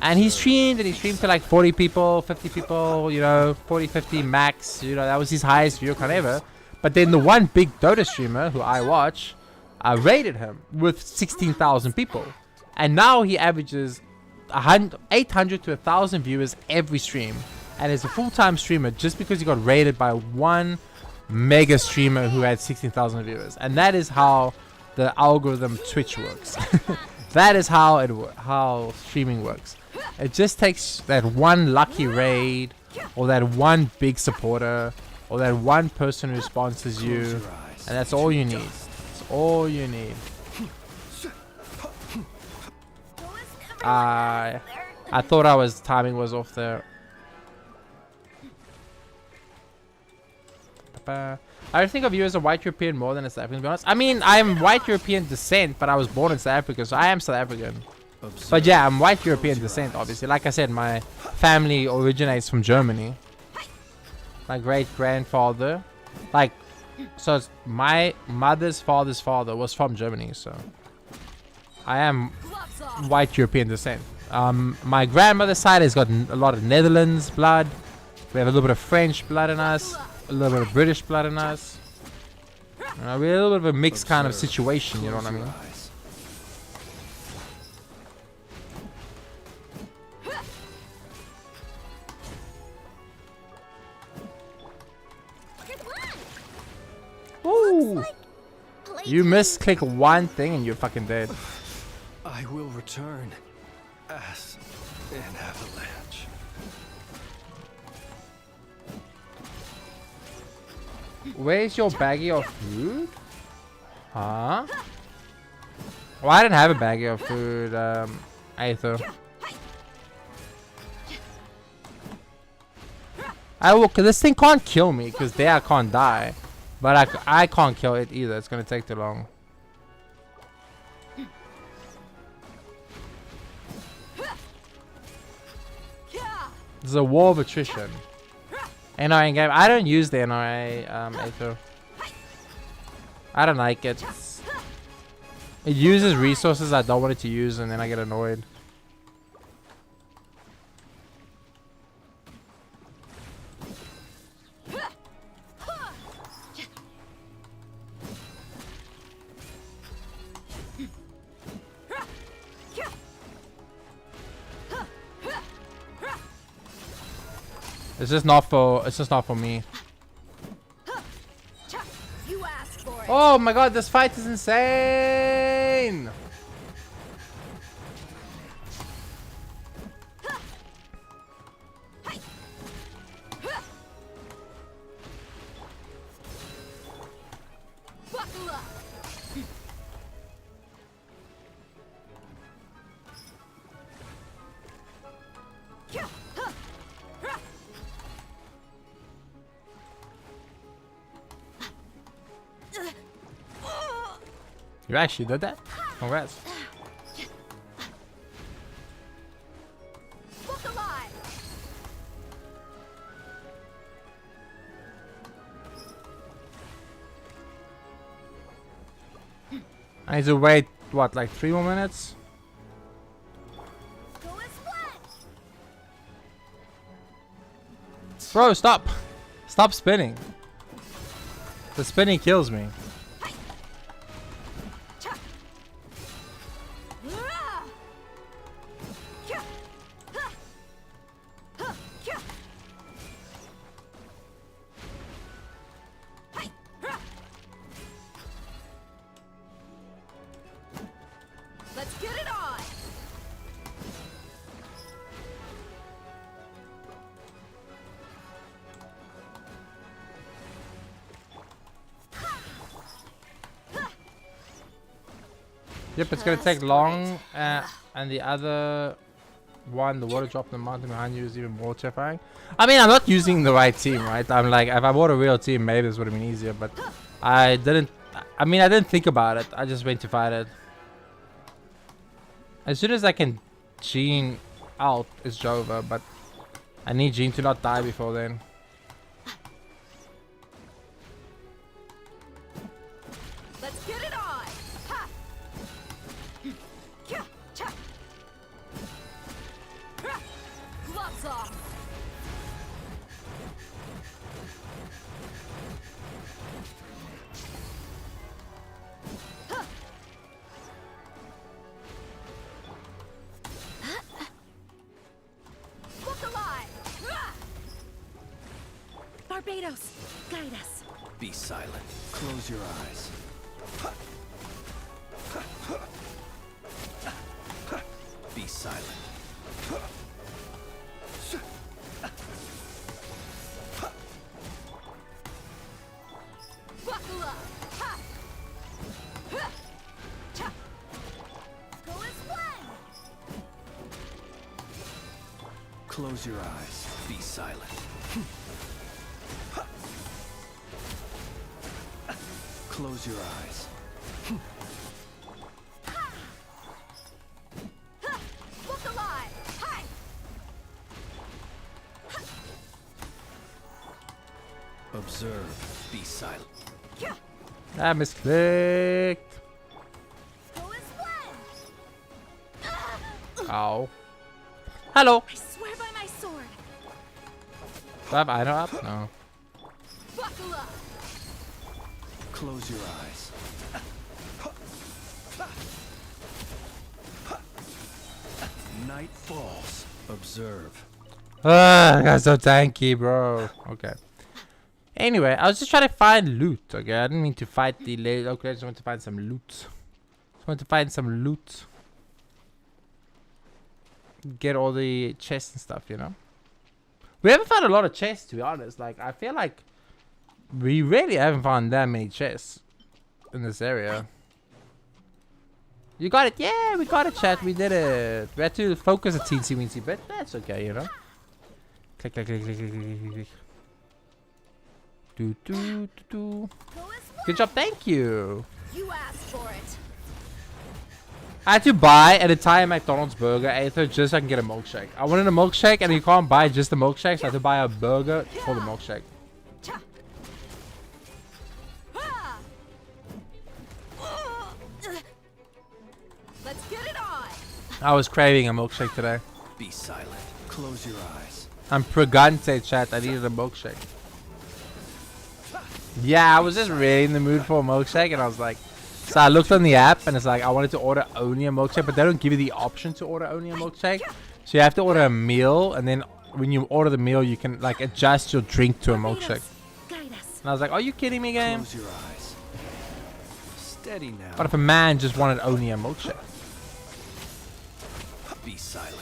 S1: And he streamed to like 40 people, 50 people, you know, 40, 50 max. You know, that was his highest view count ever. But then the one big Dota streamer who I watch, I rated him with 16,000 people. And now he averages 800 to 1,000 viewers every stream. And is a full-time streamer just because he got rated by one mega streamer who had 16,000 viewers. And that is how the algorithm Twitch works. That is how streaming works. It just takes that one lucky raid, or that one big supporter, or that one person who sponsors you, and that's all you need. That's all you need. I thought timing was off there. I think of you as a white European more than a South African, to be honest. I mean, I am white European descent, but I was born in South Africa, so I am South African. But yeah, I'm white European descent, obviously. Like I said, my family originates from Germany. My great-grandfather, so it's my mother's father's father was from Germany, so I am white European descent. My grandmother's side has got a lot of Netherlands blood. We have a little bit of French blood in us, a little bit of British blood in us. We're a little bit of a mixed kind of situation, you know what I mean? Ooh. You misclick one thing and you're fucking dead.
S16: I will return as an avalanche.
S1: Where's your baggie of food? Huh? Well, I didn't have a baggie of food, Aether. This thing can't kill me because there I can't die. But I can't kill it either. It's gonna take too long. This is a war of attrition. NRA game. I don't use the NRA, Aether. I don't like it. It uses resources I don't want it to use, and then I get annoyed. It's just not for me. Oh my god, this fight is insane! You actually did that? Congrats. I need to wait, what, like 3 more minutes? Bro, stop! Stop spinning. The spinning kills me.
S11: Let's get it on!
S1: Yep, it's gonna take long, and the other one, the water drop in the mountain behind you, is even more terrifying. I mean, I'm not using the right team, right? I'm like, if I bought a real team, maybe this would have been easier, but I didn't. I mean, I didn't think about it. I just went to fight it. As soon as I can Gene out, it's over, but I need Gene to not die before then.
S11: Let's get it on! Ha! Gloves off!
S7: Barbados, guide us.
S16: Be silent. Close your eyes. Be silent.
S7: Buckle up. Ha! Ha! Cha! Go as one.
S16: Close your eyes. Be silent. Close your eyes.
S7: Look alive. Hi.
S16: Observe. Be silent.
S1: I misclicked.
S7: Go as one.
S1: Ow. Hello.
S7: I swear by my sword.
S1: Do I have item up? No.
S7: Buckle up.
S16: Close your eyes. Night falls. Observe.
S1: Ah, that's so tanky, bro. Okay. Anyway, I was just trying to find loot. Okay, I didn't mean to fight the lady. Okay, I just wanted to find some loot. Just wanted to find some loot. Get all the chests and stuff, you know. We haven't found a lot of chests, to be honest. Like, I feel like we really haven't found that many chests in this area. You got it. Yeah, we got it, chat. We did it. We had to focus a teensy weensy bit. That's okay, you know. Click, click, click, click, click, click, click. Do, do, do, do. Good job. Thank you.
S7: You asked for it.
S1: I had to buy an entire McDonald's burger, Aether, just so I can get a milkshake. I wanted a milkshake, and you can't buy just a milkshake, so I had to buy a burger for the milkshake.
S7: Let's get it on.
S1: I was craving a milkshake today.
S16: Be silent. Close your eyes.
S1: I'm pregante, chat. I needed a milkshake. Yeah, I was just really in the mood for a milkshake, and I was like, so I looked on the app, and it's like I wanted to order only a milkshake, but they don't give you the option to order only a milkshake. So you have to order a meal, and then when you order the meal, you can like adjust your drink to a milkshake. And I was like, are you kidding me, game?
S16: Close your eyes. Steady now.
S1: What if a man just wanted only a milkshake?
S16: Be silent.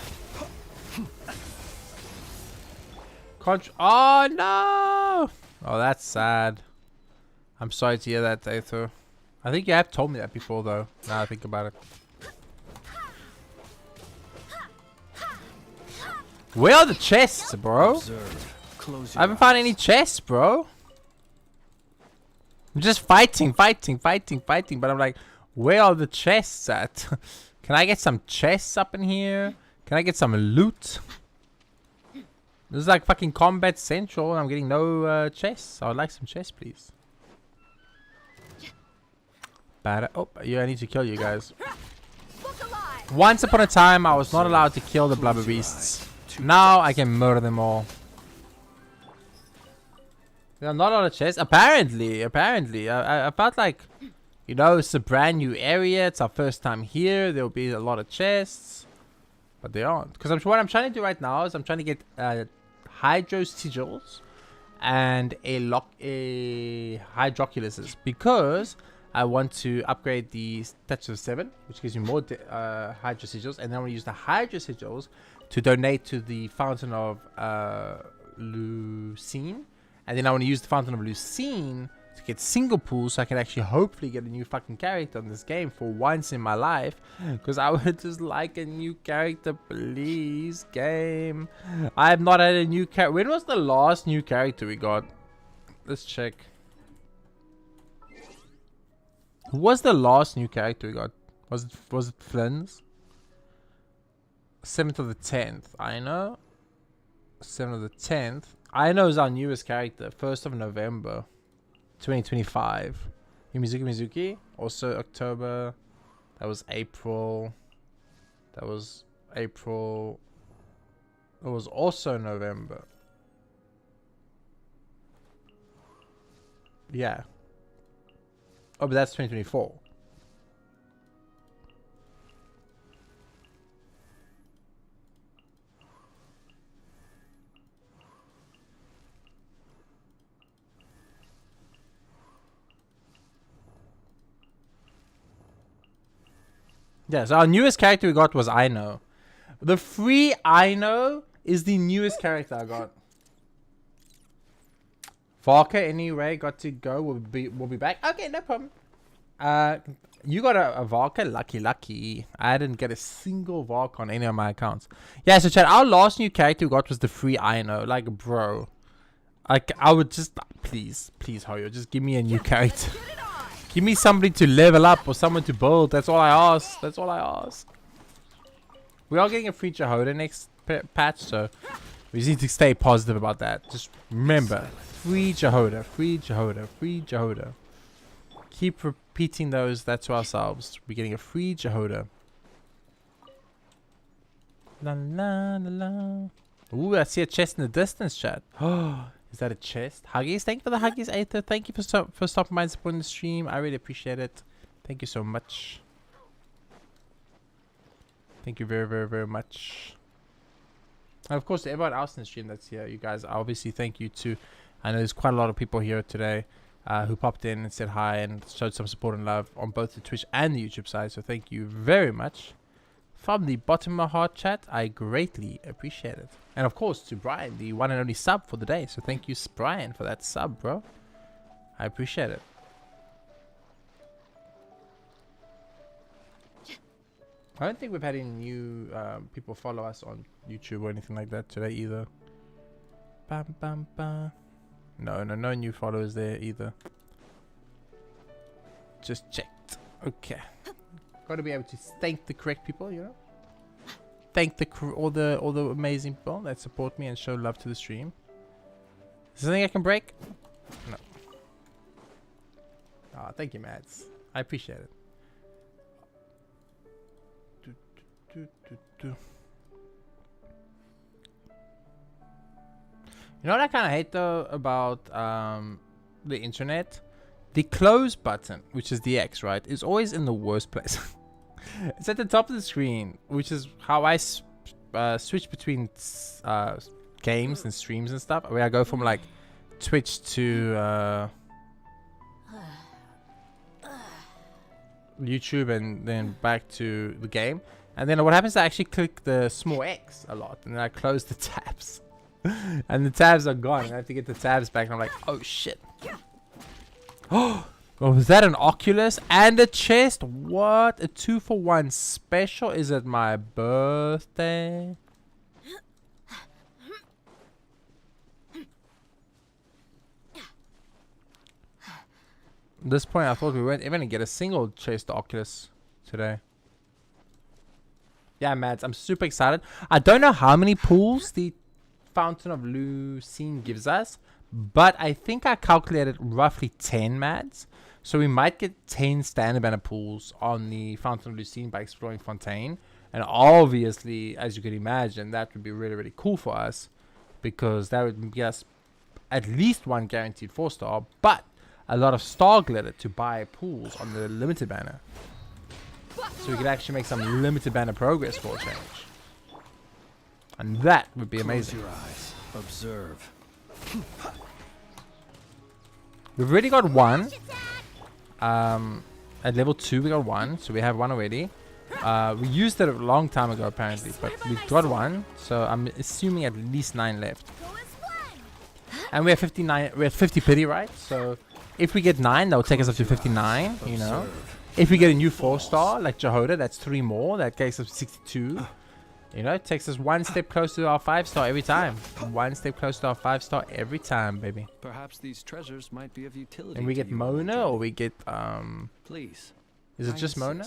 S1: Oh no! Oh, that's sad. I'm sorry to hear that, Aether. I think you have told me that before, though. Now I think about it. Where are the chests, bro? I haven't found any chests, bro. I'm just fighting. But I'm like, where are the chests at? Can I get some chests up in here? Can I get some loot? This is like fucking Combat Central, and I'm getting no chests. I would like some chests, please. Oh, yeah, I need to kill you guys. Once upon a time, I was not allowed to kill the blubber beasts. Now I can murder them all. There are not a lot of chests. Apparently. I felt like, you know, it's a brand new area. It's our first time here. There will be a lot of chests. But they aren't. Because what I'm trying to do right now is I'm trying to get hydro sigils and a hydroculuses. Because I want to upgrade the Statue of 7, which gives me more hydro sigils. And then I want to use the hydro sigils to donate to the Fountain of Lucine. And then I want to use the Fountain of Lucine to get single pools so I can actually hopefully get a new fucking character in this game for once in my life. Because I would just like a new character, please, game. I have not had a new character. When was the last new character we got? Let's check. Who was the last new character we got? Was it Flynn's? 7th of the 10th. I know. 7th of the 10th. I know is our newest character. 1st of November. 2025. Mizuki. Also October. That was April. That was April. It was also November. Yeah. Oh, but that's 2024. Yeah, so our newest character we got was Ino. The free Ino is the newest character I got. Valka anyway got to go. We'll be back. Okay, no problem. You got a Valka? Lucky. I didn't get a single Valka on any of my accounts. Yeah, so chat, our last new character we got was the free Ino. Like, bro. Like, I would just... Please, Hoyo, just give me a new character. Give me somebody to level up or someone to build. That's all I ask. We are getting a free Jehoda next patch, so we just need to stay positive about that. Just remember, free Jehoda. Keep repeating that to ourselves. We're getting a free Jehoda. La la la la. Ooh, I see a chest in the distance, chat. Oh, is that a chest? Huggies, thank you for the Huggies, Aether. Thank you for stopping by and supporting the stream. I really appreciate it. Thank you so much. Thank you very much. And of course, to everyone else in the stream that's here, you guys, obviously thank you too. I know there's quite a lot of people here today who popped in and said hi and showed some support and love on both the Twitch and the YouTube side. So thank you very much. From the bottom of my heart, chat, I greatly appreciate it. And of course, to Brian, the one and only sub for the day. So thank you, Brian, for that sub, bro. I appreciate it. I don't think we've had any new people follow us on YouTube or anything like that today either. Bam, bam, bam. No new followers there either. Just checked. Okay. Got to be able to thank the correct people, you know. Thank all the amazing people that support me and show love to the stream. Is there something I can break? No. Ah, thank you, Mads. I appreciate it. You know what I kind of hate though about the internet? The close button, which is the X, right, is always in the worst place. It's at the top of the screen, which is how I switch between games and streams and stuff. Where I go from like Twitch to YouTube and then back to the game. And then what happens is I actually click the small X a lot, and then I close the tabs. And the tabs are gone, and I have to get the tabs back, and I'm like, oh shit. Oh, was that an Oculus and a chest? What? A 2-for-1 special? Is it my birthday? At this point, I thought we weren't even gonna get a single chest Oculus today. Yeah, Mads, I'm super excited. I don't know how many pools the Fountain of Lucine gives us, but I think I calculated roughly 10, Mads. So we might get 10 standard banner pools on the Fountain of Lucine by exploring Fontaine. And obviously, as you can imagine, that would be really, really cool for us, because that would get us at least one guaranteed 4-star, but a lot of star glitter to buy pools on the limited banner. So we could actually make some limited banner progress for a change. And that would be amazing.
S16: Close your eyes. Observe.
S1: We've already got one. At level 2 we got one, so we have one already. We used it a long time ago apparently, but we got one, so I'm assuming at least 9 left. And we have 59. We have 50 pity, right? So if we get 9, that will take us up to 59. You know, if we get a new 4-star like Jehoda, that's 3 more. That takes us to 62. You know, it takes us one step closer to our 5-star every time. One step closer to our 5-star every time, baby.
S16: Perhaps these treasures might be of utility.
S1: And we get Mona, or we get
S16: Please.
S1: Is it just Mona?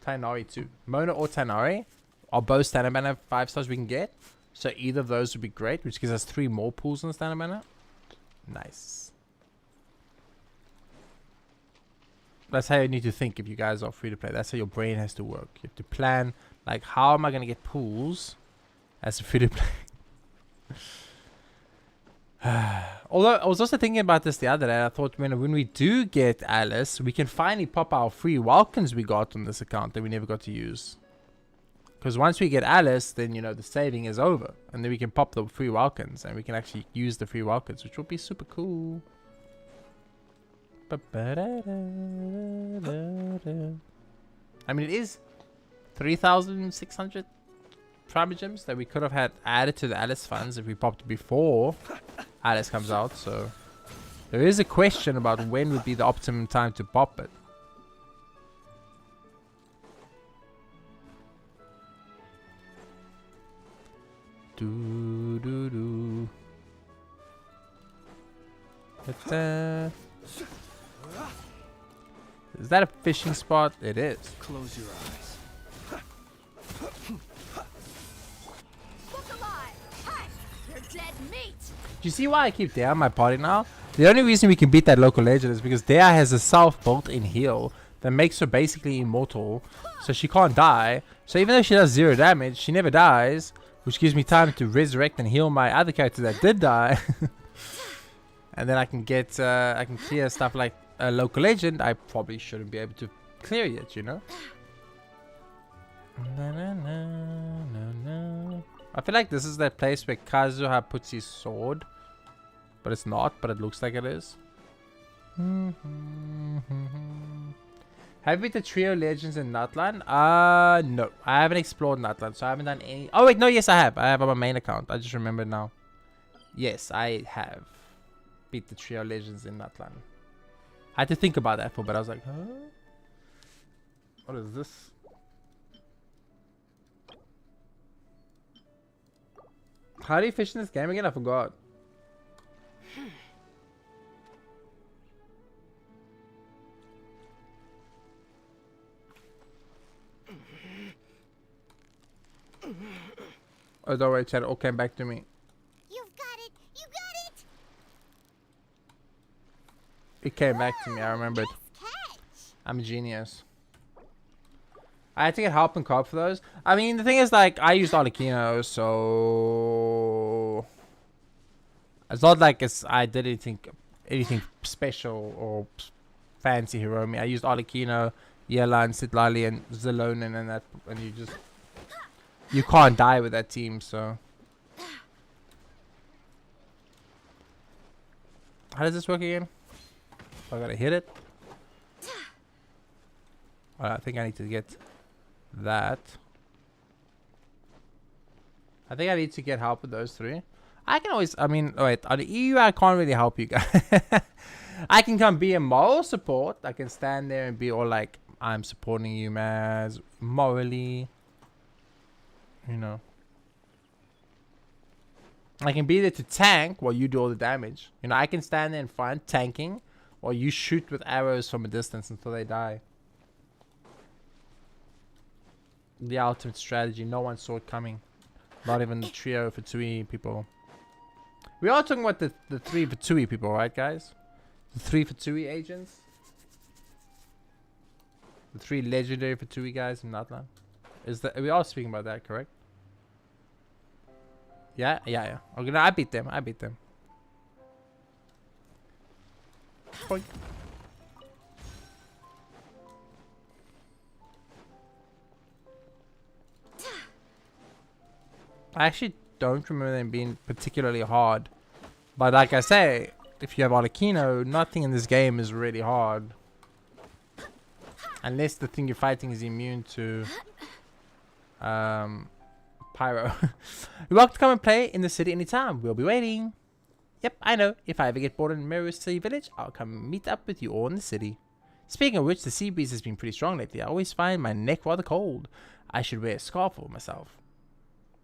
S1: Tainari too. Mona or Tainari are both standard banner 5-stars we can get. So either of those would be great, which gives us 3 more pools on the standard banner. Nice. That's how you need to think if you guys are free to play. That's how your brain has to work. You have to plan, like, how am I going to get pools as a free to play? Although I was also thinking about this the other day. I thought when we do get Alice, we can finally pop our free Welkins we got on this account that we never got to use. Because once we get Alice, then, you know, the saving is over. And then we can pop the free Welkins, and we can actually use the free Welkins, which will be super cool. I mean, it is 3,600 Primogems that we could have had added to the Alice funds if we popped it before Alice comes out. So there is a question about when would be the optimum time to pop it. Do do do. Is that a fishing spot? It is.
S16: Close your eyes.
S1: Do you see why I keep Dea on my party now? The only reason we can beat that local legend is because Dea has a self-built-in heal that makes her basically immortal, so she can't die. So even though she does 0 damage, she never dies, which gives me time to resurrect and heal my other character that did die. And then I can get, I can clear stuff like a local legend I probably shouldn't be able to clear yet, you know? Na, na, na, na, na. I feel like this is that place where Kazuha puts his sword, but it's not, but it looks like it is. Have you beat the trio legends in Nutland? No, I haven't explored Nutland, so I haven't done any. Oh wait, no, yes I have. I have on my main account. I just remembered now. Yes, I have beat the trio legends in Nutland. I had to think about that for a bit. I was like, huh? What is this? How do you fish in this game again? I forgot. Oh, don't worry, chat. It all came back to me.
S4: You've got it. You got it.
S1: It came back to me. I remembered. I'm a genius. I had to get help and co-op for those. I mean, the thing is, like, I used Arlecchino, so it's not like I did anything special or fancy Hiromi. I used Arlecchino, Yelan, Sitlali, and Zalonin, and that, and you can't die with that team. So how does this work again? I gotta hit it. I think I need to get that. I think I need to get help with those 3. I can always, I mean, wait, on the EU I can't really help you guys. I can come be a moral support. I can stand there and be all like, I'm supporting you, Maz, morally. You know. I can be there to tank while you do all the damage. You know, I can stand there in front tanking while you shoot with arrows from a distance until they die. The ultimate strategy. No one saw it coming. Not even the trio for Tui people. We are talking about the 3 for Tui people, right, guys? The 3 for Tui agents. The 3 legendary for Tui guys in Natlan. Is that we are speaking about that, correct? Yeah. Okay, no, I beat them. Boink. I actually don't remember them being particularly hard. But like I say, if you have Arlecchino, nothing in this game is really hard. Unless the thing you're fighting is immune to Pyro. You're welcome to come and play in the city anytime. We'll be waiting. Yep, I know. If I ever get bored in Meru City Village, I'll come meet up with you all in the city. Speaking of which, the sea breeze has been pretty strong lately. I always find my neck rather cold. I should wear a scarf for myself.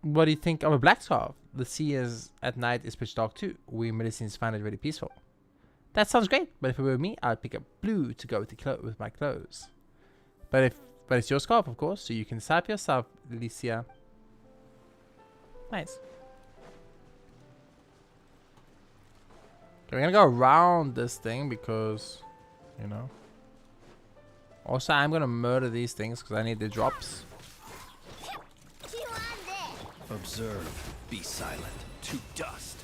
S1: What do you think of a black scarf? The sea is at night is pitch dark too. We medicines find it really peaceful. That sounds great, but if it were me, I'd pick up blue to go with my clothes. But it's your scarf, of course, so you can sap yourself, Alicia. Nice. Okay, we're gonna go around this thing because, you know. Also, I'm gonna murder these things because I need the drops.
S16: Observe. Be silent. To dust.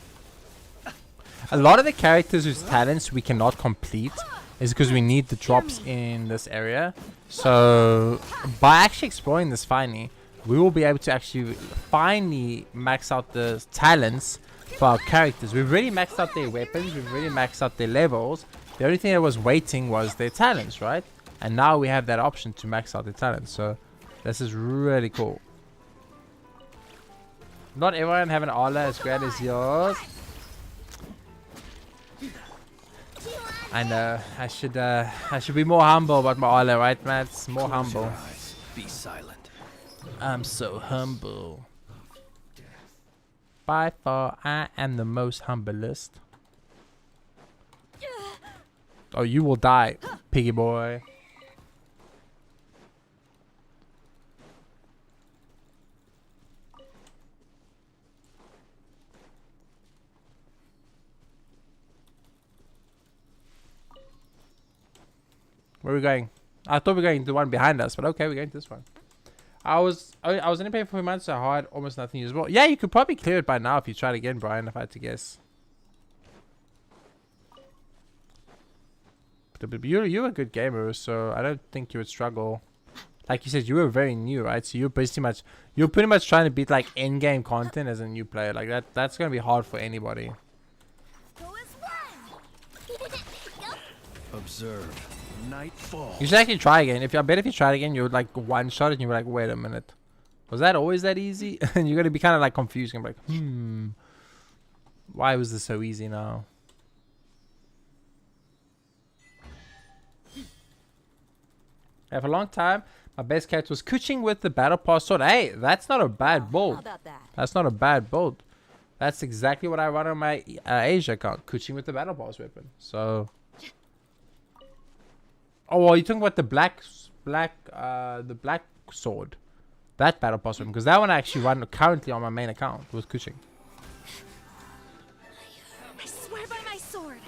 S1: A lot of the characters whose talents we cannot complete is because we need the drops in this area. So by actually exploring this finally, we will be able to actually finally max out the talents for our characters. We've already maxed out their weapons. We've already maxed out their levels. The only thing that was waiting was their talents, right? And now we have that option to max out the talent. So this is really cool. Not everyone have an aula as great as yours. I know. I should be more humble about my aula, right, Matt? More humble.
S16: Be silent.
S1: I'm so humble. By far, I am the most humblest. Oh, you will die, piggy boy. Where are we going? I thought we were going to the one behind us, but okay, we're going to this one. I was only playing for 4 months, so I had almost nothing usable. Yeah, you could probably clear it by now if you tried again, Brian, if I had to guess. But you're a good gamer, so I don't think you would struggle. Like you said, you were very new, right? So you're pretty much trying to beat like end-game content as a new player. Like that's gonna be hard for anybody.
S16: Observe. Nightfall.
S1: You should actually try again. I bet if you tried again, you would like one shot it and you were like, wait a minute. Was that always that easy? And you're gonna be kind of like confused. You're like, why was this so easy now? Yeah, for a long time, my best character was Kuching with the Battle Pass sword. Hey, that's not a bad build.
S6: How about that?
S1: That's not a bad build. That's exactly what I run on my Asia account. Kuching with the Battle Pass weapon. So. Oh, well, you're talking about the black sword. That Battle Pass weapon. Because that one I actually run currently on my main account with Kuching.
S14: I swear by my sword.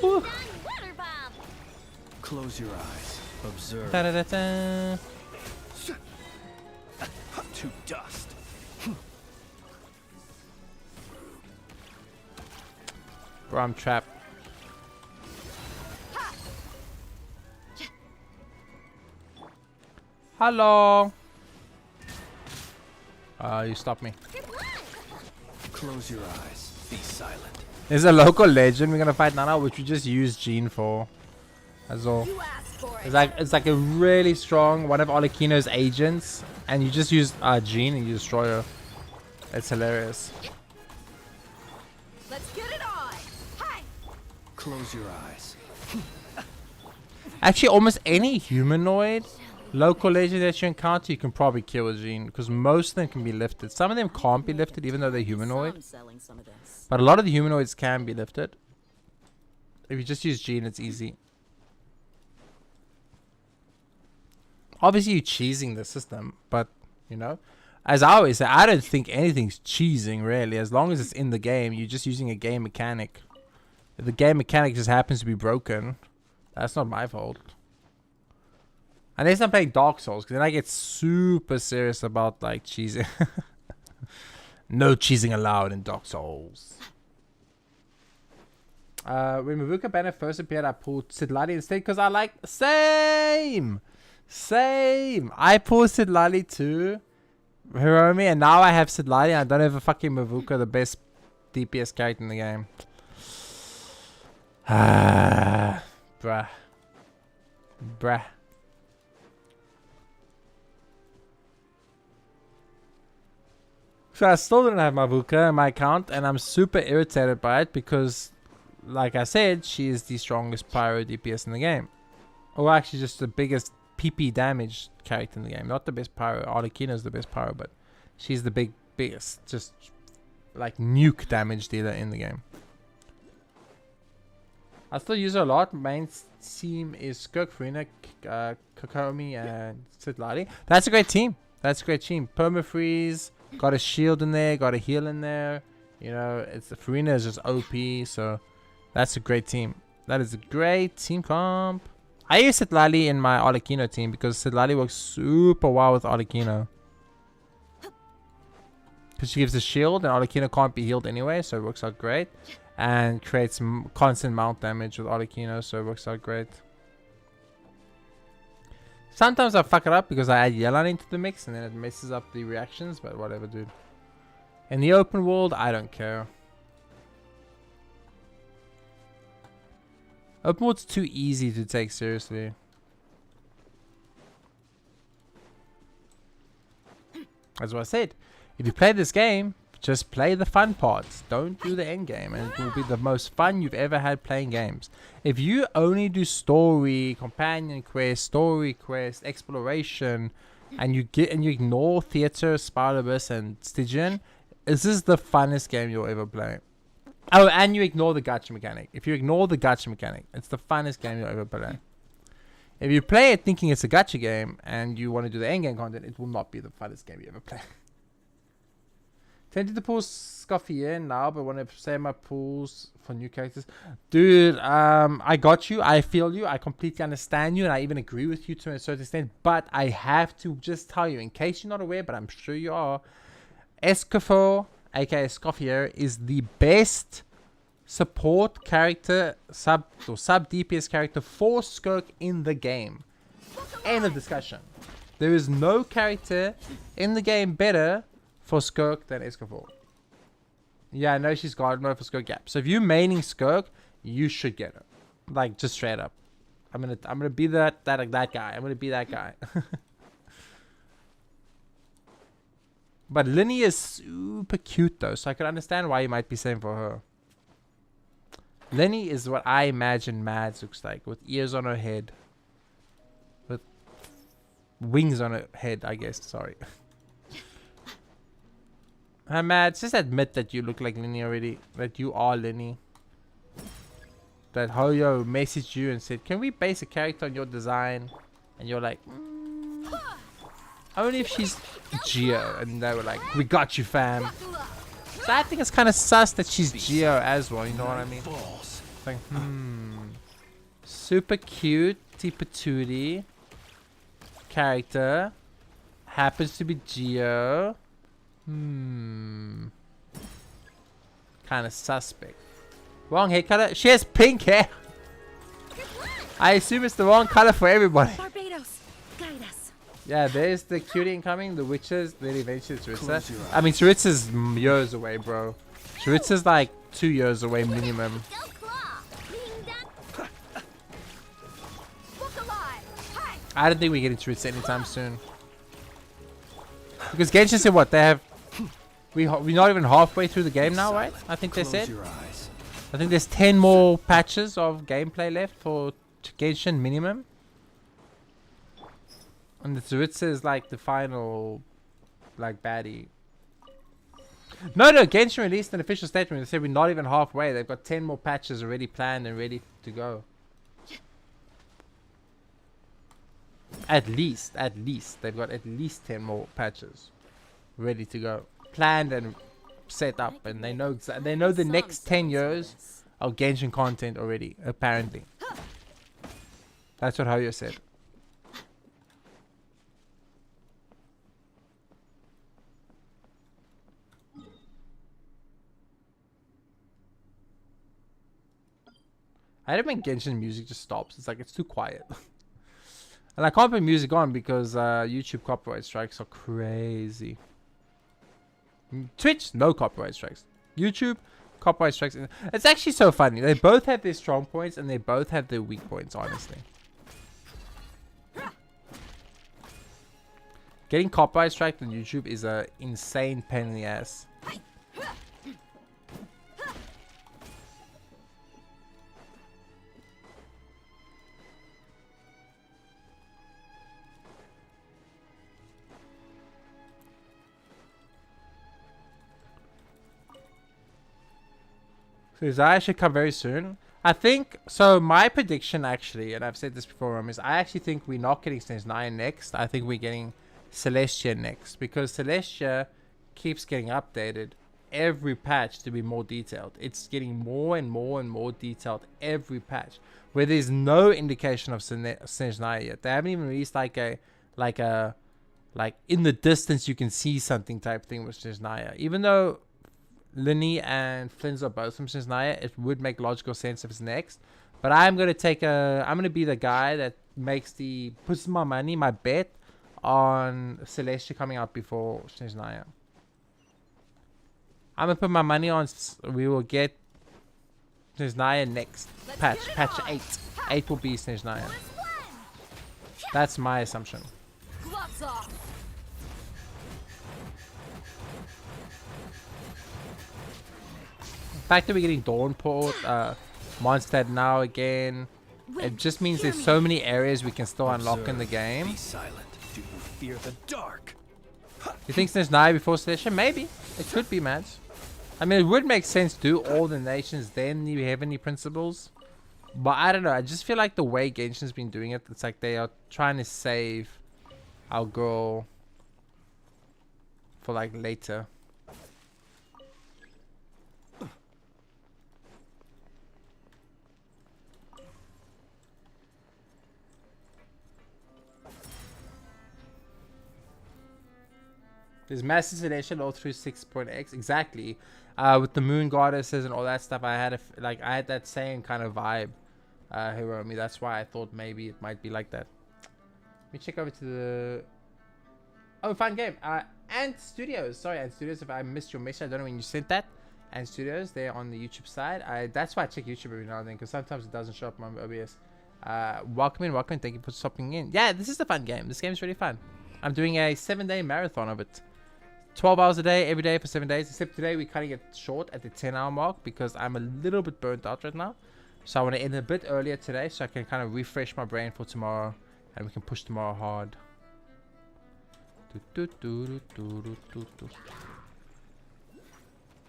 S1: Ooh.
S16: Close your eyes. Observe.
S1: Da, da, da, da.
S16: To dust.
S1: Bro, I'm trapped. Hello. You stopped me.
S16: Close your eyes. Be silent.
S1: There's a local legend we're gonna fight Nana, which we just use Jean for. That's all. It's like a really strong one of Olakino's agents, and you just use Jean and you destroy her. It's hilarious.
S14: Let's get it on. Hi.
S16: Close your eyes.
S1: Actually, almost any humanoid local legend that you encounter, you can probably kill with Jean, because most of them can be lifted. Some of them can't be lifted, even though they're humanoid. But a lot of the humanoids can be lifted. If you just use Jean, it's easy. Obviously, you're cheesing the system, but, you know, as I always say, I don't think anything's cheesing, really. As long as it's in the game, you're just using a game mechanic. If the game mechanic just happens to be broken, that's not my fault. Unless I'm playing Dark Souls, because then I get super serious about, like, cheesing. No cheesing allowed in Dark Souls. When Mavuka Banner first appeared, I pulled Sidlali instead, because I like... Same! I pulled Sidlali too, Hiromi, and now I have Sidlali and I don't have a fucking Mavuka, the best DPS character in the game. Bruh. So I still don't have Mavuka in my account, and I'm super irritated by it because, like I said, she is the strongest pyro DPS in the game. Or actually just the biggest PP damage character in the game. Not the best pyro. Arlecchino is the best pyro, but she's the biggest, just like nuke damage dealer in the game. I still use her a lot. Main team is Skirk, Farina, Kokomi, and Sidlali. That's a great team. Permafreeze, got a shield in there, got a heal in there. You know, it's the Farina is just OP, so that's a great team. That is a great team comp. I use Sidlali in my Arlecchino team because Sidlali works super well with Arlecchino. Because she gives a shield and Arlecchino can't be healed anyway, so it works out great. And creates constant mount damage with Arlecchino, so it works out great. Sometimes I fuck it up because I add Yelan into the mix and then it messes up the reactions, but whatever, dude. In the open world, I don't care. Open world's too easy to take seriously. That's what I said. If you play this game, just play the fun parts. Don't do the end game, and it will be the most fun you've ever had playing games. If you only do story, companion quest, story quest, exploration, and you ignore theater, Spider-Verse, and Stygian, this is the funnest game you'll ever play. Oh, and you ignore the gacha mechanic. If you ignore the gacha mechanic, it's the funnest game you'll ever play. If you play it thinking it's a gacha game and you want to do the endgame content, it will not be the funnest game you ever play. Tempted to pull Scoffier now, but want to save my pools for new characters. Dude, I got you. I feel you. I completely understand you, and I even agree with you to a certain extent. But I have to just tell you, in case you're not aware, but I'm sure you are, Escoffier, aka Scoffier, is the best support character, sub DPS character for Skirk in the game. End of discussion. There is no character in the game better for Skirk than Escoffier. Yeah, I know she's guard mode for Skirk. Yeah. So if you're maining Skirk, you should get her. Like, just straight up. I'm gonna be that guy. I'm gonna be that guy. But Linny is super cute though, so I can understand why you might be saying for her. Lenny is what I imagine Mads looks like, with ears on her head. With wings on her head, I guess, sorry. Hi Mads, just admit that you look like Lenny already. That you are Lenny. That Hoyo messaged you and said, can we base a character on your design? And you're like, only if she's Geo. And they were like, we got you fam. So I think it's kind of sus that she's Geo as well, you know what I mean? It's like, super cute, Teapot character. Happens to be Geo. Kind of suspect. Wrong hair color? She has pink hair! I assume it's the wrong color for everybody.
S7: Barbados, guide us.
S1: Yeah, there's the cutie incoming, the witches, then eventually Tsuritsa. I mean, Tsuritsa's years away, bro. Tsuritsa's like 2 years away minimum. I don't think we're getting Tsuritsa anytime soon. Because Genshin said what? They have... We're not even halfway through the game now, right? I think they said. I think there's 10 more patches of gameplay left for Genshin minimum. And the Tsuritsa is like the final, like, baddie. No, Genshin released an official statement. They said we're not even halfway. They've got 10 more patches already planned and ready to go. At least. They've got at least 10 more patches ready to go. Planned and set up. And they know the next 10 years of Genshin content already, apparently. That's what Hoyo said. I don't think Genshin music just stops. It's like, it's too quiet. And I can't put music on because YouTube copyright strikes are crazy. Twitch, no copyright strikes. YouTube, copyright strikes. It's actually so funny. They both have their strong points and they both have their weak points, honestly. Getting copyright striked on YouTube is a insane pain in the ass. So Zaya should come very soon. I think, so my prediction actually, and I've said this before, is I actually think we're not getting Stage 9 next. I think we're getting Celestia next. Because Celestia keeps getting updated every patch to be more detailed. It's getting more and more and more detailed every patch. Where there's no indication of Stage 9 yet. They haven't even released like in the distance you can see something type thing with Stage 9. Even though Linny and Flynn's are both from Shiznaya, it would make logical sense if it's next. But I'm gonna be the guy that puts my money, my bet on Celestia coming out before Shiznaya. I'm gonna put my money on we will get Snezhnaya next patch. Patch 8. 8 will be Snezhnaya. That's my assumption.
S12: Gloves off.
S1: The fact that we're getting Dawnport, Mondstadt now again, it just means there's so many areas we can still unlock in the game.
S16: Be silent. Do you fear the dark?
S1: You think Snezhnaya before Celestia? Maybe. It could be, Mads. I mean, it would make sense to do all the nations, then the Heavenly Principles. But I don't know. I just feel like the way Genshin's been doing it, it's like they are trying to save our girl for like later. There's massive sedation all through 6.x exactly, with the moon goddesses and all that stuff. I had I had that same kind of vibe, Hiromi. That's why I thought maybe it might be like that. Let me check over to the fun game. Ant Studios. Sorry, Ant Studios. If I missed your message, I don't know when you sent that. Ant Studios. They're on the YouTube side. That's why I check YouTube every now and then because sometimes it doesn't show up on OBS. Welcome in, welcome. Thank you for stopping in. Yeah, this is a fun game. This game is really fun. I'm doing a 7-day marathon of it. 12 hours a day, every day for 7 days. Except today we're cutting it short at the 10-hour mark because I'm a little bit burnt out right now. So I want to end a bit earlier today so I can kind of refresh my brain for tomorrow. And we can push tomorrow hard.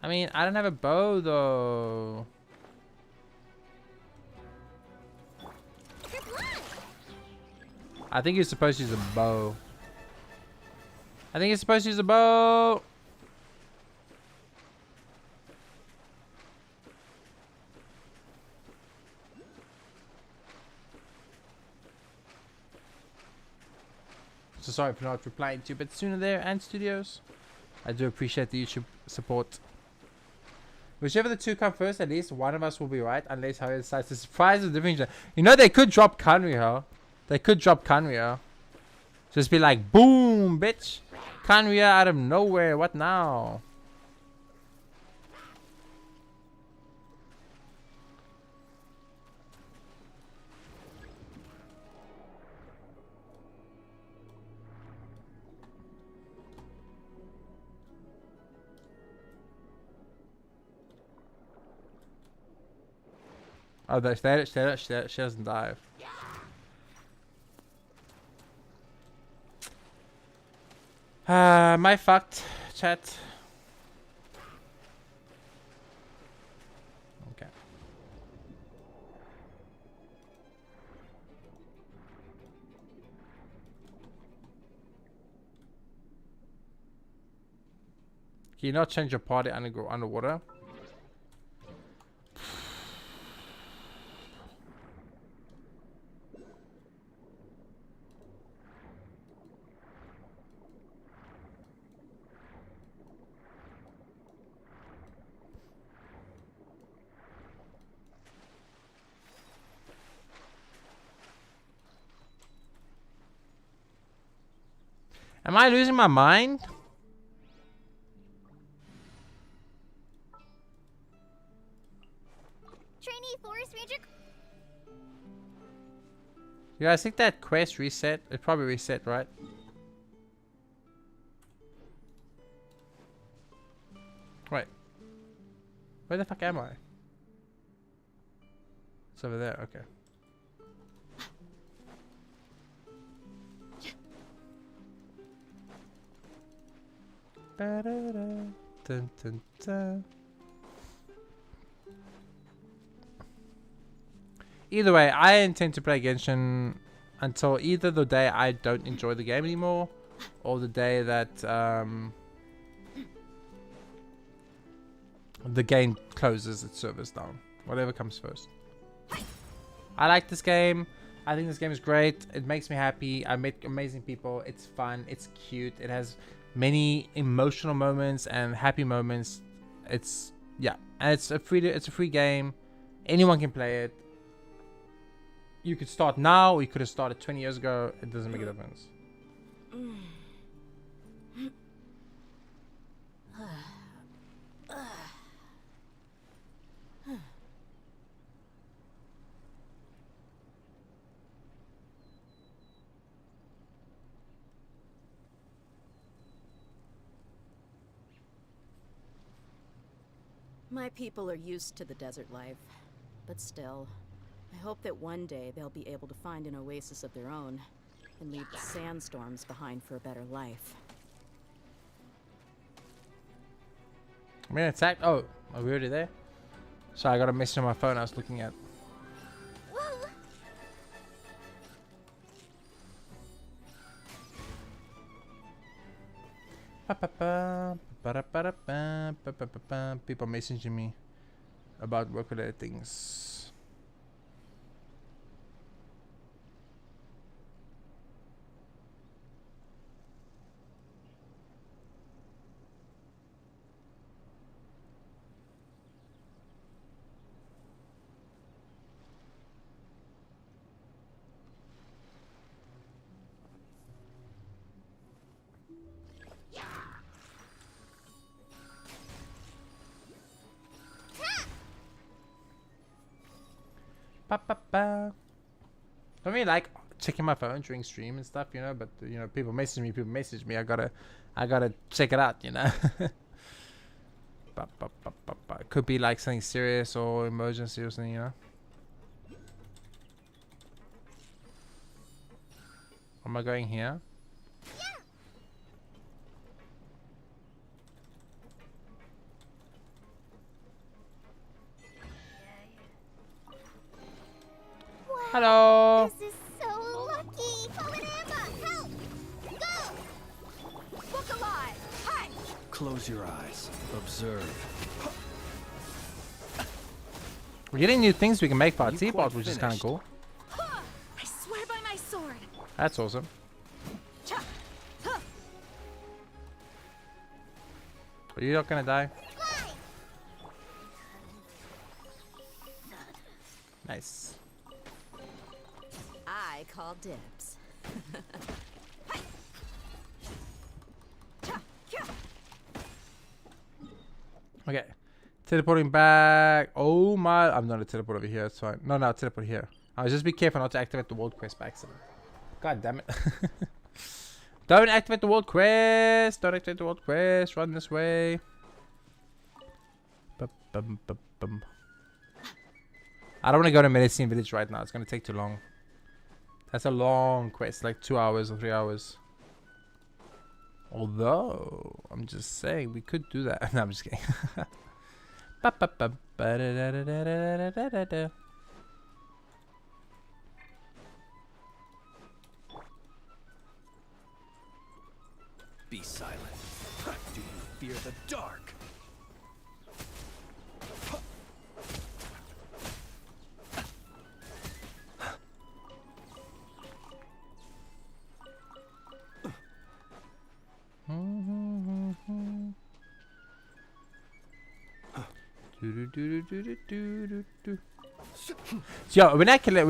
S1: I mean, I don't have a bow though. I think you're supposed to use a bow. I think you're supposed to use a bow. So sorry for not replying to you a bit sooner there, Ant Studios. I do appreciate the YouTube support. Whichever the two come first, at least one of us will be right, unless Harry decides to surprise the different. You know they could drop Kanryo. They could drop Kanryo. Just be like, boom, bitch. Kanryo out of nowhere. What now? Oh, she doesn't dive. My fucked, chat. Okay. Can you not change your party underwater? Am I losing my mind?
S4: Trainee Forest Ranger.
S1: You guys think that quest reset? It probably reset, right? Wait. Where the fuck am I? It's over there, okay. Dun, dun, dun. Either way, I intend to play Genshin until either the day I don't enjoy the game anymore or the day that the game closes its servers down. Whatever comes first. I like this game. I think this game is great. It makes me happy. I met amazing people. It's fun. It's cute. It has many emotional moments and happy moments. It's and it's a free game. Anyone can play it. You could start now, or you could have started 20 years ago. It doesn't make a difference.
S6: My people are used to the desert life, but still, I hope that one day they'll be able to find an oasis of their own and leave the sandstorms behind for a better life.
S1: I'm being attacked. Oh, are we already there? Sorry, I got a message on my phone I was looking at. People messaging me about work-related things. Don't really like checking my phone during stream and stuff, you know, but you know, people message me, I gotta check it out, you know. It could be like something serious or emergency or something, you know. Am I going here? Hello.
S4: This is so lucky. Panorama, help! Go! Book alive! Hi!
S16: Close your eyes. Observe.
S1: We're getting new things we can make for our teapot, which is kind of cool.
S7: I swear by my sword.
S1: That's awesome. Are you not gonna die? Nice.
S6: I call dibs.
S1: Okay. Teleporting back. Oh my. I'm not a teleport over here. It's fine. No, teleport here. I'll just be careful not to activate the world quest by accident. God damn it. Don't activate the world quest. Don't activate the world quest. Run this way. I don't want to go to Medicine Village right now. It's going to take too long. That's a long quest. Like 2 hours or 3 hours. Although, I'm just saying, we could do that. No, I'm just kidding.
S16: Be silent. Do you fear the dark?
S1: So when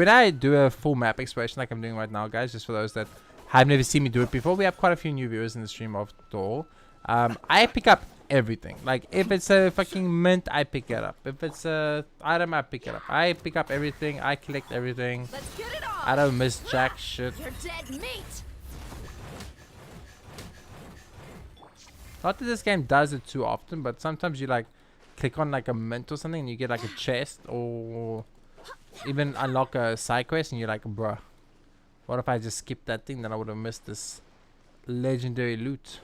S1: I do a full map exploration like I'm doing right now, guys, just for those that have never seen me do it before, we have quite a few new viewers in the stream after all. I pick up everything. Like if it's a fucking mint, I pick it up. If it's a item, I pick it up. I pick up everything. I collect everything.
S7: Let's get it on.
S1: I don't miss jack shit.
S7: You're dead meat.
S1: Not that this game does it too often, but sometimes you like click on like a mint or something and you get like a chest or even unlock a side quest and you're like, bruh, what if I just skipped that thing? Then I would have missed this legendary loot.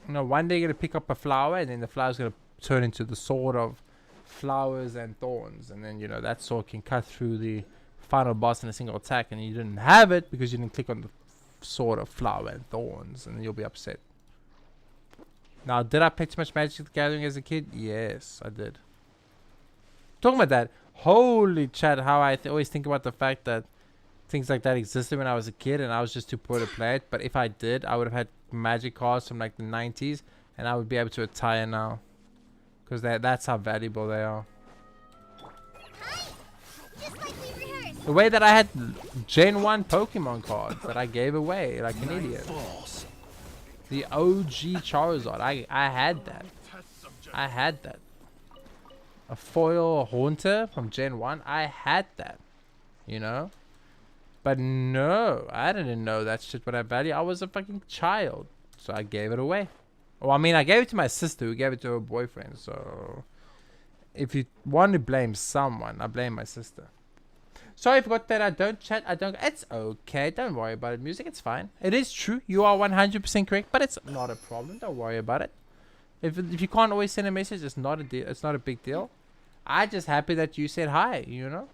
S1: You know, one day you're gonna pick up a flower and then the flower's gonna turn into the sword of flowers and thorns, and then you know that sword can cut through the final boss in a single attack, and you didn't have it because you didn't click on the sword of flower and thorns, and you'll be upset. Now, did I play too much Magic the Gathering as a kid? Yes, I did. Talking about that, holy chat, how I always think about the fact that things like that existed when I was a kid and I was just too poor to play it. But if I did, I would have had Magic cards from like the 90s and I would be able to retire now. Because that's how valuable they are. The way that I had Gen 1 Pokemon cards that I gave away like an idiot. The OG Charizard. I had that. I had that. A foil Haunter from Gen 1. I had that. You know? But no, I didn't know that shit would have value. I was a fucking child. So I gave it away. Well, I mean, I gave it to my sister who gave it to her boyfriend. So if you want to blame someone, I blame my sister. Sorry, I forgot that I don't chat. It's okay. Don't worry about it. Music, it's fine. It is true. You are 100% correct, but it's not a problem. Don't worry about it. If you can't always send a message, it's not a deal. It's not a big deal. I'm just happy that you said hi. You know,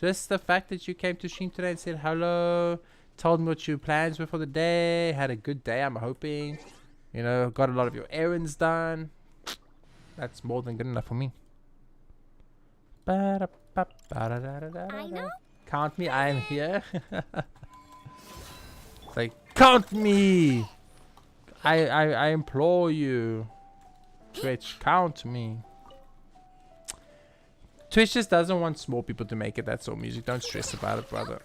S1: just the fact that you came to stream today and said hello, told me what your plans were for the day. Had a good day. I'm hoping. You know, got a lot of your errands done. That's more than good enough for me.
S4: I know.
S1: Count me, I am here. It's like, count me! I implore you. Twitch, count me. Twitch just doesn't want small people to make it, that's all. Music, don't stress about it, brother.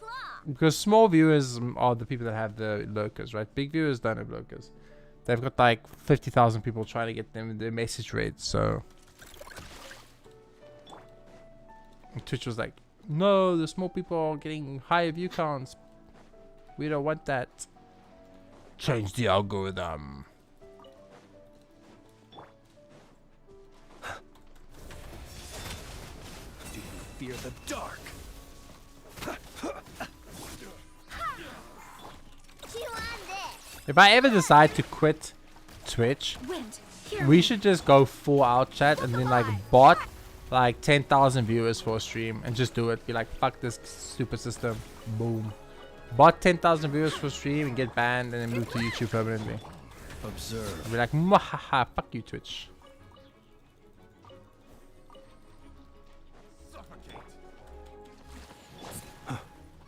S1: Because small viewers are the people that have the lurkers, right? Big viewers don't have lurkers. They've got like 50,000 people trying to get them their message read, so... And Twitch was like, no, the small people are getting higher view counts. We don't want that. Change the algorithm.
S16: Do you fear the dark?
S1: If I ever decide to quit Twitch, we should just go full out chat and then like bot like 10,000 viewers for a stream and just do it. Be like, fuck this stupid system. Boom. Bot 10,000 viewers for a stream and get banned and then move to YouTube permanently.
S16: Observe.
S1: And be like, mwahaha, fuck you, Twitch.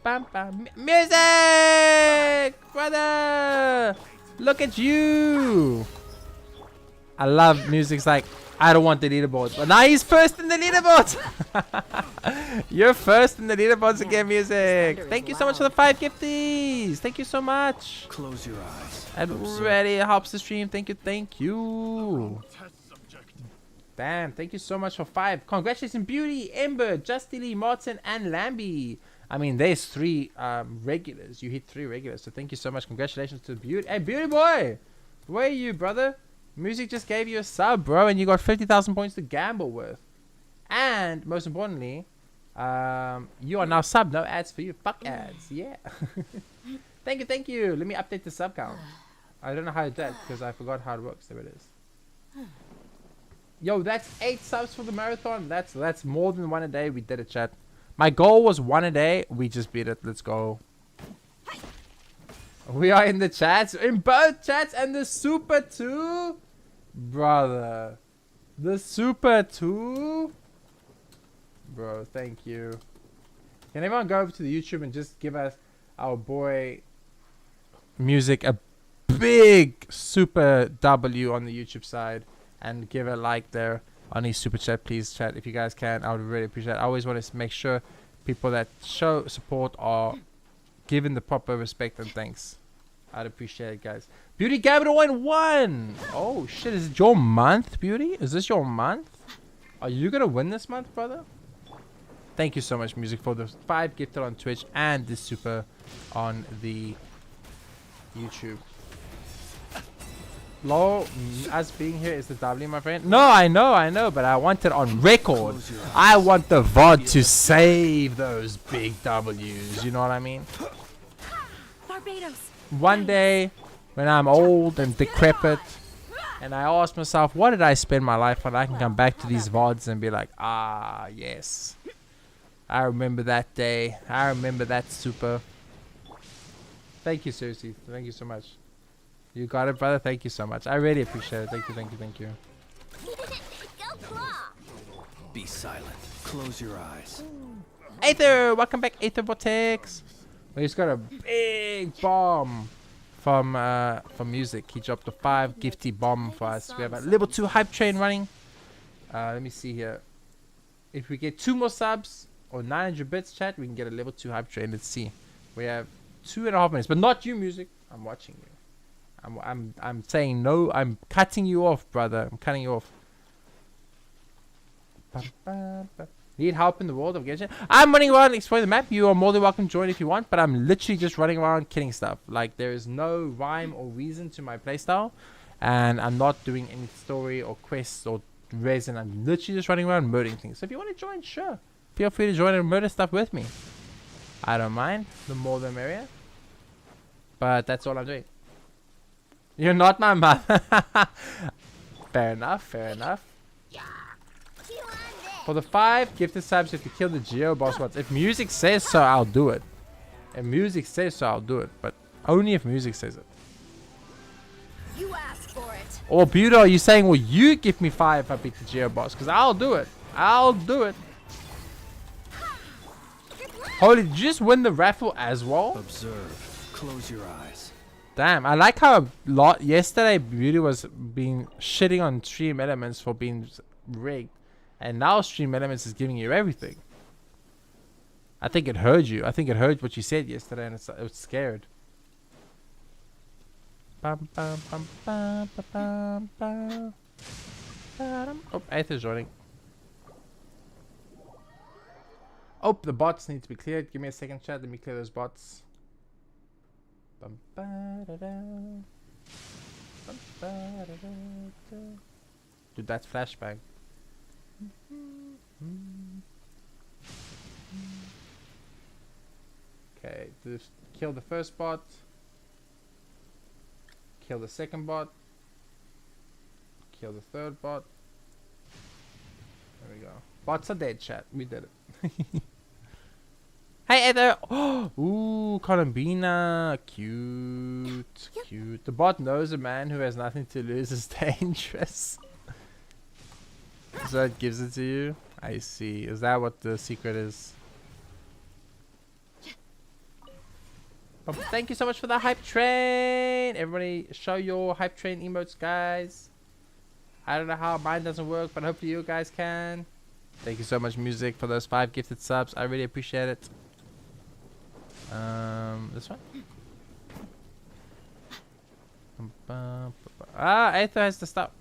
S1: Bam, bam. Music! Brother! Look at you! I love music's like, I don't want the leaderboards. But now he's first in the leaderboards! You're first in the leaderboards again, music. Thank you so much for the 5 gifties. Thank you so much.
S16: Close your eyes.
S1: It really helps the stream. Thank you, thank you. Damn, thank you so much for 5. Congratulations, Beauty, Ember, Justy Lee, Martin, and Lambie. I mean, there's 3 regulars. You hit 3 regulars. So thank you so much. Congratulations to Beauty. Hey, Beauty boy. Where are you, brother? Music just gave you a sub, bro. And you got 50,000 points to gamble with. And most importantly, you are now sub. No ads for you. Fuck ads. Yeah. Thank you, thank you. Let me update the sub count. I don't know how to do that because I forgot how it works. There it is. Yo, that's 8 subs for the marathon. That's more than 1 a day. We did it, chat. My goal was 1 a day. We just beat it. Let's go. We are in the chats. In both chats and the super 2. Brother. The super 2. Bro, thank you. Can everyone go over to the YouTube and just give us our boy Music a big super W on the YouTube side and give a like there on his super chat, please, chat. If you guys can, I would really appreciate it. I always want to make sure people that show support are given the proper respect and thanks. I'd appreciate it, guys. Beauty Gabriel 1-1. Oh shit, is it your month, Beauty? Is this your month? Are you gonna win this month, brother? Thank you so much, Music, for the 5 gifted on Twitch and the super on the YouTube. Lol, us being here is the W, my friend. No, I know, but I want it on record. I want the VOD to save those big W's. You know what I mean?
S7: Barbados.
S1: One day, when I'm old and decrepit, and I ask myself, what did I spend my life on? I can come back to these VODs and be like, ah, yes. I remember that day. I remember that super. Thank you, seriously. Thank you so much. You got it, brother. Thank you so much. I really appreciate it. Thank you, thank you, thank you.
S16: Be silent. Close your eyes.
S1: Aether, welcome back, Aether Vortex. We just got a big bomb from Music. He dropped a 5 gifty bomb for us. We have a level 2 hype train running. Let me see here. If we get 2 more subs or 900 bits, chat, we can get a level 2 hype train. Let's see. We have 2.5 minutes, but not you, Music. I'm watching you. I'm saying no. I'm cutting you off, brother. I'm cutting you off. Need help in the world of Genshin? I'm running around exploring the map. You are more than welcome to join if you want, but I'm literally just running around killing stuff. Like, there is no rhyme or reason to my playstyle. and I'm not doing any story or quests or resin. I'm literally just running around murdering things. So if you want to join, sure, feel free to join and murder stuff with me. I don't mind. The more the merrier. But that's all I'm doing. You're not my mother. Fair enough, fair enough. For the 5 gifted subs, you have to kill the Geo boss once. If music says so, I'll do it. If music says so, I'll do it. But only if music says it.
S7: You asked for it.
S1: Or Budo, are you saying, will you give me 5 if I beat the Geo boss? Because I'll do it. I'll do it. Holy, did you just win the raffle as well?
S16: Observe. Close your eyes.
S1: Damn, I like how a lot yesterday Beauty was being shitting on Stream Elements for being rigged. And now Stream Elements is giving you everything. I think it heard you. I think it heard what you said yesterday and it was scared. Bum, bum, bum, bum, bum, bum, bum. Oh, 8th is joining. Oh, the bots need to be cleared. Give me a second, chat. Let me clear those bots. Bum, ba, da, da. Bum, ba, da, da, da. Dude, that's flashbang. Okay, just kill the first bot. Kill the second bot. Kill the third bot. There we go. Bots are dead, chat. We did it. Hey, there. Oh, ooh, Columbina. Cute. Cute. The bot knows a man who has nothing to lose is dangerous. So it gives it to you? I see. Is that what the secret is? Oh, thank you so much for the hype train. Everybody show your hype train emotes, guys. I don't know how mine doesn't work, but hopefully you guys can. Thank you so much, Music, for those 5 gifted subs. I really appreciate it. This one? Ah, Aether has to stop.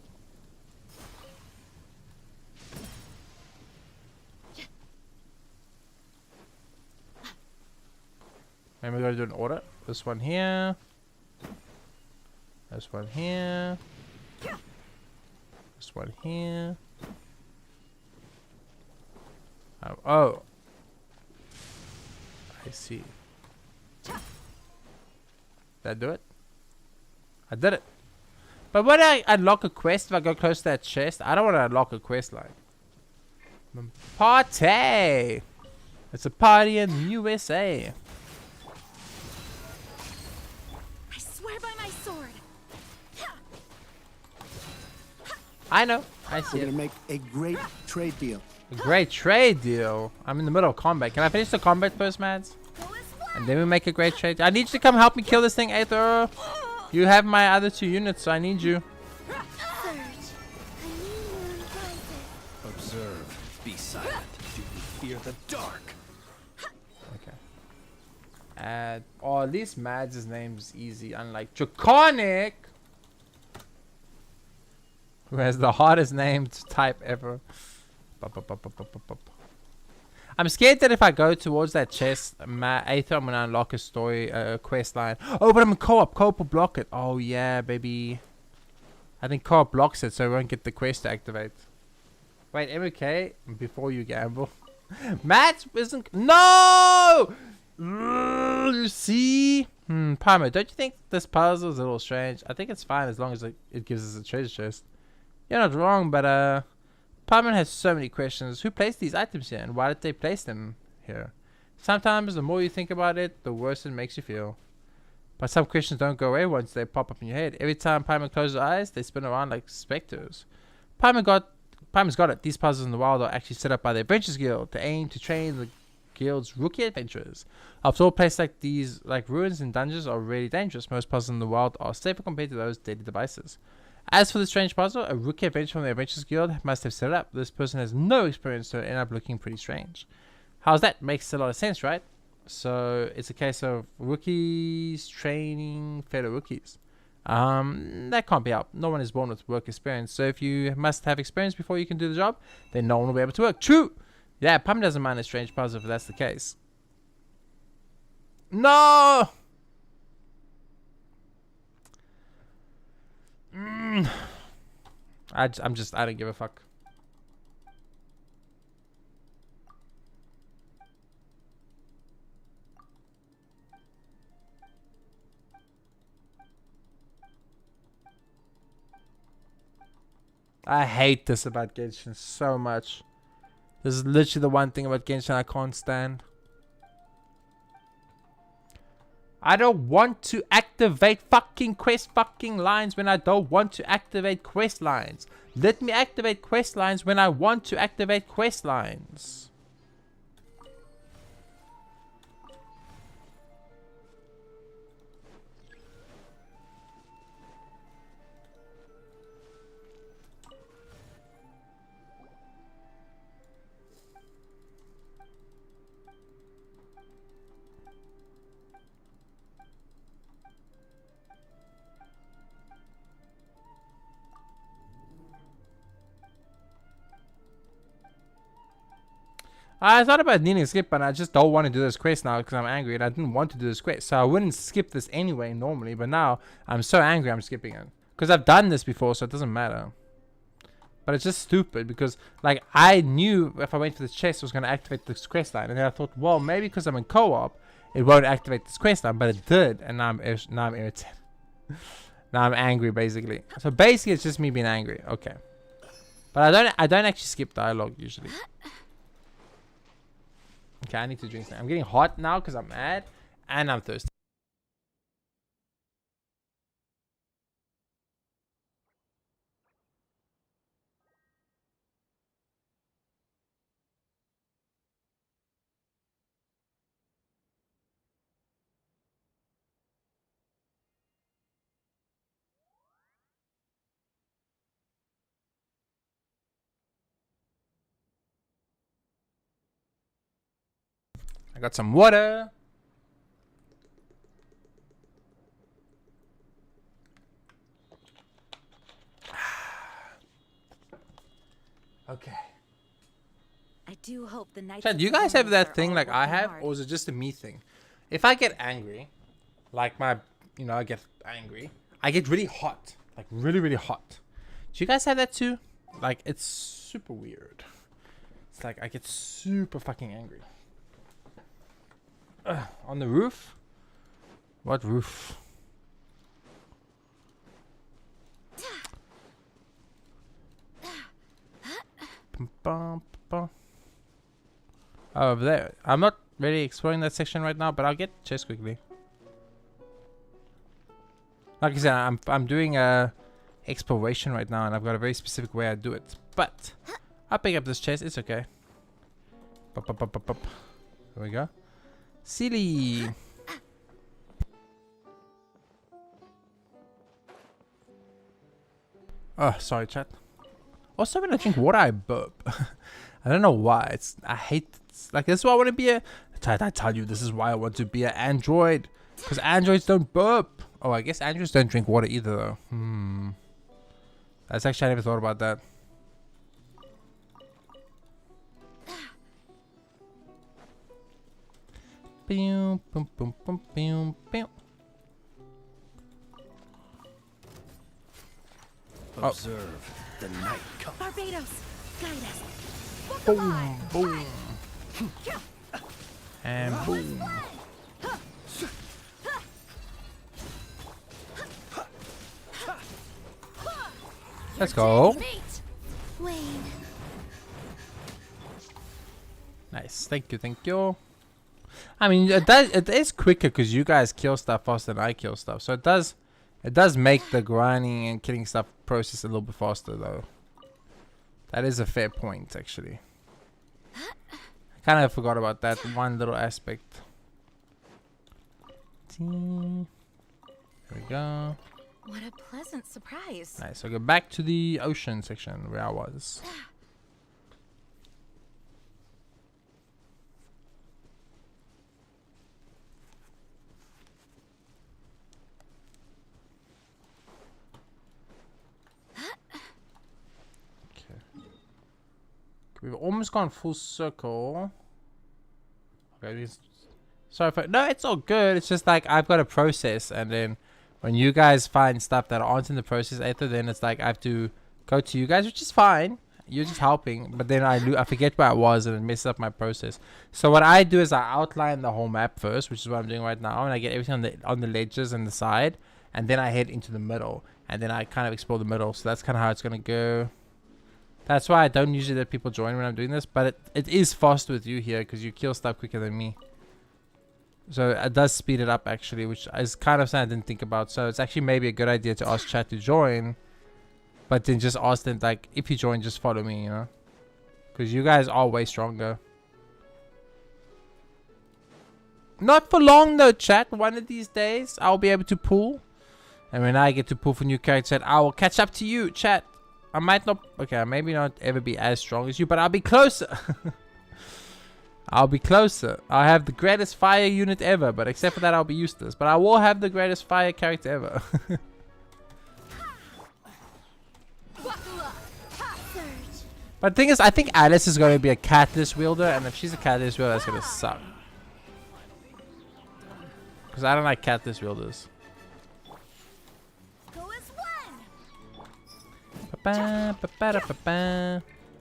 S1: Maybe we're gonna do an order. This one here. This one here. This one here. Oh. I see. Did I do it? I did it. But when I unlock a quest, if I go close to that chest, I don't want to unlock a quest line. Party! It's a party in the USA.
S7: I swear by my sword.
S1: I know. I see.
S3: We're gonna make a great trade deal.
S1: A great trade deal. I'm in the middle of combat. Can I finish the combat first, Mads? And then we make a great trade. I need you to come help me kill this thing, Aether. You have my other 2 units, so I need you.
S16: Observe. Be silent. Do you fear the dark?
S1: Okay. Oh, at least Mads' name's easy, unlike Draconic, who has the hardest name to type ever. I'm scared that if I go towards that chest, Aether, I'm gonna unlock a story, quest line. Oh, but I'm in co-op. Co-op will block it. Oh yeah, baby. I think co-op blocks it, so I won't get the quest to activate. Wait, MK, before you gamble. Matt isn't. No! You see? Palmer, don't you think this puzzle is a little strange? I think it's fine as long as it gives us a treasure chest. You're not wrong, but Palmer has so many questions. Who placed these items here, and why did they place them here? Sometimes the more you think about it, the worse it makes you feel. But some questions don't go away once they pop up in your head. Every time Palmer closes her eyes, they spin around like specters. Palmer's got it. These puzzles in the wild are actually set up by the Adventurers Guild to aim to train the guild's rookie adventurers. After all, places like these, like ruins and dungeons, are really dangerous. Most puzzles in the wild are safer compared to those deadly devices. As for the strange puzzle, a rookie adventurer from the Adventurers Guild must have set it up. This person has no experience, so it ended up looking pretty strange. How's that? Makes a lot of sense, right? So it's a case of rookies training fellow rookies. That can't be helped. No one is born with work experience. So if you must have experience before you can do the job, then no one will be able to work. True! Yeah, Pum doesn't mind a strange puzzle if that's the case. No! I don't give a fuck. I hate this about Genshin so much. This is literally the one thing about Genshin I can't stand. I don't want to activate fucking quest fucking lines when I don't want to activate quest lines. Let me activate quest lines when I want to activate quest lines. I thought about needing to skip, but I just don't want to do this quest now because I'm angry and I didn't want to do this quest. So I wouldn't skip this anyway normally, but now I'm so angry I'm skipping it. Because I've done this before, so it doesn't matter. But it's just stupid because, like, I knew if I went for this chest it was going to activate this quest line. And then I thought, well, maybe because I'm in co-op, it won't activate this quest line. But it did, and now I'm irritated. Now I'm angry, basically. So basically it's just me being angry. Okay. But I don't actually skip dialogue usually. Okay, I need to drink something. I'm getting hot now because I'm mad and I'm thirsty. I got some water. Okay.
S12: I do hope the night.
S1: So do you guys have that thing like I have, or is it just a me thing? If I get angry, like I get angry, I get really hot, like really, really hot. Do you guys have that too? Like, it's super weird. It's like I get super fucking angry. On the roof? What roof? Over there. I'm not really exploring that section right now, but I'll get chest quickly. Like I said, I'm doing a exploration right now, and I've got a very specific way I do it. But I'll pick up this chest. It's okay. There we go. Silly. Oh, sorry, chat. Also, when I drink water, I burp. I don't know why. I hate. Like, this is why I want to be a. I tell you, this is why I want to be an android. Because androids don't burp. Oh, I guess androids don't drink water either, though. That's actually, I never thought about that. Boom, boom, boom, boom, boom, boom.
S16: Observe the night come.
S12: Barbados, guide us.
S1: Boom, boom. And boom. Let's go. Nice. Thank you. Thank you. I mean, it is quicker because you guys kill stuff faster than I kill stuff. So it does make the grinding and killing stuff process a little bit faster, though. That is a fair point, actually. I kind of forgot about that one little aspect. There we go.
S12: What a pleasant surprise.
S1: Nice. So go back to the ocean section where I was. We've almost gone full circle. Okay, sorry for no, it's all good. It's just like I've got a process, and then When you guys find stuff that aren't in the process either, then it's like I have to go to you guys, which is fine. You're just helping, but then I forget where I was and it messes up my process. So what I do is I outline the whole map first, which is what I'm doing right now, and I get everything on the ledges and the side, and then I head into the middle, and then I kind of explore the middle. So that's kind of how it's gonna go. That's why I don't usually let people join when I'm doing this, but it is fast with you here because you kill stuff quicker than me. So it does speed it up actually, which is kind of something I didn't think about. So it's actually maybe a good idea to ask chat to join, but then just ask them like, if you join, just follow me, you know, because you guys are way stronger. Not for long though, chat. One of these days I'll be able to pull, and when I get to pull for new characters, I will catch up to you, chat. I might not, okay, maybe not ever be as strong as you, but I'll be closer. I'll be closer. I have the greatest fire unit ever, but except for that, I'll be useless. But I will have the greatest fire character ever. But the thing is, I think Alice is going to be a catalyst wielder, and if she's a catalyst wielder, that's going to suck. Because I don't like catalyst wielders.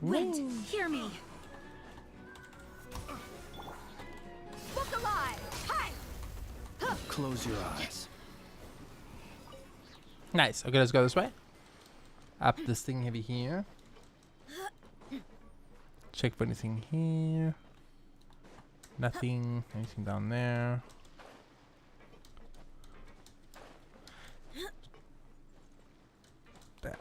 S11: Wind, hear me. Look alive. Hi.
S16: Close your eyes.
S1: Nice. Okay, let's go this way. Up this thing heavy here. Check for anything here. Nothing. Anything down there. There.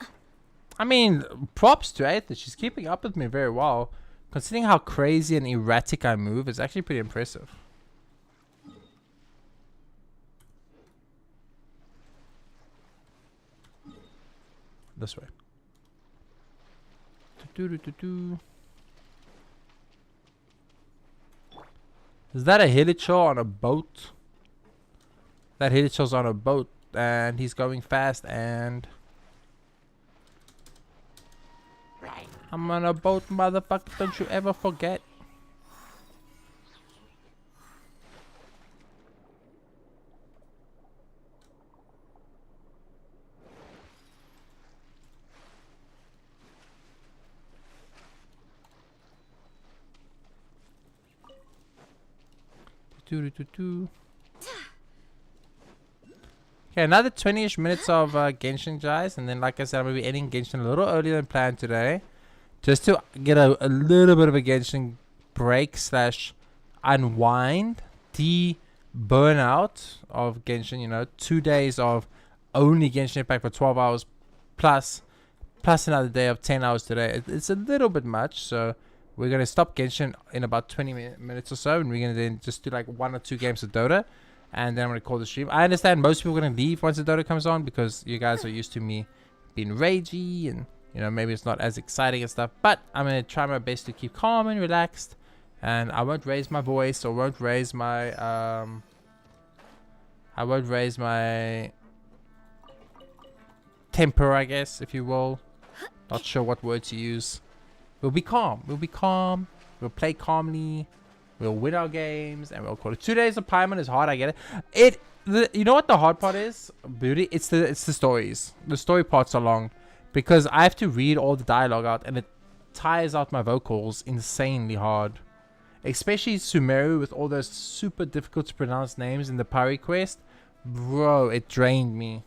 S1: I mean, props to Aether. She's keeping up with me very well. Considering how crazy and erratic I move, it's actually pretty impressive. This way. Is that a Hilichur on a boat? That Hilichur's on a boat and he's going fast and... I'm on a boat, motherfucker, don't you ever forget. Okay, another 20-ish minutes of Genshin, guys, and then like I said, I'm going to be ending Genshin a little earlier than planned today, just to get a little bit of a Genshin break / unwind, burnout of Genshin, you know, 2 days of only Genshin Impact for 12 hours plus another day of 10 hours today. It's a little bit much, so we're going to stop Genshin in about 20 minutes or so, and we're going to then just do like 1 or 2 games of Dota, and then I'm going to call the stream. I understand most people are going to leave once the Dota comes on because you guys are used to me being ragey and, you know, maybe it's not as exciting and stuff, but I'm going to try my best to keep calm and relaxed, and I won't raise my voice or won't raise my temper, I guess, if you will. Not sure what word to use. We'll be calm. We'll be calm. We'll play calmly. We'll win our games, and we'll call it. 2 days of Paimon is hard. I get it. You know what the hard part is, Beauty? It's the stories. The story parts are long because I have to read all the dialogue out, and it tires out my vocals insanely hard. Especially Sumeru with all those super difficult to pronounce names in the Pari quest. Bro, it drained me.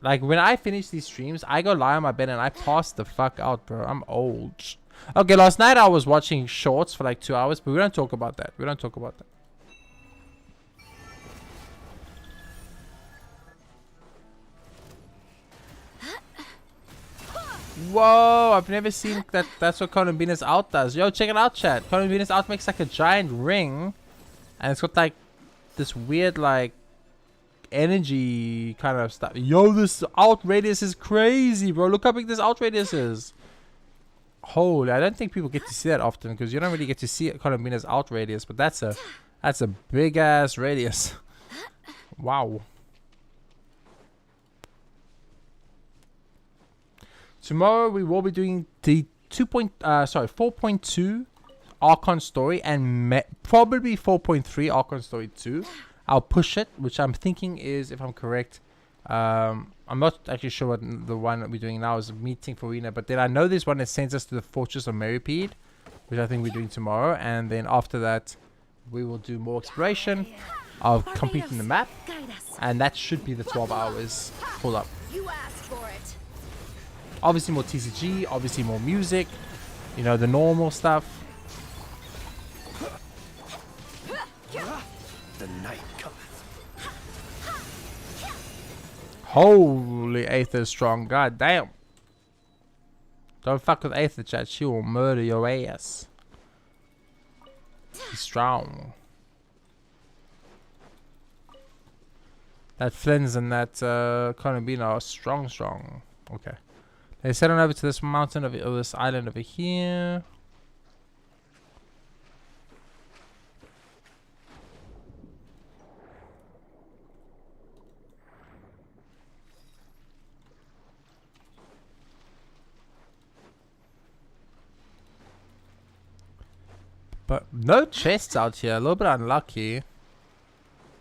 S1: Like, when I finish these streams, I go lie on my bed and I pass the fuck out, bro. I'm old. Okay, last night I was watching shorts for like 2 hours, but we don't talk about that. We don't talk about that. Whoa, I've never seen that. That's what Columbina's out does. Yo, check it out, chat. Columbina's out makes like a giant ring, and it's got like this weird like energy kind of stuff. Yo, this out radius is crazy, bro. Look how big this out radius is. Holy, I don't think people get to see that often because you don't really get to see Columbina's out radius, but that's a big ass radius. Wow. Tomorrow we will be doing the 4.2 Archon story and probably 4.3 Archon story 2. I'll push it, which I'm thinking is, if I'm correct, I'm not actually sure what the one that we're doing now is, a meeting for Rena, but then I know there's one that sends us to the Fortress of Meripede, which I think we're doing tomorrow, and then after that we will do more exploration of completing the map, and that should be the 12 hours. Hold up.
S6: You asked for it.
S1: Obviously more TCG, obviously more music, you know, the normal stuff.
S16: The night cometh.
S1: Holy, Aether is strong. God damn. Don't fuck with Aether, chat. She will murder your ass. She's strong. That Flynn's and that Conabina are strong. Okay. Let's head on over to this mountain over, or this island over here. But no chests out here. A little bit unlucky.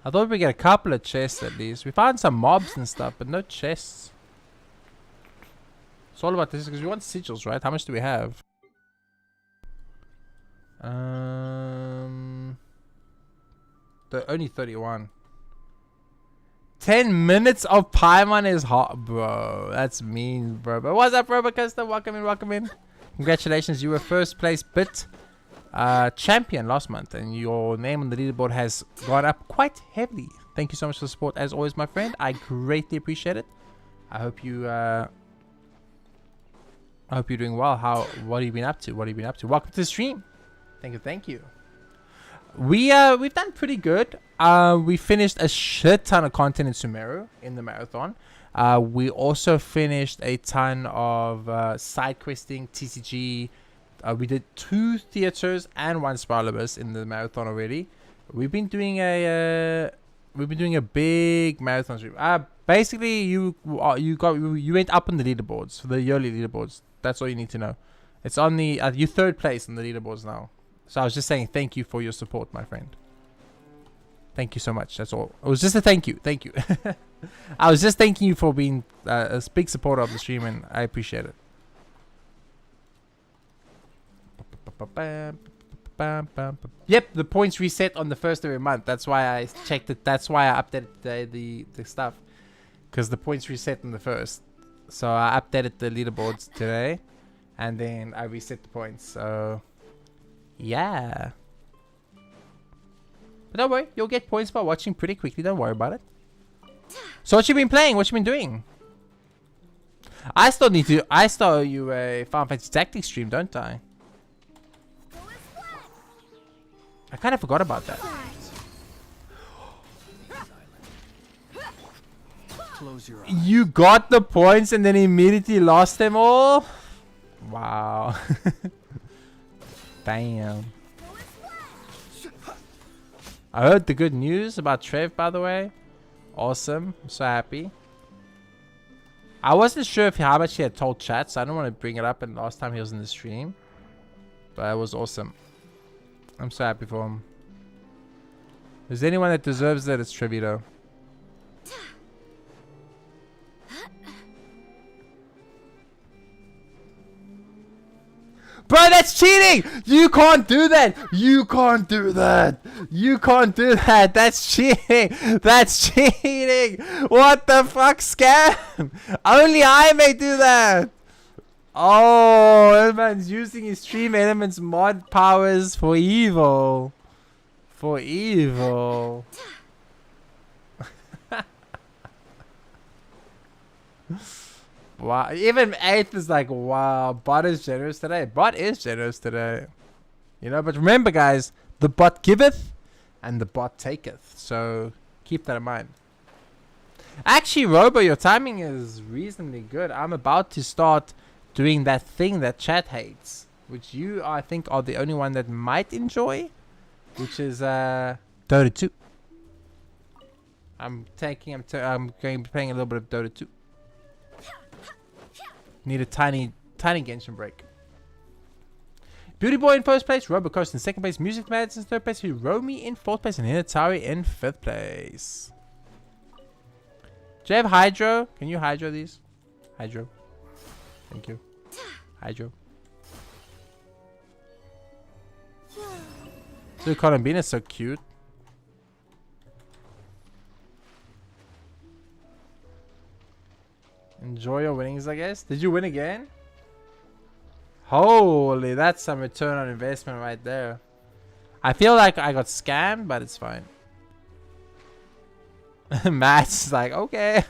S1: I thought we'd get a couple of chests at least. We found some mobs and stuff, but no chests. It's all about this because we want sigils, right? How much do we have? Only 31. 10 minutes of Paimon is hot, bro. That's mean, bro. But what's up, bro? Custom, welcome in. Congratulations, you were first place bit champion last month, and your name on the leaderboard has gone up quite heavily. Thank you so much for the support, as always, my friend. I greatly appreciate it. I hope you you're doing well. What have you been up to? Welcome to the stream. Thank you. We've done pretty good. We finished a shit ton of content in Sumeru in the marathon. We also finished a ton of side questing, TCG. We did 2 theaters and 1 Spiralibus in the marathon already. We've been doing a big marathon stream. Basically, you went up on the leaderboards, the yearly leaderboards. That's all you need to know. It's on the you're 3rd place on the leaderboards now. So I was just saying thank you for your support, my friend. Thank you so much. That's all. It was just a thank you. I was just thanking you for being a big supporter of the stream, and I appreciate it. Yep, the points reset on the 1st of every month. That's why I checked it. That's why I updated the stuff, because the points reset on the 1st. So I updated the leaderboards today, and then I reset the points. So yeah, but don't worry, you'll get points by watching pretty quickly. Don't worry about it. So what you been playing? What you been doing? I still owe you a Final Fantasy Tactics stream, don't I? I kind of forgot about that.
S16: Close your eyes.
S1: You got the points and then immediately lost them all? Wow. Damn. I heard the good news about Trev, by the way. Awesome. I'm so happy. I wasn't sure how much he had told chat, so I don't want to bring it up. And last time he was in the stream. But it was awesome. I'm so happy for him. If there's anyone that deserves that, it's Trevito. Bro, that's cheating! You can't do that! You can't do that! You can't do that! That's cheating! That's cheating! What the fuck, scam? Only I may do that! Oh, that man's using his Stream Elements mod powers for evil. For evil. Wow. Even 8th is like, wow, bot is generous today. Bot is generous today. You know, but remember, guys, the bot giveth and the bot taketh. So keep that in mind. Actually, Robo, your timing is reasonably good. I'm about to start doing that thing that chat hates, which you, I think, are the only one that might enjoy, which is Dota 2. I'm going to be playing a little bit of Dota 2. Need a tiny Genshin break. Beauty Boy in first place, Robocoast in second place, Music Mads in third place, Hiromi in fourth place, and Hinatari in fifth place. Do you have Hydro? Can you Hydro these? Hydro. Thank you. Hydro. Dude, Columbine is so cute. Enjoy your winnings, I guess. Did you win again? Holy, that's some return on investment right there. I feel like I got scammed, but it's fine. Matt's like, okay.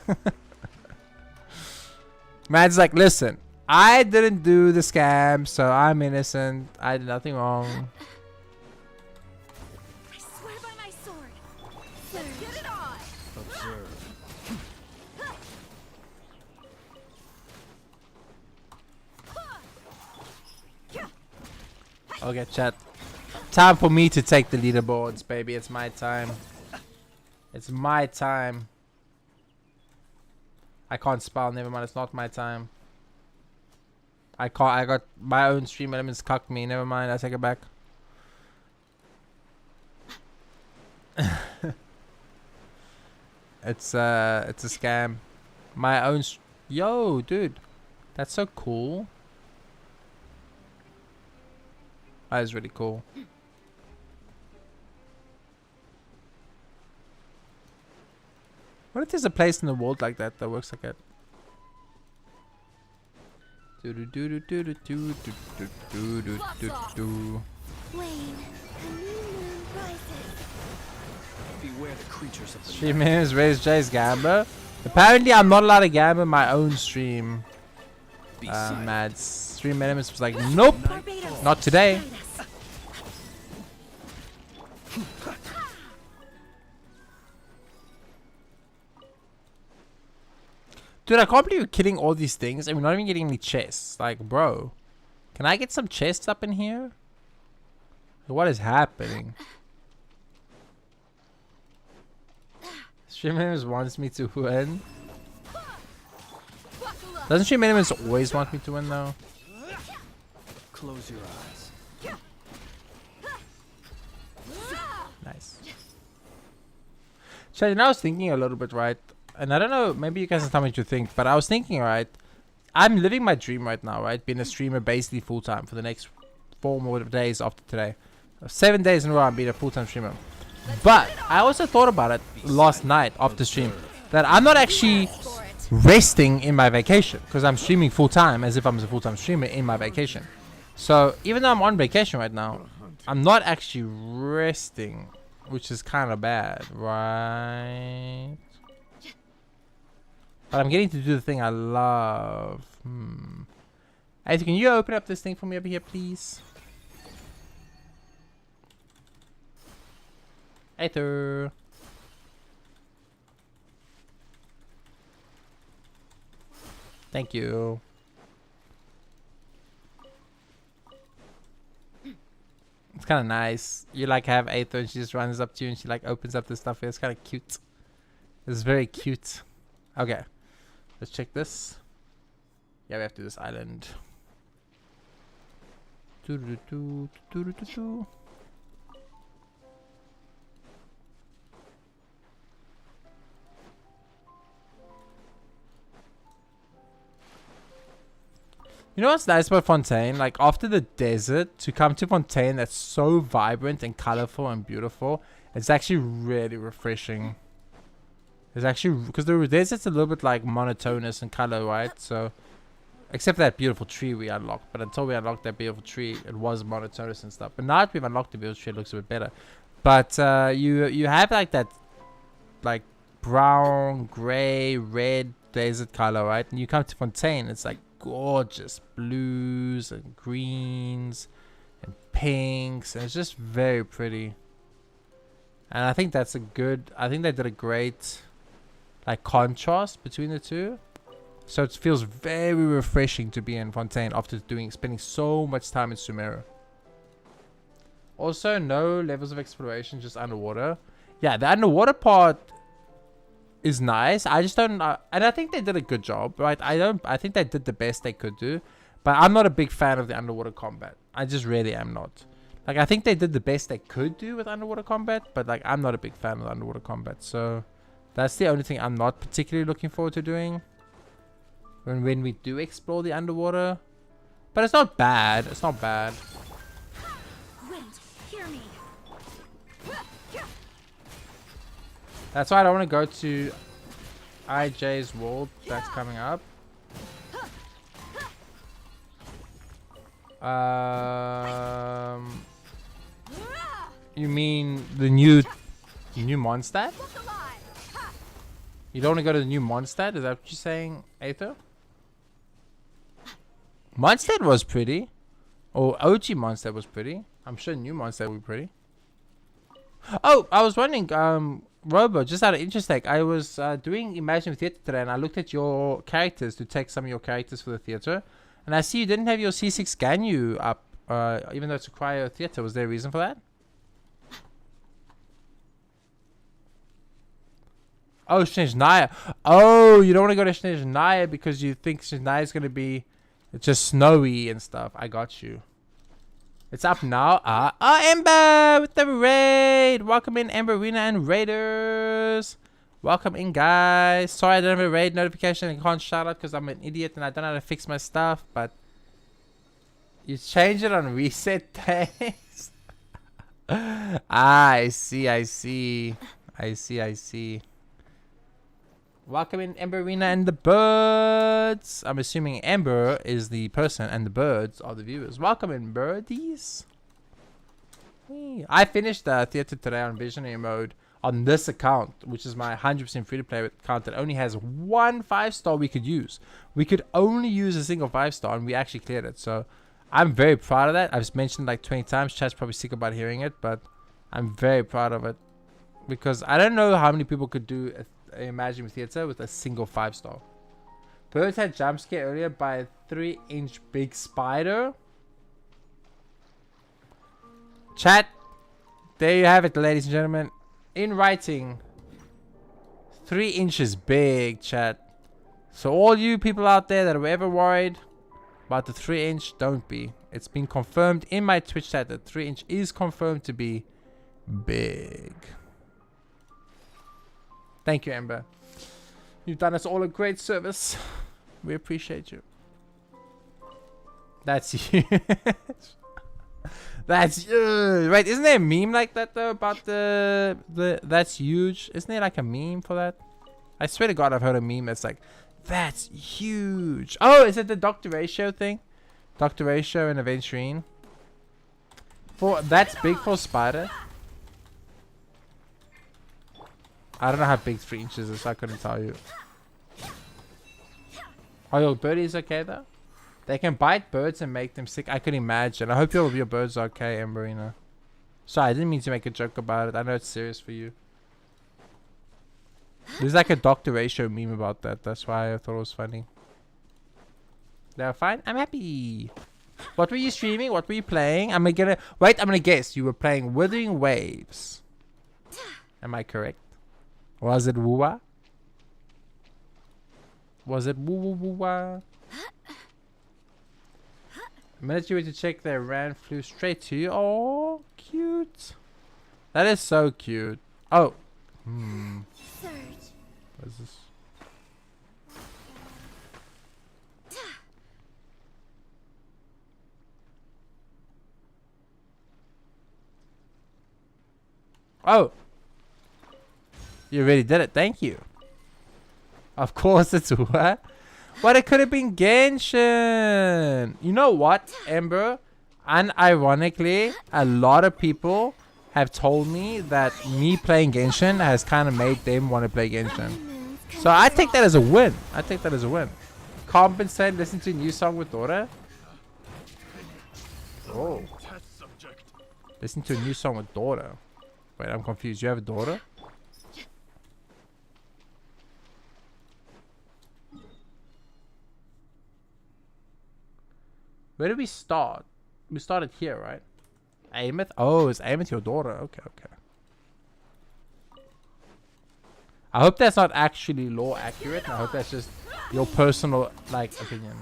S1: Matt's like, listen, I didn't do the scam, so I'm innocent. I did nothing wrong.
S11: I swear by my sword. Let's get it on.
S16: Observe.
S1: Okay, chat. Time for me to take the leaderboards, baby. It's my time. It's my time. I can't spell. Never mind. It's not my time. I can't. I got my own stream elements cucked me. Never mind. I take it back. It's a scam. My own. Yo, dude, that's so cool. That is really cool. What if there's a place in the world like that that works like that? Do do do do do do do do do do do do.
S11: Wayne, a new moon rises.
S16: Beware the creatures of the
S1: Stream names Raise Jay's Gambler. Apparently, I'm not allowed to gamble my own stream. Mads. Stream elements was like, nope, not today. Dude, I can't believe you're killing all these things and we're not even getting any chests. Like, bro, can I get some chests up in here? What is happening? Stream Elements wants me to win. Doesn't Stream Elements always want me to win though?
S16: Close your eyes.
S1: Nice. So, you know, I was thinking a little bit, right? And I don't know, maybe you guys can tell me what you think, but I was thinking, right? I'm living my dream right now, right? Being a streamer basically full time for the next 4 more days after today. 7 days in a row, I'm being a full time streamer. But I also thought about it last night after stream that I'm not actually resting in my vacation because I'm streaming full time as if I'm a full time streamer in my vacation. So even though I'm on vacation right now, I'm not actually resting, which is kind of bad, right? But I'm getting to do the thing I love. Hey, can you open up this thing for me over here, please? Aether. Thank you. It's kind of nice. You like have Aether and she just runs up to you and she like opens up the stuff here. It's kind of cute. It's very cute. Okay. Let's check this. Yeah, we have to do this island. You know what's nice about Fontaine? Like after the desert, to come to Fontaine that's so vibrant and colorful and beautiful, it's actually really refreshing. It's actually, because the desert's a little bit like monotonous in color, right? So, except for that beautiful tree we unlocked. But until we unlocked that beautiful tree, it was monotonous and stuff. But now that we've unlocked the beautiful tree, it looks a bit better. But you have like that, like brown, gray, red desert color, right? And you come to Fontaine, it's like gorgeous blues and greens and pinks, and it's just very pretty. And I think that's a good, I think they did a great like contrast between the two, so it feels very refreshing to be in Fontaine after spending so much time in Sumeru. Also, no levels of exploration, just underwater. Yeah, the underwater part is nice. I just don't and I think they did a good job, right? I think they did the best they could do, But I'm not a big fan of the underwater combat. I just really am not. Like, I think they did the best they could do with underwater combat, but like, I'm not a big fan of underwater combat. So that's the only thing I'm not particularly looking forward to doing when we do explore the underwater. But it's not bad. It's not bad.
S14: Wind, hear me.
S1: That's why I don't want to go to IJ's world that's coming up. You mean the new Mondstadt? You don't want to go to the new Mondstadt? Is that what you're saying, Aether? Mondstadt was pretty. Or OG Mondstadt was pretty. I'm sure new Mondstadt will be pretty. Oh, I was wondering, Robo, just out of interest, like, I was doing Imagine Theater today, and I looked at your characters to take some of your characters for the theater, and I see you didn't have your C6 Ganyu up, even though it's a cryo theater. Was there a reason for that? Oh, Snezhnaya. Oh, you don't want to go to Snezhnaya because you think Snezhnaya is going to be just snowy and stuff. I got you. It's up now. Ember with the raid. Welcome in, Ember Arena and Raiders. Welcome in, guys. Sorry I don't have a raid notification and can't shout out because I'm an idiot and I don't know how to fix my stuff. But you change it on reset days. I see. Welcome in, Ember Arena and the birds. I'm assuming Ember is the person and the birds are the viewers. Welcome in, birdies. Whee. I finished the theater today on Visionary mode on this account, which is my 100% free-to-play account that only has one 5-star we could use. We could only use a single 5-star and we actually cleared it. So I'm very proud of that. I've just mentioned it like 20 times. Chat's probably sick about hearing it, but I'm very proud of it. Because I don't know how many people could do Imagine Theater with a single 5-star. Birds had jump scare earlier by a 3-inch big spider. Chat, there you have it, ladies and gentlemen. In writing, 3 inches big, chat. So all you people out there that were ever worried about the 3-inch, don't be. It's been confirmed in my Twitch chat that 3-inch is confirmed to be big. Thank you, Ember. You've done us all a great service. We appreciate you. That's huge. That's huge. Right, isn't there a meme like that though about the that's huge? Isn't there like a meme for that? I swear to God I've heard a meme that's like, that's huge. Oh, is it the Dr. Ratio thing? Dr. Ratio and Aventurine. For that's big for spider. I don't know how big 3 inches is, so I couldn't tell you. Are your birdies okay though? They can bite birds and make them sick. I can imagine. I hope all of your birds are okay, Emberina. Sorry, I didn't mean to make a joke about it. I know it's serious for you. There's like a Dr. Ratio meme about that. That's why I thought it was funny. They're fine? I'm happy. What were you streaming? What were you playing? I'm gonna guess. You were playing Withering Waves. Am I correct? Was it Woowa? Was it Woo-Woo-Woo-Wah? The minute you went to check, they flew straight to you. Oh, cute. That is so cute. Oh. What is this? Oh. You already did it. Thank you. Of course it's what? But it could have been Genshin. You know what, Ember? Unironically, a lot of people have told me that me playing Genshin has kind of made them want to play Genshin. So I take that as a win. I take that as a win. Compensate, listen to a new song with Dora. Oh. Listen to a new song with Dora. Wait, I'm confused. You have a daughter? Where did we start? We started here, right? Ameth? Oh, is Ameth your daughter? Okay, okay. I hope that's not actually law accurate. I hope that's just your personal, like, opinion.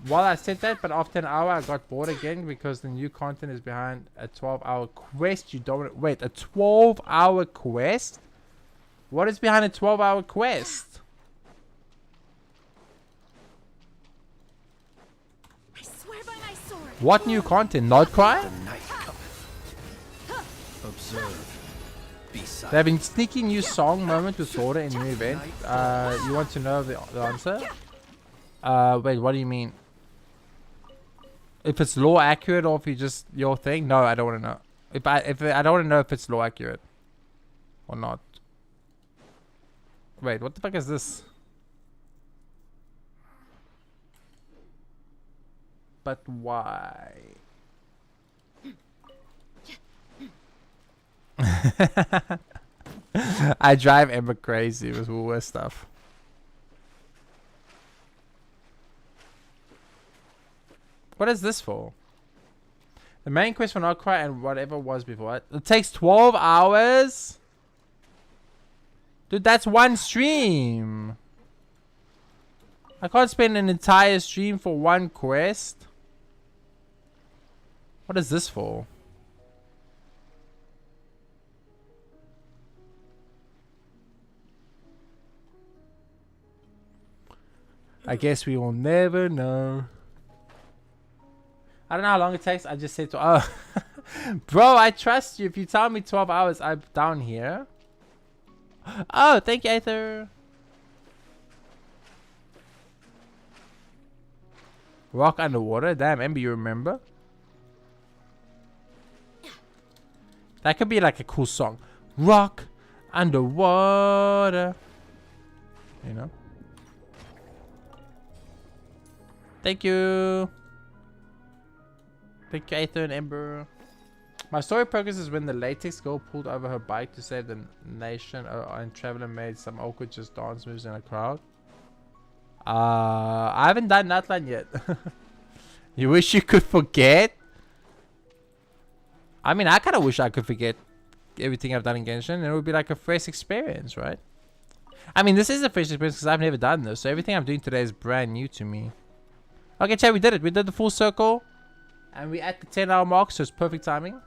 S1: While I said that, but after an hour I got bored again because the new content is behind a 12-hour quest. You don't wait, a 12-hour quest? What is behind a 12-hour quest?
S14: I swear by my sword.
S1: What new content? Not cry?
S16: Observe.
S1: They're having sneaky new song moment with Order in new event. You want to know the answer? Wait, what do you mean? If it's lore accurate or if you just your thing? No, I don't want to know. If I don't want to know if it's lore accurate or not. Wait, what the fuck is this? But why? I drive Emma crazy with Woolworth stuff. What is this for? The main quest for Not Cry and whatever was before. It takes 12 hours? Dude, that's one stream. I can't spend an entire stream for one quest. What is this for? I guess we will never know. I don't know how long it takes. I just said to bro, I trust you. If you tell me 12 hours, I'm down here. Oh, thank you, Aether. Rock underwater. Damn, Ember, you remember? That could be like a cool song. Rock underwater. You know? Thank you. Thank you, Aether and Ember. My story progress is when the latex girl pulled over her bike to save the nation and Traveler made some awkward just dance moves in a crowd. I haven't done that line yet. You wish you could forget? I mean, I kind of wish I could forget everything I've done in Genshin and it would be like a fresh experience, right? I mean, this is a fresh experience because I've never done this. So everything I'm doing today is brand new to me. Okay, chat, we did it. We did the full circle. And we're at the 10-hour mark, so it's perfect timing.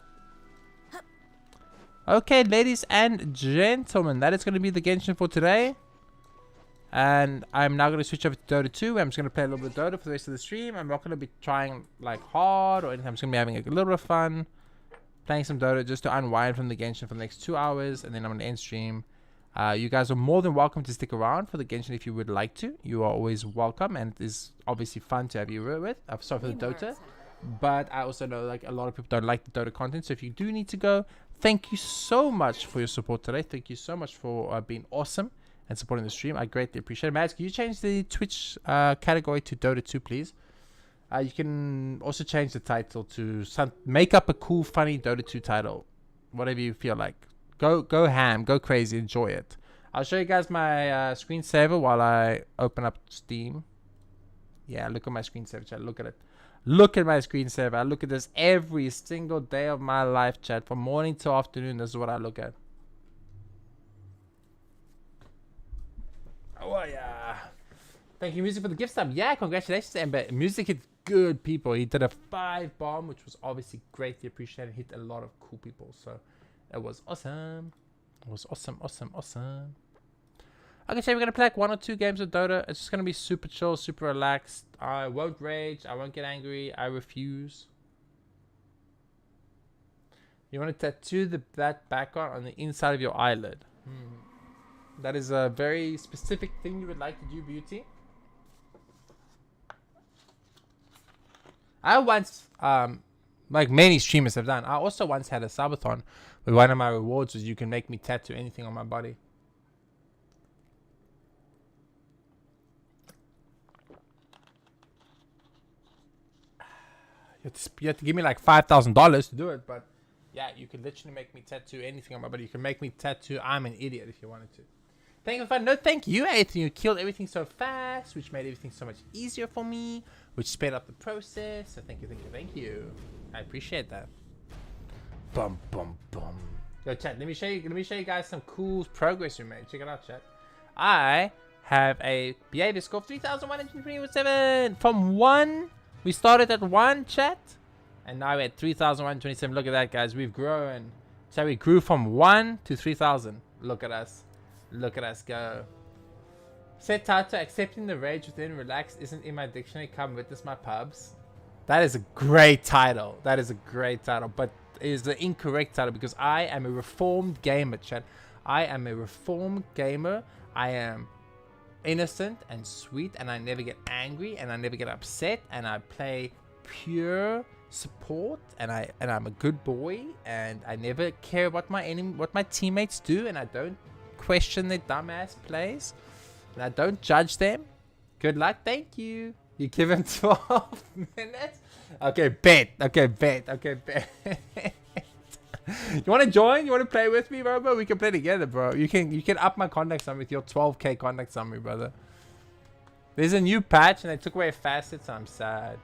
S1: Okay, ladies and gentlemen, that is going to be the Genshin for today. And I'm now going to switch over to Dota 2. I'm just going to play a little bit of Dota for the rest of the stream. I'm not going to be trying like hard or anything. I'm just going to be having a little bit of fun. Playing some Dota just to unwind from the Genshin for the next 2 hours. And then I'm going to end stream. You guys are more than welcome to stick around for the Genshin if you would like to. You are always welcome. And it is obviously fun to have you with. I'm sorry for the Dota. But I also know like a lot of people don't like the Dota content. So if you do need to go, thank you so much for your support today. Thank you so much for being awesome and supporting the stream. I greatly appreciate it. Mads, can you change the Twitch category to Dota 2, please? You can also change the title to make up a cool, funny Dota 2 title. Whatever you feel like. Go ham. Go crazy. Enjoy it. I'll show you guys my screensaver while I open up Steam. Yeah, look at my screensaver, chat. Look at it. Look at my screensaver. I look at this every single day of my life, chat. From morning to afternoon, this is what I look at. Oh, yeah. Thank you, Music, for the gift sub. Yeah, congratulations, Ember. Music hit good people. He did a 5 bomb, which was obviously greatly appreciated. Hit a lot of cool people. So, it was awesome. It was awesome, awesome, awesome. Okay, so we're going to play like 1 or 2 games of Dota. It's just going to be super chill, super relaxed. I won't rage. I won't get angry. I refuse. You want to tattoo that background on the inside of your eyelid. That is a very specific thing you would like to do, Beauty. I once, like many streamers have done, I also once had a subathon where one of my rewards was you can make me tattoo anything on my body. You have to give me like $5,000 to do it, but yeah, you could literally make me tattoo anything on my body. You can make me tattoo I'm an idiot if you wanted to. Thank you for fun. No, thank you, Ethan. You killed everything so fast, which made everything so much easier for me, which sped up the process. So thank you, thank you, thank you. I appreciate that. Bum bum bum. Yo, chat. Let me show you guys some cool progress we made. Check it out, chat. I have a behavior score of 3,127. From 1, we started at 1, chat. And now we're at 3,127. Look at that, guys. We've grown. So we grew from 1 to 3,000. Look at us. Look at us go. Set title, accepting the rage within, relax, isn't in my dictionary, come witness my pubs. That is a great title. That is a great title. But it is the incorrect title because I am a reformed gamer, chat. I am a reformed gamer. I am innocent and sweet, and I never get angry, and I never get upset, and I play pure support, and I'm a good boy, and I never care what my teammates do, and I don't question their dumbass plays, and I don't judge them. Good luck. Thank you. You give him 12 minutes. Okay, bet. Okay, bet. Okay, bet. You want to join? You want to play with me, bro? We can play together, bro. You can up my contact sum with your 12k contact summary, brother. There's a new patch, and they took away facets, and I'm sad.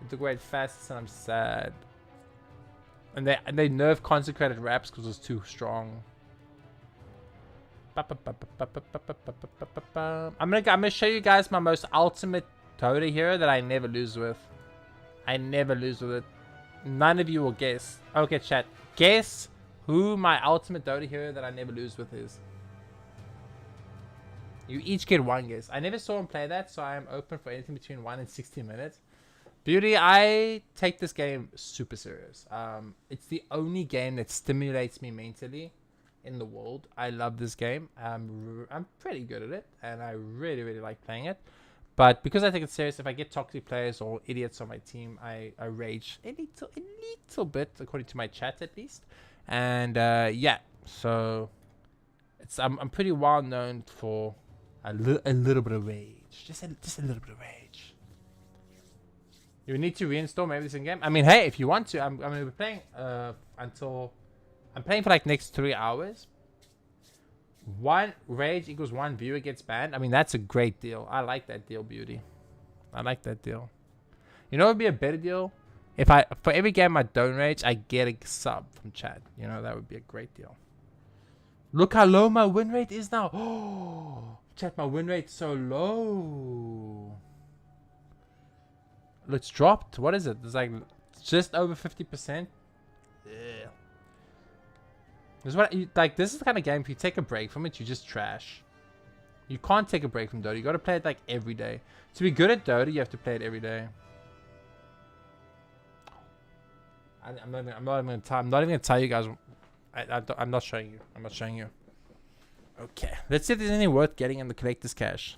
S1: They took away facets, and I'm sad. And they nerfed consecrated raps because it was too strong. I'm gonna show you guys my most ultimate Dota hero that I never lose with. I never lose with it. None of you will guess. Okay, chat. Guess who my ultimate Dota hero that I never lose with is. You each get one guess. I never saw him play that, so I am open for anything between 1 and 60 minutes. Beauty, I take this game super serious. It's the only game that stimulates me mentally in the world. I love this game. I'm pretty good at it, and I really, really like playing it. But because I take it serious, if I get toxic players or idiots on my team, I rage a little bit, according to my chat at least. And yeah, so I'm pretty well known for a little bit of rage, just a little bit of rage. You need to reinstall maybe this in game. I mean, hey, if you want to, I'm gonna be playing until I'm playing for like next 3 hours. 1 rage equals 1 viewer gets banned. I mean, that's a great deal. I like that deal, Beauty. I like that deal. You know what would be a better deal? If for every game I don't rage, I get a sub from chat. You know, that would be a great deal. Look how low my win rate is now. Oh, chat, my win rate's so low. It's dropped. What is it? It's like just over 50%. Yeah. This is what this is the kind of game, if you take a break from it, you just trash. You can't take a break from Dota. You gotta play it like every day. To be good at Dota, you have to play it every day. I'm not even gonna tell you guys. I'm not showing you. I'm not showing you. Okay, let's see if there's anything worth getting in the collector's cache.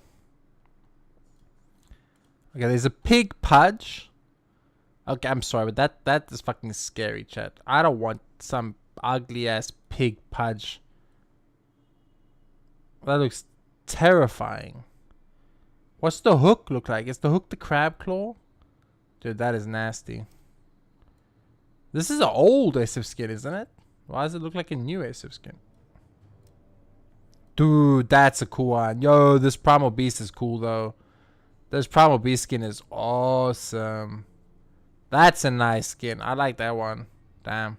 S1: Okay, there's a pig pudge. Okay, I'm sorry, but that is fucking scary, chat. I don't want some ugly ass pig pudge. That looks terrifying. What's the hook look like? Is the hook the crab claw? Dude, that is nasty. This is an old SF skin, isn't it? Why does it look like a new SF skin? Dude, that's a cool one. Yo, this Primal Beast is cool though. This Primal Beast skin is awesome. That's a nice skin. I like that one. Damn.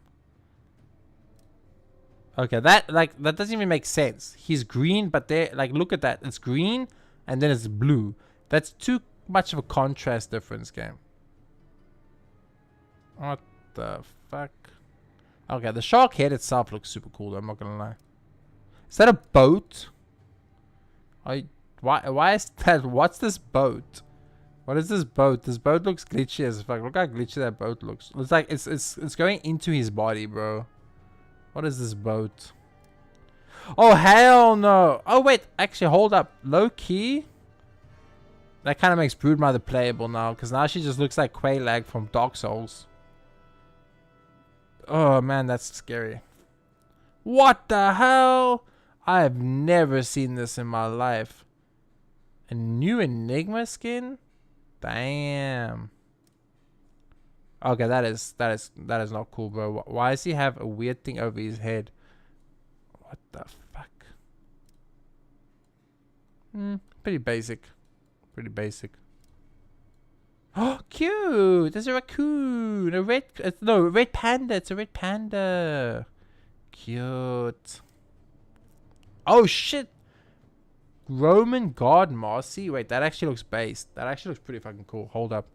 S1: Okay, that doesn't even make sense. He's green, but they look at that. It's green and then it's blue. That's too much of a contrast difference, game. What the fuck? Okay, the shark head itself looks super cool though, I'm not gonna lie. Is that a boat? Why is that? What's this boat? What is this boat? This boat looks glitchy as fuck. Look how glitchy that boat looks. It's like it's going into his body, bro. What is this boat? Oh, hell no. Oh, wait. Actually, hold up. Low key. That kind of makes Broodmother playable now. Because now she just looks like Quaylag from Dark Souls. Oh, man. That's scary. What the hell? I have never seen this in my life. A new Enigma skin? Damn. Okay, that is not cool, bro. Why does he have a weird thing over his head? What the fuck? Pretty basic. Pretty basic. Oh, cute! There's a raccoon. A red panda. It's a red panda. Cute. Oh shit! Roman guard Marcy. Wait, that actually looks based. That actually looks pretty fucking cool. Hold up.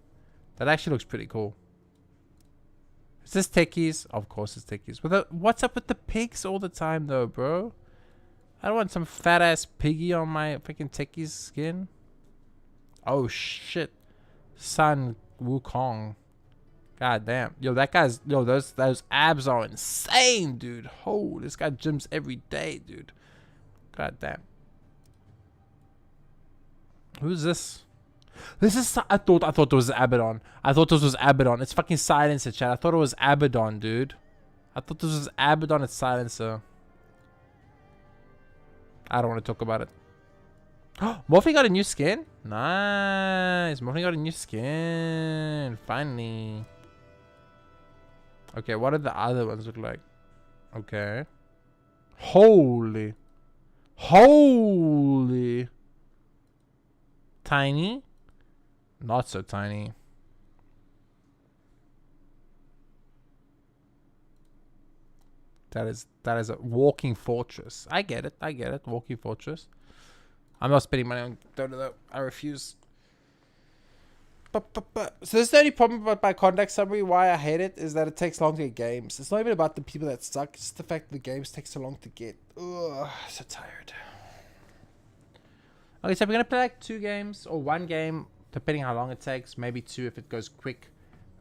S1: That actually looks pretty cool. Is this techies? Of course it's techies. What's up with the pigs all the time though, bro? I don't want some fat ass piggy on my freaking techies skin. Oh shit. Sun Wukong. God damn. Yo, that guy's... Yo, those abs are insane, dude. Oh, this guy gyms every day, dude. God damn. Who's this? This is... I thought it was Abaddon. I thought this was Abaddon. It's fucking Silencer, chat. I thought it was Abaddon, dude. I thought this was Abaddon. It's Silencer. I don't want to talk about it. Morphe got a new skin? Nice. Morphe got a new skin. Finally. Okay, what do the other ones look like? Okay. Holy. Holy. Tiny. Not so tiny. That is a walking fortress. I get it. I get it. Walking fortress. I'm not spending money on Dota though. I refuse. So this is the only problem about my contact summary. Why I hate it is that it takes long to get games. It's not even about the people that suck. It's just the fact that the games take so long to get. Ugh, so tired. Okay, so we're gonna play like 2 games or 1 game, depending how long it takes. Maybe 2 if it goes quick.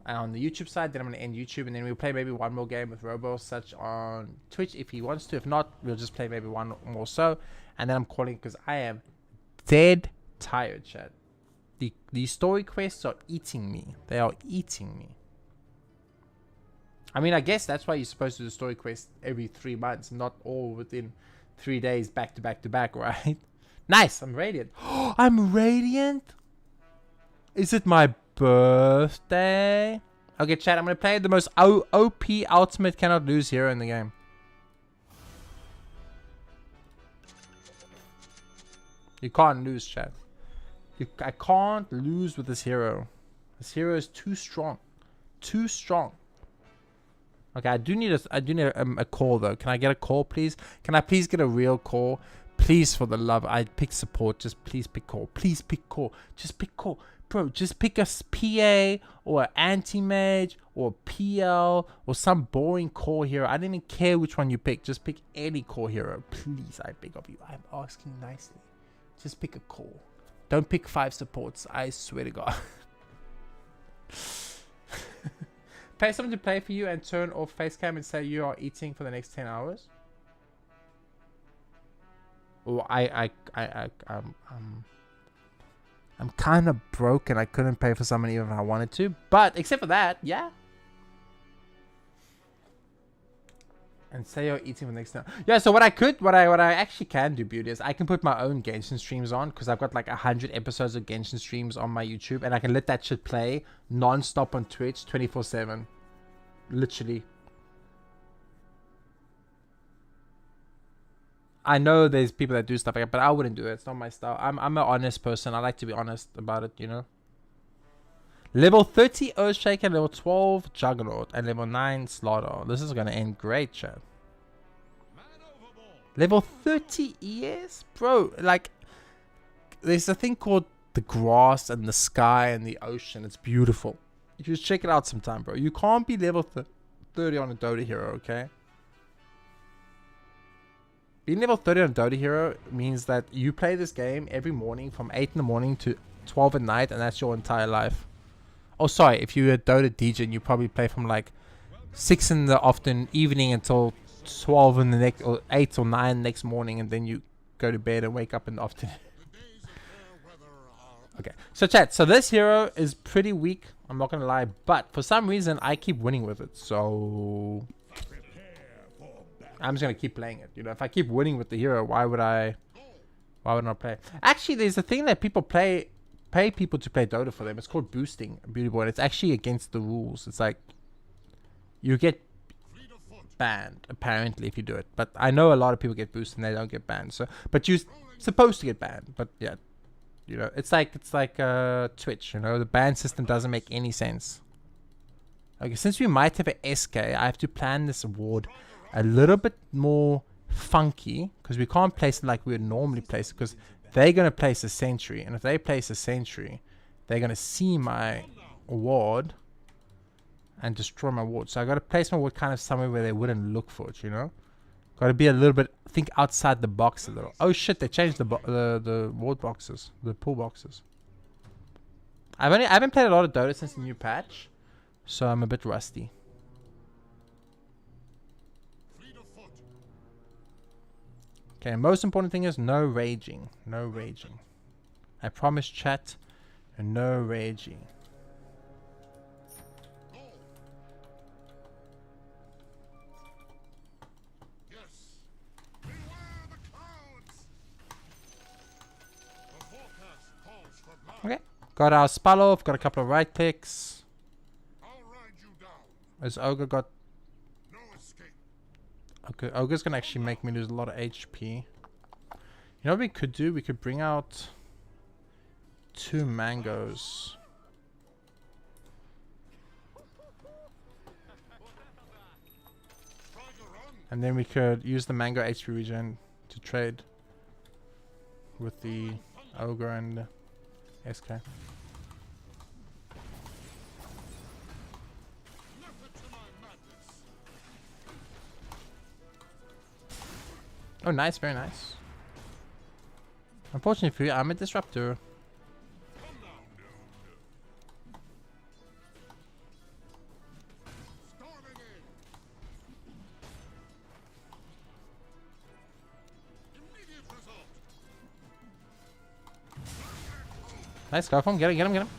S1: On the YouTube side, then I'm gonna end YouTube, and then we'll play maybe 1 more game with Robo such on Twitch if he wants to. If not, we'll just play maybe 1 more so, and then I'm calling because I am dead tired, chat. The story quests are eating me. They are eating me. I mean, I guess that's why you're supposed to do story quests every 3 months, not all within 3 days back to back to back, right? Nice. I'm radiant. I'm radiant. Is it my birthday? Okay, chat, I'm gonna play the most OP ultimate cannot lose hero in the game. You can't lose, chat. I can't lose with this hero. This hero is too strong. Too strong. Okay, I do need a call though. Can I get a call, please? Can I please get a real call? Please, for the love, I'd pick support. Just please pick call. Please pick call. Just pick call. Bro, just pick a PA or an anti-mage or PL or some boring core hero. I don't even care which one you pick. Just pick any core hero. Please, I beg of you. I'm asking nicely. Just pick a core. Don't pick 5 supports. I swear to God. Pay someone to play for you and turn off facecam and say you are eating for the next 10 hours. Oh, I'm kind of broke and I couldn't pay for someone even if I wanted to. But except for that, yeah. And say you're eating for the next time. Yeah, so what I actually can do, beauty, is I can put my own Genshin streams on because I've got like 100 episodes of Genshin streams on my YouTube, and I can let that shit play non-stop on Twitch 24/7. Literally. I know there's people that do stuff like that, but I wouldn't do it. It's not my style. I'm an honest person. I like to be honest about it, you know. Level 30 Earthshaker, level 12 Juggernaut, and level 9 Slaughter. This is gonna end great, chat. Level 30 ES? Bro, like, there's a thing called the grass and the sky and the ocean. It's beautiful. You should check it out sometime, bro. You can't be level 30 on a Dota hero, okay? Being level 30 on a Dota hero means that you play this game every morning from 8 in the morning to 12 at night, and that's your entire life. Oh, sorry, if you're a Dota DJ, you probably play from like 6 in the evening until 12 in the next, or 8 or 9 next morning, and then you go to bed and wake up in the afternoon. Okay, so chat, so this hero is pretty weak, I'm not gonna lie, but for some reason I keep winning with it, so I'm just gonna keep playing it. You know, if I keep winning with the hero, why would I not play? Actually, there's a thing that people pay people to play Dota for them. It's called boosting, Beauty Boy. It's actually against the rules. It's like you get banned apparently if you do it, but I know a lot of people get boosted and they don't get banned. So, but you're supposed to get banned. But yeah, you know, it's like Twitch. You know, the ban system doesn't make any sense. Okay, since we might have a SK, I have to plan this award a little bit more funky because we can't place it like we would normally place it, because they're going to place a sentry. And if they place a sentry, they're going to see my ward and destroy my ward. So I got to place my ward kind of somewhere where they wouldn't look for it, you know? Got to be a little bit, think outside the box a little. Oh shit, they changed the ward boxes, the pool boxes. I haven't played a lot of Dota since the new patch, so I'm a bit rusty. Okay, most important thing is no raging. No raging. I promise, chat, no raging. Okay, got our spell off, got a couple of right clicks. Has Ogre got... Okay, Ogre's gonna actually make me lose a lot of HP. You know what we could do? We could bring out 2 mangoes. And then we could use the mango HP regen to trade with the Ogre and SK. Oh, nice, very nice. Unfortunately for you, I'm a disruptor. Nice, go for him, get him, get him, get him.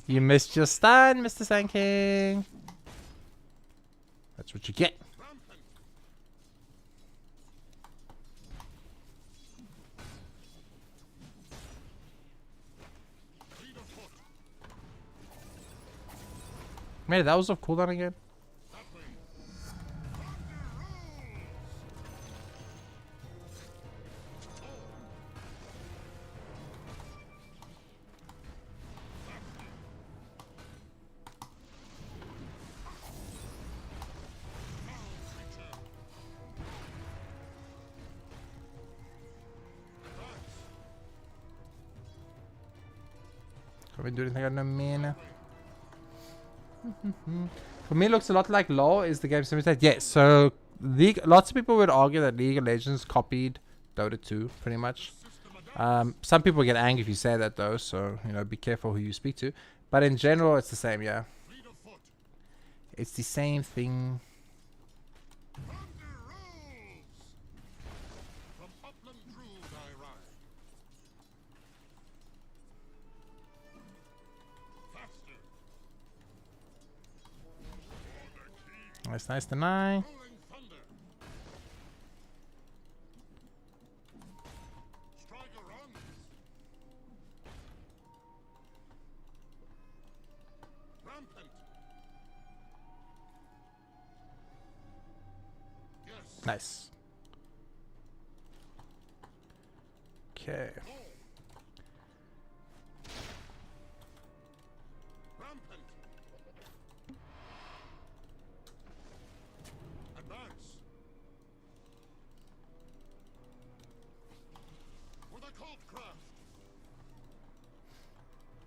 S1: You missed your stun, Mr. Sand King. That's what you get. Man, that was off cooldown again. Can we do anything? I got no mana. For me, it looks a lot like LoL. Is the game simulated? Yes. So League. Lots of people would argue that League of Legends copied Dota 2, pretty much. Some people get angry if you say that, though. So you know, be careful who you speak to. But in general, it's the same. Yeah. It's the same thing. Nice, nice deny. Nice. Okay.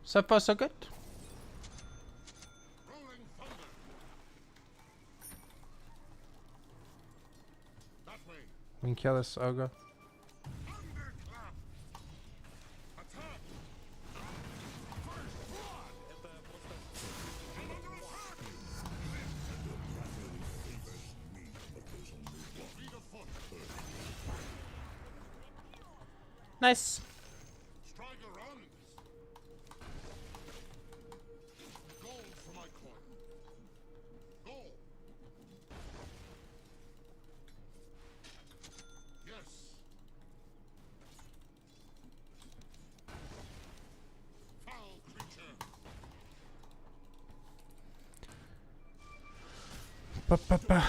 S1: So far, so good. We can kill this ogre. Nice.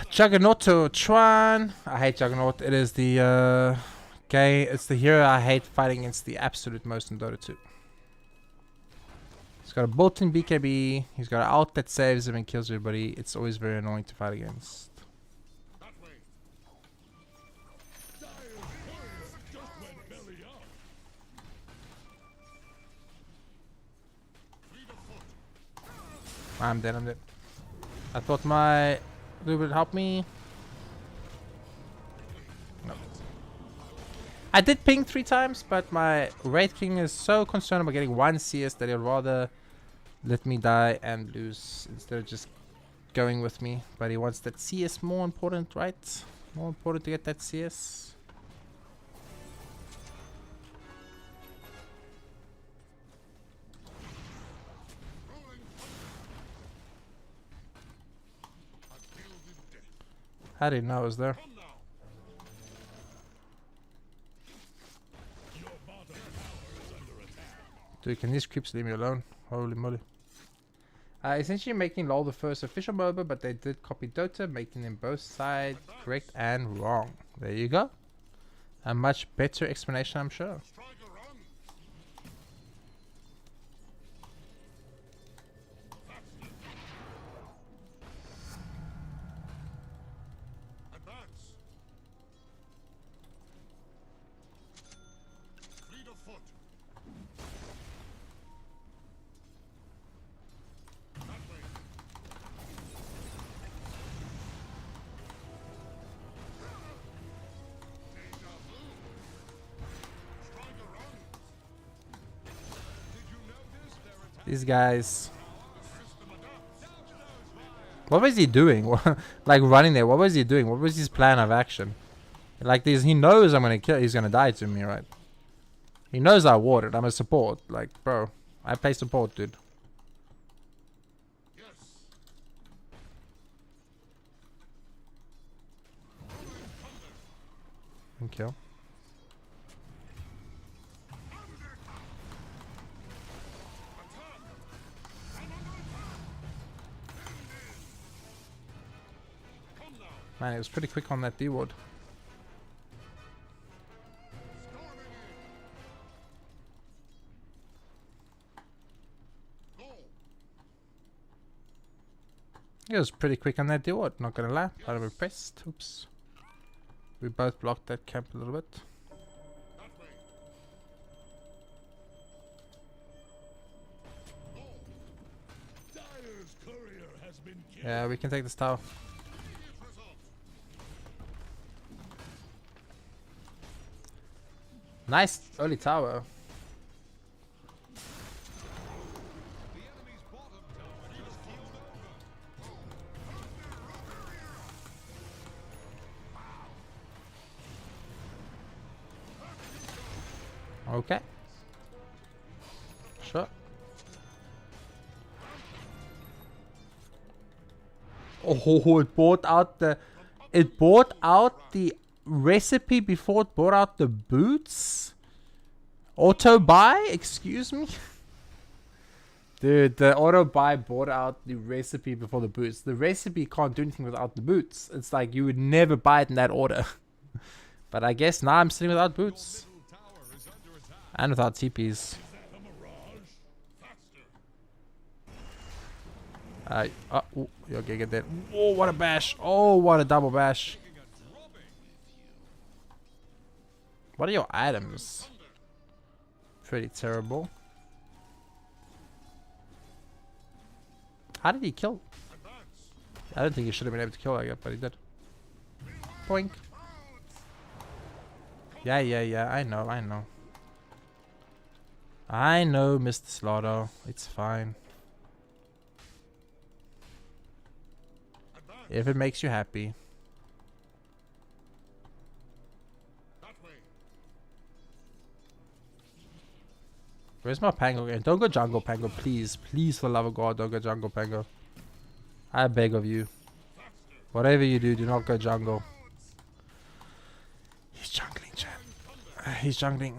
S1: Juggernaut Chuan. I hate Juggernaut. It is the it's the hero I hate fighting against the absolute most in Dota 2. He's got a built-in BKB. He's got an ult that saves him and kills everybody. It's always very annoying to fight against. I'm dead, I'm dead. I thought my blue would help me. No. I did ping 3 times, but my Wraith King is so concerned about getting 1 CS that he'd rather let me die and lose instead of just going with me. But he wants that CS more important, right? More important to get that CS. I didn't know it was there. Dude, can these creeps leave me alone? Holy moly. Essentially making LoL the first official MOBA, but they did copy Dota, making them both sides correct and wrong. There you go. A much better explanation, I'm sure. These guys. What was he doing? Like running there. What was he doing? What was his plan of action? Like this, he knows I'm gonna kill. He's gonna die to me, right? He knows I warded. I'm a support. Like, bro, I play support, dude. Kill. Man, it was pretty quick on that D-ward. It was pretty quick on that D-ward, not gonna lie. I'm impressed. Oops. We both blocked that camp a little bit. Yeah, we can take this tower. Nice early tower. Okay. Sure. Oh, it bought out the recipe before it brought out the boots. Auto buy? Excuse me? Dude, the auto buy bought out the recipe before the boots. The recipe can't do anything without the boots. It's like you would never buy it in that order. But I guess now I'm sitting without boots. And without TPs. Oh, you're gonna get that. Oh, what a bash. Oh, what a double bash. What are your items? Pretty terrible. How did he kill? I don't think he should have been able to kill like that, but he did. Boink. Yeah, I know. I know, Mr. Slaughter. It's fine. If it makes you happy. Where's my Pango again? Don't go jungle, Pango, please. Please, for the love of God, don't go jungle, Pango. I beg of you. Whatever you do not go jungle. He's jungling, chat. He's jungling.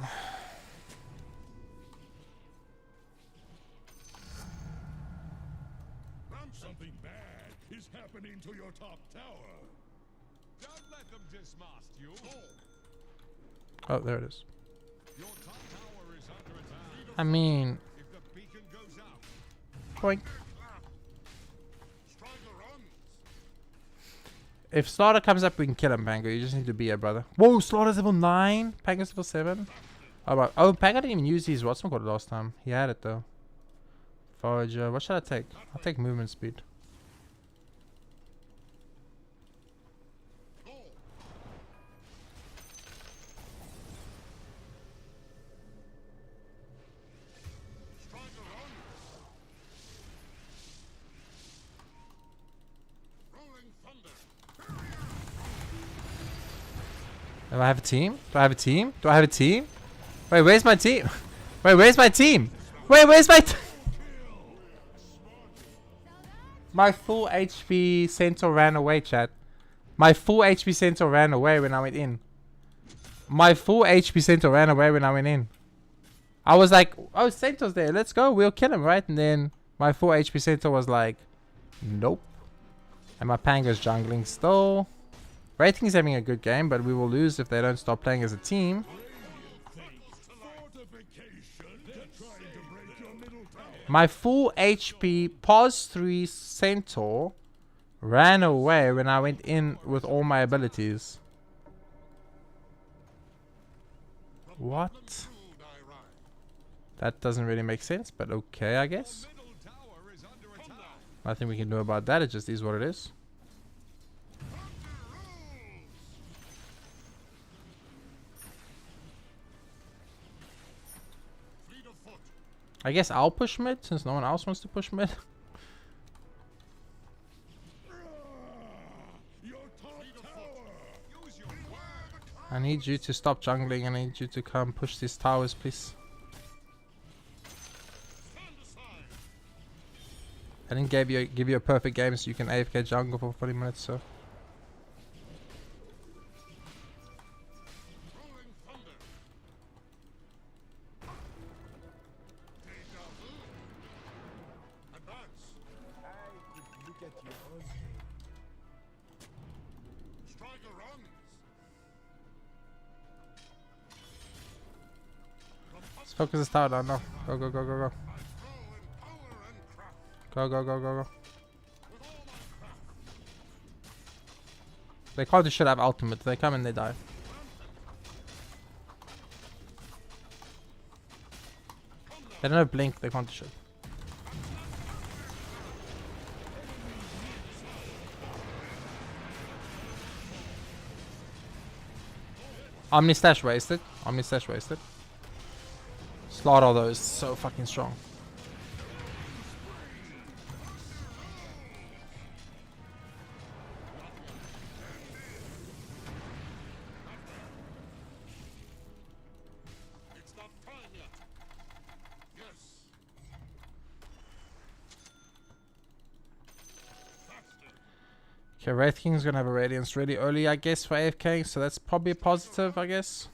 S2: Something bad is happening to your top
S1: Oh, there it is. I mean... Boink. If Slaughter comes up, we can kill him, Pango. You just need to be here, brother. Whoa, Slaughter's level 9. Pango's level 7. Oh, right. Oh, Pango didn't even use his whatchamacallit last time. He had it, though. Forager. What should I take? I'll take movement speed. Do I have a team? Do I have a team? Do I have a team? Wait, where's my team? Wait, where's my team? Wait, where's my my full HP Centaur ran away, chat. My full HP Centaur ran away when I went in. My full HP Centaur ran away when I went in. I was like, oh, Centaur's there. Let's go. We'll kill him, right? And then my full HP Centaur was like, nope. And my Pango's jungling still. Rating's having a good game, but we will lose if they don't stop playing as a team. My full HP pos 3 Centaur ran away when I went in with all my abilities. What? That doesn't really make sense, but okay, I guess. Nothing we can do about that. It just is what it is. I guess I'll push mid since no one else wants to push mid. I need you to stop jungling. I need you to come push these towers, please. I didn't give you a perfect game so you can AFK jungle for 40 minutes, so. Let's focus this tower down now. Go, go, go, go, go. Go, go, go, go, go. They can't do shit, have ultimate. They come and they die. They don't have blink, they can't do shit. Omni stash wasted. Omni stash wasted. Slaughter though is so fucking strong. Okay, Wraith King's gonna have a Radiance really early, I guess, for AFK, so that's probably a positive, I guess.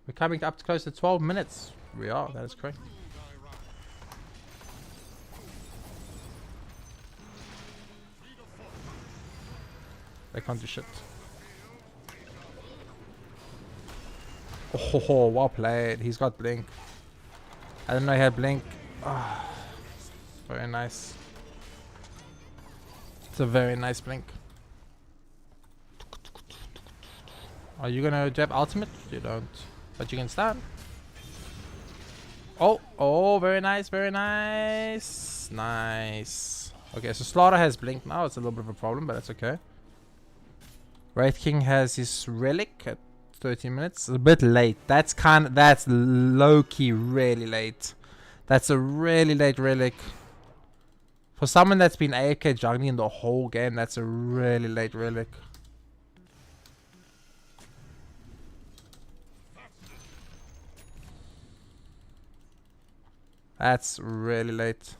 S1: We're coming up to close to 12 minutes. We are, that is correct. They can't do shit. Oh, well played. He's got blink. I didn't know he had blink. Oh, very nice. It's a very nice blink. Are you gonna jab ultimate? You don't. But you can stun. Oh, oh, very nice, very nice. Nice. Okay, so Slaughter has blink now. It's a little bit of a problem, but that's okay. Wraith King has his relic at 13 minutes. It's a bit late. That's low-key really late. That's a really late relic. For someone that's been AFK jungling the whole game, that's a really late relic. That's really late.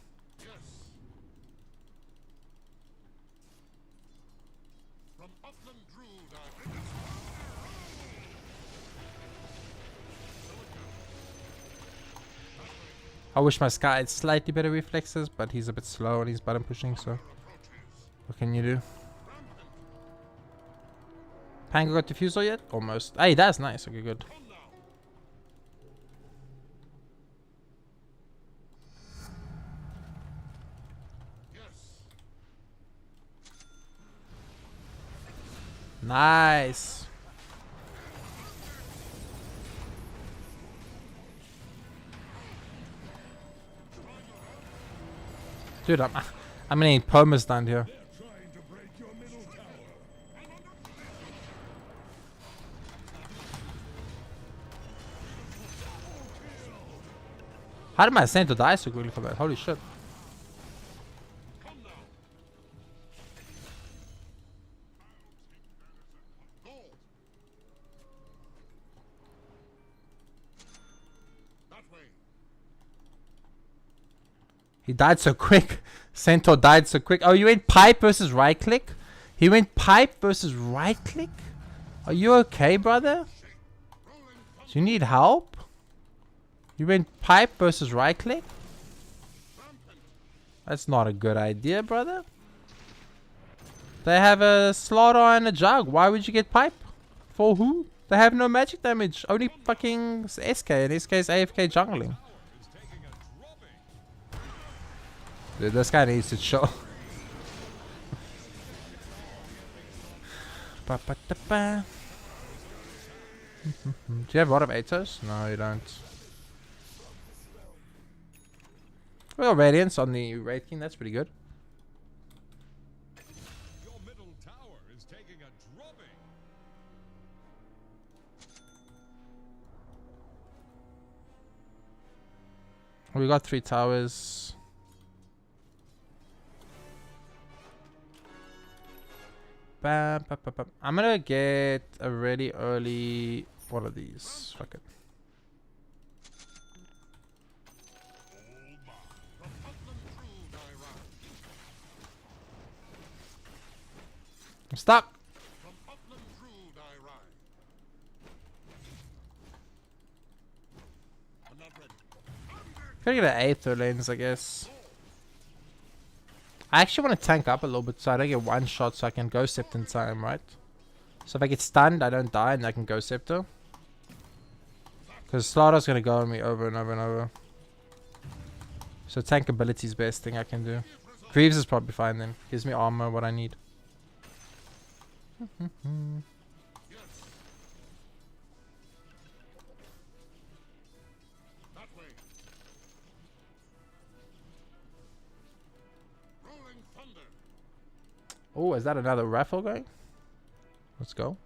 S1: I wish my Sky had slightly better reflexes, but he's a bit slow and he's button pushing, so what can you do? Pango got diffusal yet? Almost. Hey, that's nice. Okay, good. Nice. Dude, I'm gonna need permas down here. How did my Santo die so quickly for that? Holy shit. He died so quick. Centaur died so quick. Oh, you went pipe versus right click? He went pipe versus right click? Are you okay, brother? Do you need help? You went pipe versus right click? That's not a good idea, brother. They have a slaughter and a jug. Why would you get pipe? For who? They have no magic damage. Only fucking SK, and SK is AFK jungling. Dude, this guy needs to chill. Do you have a lot of Atos? No, you don't. We got Radiance on the Raid King, that's pretty good.
S2: Your middle tower is taking a drubbing.
S1: We got 3 towers. Bam, bam, bam, bam. I'm gonna get a really early one of these. Fuck it. I'm stuck. Gotta get an 8th lanes, I guess. I actually want to tank up a little bit so I don't get one shot so I can go Scepter in time, right? So if I get stunned, I don't die and I can go Scepter. Because Slaughter's going to go on me over and over and over. So tank ability is best thing I can do. Greaves is probably fine then. Gives me armor, what I need. Oh, is that another raffle going? Let's go.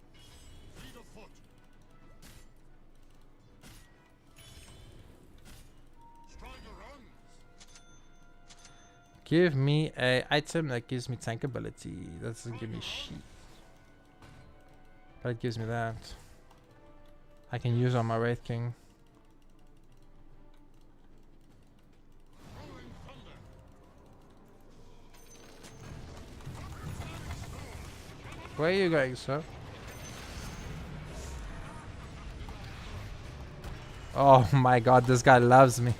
S1: Give me a item that gives me tank ability. That doesn't give me shit. But it gives me that. I can use on my Wraith King. Where are you going, sir? Oh my god, this guy loves me.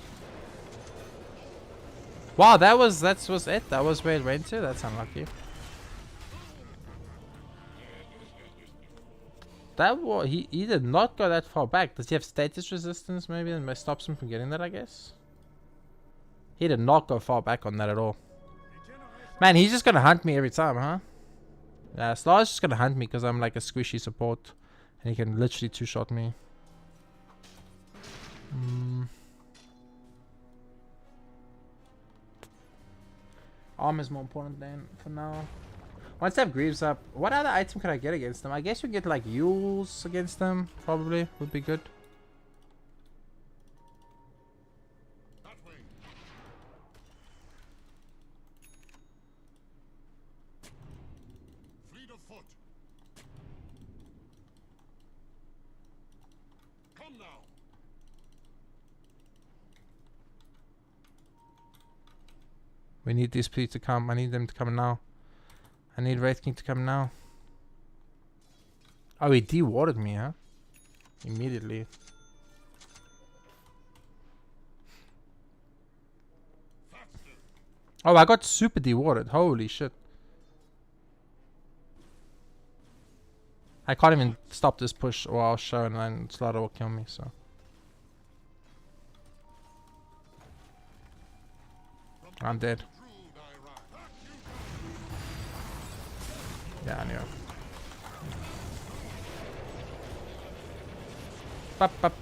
S1: Wow, that was it. That was where it went to. That's unlucky. That was he did not go that far back. Does he have status resistance maybe that stops him from getting that, I guess? He did not go far back on that at all. Man, he's just gonna hunt me every time, huh? Yeah, Slar's just gonna hunt me because I'm like a squishy support. And he can literally two-shot me. Arm is more important than for now. Once I have Greaves up, what other item can I get against them? I guess we get like Yules against them. Probably would be good. We need these people to come. I need them to come now. I need Wraith King to come now. Oh, he de-watered me, huh? Immediately. Oh, I got super de-watered. Holy shit. I can't even stop this push or I'll show and then Slaughter will kill me, so. I'm dead. Yeah, I knew.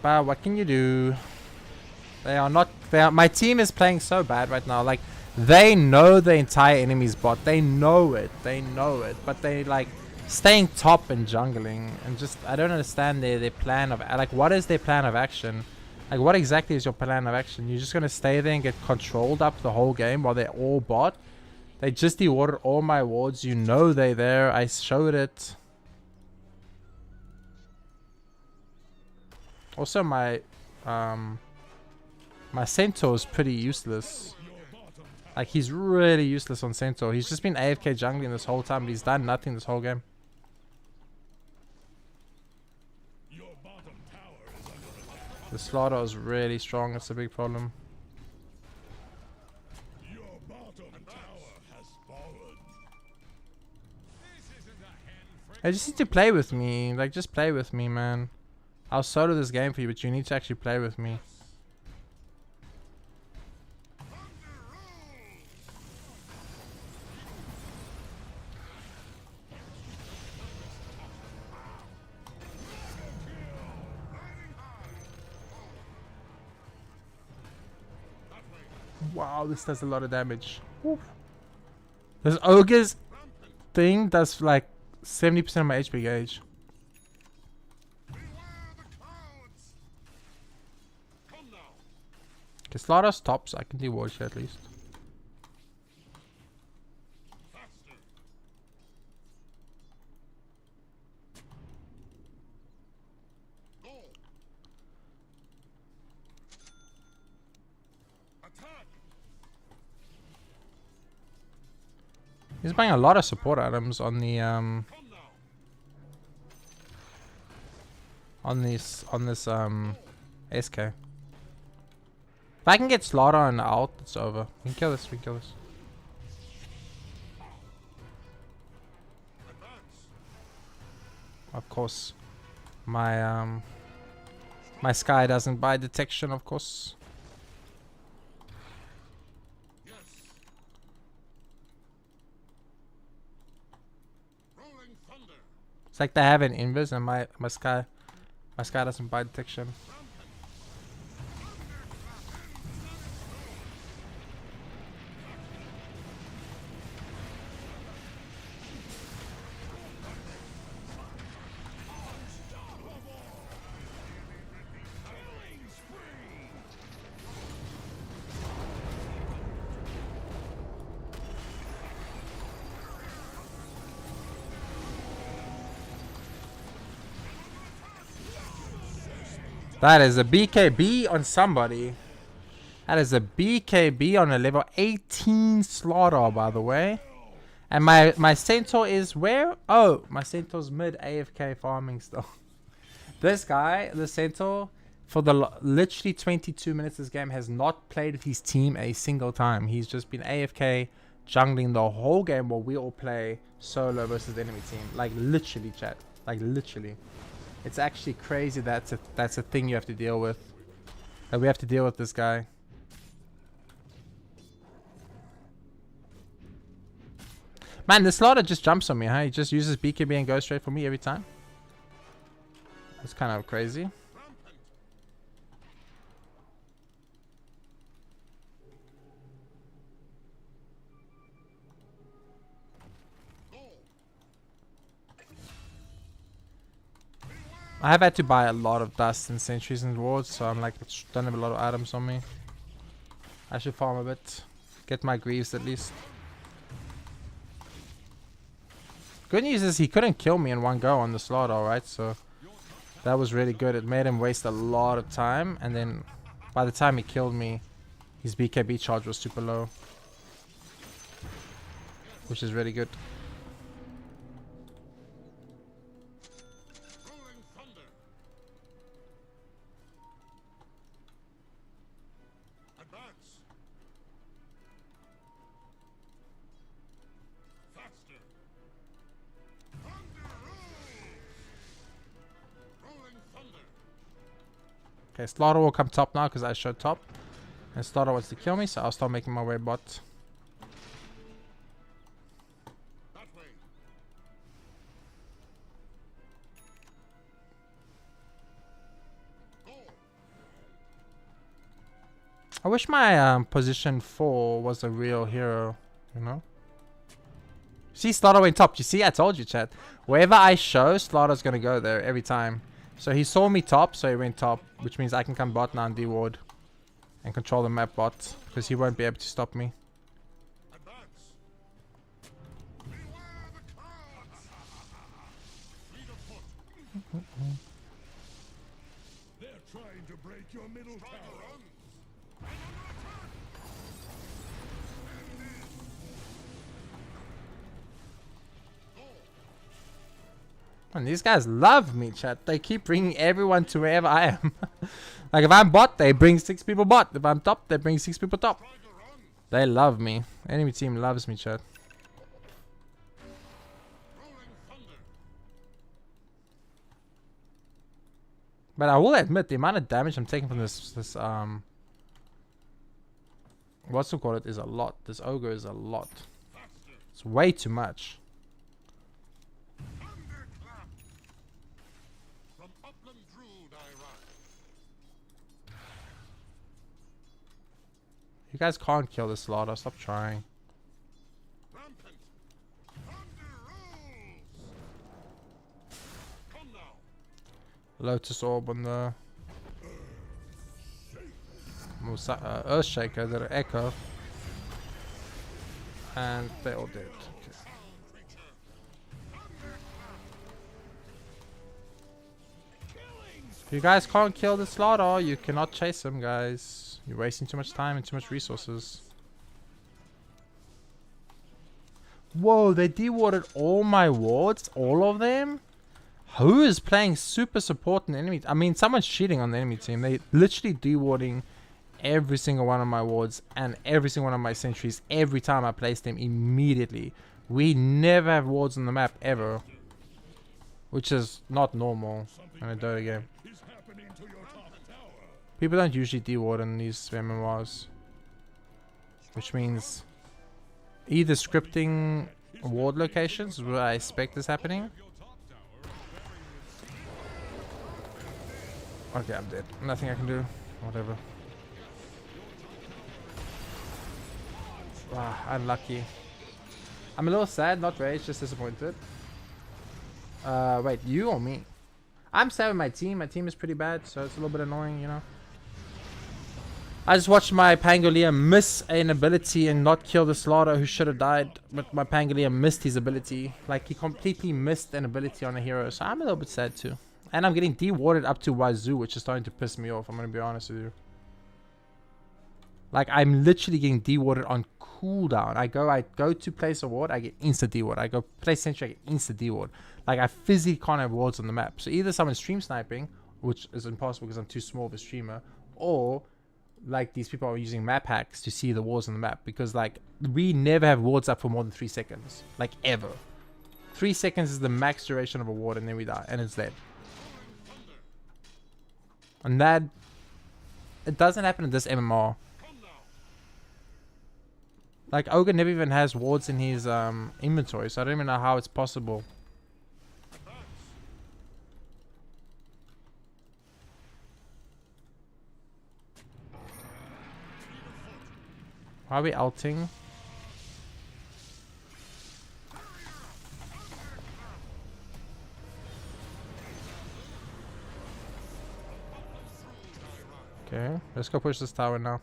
S1: What can you do? They are not. My team is playing so bad right now. Like, they know the entire enemy's bot. They know it. They know it. But they like staying top and jungling and just. I don't understand their plan of like. What is their plan of action? Like, what exactly is your plan of action? You're just gonna stay there and get controlled up the whole game while they're all bot. They just dewatered all my wards. You know they're there. I showed it. Also, my Centaur is pretty useless. Like, he's really useless on Centaur. He's just been AFK jungling this whole time, but he's done nothing this whole game. The Slaughter is really strong. That's a big problem. I just need to play with me. Like, just play with me, man. I'll solo this game for you, but you need to actually play with me. Wow, this does a lot of damage. Woof. This Ogre's thing does like 70% of my HP gauge. Okay, Slaughter stops. I can deal here at least. He's buying a lot of support items on the on this SK. If I can get Slaughter and out, it's over. We can kill this, we can kill this. Of course. My my Sky doesn't buy detection, of course. It's like they have an invis and my Sky doesn't buy detection. That is a BKB on somebody. That is a BKB on a level 18 Slaughter, by the way. And my Centaur is where? Oh, my Centaur's mid AFK farming still. This guy, the Centaur, for the literally 22 minutes this game has not played with his team a single time. He's just been AFK jungling the whole game while we all play solo versus the enemy team. Like literally, chat. Like literally. It's actually crazy that's a thing you have to deal with. That we have to deal with this guy. Man, this Slaughter just jumps on me, huh? He just uses BKB and goes straight for me every time. That's kind of crazy. I have had to buy a lot of dust and sentries and wards, so I'm like, don't have a lot of items on me. I should farm a bit. Get my greaves at least. Good news is he couldn't kill me in one go on the Slaughter, right? So that was really good. It made him waste a lot of time, and then by the time he killed me, his BKB charge was super low. Which is really good. Okay, Slaughter will come top now because I showed top. And Slaughter wants to kill me, so I'll start making my way bot. I wish my position 4 was a real hero, you know? See, Slaughter went top. You see, I told you, chat. Wherever I show, Slaughter's gonna go there every time. So he saw me top, so he went top, which means I can come bot now and D-ward and control the map bot, because he won't be able to stop me.
S2: They're trying to break your middle tower.
S1: And these guys love me, chat. They keep bringing everyone to wherever I am. Like if I'm bot, they bring 6 people bot. If I'm top, they bring 6 people top. They love me. Enemy team loves me, chat. But I will admit, the amount of damage I'm taking from this what's it called? It is a lot. This ogre is a lot. It's way too much. You guys can't kill this Slaughter. Stop trying. Lotus Orb on the Earthshaker, the Echo. And they all did. Okay. If you guys can't kill the Slaughter, you cannot chase him, guys. You're wasting too much time and too much resources. Whoa, they de-warded all my wards? All of them? Who is playing super support in the enemy? I mean, someone's cheating on the enemy team. They literally de-warding every single one of my wards and every single one of my sentries every time I place them immediately. We never have wards on the map ever, which is not normal in a Dota game. People don't usually de-ward in these MMRs, which means either scripting ward locations is what I expect is happening. Okay, I'm dead. Nothing I can do. Whatever. Wow, unlucky. I'm a little sad, not rage, just disappointed. Wait, you or me? I'm sad with my team. My team is pretty bad, so it's a little bit annoying, you know. I just watched my Pangolier miss an ability and not kill the Slaughter who should have died, but my Pangolier missed his ability. Like, he completely missed an ability on a hero, so I'm a little bit sad too. And I'm getting de-warded up to Wazoo, which is starting to piss me off, I'm gonna be honest with you. Like, I'm literally getting de-warded on cooldown. I go to place a ward, I get instant de-ward. I go place sentry, I get instant de-ward. Like, I physically can't have wards on the map. So either someone's stream sniping, which is impossible because I'm too small of a streamer, or like these people are using map hacks to see the wards on the map, because like we never have wards up for more than 3 seconds, like ever. 3 seconds is the max duration of a ward, and then we die and it's dead. And that, it doesn't happen in this MMR. Like Ogre never even has wards in his inventory, so I don't even know how it's possible. Why are we ulting? Okay, let's go push this tower now.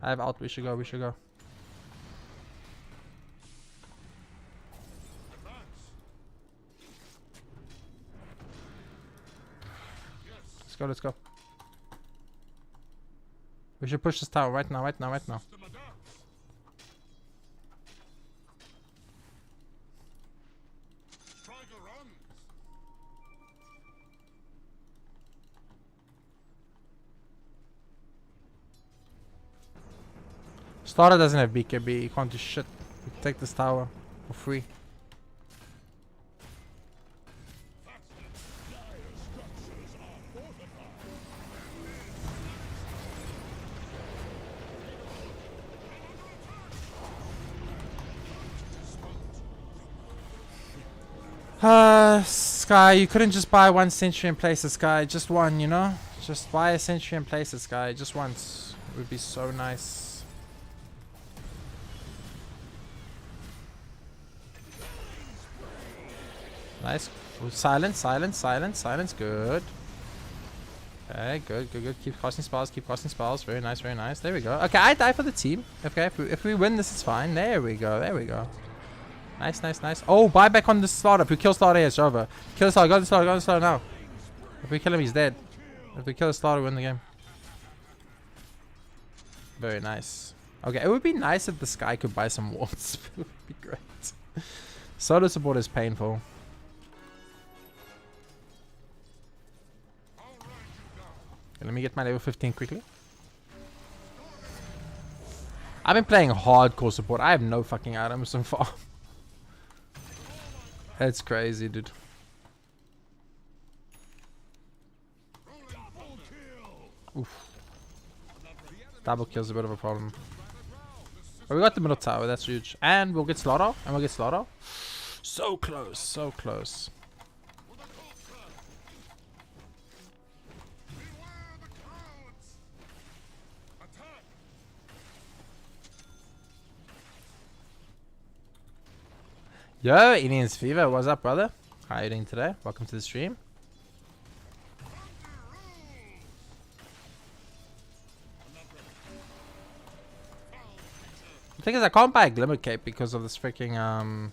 S1: I have ult, we should go, we should go. Let's go, let's go. We should push this tower right now, right now, right now. Slaughter doesn't have BKB, he can't do shit. We can take this tower for free. Sky, you couldn't just buy one sentry and place it, Sky. Just one, you know? Just buy a sentry and place it, Sky. Just once. It would be so nice. Nice. Ooh, silence, silence, silence, silence. Good. Okay, good, good, good. Keep casting spells, keep casting spells. Very nice, very nice. There we go. Okay, I die for the team. Okay, if we win, this is fine. There we go, there we go. Nice, nice, nice. Oh, buy back on the slaughter. If we kill slaughter, it's over. Kill the slaughter, go to the slaughter, go to the slaughter now. If we kill him, he's dead. If we kill the slaughter, we win the game. Very nice. Okay, it would be nice if the Sky could buy some wards. It would be great. Solo support is painful. Okay, let me get my level 15 quickly. I've been playing hardcore support. I have no fucking items so far. That's crazy, dude. Oof. Double kill's a bit of a problem. But we got the middle tower, that's huge. And we'll get slaughter, and we'll get slaughter. So close, so close. Yo, Indians Fever, what's up, brother? How are you doing today? Welcome to the stream. The thing is, I can't buy a Glimmer Cape because of this freaking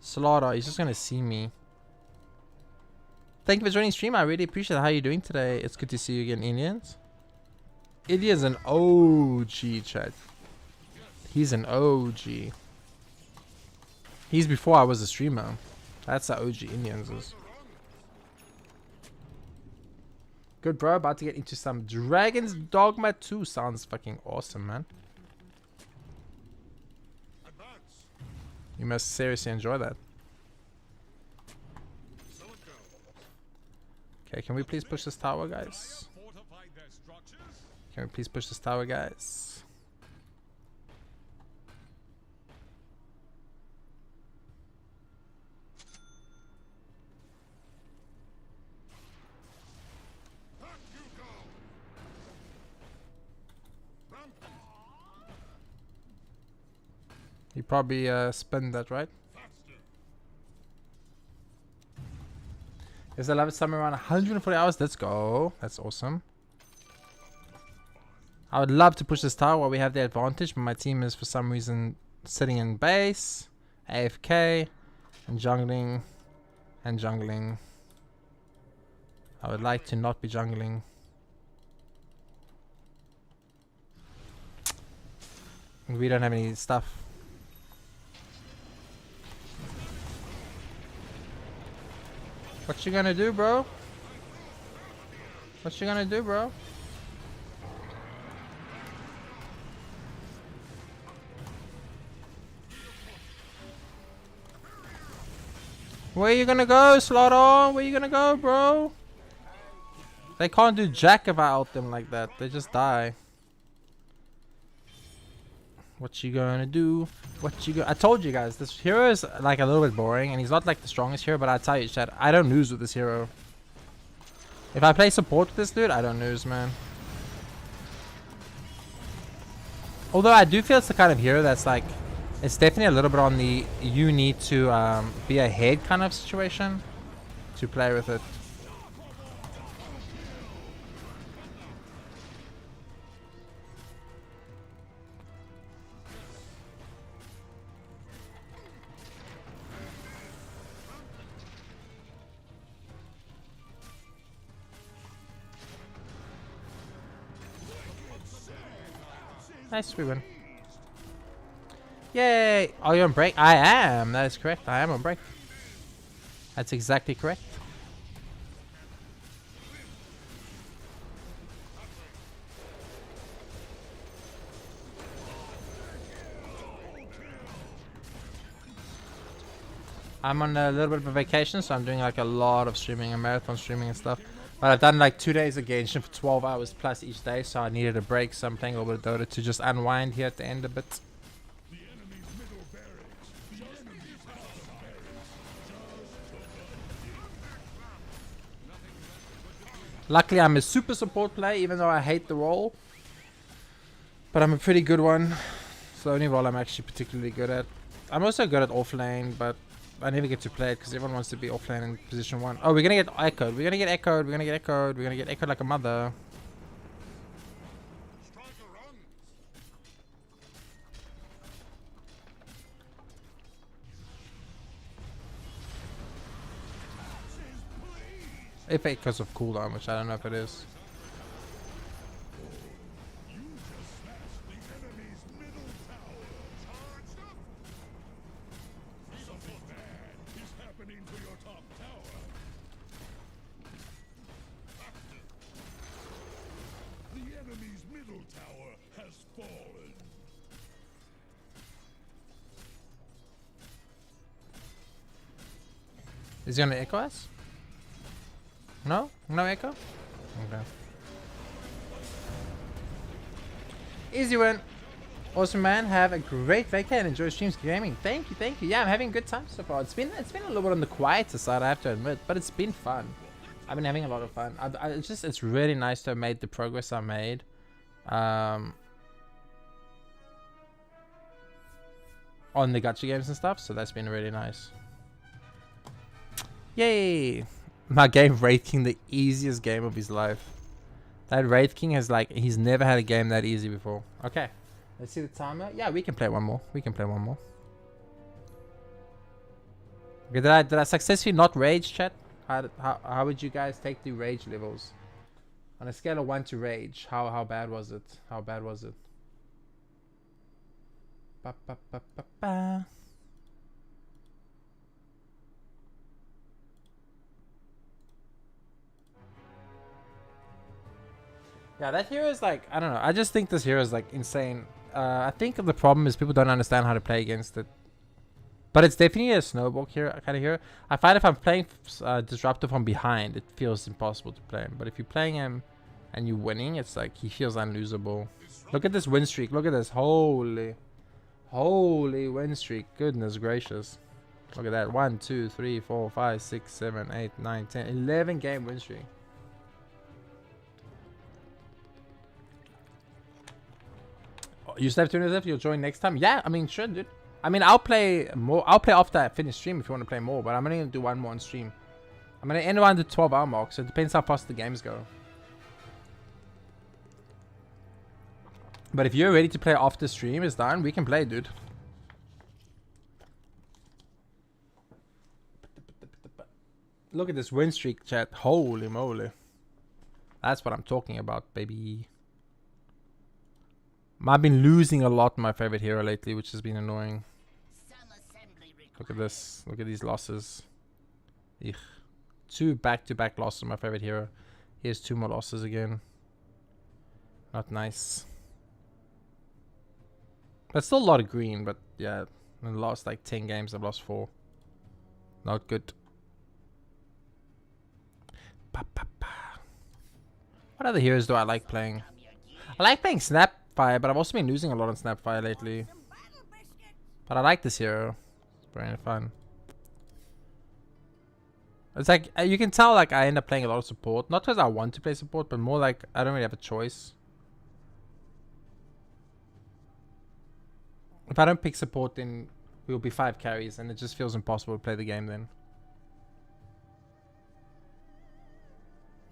S1: slaughter. He's just gonna see me. Thank you for joining the stream. I really appreciate it. How are you doing today? It's good to see you again, Indians. Indian's an OG, chat. He's an OG. He's before I was a streamer. That's the OG Indians is. Good, bro. About to get into some Dragon's Dogma 2. Sounds fucking awesome, man. You must seriously enjoy that. Okay, can we please push this tower, guys? Can we please push this tower, guys? You probably spend that, right? Is the level somewhere around 140 hours? Let's go. That's awesome. I would love to push this tower while we have the advantage, but my team is for some reason sitting in base, AFK, and jungling, and jungling. I would like to not be jungling. We don't have any stuff. What you gonna do, bro? What you gonna do, bro? Where you gonna go, Slaughter? Where you gonna go, bro? They can't do jack if I out them like that. They just die. What you gonna do? What you I told you guys, this hero is like a little bit boring, and he's not like the strongest hero, but I tell you, chat, I don't lose with this hero. If I play support with this dude, I don't lose, man. Although I do feel it's the kind of hero that's like, it's definitely a little bit on the you need to be ahead kind of situation to play with it. Nice, we win. Yay! Are you on break? I am. That is correct. I am on break. That's exactly correct. I'm on a little bit of a vacation, so I'm doing like a lot of streaming and marathon streaming and stuff. But I've done like 2 days of GENSHIN for 12 hours plus each day, so I needed a break. So I'm playing a little bit of Dota to just unwind here at the end a bit. Luckily, I'm a super support player, even though I hate the role. But I'm a pretty good one. It's the only role I'm actually particularly good at. I'm also good at offlane, but I never get to play it because everyone wants to be offlane in position 1. Oh, we're gonna get echoed. We're gonna get echoed. We're gonna get echoed. We're gonna get echoed like a mother. If echoes of cooldown, which I don't know if it is. Is he gonna echo us? No? No echo? Okay. Easy win. Awesome, man. Have a great vacation and enjoy streams gaming. Thank you, thank you. Yeah, I'm having a good time so far. It's been a little bit on the quieter side, I have to admit, but it's been fun. I've been having a lot of fun. It's really nice to have made the progress I made. On the gacha games and stuff, so that's been really nice. Yay! My game Wraith King, the easiest game of his life. That Wraith King has like, he's never had a game that easy before. Okay, let's see the timer. Yeah, we can play one more. We can play one more. Okay, did I successfully not rage, chat? How would you guys take the rage levels? On a scale of 1 to rage, how bad was it? How bad was it? Ba, ba, ba, ba, ba. Yeah, that hero is like, I don't know. I just think this hero is like insane. I think the problem is people don't understand how to play against it. But it's definitely a snowball hero, kind of hero. I find if I'm playing Disruptor from behind, it feels impossible to play him. But if you're playing him and you're winning, it's like he feels unlosable. Look at this win streak. Look at this. Holy win streak. Goodness gracious. Look at that. 1, 2, 3, 4, 5, 6, 7, 8, 9, 10, 11 game win streak. You still have 2 minutes left. You'll join next time. Yeah, I mean, sure, dude. I mean, I'll play more. I'll play after I finish stream if you want to play more. But I'm only gonna do one more on stream. I'm gonna end around the 12-hour mark, so it depends how fast the games go. But if you're ready to play after stream is done, we can play, dude. Look at this win streak, chat. Holy moly. That's what I'm talking about, baby. I've been losing a lot my favorite hero lately, which has been annoying. Look at this. Look at these losses. Eek. 2 back-to-back losses on my favorite hero. Here's 2 more losses again. Not nice. But still a lot of green, but yeah. In the last like 10 games, I've lost 4. Not good. What other heroes do I like playing? I like playing Snapfire, but I've also been losing a lot on Snapfire lately. But I like this hero. It's very fun. It's like, you can tell like I end up playing a lot of support. Not because I want to play support, but more like I don't really have a choice. If I don't pick support, then we'll be 5 carries, and it just feels impossible to play the game then.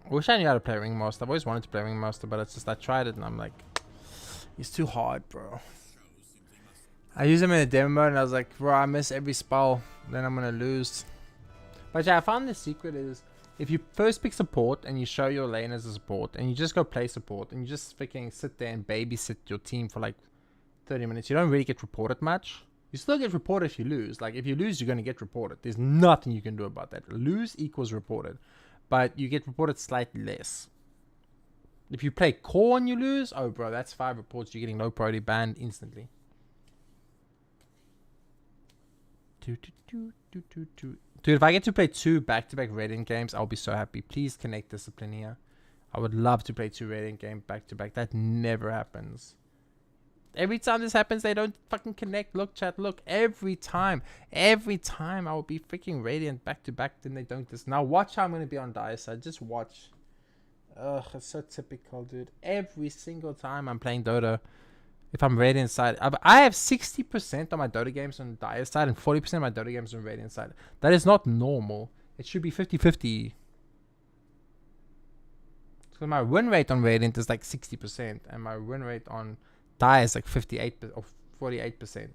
S1: I wish I knew how to play Ringmaster. I've always wanted to play Ringmaster, but it's just I tried it and I'm like, it's too hard, bro. I used him in a demo mode and I was like, bro, I miss every spell. Then I'm gonna lose. But yeah, I found the secret is if you first pick support and you show your lane as a support and you just go play support and you just freaking sit there and babysit your team for like 30 minutes, you don't really get reported much. You still get reported if you lose. Like if you lose, you're gonna get reported. There's nothing you can do about that. Lose equals reported. But you get reported slightly less. If you play core and you lose, oh bro, that's 5 reports. You're getting low priority banned instantly. Dude, if I get to play 2 back-to-back Radiant games, I'll be so happy. Please connect Discipline here. I would love to play 2 Radiant games back-to-back. That never happens. Every time this happens, they don't fucking connect. Look, chat, look. Every time I will be freaking Radiant back-to-back, then they don't. Now watch how I'm going to be on Dire Side. Just watch. Ugh, it's so typical, dude. Every single time I'm playing Dota, if I'm Radiant side, I have 60% of my Dota games on Dire side and 40% of my Dota games on Radiant side. That is not normal. It should be 50-50. So my win rate on Radiant is like 60%, and my win rate on Dire is like 58 or 48%.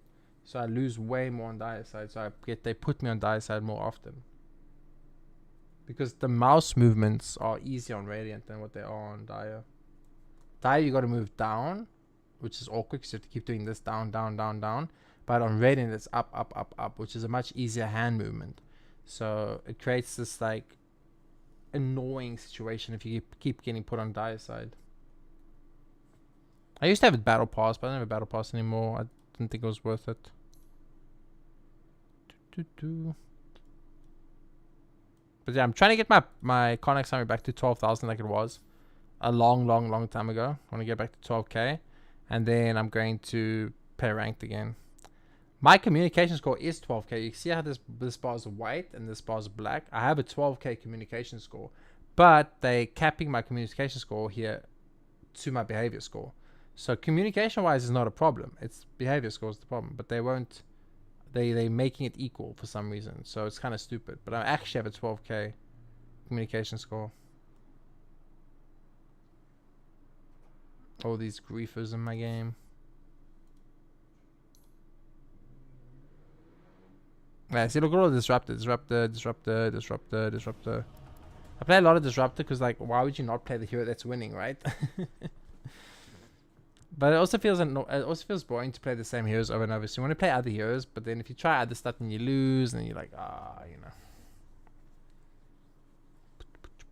S1: So I lose way more on Dire side. So they put me on Dire side more often. Because the mouse movements are easier on Radiant than what they are on Dire. Dire, you got to move down, which is awkward because you have to keep doing this down, down, down, down. But on Radiant, it's up, up, up, up, which is a much easier hand movement. So it creates this like annoying situation if you keep getting put on Dire side. I used to have a battle pass, but I don't have a battle pass anymore. I didn't think it was worth it. But yeah, I'm trying to get my Connex summary back to 12,000 like it was a long time ago. I want to get back to 12k, and then I'm going to play ranked again. My communication score is 12k. You see how this bar is white and this bar is black? I have a 12k communication score, but they capping my communication score here to my behavior score. So communication wise is not a problem. It's behavior score is the problem, but they won't. They making it equal for some reason, so it's kind of stupid. But I actually have a 12k communication score. All these griefers in my game. Yeah, see, look at all the disruptor. I play a lot of disruptor because, like, why would you not play the hero that's winning, right? But it also feels boring to play the same heroes over and over. So you want to play other heroes, but then if you try other stuff and you lose, and you're like, you know.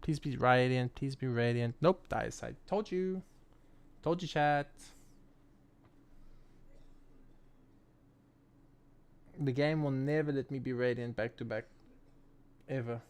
S1: Please be Radiant. Please be Radiant. Nope, Dire side. Told you. Told you, chat. The game will never let me be Radiant back to back. Ever.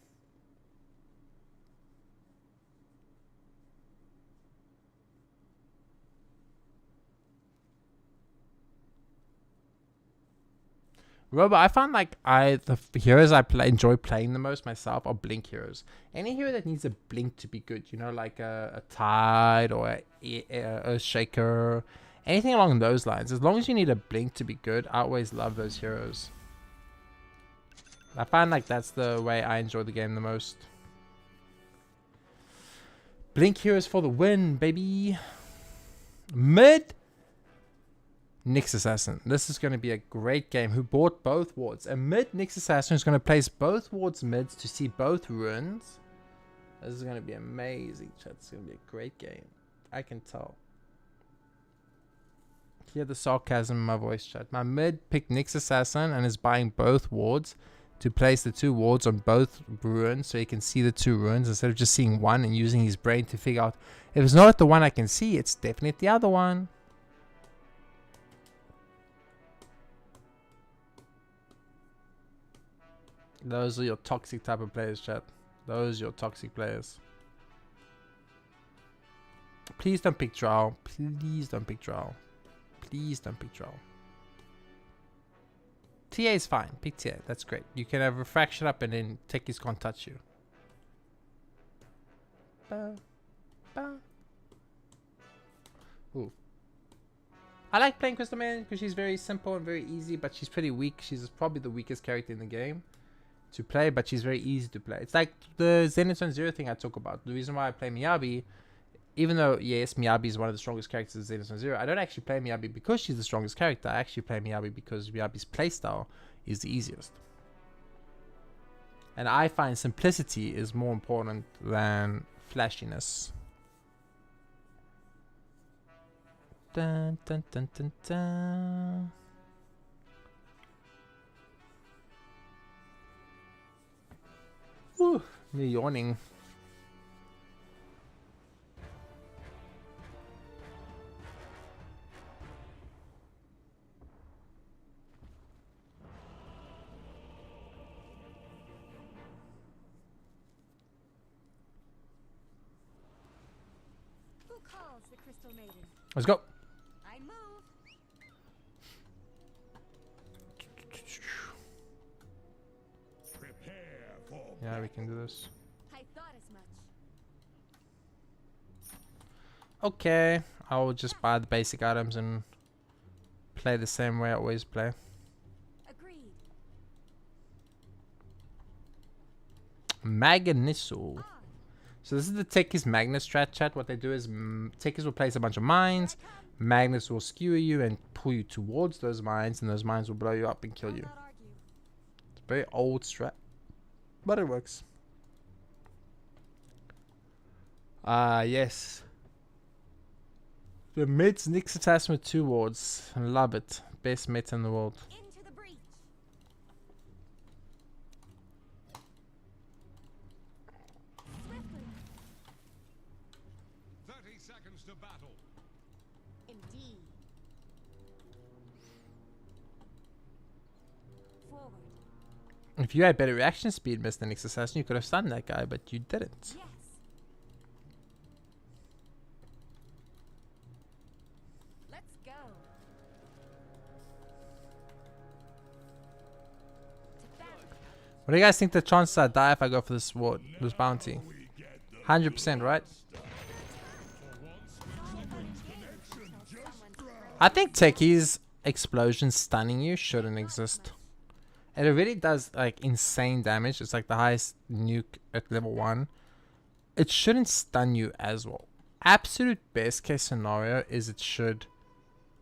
S1: Robo, I find like the heroes I enjoy playing the most myself are blink heroes. Any hero that needs a blink to be good, you know, like a Tide or a Shaker, anything along those lines. As long as you need a blink to be good, I always love those heroes. I find like that's the way I enjoy the game the most. Blink heroes for the win, baby. Mid. Nyx Assassin. This is going to be a great game. Who bought both wards? A mid Nyx Assassin is going to place both wards mids to see both ruins. This is going to be amazing, chat. It's going to be a great game. I can tell. Hear the sarcasm in my voice, chat. My mid picked Nyx Assassin and is buying both wards to place the two wards on both ruins so he can see the two ruins instead of just seeing one and using his brain to figure out if it's not the one I can see, it's definitely the other one. Those are your toxic type of players, chat. Those are your toxic players. Please don't pick Drow. Please don't pick Drow. Please don't pick Drow. TA is fine. Pick TA. That's great. You can have Refraction up and then Techies can't touch you. Ooh. I like playing Crystal Man because she's very simple and very easy, but she's pretty weak. She's probably the weakest character in the game to play, but she's very easy to play. It's like the Zenithron Zero thing I talk about. The reason why I play Miyabi, even though, yes, Miyabi is one of the strongest characters in Zenithron Zero, I don't actually play Miyabi because she's the strongest character. I actually play Miyabi because Miyabi's playstyle is the easiest. And I find simplicity is more important than flashiness. Dun, dun, dun, dun, dun. Whew, me yawning.
S11: Who calls the Crystal Maiden?
S1: Let's go.
S11: I move.
S2: Prepare for
S1: Yeah, we can do this.
S11: I thought as much.
S1: okay, I'll just buy the basic items and play the same way I always play.
S11: Agreed.
S1: Magnisso. So this is the Techies Magnus strat chat. What they do is Techies will place a bunch of mines. Magnus will skewer you and pull you towards those mines, and those mines will blow you up and kill you. It's a very old strat, but it works. Yes. The mid's Nyx attachment 2 wards. Love it. Best mid in the world.
S11: Into the breach. Swiftly.
S2: 30 seconds to battle.
S11: Indeed. Forward.
S1: If you had better reaction speed, Mr. Nyx Assassin, you could have stunned that guy, but you didn't.
S11: Yes. Let's go.
S1: What do you guys think the chances I die if I go for this ward, this bounty? 100%, right? I think Techie's explosion stunning you shouldn't exist. And it really does like insane damage. It's like the highest nuke at level 1. It shouldn't stun you as well. Absolute best case scenario is it should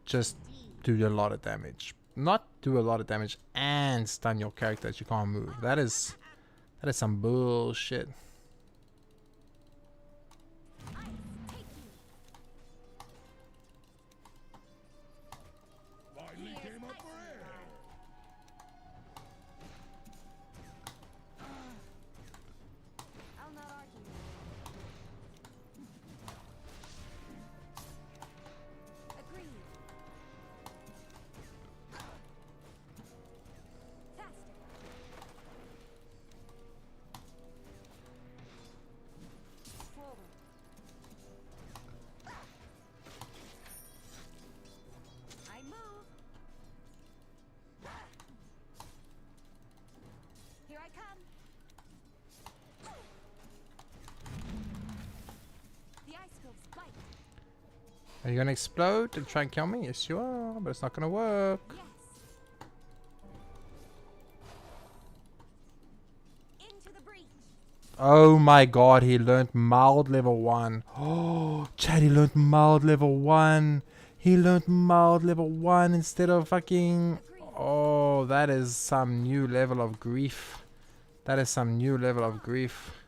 S1: just do a lot of damage. Not do a lot of damage and stun your character that you can't move. That is some bullshit.
S2: Finally came up for air.
S11: I'll not argue. Agreed. Faster. Forward. I move. Here I come. The ice gloves bite.
S1: Are you gonna explode and try and kill me? Yes you are, but it's not gonna work.
S11: Yes. Into the breach.
S1: Oh my god, he learned mild level 1. Oh, Chad, he learned mild level 1. He learned mild level 1 instead of fucking... Oh, that is some new level of grief. That is some new level of grief.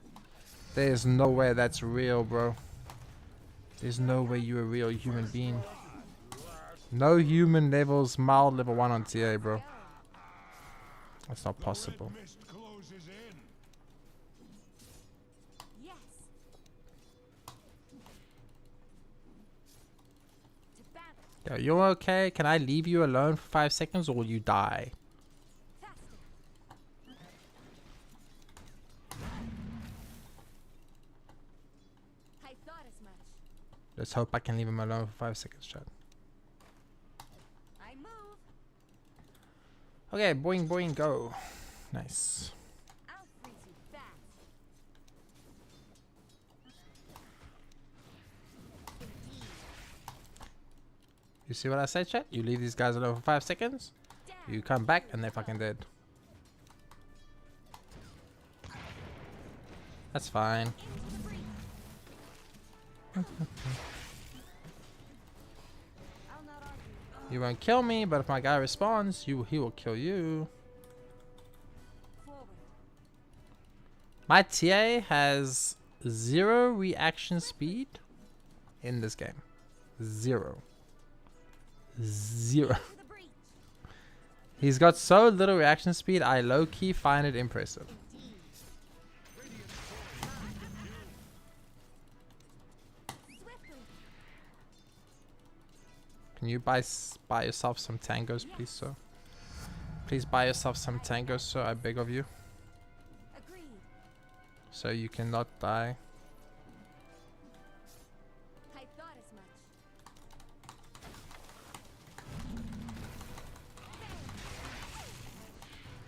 S1: There's no way that's real, bro. There's no way you're a real human being. No human levels mild level 1 on TA, bro. That's not possible.
S2: Mist closes in.
S11: Yes. To battle.
S1: Yo, you okay? Can I leave you alone for 5 seconds or will you die?
S11: Faster. I thought as much.
S1: Let's hope I can leave him alone for 5 seconds, chat.
S11: I move.
S1: Okay, boing boing go. Nice.
S11: I'll freeze you fast.
S1: You see what I said, chat? You leave these guys alone for 5 seconds, you come back and they're fucking dead. That's fine. You won't kill me, but if my guy responds, he will kill you. My TA has 0 reaction speed in this game. 0. 0. He's got so little reaction speed, I low-key find it impressive. Can you buy yourself some tangos, please, sir? Please buy yourself some tangos, sir, I beg of you.
S11: Agreed.
S1: So you cannot die.
S11: I thought as much.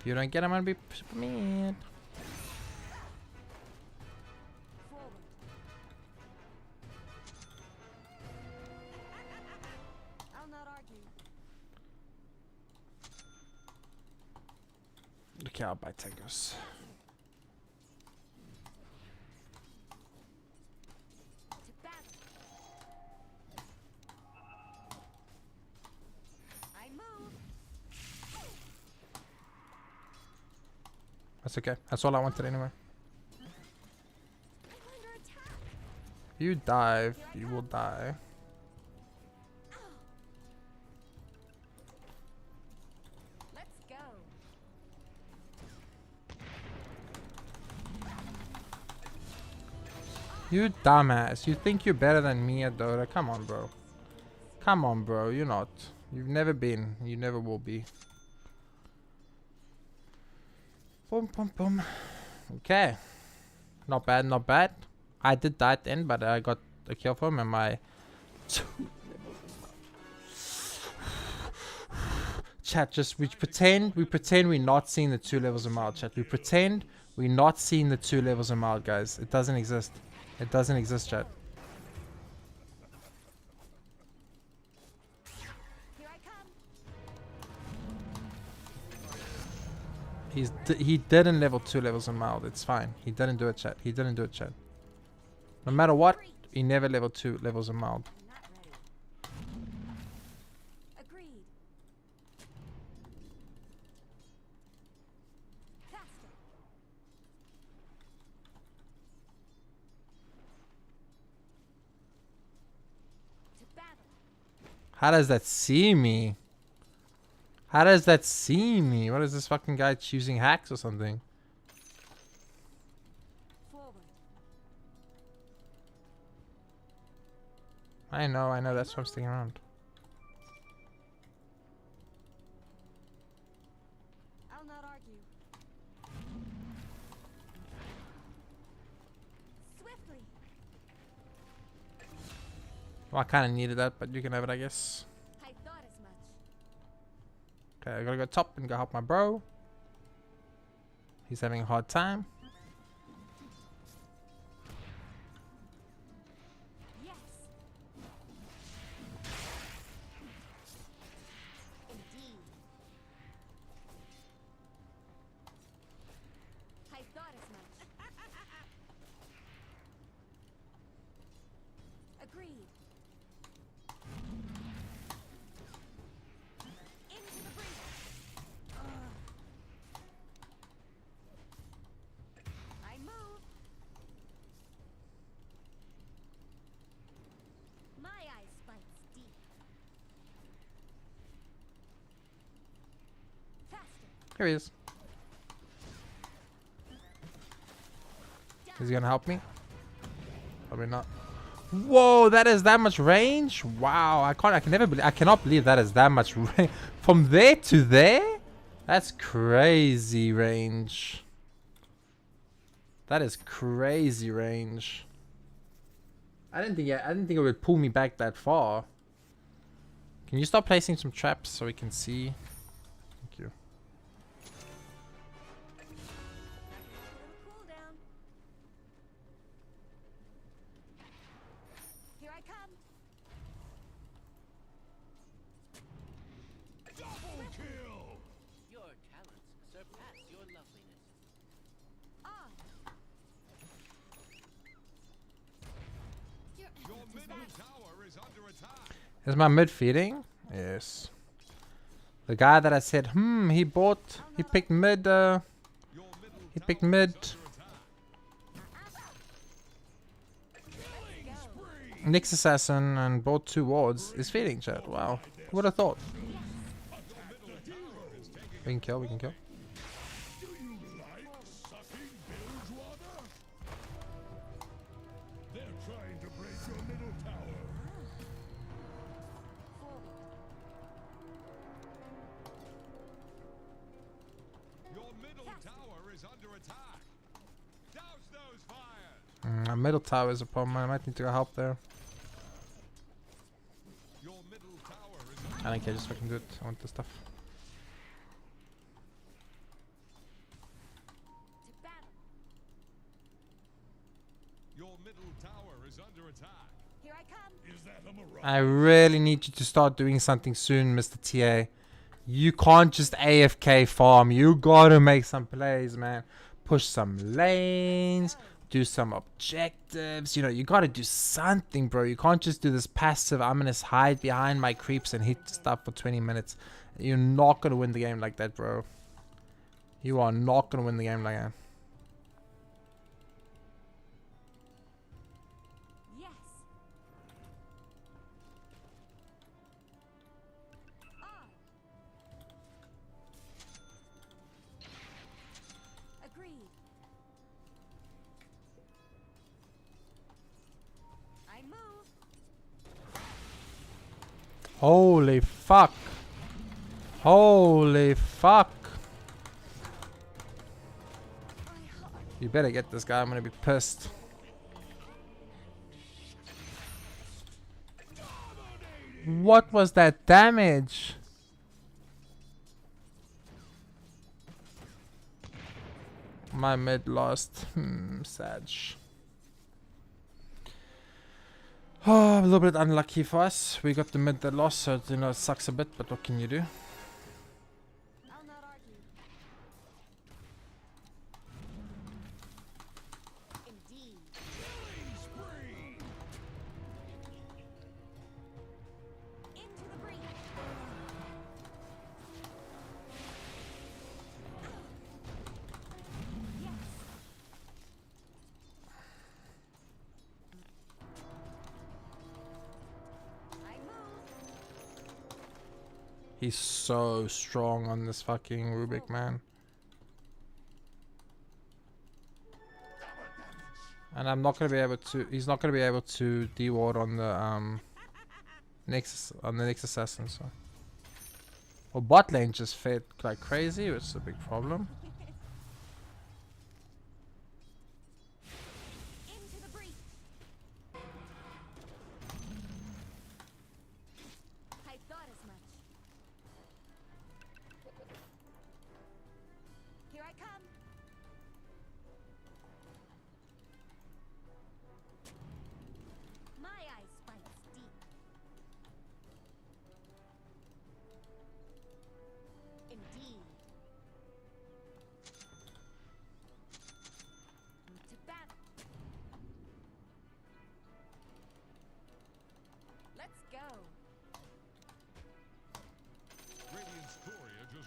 S1: If you don't get him, I'm gonna be super mad.
S11: Forward.
S1: Okay, I'll buy Tegos. That's okay. That's all I wanted anyway. If you dive, you will die.
S12: Let's go.
S1: You dumbass. You think you're better than me, Adora? Come on, bro. Come on, bro. You're not. You've never been. You never will be. Boom, boom, boom. Okay. Not bad, not bad. I did die at the end, but I got a kill for him and my... Chat, just we pretend we're not seeing the 2 levels of mild, chat. We pretend we're not seeing the 2 levels of mild, guys. It doesn't exist. It doesn't exist, chat. He didn't level 2 levels of mild. It's fine. He didn't do it, chat. He didn't do it, chat. No matter what, he never leveled 2 levels of mild.
S12: Agreed.
S1: How does that see me? How does that see me? What is this fucking guy choosing hacks or something? I know, that's why I'm sticking around.
S12: I'll not argue. Swiftly.
S1: Well, I kind of needed that, but you can have it, I guess.
S12: I thought as much.
S1: Okay, I gotta go top and go help my bro. He's having a hard time. Here he is. Is he gonna help me? Probably not. Whoa, that is that much range? Wow, I cannot believe that is that much range. From there to there? That's crazy range. That is crazy range. I didn't think it would pull me back that far. Can you start placing some traps so we can see? Thank you.
S12: Here I come.
S2: Double kill!
S20: Your talents surpass your loveliness.
S2: Your middle tower is under attack.
S1: Is my mid feeding? Yes. The guy that I said, he picked mid, he picked mid. Nyx Assassin and bought 2 wards is feeding, chat. Wow. Who would have thought? We can kill, we can kill.
S2: Do you like sucking bilge water? They're trying to break your middle tower. Your middle tower is under attack. Douse those fires.
S1: My middle tower is a problem. I might need to go help there.
S2: Your middle tower is
S1: I don't care, just fucking do it. I want the stuff.
S2: Your middle tower is under attack.
S12: Here I come.
S2: Is that a mirage?
S1: I really need you to start doing something soon, Mr. TA. You can't just AFK farm. You gotta make some plays, man. Push some lanes. Do some objectives. You know, you gotta do something, bro. You can't just do this passive, I'm gonna hide behind my creeps and hit stuff for 20 minutes. You're not gonna win the game like that, bro. You are not gonna win the game like that. Holy fuck. Holy fuck. You better get this guy. I'm gonna be pissed. What was that damage? My mid lost. Sad. Oh, a little bit unlucky for us. We got the mid that lost, so you know it sucks a bit, but what can you do? He's so strong on this fucking Rubik, man. And I'm not gonna be able to. He's not gonna be able to deward on the next assassin. So, well, bot lane just fed like crazy, which is a big problem.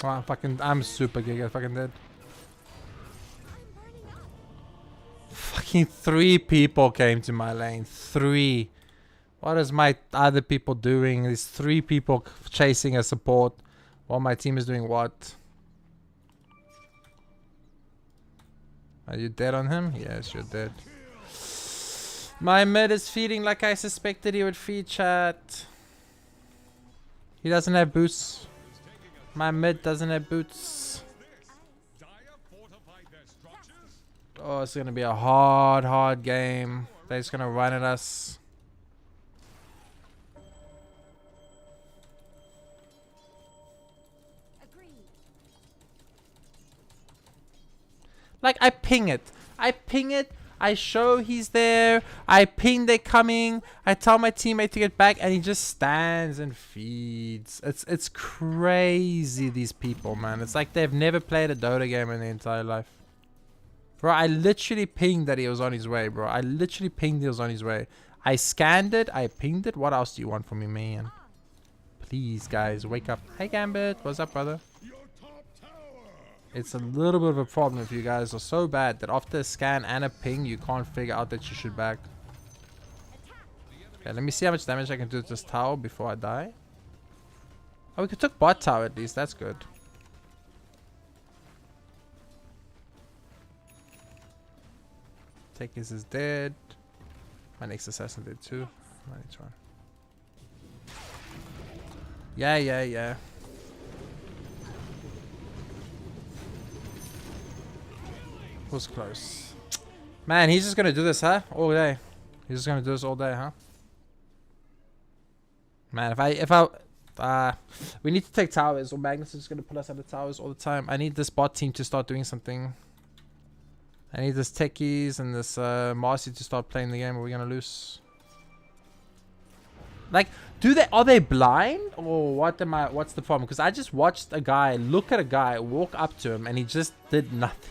S1: Oh, I'm super giga fucking dead. Fucking 3 people came to my lane. 3. What is my other people doing? These 3 people chasing a support while my team is doing what? Are you dead on him? Yes, you're dead. My mid is feeding like I suspected he would feed, chat. He doesn't have boosts. My mid doesn't have boots. Oh, it's gonna be a hard game. They're just gonna run at us. Like, I ping it. I show he's there. I ping they're coming. I tell my teammate to get back, and he just stands and feeds. It's crazy, these people, man. It's like they've never played a Dota game in their entire life. Bro, I literally pinged that he was on his way, bro. I literally pinged he was on his way. I scanned it. I pinged it. What else do you want from me, man? Please, guys, wake up. Hey, Gambit. What's up, brother? It's a little bit of a problem if you guys are so bad that after a scan and a ping, you can't figure out that you should back. Okay, let me see how much damage I can do to this tower before I die. Oh, we could took bot tower at least. That's good. Takis is dead. My next assassin did too. My next one. Yeah. Was close. Man, he's just gonna do this, huh? All day. He's just gonna do this all day, huh? Man, we need to take towers, or Magnus is just gonna put us under towers all the time. I need this bot team to start doing something. I need this Techies and this Marcy to start playing the game, or we're gonna lose. Like, are they blind or what's the problem? Because I just watched a guy look at a guy, walk up to him, and he just did nothing.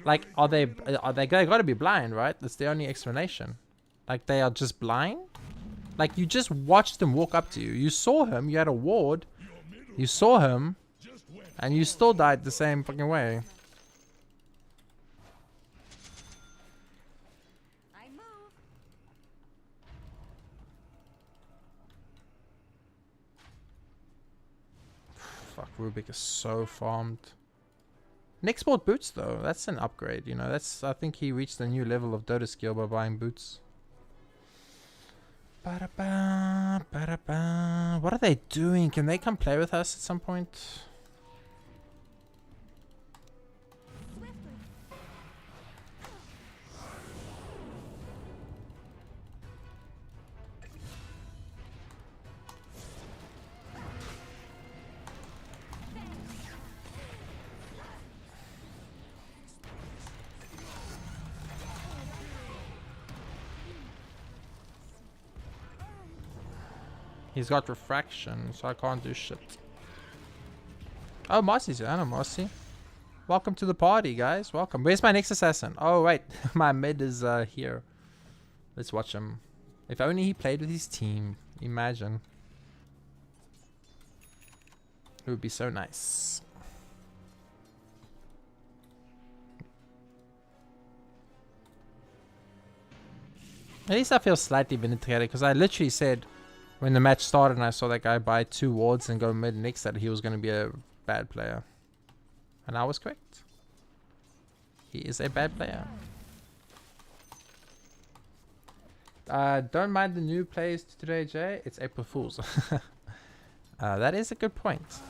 S1: Like, they gotta be blind, right? That's the only explanation. Like, they are just blind? Like, you just watched him walk up to you. You saw him, you had a ward, you saw him, and you still died the same fucking way. Fuck, Rubik is so farmed. Nick bought boots though. That's an upgrade, you know. I think he reached a new level of Dota skill by buying boots. Ba-da-ba, ba-da-ba. What are they doing? Can they come play with us at some point? He's got refraction, so I can't do shit. Oh, Marcy's here. I know Marcy. Welcome to the party, guys. Welcome. Where's my next assassin? Oh, wait. My mid is here. Let's watch him. If only he played with his team. Imagine. It would be so nice. At least I feel slightly vindicated because I literally said when the match started and I saw that guy buy 2 wards and go mid next that he was going to be a bad player. And I was correct. He is a bad player. Don't mind the new plays today, Jay. It's April Fool's. That is a good point.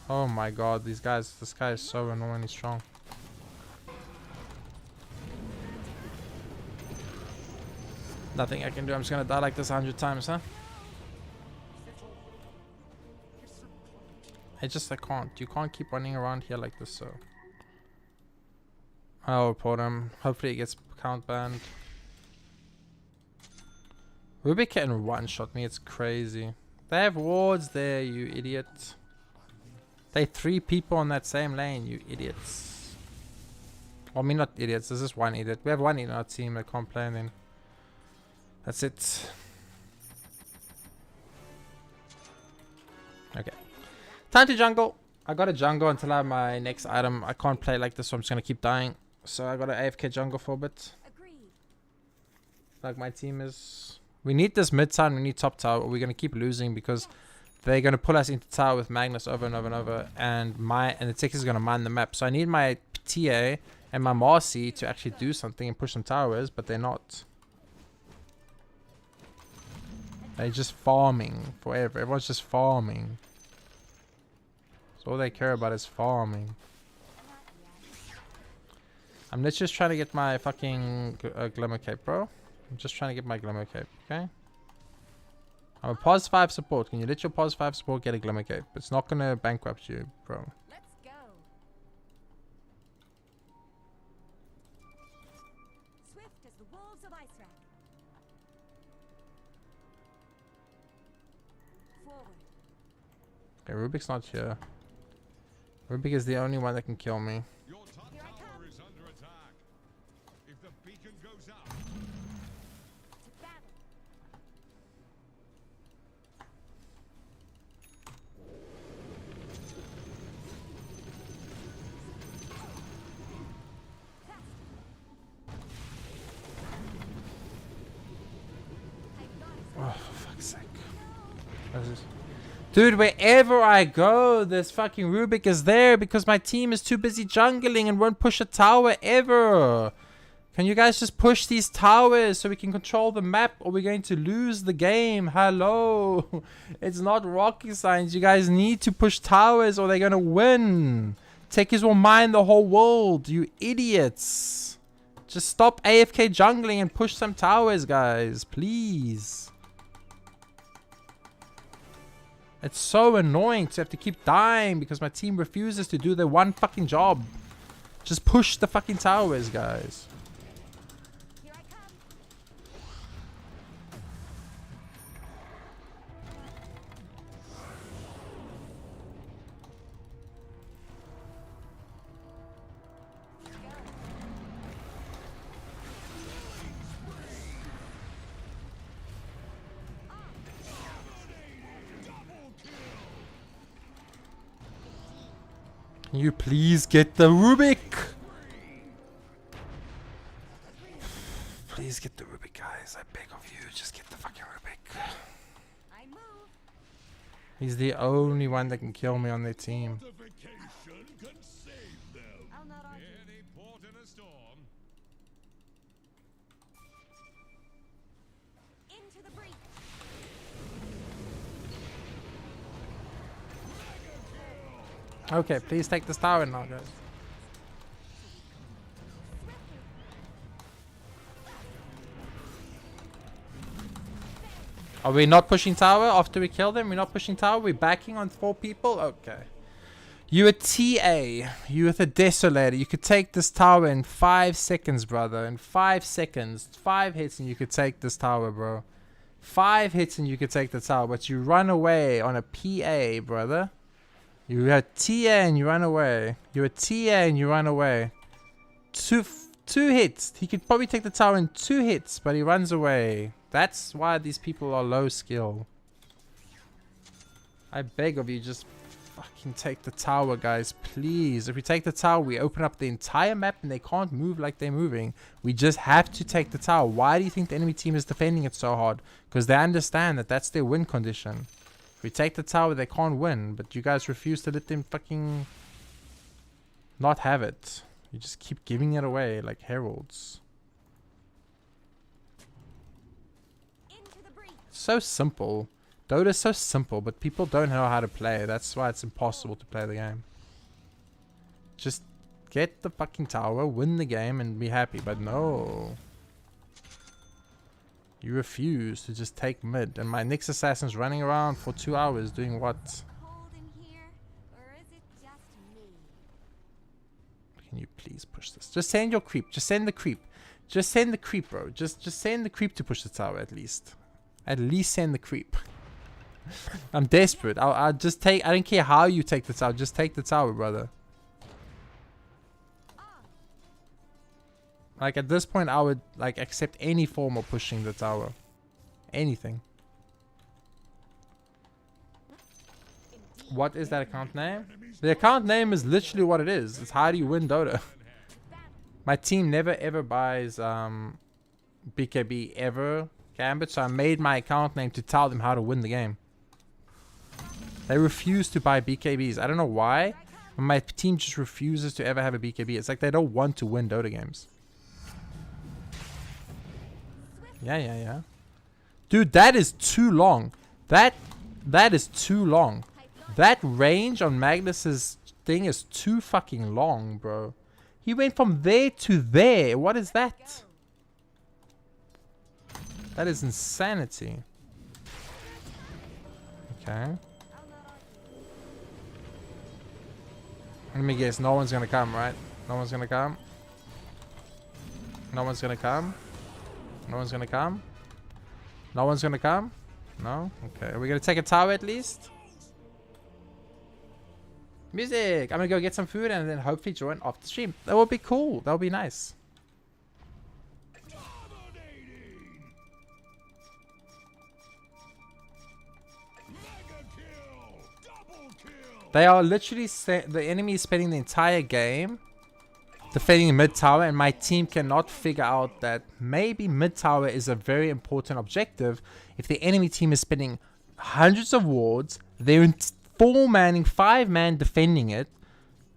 S1: Oh my god, this guy is so annoyingly strong. Nothing I can do. I'm just going to die like this 100 times, huh? I can't. You can't keep running around here like this, so. I'll report him. Hopefully he gets count banned. Rubik can one-shot me. It's crazy. They have wards there, you idiot. They 3 people on that same lane, you idiots. Well, I mean, not idiots. There's just one idiot. We have one idiot in our team that can't play, and then that's it. Okay. Time to jungle. I got a jungle until I have my next item. I can't play like this, so I'm just gonna keep dying. So I got an AFK jungle for a bit. Like my team is. We need this mid tower. We need top tower. We're gonna keep losing because they're gonna pull us into tower with Magnus over and over and over, and the Tech is gonna mine the map. So I need my TA and my Marcy to actually do something and push some towers, but they're not. They're just farming forever. Everyone's just farming. So all they care about is farming. I'm literally just trying to get my fucking Glimmer Cape, bro. I'm just trying to get my Glimmer Cape, okay? I'm a pos 5 support. Can you let your pos 5 support get a Glimmer Cape? It's not gonna bankrupt you, bro.
S12: Let's go. Swift as the wolves of Ice Rack. Forward.
S1: Okay, Rubik's not here. Rubik is the only one that can kill me.
S2: Your top tower is under attack. If the beacon goes up.
S12: To battle.
S1: Oh, for fuck's sake. What is this? Dude, wherever I go, this fucking Rubik is there because my team is too busy jungling and won't push a tower ever. Can you guys just push these towers so we can control the map, or we're going to lose the game? Hello. It's not rocket science. You guys need to push towers or they're going to win. Techies will mine the whole world, you idiots. Just stop AFK jungling and push some towers, guys. Please. It's so annoying to have to keep dying because my team refuses to do their one fucking job. Just push the fucking towers, guys. Can you please get the Rubik? Please get the Rubik, guys. I beg of you, just get the fucking Rubik. He's the only one that can kill me on their team. Okay, please take this tower now, guys. Are we not pushing tower after we kill them? We're not pushing tower? We're backing on 4 people? Okay. You a TA. You with a desolator. You could take this tower in 5 seconds, brother. In 5 seconds. 5 hits and you could take this tower, bro. 5 hits and you could take the tower. But you run away on a PA, brother. You had TA and you run away. You're a TA and you run away. Two hits. He could probably take the tower in 2 hits, but he runs away. That's why these people are low skill. I beg of you, just fucking take the tower, guys. Please. If we take the tower, we open up the entire map and they can't move like they're moving. We just have to take the tower. Why do you think the enemy team is defending it so hard? Because they understand that that's their win condition. If we take the tower, they can't win. But you guys refuse to let them fucking not have it. You just keep giving it away like heralds. So simple. Dota's so simple, but people don't know how to play. That's why it's impossible to play the game. Just get the fucking tower, win the game, and be happy. But no. You refuse to just take mid. And my next assassin's running around for 2 hours doing what? Can you please push this? Just send your creep. Just send the creep. Just send the creep, bro. Just send the creep to push the tower at least. At least send the creep. I'm desperate. I'll just take... I don't care how you take the tower. Just take the tower, brother. Like, at this point, I would, like, accept any form of pushing the tower. Anything. What is that account name? The account name is literally what it is. It's how do you win Dota. My team never ever buys BKB ever, Gambit, so I made my account name to tell them how to win the game. They refuse to buy BKBs. I don't know why. But my team just refuses to ever have a BKB. It's like they don't want to win Dota games. Yeah. Dude, that is too long. That is too long. That range on Magnus's thing is too fucking long, bro. He went from there to there. What is that? That is insanity. Okay. Let me guess. No one's gonna come, right? No one's gonna come. No one's gonna come. No one's gonna come. No one's gonna come. No? Okay. Are we gonna take a tower at least? Music! I'm gonna go get some food and then hopefully join off the stream. That would be cool. That would be nice. They are literally... the enemy is spending the entire game defending mid tower, and my team cannot figure out that maybe mid tower is a very important objective if the enemy team is spending hundreds of wards. They're in 4-manning, 5-man defending it,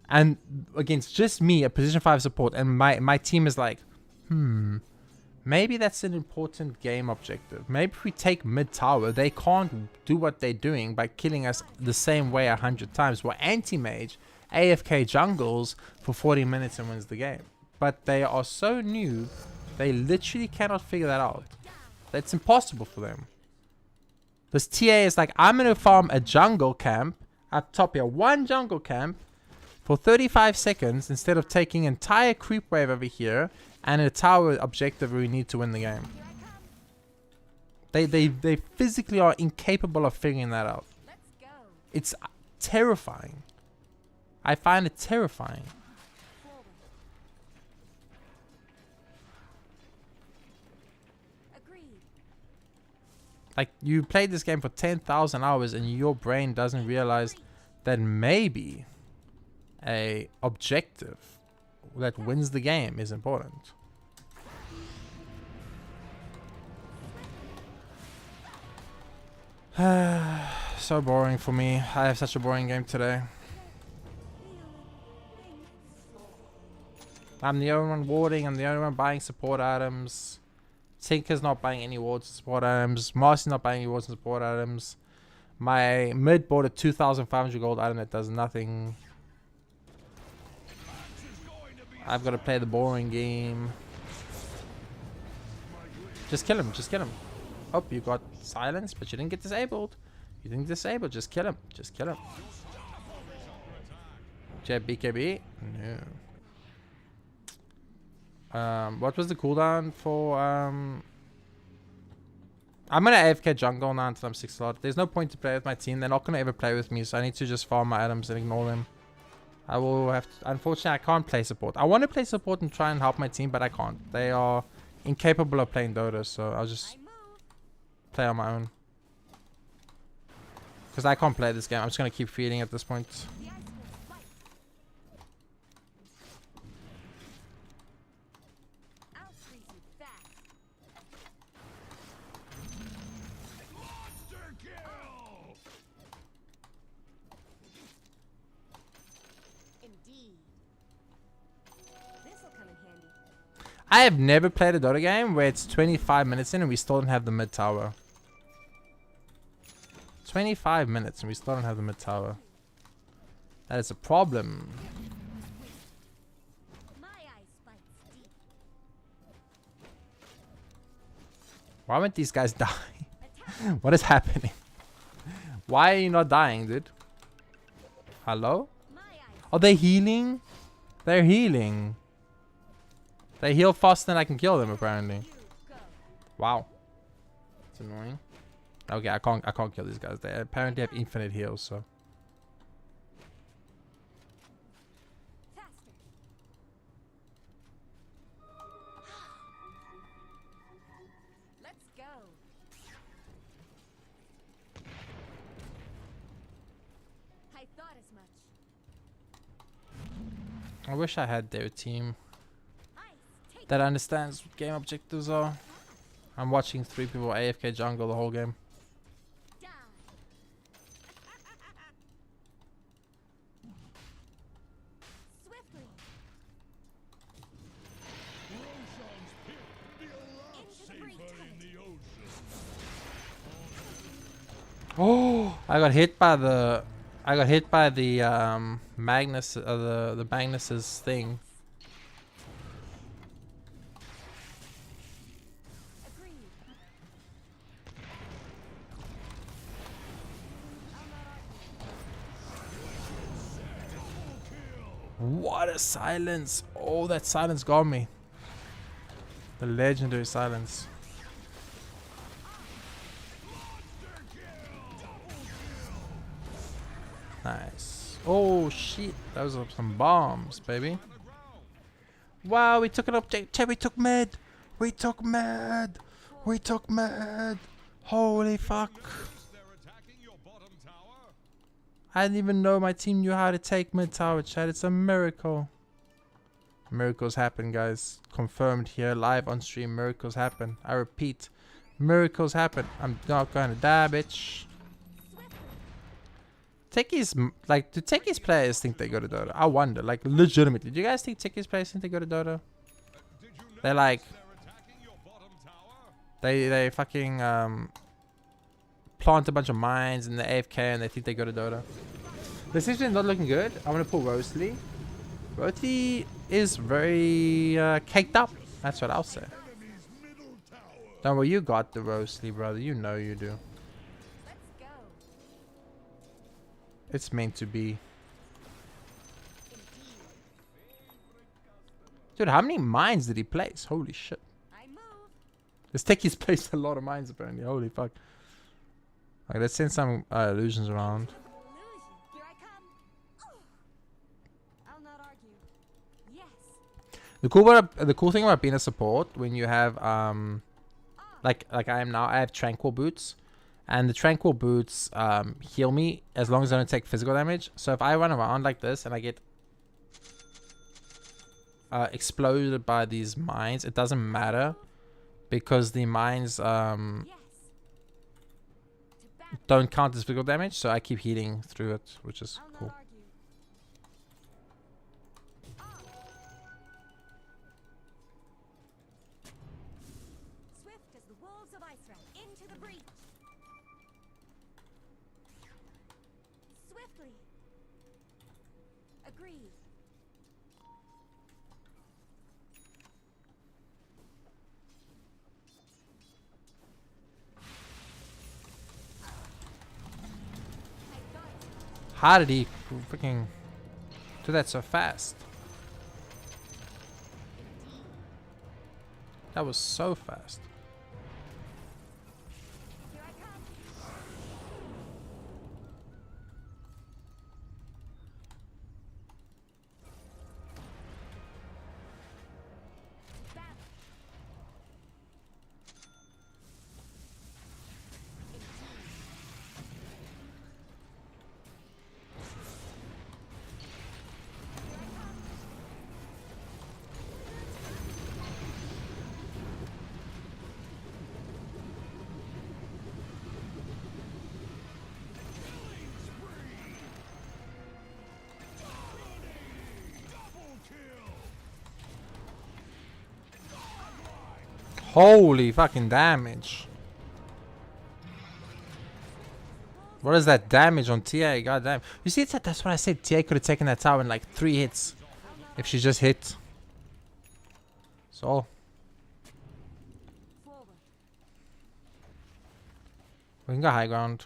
S1: and against just me, a position 5 support, and my team is like, maybe that's an important game objective. Maybe if we take mid tower, they can't do what they're doing by killing us the same way 100 times. We're anti-mage, AFK jungles for 40 minutes and wins the game. But they are so new, they literally cannot figure that out. It's impossible for them. This TA is like, I'm going to farm a jungle camp up top here. 1 jungle camp for 35 seconds instead of taking entire creep wave over here and a tower objective where we need to win the game. They physically are incapable of figuring that out. It's terrifying. I find it terrifying. Like, you played this game for 10,000 hours and your brain doesn't realize that maybe a objective that wins the game is important. So boring for me. I have such a boring game today. I'm the only one warding. I'm the only one buying support items. Tinker's not buying any wards and support items. Marcy's not buying any wards and support items. My mid bought a 2,500 gold item that does nothing. I've got to play the boring game. Just kill him. Just kill him. Oh, you got silence, but you didn't get disabled. You didn't disable. Just kill him. Just kill him. Jet BKB? No. What was the cooldown for I'm gonna AFK jungle now until I'm 6 slot. There's no point to play with my team. They're not gonna ever play with me, so I need to just farm my items and ignore them. I will have to, unfortunately I can't play support. I want to play support and try and help my team, but I can't. They are incapable of playing Dota, so I'll just play on my own. Because I can't play this game. I'm just gonna keep feeding at this point. I have never played a Dota game where it's 25 minutes in and we still don't have the mid tower. 25 minutes and we still don't have the mid tower. That is a problem. Why won't these guys die? What is happening? Why are you not dying, dude? Hello? Are they healing? They're healing. They heal faster than I can kill them, apparently. Wow. It's annoying. Okay, I can't kill these guys. They apparently have infinite heals, so.
S11: Let's go. I thought as much.
S1: I wish I had their team that understands what game objectives are. I'm watching 3 people AFK jungle the whole game. Oh, I got hit by the Magnus the Magnus's thing. What a silence. Oh, that silence got me. The legendary silence. Nice. Oh shit, those are some bombs, baby. Wow, we took an objective. We took mid. We took mid. We took mid. Holy fuck. I didn't even know my team knew how to take mid tower, chat. It's a miracle. Miracles happen, guys. Confirmed here, live on stream. Miracles happen. I repeat, miracles happen. I'm not gonna die, bitch. Techies, like, do Techies players think they go to Dota? I wonder, like, legitimately. Do you guys think Techies players think they go to Dota? They're like, they fucking plant a bunch of mines in the AFK and they think they go to Dota. The situation is not looking good. I'm gonna pull Rosalie. Rosalie is very caked up. That's what I'll say. Don't worry, you got the Rosalie, brother. You know you do. It's meant to be. Dude, how many mines did he place? Holy shit. This Techie's placed a lot of mines apparently. Holy fuck. Okay, let's send some illusions around. The cool thing about being a support when you have like I am now, I have tranquil boots. And the tranquil boots heal me as long as I don't take physical damage. So if I run around like this and I get exploded by these mines, it doesn't matter because the mines don't count as physical damage, so I keep healing through it, which is cool.
S11: Swift as the wolves of Iceland into the breach. Swiftly. Agreed.
S1: How did he freaking do that so fast? That was so fast. Holy fucking damage. What is that damage on TA? God damn. You see, that's what I said. TA could have taken that tower in like 3 hits. If she just hit. So. We can go high ground.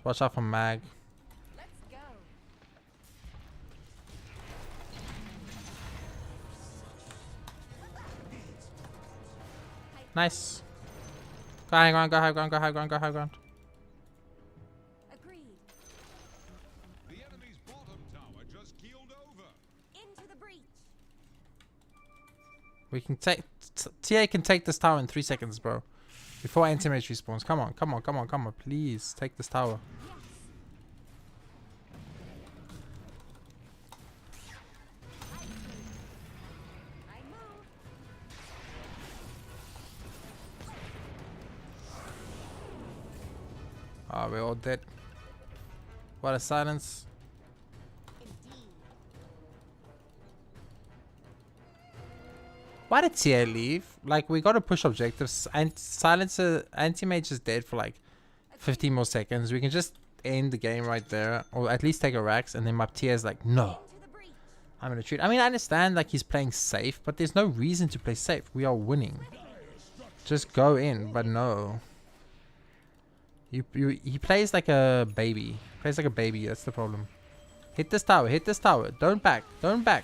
S1: Watch out for mag. Nice. Go high ground, go high ground, go high ground, go high ground.
S11: Agreed.
S2: The enemy's bottom tower just keeled over.
S11: Into the breach.
S1: We can take... TA can take this tower in 3 seconds, bro. Before anti-mage respawns. Come on, come on, come on, come on. Please, take this tower. Oh, we're all dead. What a silence. Why did TA leave? Like, we gotta push objectives. And silencer, anti-mage is dead for like 15 more seconds. We can just end the game right there. Or at least take a Rax. And then my TA is like, no. I'm gonna retreat. I mean, I understand like he's playing safe. But there's no reason to play safe. We are winning. Just go in. But no. He plays like a baby. Plays like a baby. That's the problem. Hit this tower. Hit this tower. Don't back. Don't back.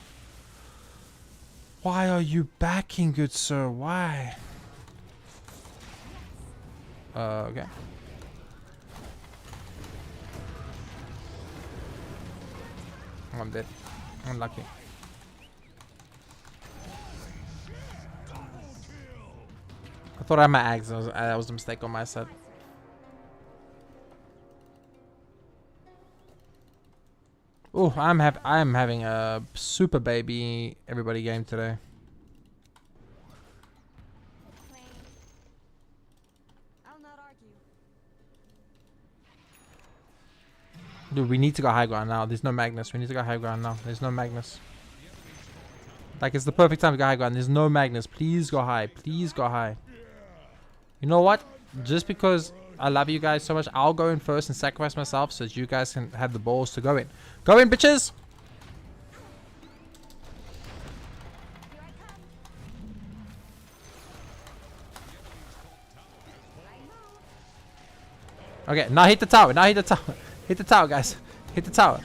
S1: Why are you backing, good sir? Why? Okay. I'm dead. Unlucky. I thought I had my axe. That was a mistake on my side. Oh, I'm having a super baby everybody game today.
S11: I'll not argue.
S1: Dude, we need to go high ground now. There's no Magnus. We need to go high ground now. There's no Magnus. Like, it's the perfect time to go high ground. There's no Magnus. Please go high. Please go high. You know what? Just because I love you guys so much, I'll go in first and sacrifice myself so that you guys can have the balls to go in. Go in, bitches! Okay, now hit the tower. Now hit the tower. Hit the tower, guys. Hit the tower.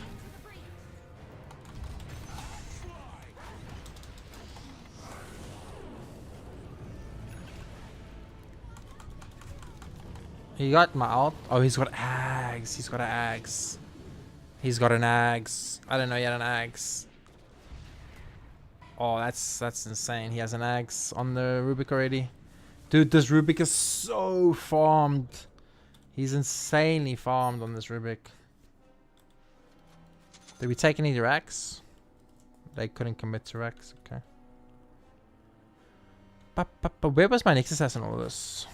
S1: He got my ult. Oh, he's got axe. He's got an axe. He's got an axe. I didn't know he had an axe. Oh, that's insane. He has an axe on the Rubik already. Dude, this Rubik is so farmed. He's insanely farmed on this Rubik. Did we take any Rex? They couldn't commit to Rex. Okay. Where was my Nexus Assassin in all this?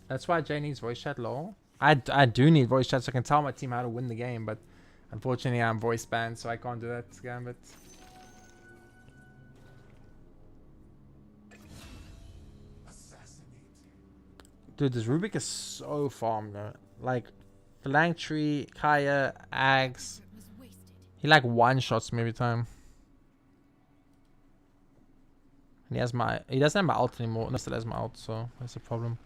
S1: That's why Jay needs voice chat, lol. I do need voice chat so I can tell my team how to win the game, but unfortunately I'm voice banned, so I can't do that, Gambit. Dude, this Rubik is so farmed, though. Like, Phylactery, Kaya, Ags. He like one-shots me every time. And he doesn't have my ult anymore. No, still has my ult, so that's a problem.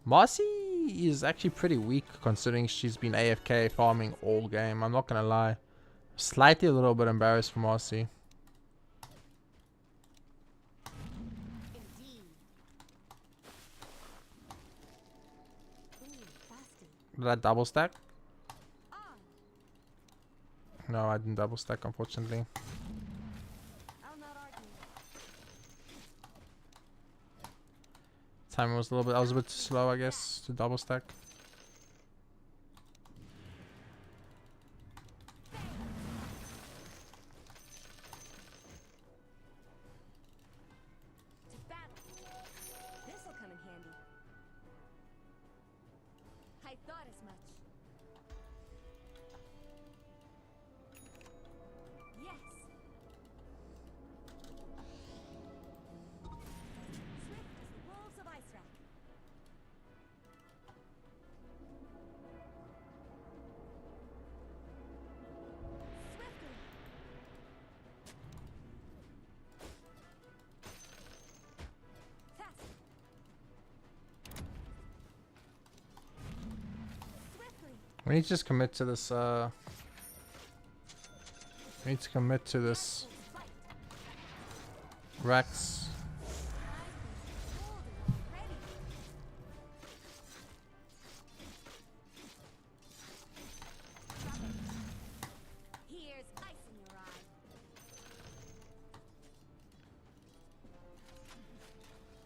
S1: Marcy is actually pretty weak considering she's been AFK farming all game. I'm not gonna lie. Slightly a little bit embarrassed for Marcy. Did I double stack? No, I didn't double stack, unfortunately. Time was a little bit. I was a bit slow, I guess, to double stack.
S21: This'll come in handy. I thought as much. Yes. Swift as the wolves of Ice Rack. Swiftly. Fast. Swiftly.
S1: We need to just commit to this, we need to commit to this Rex.
S21: Here's ice in your eye.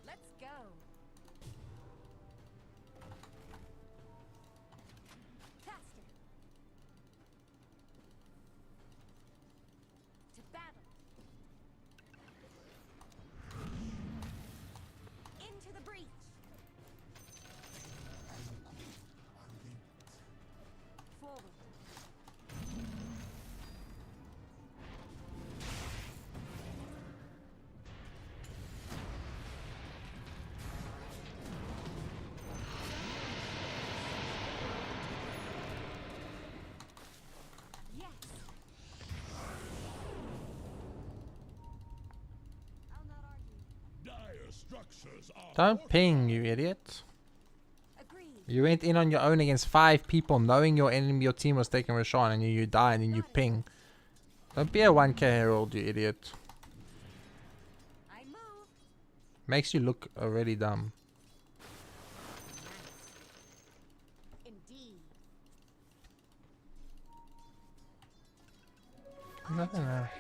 S21: Let's go. Faster. To battle. Into the breach. Forward. Yes. I'll not argue.
S2: Dire structures are
S1: Don't ping, you idiot.
S21: Agreed.
S1: You went in on your own against 5 people knowing your team was taking Rashawn and you die and then you ping. Don't be a 1k herald, you idiot.
S21: I move.
S1: Makes you look already dumb.
S21: Indeed.
S1: Nothing there.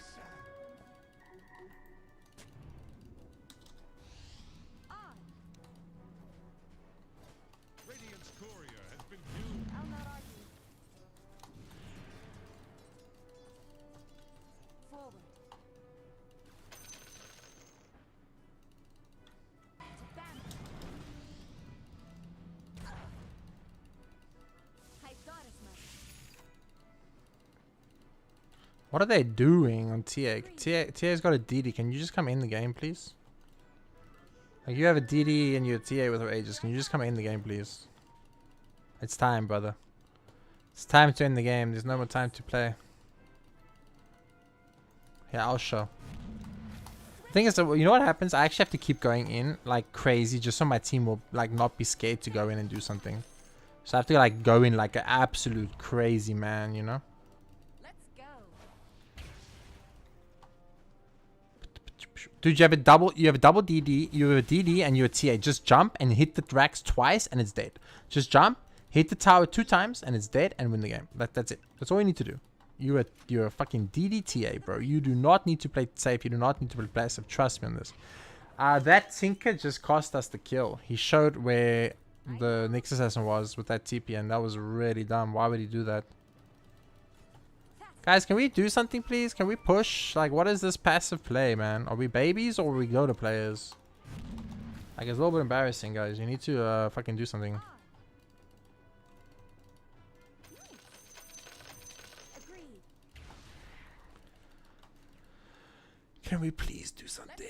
S2: Radiant's courier has been killed.
S21: I'll not argue. Forward. To battle. I thought as much.
S1: What are they doing on TA? TA's got a DD. Can you just come in the game, please? Like, you have a DD and you're TA with her ages. Can you just come in the game, please? It's time, brother. It's time to end the game. There's no more time to play. Yeah, I'll show. The thing is, that, you know what happens? I actually have to keep going in like crazy just so my team will like not be scared to go in and do something. So I have to like go in like an absolute crazy man, you know?
S21: Let's go.
S1: Dude, you have a double DD, you have a DD and you're a TA. Just jump and hit the Drax twice and it's dead. Just jump, hit the tower 2 times and it's dead and win the game. That's it. That's all you need to do. You're a fucking DDTA, bro. You do not need to play safe. You do not need to play passive. Trust me on this. That Tinker just cost us the kill. He showed where the Nexus Assassin was with that TP and that was really dumb. Why would he do that?
S21: Fast.
S1: Guys, can we do something, please? Can we push? Like, what is this passive play, man? Are we babies or are we go-to players? Like, it's a little bit embarrassing, guys. You need to fucking do something. Can we please do something?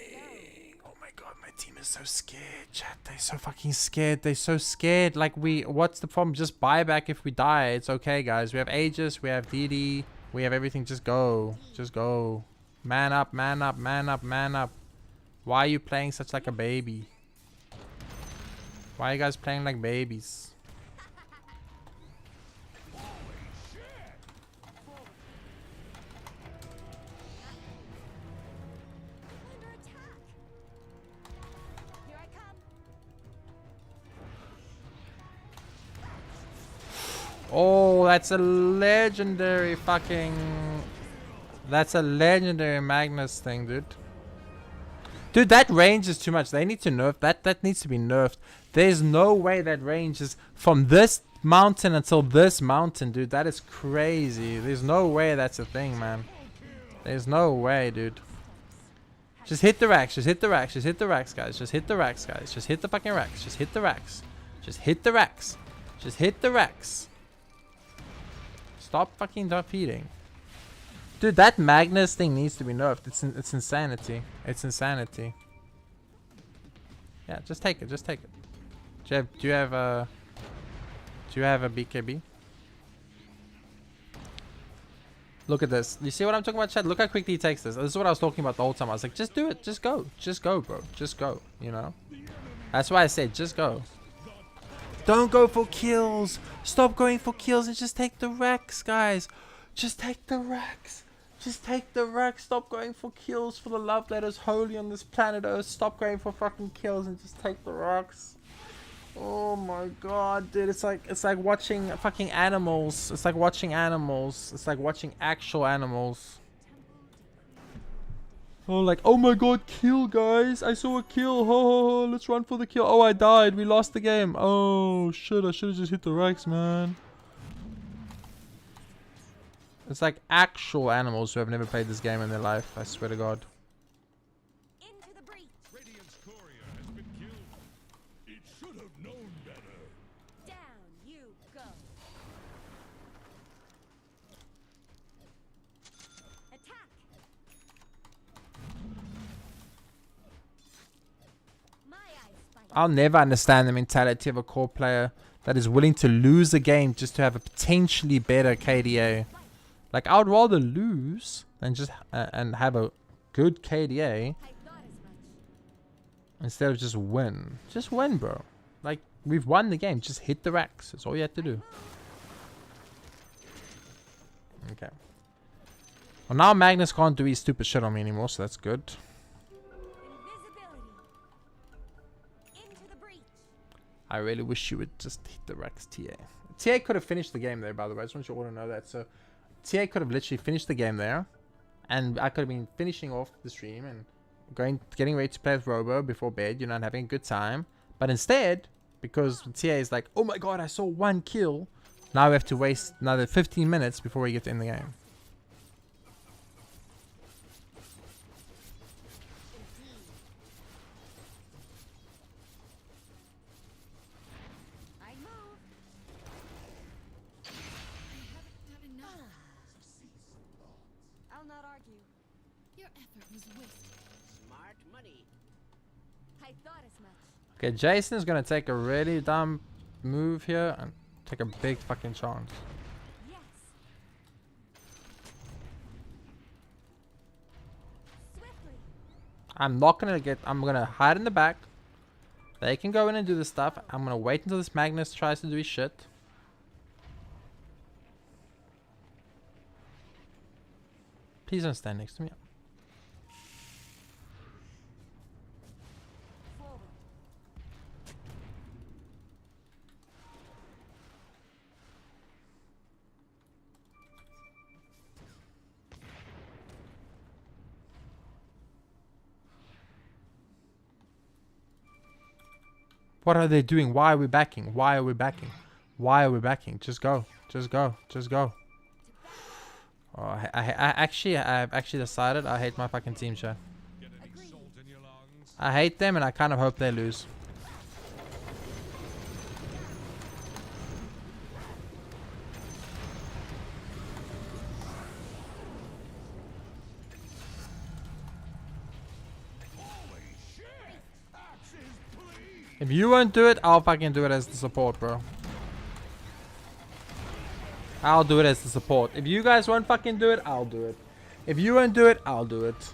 S1: Oh my god, my team is so scared, chat. They're so fucking scared. They're so scared. Like, what's the problem? Just buy back if we die. It's okay, guys. We have Aegis, we have DD, we have everything. Just go. Just go. Man up, man up, man up, man up. Why are you playing such like a baby? Why are you guys playing like babies? Oh, that's a legendary fucking... That's a legendary Magnus thing, dude. Dude, that range is too much. They need to nerf that. That needs to be nerfed. There's no way that range is from this mountain until this mountain, dude. That is crazy. There's no way that's a thing, man. There's no way, dude. Just hit the racks. Just hit the racks. Just hit the racks, guys. Just hit the racks, guys. Just hit the fucking racks. Just hit the racks. Just hit the racks. Just hit the racks. Stop fucking defeating. Dude, that Magnus thing needs to be nerfed. It's insanity. It's insanity. Yeah, just take it. Just take it. Do you have a BKB? Look at this. You see what I'm talking about, chat? Look how quickly he takes this. This is what I was talking about the whole time. I was like, just do it. Just go. Just go, bro. Just go. You know? That's why I said, just go. Don't go for kills. Stop going for kills and just take the racks, guys. Just take the racks. Just take the racks. Stop going for kills, for the love that is holy on this planet Earth. Stop going for fucking kills and just take the racks. Oh my god, dude. It's like watching fucking animals. It's like watching animals. It's like watching actual animals. Oh, like, oh my god, kill, guys. I saw a kill. Ho, ho, ho. Let's run for the kill. Oh, I died. We lost the game. Oh, shit. I should have just hit the racks, man. It's like actual animals who have never played this game in their life. I swear to god.
S2: Radiant's courier has been killed. It should have known better.
S21: Down you go. Attack. My eyes spike.
S1: I'll never understand the mentality of a core player that is willing to lose a game just to have a potentially better KDA. Like, I would rather lose than just and have a good KDA instead of just win. Just win, bro. Like, we've won the game. Just hit the racks. That's all you have to do. Okay. Well, now Magnus can't do his stupid shit on me anymore, so that's good. I really wish you would just hit the racks, TA. TA could have finished the game there, by the way. I just want you all to know that. So, TA could have literally finished the game there, and I could have been finishing off the stream and getting ready to play with Robo before bed, you know, and having a good time. But instead, because TA is like, oh my god, I saw one kill, now we have to waste another 15 minutes before we get to end the game.
S21: I'll not argue. Your effort was wasted.
S20: Smart money.
S21: I thought as much.
S1: Okay, Jason is going to take a really dumb move here and take a big fucking chance.
S21: Yes. Swiftly.
S1: I'm not going to I'm going to hide in the back. They can go in and do this stuff. I'm going to wait until this Magnus tries to do his shit. Please don't stand next to me. What are they doing? Why are we backing? Why are we backing? Why are we backing? Just go. Just go. Just go. Oh, I've actually decided I hate my fucking team, chat. I hate them, and I kind of hope they lose. If you won't do it, I'll fucking do it as the support, bro. I'll do it as the support. If you guys won't fucking do it, I'll do it. If you won't do it, I'll do it.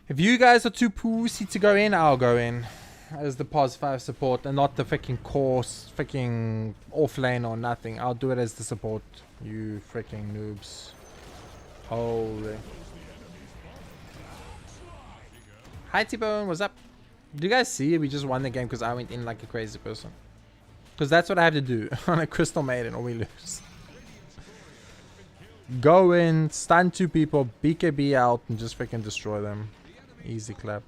S1: If you guys are too pussy to go in, I'll go in as the pos 5 support and not the freaking course, freaking off lane or nothing. I'll do it as the support. You freaking noobs. Holy. Hi T-Bone, what's up? Do you guys see we just won the game because I went in like a crazy person? Because that's what I have to do on a Crystal Maiden or we lose. Go in, stun 2 people, BKB out, and just freaking destroy them. Easy clap.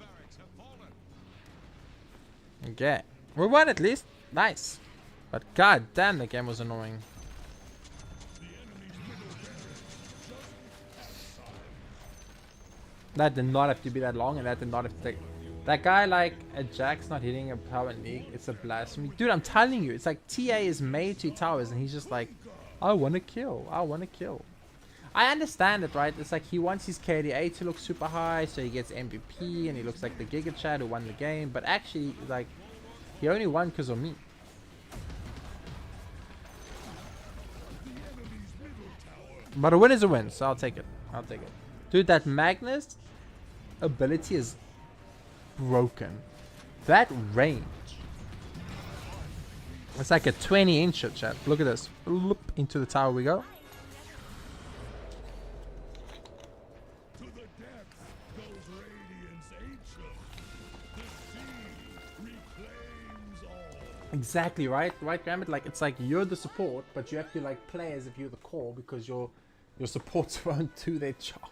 S1: Okay. We won at least. Nice. But god damn, the game was annoying. That did not have to be that long, and that did not have to take... That guy, like, a Jack's not hitting a power league. It's a blasphemy. Dude, I'm telling you, it's like TA is made to towers, and he's just like, I want to kill. I want to kill. I understand it, right? It's like he wants his KDA to look super high, so he gets MVP, and he looks like the Giga Chad who won the game. But actually, like, he only won because of me. But a win is a win, so I'll take it. I'll take it. Dude, that Magnus ability is broken. That range. It's like a 20-inch chat. Look at this. Loop, into the tower we go. Exactly, right? Right, Gambit? Like, it's like you're the support, but you have to like play as if you're the core because your supports won't do their job.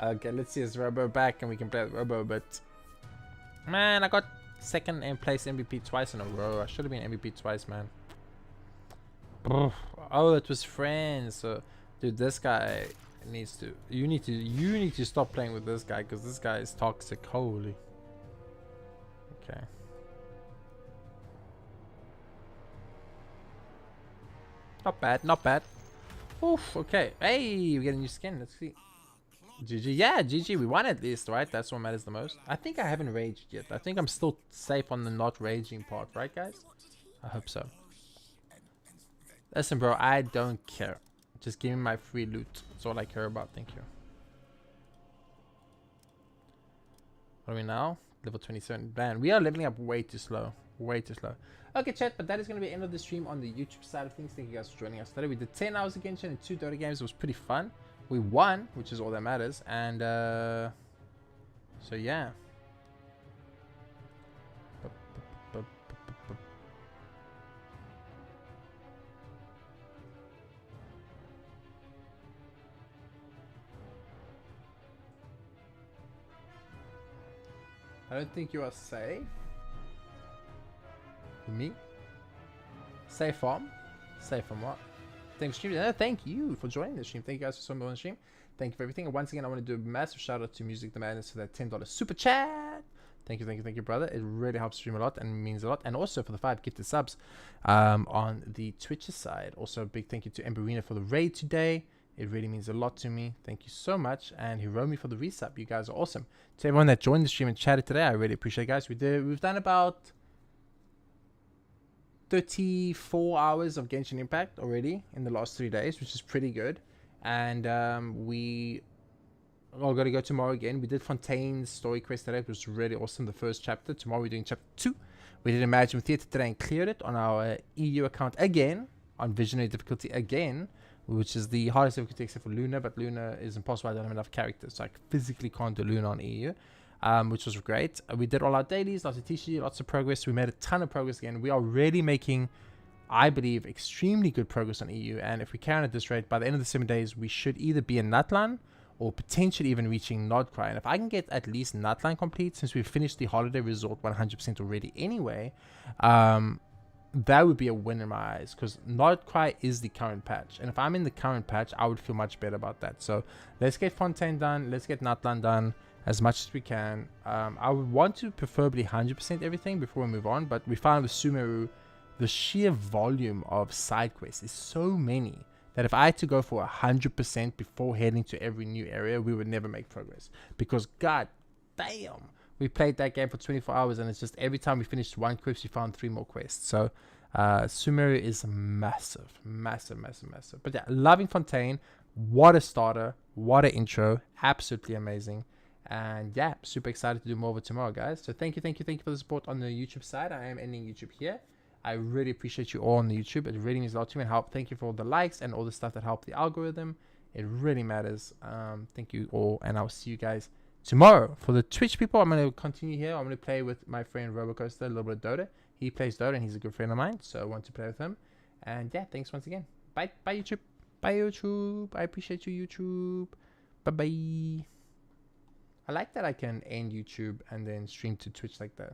S1: Okay, let's see. Is Robo back and we can play with Robo, but man, I got second and place MVP twice in a row. I should have been MVP twice, man. Oh, it was friends. So, dude, this guy needs to. You need to stop playing with this guy because this guy is toxic. Holy. Okay. Not bad, not bad. Oof, okay. Hey, we get a new skin. Let's see. GG. Yeah, GG. We won at least, right? That's what matters the most. I think I haven't raged yet. I think I'm still safe on the not raging part, right, guys? I hope so. Listen, bro, I don't care. Just give me my free loot. That's all I care about. Thank you. What are we now? Level 27. Man, we are leveling up way too slow. Way too slow. Okay, chat, but that is going to be the end of the stream on the YouTube side of things. Thank you guys for joining us today. We did 10 hours of GENSHIN and 2 Dota games. It was pretty fun. We won, which is all that matters. And, so yeah. I don't think you are safe. Me? Safe from? Safe from what? Thanks for streaming. Thank you for joining the stream. Thank you guys for coming on the stream. Thank you for everything. And once again, I want to do a massive shout out to Music the Madness for that $10 super chat. Thank you, brother. It really helps stream a lot and means a lot. And also for the 5 gifted subs on the Twitch side. Also a big thank you to Emberina for the raid today. It really means a lot to me. Thank you so much. And Hiromi for the resub. You guys are awesome. To everyone that joined the stream and chatted today, I really appreciate it, guys. We've done about 34 hours of Genshin Impact already in the last 3 days, which is pretty good. And we all got to go tomorrow again. We did Fontaine's story quest today, which was really awesome. The first chapter. Tomorrow we're doing chapter 2. We did Imagine Theatre today and cleared it on our EU account again, on Visionary difficulty again, which is the hardest difficulty except for Luna, but Luna is impossible. I don't have enough characters, so I physically can't do Luna on EU. Which was great. We did all our dailies, lots of TC, lots of progress. We made a ton of progress again. We are really making, I believe, extremely good progress on EU. And if we carry on at this rate, by the end of the 7 days, we should either be in Natlan or potentially even reaching Nodcry. And if I can get at least Natlan complete, since we've finished the holiday resort 100% already anyway, that would be a win in my eyes, because not quite is the current patch, and if I'm in the current patch, I would feel much better about that. So let's get Fontaine done, let's get Natlan done as much as we can. I would want to preferably 100% everything before we move on, but we found with Sumeru, the sheer volume of side quests is so many that if I had to go for 100% before heading to every new area, we would never make progress, because god damn, we played that game for 24 hours and it's just every time we finished one quest we found 3 more quests. So Sumeru is massive, but yeah, loving Fontaine. What a starter, what an intro, absolutely amazing. And yeah, super excited to do more of it tomorrow, guys. So thank you for the support on the YouTube side. I am ending YouTube here. I really appreciate you all on the YouTube. It really means a lot to me, and help. Thank you for all the likes and all the stuff that help the algorithm. It really matters. Thank you all, and I'll see you guys tomorrow. For the Twitch people, I'm going to continue here. I'm going to play with my friend Robocoaster, a little bit of Dota. He plays Dota, and he's a good friend of mine, so I want to play with him. And yeah, thanks once again. Bye YouTube. Bye YouTube. I appreciate you, YouTube. Bye-bye. I like that I can end YouTube and then stream to Twitch like that.